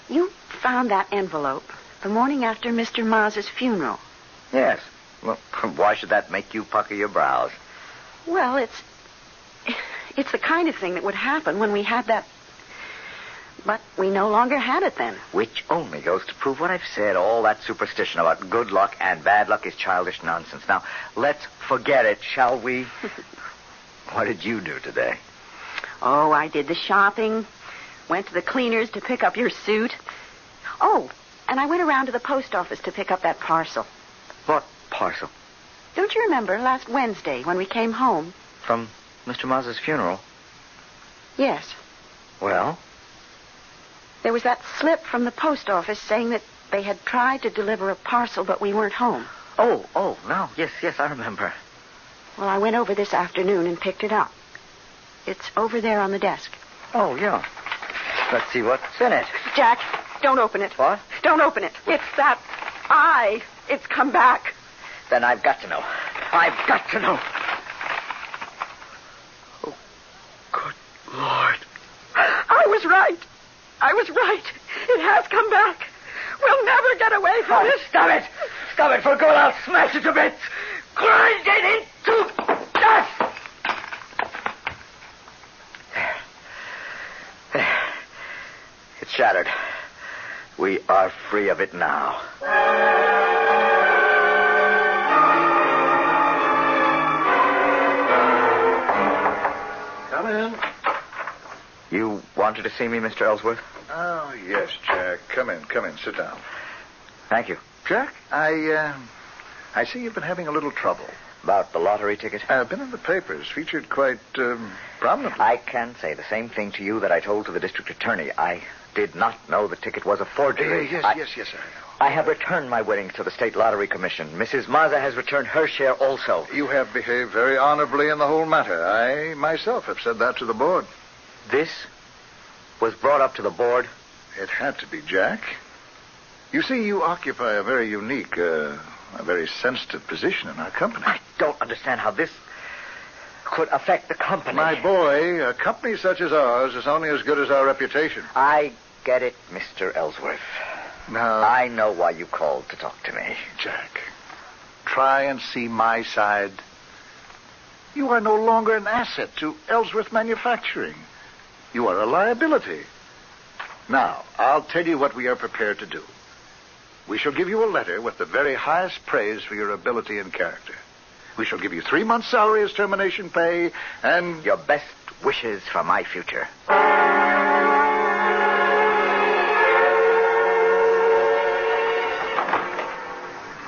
you found that envelope the morning after Mr. Mazza's funeral. Yes. Well, why should that make you pucker your brows? Well, it's the kind of thing that would happen when we had that... But we no longer had it then. Which only goes to prove what I've said. All that superstition about good luck and bad luck is childish nonsense. Now, let's forget it, shall we? What did you do today? Oh, I did the shopping. Went to the cleaners to pick up your suit. Oh, and I went around to the post office to pick up that parcel. What parcel? Don't you remember last Wednesday when we came home? From Mr. Maz's funeral? Yes. Well? There was that slip from the post office saying that they had tried to deliver a parcel, but we weren't home. Oh, no. Yes, I remember. Well, I went over this afternoon and picked it up. It's over there on the desk. Oh, yeah. Let's see what's in it. Jack, don't open it. What? Don't open it. It's that eye. It's come back. Then I've got to know. I've got to know. Oh, good Lord. I was right. It has come back. We'll never get away from it. Stop it. Stop it, for good. I'll smash it to bits. Grind it into dust. There. It's shattered. We are free of it now. Come in. You wanted to see me, Mr. Ellsworth? Oh, yes, Jack. Come in. Sit down. Thank you. Jack, I see you've been having a little trouble. About the lottery ticket? Been in the papers, featured quite prominently. I can say the same thing to you that I told to the district attorney. I did not know the ticket was a forgery. Yes, I know. I have returned my winnings to the State Lottery Commission. Mrs. Maza has returned her share also. You have behaved very honorably in the whole matter. I myself have said that to the board. This was brought up to the board? It had to be, Jack. You see, you occupy a very unique, a very sensitive position in our company. I don't understand how this could affect the company. My boy, a company such as ours is only as good as our reputation. I get it, Mr. Ellsworth. Now, I know why you called to talk to me. Jack, try and see my side. You are no longer an asset to Ellsworth Manufacturing. You are a liability. Now, I'll tell you what we are prepared to do. We shall give you a letter with the very highest praise for your ability and character. We shall give you 3 months' salary as termination pay, and your best wishes for my future.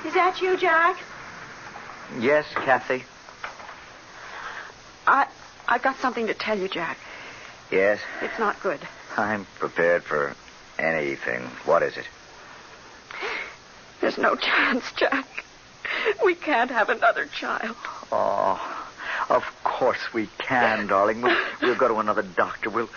Is that you, Jack? Yes, Kathy. I've got something to tell you, Jack. Yes? It's not good. I'm prepared for anything. What is it? There's no chance, Jack. We can't have another child. Oh, of course we can, darling. We'll go to another doctor. We'll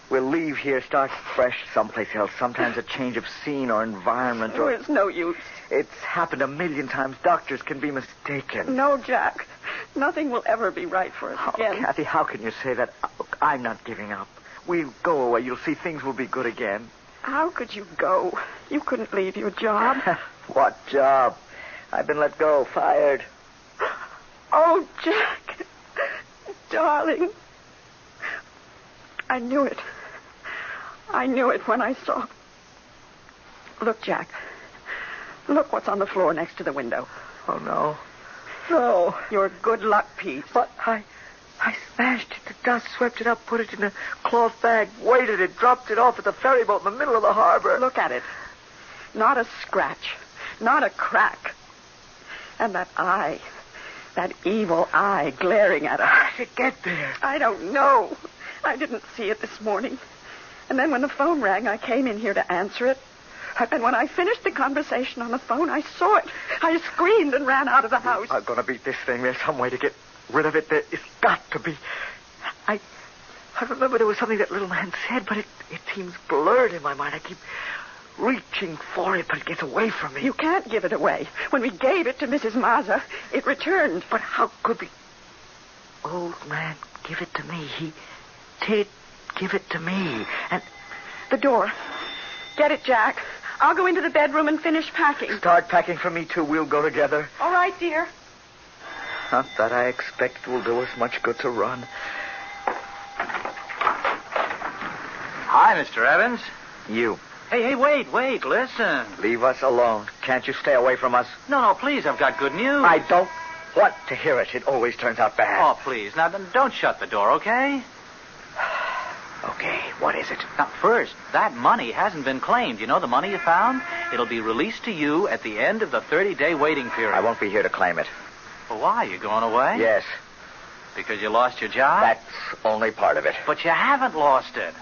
leave here, start fresh someplace else. Sometimes a change of scene or environment. Oh, it's no use. It's happened a million times. Doctors can be mistaken. No, Jack. Nothing will ever be right for us again. Kathy, how can you say that? Look, I'm not giving up. We'll go away. You'll see things will be good again. How could you go? You couldn't leave your job. What job? I've been let go, fired. Oh, Jack. Darling. I knew it. I knew it when I saw. Look, Jack. Look what's on the floor next to the window. Oh, no. No. Your good luck piece. But I smashed it to dust, swept it up, put it in a cloth bag, weighted it, dropped it off at the ferry boat in the middle of the harbor. Look at it. Not a scratch. Not a crack. And that eye. That evil eye glaring at us. How did it get there? I don't know. I didn't see it this morning. And then when the phone rang, I came in here to answer it. And when I finished the conversation on the phone, I saw it. I screamed and ran out of the house. I'm going to beat this thing. There's some way to get rid of it. It's got to be. I remember there was something that little man said, but it seems blurred in my mind. I keep reaching for it, but it gets away from me. You can't give it away. When we gave it to Mrs. Maza, it returned. But how could the old man give it to me? He did give it to me. And the door. Get it, Jack. I'll go into the bedroom and finish packing. Start packing for me, too. We'll go together. All right, dear. Not that I expect it will do us much good to run. Hi, Mr. Evans. You. Hey, wait, listen. Leave us alone. Can't you stay away from us? No, please, I've got good news. I don't want to hear it. It always turns out bad. Oh, please. Now, then, don't shut the door, okay? Okay, what is it? Now, first, that money hasn't been claimed. You know the money you found? It'll be released to you at the end of the 30-day waiting period. I won't be here to claim it. Well, why? You going away? Yes. Because you lost your job? That's only part of it. But you haven't lost it.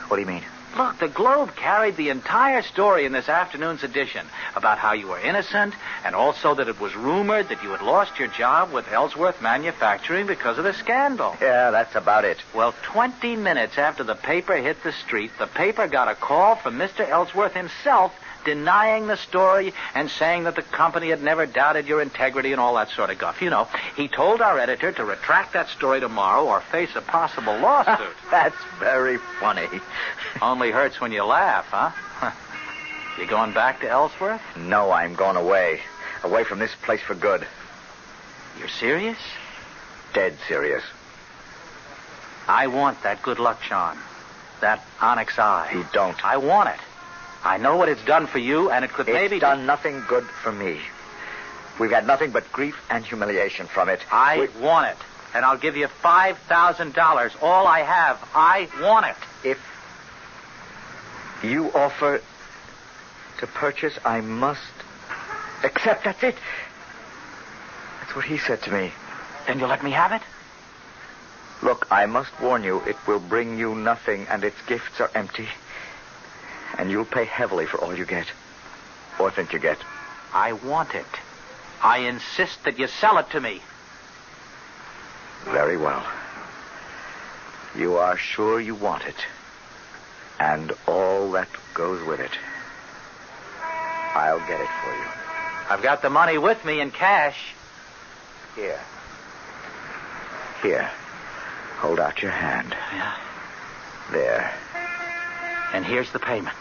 What do you mean? Look, the Globe carried the entire story in this afternoon's edition about how you were innocent and also that it was rumored that you had lost your job with Ellsworth Manufacturing because of the scandal. Yeah, that's about it. Well, 20 minutes after the paper hit the street, the paper got a call from Mr. Ellsworth himself denying the story and saying that the company had never doubted your integrity and all that sort of guff. You know, he told our editor to retract that story tomorrow or face a possible lawsuit. That's very funny. Only hurts when you laugh, huh? You going back to Ellsworth? No, I'm going away. Away from this place for good. You're serious? Dead serious. I want that good luck charm. That Onyx Eye. You don't. I want it. I know what it's done for you, and it could maybe... It's done nothing good for me. We've had nothing but grief and humiliation from it. I want it, and I'll give you $5,000, all I have. I want it. If you offer to purchase, I must accept. That's it. That's what he said to me. Then you'll let me have it? Look, I must warn you, it will bring you nothing, and its gifts are empty. And you'll pay heavily for all you get. Or think you get. I want it. I insist that you sell it to me. Very well. You are sure you want it. And all that goes with it. I'll get it for you. I've got the money with me in cash. Here. Here. Hold out your hand. Yeah. There. And here's the payment.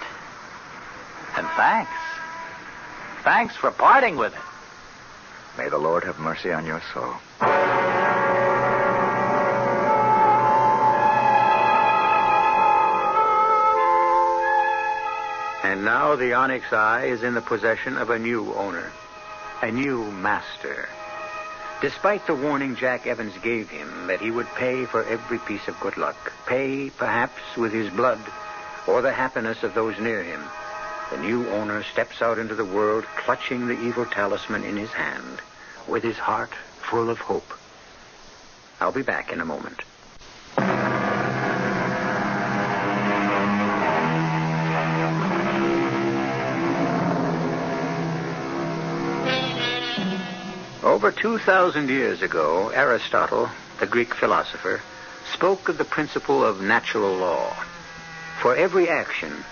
And thanks. Thanks for parting with it. May the Lord have mercy on your soul. And now the Onyx Eye is in the possession of a new owner, a new master. Despite the warning Jack Evans gave him that he would pay for every piece of good luck, pay perhaps with his blood or the happiness of those near him, the new owner steps out into the world clutching the evil talisman in his hand, with his heart full of hope. I'll be back in a moment. Over 2,000 years ago, Aristotle, the Greek philosopher, spoke of the principle of natural law. For every action,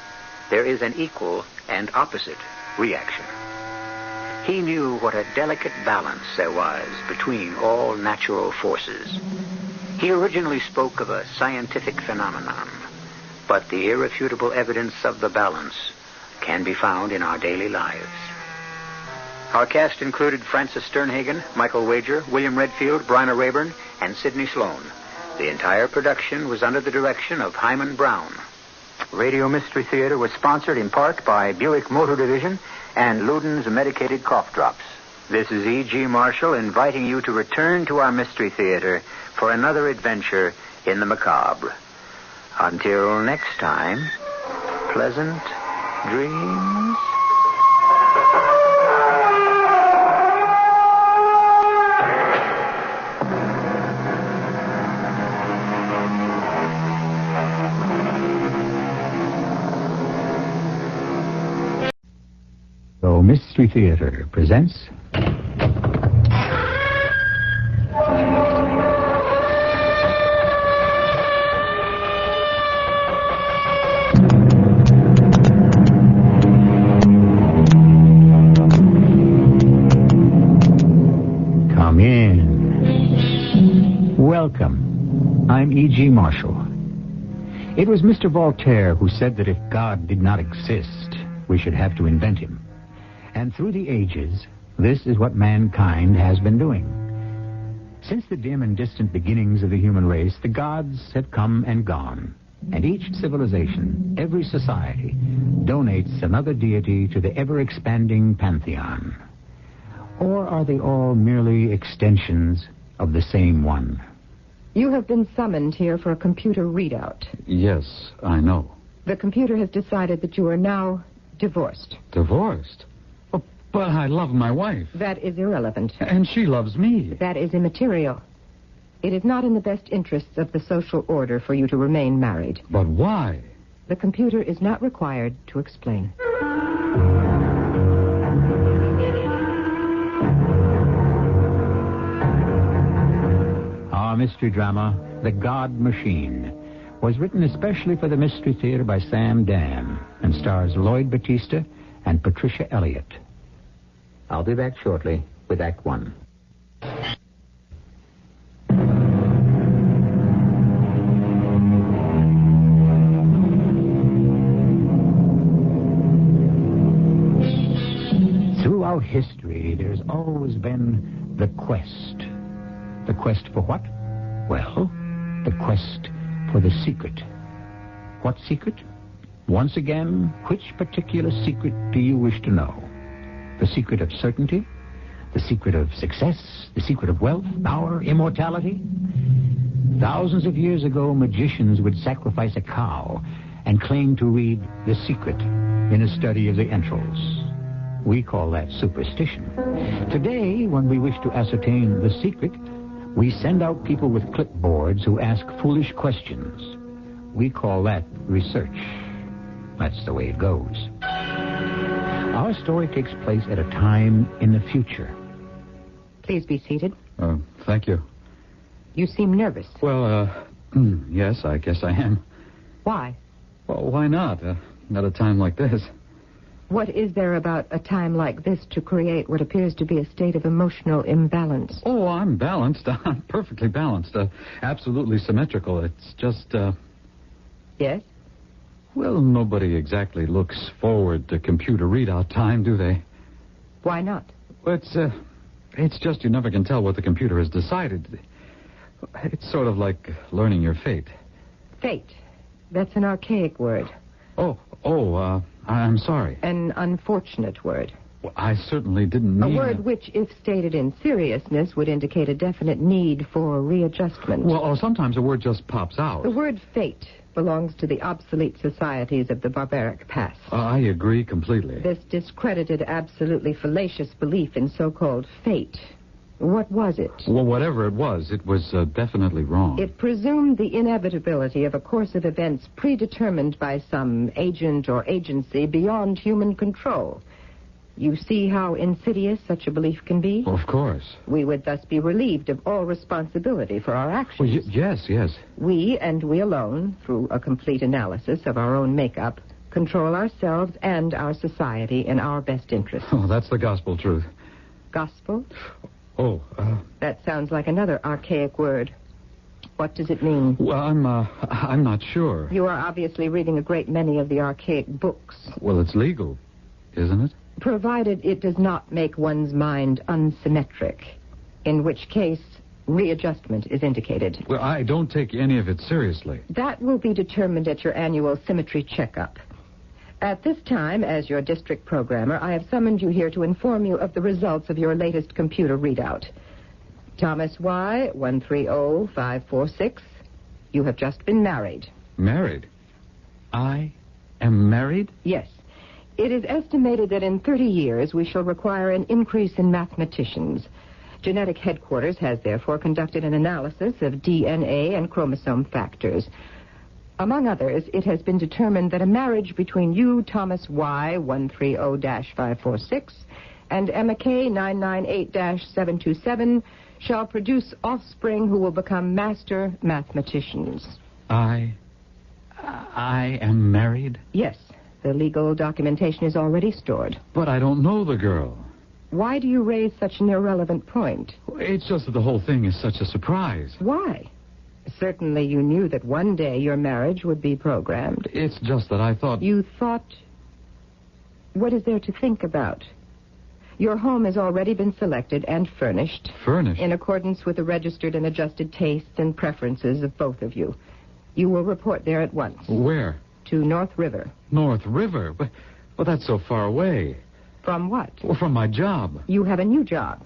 there is an equal and opposite reaction. He knew what a delicate balance there was between all natural forces. He originally spoke of a scientific phenomenon, but the irrefutable evidence of the balance can be found in our daily lives. Our cast included Francis Sternhagen, Michael Wager, William Redfield, Bryna Rayburn, and Sidney Sloan. The entire production was under the direction of Hyman Brown. Radio Mystery Theater was sponsored in part by Buick Motor Division and Luden's Medicated Cough Drops. This is E.G. Marshall inviting you to return to our Mystery Theater for another adventure in the macabre. Until next time, pleasant dreams. So Mystery Theater presents Come in. Welcome. I'm E.G. Marshall. It was Mr. Voltaire who said that if God did not exist, we should have to invent him. And through the ages, this is what mankind has been doing. Since the dim and distant beginnings of the human race, the gods have come and gone. And each civilization, every society, donates another deity to the ever-expanding pantheon. Or are they all merely extensions of the same one? You have been summoned here for a computer readout. Yes, I know. The computer has decided that you are now divorced. Divorced? Oh, but I love my wife. That is irrelevant. And she loves me. That is immaterial. It is not in the best interests of the social order for you to remain married. But why? The computer is not required to explain. Our mystery drama, The God Machine, was written especially for the Mystery Theater by Sam Dam and stars Lloyd Battista and Patricia Elliott. I'll be back shortly with Act One. Throughout history, there's always been the quest. The quest for what? Well, the quest for the secret. What secret? Once again, which particular secret do you wish to know? The secret of certainty? The secret of success? The secret of wealth? Power? Immortality? Thousands of years ago, magicians would sacrifice a cow and claim to read the secret in a study of the entrails. We call that superstition. Today, when we wish to ascertain the secret, we send out people with clipboards who ask foolish questions. We call that research. That's the way it goes. Our story takes place at a time in the future. Please be seated. Thank you. You seem nervous. Well, yes, I guess I am. Why? Well, why not? At a time like this. What is there about a time like this to create what appears to be a state of emotional imbalance? Oh, I'm balanced. I'm perfectly balanced. Absolutely symmetrical. It's just, Yes? Well, nobody exactly looks forward to computer readout time, do they? Why not? It's just you never can tell what the computer has decided. It's sort of like learning your fate. Fate. That's an archaic word. I'm sorry. An unfortunate word. Well, I certainly didn't mean... A word which, if stated in seriousness, would indicate a definite need for readjustment. Well, sometimes a word just pops out. The word fate belongs to the obsolete societies of the barbaric past. I agree completely. This discredited, absolutely fallacious belief in so-called fate. What was it? Well, whatever it was definitely wrong. It presumed the inevitability of a course of events predetermined by some agent or agency beyond human control. You see how insidious such a belief can be? Of course. We would thus be relieved of all responsibility for our actions. Well, yes. We, and we alone, through a complete analysis of our own makeup, control ourselves and our society in our best interest. Oh, that's the gospel truth. Gospel? That sounds like another archaic word. What does it mean? Well, I'm not sure. You are obviously reading a great many of the archaic books. Well, it's legal, isn't it? Provided it does not make one's mind unsymmetric, in which case readjustment is indicated. Well, I don't take any of it seriously. That will be determined at your annual symmetry checkup. At this time, as your district programmer, I have summoned you here to inform you of the results of your latest computer readout. Thomas Y, 130546, you have just been married. Married? I am married? Yes. It is estimated that in 30 years we shall require an increase in mathematicians. Genetic Headquarters has therefore conducted an analysis of DNA and chromosome factors. Among others, it has been determined that a marriage between you, Thomas Y, 130-546, and Emma K, 998-727, shall produce offspring who will become master mathematicians. I am married? Yes. The legal documentation is already stored. But I don't know the girl. Why do you raise such an irrelevant point? It's just that the whole thing is such a surprise. Why? Certainly you knew that one day your marriage would be programmed. It's just that I thought... You thought... What is there to think about? Your home has already been selected and furnished. Furnished? In accordance with the registered and adjusted tastes and preferences of both of you. You will report there at once. Where? To North River. North River? Well, that's so far away. From what? Well, from my job. You have a new job.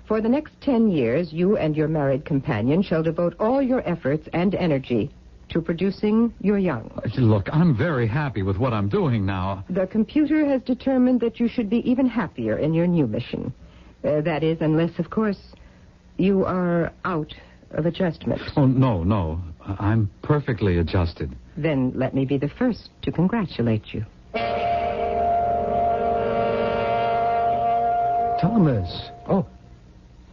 For the next 10 years, you and your married companion shall devote all your efforts and energy to producing your young. Look, I'm very happy with what I'm doing now. The computer has determined that you should be even happier in your new mission. That is, unless, of course, you are out of adjustment. Oh, no. I'm perfectly adjusted. Then let me be the first to congratulate you. Thomas.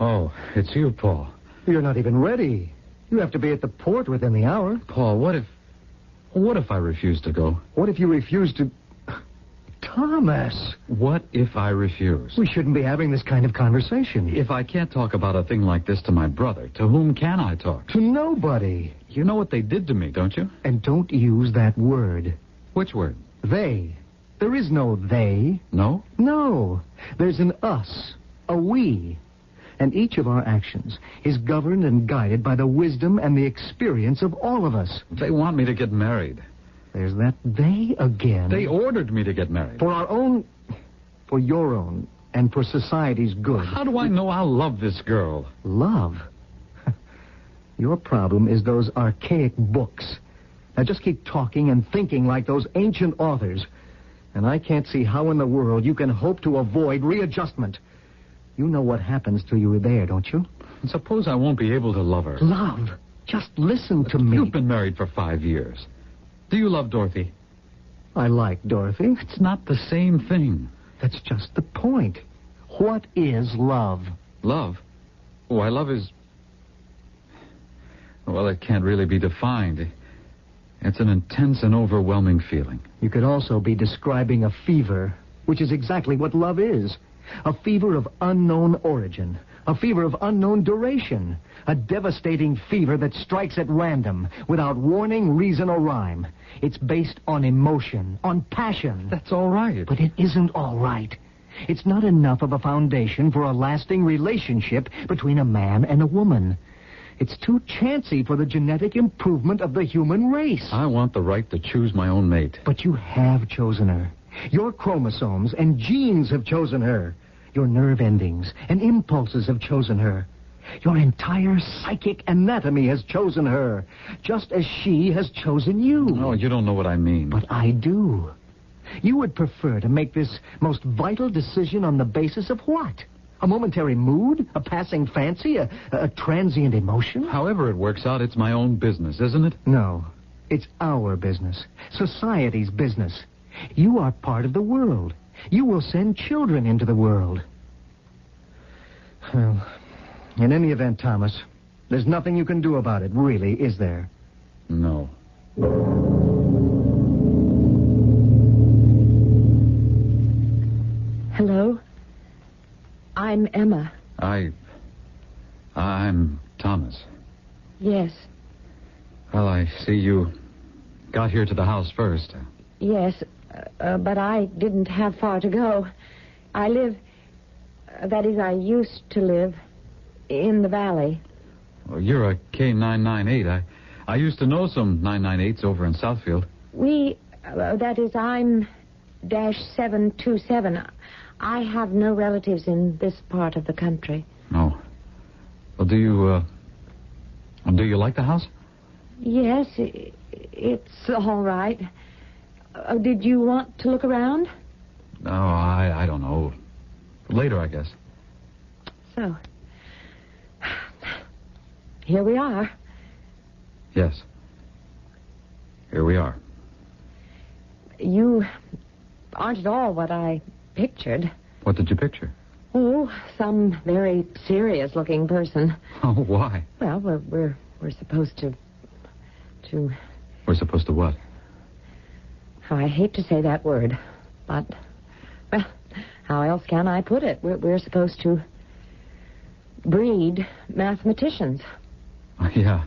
Oh, it's you, Paul. You're not even ready. You have to be at the port within the hour. Paul, what if I refuse to go? What if you refuse to... Thomas! What if I refuse? We shouldn't be having this kind of conversation. If I can't talk about a thing like this to my brother, to whom can I talk? To nobody. You know what they did to me, don't you? And don't use that word. Which word? They. There is no they. No? No. There's an us, a we. And each of our actions is governed and guided by the wisdom and the experience of all of us. They want me to get married. There's that they again. They ordered me to get married. For your own, and for society's good. How do I know I'll love this girl? Love? Your problem is those archaic books. Now just keep talking and thinking like those ancient authors. And I can't see how in the world you can hope to avoid readjustment. You know what happens to you there, don't you? Suppose I won't be able to love her. Love? Just listen to me. You've been married for 5 years. Do you love Dorothy? I like Dorothy. It's not the same thing. That's just the point. What is love? Love? Why, love is... Well, it can't really be defined. It's an intense and overwhelming feeling. You could also be describing a fever, which is exactly what love is. A fever of unknown origin. A fever of unknown duration. A devastating fever that strikes at random, without warning, reason, or rhyme. It's based on emotion, on passion. That's all right. But it isn't all right. It's not enough of a foundation for a lasting relationship between a man and a woman. It's too chancy for the genetic improvement of the human race. I want the right to choose my own mate. But you have chosen her. Your chromosomes and genes have chosen her. Your nerve endings and impulses have chosen her. Your entire psychic anatomy has chosen her, just as she has chosen you. Oh, you don't know what I mean. But I do. You would prefer to make this most vital decision on the basis of what? A momentary mood? A passing fancy? A transient emotion? However it works out, it's my own business, isn't it? No. It's our business. Society's business. You are part of the world. You will send children into the world. Well, in any event, Thomas, there's nothing you can do about it, really, is there? No. Hello? I'm Emma. I'm Thomas. Yes. Well, I see you got here to the house first. Yes, but I didn't have far to go. I live... that is, I used to live in the valley. Well, you're a K998. I used to know some 998s over in Southfield. That is, I'm -727. I have no relatives in this part of the country. No. Well, do you like the house? Yes, it's all right. Did you want to look around? No, I don't know. Later, I guess. So, here we are. Yes. Here we are. You aren't at all what I pictured. What did you picture? Oh, some very serious-looking person. Oh, why? Well, we're supposed to... We're supposed to what? Oh, I hate to say that word, but... Well, how else can I put it? We're supposed to breed mathematicians. Yeah.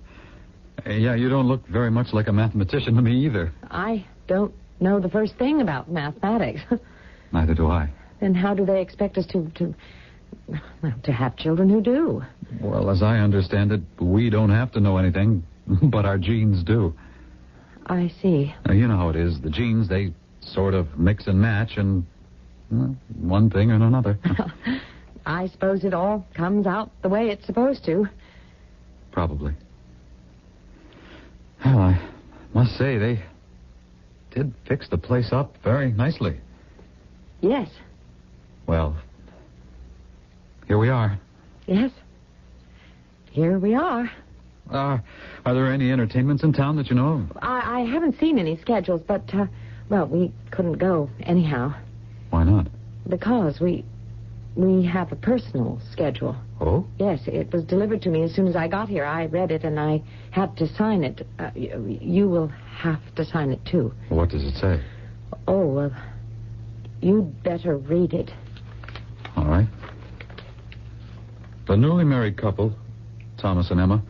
Yeah, you don't look very much like a mathematician to me either. I don't know the first thing about mathematics. Neither do I. Then how do they expect us to have children who do? Well, as I understand it, we don't have to know anything, but our genes do. I see. Now, you know how it is. The genes, they sort of mix and match, and well, one thing and another. I suppose it all comes out the way it's supposed to. Probably. Well, I must say, they did fix the place up very nicely. Yes. Well, here we are. Yes. Here we are. Are there any entertainments in town that you know of? I haven't seen any schedules, but, we couldn't go anyhow. Why not? Because we have a personal schedule. Oh? Yes, it was delivered to me as soon as I got here. I read it, and I had to sign it. You will have to sign it, too. What does it say? Oh, well, you'd better read it. All right. The newly married couple, Thomas and Emma,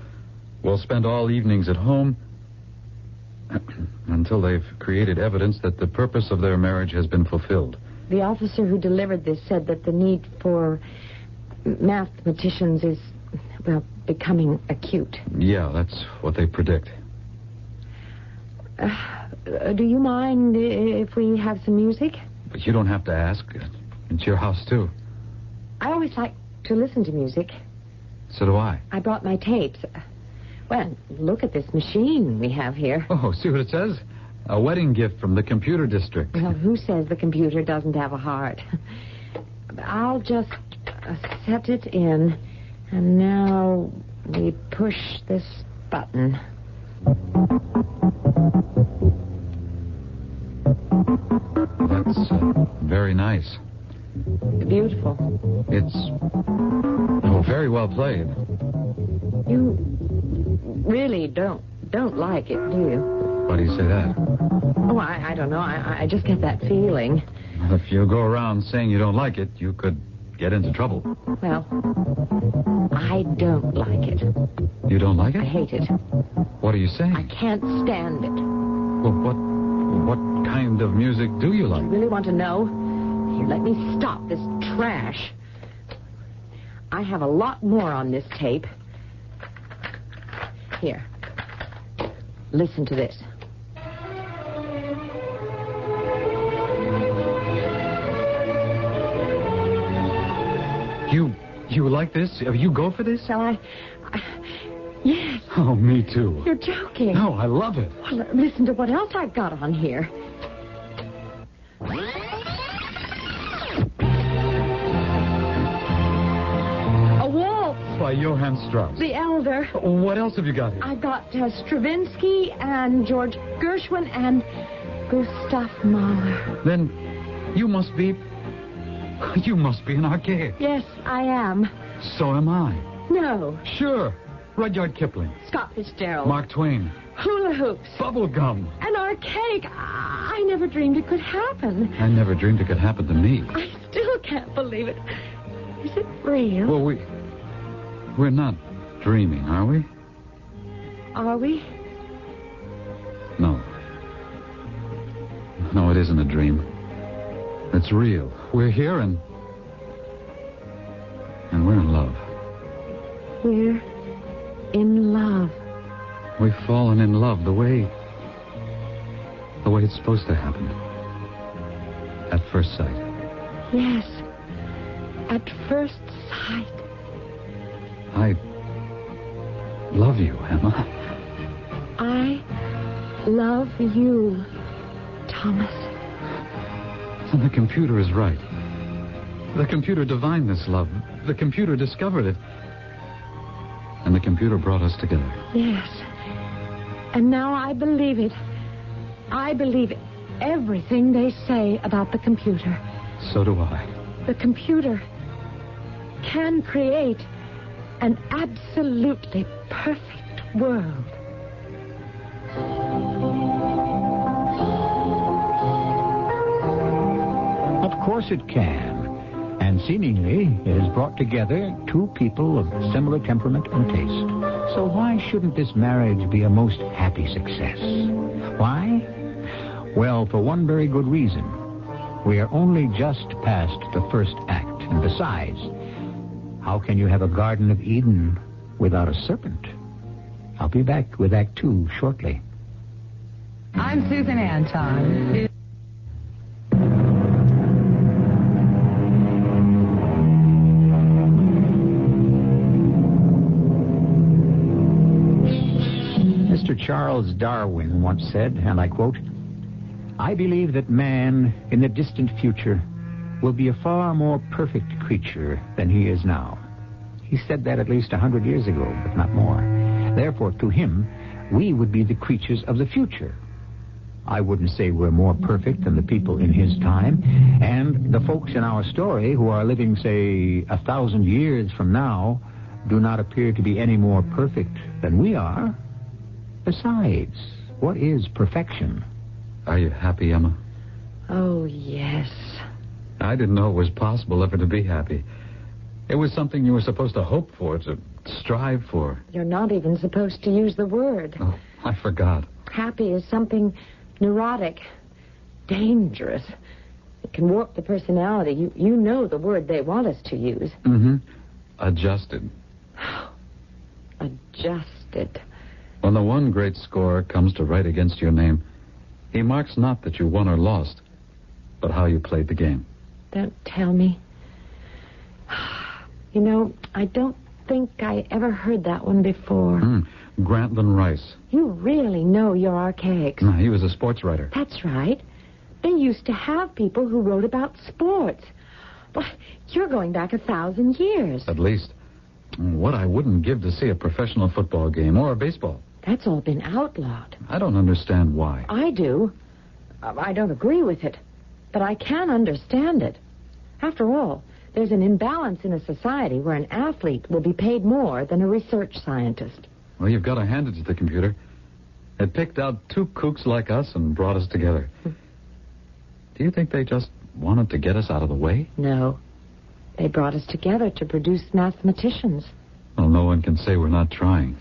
will spend all evenings at home until they've created evidence that the purpose of their marriage has been fulfilled. The officer who delivered this said that the need for mathematicians is, becoming acute. Yeah, that's what they predict. Do you mind if we have some music? But you don't have to ask. It's your house, too. I always like to listen to music. So do I. I brought my tapes. Well, look at this machine we have here. Oh, see what it says? A wedding gift from the computer district. Well, who says the computer doesn't have a heart? I'll just set it in. And now we push this button. That's very nice. Beautiful. It's very well played. You really don't like it, do you? Why do you say that? Oh, I don't know. I just get that feeling. If you go around saying you don't like it, you could get into trouble. Well, I don't like it. You don't like it? I hate it. What are you saying? I can't stand it. Well, what kind of music do you like? You really want to know? Here, let me stop this trash. I have a lot more on this tape. Here. Listen to this. You like this? You go for this? Shall I? Yes. Oh, me too. You're joking. No, I love it. Well, listen to what else I've got on here. A waltz. By Johann Strauss. The Elder. What else have you got here? I've got Stravinsky and George Gershwin and Gustav Mahler. Then you must be an archaic. Yes, I am. So am I. No. Sure. Rudyard Kipling. Scott Fitzgerald. Mark Twain. Hula hoops. Bubble gum. An archaic. I never dreamed it could happen. I never dreamed it could happen to me. I still can't believe it. Is it real? Well, we're not dreaming, are we? Are we? No. No, it isn't a dream. It's real. We're here and we're in love. We're in love. We've fallen in love the way it's supposed to happen. At first sight. Yes. At first sight. I love you, Emma. I love you, Thomas. And the computer is right. The computer divined this love. The computer discovered it. And the computer brought us together. Yes. And now I believe it. I believe everything they say about the computer. So do I. The computer can create an absolutely perfect world. Of course it can. And seemingly, it has brought together two people of similar temperament and taste. So why shouldn't this marriage be a most happy success? Why? Well, for one very good reason. We are only just past the first act. And besides, how can you have a Garden of Eden without a serpent? I'll be back with Act 2 shortly. I'm Susan Anton. Charles Darwin once said, and I quote, "I believe that man, in the distant future, will be a far more perfect creature than he is now." He said that at least 100 years ago, but not more. Therefore, to him, we would be the creatures of the future. I wouldn't say we're more perfect than the people in his time, and the folks in our story who are living, say, 1,000 years from now do not appear to be any more perfect than we are. Besides, what is perfection? Are you happy, Emma? Oh, yes. I didn't know it was possible ever to be happy. It was something you were supposed to hope for, to strive for. You're not even supposed to use the word. Oh, I forgot. Happy is something neurotic, dangerous. It can warp the personality. You know the word they want us to use. Mm-hmm. Adjusted. Adjusted. When the one great scorer comes to write against your name, he marks not that you won or lost, but how you played the game. Don't tell me. You know, I don't think I ever heard that one before. Grantland Rice. You really know your archaics. No, he was a sports writer. That's right. They used to have people who wrote about sports. But you're going back 1,000 years. At least. What I wouldn't give to see a professional football game or a baseball. That's all been outlawed. I don't understand why. I do. I don't agree with it, but I can understand it. After all, there's an imbalance in a society where an athlete will be paid more than a research scientist. Well, you've got to hand it to the computer. It picked out two kooks like us and brought us together. Do you think they just wanted to get us out of the way? No. They brought us together to produce mathematicians. Well, no one can say we're not trying.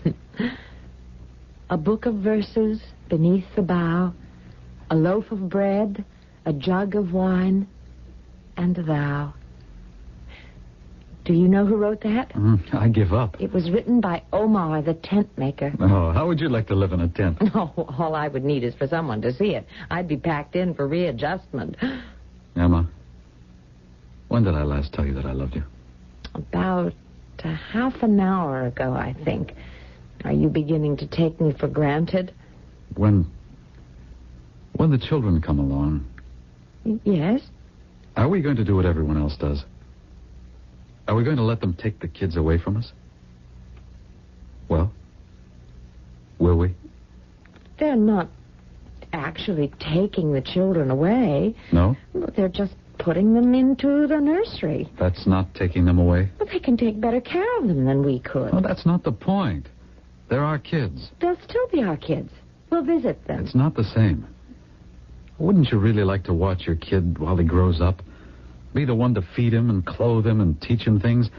A book of verses beneath the bough, a loaf of bread, a jug of wine, and thou. Do you know who wrote that? I give up. It was written by Omar, the tent maker. Oh, how would you like to live in a tent? No, all I would need is for someone to see it. I'd be packed in for readjustment. Emma, when did I last tell you that I loved you? About a half an hour ago, I think. Are you beginning to take me for granted? When the children come along... Yes? Are we going to do what everyone else does? Are we going to let them take the kids away from us? Well, will we? They're not actually taking the children away. No? They're just putting them into the nursery. That's not taking them away? But they can take better care of them than we could. Well, that's not the point. They're our kids. They'll still be our kids. We'll visit them. It's not the same. Wouldn't you really like to watch your kid while he grows up? Be the one to feed him and clothe him and teach him things?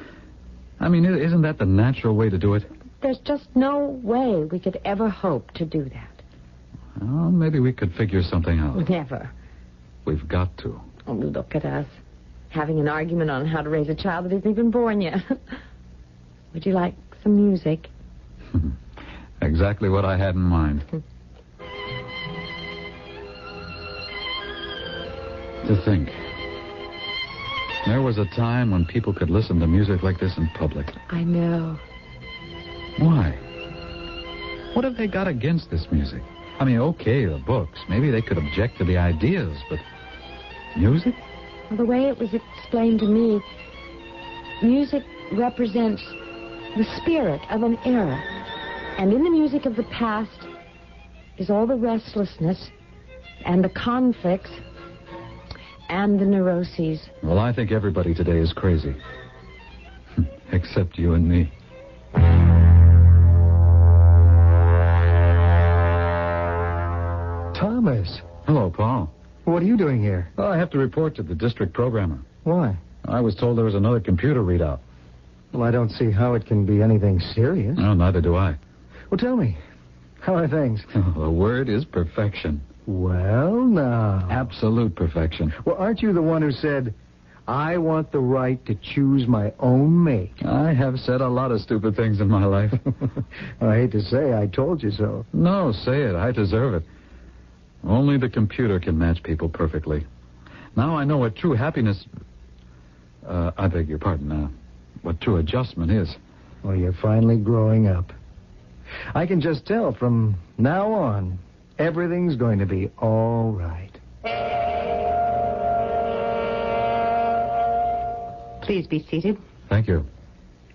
I mean, isn't that the natural way to do it? There's just no way we could ever hope to do that. Well, maybe we could figure something out. Never. We've got to. Oh, look at us. Having an argument on how to raise a child that isn't even born yet. Would you like some music? Exactly what I had in mind. To think. There was a time when people could listen to music like this in public. I know. Why? What have they got against this music? I mean, okay, the books. Maybe they could object to the ideas, but music? Well, the way it was explained to me, music represents the spirit of an era. And in the music of the past is all the restlessness and the conflicts and the neuroses. Well, I think everybody today is crazy. Except you and me. Thomas. Hello, Paul. What are you doing here? Well, I have to report to the district programmer. Why? I was told there was another computer readout. Well, I don't see how it can be anything serious. No, neither do I. Well, tell me, how are things? The word is perfection. Well, now. Absolute perfection. Well, aren't you the one who said, I want the right to choose my own mate? I have said a lot of stupid things in my life. I hate to say I told you so. No, say it. I deserve it. Only the computer can match people perfectly. Now I know what true happiness... I beg your pardon. What true adjustment is. Well, you're finally growing up. I can just tell from now on, everything's going to be all right. Please be seated. Thank you.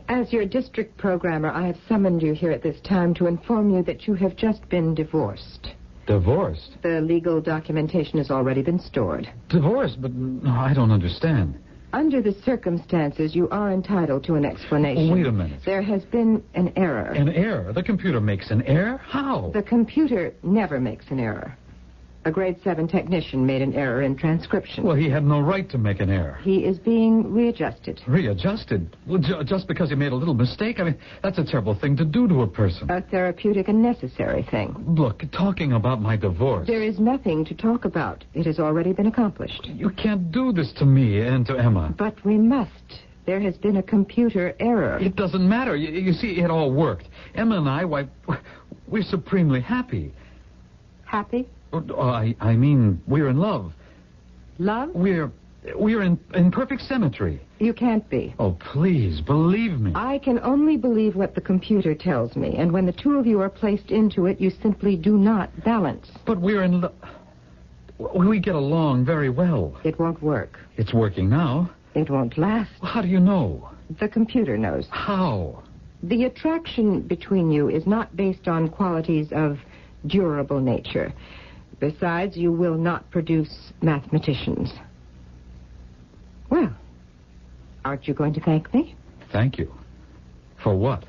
As your district programmer, I have summoned you here at this time to inform you that you have just been divorced. Divorced? The legal documentation has already been stored. Divorced? But no, I don't understand. Under the circumstances, you are entitled to an explanation. Wait a minute. There has been an error. An error? The computer makes an error? How? The computer never makes an error. A grade 7 technician made an error in transcription. Well, he had no right to make an error. He is being readjusted. Readjusted? Well, just because he made a little mistake? I mean, that's a terrible thing to do to a person. A therapeutic and necessary thing. Look, talking about my divorce... There is nothing to talk about. It has already been accomplished. You can't do this to me and to Emma. But we must. There has been a computer error. It doesn't matter. You see, it all worked. Emma and I, why, we're supremely happy. Happy? I mean, we're in love. Love? We're in perfect symmetry. You can't be. Oh, please, believe me. I can only believe what the computer tells me, and when the two of you are placed into it, you simply do not balance. But we're in love. We get along very well. It won't work. It's working now. It won't last. Well, how do you know? The computer knows. How? The attraction between you is not based on qualities of durable nature. Besides, you will not produce mathematicians. Well, aren't you going to thank me? Thank you. For what?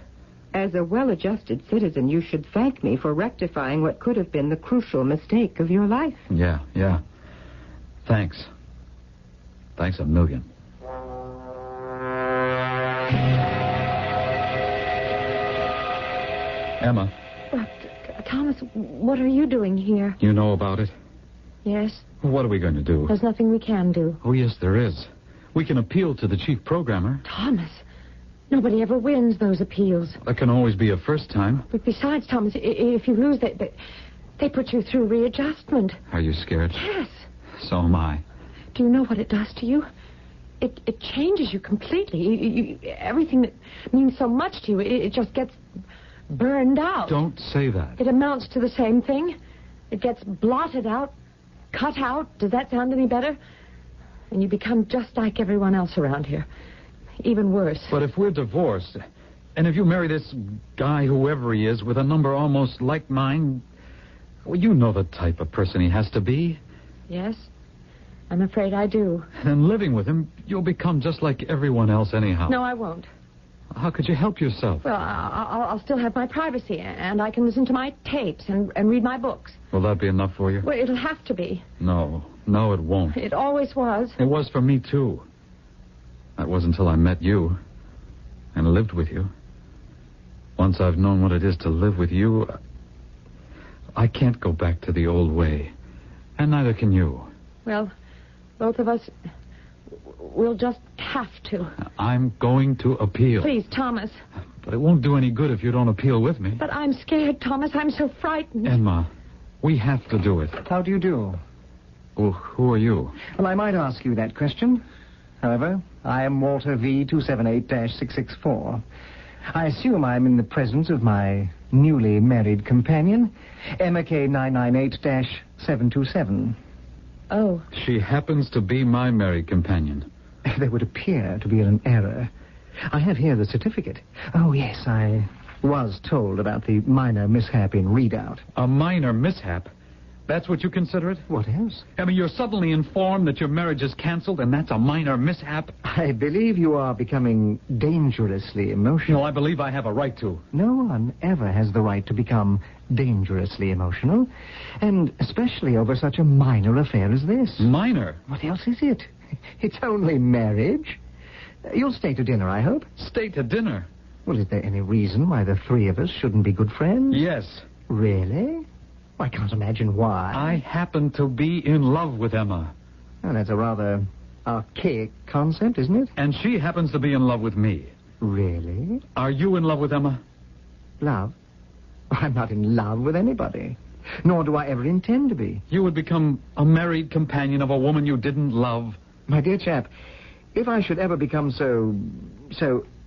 As a well-adjusted citizen, you should thank me for rectifying what could have been the crucial mistake of your life. Yeah. Thanks. Thanks a million. Emma. Thomas, what are you doing here? You know about it? Yes. What are we going to do? There's nothing we can do. Oh, yes, there is. We can appeal to the chief programmer. Thomas, nobody ever wins those appeals. That can always be a first time. But besides, Thomas, if you lose, they put you through readjustment. Are you scared? Yes. So am I. Do you know what it does to you? It changes you completely. Everything that means so much to you, it just gets burned out. Don't say that. It amounts to the same thing. It gets blotted out, cut out. Does that sound any better? And you become just like everyone else around here. Even worse. But if we're divorced, and if you marry this guy, whoever he is, with a number almost like mine, well, you know the type of person he has to be. Yes, I'm afraid I do. And living with him, you'll become just like everyone else anyhow. No, I won't. How could you help yourself? Well, I'll still have my privacy, and I can listen to my tapes and read my books. Will that be enough for you? Well, it'll have to be. No, it won't. It always was. It was for me, too. That was until I met you and lived with you. Once I've known what it is to live with you, I can't go back to the old way. And neither can you. Well, both of us, we'll just have to. I'm going to appeal. Please, Thomas. But it won't do any good if you don't appeal with me. But I'm scared, Thomas. I'm so frightened. Emma, we have to do it. How do you do? Well, who are you? Well, I might ask you that question. However, I am Walter V278-664. I assume I'm in the presence of my newly married companion, Emma K998-727. Oh. She happens to be my married companion. There would appear to be an error. I have here the certificate. Oh, yes, I was told about the minor mishap in readout. A minor mishap? That's what you consider it? What else? I mean, you're suddenly informed that your marriage is canceled, and that's a minor mishap? I believe you are becoming dangerously emotional. No, I believe I have a right to. No one ever has the right to become dangerously emotional, and especially over such a minor affair as this. Minor? What else is it? It's only marriage. You'll stay to dinner, I hope? Stay to dinner? Well, is there any reason why the three of us shouldn't be good friends? Yes. Really? I can't imagine why. I happen to be in love with Emma. Well, that's a rather archaic concept, isn't it? And she happens to be in love with me. Really? Are you in love with Emma? Love? I'm not in love with anybody. Nor do I ever intend to be. You would become a married companion of a woman you didn't love? My dear chap, if I should ever become so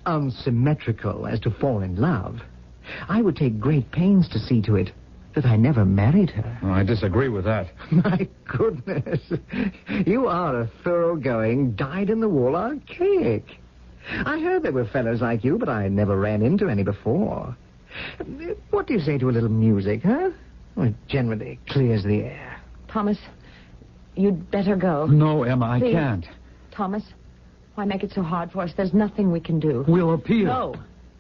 unsymmetrical as to fall in love, I would take great pains to see to it that I never married her. Oh, I disagree with that. My goodness. You are a thoroughgoing, dyed-in-the-wool archaic. I heard there were fellows like you, but I never ran into any before. What do you say to a little music, huh? Well, it generally clears the air. Thomas, you'd better go. No, Emma, Please. I can't. Thomas, why make it so hard for us? There's nothing we can do. We'll appeal. No,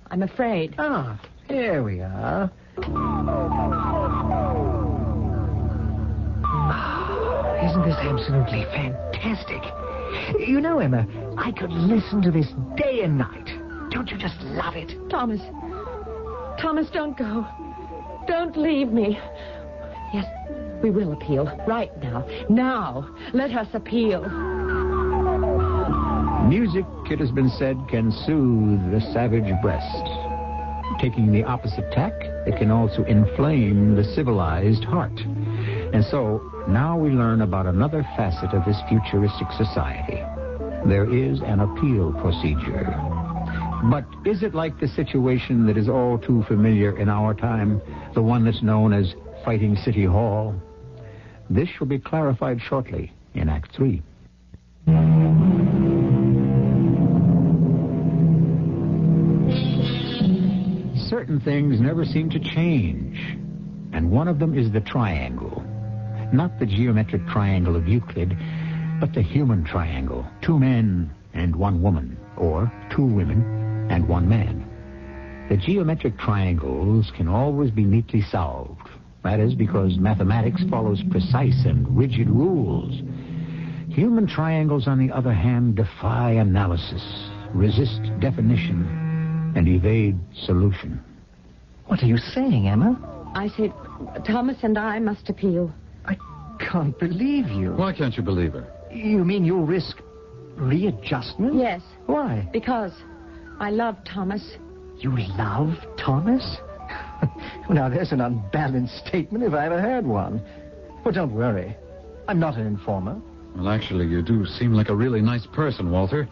I'm afraid. Ah, here we are. Isn't this absolutely fantastic? You know, Emma, I could listen to this day and night. Don't you just love it? Thomas, don't go. Don't leave me. Yes, we will appeal. Right now. Now, let us appeal. Music, it has been said, can soothe the savage breast. Taking the opposite tack, it can also inflame the civilized heart. And so, now we learn about another facet of this futuristic society. There is an appeal procedure. But is it like the situation that is all too familiar in our time, the one that's known as Fighting City Hall? This shall be clarified shortly in Act 3. Certain things never seem to change, and one of them is the triangle. Not the geometric triangle of Euclid, but the human triangle. 2 men and 1 woman, or 2 women and 1 man. The geometric triangles can always be neatly solved. That is because mathematics follows precise and rigid rules. Human triangles, on the other hand, defy analysis, resist definition, and evade solution. What are you saying, Emma? I said Thomas and I must appeal. I can't believe you. Why can't you believe her? You mean you'll risk readjustment? Yes. Why? Because I love Thomas. You love Thomas? Now, there's an unbalanced statement if I ever heard one. But don't worry. I'm not an informer. Well, actually, you do seem like a really nice person, Walter.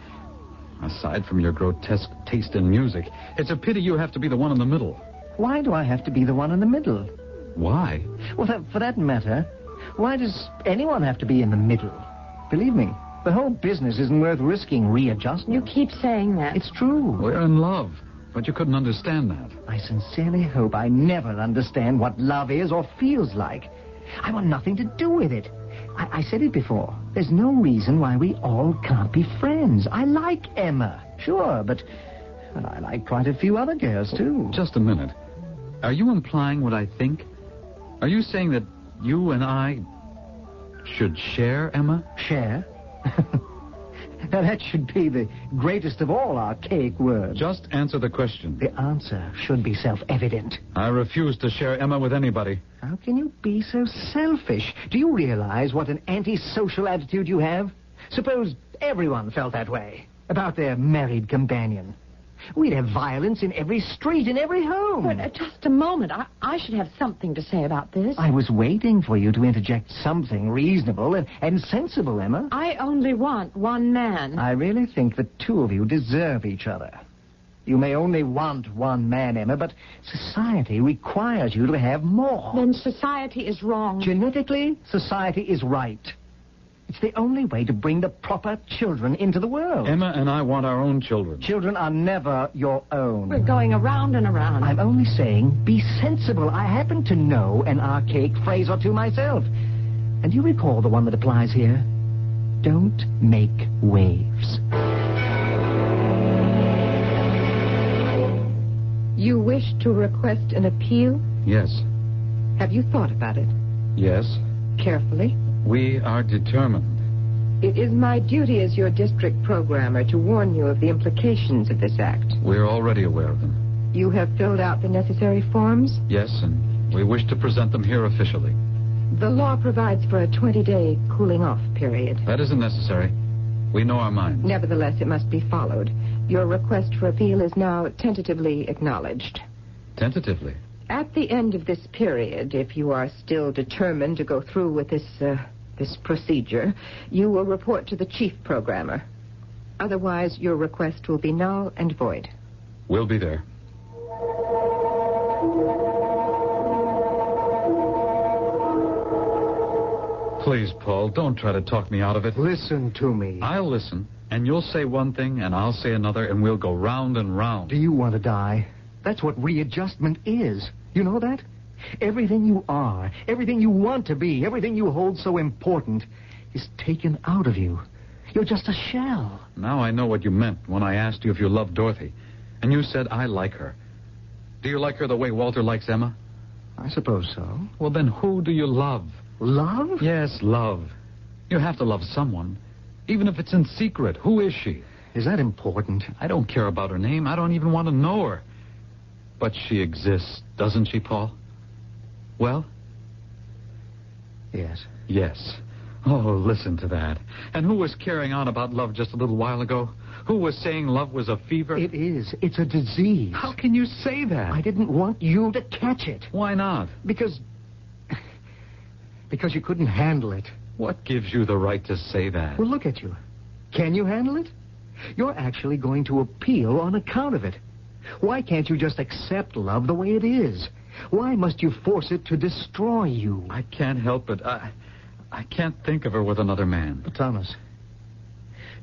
Aside from your grotesque taste in music, it's a pity you have to be the one in the middle. Why do I have to be the one in the middle? Why? Well, for that matter, why does anyone have to be in the middle? Believe me, the whole business isn't worth risking readjustment. You keep saying that. It's true. We're in love, but you couldn't understand that. I sincerely hope I never understand what love is or feels like. I want nothing to do with it. I said it before. There's no reason why we all can't be friends. I like Emma, sure, but I like quite a few other girls, too. Just a minute. Are you implying what I think? Are you saying that you and I should share, Emma? Share? Now, that should be the greatest of all archaic words. Just answer the question. The answer should be self-evident. I refuse to share Emma with anybody. How can you be so selfish? Do you realize what an antisocial attitude you have? Suppose everyone felt that way about their married companion. We'd have violence in every street, in every home. But just a moment. I should have something to say about this. I was waiting for you to interject something reasonable and sensible, Emma. I only want 1 man. I really think the 2 of you deserve each other. You may only want 1 man, Emma, but society requires you to have more. Then society is wrong. Genetically, society is right. It's the only way to bring the proper children into the world. Emma and I want our own children. Children are never your own. We're going around and around. I'm only saying, be sensible. I happen to know an archaic phrase or 2 myself. And you recall the one that applies here? Don't make waves. You wish to request an appeal? Yes. Have you thought about it? Yes. Carefully? We are determined. It is my duty as your district programmer to warn you of the implications of this act. We're already aware of them. You have filled out the necessary forms? Yes, and we wish to present them here officially. The law provides for a 20-day cooling-off period. That isn't necessary. We know our minds. Nevertheless, it must be followed. Your request for appeal is now tentatively acknowledged. Tentatively? At the end of this period, if you are still determined to go through with this procedure, you will report to the chief programmer. Otherwise, your request will be null and void. We'll be there. Please, Paul, don't try to talk me out of it. Listen to me. I'll listen, and you'll say one thing, and I'll say another, and we'll go round and round. Do you want to die? That's what readjustment is. You know that? Everything you are, everything you want to be, everything you hold so important is taken out of you. You're just a shell. Now I know what you meant when I asked you if you loved Dorothy. And you said, I like her. Do you like her the way Walter likes Emma? I suppose so. Well, then who do you love? Love? Yes, love. You have to love someone. Even if it's in secret. Who is she? Is that important? I don't care about her name. I don't even want to know her. But she exists, doesn't she, Paul? Well? Yes. Yes. Oh, listen to that. And who was carrying on about love just a little while ago? Who was saying love was a fever? It is. It's a disease. How can you say that? I didn't want you to catch it. Why not? Because you couldn't handle it. What gives you the right to say that? Well, look at you. Can you handle it? You're actually going to appeal on account of it. Why can't you just accept love the way it is? Why must you force it to destroy you? I can't help it. I can't think of her with another man. But, Thomas,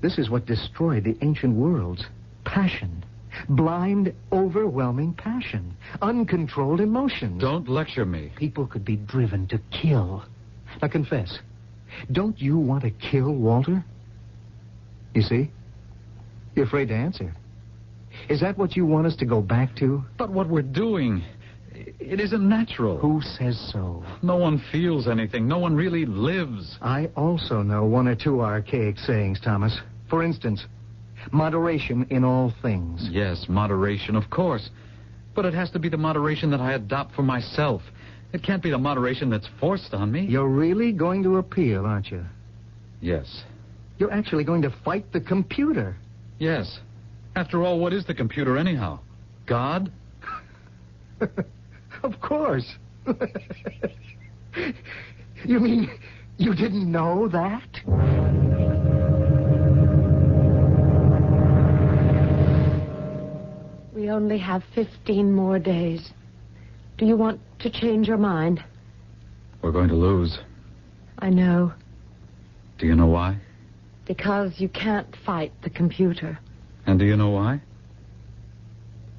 this is what destroyed the ancient worlds. Passion. Blind, overwhelming passion. Uncontrolled emotions. Don't lecture me. People could be driven to kill. Now, confess. Don't you want to kill Walter? You see? You're afraid to answer. Is that what you want us to go back to? But what we're doing, it isn't natural. Who says so? No one feels anything. No one really lives. I also know one or two archaic sayings, Thomas. For instance, moderation in all things. Yes, moderation, of course. But it has to be the moderation that I adopt for myself. It can't be the moderation that's forced on me. You're really going to appeal, aren't you? Yes. You're actually going to fight the computer. Yes. After all, what is the computer anyhow? God? Of course. You mean you didn't know that? We only have 15 more days. Do you want to change your mind? We're going to lose. I know. Do you know why? Because you can't fight the computer. And do you know why?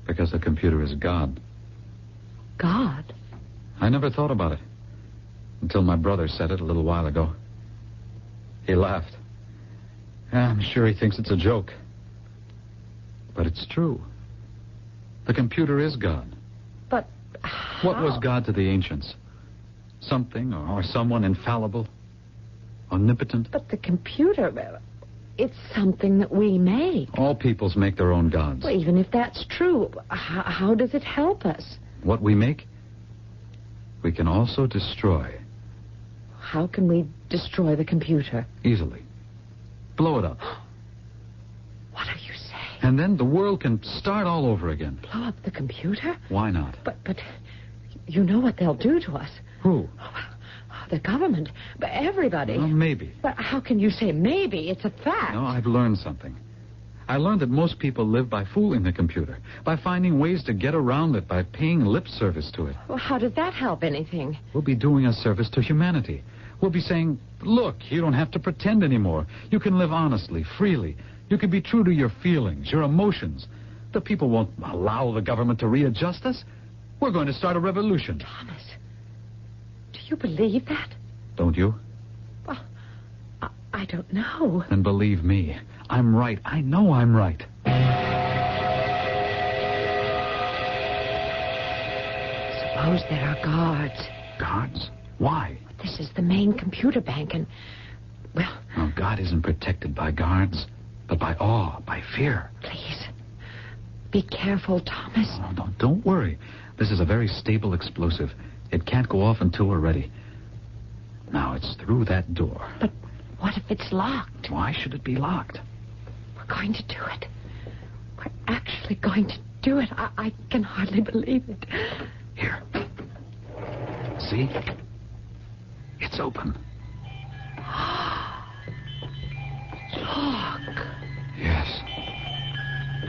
Because the computer is God. God? I never thought about it. Until my brother said it a little while ago. He laughed. I'm sure he thinks it's a joke. But it's true. The computer is God. But how? What was God to the ancients? Something or someone infallible? Omnipotent? But the computer, it's something that we make. All peoples make their own gods. Well, even if that's true, how does it help us? What we make, we can also destroy. How can we destroy the computer? Easily. Blow it up. What are you saying? And then the world can start all over again. Blow up the computer? Why not? But you know what they'll do to us. Who? The government. But everybody. Well, maybe. But how can you say maybe? It's a fact. No, I've learned something. I learned that most people live by fooling the computer, by finding ways to get around it, by paying lip service to it. Well, how does that help anything? We'll be doing a service to humanity. We'll be saying, look, you don't have to pretend anymore. You can live honestly, freely. You can be true to your feelings, your emotions. The people won't allow the government to readjust us. We're going to start a revolution. Thomas, do you believe that? Don't you? Well, I don't know. And believe me, I'm right. I know I'm right. Suppose there are guards. Guards? Why? This is the main computer bank, and, well... No, God isn't protected by guards, but by awe, by fear. Please, be careful, Thomas. No, don't worry. This is a very stable explosive. It can't go off until we're ready. Now, it's through that door. But what if it's locked? Why should it be locked? We're going to do it. We're actually going to do it. I can hardly believe it. Here. See? It's open. Look. Yes.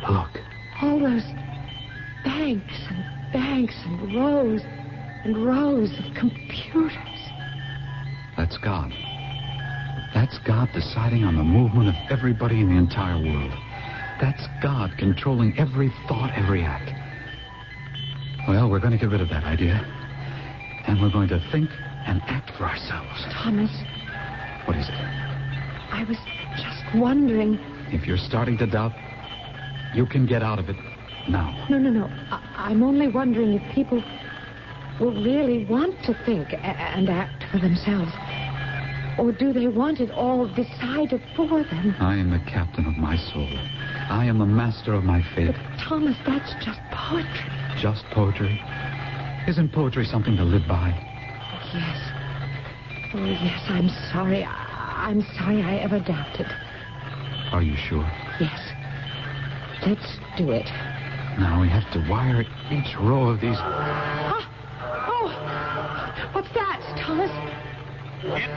Look. All those banks and banks and rows of computers. That's God. That's God deciding on the movement of everybody in the entire world. That's God controlling every thought, every act. Well, we're going to get rid of that idea. And we're going to think and act for ourselves. Thomas. What is it? I was just wondering. If you're starting to doubt, you can get out of it now. No. I'm only wondering if people will really want to think and act for themselves. Or do they want it all decided for them? I am the captain of my soul. I am the master of my fate. But, Thomas, that's just poetry. Just poetry? Isn't poetry something to live by? Yes. Oh, yes, I'm sorry. I'm sorry I ever doubted. Are you sure? Yes. Let's do it. Now we have to wire each row of these... Oh! What's that, Thomas? Intruders!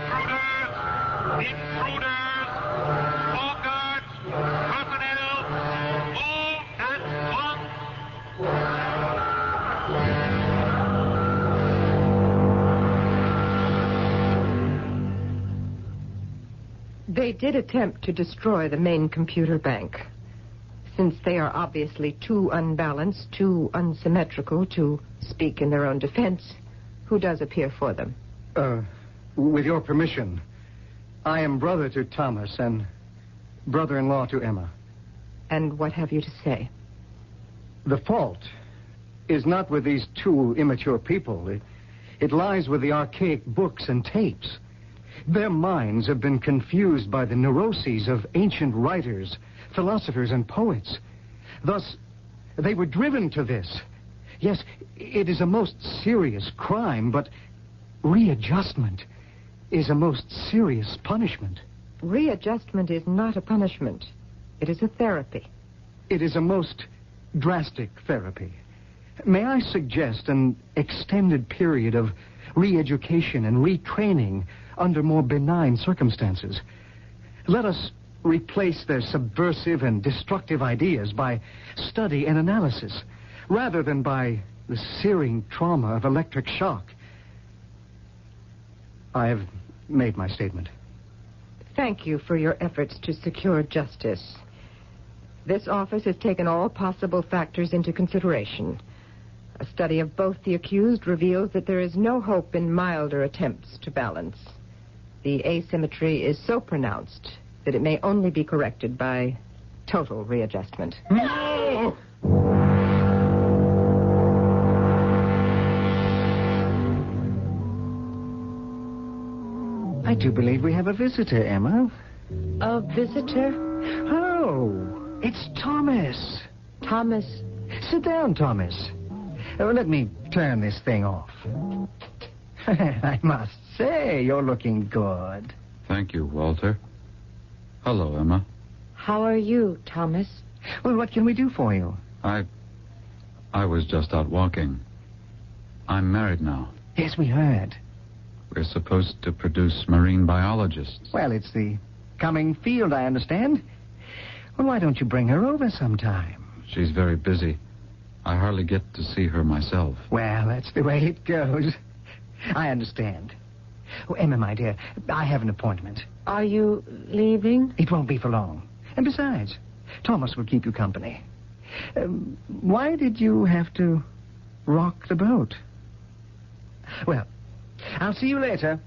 All guards! Personnel! Move at once! They did attempt to destroy the main computer bank. Since they are obviously too unbalanced, too unsymmetrical to speak in their own defense, who does appear for them? With your permission, I am brother to Thomas and brother-in-law to Emma. And what have you to say? The fault is not with these two immature people. It lies with the archaic books and tapes. Their minds have been confused by the neuroses of ancient writers, philosophers, and poets. Thus, they were driven to this. Yes, it is a most serious crime, but readjustment is a most serious punishment. Readjustment is not a punishment. It is a therapy. It is a most drastic therapy. May I suggest an extended period of re-education and retraining under more benign circumstances? Let us replace their subversive and destructive ideas by study and analysis, rather than by the searing trauma of electric shock. I have made my statement. Thank you for your efforts to secure justice. This office has taken all possible factors into consideration. A study of both the accused reveals that there is no hope in milder attempts to balance. The asymmetry is so pronounced that it may only be corrected by total readjustment. No! I do believe we have a visitor, Emma. A visitor? Oh, it's Thomas. Thomas? Sit down, Thomas. Let me turn this thing off. I must say, you're looking good. Thank you, Walter. Hello, Emma. How are you, Thomas? Well, what can we do for you? I was just out walking. I'm married now. Yes, we heard. We're supposed to produce marine biologists. Well, it's the coming field, I understand. Well, why don't you bring her over sometime? She's very busy. I hardly get to see her myself. Well, that's the way it goes. I understand. Oh, Emma, my dear, I have an appointment. Are you leaving? It won't be for long. And besides, Thomas will keep you company. Why did you have to rock the boat? Well, I'll see you later.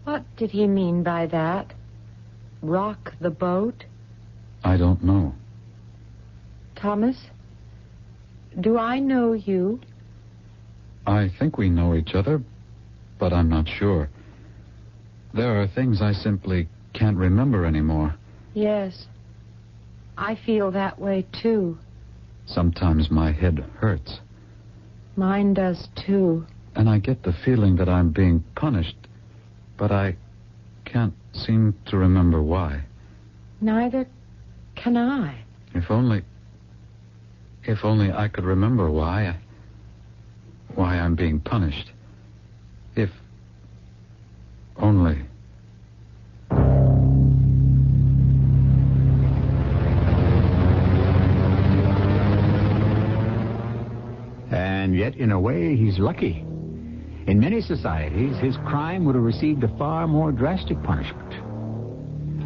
What did he mean by that? Rock the boat? I don't know. Thomas, do I know you? I think we know each other, but I'm not sure. There are things I simply can't remember anymore. Yes. I feel that way, too. Sometimes my head hurts. Mine does, too. And I get the feeling that I'm being punished, but I can't seem to remember why. Neither can I. If only I could remember why I'm being punished. If only. and yet, in a way, he's lucky. In many societies, his crime would have received a far more drastic punishment.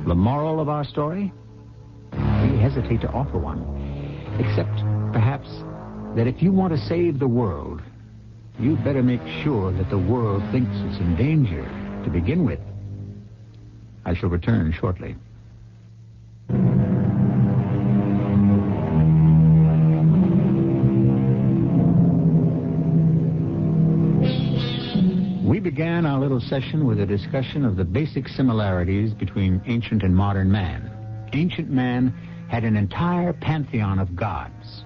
The moral of our story? We hesitate to offer one, except, perhaps, that if you want to save the world, you'd better make sure that the world thinks it's in danger to begin with. I shall return shortly. We began our little session with a discussion of the basic similarities between ancient and modern man. Ancient man had an entire pantheon of gods,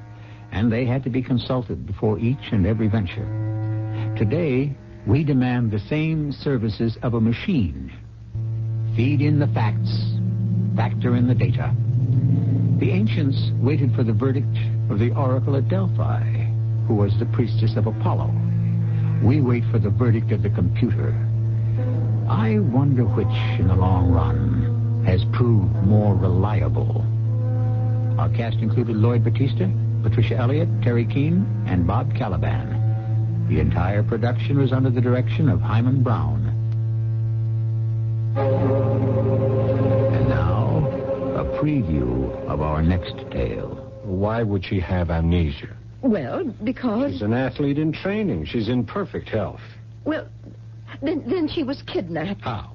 and they had to be consulted before each and every venture. Today, we demand the same services of a machine. Feed in the facts, factor in the data. The ancients waited for the verdict of the oracle at Delphi, who was the priestess of Apollo. We wait for the verdict of the computer. I wonder which, in the long run, has proved more reliable. Our cast included Lloyd Battista, Patricia Elliott, Terry Keane, and Bob Caliban. The entire production was under the direction of Hyman Brown. And now, a preview of our next tale. Why would she have amnesia? Well, because... She's an athlete in training. She's in perfect health. Well, then she was kidnapped. How?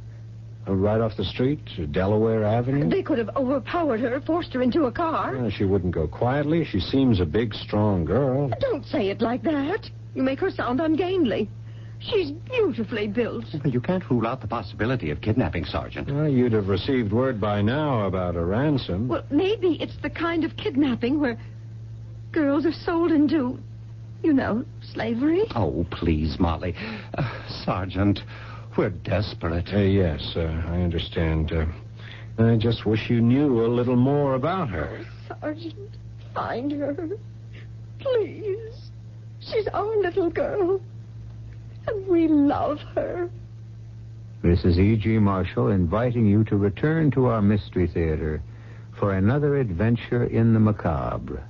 Right off the street, Delaware Avenue? They could have overpowered her, forced her into a car. She wouldn't go quietly. She seems a big, strong girl. Don't say it like that. You make her sound ungainly. She's beautifully built. Well, you can't rule out the possibility of kidnapping, Sergeant. Well, you'd have received word by now about a ransom. Well, maybe it's the kind of kidnapping where girls are sold into, slavery. Oh, please, Molly. Sergeant, we're desperate. Yes, I understand. I just wish you knew a little more about her. Oh, Sergeant, find her. Please. She's our little girl. And we love her. This is E.G. Marshall inviting you to return to our Mystery Theater for another adventure in the macabre.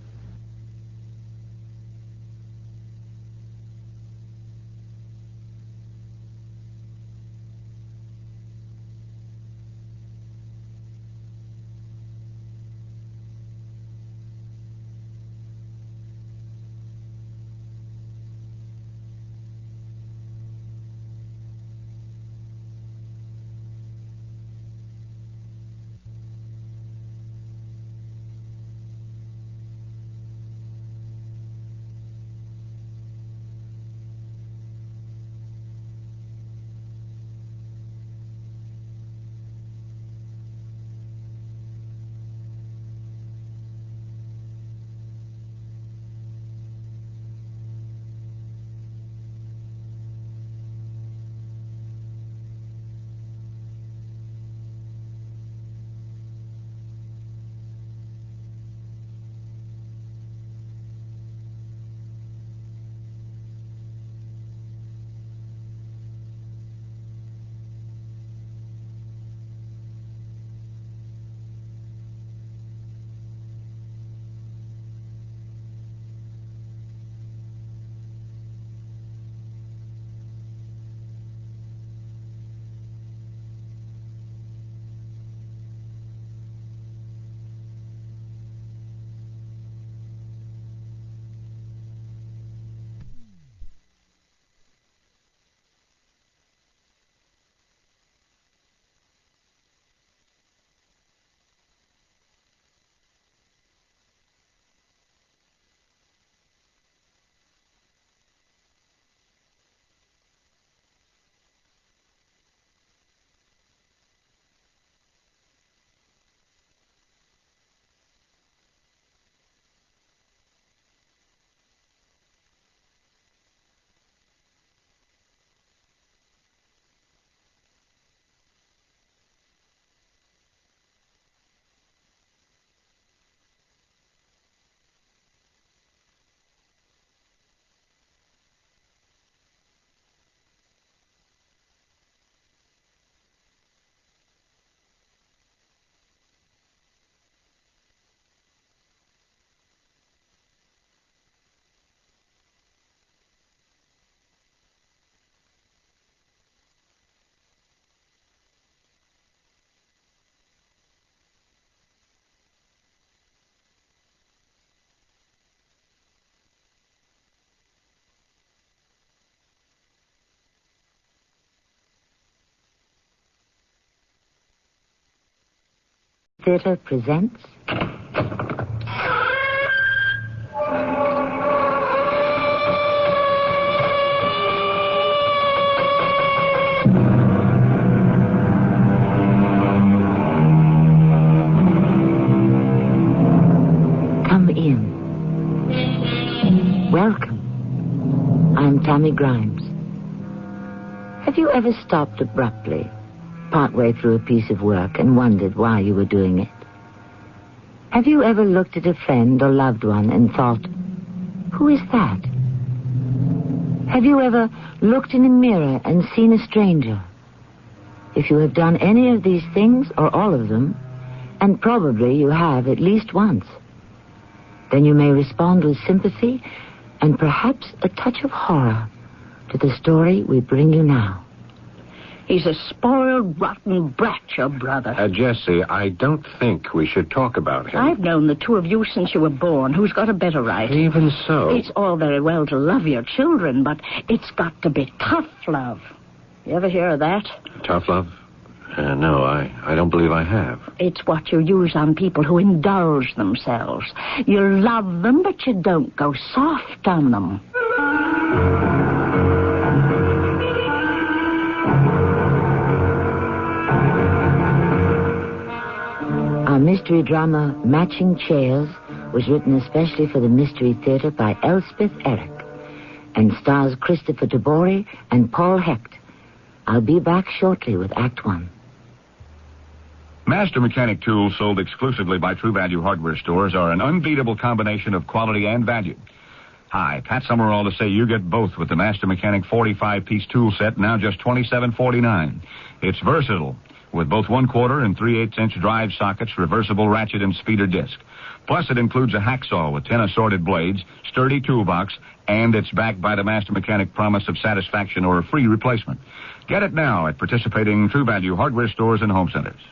Theater presents... Come in. Welcome. I'm Tammy Grimes. Have you ever stopped abruptly, partway through a piece of work, and wondered why you were doing it? Have you ever looked at a friend or loved one and thought, who is that? Have you ever looked in a mirror and seen a stranger? If you have done any of these things, or all of them, and probably you have at least once, then you may respond with sympathy and perhaps a touch of horror to the story we bring you now. He's a spoiled, rotten brat, your brother. Jessie, I don't think we should talk about him. I've known the two of you since you were born. Who's got a better right? Even so. It's all very well to love your children, but it's got to be tough love. You ever hear of that? Tough love? No, I don't believe I have. It's what you use on people who indulge themselves. You love them, but you don't go soft on them. Our mystery drama, Matching Chairs, was written especially for the Mystery Theater by Elspeth Eric and stars Christopher Tabori and Paul Hecht. I'll be back shortly with Act One. Master Mechanic tools sold exclusively by True Value hardware stores are an unbeatable combination of quality and value. Hi, Pat Summerall to say you get both with the Master Mechanic 45-piece tool set, now just $27.49. It's versatile, with both 1/4 and 3/8-inch drive sockets, reversible ratchet and speeder disc. Plus, it includes a hacksaw with 10 assorted blades, sturdy toolbox, and it's backed by the Master Mechanic promise of satisfaction or a free replacement. Get it now at participating True Value hardware stores and home centers.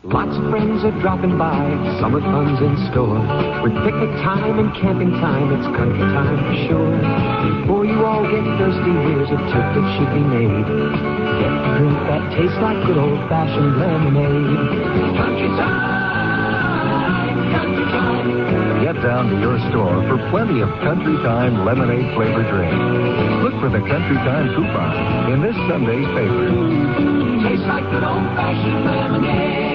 Lots of friends are dropping by, summer fun's in store. With picnic time and camping time, it's country time for sure. Before you all get thirsty, here's a tip that should be made. Get a drink that tastes like good old-fashioned lemonade. Country time, country time. Get down to your store for plenty of Country Time lemonade-flavored drink. Look for the Country Time coupon in this Sunday's paper. Tastes like good old-fashioned lemonade.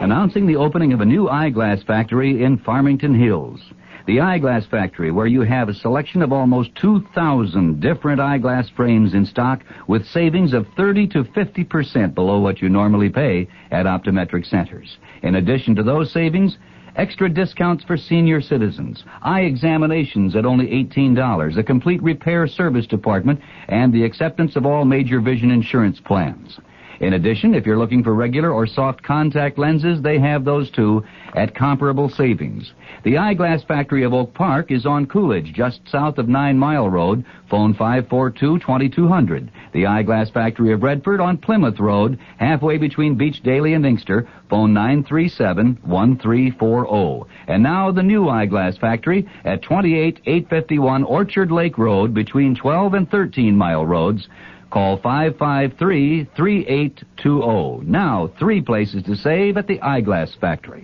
Announcing the opening of a new eyeglass factory in Farmington Hills. The Eyeglass Factory, where you have a selection of almost 2,000 different eyeglass frames in stock with savings of 30 to 50% below what you normally pay at optometric centers. In addition to those savings, extra discounts for senior citizens, eye examinations at only $18, a complete repair service department, and the acceptance of all major vision insurance plans. In addition, if you're looking for regular or soft contact lenses, they have those too at comparable savings. The Eyeglass Factory of Oak Park is on Coolidge, just south of 9 Mile Road. Phone 542-2200. The Eyeglass Factory of Redford on Plymouth Road, halfway between Beach Daly and Inkster. Phone 937-1340. And now the new Eyeglass Factory at 28851 Orchard Lake Road between 12 and 13 Mile Roads. Call 553-3820. Now, 3 places to save at the Eyeglass Factory.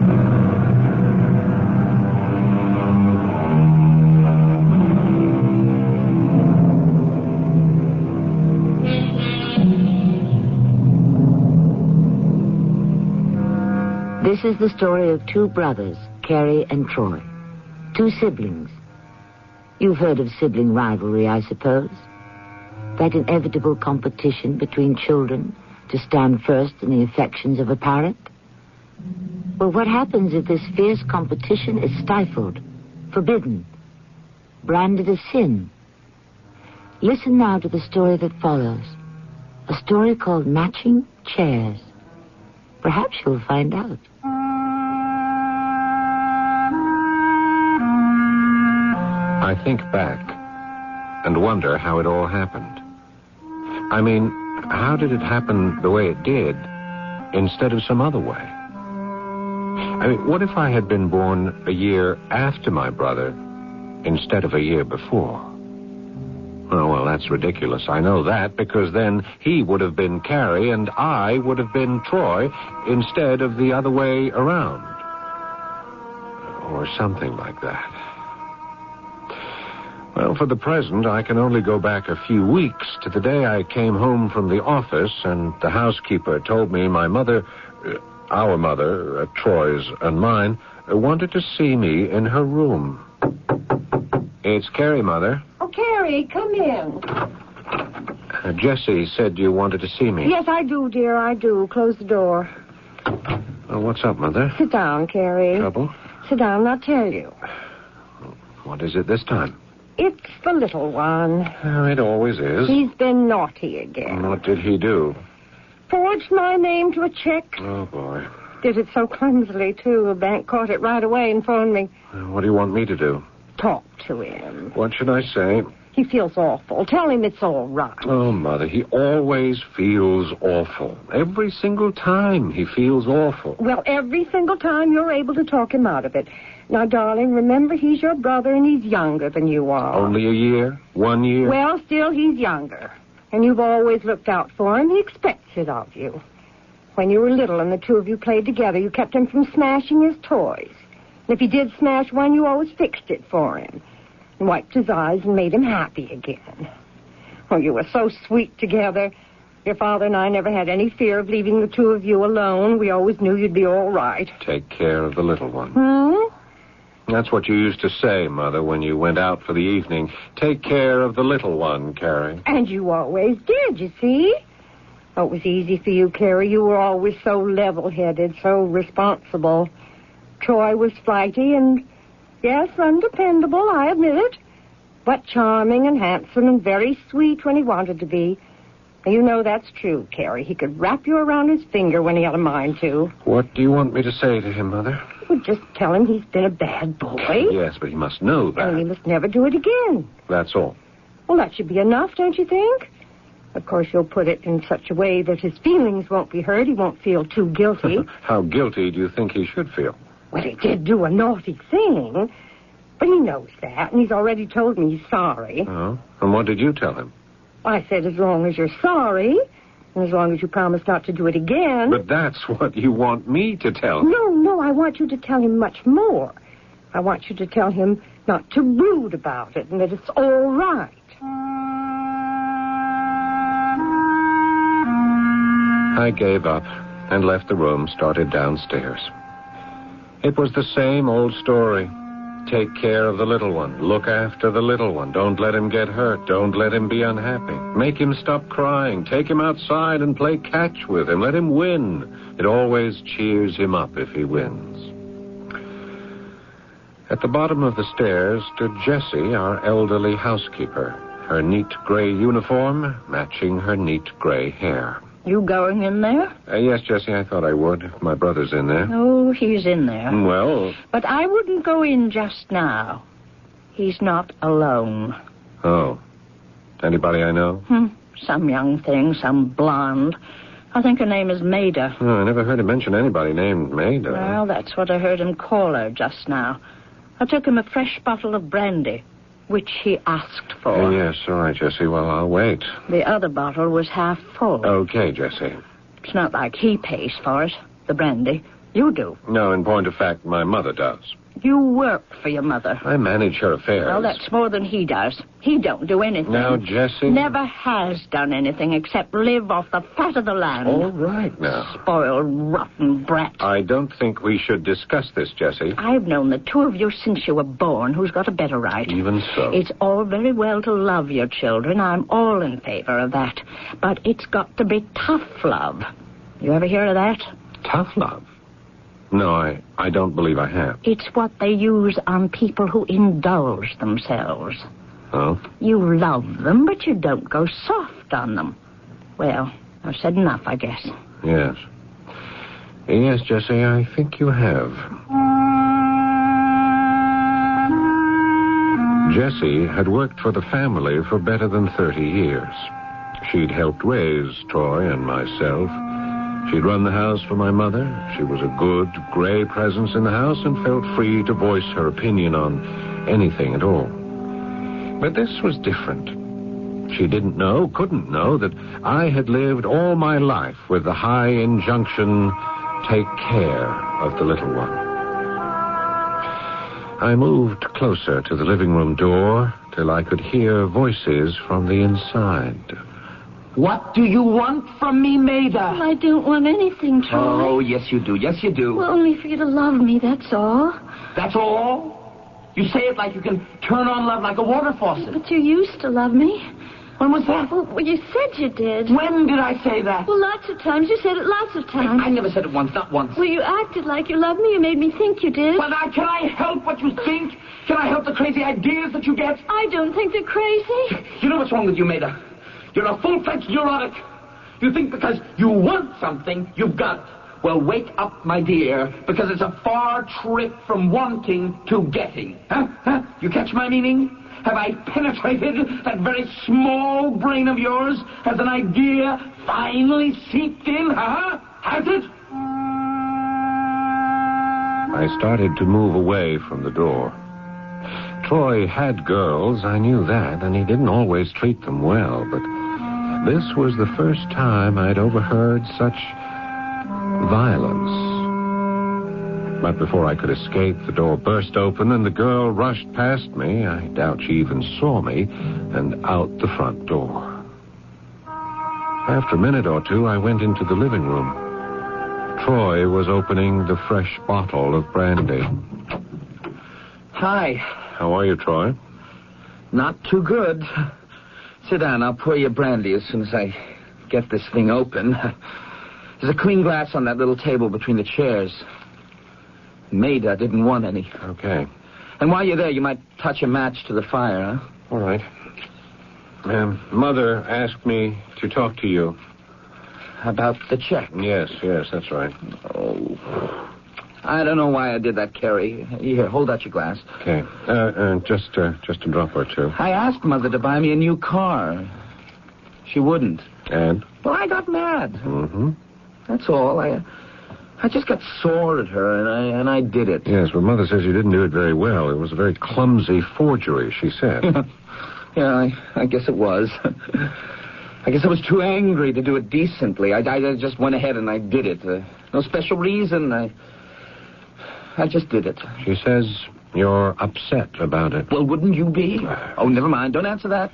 This is the story of 2 brothers, Carrie and Troy. 2 siblings. You've heard of sibling rivalry, I suppose. That inevitable competition between children to stand first in the affections of a parent? Well, what happens if this fierce competition is stifled, forbidden, branded as sin? Listen now to the story that follows. A story called Matching Chairs. Perhaps you'll find out. I think back and wonder how it all happened. I mean, how did it happen the way it did instead of some other way? I mean, what if I had been born a year after my brother instead of a year before? Oh, well, that's ridiculous. I know that, because then he would have been Carrie and I would have been Troy instead of the other way around. Or something like that. Well, for the present, I can only go back a few weeks to the day I came home from the office and the housekeeper told me my mother, our mother, Troy's and mine, wanted to see me in her room. It's Carrie, Mother. Oh, Carrie, come in. Jessie said you wanted to see me. Yes, I do, dear, I do. Close the door. Well, what's up, Mother? Sit down, Carrie. Trouble? Sit down and I'll tell you. What is it this time? It's the little one. Oh, it always is. He's been naughty again. What did he do? Forged my name to a check. Oh, boy. Did it so clumsily, too. The bank caught it right away and phoned me. What do you want me to do? Talk to him. What should I say? He feels awful. Tell him it's all right. Oh, Mother, he always feels awful. Every single time he feels awful. Well, every single time you're able to talk him out of it. Now, darling, remember he's your brother and he's younger than you are. Only a year? 1 year? Well, still, he's younger. And you've always looked out for him. He expects it of you. When you were little and the two of you played together, you kept him from smashing his toys. And if he did smash one, you always fixed it for him. And wiped his eyes and made him happy again. Oh, you were so sweet together. Your father and I never had any fear of leaving the two of you alone. We always knew you'd be all right. Take care of the little one. Hmm? That's what you used to say, Mother, when you went out for the evening. Take care of the little one, Carrie. And you always did, you see? Oh, it was easy for you, Carrie. You were always so level-headed, so responsible. Troy was flighty and, yes, undependable, I admit it. But charming and handsome and very sweet when he wanted to be. You know that's true, Carrie. He could wrap you around his finger when he had a mind to. What do you want me to say to him, Mother? Well, just tell him he's been a bad boy. Yes, but he must know that. And he must never do it again. That's all. Well, that should be enough, don't you think? Of course, you'll put it in such a way that his feelings won't be hurt. He won't feel too guilty. How guilty do you think he should feel? Well, he did do a naughty thing. But he knows that, and he's already told me he's sorry. Oh? And what did you tell him? I said as long as you're sorry, and as long as you promise not to do it again. But that's what you want me to tell him. No, I want you to tell him much more. I want you to tell him not to brood about it, and that it's all right. I gave up and left the room, started downstairs. It was the same old story. Take care of the little one. Look after the little one. Don't let him get hurt. Don't let him be unhappy. Make him stop crying. Take him outside and play catch with him. Let him win. It always cheers him up if he wins. At the bottom of the stairs stood Jessie, our elderly housekeeper, her neat gray uniform matching her neat gray hair. You going in there? Yes, Jessie, I thought I would. My brother's in there. Oh, he's in there. Well... But I wouldn't go in just now. He's not alone. Oh. Anybody I know? Some young thing, some blonde. I think her name is Maida. Oh, I never heard him mention anybody named Maida. Well, that's what I heard him call her just now. I took him a fresh bottle of brandy, which he asked for. Yes, all right, Jessie. Well, I'll wait. The other bottle was half full. Okay, Jessie. It's not like he pays for it, the brandy. You do. No, in point of fact, my mother does. You work for your mother. I manage her affairs. Well, that's more than he does. He don't do anything. Now, Jessie... Never has done anything except live off the fat of the land. All right, now. Spoiled, rotten brat. I don't think we should discuss this, Jessie. I've known the two of you since you were born. Who's got a better right? Even so. It's all very well to love your children. I'm all in favor of that. But it's got to be tough love. You ever hear of that? Tough love? No, I don't believe I have. It's what they use on people who indulge themselves. Oh? You love them, but you don't go soft on them. Well, I've said enough, I guess. Yes. Yes, Jessie, I think you have. Jessie had worked for the family for better than 30 years. She'd helped raise Troy and myself. She'd run the house for my mother. She was a good, gray presence in the house and felt free to voice her opinion on anything at all. But this was different. She didn't know, couldn't know, that I had lived all my life with the high injunction, take care of the little one. I moved closer to the living room door till I could hear voices from the inside. What do you want from me, Maida? Well, I don't want anything, Troy. Oh, yes, you do. Yes, you do. Well, only for you to love me, that's all. That's all? You say it like you can turn on love like a water faucet. But you used to love me. When was that? Well, you said you did. When did I say that? Well, lots of times. You said it lots of times. I never said it once, not once. Well, you acted like you loved me. You made me think you did. Well, now, can I help what you think? Can I help the crazy ideas that you get? I don't think they're crazy. You know what's wrong with you, Maida? You're a full-fledged neurotic. You think because you want something, you've got it. Well, wake up, my dear, because it's a far trip from wanting to getting. Huh? You catch my meaning? Have I penetrated that very small brain of yours? Has an idea finally seeped in? Huh? Has it? I started to move away from the door. Troy had girls, I knew that, and he didn't always treat them well, but this was the first time I'd overheard such violence. But before I could escape, the door burst open and the girl rushed past me. I doubt she even saw me, and out the front door. After a minute or two, I went into the living room. Troy was opening the fresh bottle of brandy. Hi. How are you, Troy? Not too good. Sit down. I'll pour you brandy as soon as I get this thing open. There's a clean glass on that little table between the chairs. Maida didn't want any. Okay. And while you're there, you might touch a match to the fire, huh? All right. Mother asked me to talk to you. About the check? Yes, that's right. Oh. I don't know why I did that, Carrie. Here, hold out your glass. Okay. Just a drop or two. I asked Mother to buy me a new car. She wouldn't. And? Well, I got mad. Mm-hmm. That's all. I just got sore at her, and I did it. Yes, but Mother says you didn't do it very well. It was a very clumsy forgery, she said. Yeah, I guess it was. I guess I was too angry to do it decently. I just went ahead and I did it. No special reason. I just did it. She says you're upset about it. Well, wouldn't you be? Oh, never mind. Don't answer that.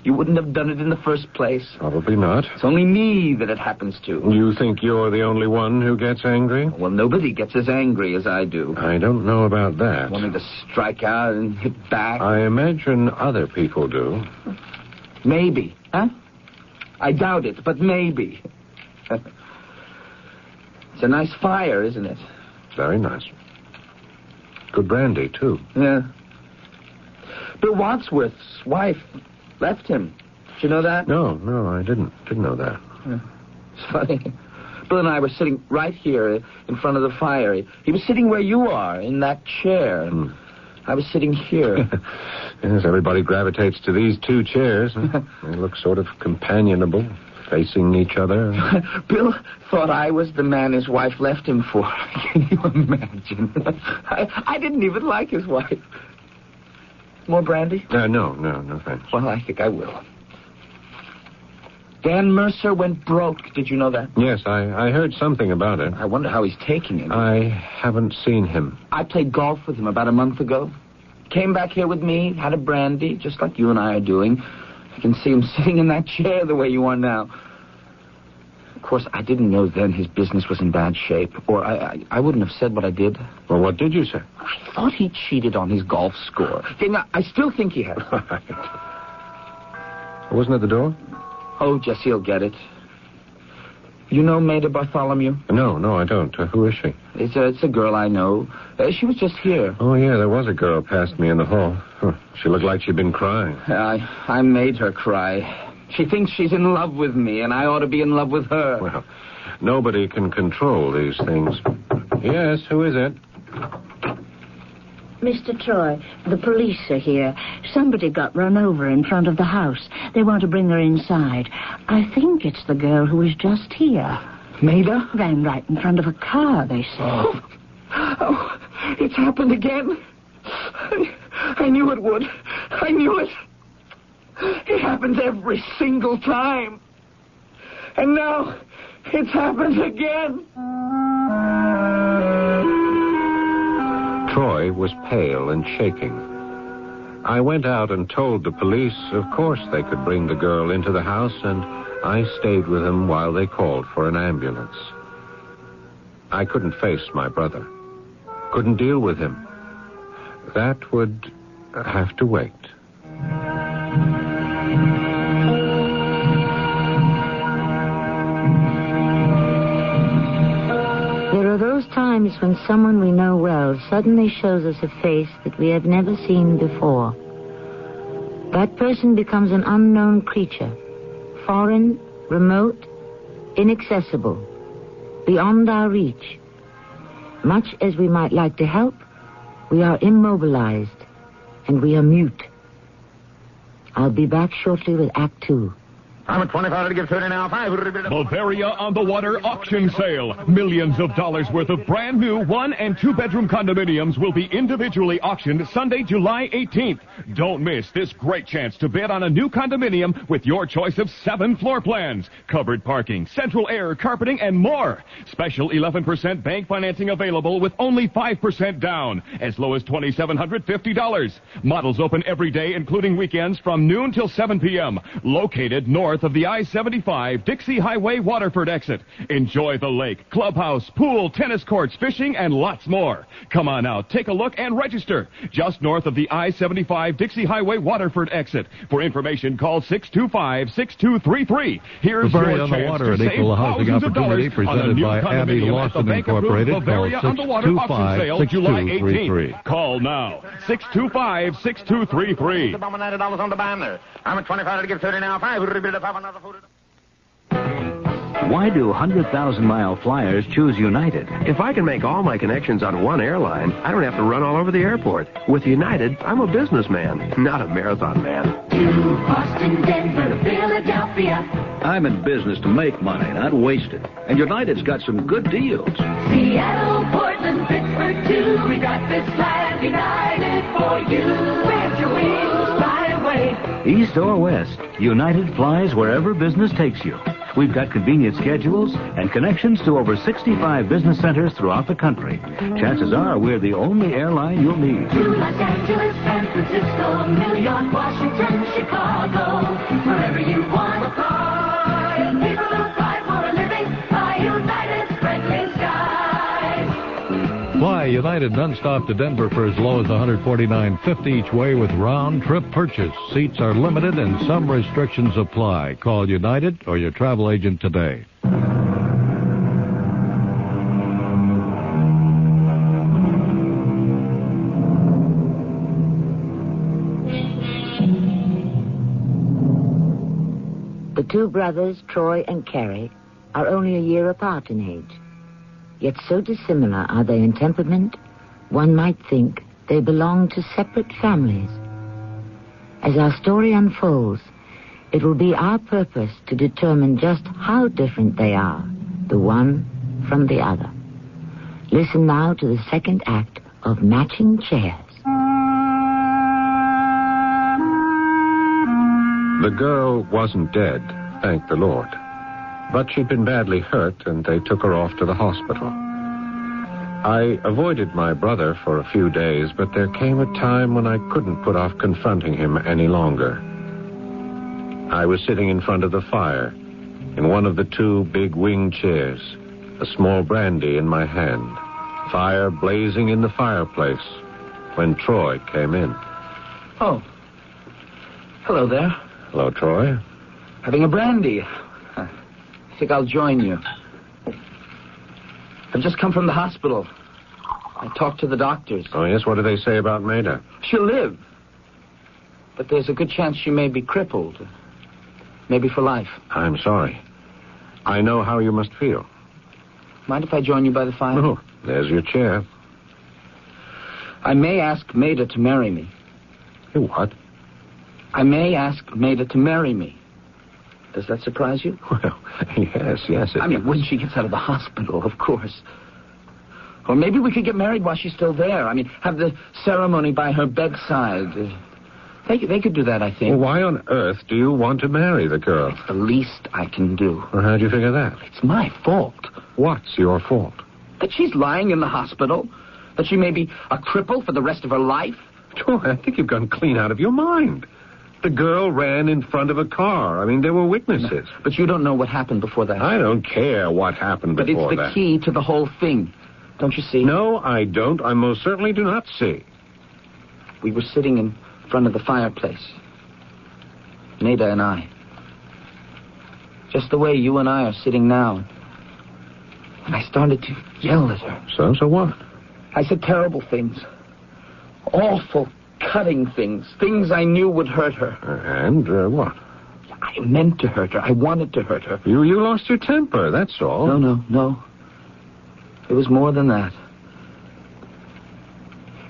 You wouldn't have done it in the first place. Probably not. It's only me that it happens to. You think you're the only one who gets angry? Well, nobody gets as angry as I do. I don't know about that. Wanting to strike out and hit back. I imagine other people do. Maybe, huh? I doubt it, but maybe. It's a nice fire, isn't it? Very nice. Good brandy, too. Yeah. Bill Wadsworth's wife left him. Did you know that? No, I didn't know that. Yeah. It's funny. Bill and I were sitting right here in front of the fire. He was sitting where you are, in that chair. I was sitting here. Yes, everybody gravitates to these two chairs. They look sort of companionable, facing each other. Bill thought I was the man his wife left him for. Can you imagine? I didn't even like his wife. More brandy? No, thanks. Well, I think I will. Dan Mercer went broke. Did you know that? Yes, I heard something about it. I wonder how he's taking it. I haven't seen him. I played golf with him about a month ago. Came back here with me, had a brandy, just like you and I are doing. I can see him sitting in that chair the way you are now. Of course, I didn't know then his business was in bad shape, or I wouldn't have said what I did. Well, what did you say? I thought he cheated on his golf score. I still think he has. Wasn't at the door? Oh, Jesse will get it. You know Maida Bartholomew? No, I don't. Who is she? It's a girl I know. She was just here. Oh, yeah, there was a girl past me in the hall. She looked like she'd been crying. I made her cry. She thinks she's in love with me, and I ought to be in love with her. Well, nobody can control these things. Yes, who is it? Mr. Troy, the police are here. Somebody got run over in front of the house. They want to bring her inside. I think it's the girl who was just here. Maida? Ran right in front of a car, they say. Oh, it's happened again. I knew it would. I knew it. It happens every single time. And now it's happened again. Troy was pale and shaking. I went out and told the police of course they could bring the girl into the house, and I stayed with him while they called for an ambulance. I couldn't face my brother. Couldn't deal with him. That would have to wait. There are those times when someone we know well suddenly shows us a face that we have never seen before. That person becomes an unknown creature, foreign, remote, inaccessible, beyond our reach. Much as we might like to help, we are immobilized, and we are mute. I'll be back shortly with Act 2. I'm at 25 to give 30 now. 5. Bavaria on the Water auction sale. Millions of dollars worth of brand new 1- and 2-bedroom condominiums will be individually auctioned Sunday, July 18th. Don't miss this great chance to bid on a new condominium with your choice of 7 floor plans, covered parking, central air, carpeting, and more. Special 11% bank financing available with only 5% down, as low as $2,750. Models open every day, including weekends from noon till 7 p.m. Located north of the I-75 Dixie Highway Waterford exit. Enjoy the lake, clubhouse, pool, tennis courts, fishing, and lots more. Come on out, take a look, and register. Just north of the I-75 Dixie Highway Waterford exit. For information, call 625-6233. Here's Bavaria your on the chance Water, to an save equal housing thousands of opportunity dollars on a presented new by Abbey condominium at Lawson the Bank-approved Incorporated. Bavaria Call on the Water auction sale July 625-6233. 18th. Call now. 625-6233. About $90 on the band there. I'm at 25 to give 30 now. 5. Another 40. Why do 100,000-mile flyers choose United? If I can make all my connections on one airline, I don't have to run all over the airport. With United, I'm a businessman, not a marathon man. To Boston, Denver, to Philadelphia. I'm in business to make money, not waste it. And United's got some good deals. Seattle, Portland, Pittsburgh, too. We got this flag United for you. Spread your wings, fly away. East or west, United flies wherever business takes you. We've got convenient schedules and connections to over 65 business centers throughout the country. Chances are we're the only airline you'll need. To Los Angeles, San Francisco, New York, Washington, Chicago. Wherever you want to fly. People who fly for a living by United's friendly skies. Fly United nonstop to Denver for as low as $149.50 each way with round-trip purchase. Seats are limited and some restrictions apply. Call United or your travel agent today. The two brothers, Troy and Carrie, are only a year apart in age. Yet so dissimilar are they in temperament, one might think they belong to separate families. As our story unfolds, it will be our purpose to determine just how different they are, the one from the other. Listen now to the second act of Matching Chairs. The girl wasn't dead, thank the Lord. But she'd been badly hurt, and they took her off to the hospital. I avoided my brother for a few days, but there came a time when I couldn't put off confronting him any longer. I was sitting in front of the fire, in one of the two big wing chairs, a small brandy in my hand, fire blazing in the fireplace, when Troy came in. Oh. Hello there. Hello, Troy. Having a brandy. I think I'll join you. I've just come from the hospital. I talked to the doctors. Oh, yes? What do they say about Maida? She'll live. But there's a good chance she may be crippled. Maybe for life. I'm sorry. I know how you must feel. Mind if I join you by the fire? Oh, there's your chair. I may ask Maida to marry me. You what? I may ask Maida to marry me. Does that surprise you? Well, yes. I mean, when she gets out of the hospital, of course. Or maybe we could get married while she's still there. I mean, have the ceremony by her bedside. They could do that, I think. Well, why on earth do you want to marry the girl? It's the least I can do. Well, how'd you figure that? It's my fault. What's your fault? That she's lying in the hospital. That she may be a cripple for the rest of her life. Oh, I think you've gone clean out of your mind. The girl ran in front of a car. I mean, there were witnesses. No, but you don't know what happened before that. I don't care what happened before that. But it's the key to the whole thing. Don't you see? No, I don't. I most certainly do not see. We were sitting in front of the fireplace. Nada and I. Just the way you and I are sitting now. And I started to yell at her. So what? I said terrible things. Awful, cutting things. Things I knew would hurt her. And what? I meant to hurt her. I wanted to hurt her. You lost your temper, that's all. No. It was more than that.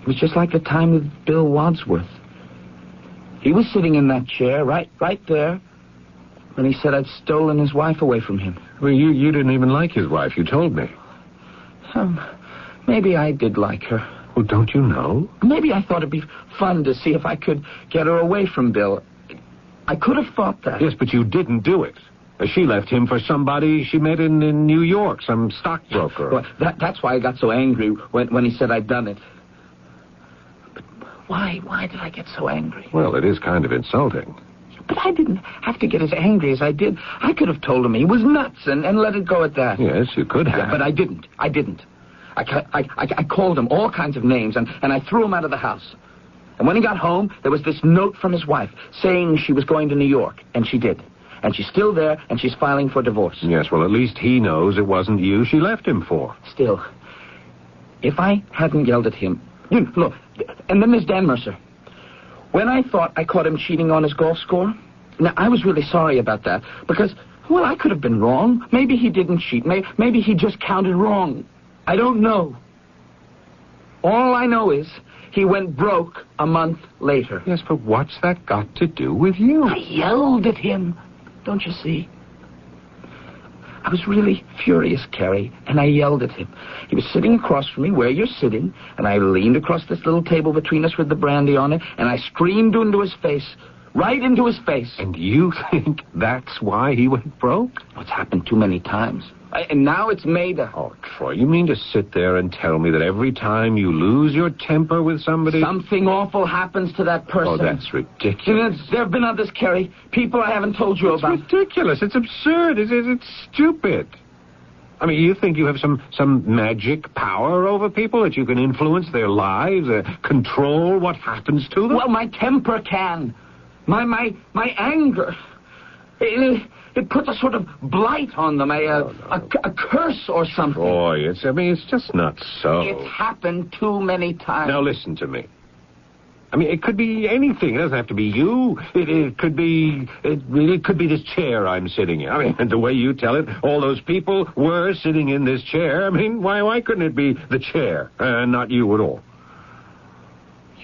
It was just like the time with Bill Wadsworth. He was sitting in that chair, right there, when he said I'd stolen his wife away from him. Well, you didn't even like his wife, you told me. Maybe I did like her. Well, don't you know? Maybe I thought it'd be fun to see if I could get her away from Bill. I could have thought that. Yes, but you didn't do it. She left him for somebody she met in New York, some stockbroker. Well, that's why I got so angry when he said I'd done it. But why did I get so angry? Well, it is kind of insulting. But I didn't have to get as angry as I did. I could have told him he was nuts and let it go at that. Yes, you could have. Yeah, but I didn't. I called him all kinds of names, and I threw him out of the house. And when he got home, there was this note from his wife saying she was going to New York, and she did. And she's still there, and she's filing for divorce. Yes, well, at least he knows it wasn't you she left him for. Still, if I hadn't yelled at him... Look, and then there's Dan Mercer. When I thought I caught him cheating on his golf score, now, I was really sorry about that, because, well, I could have been wrong. Maybe he didn't cheat. Maybe he just counted wrong. I don't know. All I know is he went broke a month later. Yes, but what's that got to do with you? I yelled at him. Don't you see? I was really furious, Carrie, and I yelled at him. He was sitting across from me where you're sitting, and I leaned across this little table between us with the brandy on it, and I screamed into his face, right into his face. And you think that's why he went broke? It's happened too many times. And now it's Maida. Oh, Troy, you mean to sit there and tell me that every time you lose your temper with somebody... Something awful happens to that person. Oh, that's ridiculous. There have been others, Carrie. People I haven't told you about. It's ridiculous. It's absurd. It's stupid. I mean, you think you have some magic power over people, that you can influence their lives, control what happens to them? Well, my temper can. My anger. It puts a sort of blight on them, a curse or something. Boy, it's just not so. It's happened too many times. Now, listen to me. I mean, it could be anything. It doesn't have to be you. It could be this chair I'm sitting in. I mean, and the way you tell it, all those people were sitting in this chair. I mean, why couldn't it be the chair and not you at all?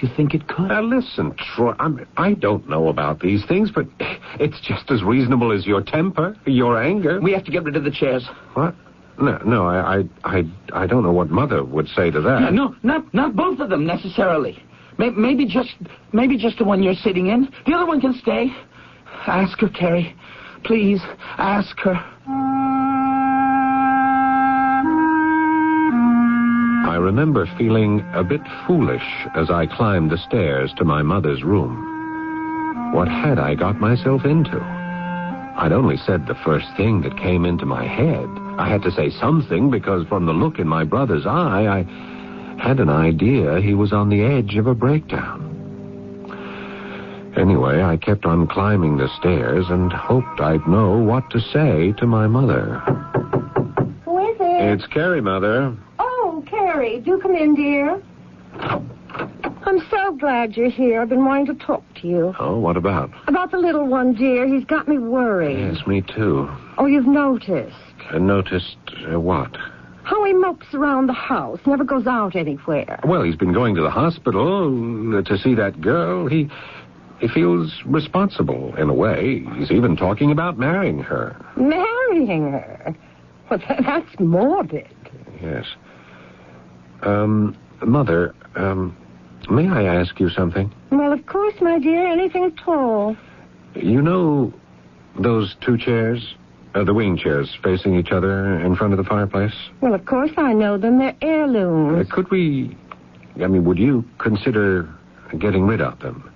You think it could? Now, listen, Troy, I don't know about these things, but it's just as reasonable as your temper, your anger. We have to get rid of the chairs. What? No, I don't know what Mother would say to that. Yeah, no, not both of them necessarily. Maybe just the one you're sitting in. The other one can stay. Ask her, Carrie. Please, ask her. I remember feeling a bit foolish as I climbed the stairs to my mother's room. What had I got myself into? I'd only said the first thing that came into my head. I had to say something because from the look in my brother's eye, I had an idea he was on the edge of a breakdown. Anyway, I kept on climbing the stairs and hoped I'd know what to say to my mother. Who is it? It's Carrie, Mother. Oh, Carrie, do come in, dear. I'm so glad you're here. I've been wanting to talk to you. Oh, what about? About the little one, dear. He's got me worried. Yes, me too. Oh, you've noticed? Noticed what? How he mopes around the house, never goes out anywhere. Well, he's been going to the hospital to see that girl. He feels responsible in a way. He's even talking about marrying her. Marrying her? Well, that's morbid. Yes. Mother, May I ask you something? Well, of course, my dear, anything at all. You know those two chairs? The wing chairs facing each other in front of the fireplace? Well, of course I know them. They're heirlooms. Would you consider getting rid of them?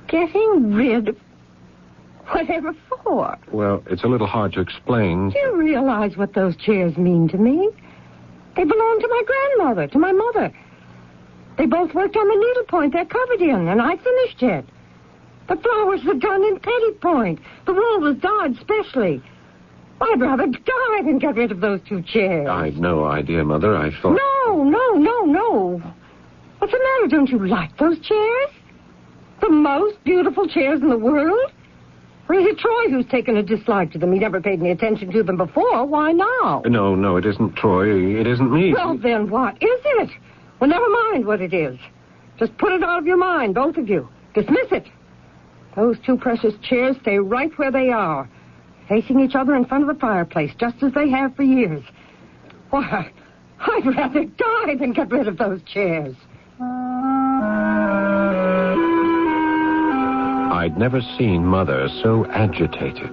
Getting rid of... Whatever for? Well, it's a little hard to explain. Do you realize what those chairs mean to me? They belong to my grandmother, to my mother. They both worked on the needlepoint they're covered in, and I finished it. The flowers were done in pettipoint. The wool was dyed specially. I'd rather die than get rid of those two chairs. I'd no idea, Mother. I thought... No. What's the matter? Don't you like those chairs? The most beautiful chairs in the world? Or is it Troy who's taken a dislike to them? He never paid any attention to them before. Why now? No, it isn't Troy. It isn't me. Well, then what is it? Well, never mind what it is. Just put it out of your mind, both of you. Dismiss it. Those two precious chairs stay right where they are, facing each other in front of the fireplace, just as they have for years. Why, I'd rather die than get rid of those chairs. I'd never seen Mother so agitated.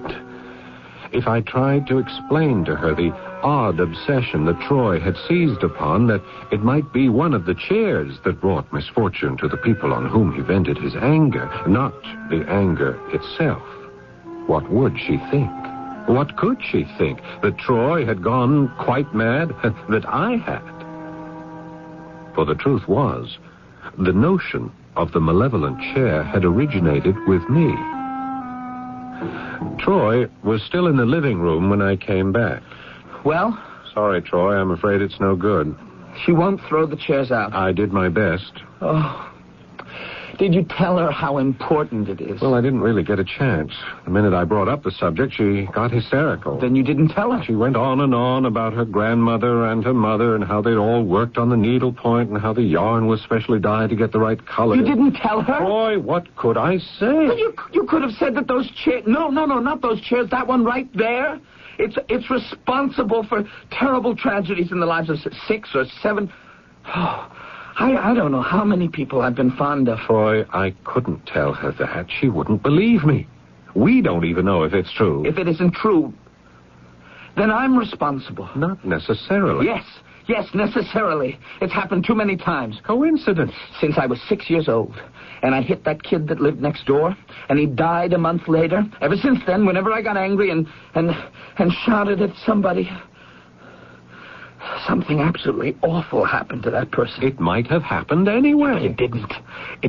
If I tried to explain to her the odd obsession that Troy had seized upon, that it might be one of the chairs that brought misfortune to the people on whom he vented his anger, not the anger itself, what would she think? What could she think? That Troy had gone quite mad? That I had? For the truth was, the notion of the malevolent chair had originated with me. Troy was still in the living room when I came back. Well? Sorry, Troy. I'm afraid it's no good. She won't throw the chairs out. I did my best. Oh. Did you tell her how important it is? Well, I didn't really get a chance. The minute I brought up the subject, she got hysterical. Then you didn't tell her? She went on and on about her grandmother and her mother and how they'd all worked on the needlepoint and how the yarn was specially dyed to get the right color. You didn't tell her? Boy, what could I say? Well, you could have said that those chairs... No, not those chairs. That one right there. It's responsible for terrible tragedies in the lives of 6 or 7... Oh, I don't know how many people I've been fond of. Troy, I couldn't tell her that. She wouldn't believe me. We don't even know if it's true. If it isn't true, then I'm responsible. Not necessarily. Yes, necessarily. It's happened too many times. Coincidence. Since I was 6 years old. And I hit that kid that lived next door, and he died a month later. Ever since then, whenever I got angry and shouted at somebody... something absolutely awful happened to that person. It might have happened anyway. It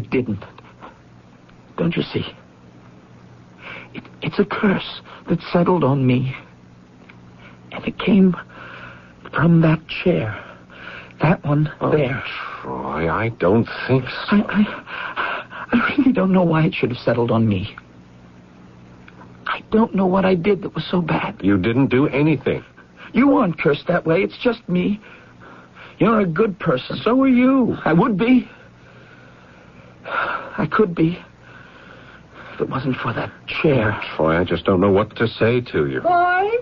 didn't. Don't you see? It's a curse that settled on me. And it came from that chair. That one there. Troy, I don't think so. I really don't know why it should have settled on me. I don't know what I did that was so bad. You didn't do anything. You aren't cursed that way. It's just me. You're a good person. So are you. I would be. I could be. If it wasn't for that chair. Troy, I just don't know what to say to you. Boys?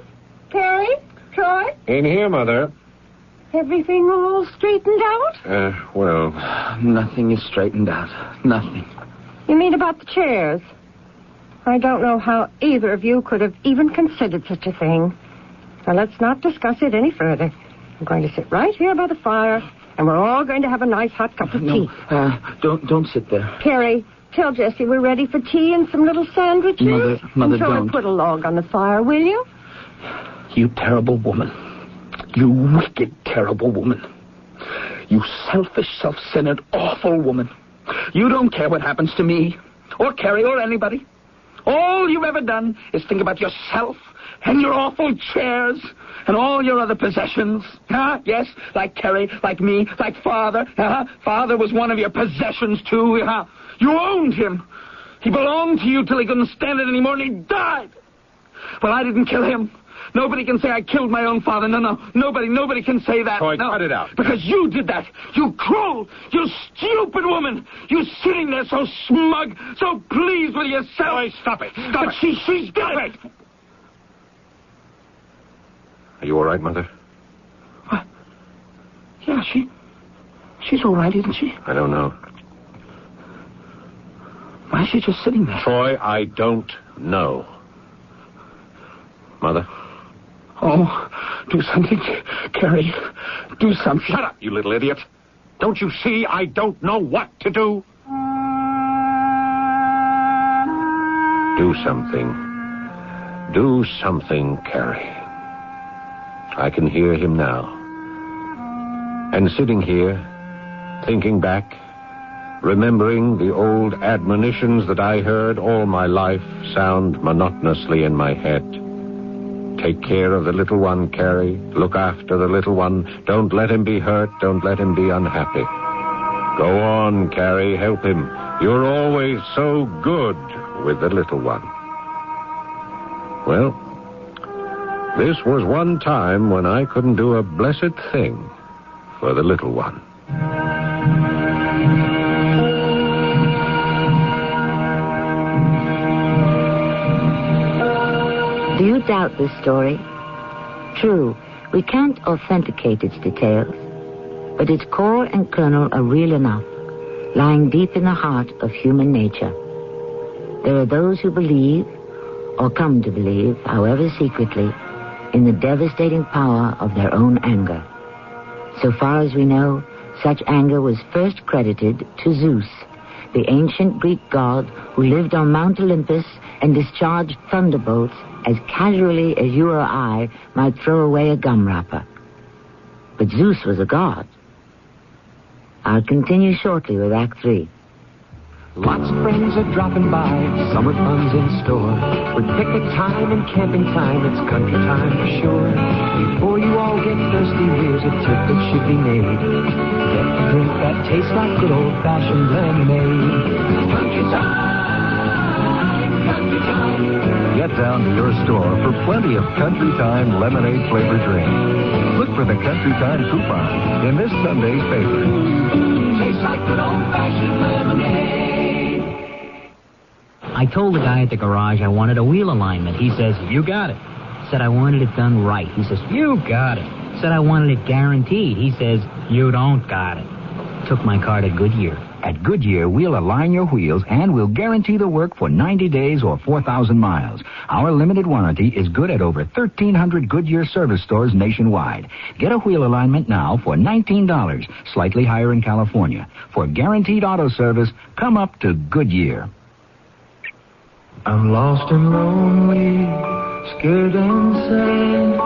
Perry? Troy? In here, Mother. Everything all straightened out? Well... Nothing is straightened out. Nothing. You mean about the chairs? I don't know how either of you could have even considered such a thing. Now, let's not discuss it any further. I'm going to sit right here by the fire, and we're all going to have a nice hot cup of tea. Don't sit there. Perry, tell Jessie we're ready for tea and some little sandwiches. Mother, throw don't. her put a log on the fire, will you? You terrible woman. You wicked, terrible woman. You selfish, self-centered, awful woman. You don't care what happens to me, or Carrie, or anybody. All you've ever done is think about yourself and your awful chairs and all your other possessions. Yes, like Carrie, like me, like Father. Father was one of your possessions, too. You owned him. He belonged to you till he couldn't stand it anymore, and he died. Well, I didn't kill him. Nobody can say I killed my own father. No. Nobody can say that. Troy, no. cut it out. Because you did that. You cruel, you stupid woman. You sitting there so smug, so pleased with yourself. Troy, stop it. Stop but it. She's dead. Are you all right, Mother? What? Yeah, she's all right, isn't she? I don't know. Why is she just sitting there? Troy, I don't know. Mother? Oh, do something, Carrie. Do something. Shut up, you little idiot. Don't you see I don't know what to do? Do something. Do something, Carrie. I can hear him now. And sitting here, thinking back, remembering the old admonitions that I heard all my life sound monotonously in my head. Take care of the little one, Carrie. Look after the little one. Don't let him be hurt. Don't let him be unhappy. Go on, Carrie. Help him. You're always so good with the little one. Well, this was one time when I couldn't do a blessed thing for the little one. Do you doubt this story? True, we can't authenticate its details, but its core and kernel are real enough, lying deep in the heart of human nature. There are those who believe, or come to believe, however secretly, in the devastating power of their own anger. So far as we know, such anger was first credited to Zeus, the ancient Greek god who lived on Mount Olympus and discharged thunderbolts as casually as you or I might throw away a gum wrapper. But Zeus was a god. I'll continue shortly with Act 3. Lots of friends are dropping by, summer fun's in store. With picnic time and camping time, it's country time for sure. Before you all get thirsty, here's a tip that should be made. Get a drink that tastes like good old-fashioned lemonade. Country time, country time. Get down to your store for plenty of Country Time lemonade flavored drink. Look for the Country Time coupon in this Sunday's paper. Tastes like good old-fashioned lemonade. I told the guy at the garage I wanted a wheel alignment. He says, you got it. Said I wanted it done right. He says, you got it. Said I wanted it guaranteed. He says, you don't got it. Took my car to Goodyear. At Goodyear, we'll align your wheels and we'll guarantee the work for 90 days or 4,000 miles. Our limited warranty is good at over 1,300 Goodyear service stores nationwide. Get a wheel alignment now for $19, slightly higher in California. For guaranteed auto service, come up to Goodyear. I'm lost and lonely, scared and sad,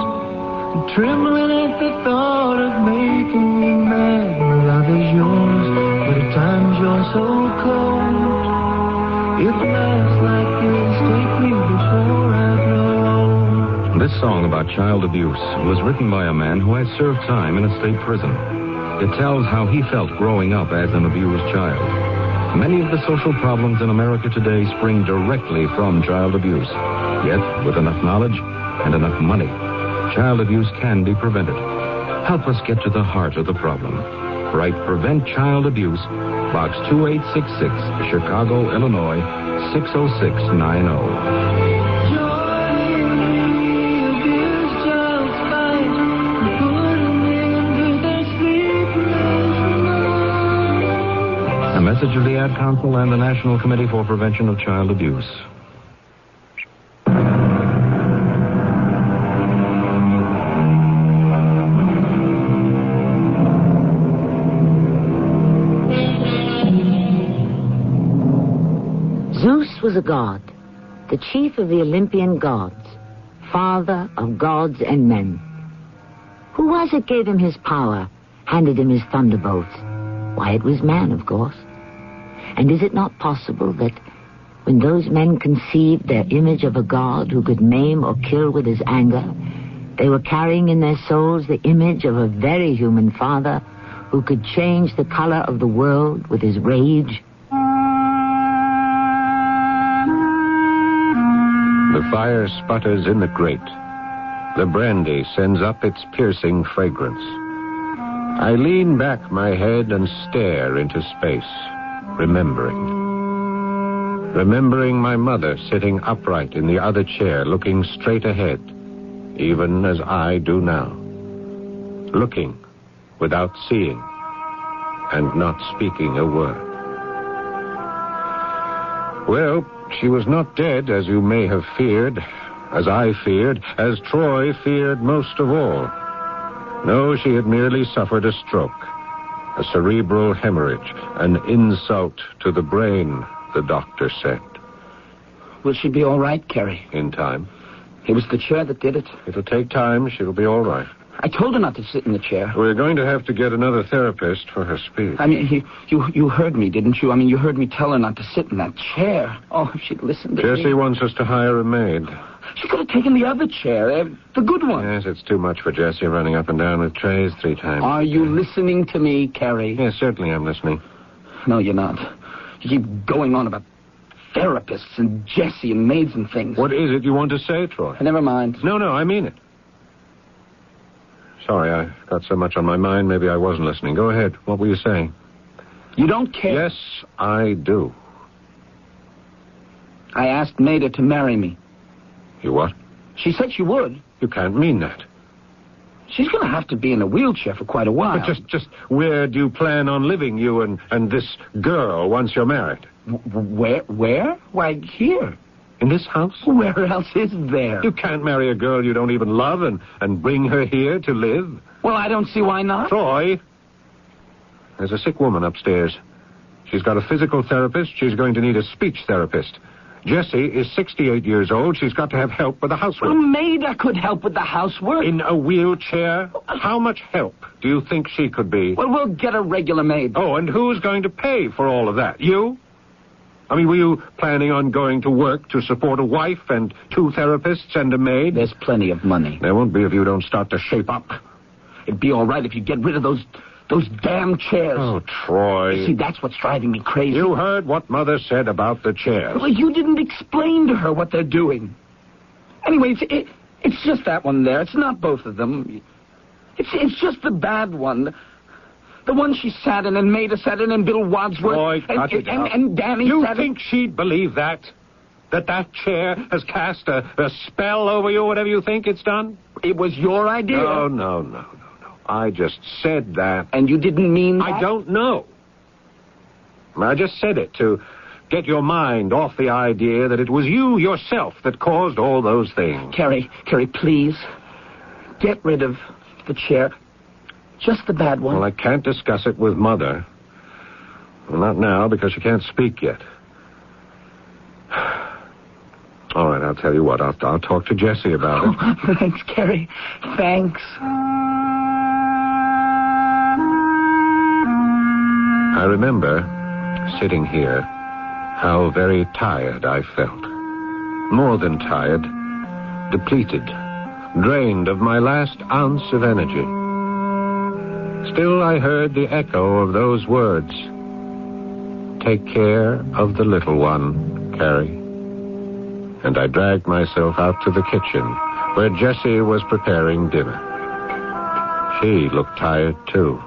trembling at the thought of making me mad. Love is yours, but at times you're so cold. If life's like this, take me before I grow old. This song about child abuse was written by a man who had served time in a state prison. It tells how he felt growing up as an abused child. Many of the social problems in America today spring directly from child abuse. Yet, with enough knowledge and enough money, child abuse can be prevented. Help us get to the heart of the problem. Write Prevent Child Abuse, Box 2866, Chicago, Illinois, 60690. A message of the Ad Council and the National Committee for Prevention of Child Abuse. Zeus was a god, the chief of the Olympian gods, father of gods and men. Who was it gave him his power, handed him his thunderbolts? Why, it was man, of course. And is it not possible that when those men conceived their image of a god who could maim or kill with his anger, they were carrying in their souls the image of a very human father who could change the color of the world with his rage? The fire sputters in the grate. The brandy sends up its piercing fragrance. I lean back my head and stare into space, remembering my mother sitting upright in the other chair, looking straight ahead, even as I do now. Looking without seeing and not speaking a word. Well, she was not dead, as you may have feared, as I feared, as Troy feared most of all. No, she had merely suffered a stroke, a cerebral hemorrhage, an insult to the brain, the doctor said. Will she be all right, Carrie? In time. It was the chair that did it. It'll take time. She'll be all right. I told her not to sit in the chair. We're going to have to get another therapist for her speech. I mean, you heard me, didn't you? I mean, you heard me tell her not to sit in that chair. Oh, if she'd listened to me. Jessie wants us to hire a maid. She could have taken the other chair, the good one. Yes, it's too much for Jessie running up and down with trays 3 times. Are you listening to me, Carrie? Yes, certainly I'm listening. No, you're not. You keep going on about therapists and Jessie and maids and things. What is it you want to say, Troy? Never mind. No, I mean it. Sorry, I got so much on my mind, maybe I wasn't listening. Go ahead. What were you saying? You don't care? Yes, I do. I asked Maida to marry me. You what? She said she would. You can't mean that. She's going to have to be in a wheelchair for quite a while. But just where do you plan on living, you and this girl, once you're married? Where? Why, here. In this house? Where else is there? You can't marry a girl you don't even love and bring her here to live. Well, I don't see why not. Troy, there's a sick woman upstairs. She's got a physical therapist. She's going to need a speech therapist. Jessie is 68 years old. She's got to have help with the housework. Well, Maida could help with the housework. In a wheelchair? How much help do you think she could be? Well, we'll get a regular maid. Oh, and who's going to pay for all of that? You? I mean, were you planning on going to work to support a wife and 2 therapists and a maid? There's plenty of money. There won't be if you don't start to shape up. It'd be all right if you get rid of those damn chairs. Oh, Troy. See, that's what's driving me crazy. You heard what Mother said about the chairs. Well, you didn't explain to her what they're doing. Anyway, it's just that one there. It's not both of them. It's just the bad one. The one she sat in and Maida sat in and Bill Wadsworth Troy, and Danny you sat in. You think she'd believe that? That chair has cast a spell over you, whatever you think it's done? It was your idea. No. I just said that. And you didn't mean that? I don't know. I just said it to get your mind off the idea that it was you yourself that caused all those things. Carrie, please. Get rid of the chair. Just the bad one. Well, I can't discuss it with Mother. Well, not now, because she can't speak yet. All right, I'll tell you what. I'll talk to Jessie about it. Oh, thanks, Carrie. Thanks. I remember, sitting here, how very tired I felt. More than tired, depleted, drained of my last ounce of energy. Still, I heard the echo of those words. Take care of the little one, Carrie. And I dragged myself out to the kitchen, where Jessie was preparing dinner. She looked tired, too.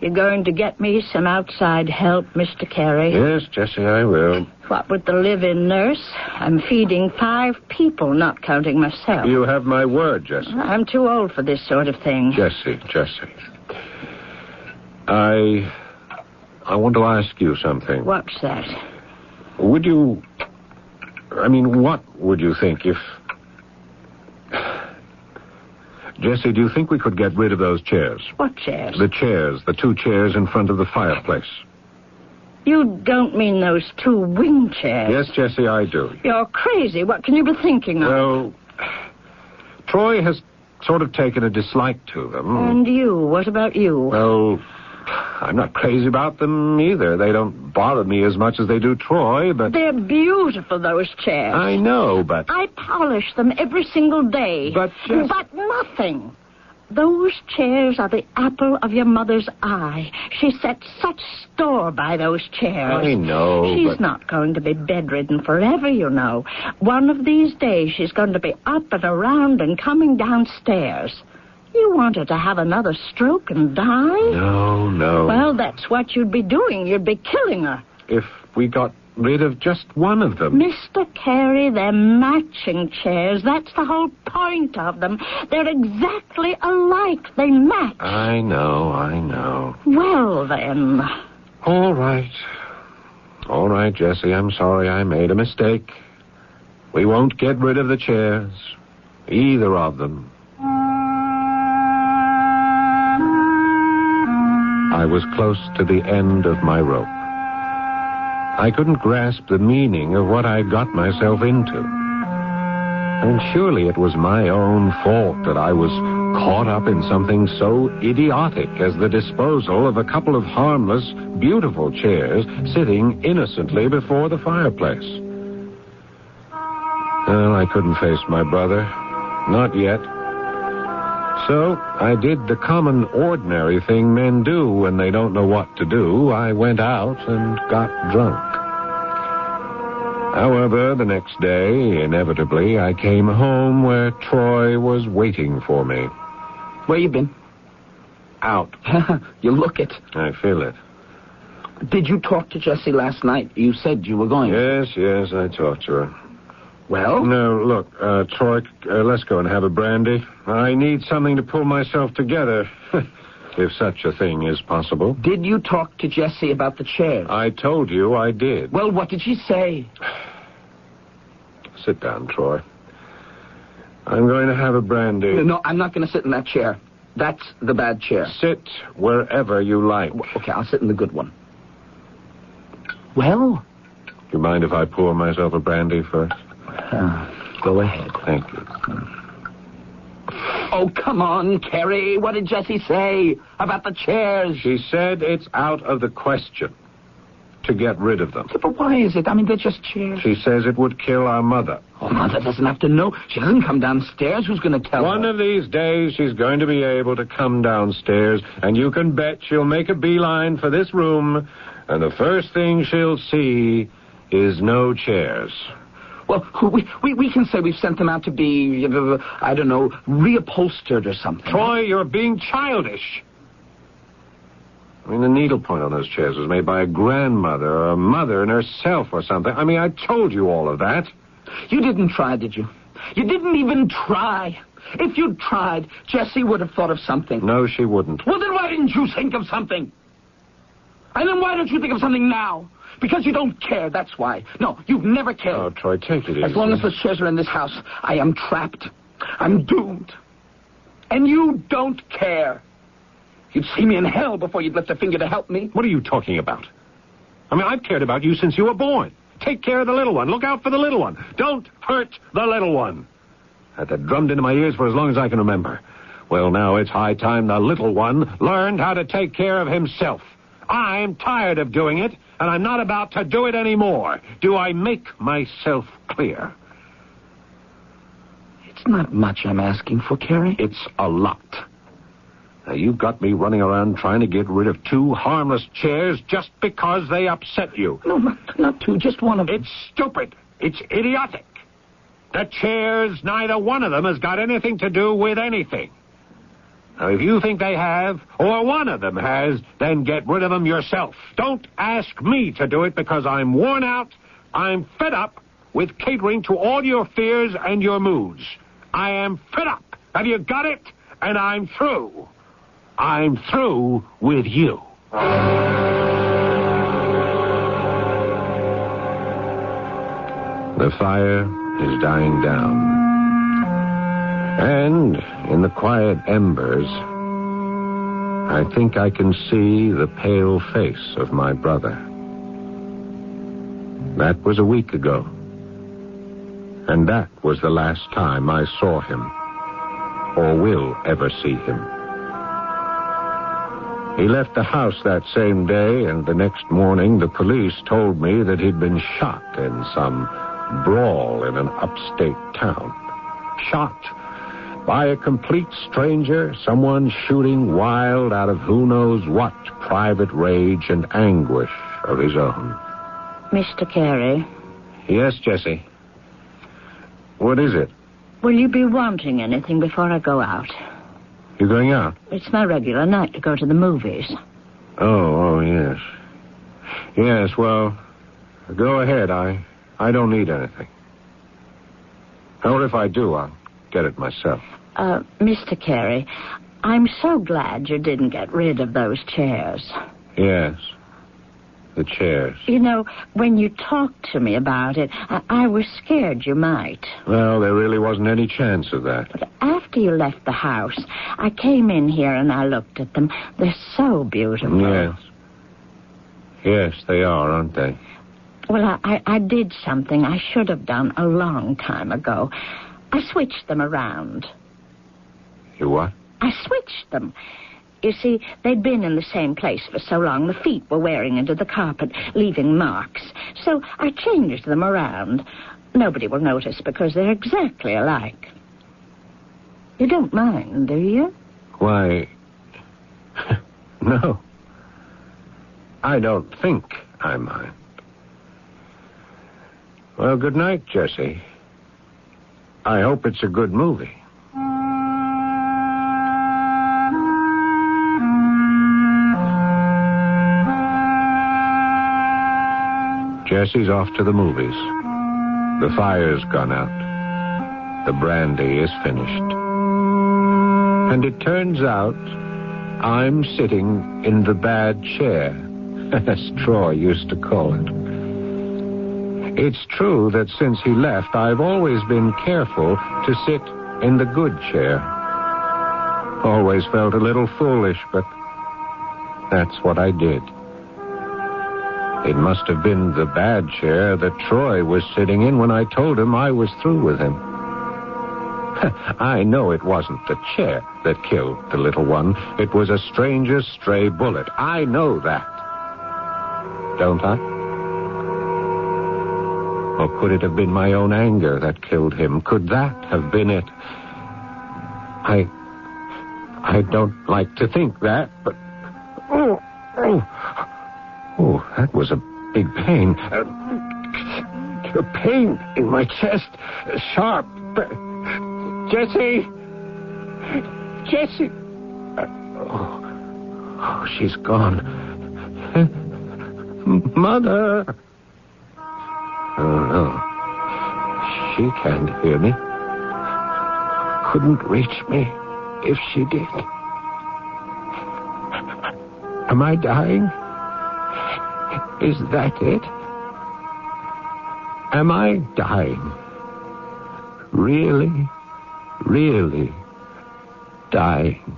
You're going to get me some outside help, Mr. Carey? Yes, Jessie, I will. What with the live-in nurse? I'm feeding 5 people, not counting myself. You have my word, Jessie. I'm too old for this sort of thing. Jessie. I want to ask you something. What's that? What would you think if... Jessie, do you think we could get rid of those chairs? What chairs? The chairs, the 2 chairs in front of the fireplace. You don't mean those 2 wing chairs? Yes, Jessie, I do. You're crazy. What can you be thinking of? Well, Troy has sort of taken a dislike to them. And you? What about you? Well, I'm not crazy about them either. They don't bother me as much as they do Troy, but... They're beautiful, those chairs. I know, but... I polish them every single day. But nothing. Those chairs are the apple of your mother's eye. She sets such store by those chairs. I know, She's not going to be bedridden forever, you know. One of these days, she's going to be up and around and coming downstairs. You want her to have another stroke and die? No. Well, that's what you'd be doing. You'd be killing her. If we got rid of just one of them. Mr. Carey, they're matching chairs. That's the whole point of them. They're exactly alike. They match. I know. Well, then. All right. All right, Jesse, I'm sorry I made a mistake. We won't get rid of the chairs. Either of them. I was close to the end of my rope. I couldn't grasp the meaning of what I'd got myself into. And surely it was my own fault that I was caught up in something so idiotic as the disposal of a couple of harmless, beautiful chairs sitting innocently before the fireplace. Well, I couldn't face my brother. Not yet. So I did the common, ordinary thing men do when they don't know what to do. I went out and got drunk. However, the next day, inevitably, I came home where Troy was waiting for me. Where you been? Out. You look it. I feel it. Did you talk to Jessie last night? You said you were going. Yes, I talked to her. Well? No, look, Troy, let's go and have a brandy. I need something to pull myself together, if such a thing is possible. Did you talk to Jessie about the chairs? I told you I did. Well, what did she say? Sit down, Troy. I'm going to have a brandy. No, I'm not going to sit in that chair. That's the bad chair. Sit wherever you like. Okay, I'll sit in the good one. Well? Do you mind if I pour myself a brandy first? Go ahead. Thank you. Oh, come on, Kerry. What did Jessie say about the chairs? She said it's out of the question to get rid of them. Yeah, but why is it? I mean, they're just chairs. She says it would kill our mother. Oh, Mother doesn't have to know. She doesn't come downstairs. Who's going to tell her? One of these days, she's going to be able to come downstairs, and you can bet she'll make a beeline for this room, and the first thing she'll see is no chairs. Well, we can say we've sent them out to be, I don't know, reupholstered or something. Troy, you're being childish. I mean, the needlepoint on those chairs was made by a grandmother or a mother in herself or something. I mean, I told you all of that. You didn't try, did you? You didn't even try. If you'd tried, Jessie would have thought of something. No, she wouldn't. Well, then why didn't you think of something? And then why don't you think of something now? Because you don't care, that's why. No, you've never cared. Oh, Troy, take it easy. As long as the chairs are in this house, I am trapped. I'm doomed. And you don't care. You'd see me in hell before you'd lift a finger to help me. What are you talking about? I mean, I've cared about you since you were born. Take care of the little one. Look out for the little one. Don't hurt the little one. Had that drummed into my ears for as long as I can remember. Well, now it's high time the little one learned how to take care of himself. I'm tired of doing it, and I'm not about to do it anymore. Do I make myself clear? It's not much I'm asking for, Kerry. It's a lot. Now, you've got me running around trying to get rid of two harmless chairs just because they upset you. No, not two, just one of them. It's stupid. It's idiotic. The chairs, neither one of them has got anything to do with anything. Now, if you think they have, or one of them has, then get rid of them yourself. Don't ask me to do it because I'm worn out, I'm fed up with catering to all your fears and your moods. I am fed up. Have you got it? And I'm through. I'm through with you. The fire is dying down. And in the quiet embers, I think I can see the pale face of my brother. That was a week ago. And that was the last time I saw him, or will ever see him. He left the house that same day, and the next morning the police told me that he'd been shot in some brawl in an upstate town. Shot by a complete stranger, someone shooting wild out of who knows what private rage and anguish of his own. Mr. Carey? Yes, Jessie. What is it? Will you be wanting anything before I go out? You going out? It's my regular night to go to the movies. Oh, yes. Yes, well, go ahead. I don't need anything. Or if I do, I'll get it myself. Mr. Carey, I'm so glad you didn't get rid of those chairs. Yes. the chairs? You know, when you talked to me about it, I was scared you might. Well, there really wasn't any chance of that. But after you left the house, I came in here and I looked at them. They're so beautiful. Yes. Yes, they are, aren't they? Well, I did something I should have done a long time ago. I switched them around. You what? I switched them. You see, they'd been in the same place for so long, the feet were wearing into the carpet, leaving marks. So I changed them around. Nobody will notice because they're exactly alike. You don't mind, do you? Why, no. I don't think I mind. Well, good night, Jessie. I hope it's a good movie. Jessie's off to the movies. The fire's gone out. The brandy is finished. And it turns out I'm sitting in the bad chair, as Troy used to call it. It's true that since he left, I've always been careful to sit in the good chair. Always felt a little foolish, but that's what I did. It must have been the bad chair that Troy was sitting in when I told him I was through with him. I know it wasn't the chair that killed the little one. It was a stranger's stray bullet. I know that. Don't I? Or could it have been my own anger that killed him? Could that have been it? I don't like to think that, but... Oh, that was a big pain. A pain in my chest. Sharp. Jessie! Jessie! Oh, she's gone. Mother! Oh, no. She can't hear me. Couldn't reach me if she did. Am I dying? Is that it? Am I dying? Really, really dying?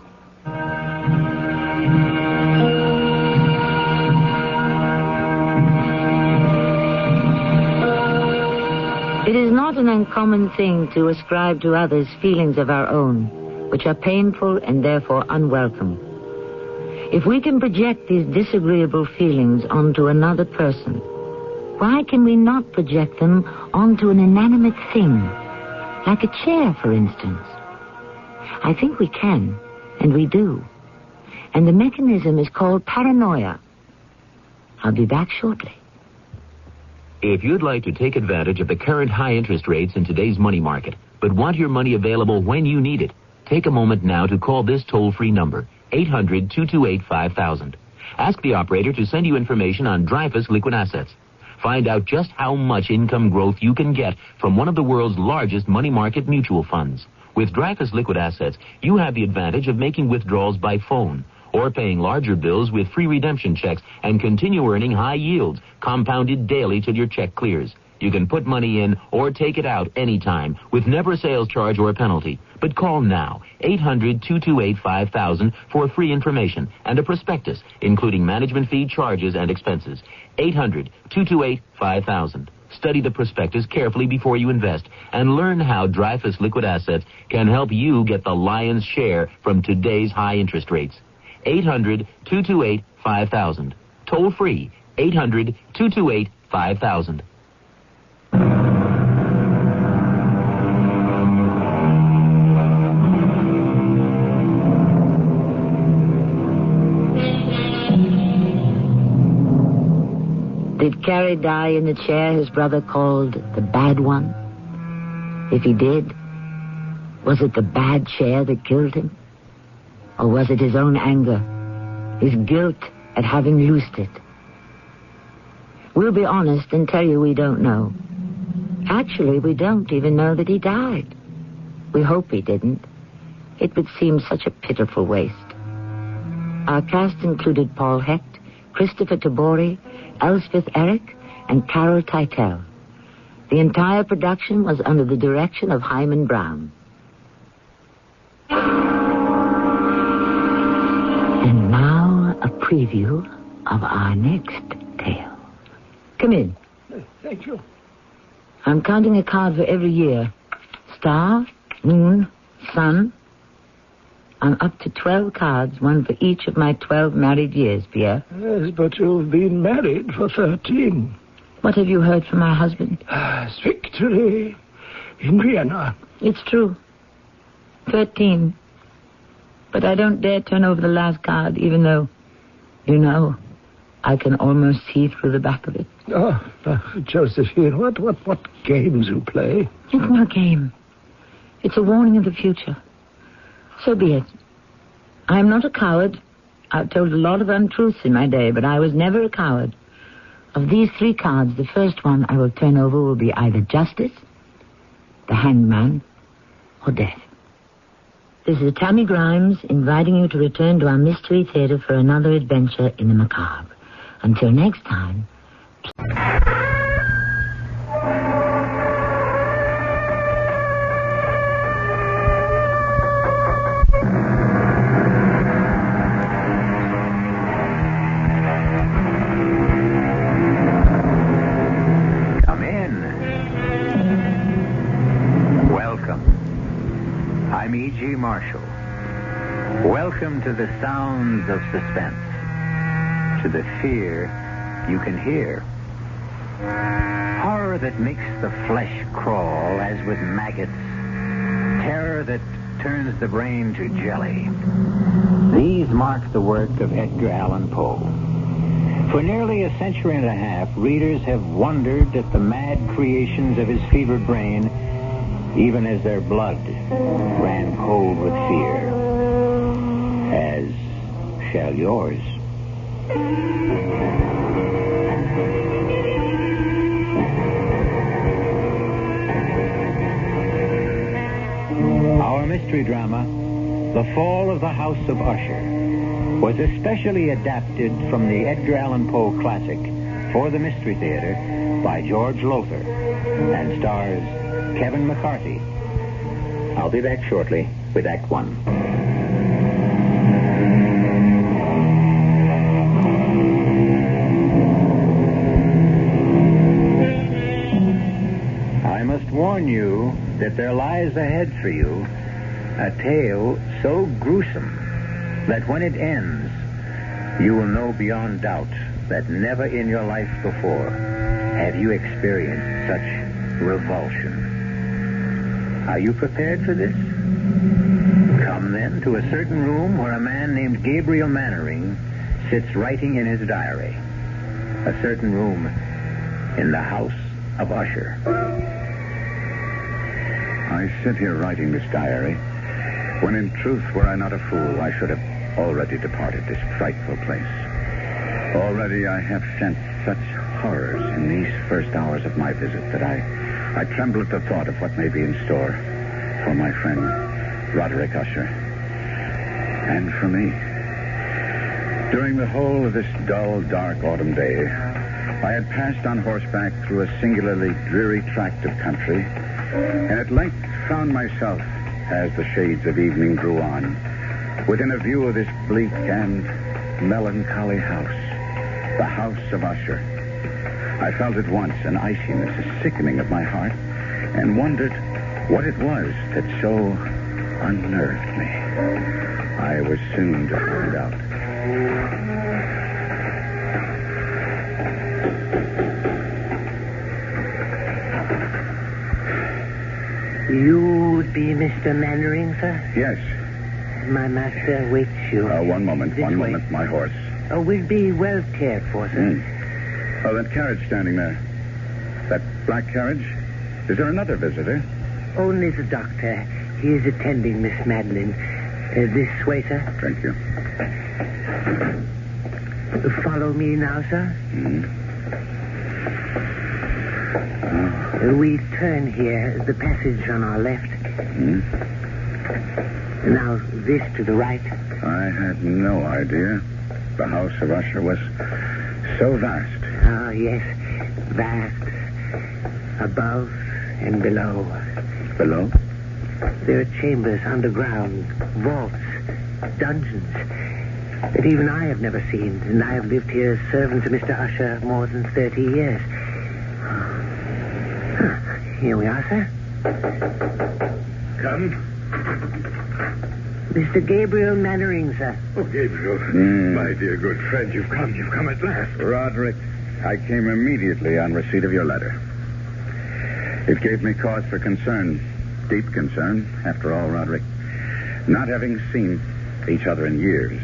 It is not an uncommon thing to ascribe to others feelings of our own, which are painful and therefore unwelcome. If we can project these disagreeable feelings onto another person, why can we not project them onto an inanimate thing, like a chair, for instance? I think we can, and we do. And the mechanism is called paranoia. I'll be back shortly. If you'd like to take advantage of the current high interest rates in today's money market, but want your money available when you need it, take a moment now to call this toll-free number, 800-228-5000. Ask the operator to send you information on Dreyfus Liquid Assets. Find out just how much income growth you can get from one of the world's largest money market mutual funds. With Dreyfus Liquid Assets, you have the advantage of making withdrawals by phone or paying larger bills with free redemption checks and continue earning high yields, compounded daily till your check clears. You can put money in or take it out anytime with never a sales charge or a penalty. But call now, 800-228-5000 for free information and a prospectus, including management fee, charges, and expenses. 800-228-5000. Study the prospectus carefully before you invest and learn how Dreyfus Liquid Assets can help you get the lion's share from today's high interest rates. 800-228-5000. Toll free, 800-228-5000. Did Carrie die in the chair his brother called the bad one? If he did, was it the bad chair that killed him? Or was it his own anger, his guilt at having loosed it? We'll be honest and tell you we don't know. Actually, we don't even know that he died. We hope he didn't. It would seem such a pitiful waste. Our cast included Paul Hecht, Christopher Tabori, Elspeth Eric, and Carol Teitel. The entire production was under the direction of Hyman Brown. And now a preview of our next tale. Come in. Thank you. I'm counting a card for every year. Star, moon, sun. I'm up to 12 cards, one for each of my 12 married years, Pierre. Yes, but you've been married for 13. What have you heard from my husband? Victory in Vienna. It's true. 13. But I don't dare turn over the last card, even though, I can almost see through the back of it. Oh, Josephine, what games you play? It's no game. It's a warning of the future. So be it. I am not a coward. I've told a lot of untruths in my day, but I was never a coward. Of these 3 cards, the first one I will turn over will be either justice, the hanged man, or death. This is Tammy Grimes inviting you to return to our Mystery Theater for another adventure in the macabre. Until next time... Come in. Welcome. I'm E.G. Marshall. Welcome to the sounds of suspense. To the fear you can hear. Horror that makes the flesh crawl as with maggots. Terror that turns the brain to jelly. These mark the work of Edgar Allan Poe. For nearly a century and a half, readers have wondered at the mad creations of his fevered brain, even as their blood ran cold with fear. As shall yours. Our mystery drama, The Fall of the House of Usher, was especially adapted from the Edgar Allan Poe classic for the Mystery Theater by George Lothar and stars Kevin McCarthy. I'll be back shortly with Act 1. I must warn you that there lies ahead for you a tale so gruesome that when it ends, you will know beyond doubt that never in your life before have you experienced such revulsion. Are you prepared for this? Come then to a certain room where a man named Gabriel Mannering sits writing in his diary. A certain room in the house of Usher. I sit here writing this diary, when in truth, were I not a fool, I should have already departed this frightful place. Already I have sensed such horrors in these first hours of my visit that I tremble at the thought of what may be in store for my friend Roderick Usher. And for me. During the whole of this dull, dark autumn day, I had passed on horseback through a singularly dreary tract of country, and at length found myself, as the shades of evening drew on, within a view of this bleak and melancholy house, the house of Usher. I felt at once an iciness, a sickening of my heart, and wondered what it was that so unnerved me. I was soon to find out. You would be Mr. Mannering, sir? Yes. My master waits you. One moment, my horse. We'll be well cared for, sir. Oh, that carriage standing there. That black carriage? Is there another visitor? Only the doctor. He is attending Miss Madeline. This way, sir. Thank you. Follow me now, sir. We turn here, the passage on our left. Now, this to the right. I had no idea the house of Usher was so vast. Oh, yes. Vast. Above and below. Below? There are chambers underground, vaults, dungeons that even I have never seen, and I have lived here as servant to Mr. Usher more than 30 years. Here we are, sir. Come. Mr. Gabriel Mannering, sir. Oh, Gabriel. My dear good friend, you've come at last. Roderick, I came immediately on receipt of your letter. It gave me cause for concern, deep concern, after all, Roderick. Not having seen each other in years,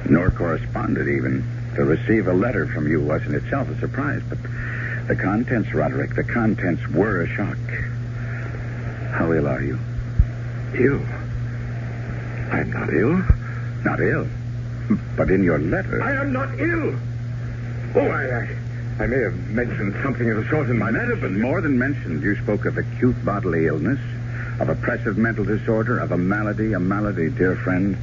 nor corresponded even, to receive a letter from you was in itself a surprise, but the contents, Roderick, the contents were a shock. How ill are you? Ill? I'm not ill. Not ill? But in your letter... I am not ill. Oh, I may have mentioned something of the sort in my letter, but... More than mentioned, you spoke of acute bodily illness, of oppressive mental disorder, of a malady, dear friend,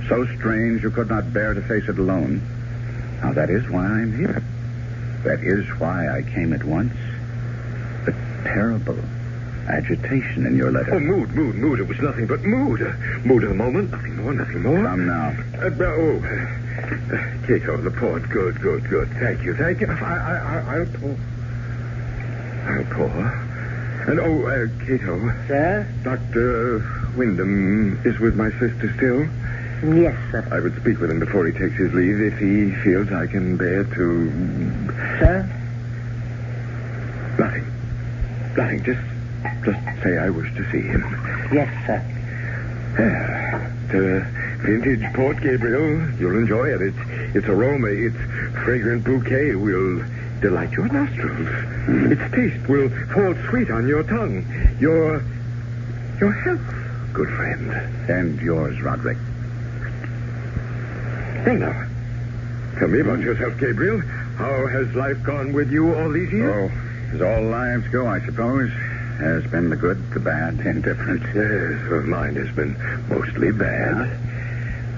so strange you could not bear to face it alone. Now, that is why I'm here. That is why I came at once. The terrible agitation in your letter. Oh, mood. It was nothing but mood. Mood of the moment. Nothing more. Come now. Cato, the port. Good. Thank you. I'll pour. And, Cato. Sir? Dr. Wyndham is with my sister still? Yes, sir. I would speak with him before he takes his leave if he feels I can bear to... Sir? Nothing. Just say I wish to see him. Yes, sir. The vintage Port Gabriel. You'll enjoy it. Its aroma, its fragrant bouquet will delight your nostrils. Its taste will fall sweet on your tongue. Your health, good friend. And yours, Roderick. Well, now, tell me about yourself, Gabriel. How has life gone with you all these years? Oh, as all lives go, I suppose. Has been the good, the bad, indifferent. Yes, well, mine has been mostly bad.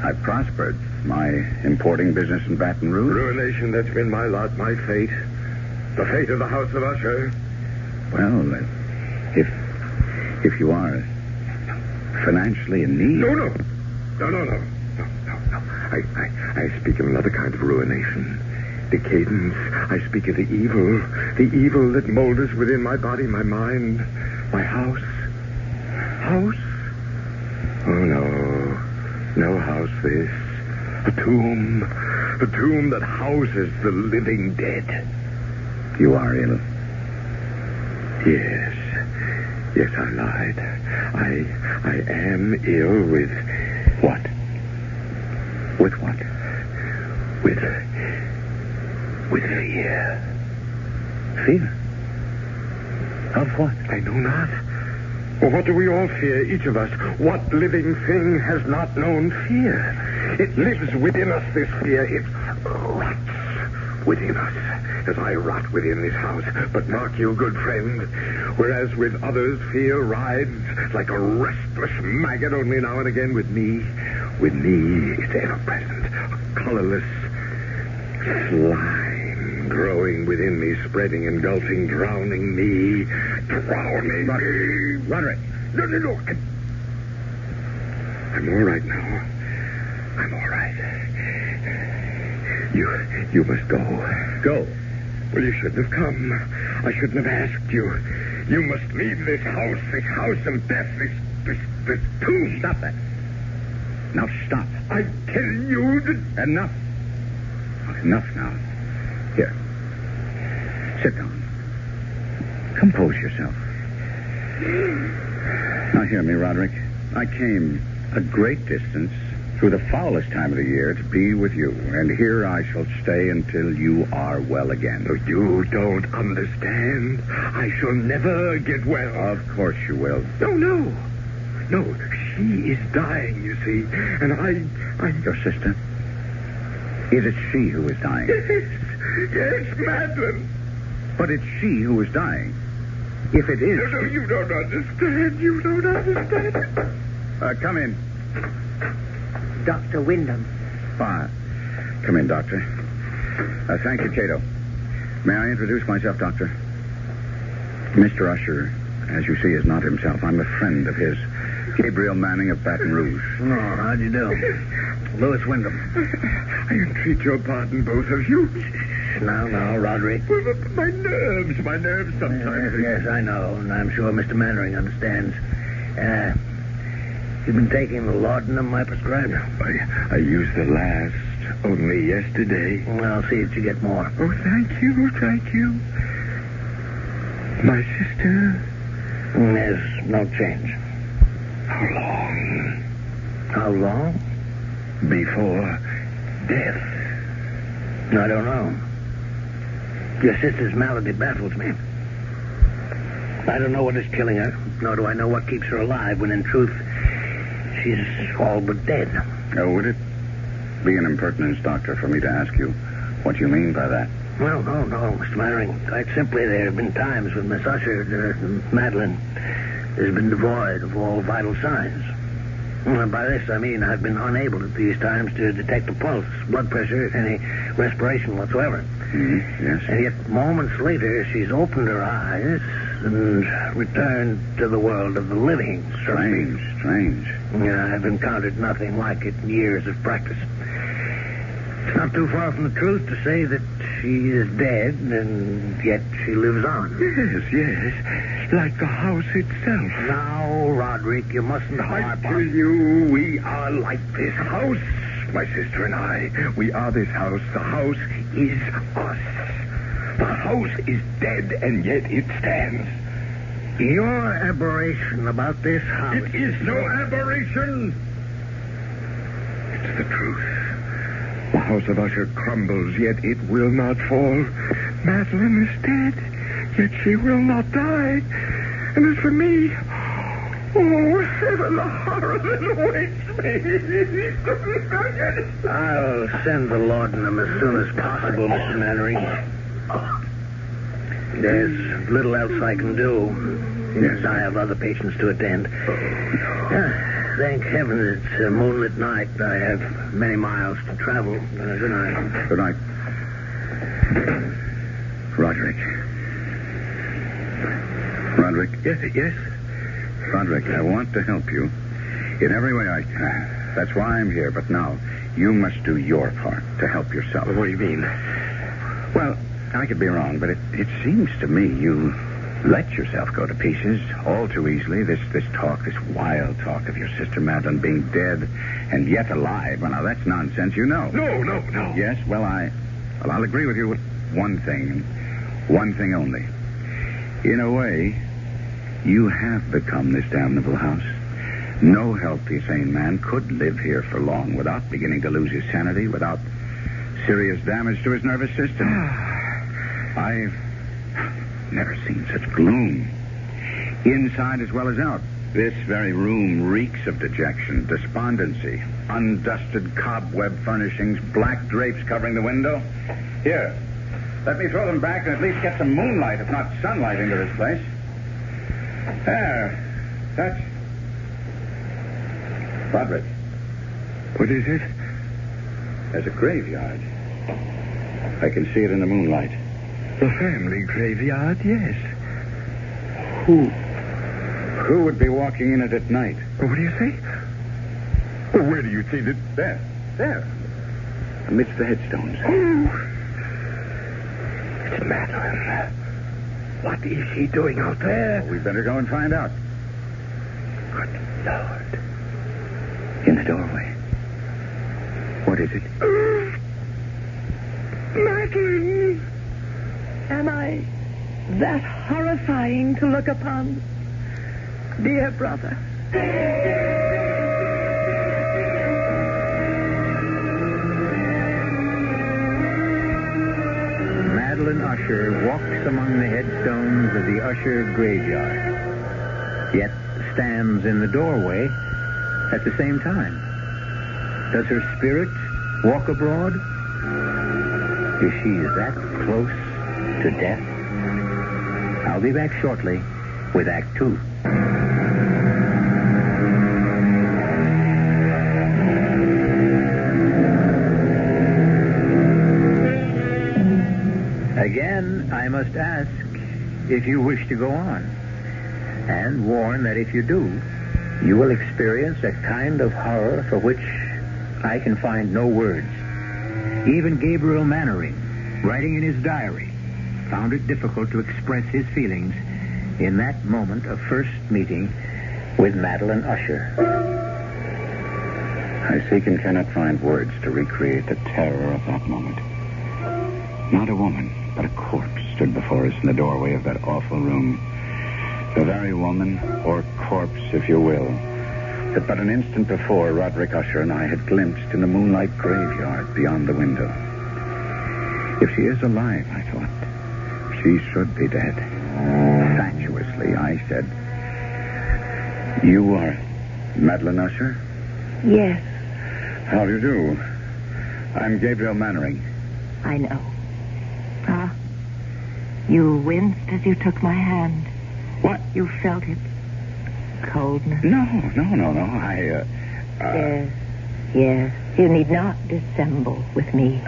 I've prospered. My importing business in Baton Rouge. Ruination, that's been my lot, my fate. The fate of the House of Usher. Well, if you are financially in need... No. I speak of another kind of ruination. Decadence. I speak of the evil that molders within my body, my mind, my house. House? Oh, no house this. A tomb that houses the living dead. You are ill. Yes, I lied. I am ill with what? With what? With fear. Fear? Of what? I know not. Well, what do we all fear, each of us? What living thing has not known fear? It lives within us, this fear. It rots within us, as I rot within this house. But mark you, good friend, whereas with others fear rides like a restless maggot only now and again, with me, it's ever present, a colorless slime growing within me, spreading, engulfing, drowning me. Roderick. No. I'm all right now. I'm all right. You must go. Go? Well, you shouldn't have come. I shouldn't have asked you. You must leave this house of death, this tomb. Stop that. Now stop. I tell you to... Enough. Enough now. Here. Sit down. Compose yourself. Now hear me, Roderick. I came a great distance through the foulest time of the year to be with you, and here I shall stay until you are well again. Oh, you don't understand. I shall never get well. Of course you will. No. She is dying, you see, and I... Your sister? Is it she who is dying? Yes, Madeline. But it's she who is dying. If it is... No, you don't understand. Come in. Dr. Wyndham. Fine. Come in, Doctor. Thank you, Cato. May I introduce myself, Doctor? Mr. Usher, as you see, is not himself. I'm a friend of his, Gabriel Manning of Baton Rouge. Oh, how'd you do? Louis Wyndham. I entreat your pardon, both of you. Now, Roderick. My nerves sometimes. Yes, I know, and I'm sure Mr. Mannering understands. You've been taking the laudanum I prescribed? I used the last only yesterday. Well, I'll see that you get more. Oh, thank you. My sister? There's no change. How long? How long? Before death. I don't know. Your sister's malady baffles me. I don't know what is killing her, nor do I know what keeps her alive, when in truth, she's all but dead. Oh, would it be an impertinence, Doctor, for me to ask you what you mean by that? Well, no, Mr. Mannering. Quite simply, there have been times when Miss Usher, Madeline, has been devoid of all vital signs. Well, by this, I mean I've been unable at these times to detect a pulse, blood pressure, any respiration whatsoever. Yes. And yet, moments later, she's opened her eyes and returned to the world of the living. Strange. Yeah, I've encountered nothing like it in years of practice. It's not too far from the truth to say that she is dead, and yet she lives on. Yes. Like the house itself. Now, Roderick, you mustn't harp I tell you, we are like this house. My sister and I, we are this house. The house is us. The house is dead, and yet it stands. Your aberration about this house... It is no aberration. It's the truth. The house of Usher crumbles, yet it will not fall. Madeline is dead, yet she will not die. And as for me, oh, heaven, the horror that awaits me. I'll send the laudanum as soon as possible, Mr. Mannering. There's little else I can do. Yes, I have other patients to attend. Thank heaven it's a moonlit night. I have many miles to travel. Good night. Good night. Roderick. Yes. Roderick, I want to help you in every way I can. That's why I'm here. But now, you must do your part to help yourself. What do you mean? Well, I could be wrong, but it seems to me you let yourself go to pieces all too easily. This talk, this wild talk of your sister Madeline being dead and yet alive. Well, now, that's nonsense, you know. No. Yes, I'll agree with you with one thing, and one thing only. In a way, you have become this damnable house. No healthy, sane man could live here for long without beginning to lose his sanity, without serious damage to his nervous system. I've never seen such gloom, inside as well as out. This very room reeks of dejection, despondency, undusted cobweb furnishings, black drapes covering the window. Here, let me throw them back and at least get some moonlight, if not sunlight, into this place. There. That's... Roderick. What is it? There's a graveyard. I can see it in the moonlight. The family graveyard, yes. Who would be walking in it at night? What do you say? Well, where do you see that? There. Amidst the headstones. Oh. It's Madeline. What is she doing out there? We'd better go and find out. Good Lord. In the doorway. What is it? Madeline! Am I that horrifying to look upon? Dear brother. Madeline Usher walks among the headstones of the Usher graveyard, yet stands in the doorway at the same time. Does her spirit walk abroad? Is she that close to death? I'll be back shortly with Act 2. Again, if you wish to go on, and warn that if you do, you will experience a kind of horror for which I can find no words. Even Gabriel Mannering, writing in his diary, found it difficult to express his feelings in that moment of first meeting with Madeline Usher. I seek and cannot find words to recreate the terror of that moment. Not a woman, but a corpse stood before us in the doorway of that awful room. The very woman, or corpse, if you will, that but an instant before Roderick Usher and I had glimpsed in the moonlight graveyard beyond the window. If she is alive, I thought, she should be dead. Fatuously, I said, "You are Madeline Usher?" Yes, How do you do? I'm Gabriel Mannering. I know. Ah, you winced as you took my hand. What? You felt it. Coldness. No. Yes. You need not dissemble with me.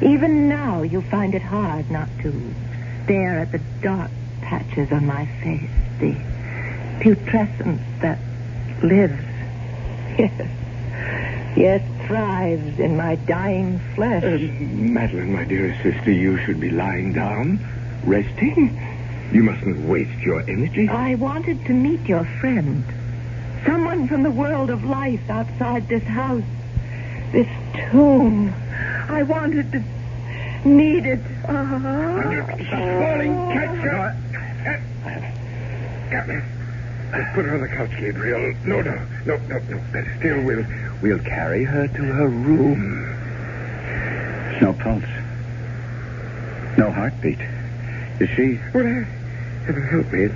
Even now, you find it hard not to stare at the dark patches on my face, the putrescence that lives. Yes, thrives in my dying flesh. Madeline, my dearest sister, you should be lying down, resting. You mustn't waste your energy. I wanted to meet your friend. Someone from the world of life outside this house. This tomb. I wanted to... needed... Falling catcher. Put her on the couch, Gabriel. No. Better still, we'll carry her to her room. No pulse. No heartbeat. Is she... Well, heaven help me.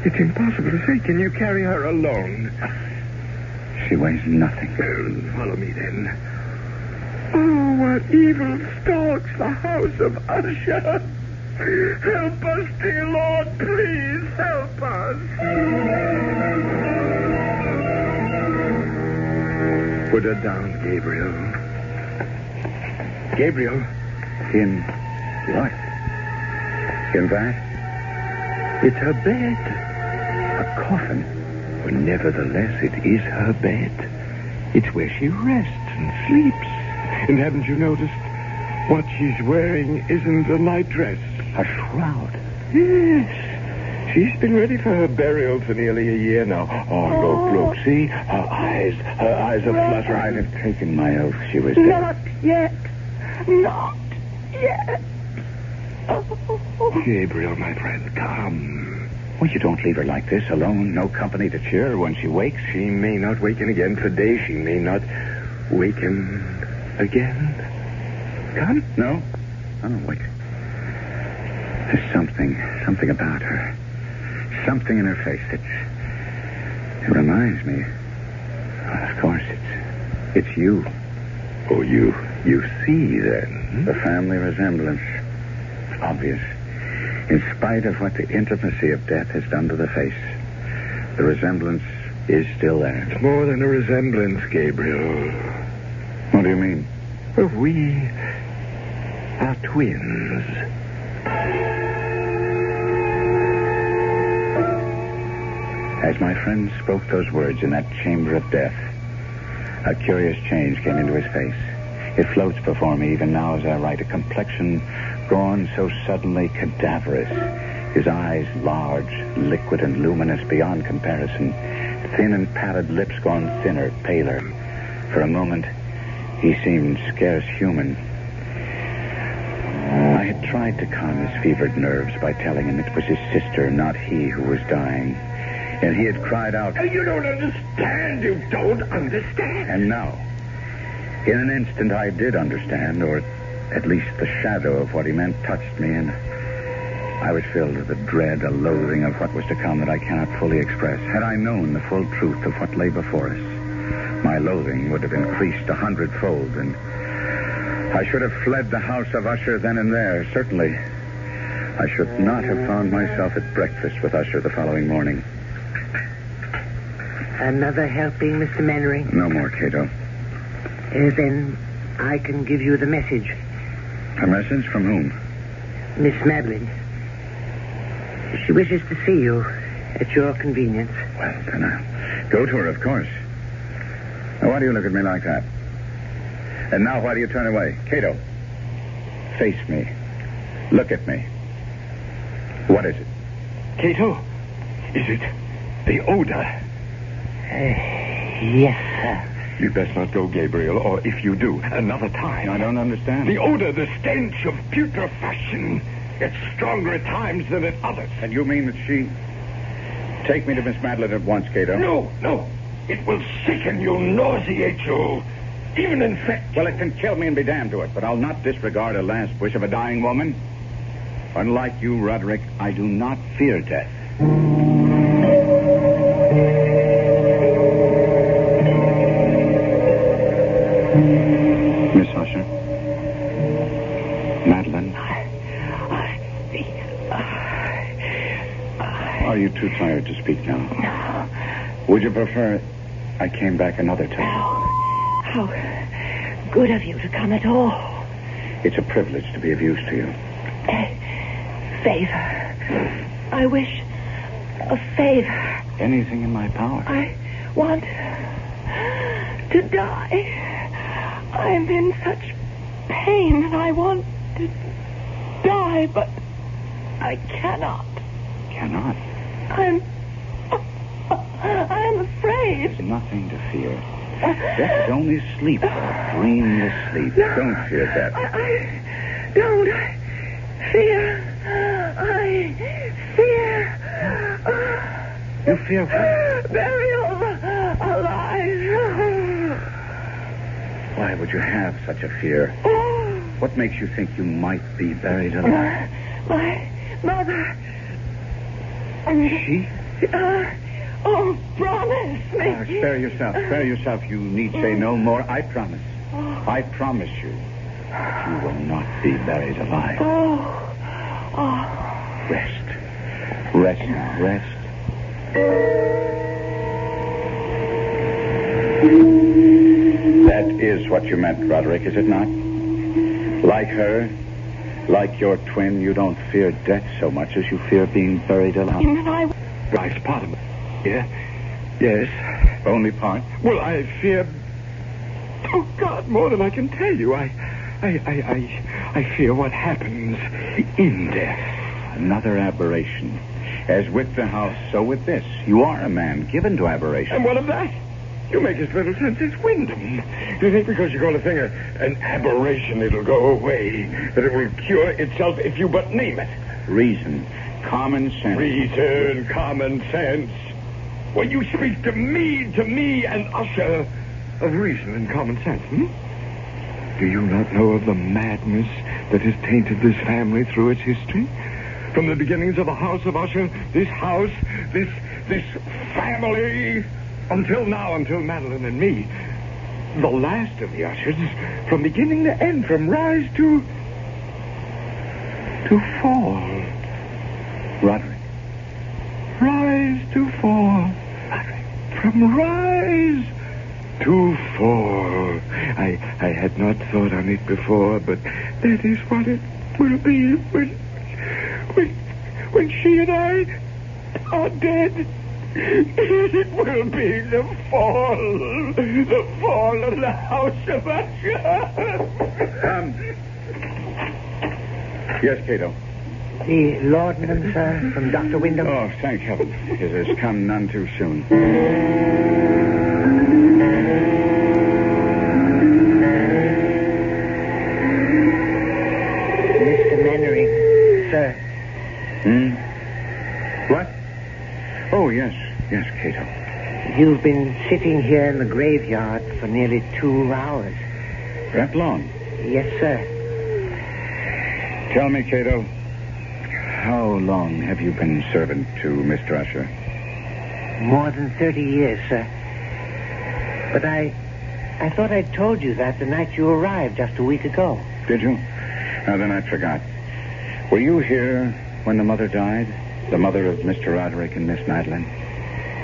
It's impossible to say. Can you carry her alone? She weighs nothing. Follow me, then. Oh, what evil stalks the house of Usher. Help us, dear Lord. Please help us. Put her down, Gabriel. Gabriel. In what? In that? It's her bed. A coffin. But nevertheless, it is her bed. It's where she rests and sleeps. And haven't you noticed? What she's wearing isn't a nightdress. A shroud. Yes. She's been ready for her burial for nearly a year now. Oh, look. See? Her eyes are fluttering. I'd have taken my oath she was dead. Not yet. Oh. Gabriel, my friend, come. Well, you don't leave her like this, alone, no company to cheer her when she wakes. She may not waken again today. She may not waken again. Come? No. Oh, wait. There's something about her. Something in her face it reminds me. Well, of course, it's you. Oh, you see, then? The family resemblance. Obvious. In spite of what the intimacy of death has done to the face, the resemblance is still there. It's more than a resemblance, Gabriel. What do you mean? Well, we are twins. As my friend spoke those words in that chamber of death, a curious change came into his face. It floats before me even now as I write, a complexion gone so suddenly cadaverous, his eyes large, liquid and luminous beyond comparison, thin and pallid lips gone thinner, paler. For a moment, he seemed scarce human. I had tried to calm his fevered nerves by telling him it was his sister, not he, who was dying. And he had cried out, You don't understand. You don't understand. And now, in an instant, I did understand, or at least the shadow of what he meant touched me, and I was filled with a dread, a loathing of what was to come that I cannot fully express. Had I known the full truth of what lay before us, my loathing would have increased 100-fold, and I should have fled the house of Usher then and there. Certainly, I should not have found myself at breakfast with Usher the following morning. Another helping, Mr. Mannering? No more, Cato. Then I can give you the message. A message from whom? Miss Madeline. She wishes to see you at your convenience. Well, then I'll go to her, of course. Now, why do you look at me like that? And now why do you turn away? Cato, face me. Look at me. What is it? Cato, is it the odor? Yes, sir. You'd best not go, Gabriel, or if you do, another time. I don't understand. The odor, the stench of putrefaction. It's stronger at times than at others. And you mean that she... Take me to Miss Madeline at once, Cato. No. It will sicken you, nauseate you, even infect you. Well, it can kill me and be damned to it, but I'll not disregard a last wish of a dying woman. Unlike you, Roderick, I do not fear death. Miss Usher. Madeline. Are you too tired to speak now? No. Would you prefer I came back another time? No. How good of you to come at all. It's a privilege to be of use to you. Favor. I wish a favor. Anything in my power. I want to die. I'm in such pain and I want to die, but I cannot. Cannot? I'm afraid. There's nothing to fear. Death is only sleep, a dreamless sleep. No, don't fear death. I don't fear. I fear. You fear what? Burial alive. Why would you have such a fear? What makes you think you might be buried alive? My mother. She? Promise me. Spare yourself. Spare yourself. You need say no more. I promise. I promise you. You will not be buried alive. Rest. Rest now. Rest. That is what you meant, Roderick, is it not? Like her, like your twin, you don't fear death so much as you fear being buried alive. Right, part of it. Yeah? Yes. Only part? Well, I fear... Oh, God, more than I can tell you. I fear what happens in death. Another aberration. As with the house, so with this. You are a man given to aberration. And what of that? You make as little sense as Wyndham. You think because you call a thing an aberration, it'll go away, that it will cure itself if you but name it? Reason. Common sense. Reason, common sense. When you speak to me and Usher of reason and common sense, Do you not know of the madness that has tainted this family through its history? From the beginnings of the house of Usher, this house, this family, until now, until Madeline and me, the last of the Ushers, from beginning to end, from rise to fall. Roderick. Rise to fall. Roderick. From rise to fall. I had not thought on it before, but that is what it will be when she and I are dead. It will be the fall of the house of Usher. Yes, Cato. The laudanum, sir, from Dr. Wyndham. Oh, thank heaven. It has come none too soon. Mr. Mannering, sir. What? Oh, yes, Cato. You've been sitting here in the graveyard for nearly 2 hours. That long? Yes, sir. Tell me, Cato, how long have you been servant to Mr. Usher? More than 30 years, sir. But I thought I'd told you that the night you arrived just a week ago. Did you? Now, then I forgot. Were you here when the mother died? The mother of Mr. Roderick and Miss Madeline?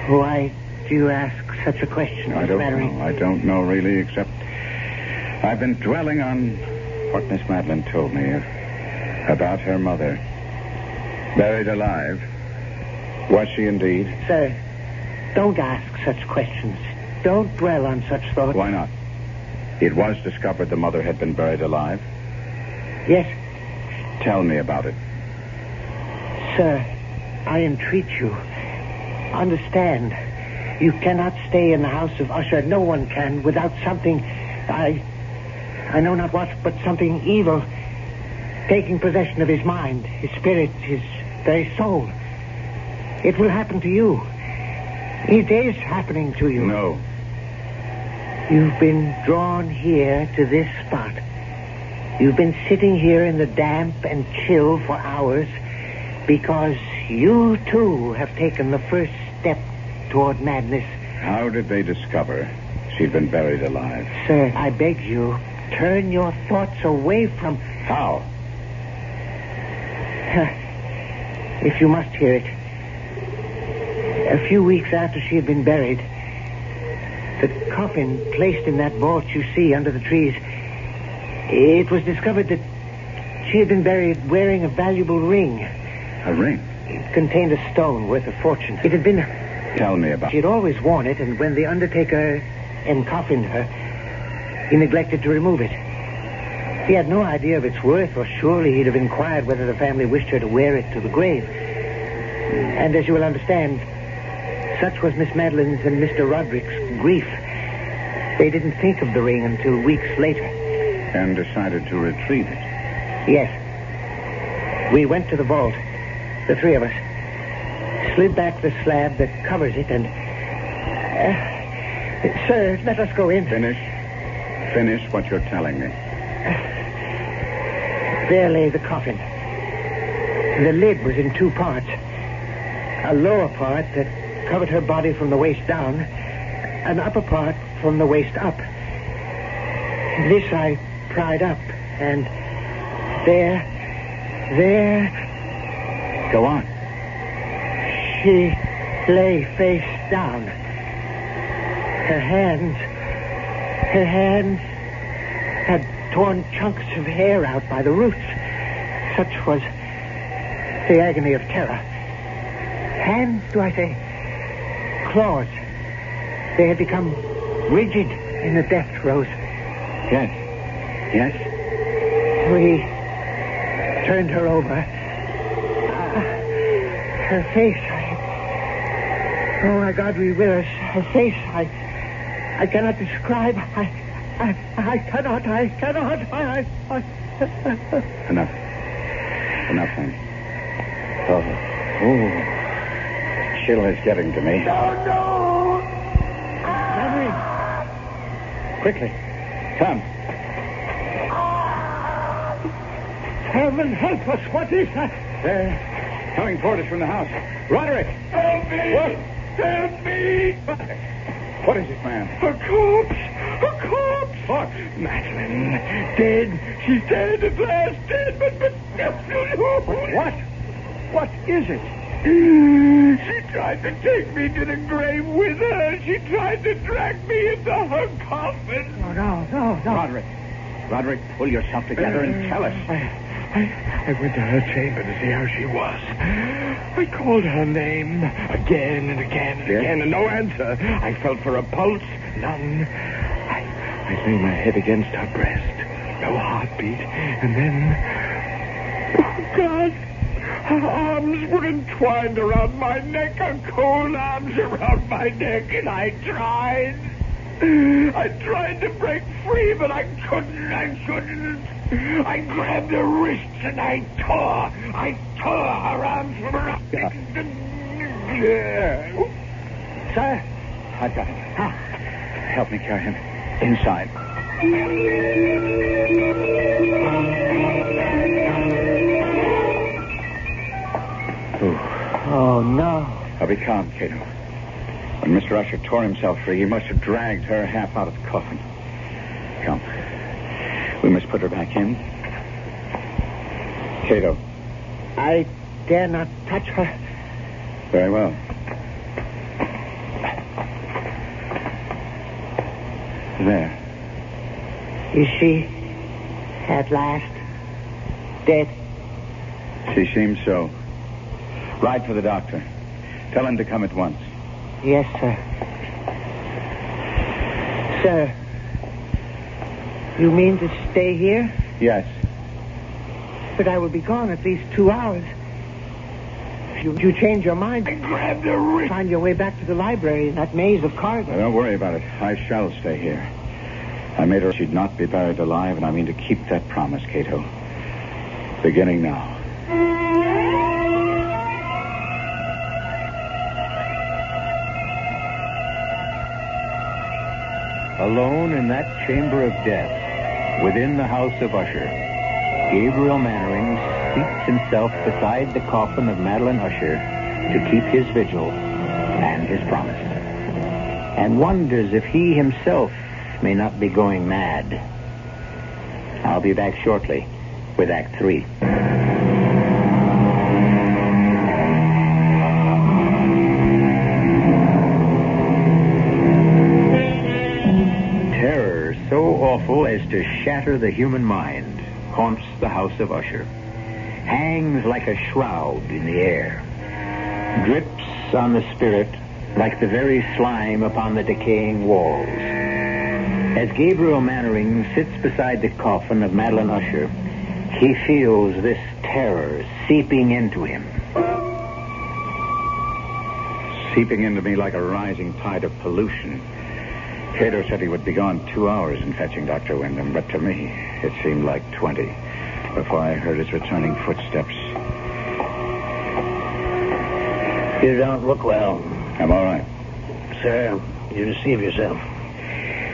Why do you ask such a question, Mr. Mannering? I don't know, really, except I've been dwelling on what Miss Madeline told me about her mother. Buried alive Was she indeed? Sir, don't ask such questions. Don't dwell on such thoughts. Why not? It was discovered the mother had been buried alive. Yes. Tell me about it. Sir, I entreat you. Understand. You cannot stay in the house of Usher. No one can without something. I know not what, but something evil taking possession of his mind, his spirit, his very soul. It will happen to you. It is happening to you. No. You've been drawn here to this spot. You've been sitting here in the damp and chill for hours because you, too, have taken the first step toward madness. How did they discover she'd been buried alive? Sir, I beg you, turn your thoughts away from... How? If you must hear it. A few weeks after she had been buried, the coffin placed in that vault you see under the trees, it was discovered that she had been buried wearing a valuable ring. A ring? It contained a stone worth a fortune. It had been... Tell me about it. She had always worn it, and when the undertaker encoffined her, he neglected to remove it. He had no idea of its worth, or surely he'd have inquired whether the family wished her to wear it to the grave. And as you will understand, such was Miss Madeline's and Mr. Roderick's grief. They didn't think of the ring until weeks later. And decided to retrieve it. Yes. We went to the vault, the three of us, slid back the slab that covers it, and... sir, let us go in. Finish what you're telling me. There lay the coffin. The lid was in two parts. A lower part that covered her body from the waist down, an upper part from the waist up. This I pried up, and there... Go on. She lay face down. Her hands had torn chunks of hair out by the roots. Such was the agony of terror. Hands, do I say? Claws. They had become rigid in the death throes. Yes. We turned her over. Her face, oh, my God, be with us. Her face, I cannot describe. I cannot. Enough, honey. Oh, chill is getting to me. No! Henry! Quickly. Come. Heaven help us. What is that? They're coming toward us from the house. Roderick! Help me! What? Help me! What is it, man? A corpse! What? Madeline, dead. She's dead at last. Dead, but... What is it? She tried to take me to the grave with her. She tried to drag me into her coffin. No. Roderick, pull yourself together and tell us. I went to her chamber to see how she was. I called her name again and again and again, and no answer. I felt for a pulse, none. I lay my head against her breast, no heartbeat, and then... Oh, God! Her arms were entwined around my neck, her cold arms around my neck, and I tried to break free, but I couldn't. I grabbed her wrists and I tore her arms from her neck. Sir? I've got him. Help me carry him inside. Oh, no. Now be calm, Cato. When Mr. Usher tore himself free, he must have dragged her half out of the coffin. Come. We must put her back in. Cato. I dare not touch her. Very well. There. Is she at last dead? She seems so. Ride for the doctor. Tell him to come at once. Yes, sir. Sir, you mean to stay here? Yes. But I will be gone at least 2 hours. If you change your mind, grab the wrist. Find your way back to the library in that maze of corridors. Now, don't worry about it. I shall stay here. I made her she'd not be buried alive, and I mean to keep that promise, Cato. Beginning now. Alone in that chamber of death, within the house of Usher, Gabriel Mannering seats himself beside the coffin of Madeline Usher to keep his vigil and his promise, and wonders if he himself may not be going mad. I'll be back shortly with Act 3. Terror so awful as to shatter the human mind haunts the house of Usher, hangs like a shroud in the air, drips on the spirit like the very slime upon the decaying walls. As Gabriel Mannering sits beside the coffin of Madeline Usher, he feels this terror seeping into him. Seeping into me like a rising tide of pollution. Cato said he would be gone 2 hours in fetching Dr. Wyndham, but to me, it seemed like 20 before I heard his returning footsteps. You don't look well. I'm all right. Sir, you deceive yourself.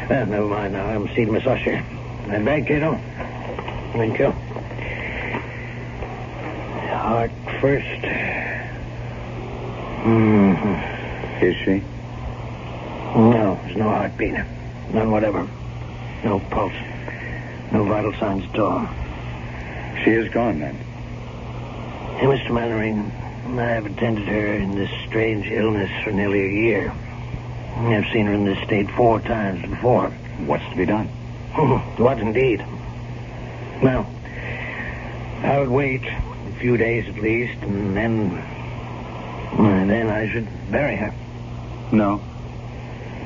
Well, never mind now. I'm seeing Miss Usher. That bag, Cato? Thank you. Heart first. Mm-hmm. Is she? No, there's no heartbeat. None whatever. No pulse. No vital signs at all. She is gone, then? Hey, Mr. Mannering, I have attended her in this strange illness for nearly a year. I've seen her in this state 4 times before. What's to be done? What indeed? Well, I would wait a few days at least, and then I should bury her. No.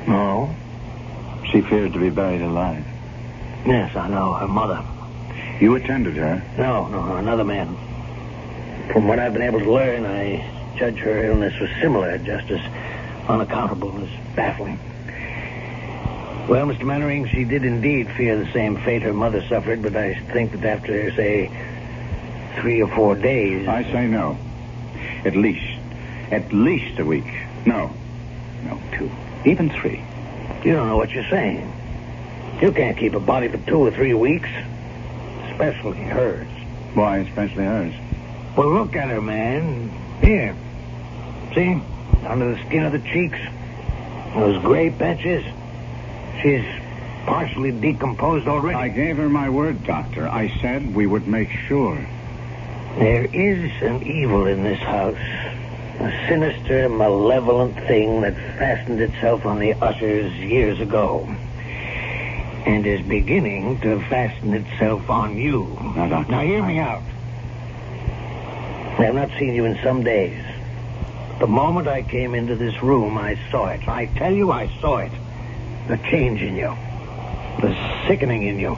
No? She feared to be buried alive. Yes, I know. Her mother. You attended her? No, another man. From what I've been able to learn, I judge her illness was similar, just as unaccountable as baffling. Well, Mr. Mannering, she did indeed fear the same fate her mother suffered, but I think that after, say, 3 or 4 days... I say no. At least a week. No, 2. Even 3. You don't know what you're saying. You can't keep a body for 2 or 3 weeks. Especially hers. Why especially hers? Well, look at her, man. Here. See? Under the skin of the cheeks. Those gray patches. She's partially decomposed already. I gave her my word, Doctor. I said we would make sure. There is an evil in this house. A sinister, malevolent thing that fastened itself on the Ushers years ago. And is beginning to fasten itself on you. Now, Doctor. Now, hear me out. I have not seen you in some days. The moment I came into this room, I saw it. I tell you, I saw it. The change in you. The sickening in you.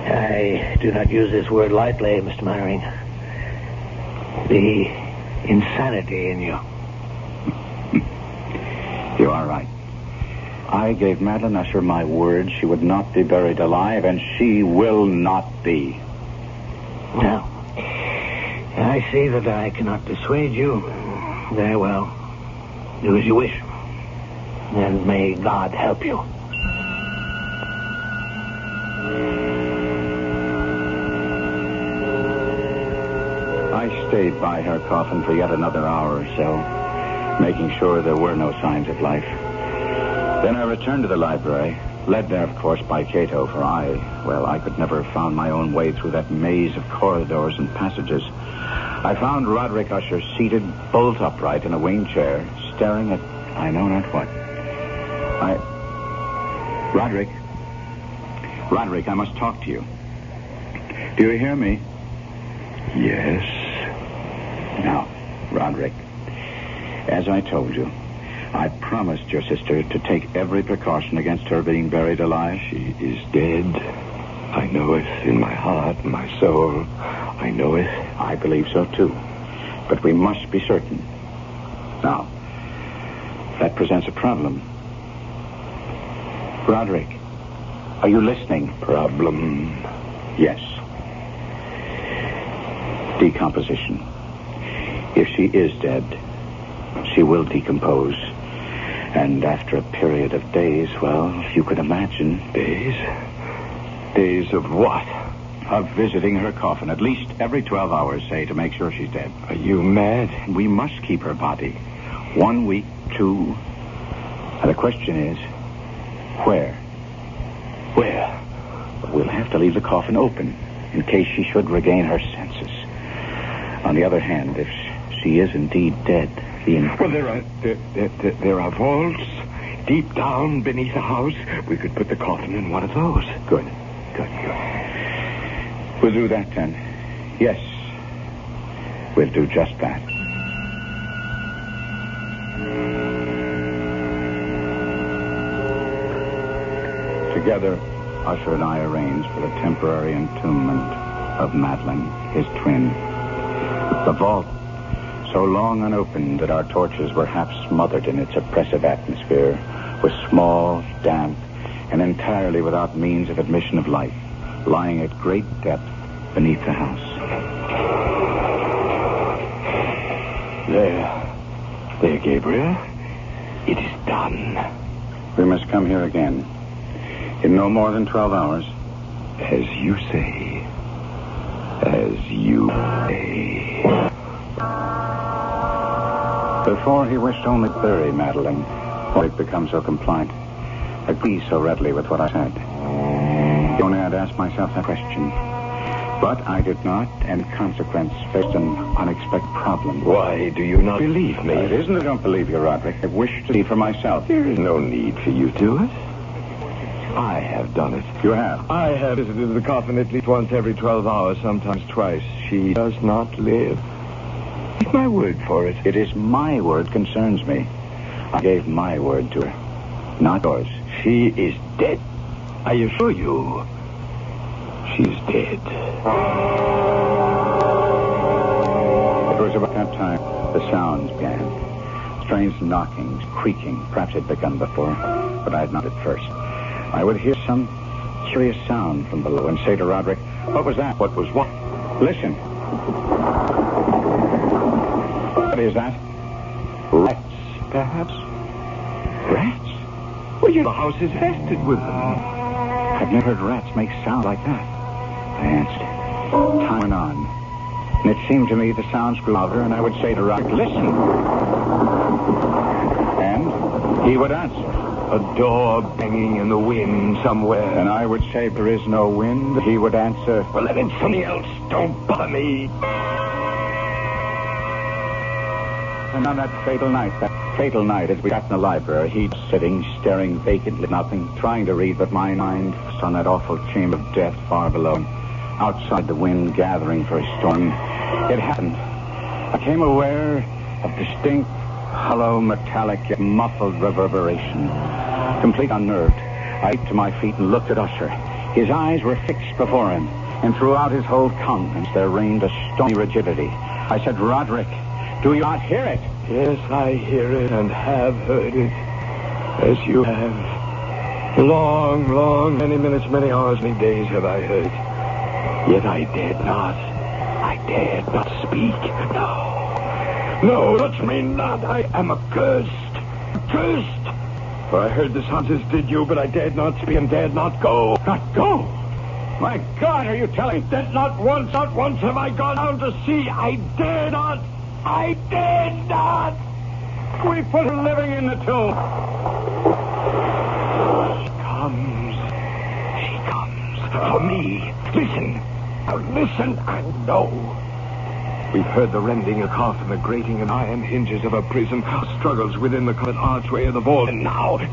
I do not use this word lightly, Mr. Mannering. The insanity in you. You are right. I gave Madeline Usher my word she would not be buried alive, and she will not be. Now, I see that I cannot dissuade you. Very well. Do as you wish. And may God help you. I stayed by her coffin for yet another hour or so, making sure there were no signs of life. Then I returned to the library, led there, of course, by Cato, for I could never have found my own way through that maze of corridors and passages. I found Roderick Usher seated bolt upright in a wing chair, staring at I know not what. Roderick, I must talk to you. Do you hear me? Yes. Now, Roderick, as I told you, I promised your sister to take every precaution against her being buried alive. She is dead. I know it in my heart, my soul. I know it. I believe so, too. But we must be certain. Now, that presents a problem. Roderick, are you listening? Problem? Yes. Decomposition. If she is dead, she will decompose. And after a period of days, well, you could imagine. Days? Days of what? Of visiting her coffin at least every 12 hours, say, to make sure she's dead. Are you mad? We must keep her body. 1 week, 2. And the question is, where? Where? We'll have to leave the coffin open in case she should regain her senses. On the other hand, if she is indeed dead, Well, there are vaults deep down beneath the house. We could put the coffin in one of those. Good. We'll do that, then. Yes. We'll do just that. Together, Usher and I arranged for the temporary entombment of Madeline, his twin. The vault, so long unopened that our torches were half smothered in its oppressive atmosphere, was small, damp, and entirely without means of admission of light, lying at great depth beneath the house. There, Gabriel. It is done. We must come here again. In no more than 12 hours. As you say. As you say. Before he wished only to bury Madeline, why had become so compliant, agreed so readily with what I said. Only I'd asked myself that question. But I did not, and in consequence, faced an unexpected problem. Why do you not believe me? It isn't that I don't believe you, Roderick. I wish to see for myself. There is no need for you to do it. I have done it. You have? I have visited the coffin at least once every 12 hours, sometimes twice. She does not live. Take my word for it. It is my word concerns me. I gave my word to her, not yours. She is dead. I assure you, she's dead. It was about that time the sounds began. Strange knockings, creaking. Perhaps it had begun before, but I had not at first. I would hear some curious sound from below and say to Roderick, "What was that?" What was what? Listen. What is that? Rats, perhaps? Rats? Well, the house is infested with them. I've never heard rats make sound like that. I answered. Time went on. And it seemed to me the sounds grew louder, and I would say to Roderick, "Listen." And he would answer. A door banging in the wind somewhere. And I would say, "There is no wind." He would answer, "Well, then it's something else. Don't bother me." And on that fatal night, as we sat in the library, he was sitting, staring vacantly at nothing, trying to read, but my mind was on that awful chamber of death far below him, outside the wind gathering for a storm. It happened. I became aware of distinct, hollow, metallic, yet muffled reverberation. Complete unnerved, I leaped to my feet and looked at Usher. His eyes were fixed before him, and throughout his whole countenance there reigned a stony rigidity. I said, "Roderick, do you not hear it?" "Yes, I hear it and have heard it, as you have. Long, many minutes, many hours, many days have I heard. Yet I dared not speak. No, touch me not. I am accursed. For I heard the sounds as did you, but I dared not speak and dared not go. Not go? My God, are you telling me that not once have I gone down to see. I dared not. We put her living in the tomb. She comes. For me. Listen. Now listen and know. We've heard the rending of the coffin, the grating and iron hinges of a prison, struggles within the covered archway of the vault. And now, she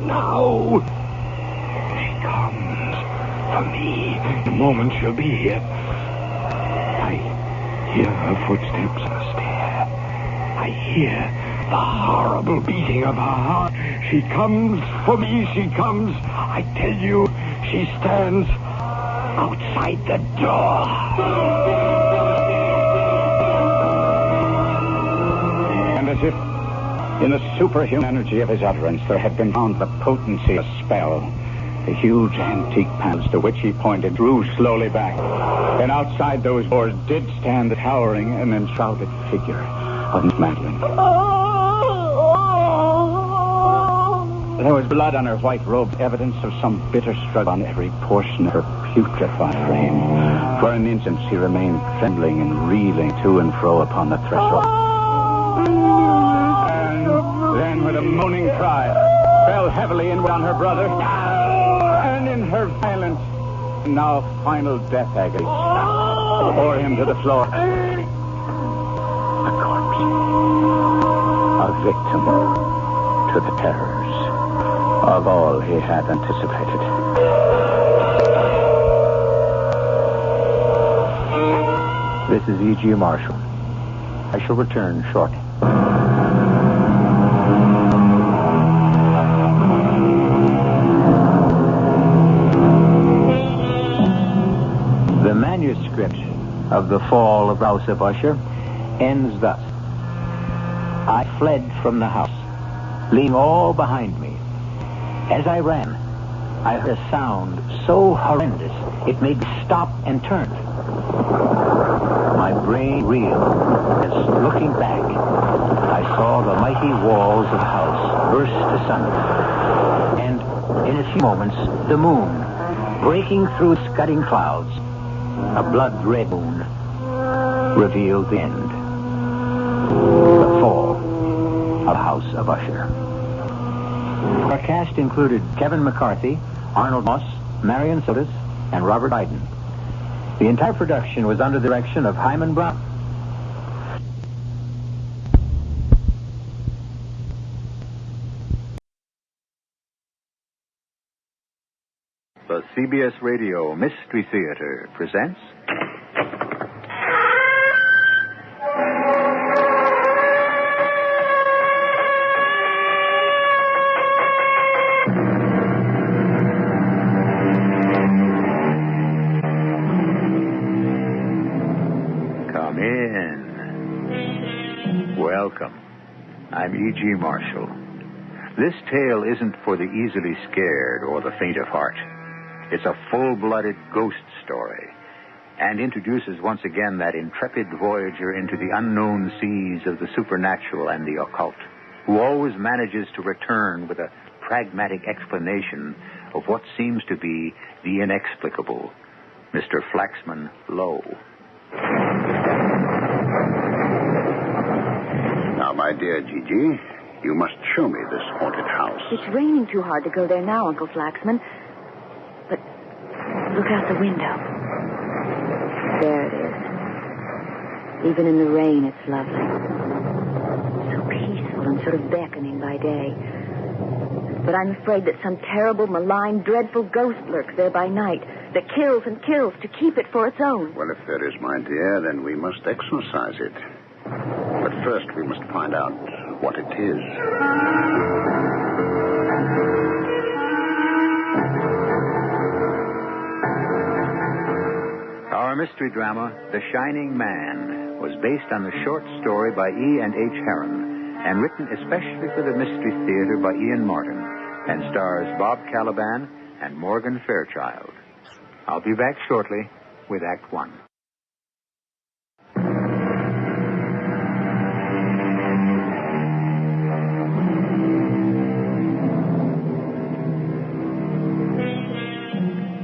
comes. For me. The moment she'll be here. I hear her footsteps on the stair. I I hear the horrible beating of her heart. She comes for me, she comes. I tell you, she stands outside the door. And as if in the superhuman energy of his utterance, there had been found the potency of a spell. The huge antique panels to which he pointed drew slowly back. And outside those doors did stand the towering and enshrouded figure of Miss Madeline. There was blood on her white robe, evidence of some bitter struggle on every portion of her putrefied frame. For an instant she remained trembling and reeling to and fro upon the threshold. And then with a moaning cry, fell heavily inward on her brother. And in her violent, now final death agony, bore him to the floor. A corpse. A victim to the terrors of all he had anticipated. This is E.G. Marshall. I shall return shortly. The manuscript of The Fall of House of Usher ends thus. I fled from the house, leaving all behind me. As I ran, I heard a sound so horrendous it made me stop and turn. My brain reeled as, looking back, I saw the mighty walls of the house burst asunder. And in a few moments, the moon, breaking through scudding clouds, a blood-red moon, revealed the end. The fall of House of Usher. Our cast included Kevin McCarthy, Arnold Moss, Marion Sotis, and Robert Biden. The entire production was under the direction of Hyman Brown. The CBS Radio Mystery Theater presents... Come in. Welcome. I'm E.G. Marshall. This tale isn't for the easily scared or the faint of heart. It's a full-blooded ghost story and introduces once again that intrepid voyager into the unknown seas of the supernatural and the occult, who always manages to return with a pragmatic explanation of what seems to be the inexplicable, Mr. Flaxman Lowe. Now, my dear Gigi, you must show me this haunted house. It's raining too hard to go there now, Uncle Flaxman. But look out the window. There it is. Even in the rain, it's lovely. So peaceful and sort of beckoning by day. But I'm afraid that some terrible, malign, dreadful ghost lurks there by night that kills and kills to keep it for its own. Well, if there is, my dear, then we must exorcise it. But first, we must find out what it is. Our mystery drama, The Shining Man, was based on the short story by E. and H. Herron and written especially for the Mystery Theater by Ian Martin and stars Bob Caliban and Morgan Fairchild. I'll be back shortly with Act One.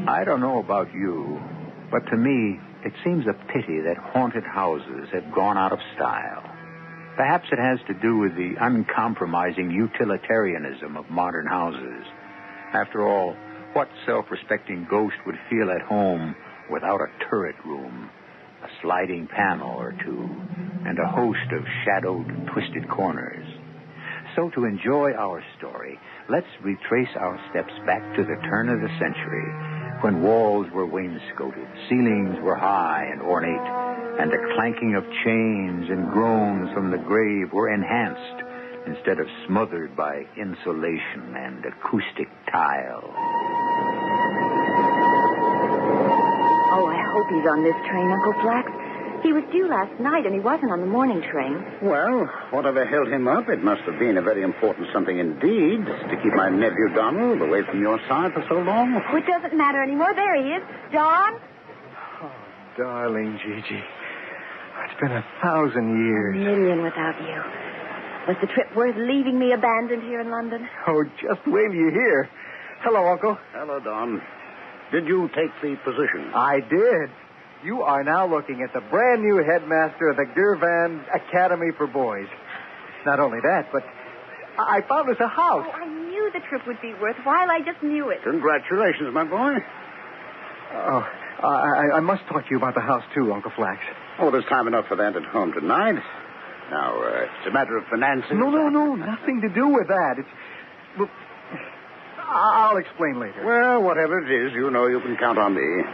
I don't know about you, but to me, it seems a pity that haunted houses have gone out of style. Perhaps it has to do with the uncompromising utilitarianism of modern houses. After all, what self-respecting ghost would feel at home without a turret room, a sliding panel or two, and a host of shadowed, twisted corners? So to enjoy our story, let's retrace our steps back to the turn of the century, when walls were wainscoted, ceilings were high and ornate, and the clanking of chains and groans from the grave were enhanced instead of smothered by insulation and acoustic tile. Oh, I hope he's on this train, Uncle Flax. He was due last night, and he wasn't on the morning train. Well, whatever held him up, it must have been a very important something indeed to keep my nephew Donald away from your side for so long. Oh, it doesn't matter anymore. There he is. Don? Oh, darling Gigi. It's been 1,000 years. A million without you. Was the trip worth leaving me abandoned here in London? Oh, just wait till you hear. Hello, Uncle. Hello, Don. Did you take the position? I did. You are now looking at the brand new headmaster of the Girvan Academy for Boys. Not only that, but I found us a house. Oh, I knew the trip would be worthwhile. I just knew it. Congratulations, my boy. Oh, I must talk to you about the house, too, Uncle Flax. Oh, there's time enough for that at home tonight. Now, it's a matter of financing. No, nothing to do with that. Well, I'll explain later. Well, whatever it is, you know you can count on me.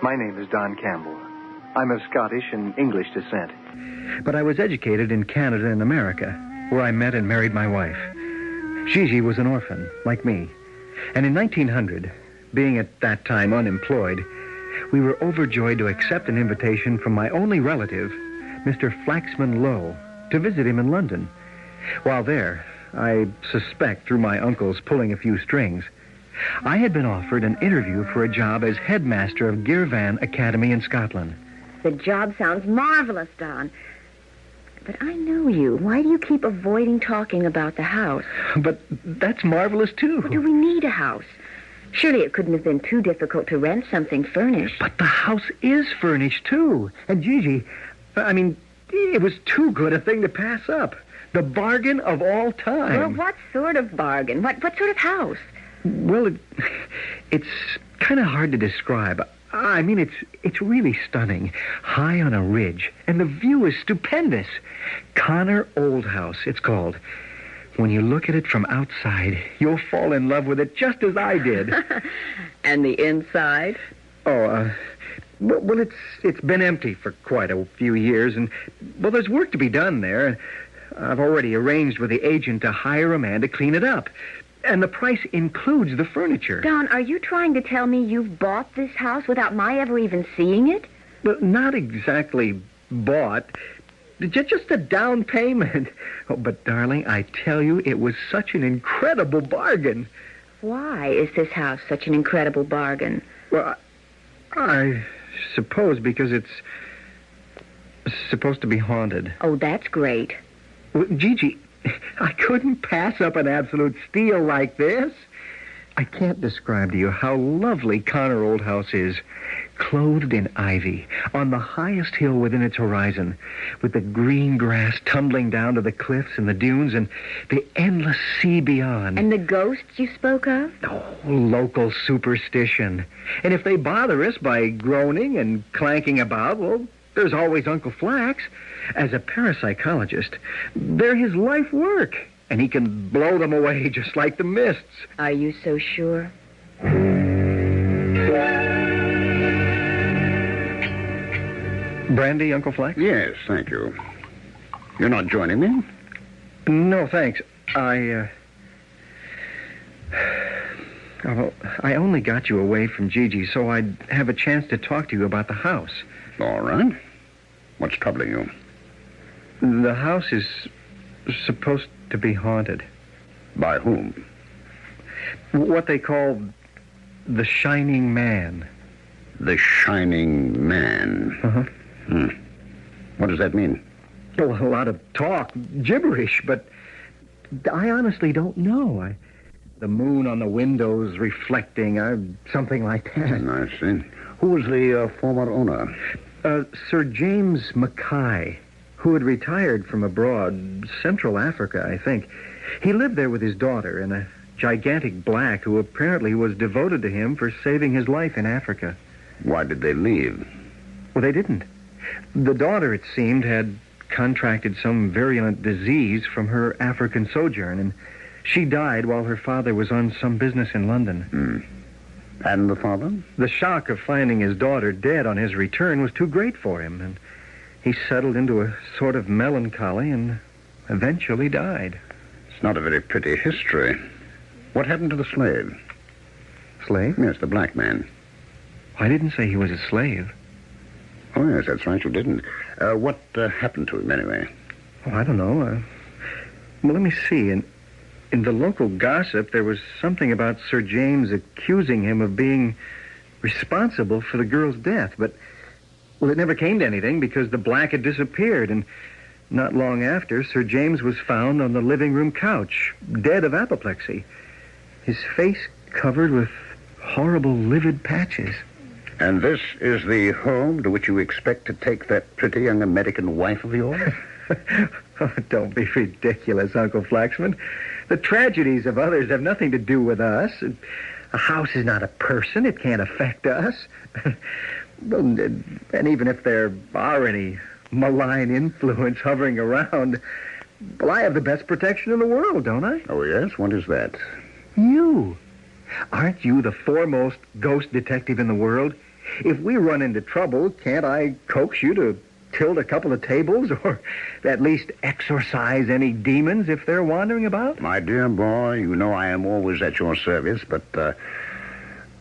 My name is Don Campbell. I'm of Scottish and English descent. But I was educated in Canada and America, where I met and married my wife. Gigi was an orphan, like me. And in 1900, being at that time unemployed, we were overjoyed to accept an invitation from my only relative, Mr. Flaxman Lowe, to visit him in London. While there, I suspect through my uncle's pulling a few strings, I had been offered an interview for a job as headmaster of Girvan Academy in Scotland. The job sounds marvelous, Don. But I know you. Why do you keep avoiding talking about the house? But that's marvelous, too. Well, do we need a house? Surely it couldn't have been too difficult to rent something furnished. But the house is furnished, too. And Gigi, it was too good a thing to pass up. The bargain of all time. Well, what sort of bargain? What sort of house? Well, it's kind of hard to describe. It's really stunning. High on a ridge, and the view is stupendous. Connor Old House, it's called. When you look at it from outside, you'll fall in love with it just as I did. And the inside? Well, it's been empty for quite a few years, and, well, there's work to be done there. I've already arranged with the agent to hire a man to clean it up. And the price includes the furniture. Don, are you trying to tell me you've bought this house without my ever even seeing it? Well, not exactly bought. Just a down payment. Oh, but, darling, I tell you, it was such an incredible bargain. Why is this house such an incredible bargain? Well, I suppose because it's supposed to be haunted. Oh, that's great. Well, Gigi, I couldn't pass up an absolute steal like this. I can't describe to you how lovely Connor Old House is. Clothed in ivy, on the highest hill within its horizon, with the green grass tumbling down to the cliffs and the dunes and the endless sea beyond. And the ghosts you spoke of? Oh, local superstition. And if they bother us by groaning and clanking about, well, there's always Uncle Flax. As a parapsychologist, they're his life work, and he can blow them away just like the mists. Are you so sure? Brandy, Uncle Flax? Yes, thank you. You're not joining me? No, thanks. I only got you away from Gigi so I'd have a chance to talk to you about the house. All right. What's troubling you? The house is supposed to be haunted. By whom? What they call the Shining Man. The Shining Man? Uh-huh. What does that mean? Oh, a lot of talk, gibberish, but I honestly don't know. The moon on the windows reflecting, something like that. I see. Who was the former owner? Sir James Mackay, who had retired from abroad, Central Africa, I think. He lived there with his daughter and a gigantic black who apparently was devoted to him for saving his life in Africa. Why did they leave? Well, they didn't. The daughter, it seemed, had contracted some virulent disease from her African sojourn, and she died while her father was on some business in London. And the father? The shock of finding his daughter dead on his return was too great for him, and he settled into a sort of melancholy and eventually died. It's not a very pretty history. What happened to the slave? Slave? Yes, the black man. I didn't say he was a slave. Oh, yes, that's right, you didn't. What happened to him, anyway? Oh, I don't know. Well, let me see. In the local gossip, there was something about Sir James accusing him of being responsible for the girl's death, but, well, it never came to anything because the black had disappeared, and not long after, Sir James was found on the living room couch, dead of apoplexy, his face covered with horrible livid patches. And this is the home to which you expect to take that pretty young American wife of yours? Oh, don't be ridiculous, Uncle Flaxman. The tragedies of others have nothing to do with us. A house is not a person. It can't affect us. And even if there are any malign influence hovering around, well, I have the best protection in the world, don't I? Oh, yes? What is that? You. Aren't you the foremost ghost detective in the world? If we run into trouble, can't I coax you to tilt a couple of tables or at least exorcise any demons if they're wandering about? My dear boy, you know I am always at your service, but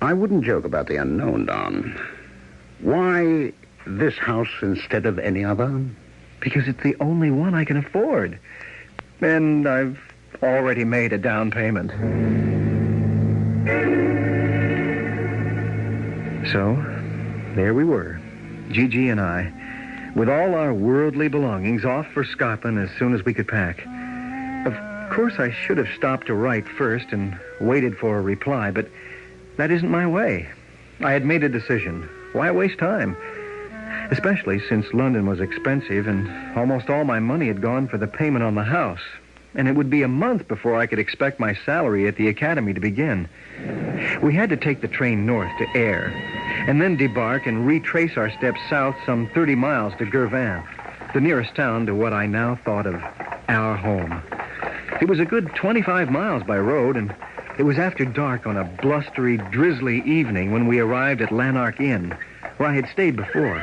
I wouldn't joke about the unknown, Don. Why this house instead of any other? Because it's the only one I can afford. And I've already made a down payment. So, there we were, Gigi and I, with all our worldly belongings off for Scotland as soon as we could pack. Of course, I should have stopped to write first and waited for a reply, but that isn't my way. I had made a decision. Why waste time? Especially since London was expensive and almost all my money had gone for the payment on the house. And it would be a month before I could expect my salary at the academy to begin. We had to take the train north to Ayr, and then debark and retrace our steps south some 30 miles to Girvan, the nearest town to what I now thought of our home. It was a good 25 miles by road, and it was after dark on a blustery, drizzly evening when we arrived at Lanark Inn, where I had stayed before.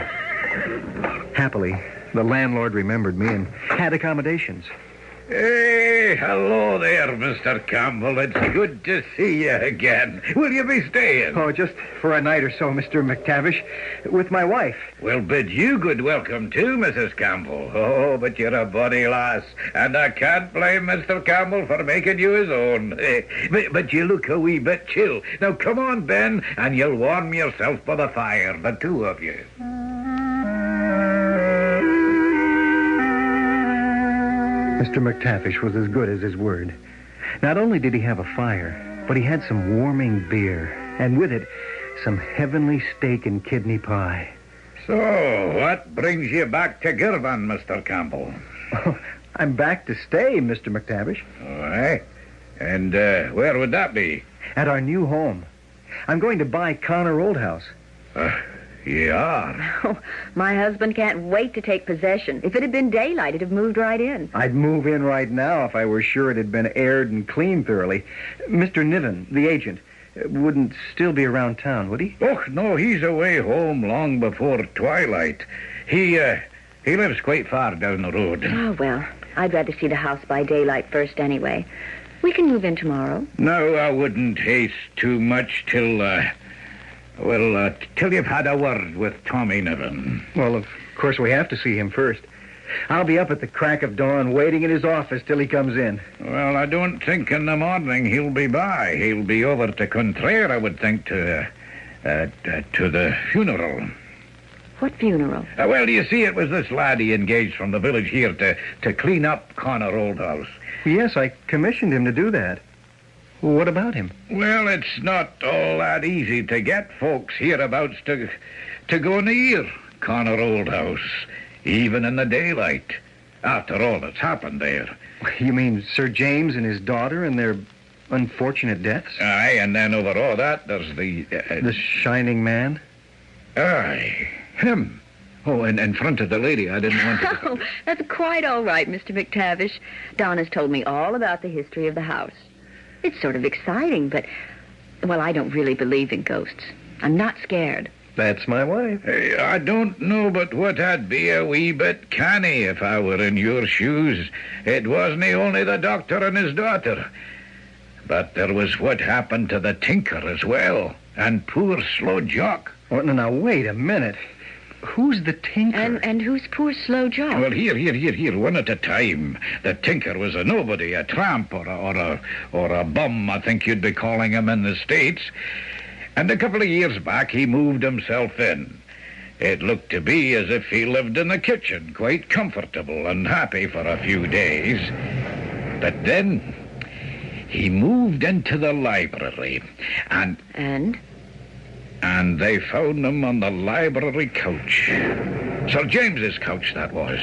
Happily, the landlord remembered me and had accommodations. Hey, hello there, Mr. Campbell. It's good to see you again. Will you be staying? Oh, just for a night or so, Mr. McTavish, with my wife. We'll bid you good welcome, too, Mrs. Campbell. Oh, but you're a bonny lass, and I can't blame Mr. Campbell for making you his own. But you look a wee bit chill. Now, come on, Ben, and you'll warm yourself by the fire, the two of you. Mr. McTavish was as good as his word. Not only did he have a fire, but he had some warming beer, and with it, some heavenly steak and kidney pie. So, what brings you back to Girvan, Mr. Campbell? Oh, I'm back to stay, Mr. McTavish. All right. And where would that be? At our new home. I'm going to buy Connor Old House. You are? Oh, my husband can't wait to take possession. If it had been daylight, it'd have moved right in. I'd move in right now if I were sure it had been aired and cleaned thoroughly. Mr. Niven, the agent, wouldn't still be around town, would he? Oh, no, he's away home long before twilight. He lives quite far down the road. Oh, well, I'd rather see the house by daylight first anyway. We can move in tomorrow. No, I wouldn't haste too much till you've had a word with Tommy Niven. Well, of course we have to see him first. I'll be up at the crack of dawn waiting in his office till he comes in. Well, I don't think in the morning he'll be by. He'll be over to Contraire, I would think, to the funeral. What funeral? Well, you see, it was this lad he engaged from the village here to clean up Connor Old House. Yes, I commissioned him to do that. What about him? Well, it's not all that easy to get folks hereabouts to go near Connor Old House, even in the daylight, after all that's happened there. You mean Sir James and his daughter and their unfortunate deaths? Aye, and then over all that, there's the... the Shining Man? Aye, him. Oh, and in front of the lady, I didn't want to... Oh, that's quite all right, Mr. McTavish. Don has told me all about the history of the house. It's sort of exciting, but Well, I don't really believe in ghosts. I'm not scared. That's my wife. Hey, I don't know but what I'd be a wee bit canny if I were in your shoes. It wasn't only the doctor and his daughter. But there was what happened to the tinker as well, and poor Slow Jock. Oh, now, wait a minute. Who's the tinker? And who's poor Slow Jock? Well, here, one at a time. The tinker was a nobody, a tramp, or a bum, I think you'd be calling him in the States. And a couple of years back, he moved himself in. It looked to be as if he lived in the kitchen, quite comfortable and happy for a few days. But then he moved into the library, and they found him on the library couch. Sir James's couch, that was.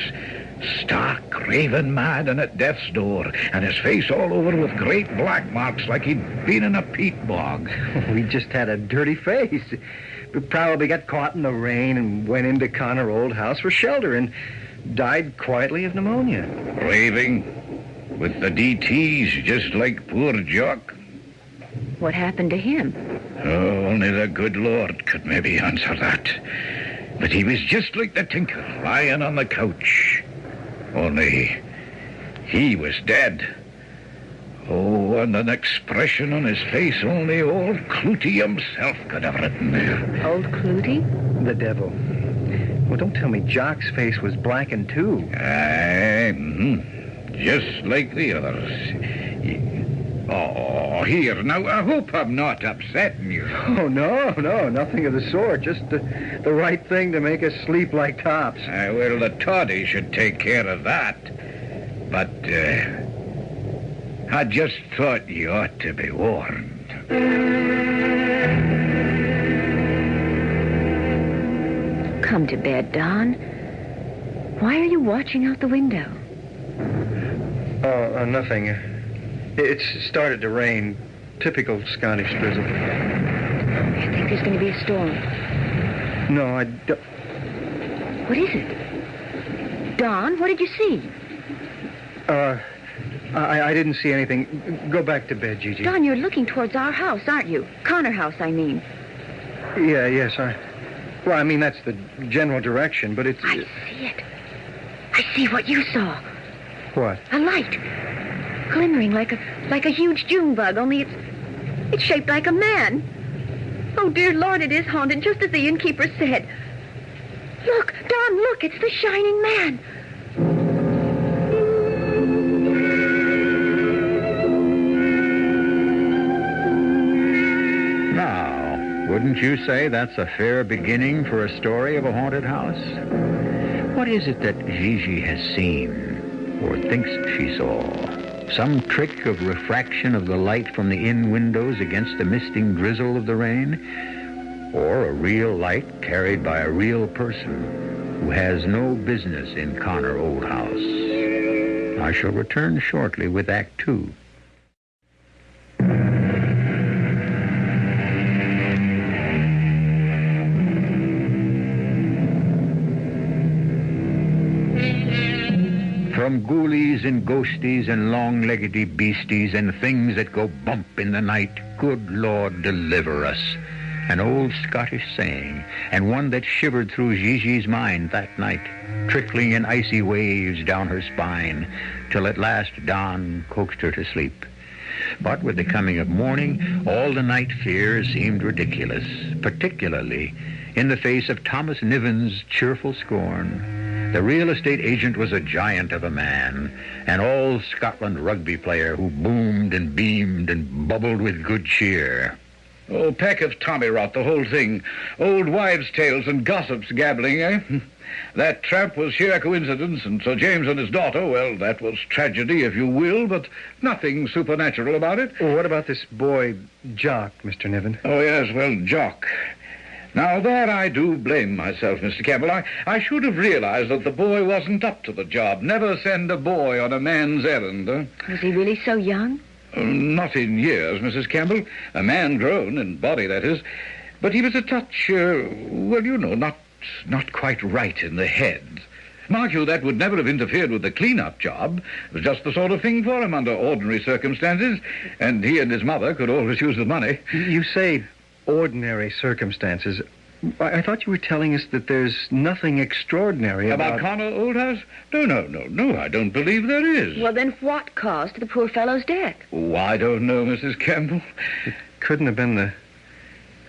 Stark, raving mad and at death's door, and his face all over with great black marks like he'd been in a peat bog. He just had a dirty face. He probably got caught in the rain and went into Connor Old House for shelter and died quietly of pneumonia. Raving, with the DTs, just like poor Jock. What happened to him? Oh, only the good Lord could maybe answer that. But he was just like the tinker, lying on the couch. Only he was dead. Oh, and an expression on his face only old Clootie himself could have written there. Old Clootie? The devil. Well, don't tell me Jock's face was blackened, too. Just like the others. Oh, here, now, I hope I'm not upsetting you. Oh, no, nothing of the sort. Just the right thing to make us sleep like tops. Well, the toddy should take care of that. But, I just thought you ought to be warned. Come to bed, Don. Why are you watching out the window? Oh, nothing. It's started to rain. Typical Scottish drizzle. You think there's going to be a storm? No, I don't. What is it? Don, what did you see? I didn't see anything. Go back to bed, Gigi. Don, you're looking towards our house, aren't you? Connor House, I mean. Yes, Well, I mean, that's the general direction, but it's... I see it. I see what you saw. What? A light. Glimmering like a huge June bug, only it's shaped like a man. Oh, dear Lord, it is haunted, just as the innkeeper said. Look, Don, look, it's the shining man. Now, wouldn't you say that's a fair beginning for a story of a haunted house? What is it that Gigi has seen, or thinks she saw? Some trick of refraction of the light from the inn windows against the misting drizzle of the rain? Or a real light carried by a real person who has no business in Connor Old House? I shall return shortly with Act 2. From ghoulies and ghosties and long-leggedy beasties and things that go bump in the night, good Lord deliver us. An old Scottish saying, and one that shivered through Gigi's mind that night, trickling in icy waves down her spine, till at last Don coaxed her to sleep. But with the coming of morning, all the night fears seemed ridiculous, particularly in the face of Thomas Niven's cheerful scorn. The real estate agent was a giant of a man, an all-Scotland rugby player who boomed and beamed and bubbled with good cheer. Oh, pack of tommy rot, the whole thing. Old wives' tales and gossips gabbling, eh? That tramp was sheer coincidence, and Sir James and his daughter, well, that was tragedy, if you will, but nothing supernatural about it. Well, what about this boy, Jock, Mr. Niven? Oh, yes, well, Jock. Now, there I do blame myself, Mr. Campbell. I should have realized that the boy wasn't up to the job. Never send a boy on a man's errand, huh? Was he really so young? Not in years, Mrs. Campbell. A man grown, in body, that is. But he was a touch, well, you know, not quite right in the head. Mark you, that would never have interfered with the clean-up job. It was just the sort of thing for him under ordinary circumstances, and he and his mother could always use the money. You say ordinary circumstances. I thought you were telling us that there's nothing extraordinary About Connor Oldhouse? No, I don't believe there is. Well, then what caused the poor fellow's death? Oh, I don't know, Mrs. Campbell. It couldn't have been the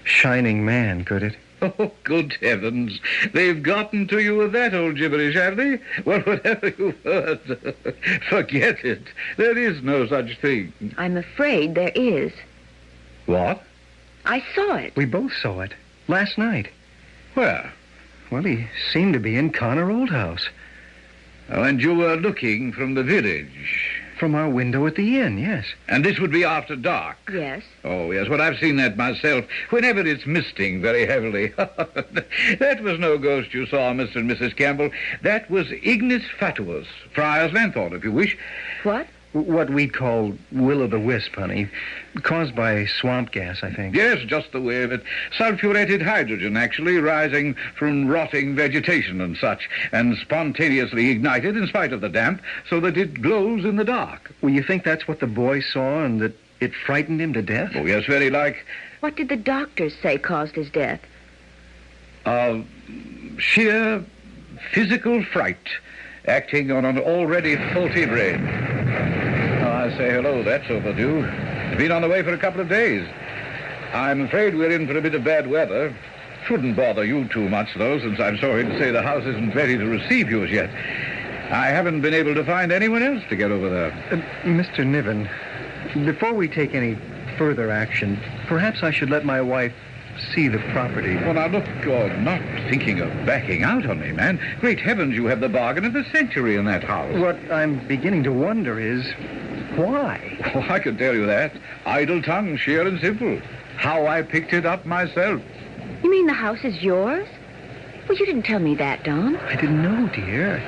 shining man, could it? Oh, good heavens. They've gotten to you with that old gibberish, have they? Well, whatever you've heard, forget it. There is no such thing. I'm afraid there is. What? I saw it. We both saw it. Last night. Where? Well, he seemed to be in Connor Oldhouse. Oh, and you were looking from the village? From our window at the inn, yes. And this would be after dark? Yes. Oh, yes. Well, I've seen that myself. Whenever it's misting very heavily. That was no ghost you saw, Mr. and Mrs. Campbell. That was Ignis Fatuus, Friar's Lanthorn, if you wish. What? What we'd call will-o'-the-wisp, honey. Caused by swamp gas, I think. Yes, just the way of it. Sulfurated hydrogen, actually, rising from rotting vegetation and such, and spontaneously ignited in spite of the damp, so that it glows in the dark. Well, you think that's what the boy saw and that it frightened him to death? Oh, yes, very like. What did the doctors say caused his death? Sheer physical fright, acting on an already faulty brain. I say hello, that's overdue. It's been on the way for a couple of days. I'm afraid we're in for a bit of bad weather. Shouldn't bother you too much, though, since I'm sorry to say the house isn't ready to receive you as yet. I haven't been able to find anyone else to get over there. Mr. Niven, before we take any further action, perhaps I should let my wife see the property. Well, now, look, you're not thinking of backing out on me, man. Great heavens, you have the bargain of the century in that house. What I'm beginning to wonder is, why? Oh, I can tell you that. Idle tongue, sheer and simple. How I picked it up myself. You mean the house is yours? Well, you didn't tell me that, Don. I didn't know, dear.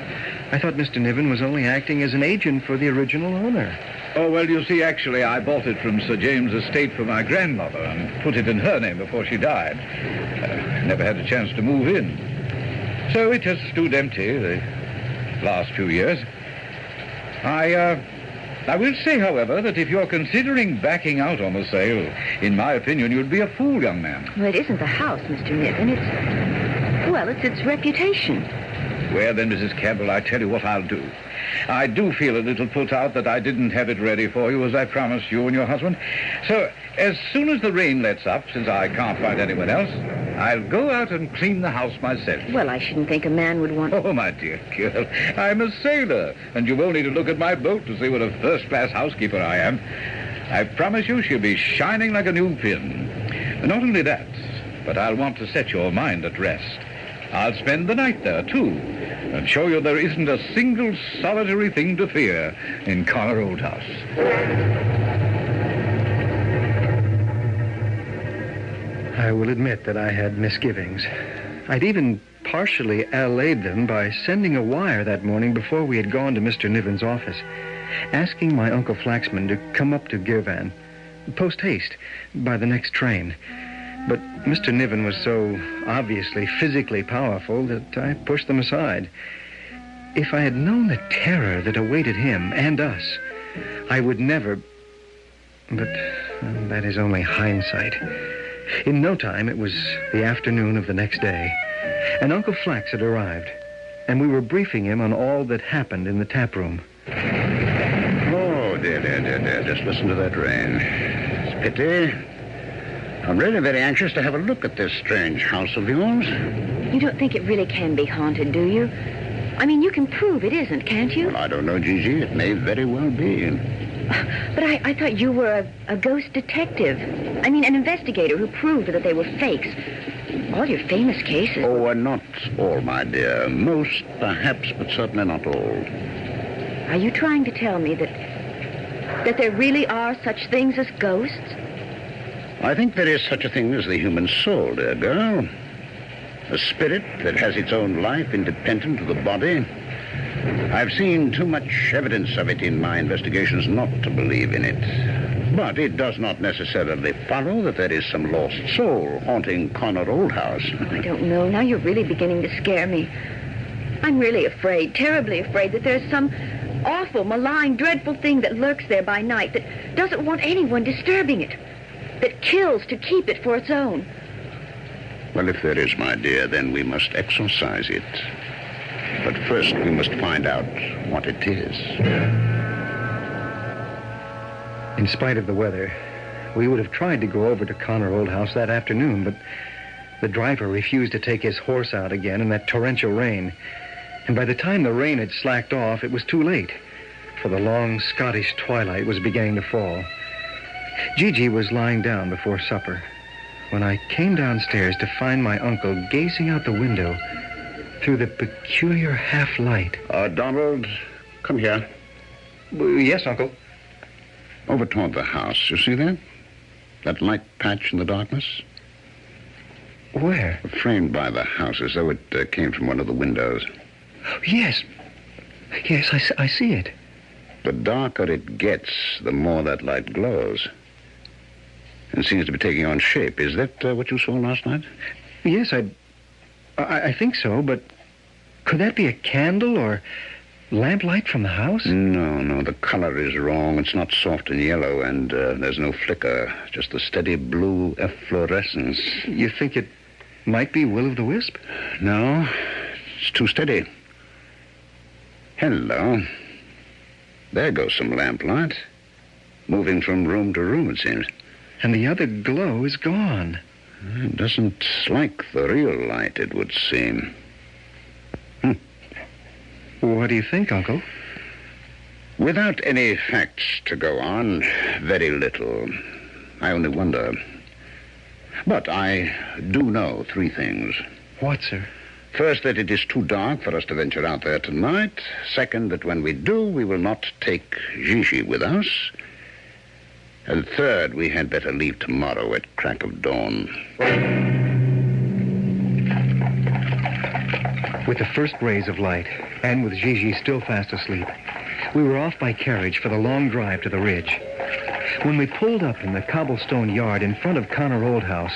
I thought Mr. Niven was only acting as an agent for the original owner. Oh, well, you see, actually, I bought it from Sir James' estate for my grandmother and put it in her name before she died. Never had a chance to move in. So it has stood empty the last few years. I will say, however, that if you're considering backing out on the sale, in my opinion, you'd be a fool, young man. Well, it isn't the house, Mr. Niven. It's its reputation. Well, then, Mrs. Campbell, I tell you what I'll do. I do feel a little put out that I didn't have it ready for you, as I promised you and your husband. So, as soon as the rain lets up, since I can't find anyone else, I'll go out and clean the house myself. Well, I shouldn't think a man would want... Oh, my dear girl, I'm a sailor, and you've only to look at my boat to see what a first-class housekeeper I am. I promise you she'll be shining like a new pin. And not only that, but I'll want to set your mind at rest. I'll spend the night there, too, and show you there isn't a single solitary thing to fear in Connor Oldhouse. I will admit that I had misgivings. I'd even partially allayed them by sending a wire that morning before we had gone to Mr. Niven's office, asking my Uncle Flaxman to come up to Girvan, post-haste, by the next train. But Mr. Niven was so obviously physically powerful that I pushed them aside. If I had known the terror that awaited him and us, I would never... But that is only hindsight. In no time, it was the afternoon of the next day, and Uncle Flax had arrived, and we were briefing him on all that happened in the tap room. Oh, dear. Just listen to that rain. It's pity. I'm really very anxious to have a look at this strange house of yours. You don't think it really can be haunted, do you? I mean, you can prove it isn't, can't you? Well, I don't know, Gigi. It may very well be. But I thought you were a ghost detective. I mean, an investigator who proved that they were fakes. All your famous cases... Oh, not all, my dear. Most, perhaps, but certainly not all. Are you trying to tell me that there really are such things as ghosts? I think there is such a thing as the human soul, dear girl. A spirit that has its own life independent of the body. I've seen too much evidence of it in my investigations not to believe in it. But it does not necessarily follow that there is some lost soul haunting Connor Oldhouse. I don't know. Now you're really beginning to scare me. I'm really afraid, terribly afraid, that there's some awful, malign, dreadful thing that lurks there by night that doesn't want anyone disturbing it, that kills to keep it for its own. Well, if there is, my dear, then we must exorcise it. But first, we must find out what it is. In spite of the weather, we would have tried to go over to Connor Old House that afternoon, but the driver refused to take his horse out again in that torrential rain. And by the time the rain had slacked off, it was too late, for the long Scottish twilight was beginning to fall. Gigi was lying down before supper when I came downstairs to find my uncle gazing out the window through the peculiar half-light. Donald, come here. Yes, Uncle. Over toward the house, you see that? That light patch in the darkness? Where? Framed by the house, as though it came from one of the windows. Yes. Yes, I see it. The darker it gets, the more that light glows. And seems to be taking on shape. Is that what you saw last night? Yes, I think so, but could that be a candle or lamplight from the house? No, the color is wrong. It's not soft and yellow, and there's no flicker, just a steady blue efflorescence. You think it might be Will-o'-the-Wisp? No, it's too steady. Hello. There goes some lamplight. Moving from room to room, it seems. And the other glow is gone. It doesn't like the real light, it would seem. What do you think, Uncle? Without any facts to go on, very little. I only wonder. But I do know 3 things. What, sir? First, that it is too dark for us to venture out there tonight. Second, that when we do, we will not take Gigi with us. And third, we had better leave tomorrow at crack of dawn. With the first rays of light, and with Gigi still fast asleep, we were off by carriage for the long drive to the ridge. When we pulled up in the cobblestone yard in front of Connor Old House,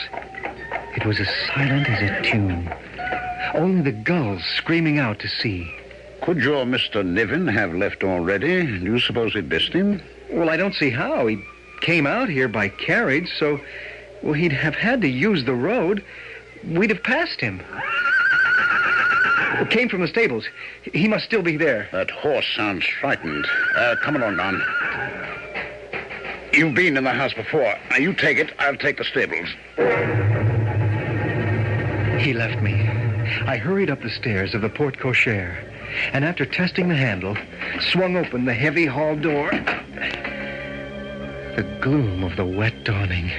it was as silent as a tomb. Only the gulls screaming out to sea. Could your Mr. Niven have left already? Do you suppose he missed him? Well, I don't see how. He came out here by carriage, so he'd have had to use the road. We'd have passed him. Came from the stables. He must still be there. That horse sounds frightened. Come along, Don. You've been in the house before. Now, you take it. I'll take the stables. He left me. I hurried up the stairs of the porte cochere, and after testing the handle, swung open the heavy hall door. The gloom of the wet dawning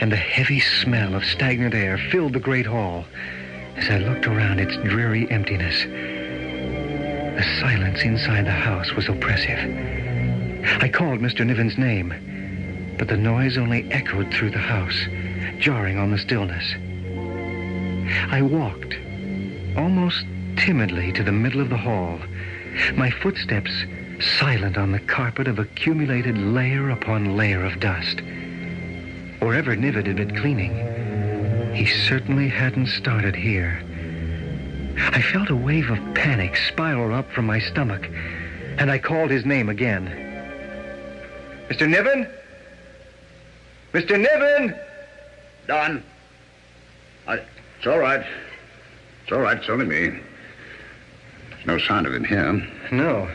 and the heavy smell of stagnant air filled the great hall as I looked around its dreary emptiness. The silence inside the house was oppressive. I called Mr. Niven's name, but the noise only echoed through the house, jarring on the stillness. I walked, almost timidly, to the middle of the hall, my footsteps silent on the carpet of accumulated layer upon layer of dust. Wherever Niven had been cleaning, he certainly hadn't started here. I felt a wave of panic spiral up from my stomach, and I called his name again. Mr. Niven? Mr. Niven! Don. It's all right. It's all right. It's only me. There's no sign of him here. No.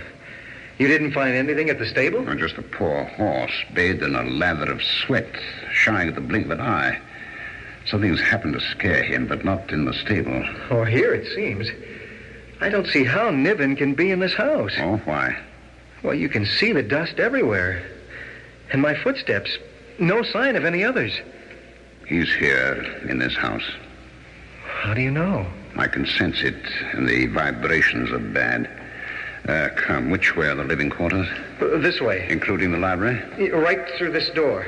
You didn't find anything at the stable? No, just a poor horse, bathed in a lather of sweat, shying at the blink of an eye. Something's happened to scare him, but not in the stable. Or here, it seems. I don't see how Niven can be in this house. Oh, why? Well, you can see the dust everywhere. And my footsteps. No sign of any others. He's here, in this house. How do you know? I can sense it, and the vibrations are bad. Come, which way are the living quarters? This way. Including the library? Right through this door.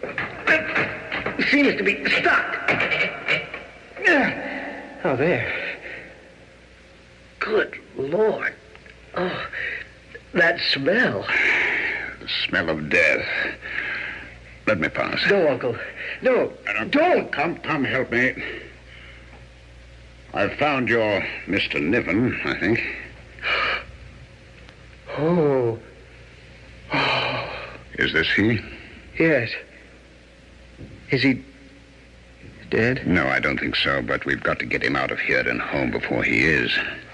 It seems to be stuck. Oh, there. Good Lord. Oh, that smell. The smell of death. Let me pass. No, Uncle. No, don't. Come, help me. I've found your Mr. Niven, I think. Oh. Is this he? Yes. Is he dead? No, I don't think so, but we've got to get him out of here and home before he is.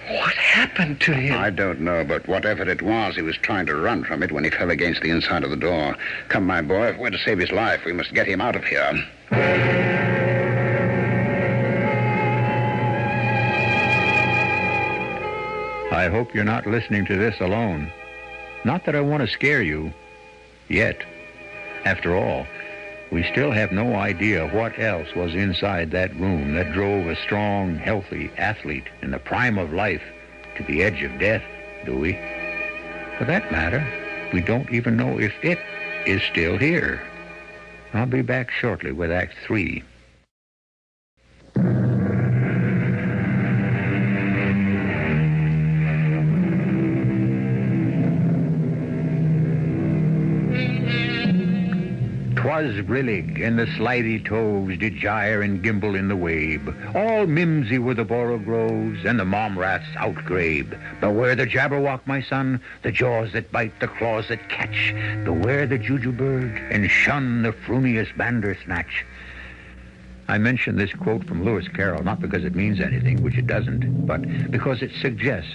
What happened to him? I don't know, but whatever it was, he was trying to run from it when he fell against the inside of the door. Come, my boy, if we're to save his life, we must get him out of here. I hope you're not listening to this alone. Not that I want to scare you. Yet. After all, we still have no idea what else was inside that room that drove a strong, healthy athlete in the prime of life to the edge of death, do we? For that matter, we don't even know if it is still here. I'll be back shortly with Act 3. Was brillig, and the slithy toves did gyre and gimble in the wabe. All mimsy were the borogoves, and the mom rats outgrabe. Beware the jabberwock, my son, the jaws that bite, the claws that catch. Beware the jujubird, and shun the frumious bandersnatch. I mention this quote from Lewis Carroll not because it means anything, which it doesn't, but because it suggests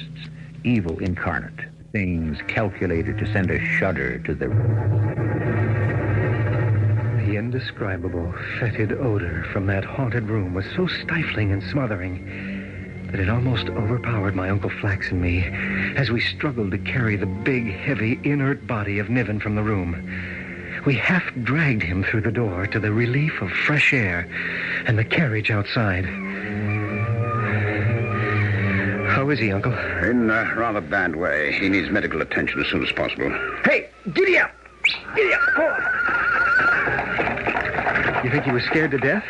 evil incarnate, things calculated to send a shudder to the... The indescribable, fetid odor from that haunted room was so stifling and smothering that it almost overpowered my Uncle Flax and me as we struggled to carry the big, heavy, inert body of Niven from the room. We half dragged him through the door to the relief of fresh air and the carriage outside. How is he, Uncle? In a rather bad way. He needs medical attention as soon as possible. Hey, giddy up! Giddy up! Go on. You think he was scared to death?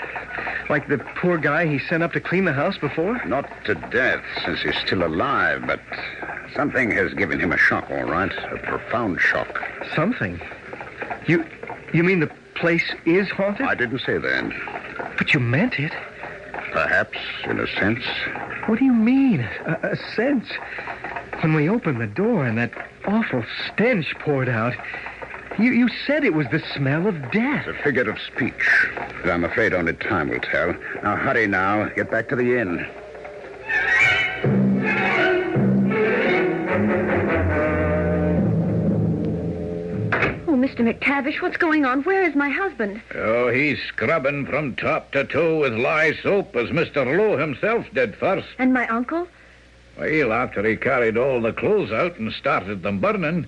Like the poor guy he sent up to clean the house before? Not to death, since he's still alive, but something has given him a shock, all right. A profound shock. Something? You mean the place is haunted? I didn't say that. But you meant it. Perhaps, in a sense. What do you mean, a sense? When we opened the door and that awful stench poured out... You said it was the smell of death. It's a figure of speech. But I'm afraid only time will tell. Now, hurry now. Get back to the inn. Oh, Mr. McTavish, what's going on? Where is my husband? Oh, he's scrubbing from top to toe with lye soap, as Mr. Lowe himself did first. And my uncle? Well, after he carried all the clothes out and started them burning...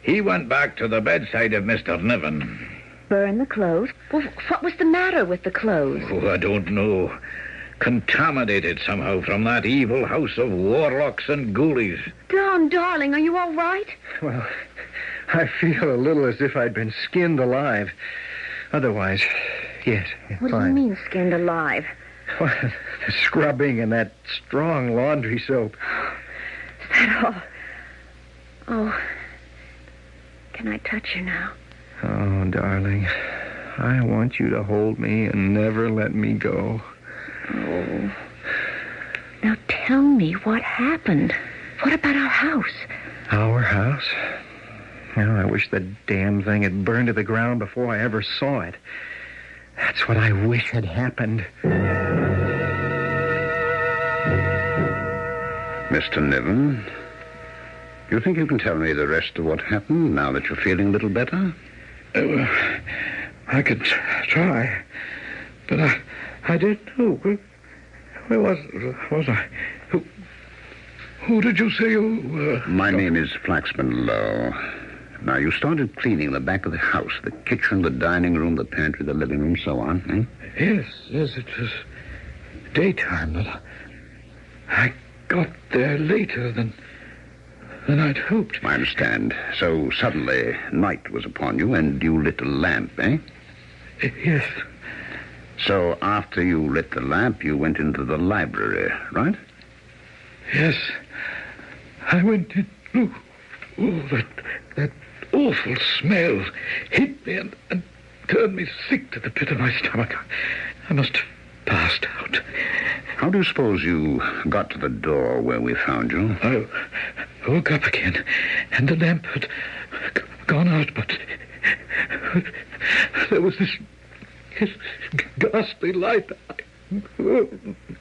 he went back to the bedside of Mr. Niven. Burn the clothes? Well, what was the matter with the clothes? Oh, I don't know. Contaminated somehow from that evil house of warlocks and ghoulies. Don, darling, are you all right? Well, I feel a little as if I'd been skinned alive. Otherwise, yes, What fine. do you mean, skinned alive? Well, the scrubbing and that strong laundry soap. Is that all? Oh... Can I touch you now? Oh, darling, I want you to hold me and never let me go. Oh. Now tell me what happened. What about our house? Our house? Well, I wish the damn thing had burned to the ground before I ever saw it. That's what I wish had happened. Mr. Niven, you think you can tell me the rest of what happened now that you're feeling a little better? I could try, but I didn't know. Where was I? Who did you say you were? My name is Flaxman Lowe. Now, you started cleaning the back of the house, the kitchen, the dining room, the pantry, the living room, so on, eh? Yes, it was daytime, but I got there later than I'd hoped. I understand. So suddenly night was upon you and you lit a lamp, eh? Yes. So after you lit the lamp, you went into the library, right? Yes. I went in. Oh, that awful smell hit me and turned me sick to the pit of my stomach. I must passed out. How do you suppose you got to the door where we found you? I woke up again, and the lamp had gone out, but there was this ghastly light. I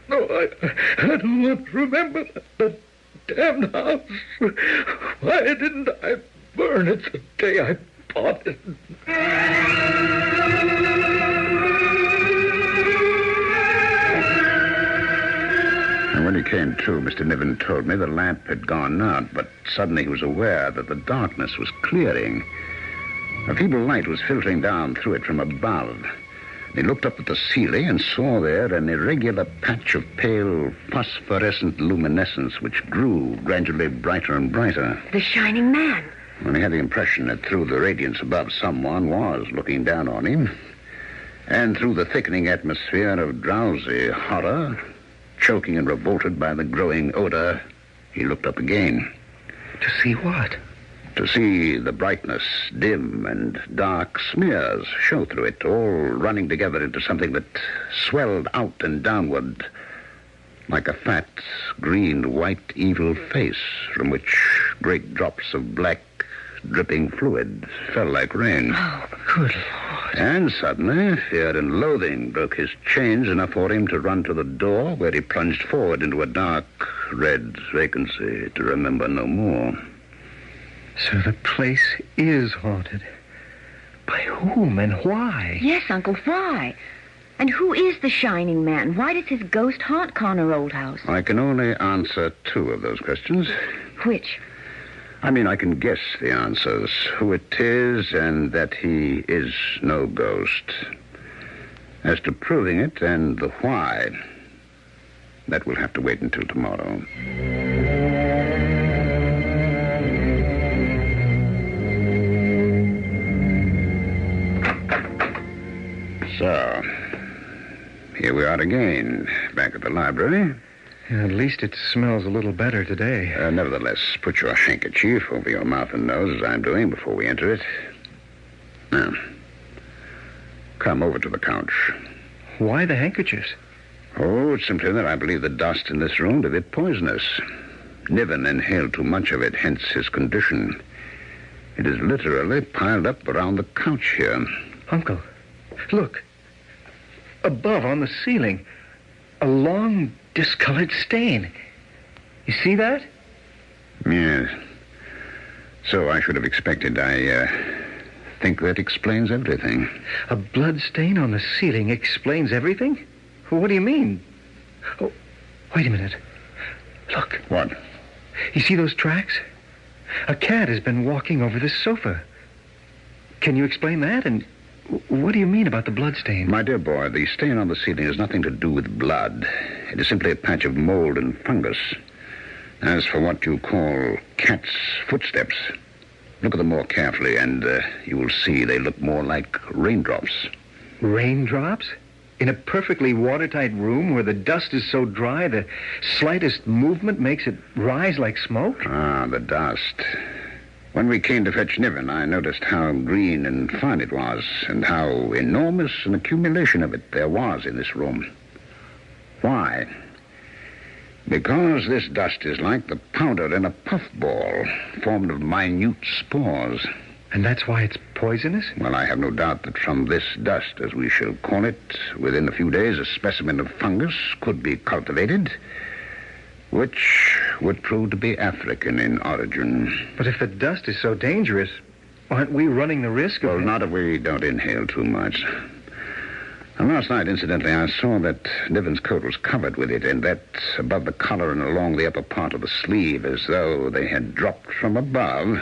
don't want to remember that damned house. Why didn't I burn it the day I bought it? And when he came to, Mr. Niven told me the lamp had gone out, but suddenly he was aware that the darkness was clearing. A feeble light was filtering down through it from above. He looked up at the ceiling and saw there an irregular patch of pale phosphorescent luminescence which grew gradually brighter and brighter. The shining man. When he had the impression that through the radiance above someone was looking down on him, and through the thickening atmosphere of drowsy horror, choking and revolted by the growing odor, he looked up again. To see what? To see the brightness dim and dark smears show through it, all running together into something that swelled out and downward like a fat, green, white, evil face from which great drops of black, dripping fluid fell like rain. Oh, good Lord. And suddenly, fear and loathing broke his chains enough for him to run to the door, where he plunged forward into a dark, red vacancy to remember no more. So the place is haunted. By whom and why? Yes, Uncle, why? And who is the shining man? Why does his ghost haunt Connor Old House? I can only answer two of those questions. Which? I mean, I can guess the answers. Who it is and that he is no ghost. As to proving it and the why, that will have to wait until tomorrow. So, here we are again, back at the library. At least it smells a little better today. Nevertheless, put your handkerchief over your mouth and nose, as I'm doing, before we enter it. Now, come over to the couch. Why the handkerchiefs? Oh, it's simply that I believe the dust in this room to be poisonous. Niven inhaled too much of it, hence his condition. It is literally piled up around the couch here. Uncle, look. Above on the ceiling, a long, discolored stain. You see that? Yes. So I should have expected. I think that explains everything. A blood stain on the ceiling explains everything? What do you mean? Oh, wait a minute. Look. What? You see those tracks? A cat has been walking over this sofa. Can you explain that? And what do you mean about the blood stain? My dear boy, the stain on the ceiling has nothing to do with blood. It is simply a patch of mold and fungus. As for what you call cat's footsteps, look at them more carefully and you will see they look more like raindrops. Raindrops? In a perfectly watertight room where the dust is so dry the slightest movement makes it rise like smoke? Ah, the dust. When we came to fetch Niven, I noticed how green and fine it was, and how enormous an accumulation of it there was in this room. Why? Because this dust is like the powder in a puffball, formed of minute spores. And that's why it's poisonous? Well, I have no doubt that from this dust, as we shall call it, within a few days a specimen of fungus could be cultivated, which would prove to be African in origin. But if the dust is so dangerous, aren't we running the risk of... Well, not if we don't inhale too much. And last night, incidentally, I saw that Niven's coat was covered with it, and that above the collar and along the upper part of the sleeve, as though they had dropped from above,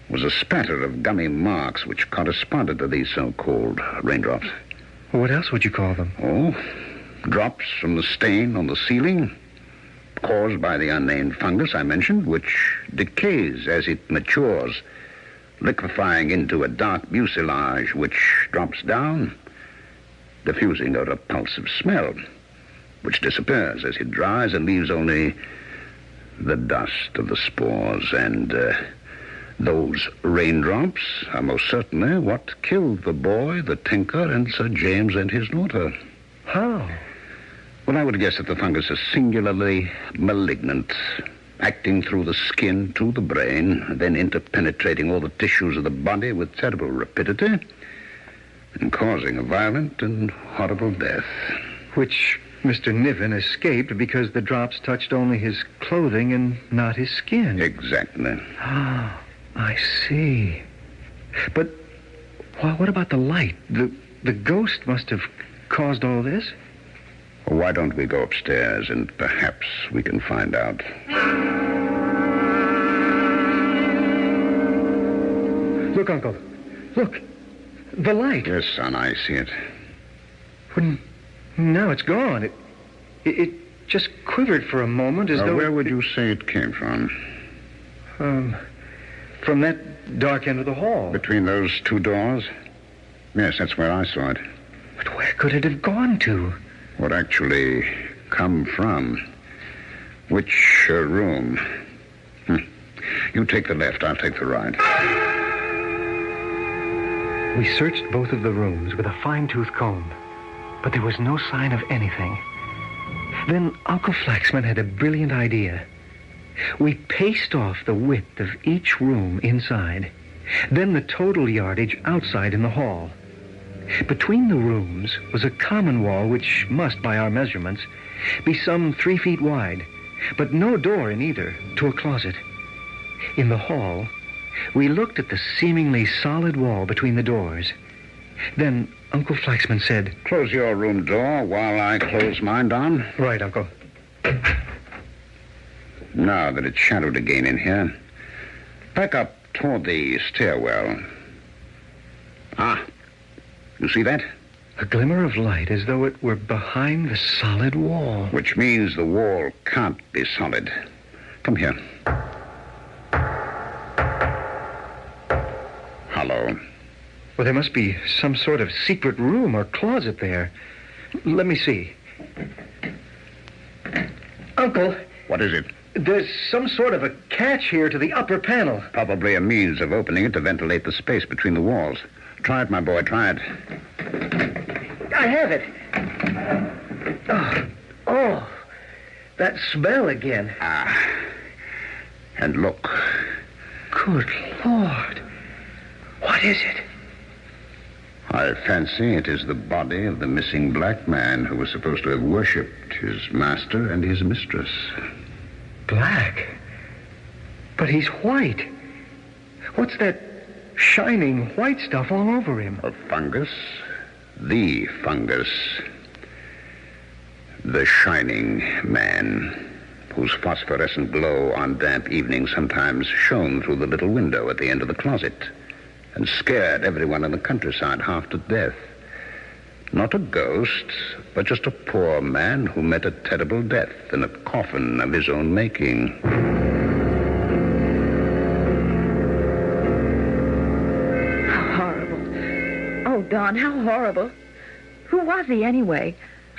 was a spatter of gummy marks which corresponded to these so-called raindrops. What else would you call them? Oh, drops from the stain on the ceiling, caused by the unnamed fungus I mentioned, which decays as it matures, liquefying into a dark mucilage which drops down, diffusing a repulsive smell, which disappears as it dries and leaves only the dust of the spores. And those raindrops are most certainly what killed the boy, the tinker, and Sir James and his daughter. How? Well, I would guess that the fungus is singularly malignant, acting through the skin to the brain, then interpenetrating all the tissues of the body with terrible rapidity, and causing a violent and horrible death. Which Mr. Niven escaped because the drops touched only his clothing and not his skin. Exactly. Ah, I see. But what about the light? The ghost must have caused all this? Well, why don't we go upstairs and perhaps we can find out. Look, Uncle. Look. The light. Yes, son, I see it. Now it's gone. It just quivered for a moment as though... Where would you say it came from? From that dark end of the hall. Between those two doors? Yes, that's where I saw it. But where could it have gone to? What actually come from? Which room? You take the left, I'll take the right. We searched both of the rooms with a fine-tooth comb, but there was no sign of anything. Then Uncle Flaxman had a brilliant idea. We paced off the width of each room inside, then the total yardage outside in the hall. Between the rooms was a common wall which must, by our measurements, be some 3 feet wide, but no door in either to a closet. In the hall, we looked at the seemingly solid wall between the doors. Then Uncle Flaxman said, "Close your room door while I close mine, Don." "Right, Uncle." Now that it's shadowed again in here, back up toward the stairwell. You see that? A glimmer of light as though it were behind the solid wall. Which means the wall can't be solid. Come here. Hello. Well, there must be some sort of secret room or closet there. Let me see. Uncle. What is it? There's some sort of a catch here to the upper panel. Probably a means of opening it to ventilate the space between the walls. Try it, my boy, try it. I have it. Oh, that smell again. And look. Good Lord. What is it? I fancy it is the body of the missing black man who was supposed to have worshipped his master and his mistress. Black? But he's white. What's that shining white stuff all over him? A fungus. The fungus. The shining man, whose phosphorescent glow on damp evenings sometimes shone through the little window at the end of the closet and scared everyone in the countryside half to death. Not a ghost, but just a poor man who met a terrible death in a coffin of his own making. How horrible. Oh, Don, how horrible. Who was he anyway?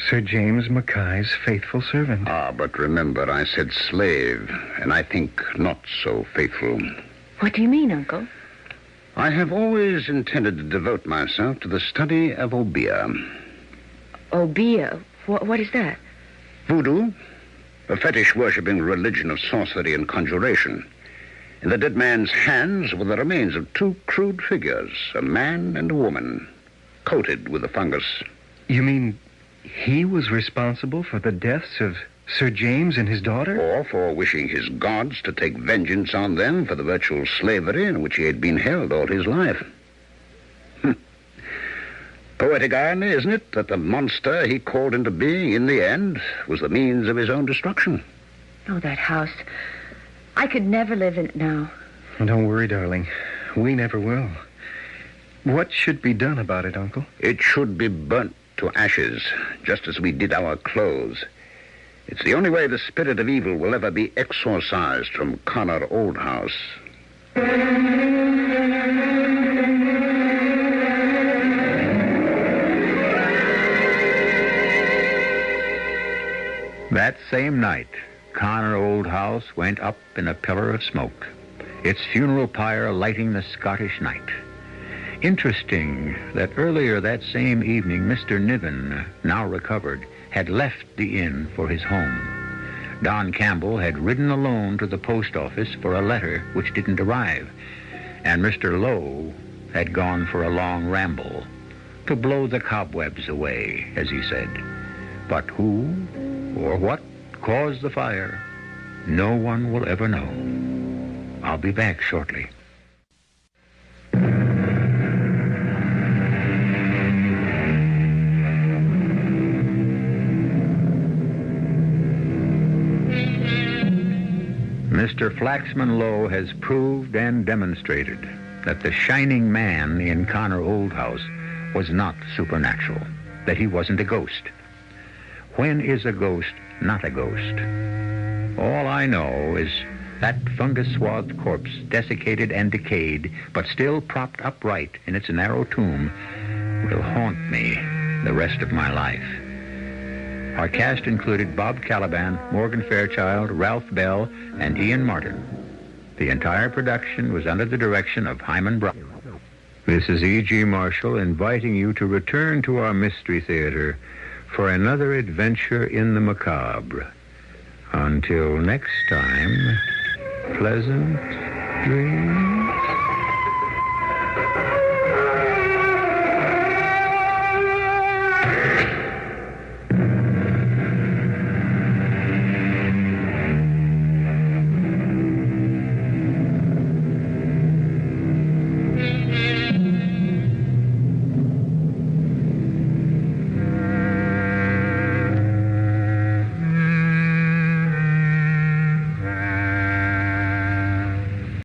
Sir James Mackay's faithful servant. But remember, I said slave, and I think not so faithful. What do you mean, Uncle? I have always intended to devote myself to the study of Obeah. Obeah? What is that? Voodoo, a fetish-worshipping religion of sorcery and conjuration. In the dead man's hands were the remains of two crude figures, a man and a woman, coated with the fungus. You mean he was responsible for the deaths of Sir James and his daughter? Or for wishing his gods to take vengeance on them for the virtual slavery in which he had been held all his life. Poetic irony, isn't it, that the monster he called into being in the end was the means of his own destruction? Oh, that house. I could never live in it now. Don't worry, darling. We never will. What should be done about it, Uncle? It should be burnt to ashes, just as we did our clothes. It's the only way the spirit of evil will ever be exorcised from Connor Old House. That same night, Connor Old House went up in a pillar of smoke, its funeral pyre lighting the Scottish night. Interesting that earlier that same evening, Mr. Niven, now recovered, had left the inn for his home. Don Campbell had ridden alone to the post office for a letter which didn't arrive, and Mr. Lowe had gone for a long ramble to blow the cobwebs away, as he said. But who or what caused the fire, no one will ever know. I'll be back shortly. Mr. Flaxman Lowe has proved and demonstrated that the shining man in Connor Oldhouse was not supernatural, that he wasn't a ghost. When is a ghost not a ghost? All I know is that fungus-swathed corpse, desiccated and decayed, but still propped upright in its narrow tomb, will haunt me the rest of my life. Our cast included Bob Caliban, Morgan Fairchild, Ralph Bell, and Ian Martin. The entire production was under the direction of Hyman Brown. This is E.G. Marshall inviting you to return to our Mystery Theater for another adventure in the macabre. Until next time, pleasant dreams.